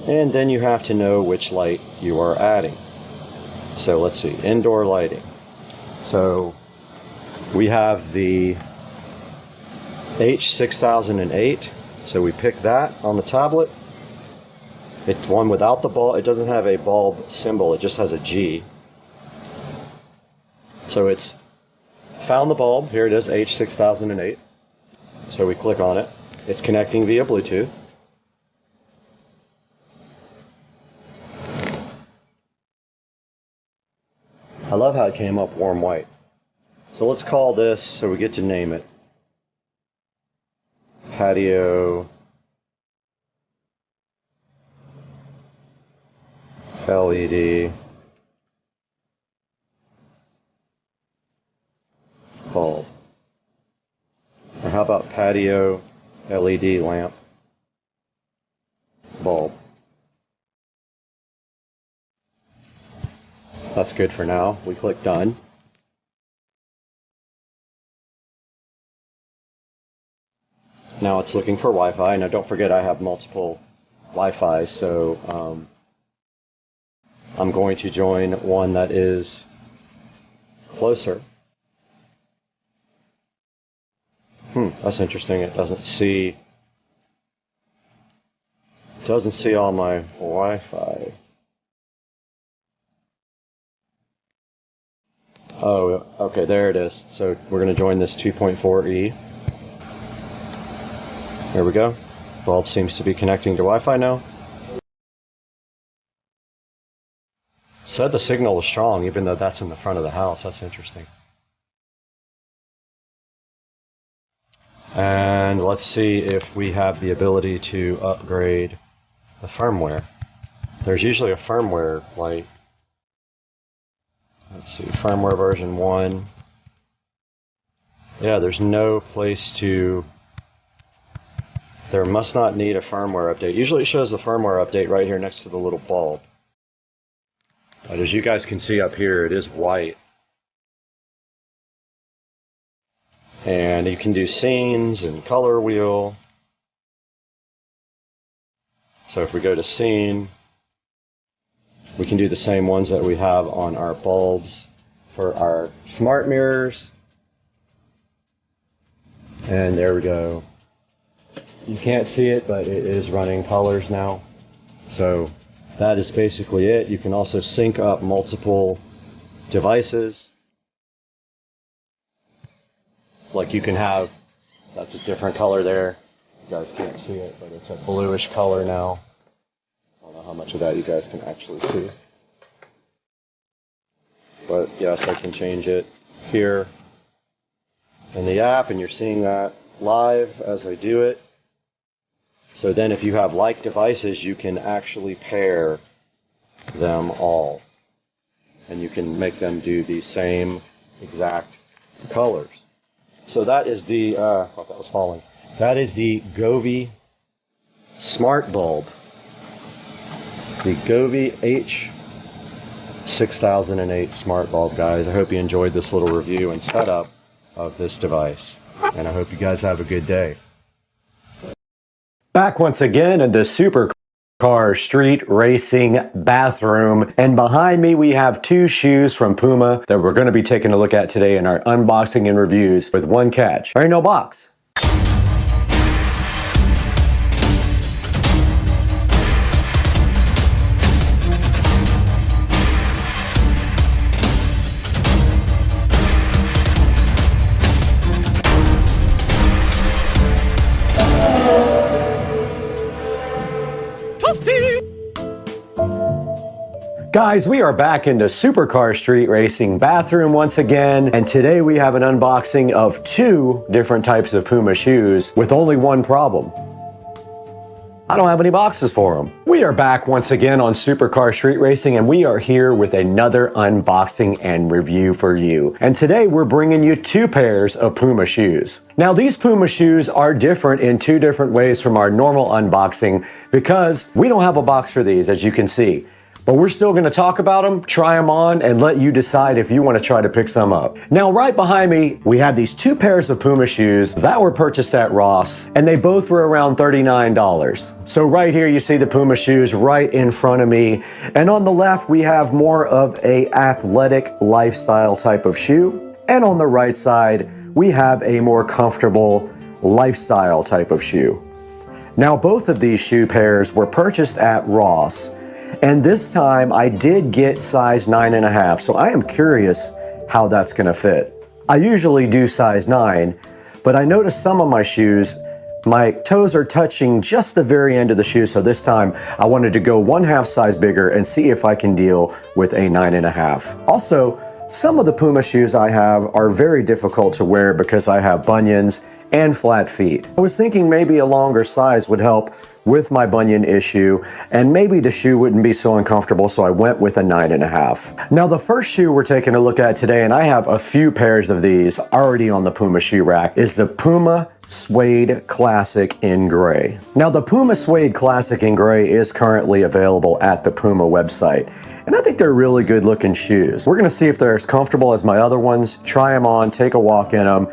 And then you have to know which light you are adding. So let's see, indoor lighting. So we have the H6008, so we pick that on the tablet. It's one without the bulb. It doesn't have a bulb symbol, it just has a G. So it's found the bulb. Here it is, H6008. So we click on it. It's connecting via Bluetooth. I love how it came up warm white. So let's call this, so we get to name it, Patio LED bulb. Or how about patio LED lamp bulb? That's good for now. We click done. Now it's looking for Wi-Fi. Now don't forget I have multiple Wi-Fi, so I'm going to join one that is closer. That's interesting. It doesn't see all my Wi-Fi. Oh, okay, there it is. So we're going to join this 2.4E. There we go. Bulb seems to be connecting to Wi-Fi now. Said the signal is strong, even though that's in the front of the house. That's interesting. And let's see if we have the ability to upgrade the firmware. There's usually a firmware light. Let's see, firmware version 1. Yeah, there's no place to... There must not need a firmware update. Usually it shows the firmware update right here next to the little bulb. But as you guys can see up here, it is white. And you can do scenes and color wheel. So if we go to scene, we can do the same ones that we have on our bulbs for our smart mirrors. And there we go. You can't see it, but it is running colors now. So that is basically it. You can also sync up multiple devices. Like you can have, that's a different color there. You guys can't see it, but it's a bluish color now. I don't know how much of that you guys can actually see. But yes, I can change it here in the app, and you're seeing that live as I do it. So then if you have like devices, you can actually pair them all. And you can make them do the same exact colors. So that is the, I thought that was falling. That is the Govee Smart Bulb. The Govee H6008 Smart Bulb, guys. I hope you enjoyed this little review and setup of this device. And I hope you guys have a good day. Back once again in the Supercar Street Racing bathroom, and behind me we have two shoes from Puma that we're going to be taking a look at today in our unboxing and reviews, with one catch. There ain't no box. Guys, we are back in the Supercar Street Racing bathroom once again, and today we have an unboxing of two different types of Puma shoes with only one problem. I don't have any boxes for them. We are back once again on Supercar Street Racing, and we are here with another unboxing and review for you. And today we're bringing you two pairs of Puma shoes. Now these Puma shoes are different in two different ways from our normal unboxing because we don't have a box for these, as you can see. But we're still going to talk about them, try them on, and let you decide if you want to try to pick some up. Now, right behind me, we have these two pairs of Puma shoes that were purchased at Ross, and they both were around $39. So right here, you see the Puma shoes right in front of me. And on the left, we have more of a athletic lifestyle type of shoe. And on the right side, we have a more comfortable lifestyle type of shoe. Now, both of these shoe pairs were purchased at Ross. And this time I did get size 9.5, so I am curious how that's going to fit. I usually do size 9, but I noticed some of my shoes, my toes are touching just the very end of the shoe, so this time I wanted to go 1/2 size bigger and see if I can deal with a 9.5. Also, some of the Puma shoes I have are very difficult to wear because I have bunions and flat feet. I was thinking maybe a longer size would help with my bunion issue, and maybe the shoe wouldn't be so uncomfortable, so I went with a 9.5. Now the first shoe we're taking a look at today, and I have a few pairs of these already on the Puma shoe rack, is the Puma Suede Classic in gray. Now the Puma Suede Classic in gray is currently available at the Puma website, and I think they're really good looking shoes. We're gonna see if they're as comfortable as my other ones, try them on, take a walk in them,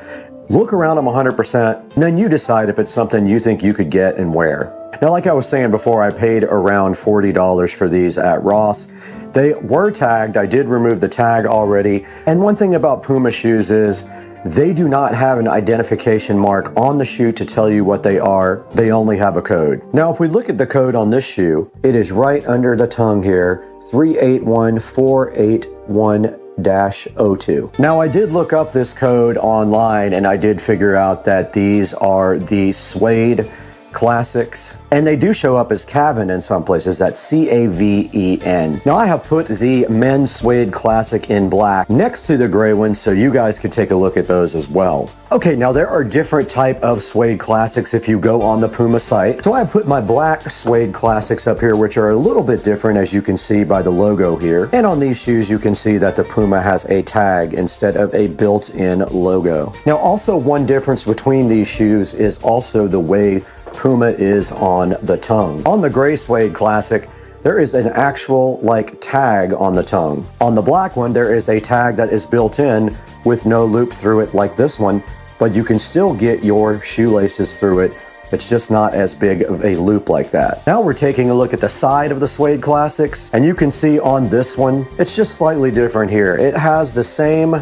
look around them 100%, and then you decide if it's something you think you could get and wear. Now, like I was saying before, I paid around $40 for these at Ross. They were tagged. I did remove the tag already. And one thing about Puma shoes is they do not have an identification mark on the shoe to tell you what they are. They only have a code. Now, if we look at the code on this shoe, it is right under the tongue here, 381481-02. Now, I did look up this code online and I did figure out that these are the Suede Classics, and they do show up as Caven in some places. That's C-A-V-E-N. Now I have put the men's Suede Classic in black next to the gray ones so you guys could take a look at those as well. Okay, now there are different type of Suede Classics if you go on the Puma site. So I put my black Suede Classics up here, which are a little bit different, as you can see by the logo here. And on these shoes you can see that the Puma has a tag instead of a built-in logo. Now also one difference between these shoes is also the way Puma is on the tongue. On the gray Suede Classic, there is an actual tag on the tongue. On the black one, there is a tag that is built in with no loop through it like this one, but you can still get your shoelaces through it. It's just not as big of a loop like that. Now we're taking a look at the side of the Suede Classics, and you can see on this one, it's just slightly different here. It has the same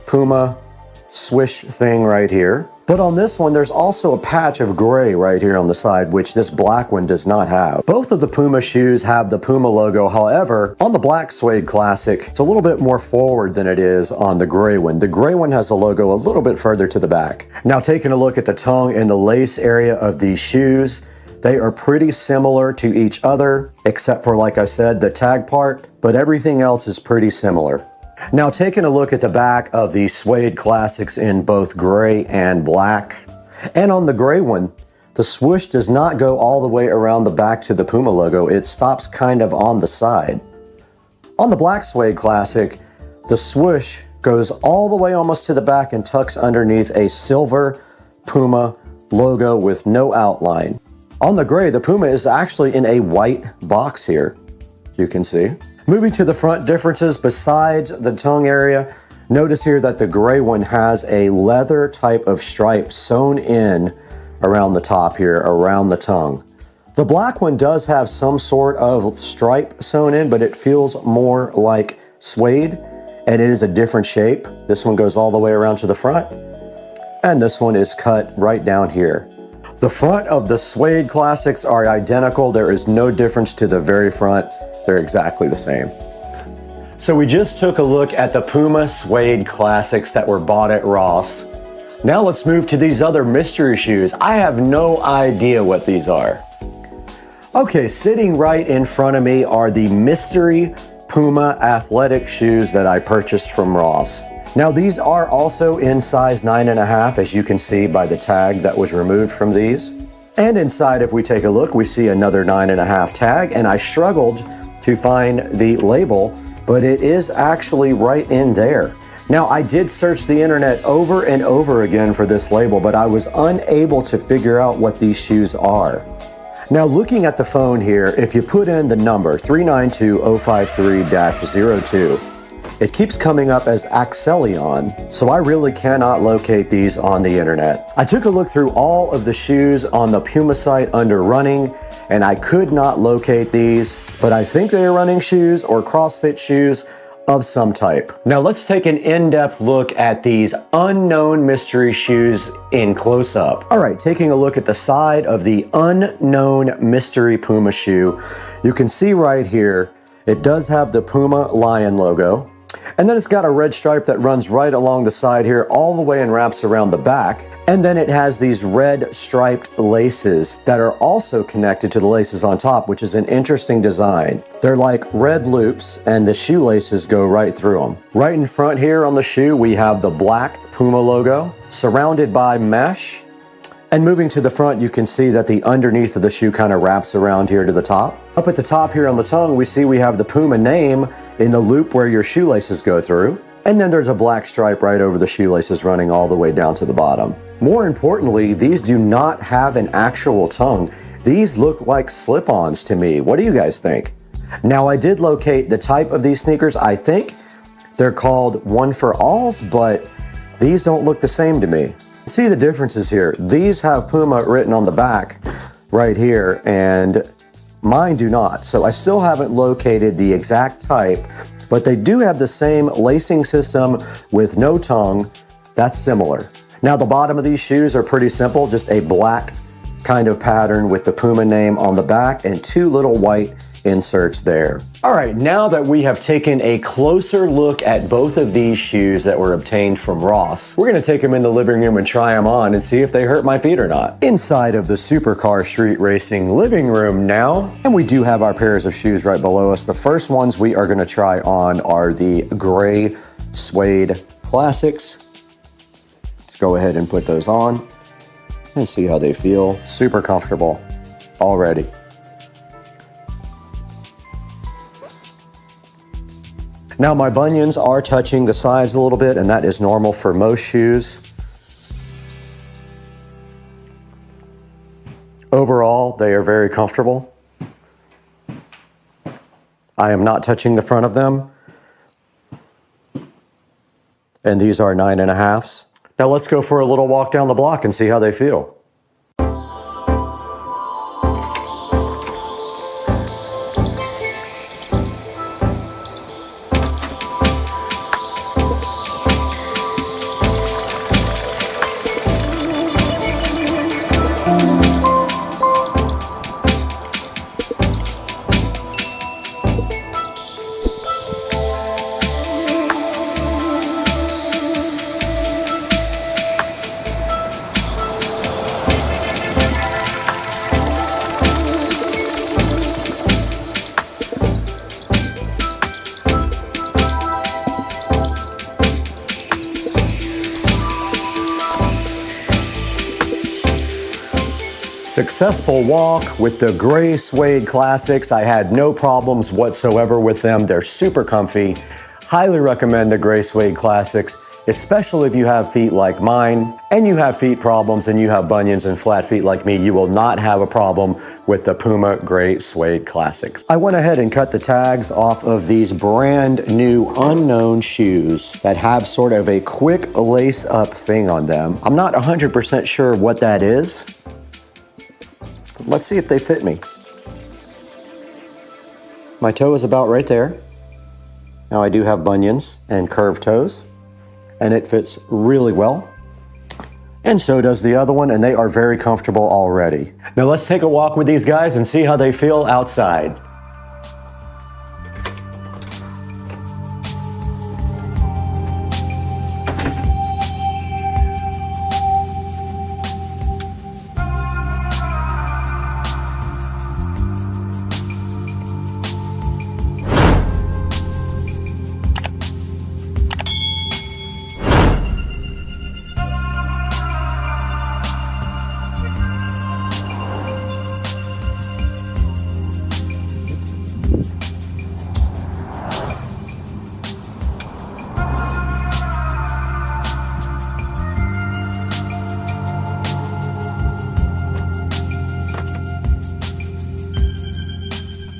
Puma swish thing right here. But on this one, there's also a patch of gray right here on the side, which this black one does not have. Both of the Puma shoes have the Puma logo. However, on the black Suede Classic, it's a little bit more forward than it is on the gray one. The gray one has the logo a little bit further to the back. Now, taking a look at the tongue and the lace area of these shoes, they are pretty similar to each other, except for, like I said, the tag part, but everything else is pretty similar. Now, taking a look at the back of the Suede Classics in both gray and black, and on the gray one, the swoosh does not go all the way around the back to the Puma logo. It stops kind of on the side. On the black Suede Classic, the swoosh goes all the way almost to the back and tucks underneath a silver Puma logo with no outline. On the gray, the Puma is actually in a white box here, you can see. Moving to the front differences besides the tongue area, notice here that the gray one has a leather type of stripe sewn in around the top here, around the tongue. The black one does have some sort of stripe sewn in, but it feels more like suede, and it is a different shape. This one goes all the way around to the front, and this one is cut right down here. The front of the Suede Classics are identical. There is no difference to the very front. They're exactly the same. So we just took a look at the Puma Suede Classics that were bought at Ross. Now let's move to these other mystery shoes. I have no idea what these are. Okay, sitting right in front of me are the mystery Puma athletic shoes that I purchased from Ross. Now these are also in size 9.5, as you can see by the tag that was removed from these. And inside, if we take a look, we see another 9.5 tag, and I struggled to find the label, but it is actually right in there. Now, I did search the internet over and over again for this label, but I was unable to figure out what these shoes are. Now, looking at the phone here, if you put in the number 392053-02, it keeps coming up as Axelion, so I really cannot locate these on the internet. I took a look through all of the shoes on the Puma site under running, and I could not locate these, but I think they are running shoes or CrossFit shoes of some type. Now let's take an in-depth look at these unknown mystery shoes in close-up. All right, taking a look at the side of the unknown mystery Puma shoe, you can see right here, it does have the Puma Lion logo. And then it's got a red stripe that runs right along the side here all the way and wraps around the back. And then it has these red striped laces that are also connected to the laces on top, which is an interesting design. They're like red loops and the shoelaces go right through them. Right in front here on the shoe, we have the black Puma logo surrounded by mesh. And moving to the front, you can see that the underneath of the shoe kind of wraps around here to the top. Up at the top here on the tongue, we have the Puma name in the loop where your shoelaces go through. And then there's a black stripe right over the shoelaces running all the way down to the bottom. More importantly, these do not have an actual tongue. These look like slip-ons to me. What do you guys think? Now, I did locate the type of these sneakers. I think they're called One for Alls, but these don't look the same to me. See the differences here. These have Puma written on the back right here, and mine do not. So I still haven't located the exact type, but they do have the same lacing system with no tongue. That's similar. Now, the bottom of these shoes are pretty simple, just a black kind of pattern with the Puma name on the back and two little white inserts there. All right, now that we have taken a closer look at both of these shoes that were obtained from Ross, we're gonna take them in the living room and try them on and see if they hurt my feet or not. Inside of the Supercar Street Racing living room now, and we do have our pairs of shoes right below us. The first ones we are gonna try on are the gray suede classics. Let's go ahead and put those on and see how they feel. Super comfortable already. Now, my bunions are touching the sides a little bit, and that is normal for most shoes. Overall, they are very comfortable. I am not touching the front of them. And these are 9.5s. Now let's go for a little walk down the block and see how they feel. Successful walk with the gray suede classics. I had no problems whatsoever with them. They're super comfy. Highly recommend the gray suede classics, especially if you have feet like mine and you have feet problems and you have bunions and flat feet like me. You will not have a problem with the Puma gray suede classics. I went ahead and cut the tags off of these brand new unknown shoes that have sort of a quick lace up thing on them. I'm not 100% sure what that is. Let's see if they fit me. My toe is about right there. Now I do have bunions and curved toes, and it fits really well. And so does the other one, and they are very comfortable already. Now let's take a walk with these guys and see how they feel outside.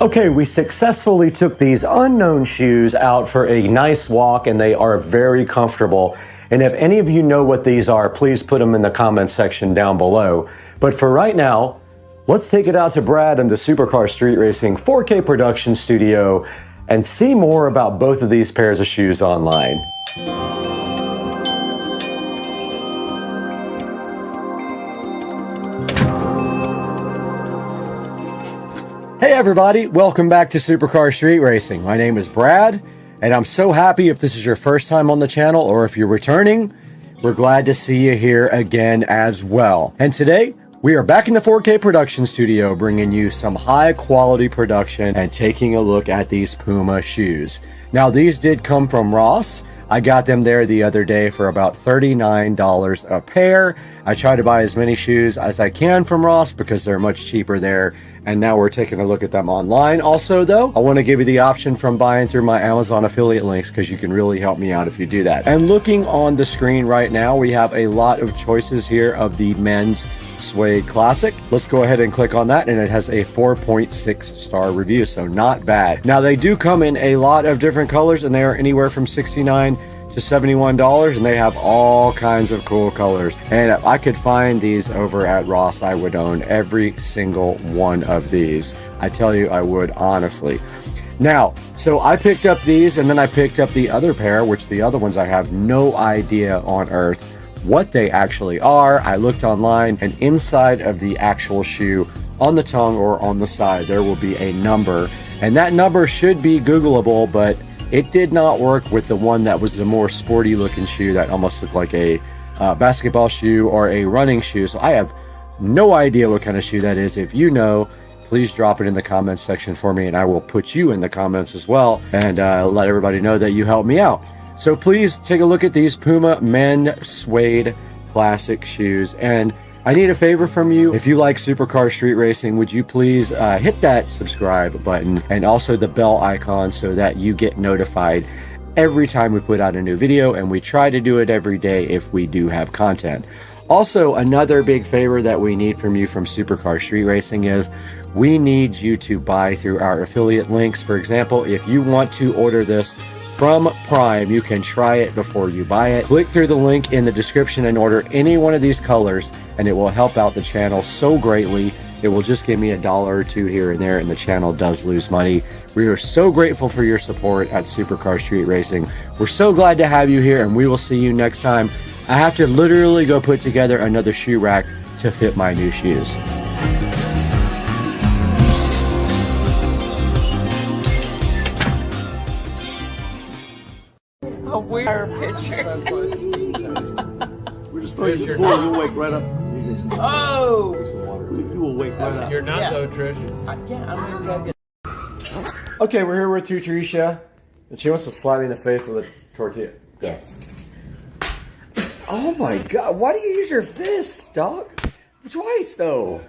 Okay, we successfully took these unknown shoes out for a nice walk, and they are very comfortable. And if any of you know what these are, please put them in the comment section down below. But for right now, let's take it out to Brad in the Supercar Street Racing 4K production studio and see more about both of these pairs of shoes online. Hey everybody, welcome back to Supercar Street Racing. My name is Brad, and I'm so happy if this is your first time on the channel or if you're returning, we're glad to see you here again as well. And today, we are back in the 4K production studio bringing you some high quality production and taking a look at these Puma shoes. Now these did come from Ross. I got them there the other day for about $39 a pair. I try to buy as many shoes as I can from Ross because they're much cheaper there. And now we're taking a look at them online. Also though, I want to give you the option from buying through my Amazon affiliate links because you can really help me out if you do that. And looking on the screen right now, we have a lot of choices here of the men's Suede Classic. Let's go ahead and click on that, and it has a 4.6 star review, so not bad. Now they do come in a lot of different colors, and they are anywhere from $69 to $71, and they have all kinds of cool colors. And if I could find these over at Ross, I would own every single one of these. I tell you, I would, honestly. Now, so I picked up these, and then I picked up the other pair, which the other ones I have no idea on earth what they actually are. I looked online, and inside of the actual shoe, on the tongue or on the side, there will be a number, and that number should be Googleable, but it did not work with the one that was the more sporty looking shoe that almost looked like a basketball shoe or a running shoe. So I have no idea what kind of shoe that is. If you know, please drop it in the comments section for me, and I will put you in the comments as well, and let everybody know that you helped me out. So please take a look at these Puma Men Suede Classic shoes. And I need a favor from you. If you like supercar street racing, would you please hit that subscribe button and also the bell icon so that you get notified every time we put out a new video, and we try to do it every day if we do have content. Also, another big favor that we need from you from Supercar Street Racing is we need you to buy through our affiliate links. For example, if you want to order this from Prime, you can try it before you buy it. Click through the link in the description and order any one of these colors, and it will help out the channel so greatly. It will just give me $1 or $2 here and there, and the channel does lose money. We are so grateful for your support at Supercar Street Racing. We're so glad to have you here, and we will see you next time. I have to literally go put together another shoe rack to fit my new shoes. A weird picture. We're just throwing the pool. You'll wake right up. Oh! You will wake right up. You're not though, Trish. Yeah, I'm gonna go get. Okay, we're here with Tutricia, and she wants to slap me in the face with a tortilla. Yes. Oh my God, why do you use your fists, dog? Twice, though.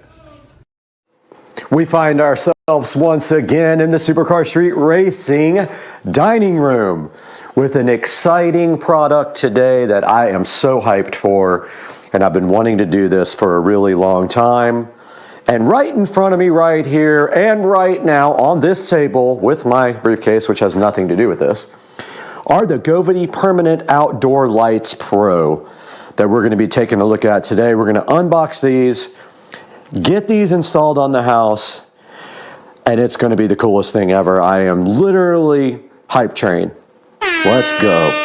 We find ourselves once again in the Supercar Street Racing dining room with an exciting product today that I am so hyped for, and I've been wanting to do this for a really long time. And right in front of me right here and right now on this table with my briefcase, which has nothing to do with this, are the Govity Permanent Outdoor Lights Pro that we're going to be taking a look at today. We're going to unbox these, get these installed on the house, and it's going to be the coolest thing ever. I am literally hype train. Let's go.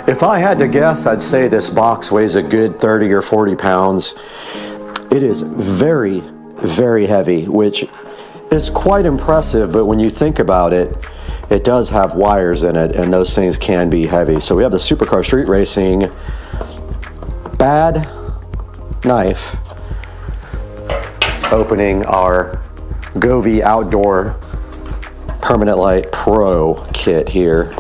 If I had to guess, I'd say this box weighs a good 30 or 40 pounds. It is very, very heavy, which is quite impressive, but when you think about it, it does have wires in it, and those things can be heavy. So we have the Supercar Street Racing Bad Knife opening our Govy Outdoor Permanent Light Pro kit here.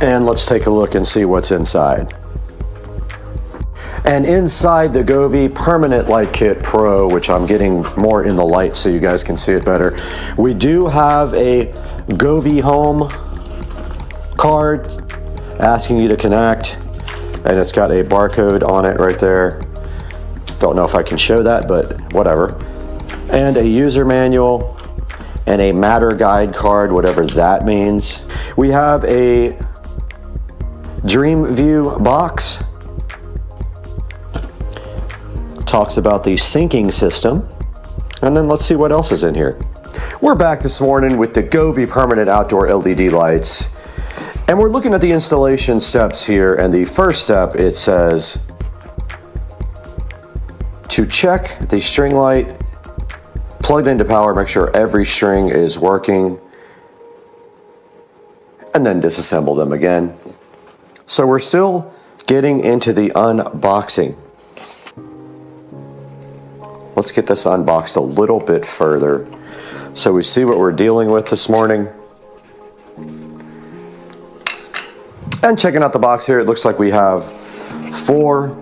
And let's take a look and see what's inside. And inside the Govy Permanent Light Kit Pro, which I'm getting more in the light so you guys can see it better, we do have a Govy Home card asking you to connect, and it's got a barcode on it right there. Don't know if I can show that, but whatever. And a user manual and a matter guide card, whatever that means. We have a Dream View box. Talks about the syncing system. And then let's see what else is in here. We're back this morning with the Govy Permanent Outdoor LED lights. And we're looking at the installation steps here. And the first step, it says to check the string light plugged into power, make sure every string is working, and then disassemble them again. So we're still getting into the unboxing. Let's get this unboxed a little bit further so we see what we're dealing with this morning. And checking out the box here, it looks like we have 4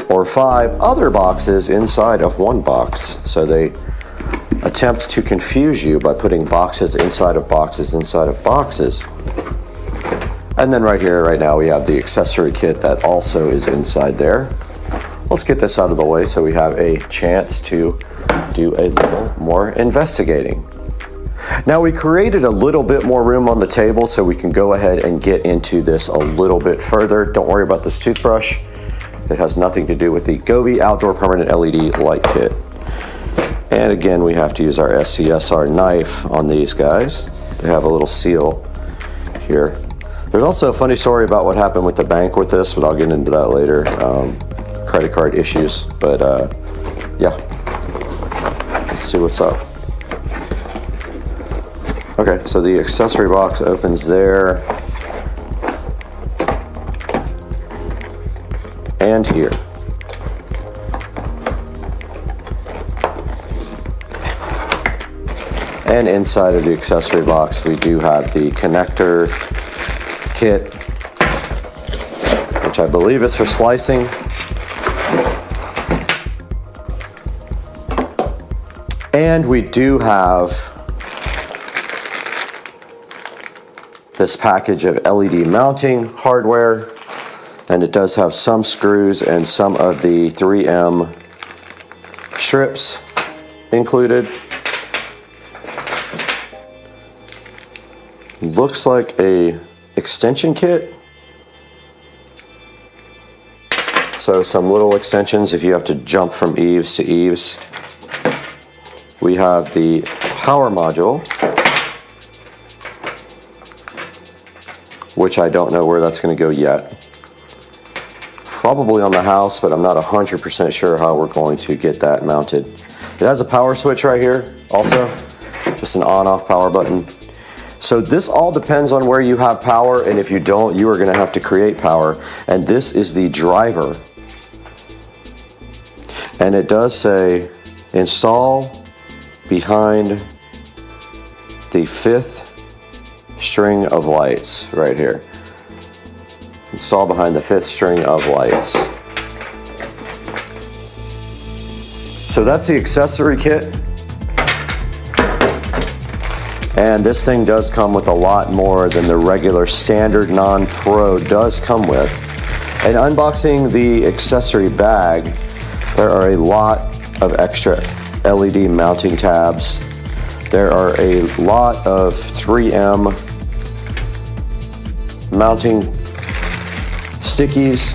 or 5 other boxes inside of one box. So they attempt to confuse you by putting boxes inside of boxes inside of boxes. And then right here, right now, we have the accessory kit that also is inside there. Let's get this out of the way so we have a chance to do a little more investigating. Now we created a little bit more room on the table so we can go ahead and get into this a little bit further. Don't worry about this toothbrush. It has nothing to do with the Govee Outdoor Permanent LED Light Kit. And again, we have to use our SCSR knife on these guys. They have a little seal here. There's also a funny story about what happened with the bank with this, but I'll get into that later. Credit card issues, but yeah. Let's see what's up. Okay, so the accessory box opens there. And here. And inside of the accessory box, we do have the connector kit, which I believe is for splicing. And we do have this package of LED mounting hardware, and it does have some screws and some of the 3M strips included. Looks like a extension kit. So some little extensions if you have to jump from eaves to eaves. We have the power module, which I don't know where that's going to go yet. Probably on the house, but I'm not 100% sure how we're going to get that mounted. It has a power switch right here also, just an on-off power button. So this all depends on where you have power, and if you don't, you are going to have to create power. And this is the driver. And it does say install behind the 5th string of lights right here. Install behind the 5th string of lights. So that's the accessory kit. And this thing does come with a lot more than the regular standard non-pro does come with. And unboxing the accessory bag, there are a lot of extra LED mounting tabs. There are a lot of 3M mounting stickies,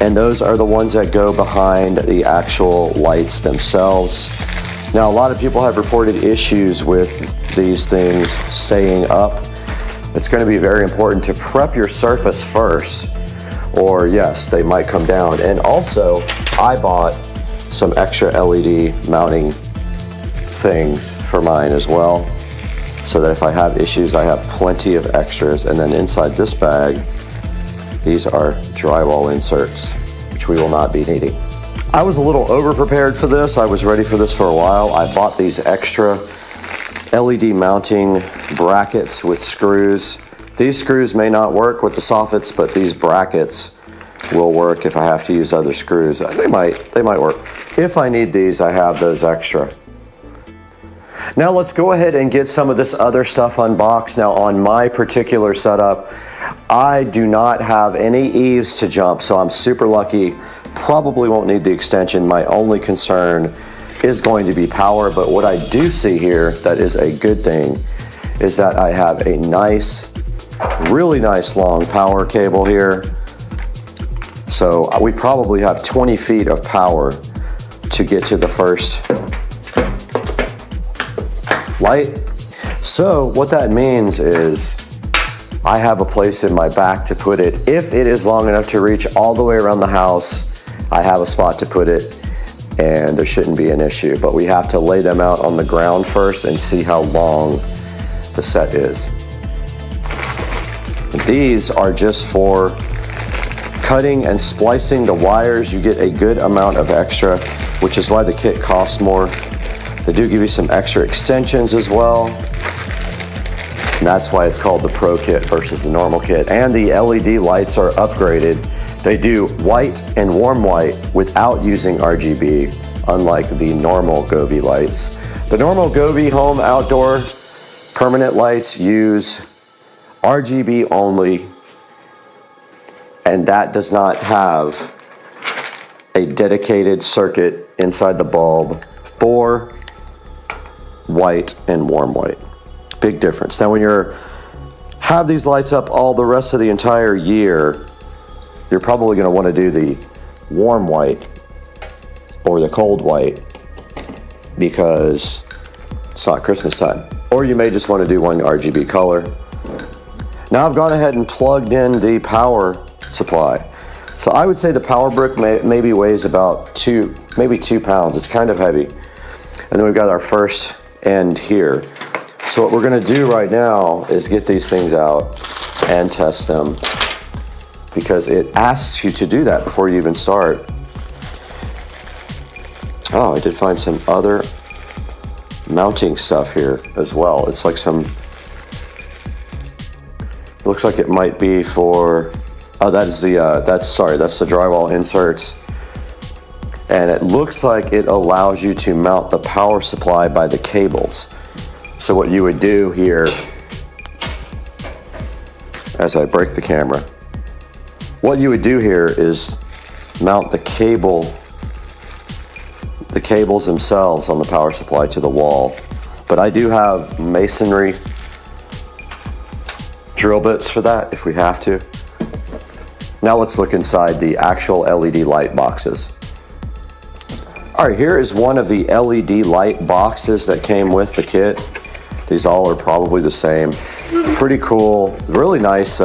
and those are the ones that go behind the actual lights themselves. Now, a lot of people have reported issues with these things staying up. It's going to be very important to prep your surface first, or yes, they might come down. And also, I bought some extra LED mounting things for mine as well, so that if I have issues, I have plenty of extras. And then inside this bag, these are drywall inserts, which we will not be needing. I was a little over prepared for this. I was ready for this for a while. I bought these extra LED mounting brackets with screws. These screws may not work with the soffits, but these brackets will work if I have to use other screws. They might work. If I need these, I have those extra. Now let's go ahead and get some of this other stuff unboxed. Now on my particular setup, I do not have any eaves to jump, so I'm super lucky. Probably won't need the extension. My only concern is going to be power, but what I do see here that is a good thing is that I have a nice, really nice long power cable here. So we probably have 20 feet of power to get to the first light. So what that means is I have a place in my back to put it. If it is long enough to reach all the way around the house, I have a spot to put it. and there shouldn't be an issue. But we have to lay them out on the ground first and see how long the set is. These are just for cutting and splicing the wires. You get a good amount of extra, which is why the kit costs more. They do give you some extra extensions as well. And that's why it's called the Pro Kit versus the normal kit. And the LED lights are upgraded. They do white and warm white without using RGB, unlike the normal Govee lights. The normal Govee home outdoor permanent lights use RGB only, and that does not have a dedicated circuit inside the bulb for white and warm white. Big difference. Now when you have these lights up all the rest of the entire year, you're probably going to want to do the warm white or the cold white because it's not Christmas time. Or you may just want to do one RGB color. Now I've gone ahead and plugged in the power supply. So I would say the power brick maybe weighs about maybe 2 pounds. It's kind of heavy. And then we've got our first end here. So what we're going to do right now is get these things out and test them, because it asks you to do that before you even start. Oh, I did find some other mounting stuff here as well. It's like some, it looks like it might be for, oh, that is the, that's the drywall inserts. And it looks like it allows you to mount the power supply by the cables. So what you would do here, as I break the camera, what you would do here is mount the cables themselves on the power supply to the wall. But I do have masonry drill bits for that if we have to. Now let's look inside the actual LED light boxes. All right, here is one of the LED light boxes that came with the kit. These all are probably the same. Pretty cool, really nice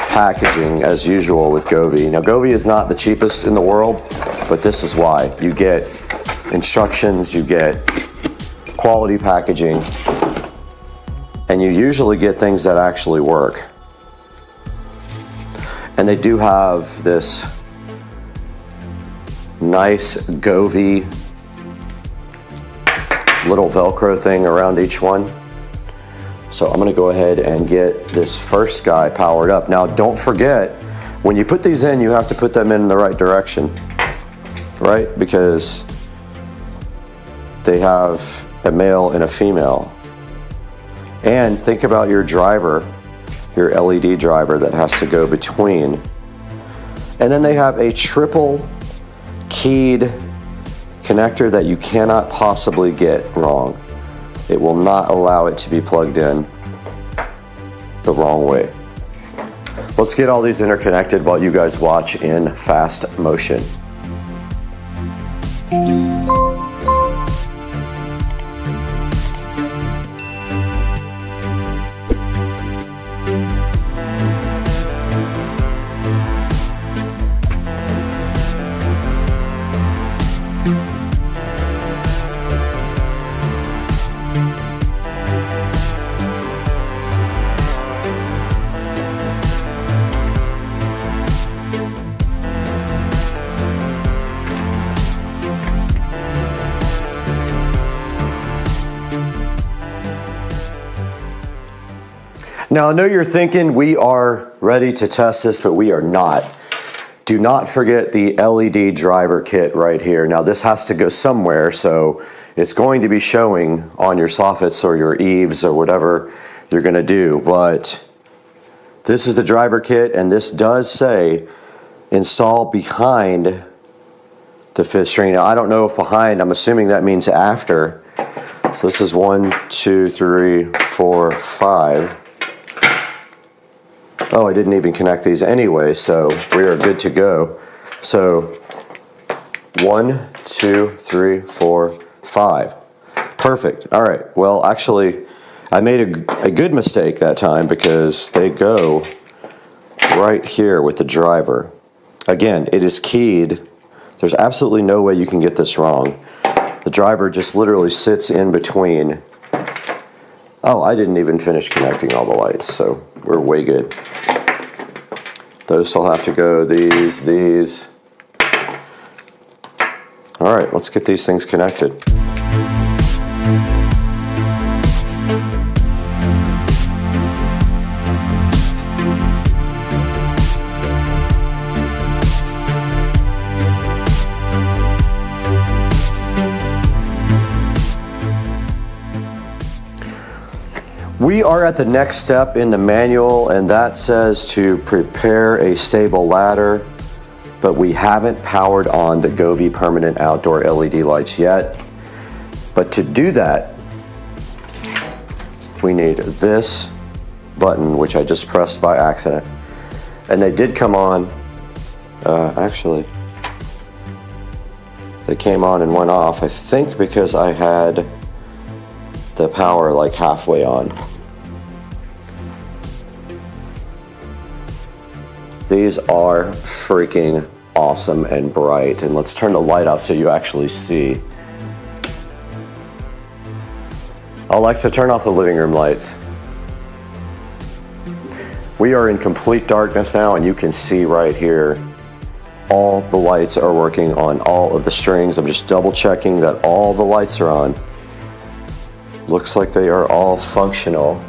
packaging as usual with Govee. Now Govee is not the cheapest in the world, but this is why. You get instructions, you get quality packaging, and you usually get things that actually work. And they do have this nice Govee little Velcro thing around each one. So I'm gonna go ahead and get this first guy powered up. Now don't forget, when you put these in, you have to put them in the right direction, right? Because they have a male and a female. And think about your driver, your LED driver that has to go between. And then they have a triple keyed connector that you cannot possibly get wrong. It will not allow it to be plugged in the wrong way. Let's get all these interconnected while you guys watch in fast motion. Now I know you're thinking we are ready to test this, but we are not. Do not forget the LED driver kit right here. Now this has to go somewhere, so it's going to be showing on your soffits or your eaves or whatever you're gonna do, but this is the driver kit, and this does say install behind the 5th string. Now I don't know if behind, I'm assuming that means after. So this is 1, 2, 3, 4, 5. Oh, I didn't even connect these anyway, so we are good to go. So 1, 2, 3, 4, 5. Perfect. All right. Well, actually, I made a good mistake that time because they go right here with the driver. Again, it is keyed There's absolutely no way you can get this wrong. The driver just literally sits in between. Oh, I didn't even finish connecting all the lights, so we're way good. Those still have to go, these. All right, let's get these things connected. We are at the next step in the manual, and that says to prepare a stable ladder, but we haven't powered on the Govee permanent outdoor LED lights yet. But to do that, we need this button, which I just pressed by accident. And they did come on, actually, they came on and went off, I think because I had the power like halfway on. These are freaking awesome and bright. And let's turn the light off so you actually see. Alexa, turn off the living room lights. We are in complete darkness now, and you can see right here, all the lights are working on all of the strings. I'm just double checking that all the lights are on. Looks like they are all functional.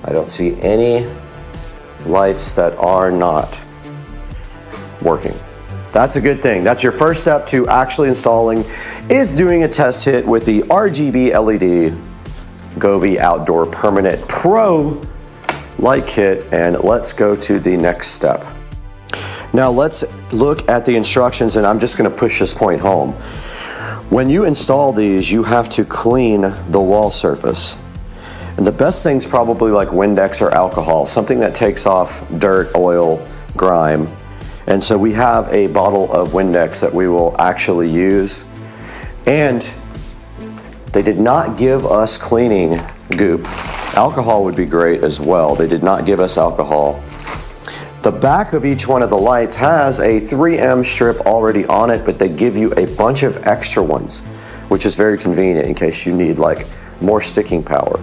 I don't see any lights that are not working. That's a good thing. That's your first step to actually installing, is doing a test hit with the RGB LED Govee Outdoor Permanent Pro light kit, and let's go to the next step. Now let's look at the instructions, and I'm just going to push this point home. When you install these, you have to clean the wall surface. And the best thing's probably like Windex or alcohol, something that takes off dirt, oil, grime. And so we have a bottle of Windex that we will actually use. And they did not give us cleaning goop. Alcohol would be great as well. They did not give us alcohol. The back of each one of the lights has a 3M strip already on it, but they give you a bunch of extra ones, which is very convenient in case you need like more sticking power.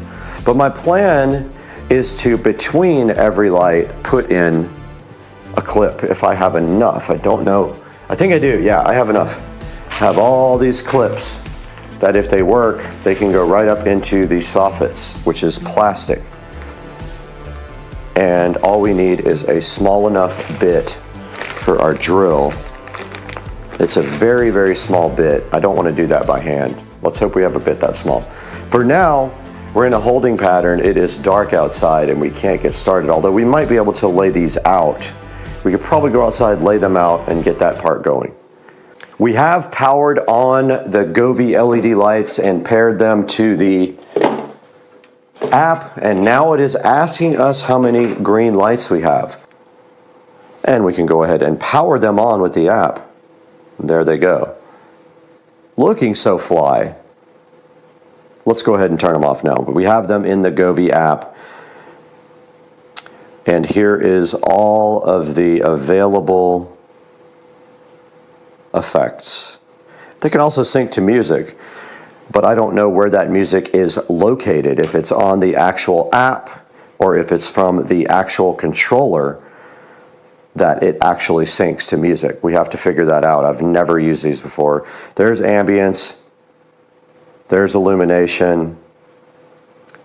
But my plan is to, between every light, put in a clip if I have enough. I don't know. I think I do. Yeah, I have enough. Have all these clips that if they work, they can go right up into the soffits, which is plastic. And all we need is a small enough bit for our drill. It's a very, very small bit. I don't want to do that by hand. Let's hope we have a bit that small. For now, we're in a holding pattern. It is dark outside and we can't get started, although we might be able to lay these out. We could probably go outside, lay them out, and get that part going. We have powered on the Govee LED lights and paired them to the app, and now it is asking us how many green lights we have. And we can go ahead and power them on with the app. And there they go. Looking so fly. Let's go ahead and turn them off now. But we have them in the Govee app. And here is all of the available effects. They can also sync to music, but I don't know where that music is located, if it's on the actual app or if it's from the actual controller that it actually syncs to music. We have to figure that out. I've never used these before. There's ambience, there's illumination,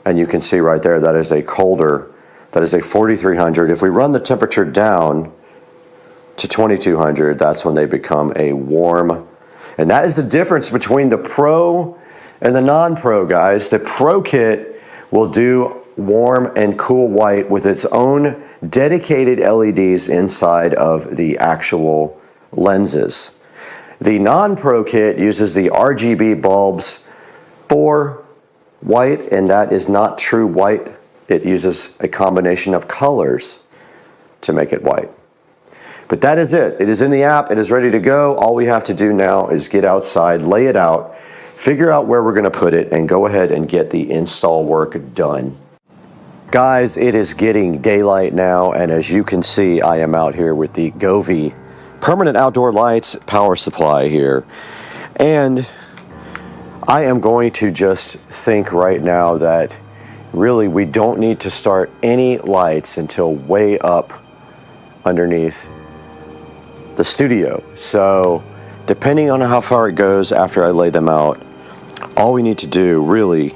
and you can see right there that is a colder, that is a 4300. If we run the temperature down to 2200, that's when they become a warm. And that is the difference between the Pro and the non-Pro, guys. The Pro kit will do warm and cool white with its own dedicated LEDs inside of the actual lenses. The non-Pro kit uses the RGB bulbs for white, and that is not true white. It uses a combination of colors to make it white. But that is it. It is in the app. It is ready to go. All we have to do now is get outside, lay it out, figure out where we're going to put it, and go ahead and get the install work done. Guys, it is getting daylight now, and as you can see, I am out here with the Govee permanent outdoor lights power supply here. And I am going to just think right now that really we don't need to start any lights until way up underneath the studio. So depending on how far it goes after I lay them out, all we need to do really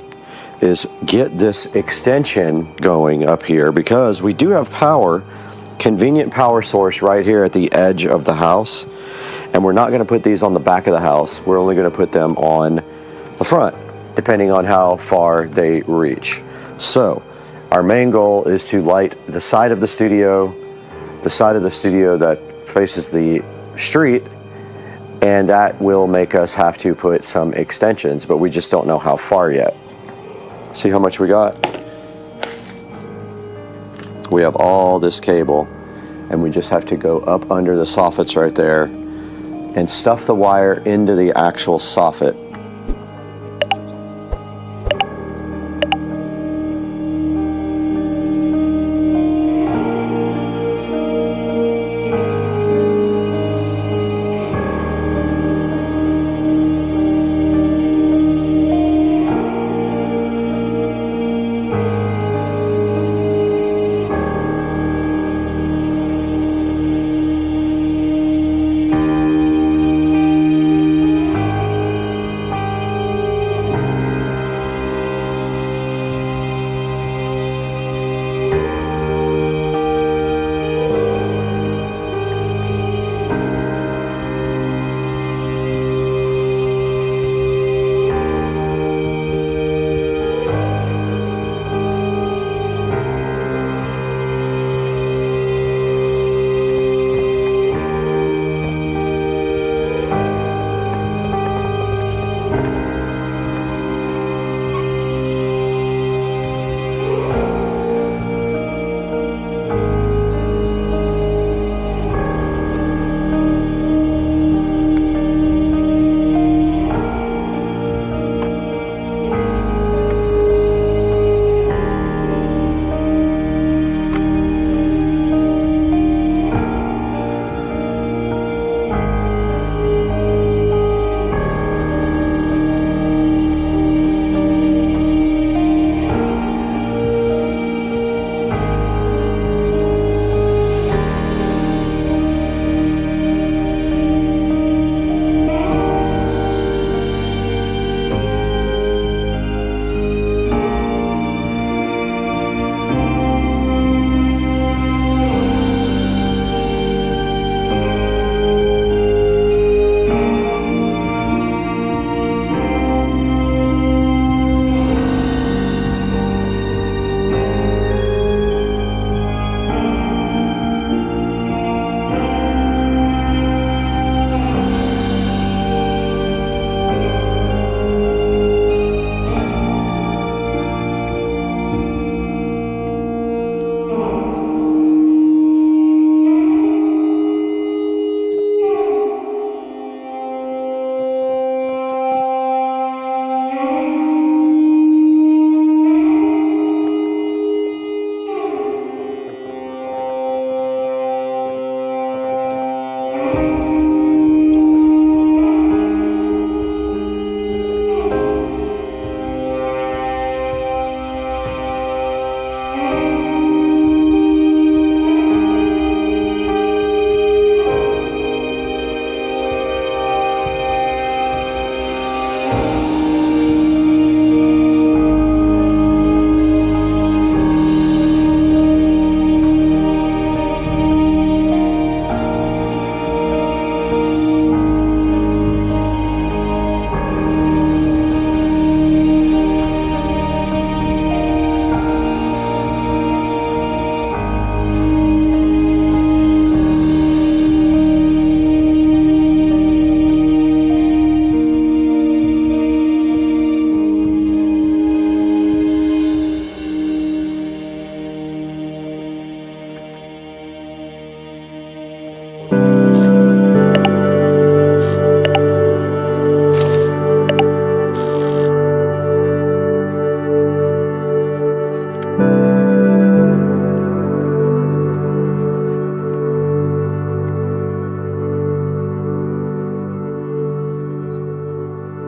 is get this extension going up here, because we do have power, convenient power source right here at the edge of the house. And we're not going to put these on the back of the house. We're only going to put them on the front, depending on how far they reach. So our main goal is to light the side of the studio that faces the street, and that will make us have to put some extensions, but we just don't know how far yet. See how much we got? We have all this cable, and we just have to go up under the soffits right there and stuff the wire into the actual soffit.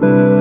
you.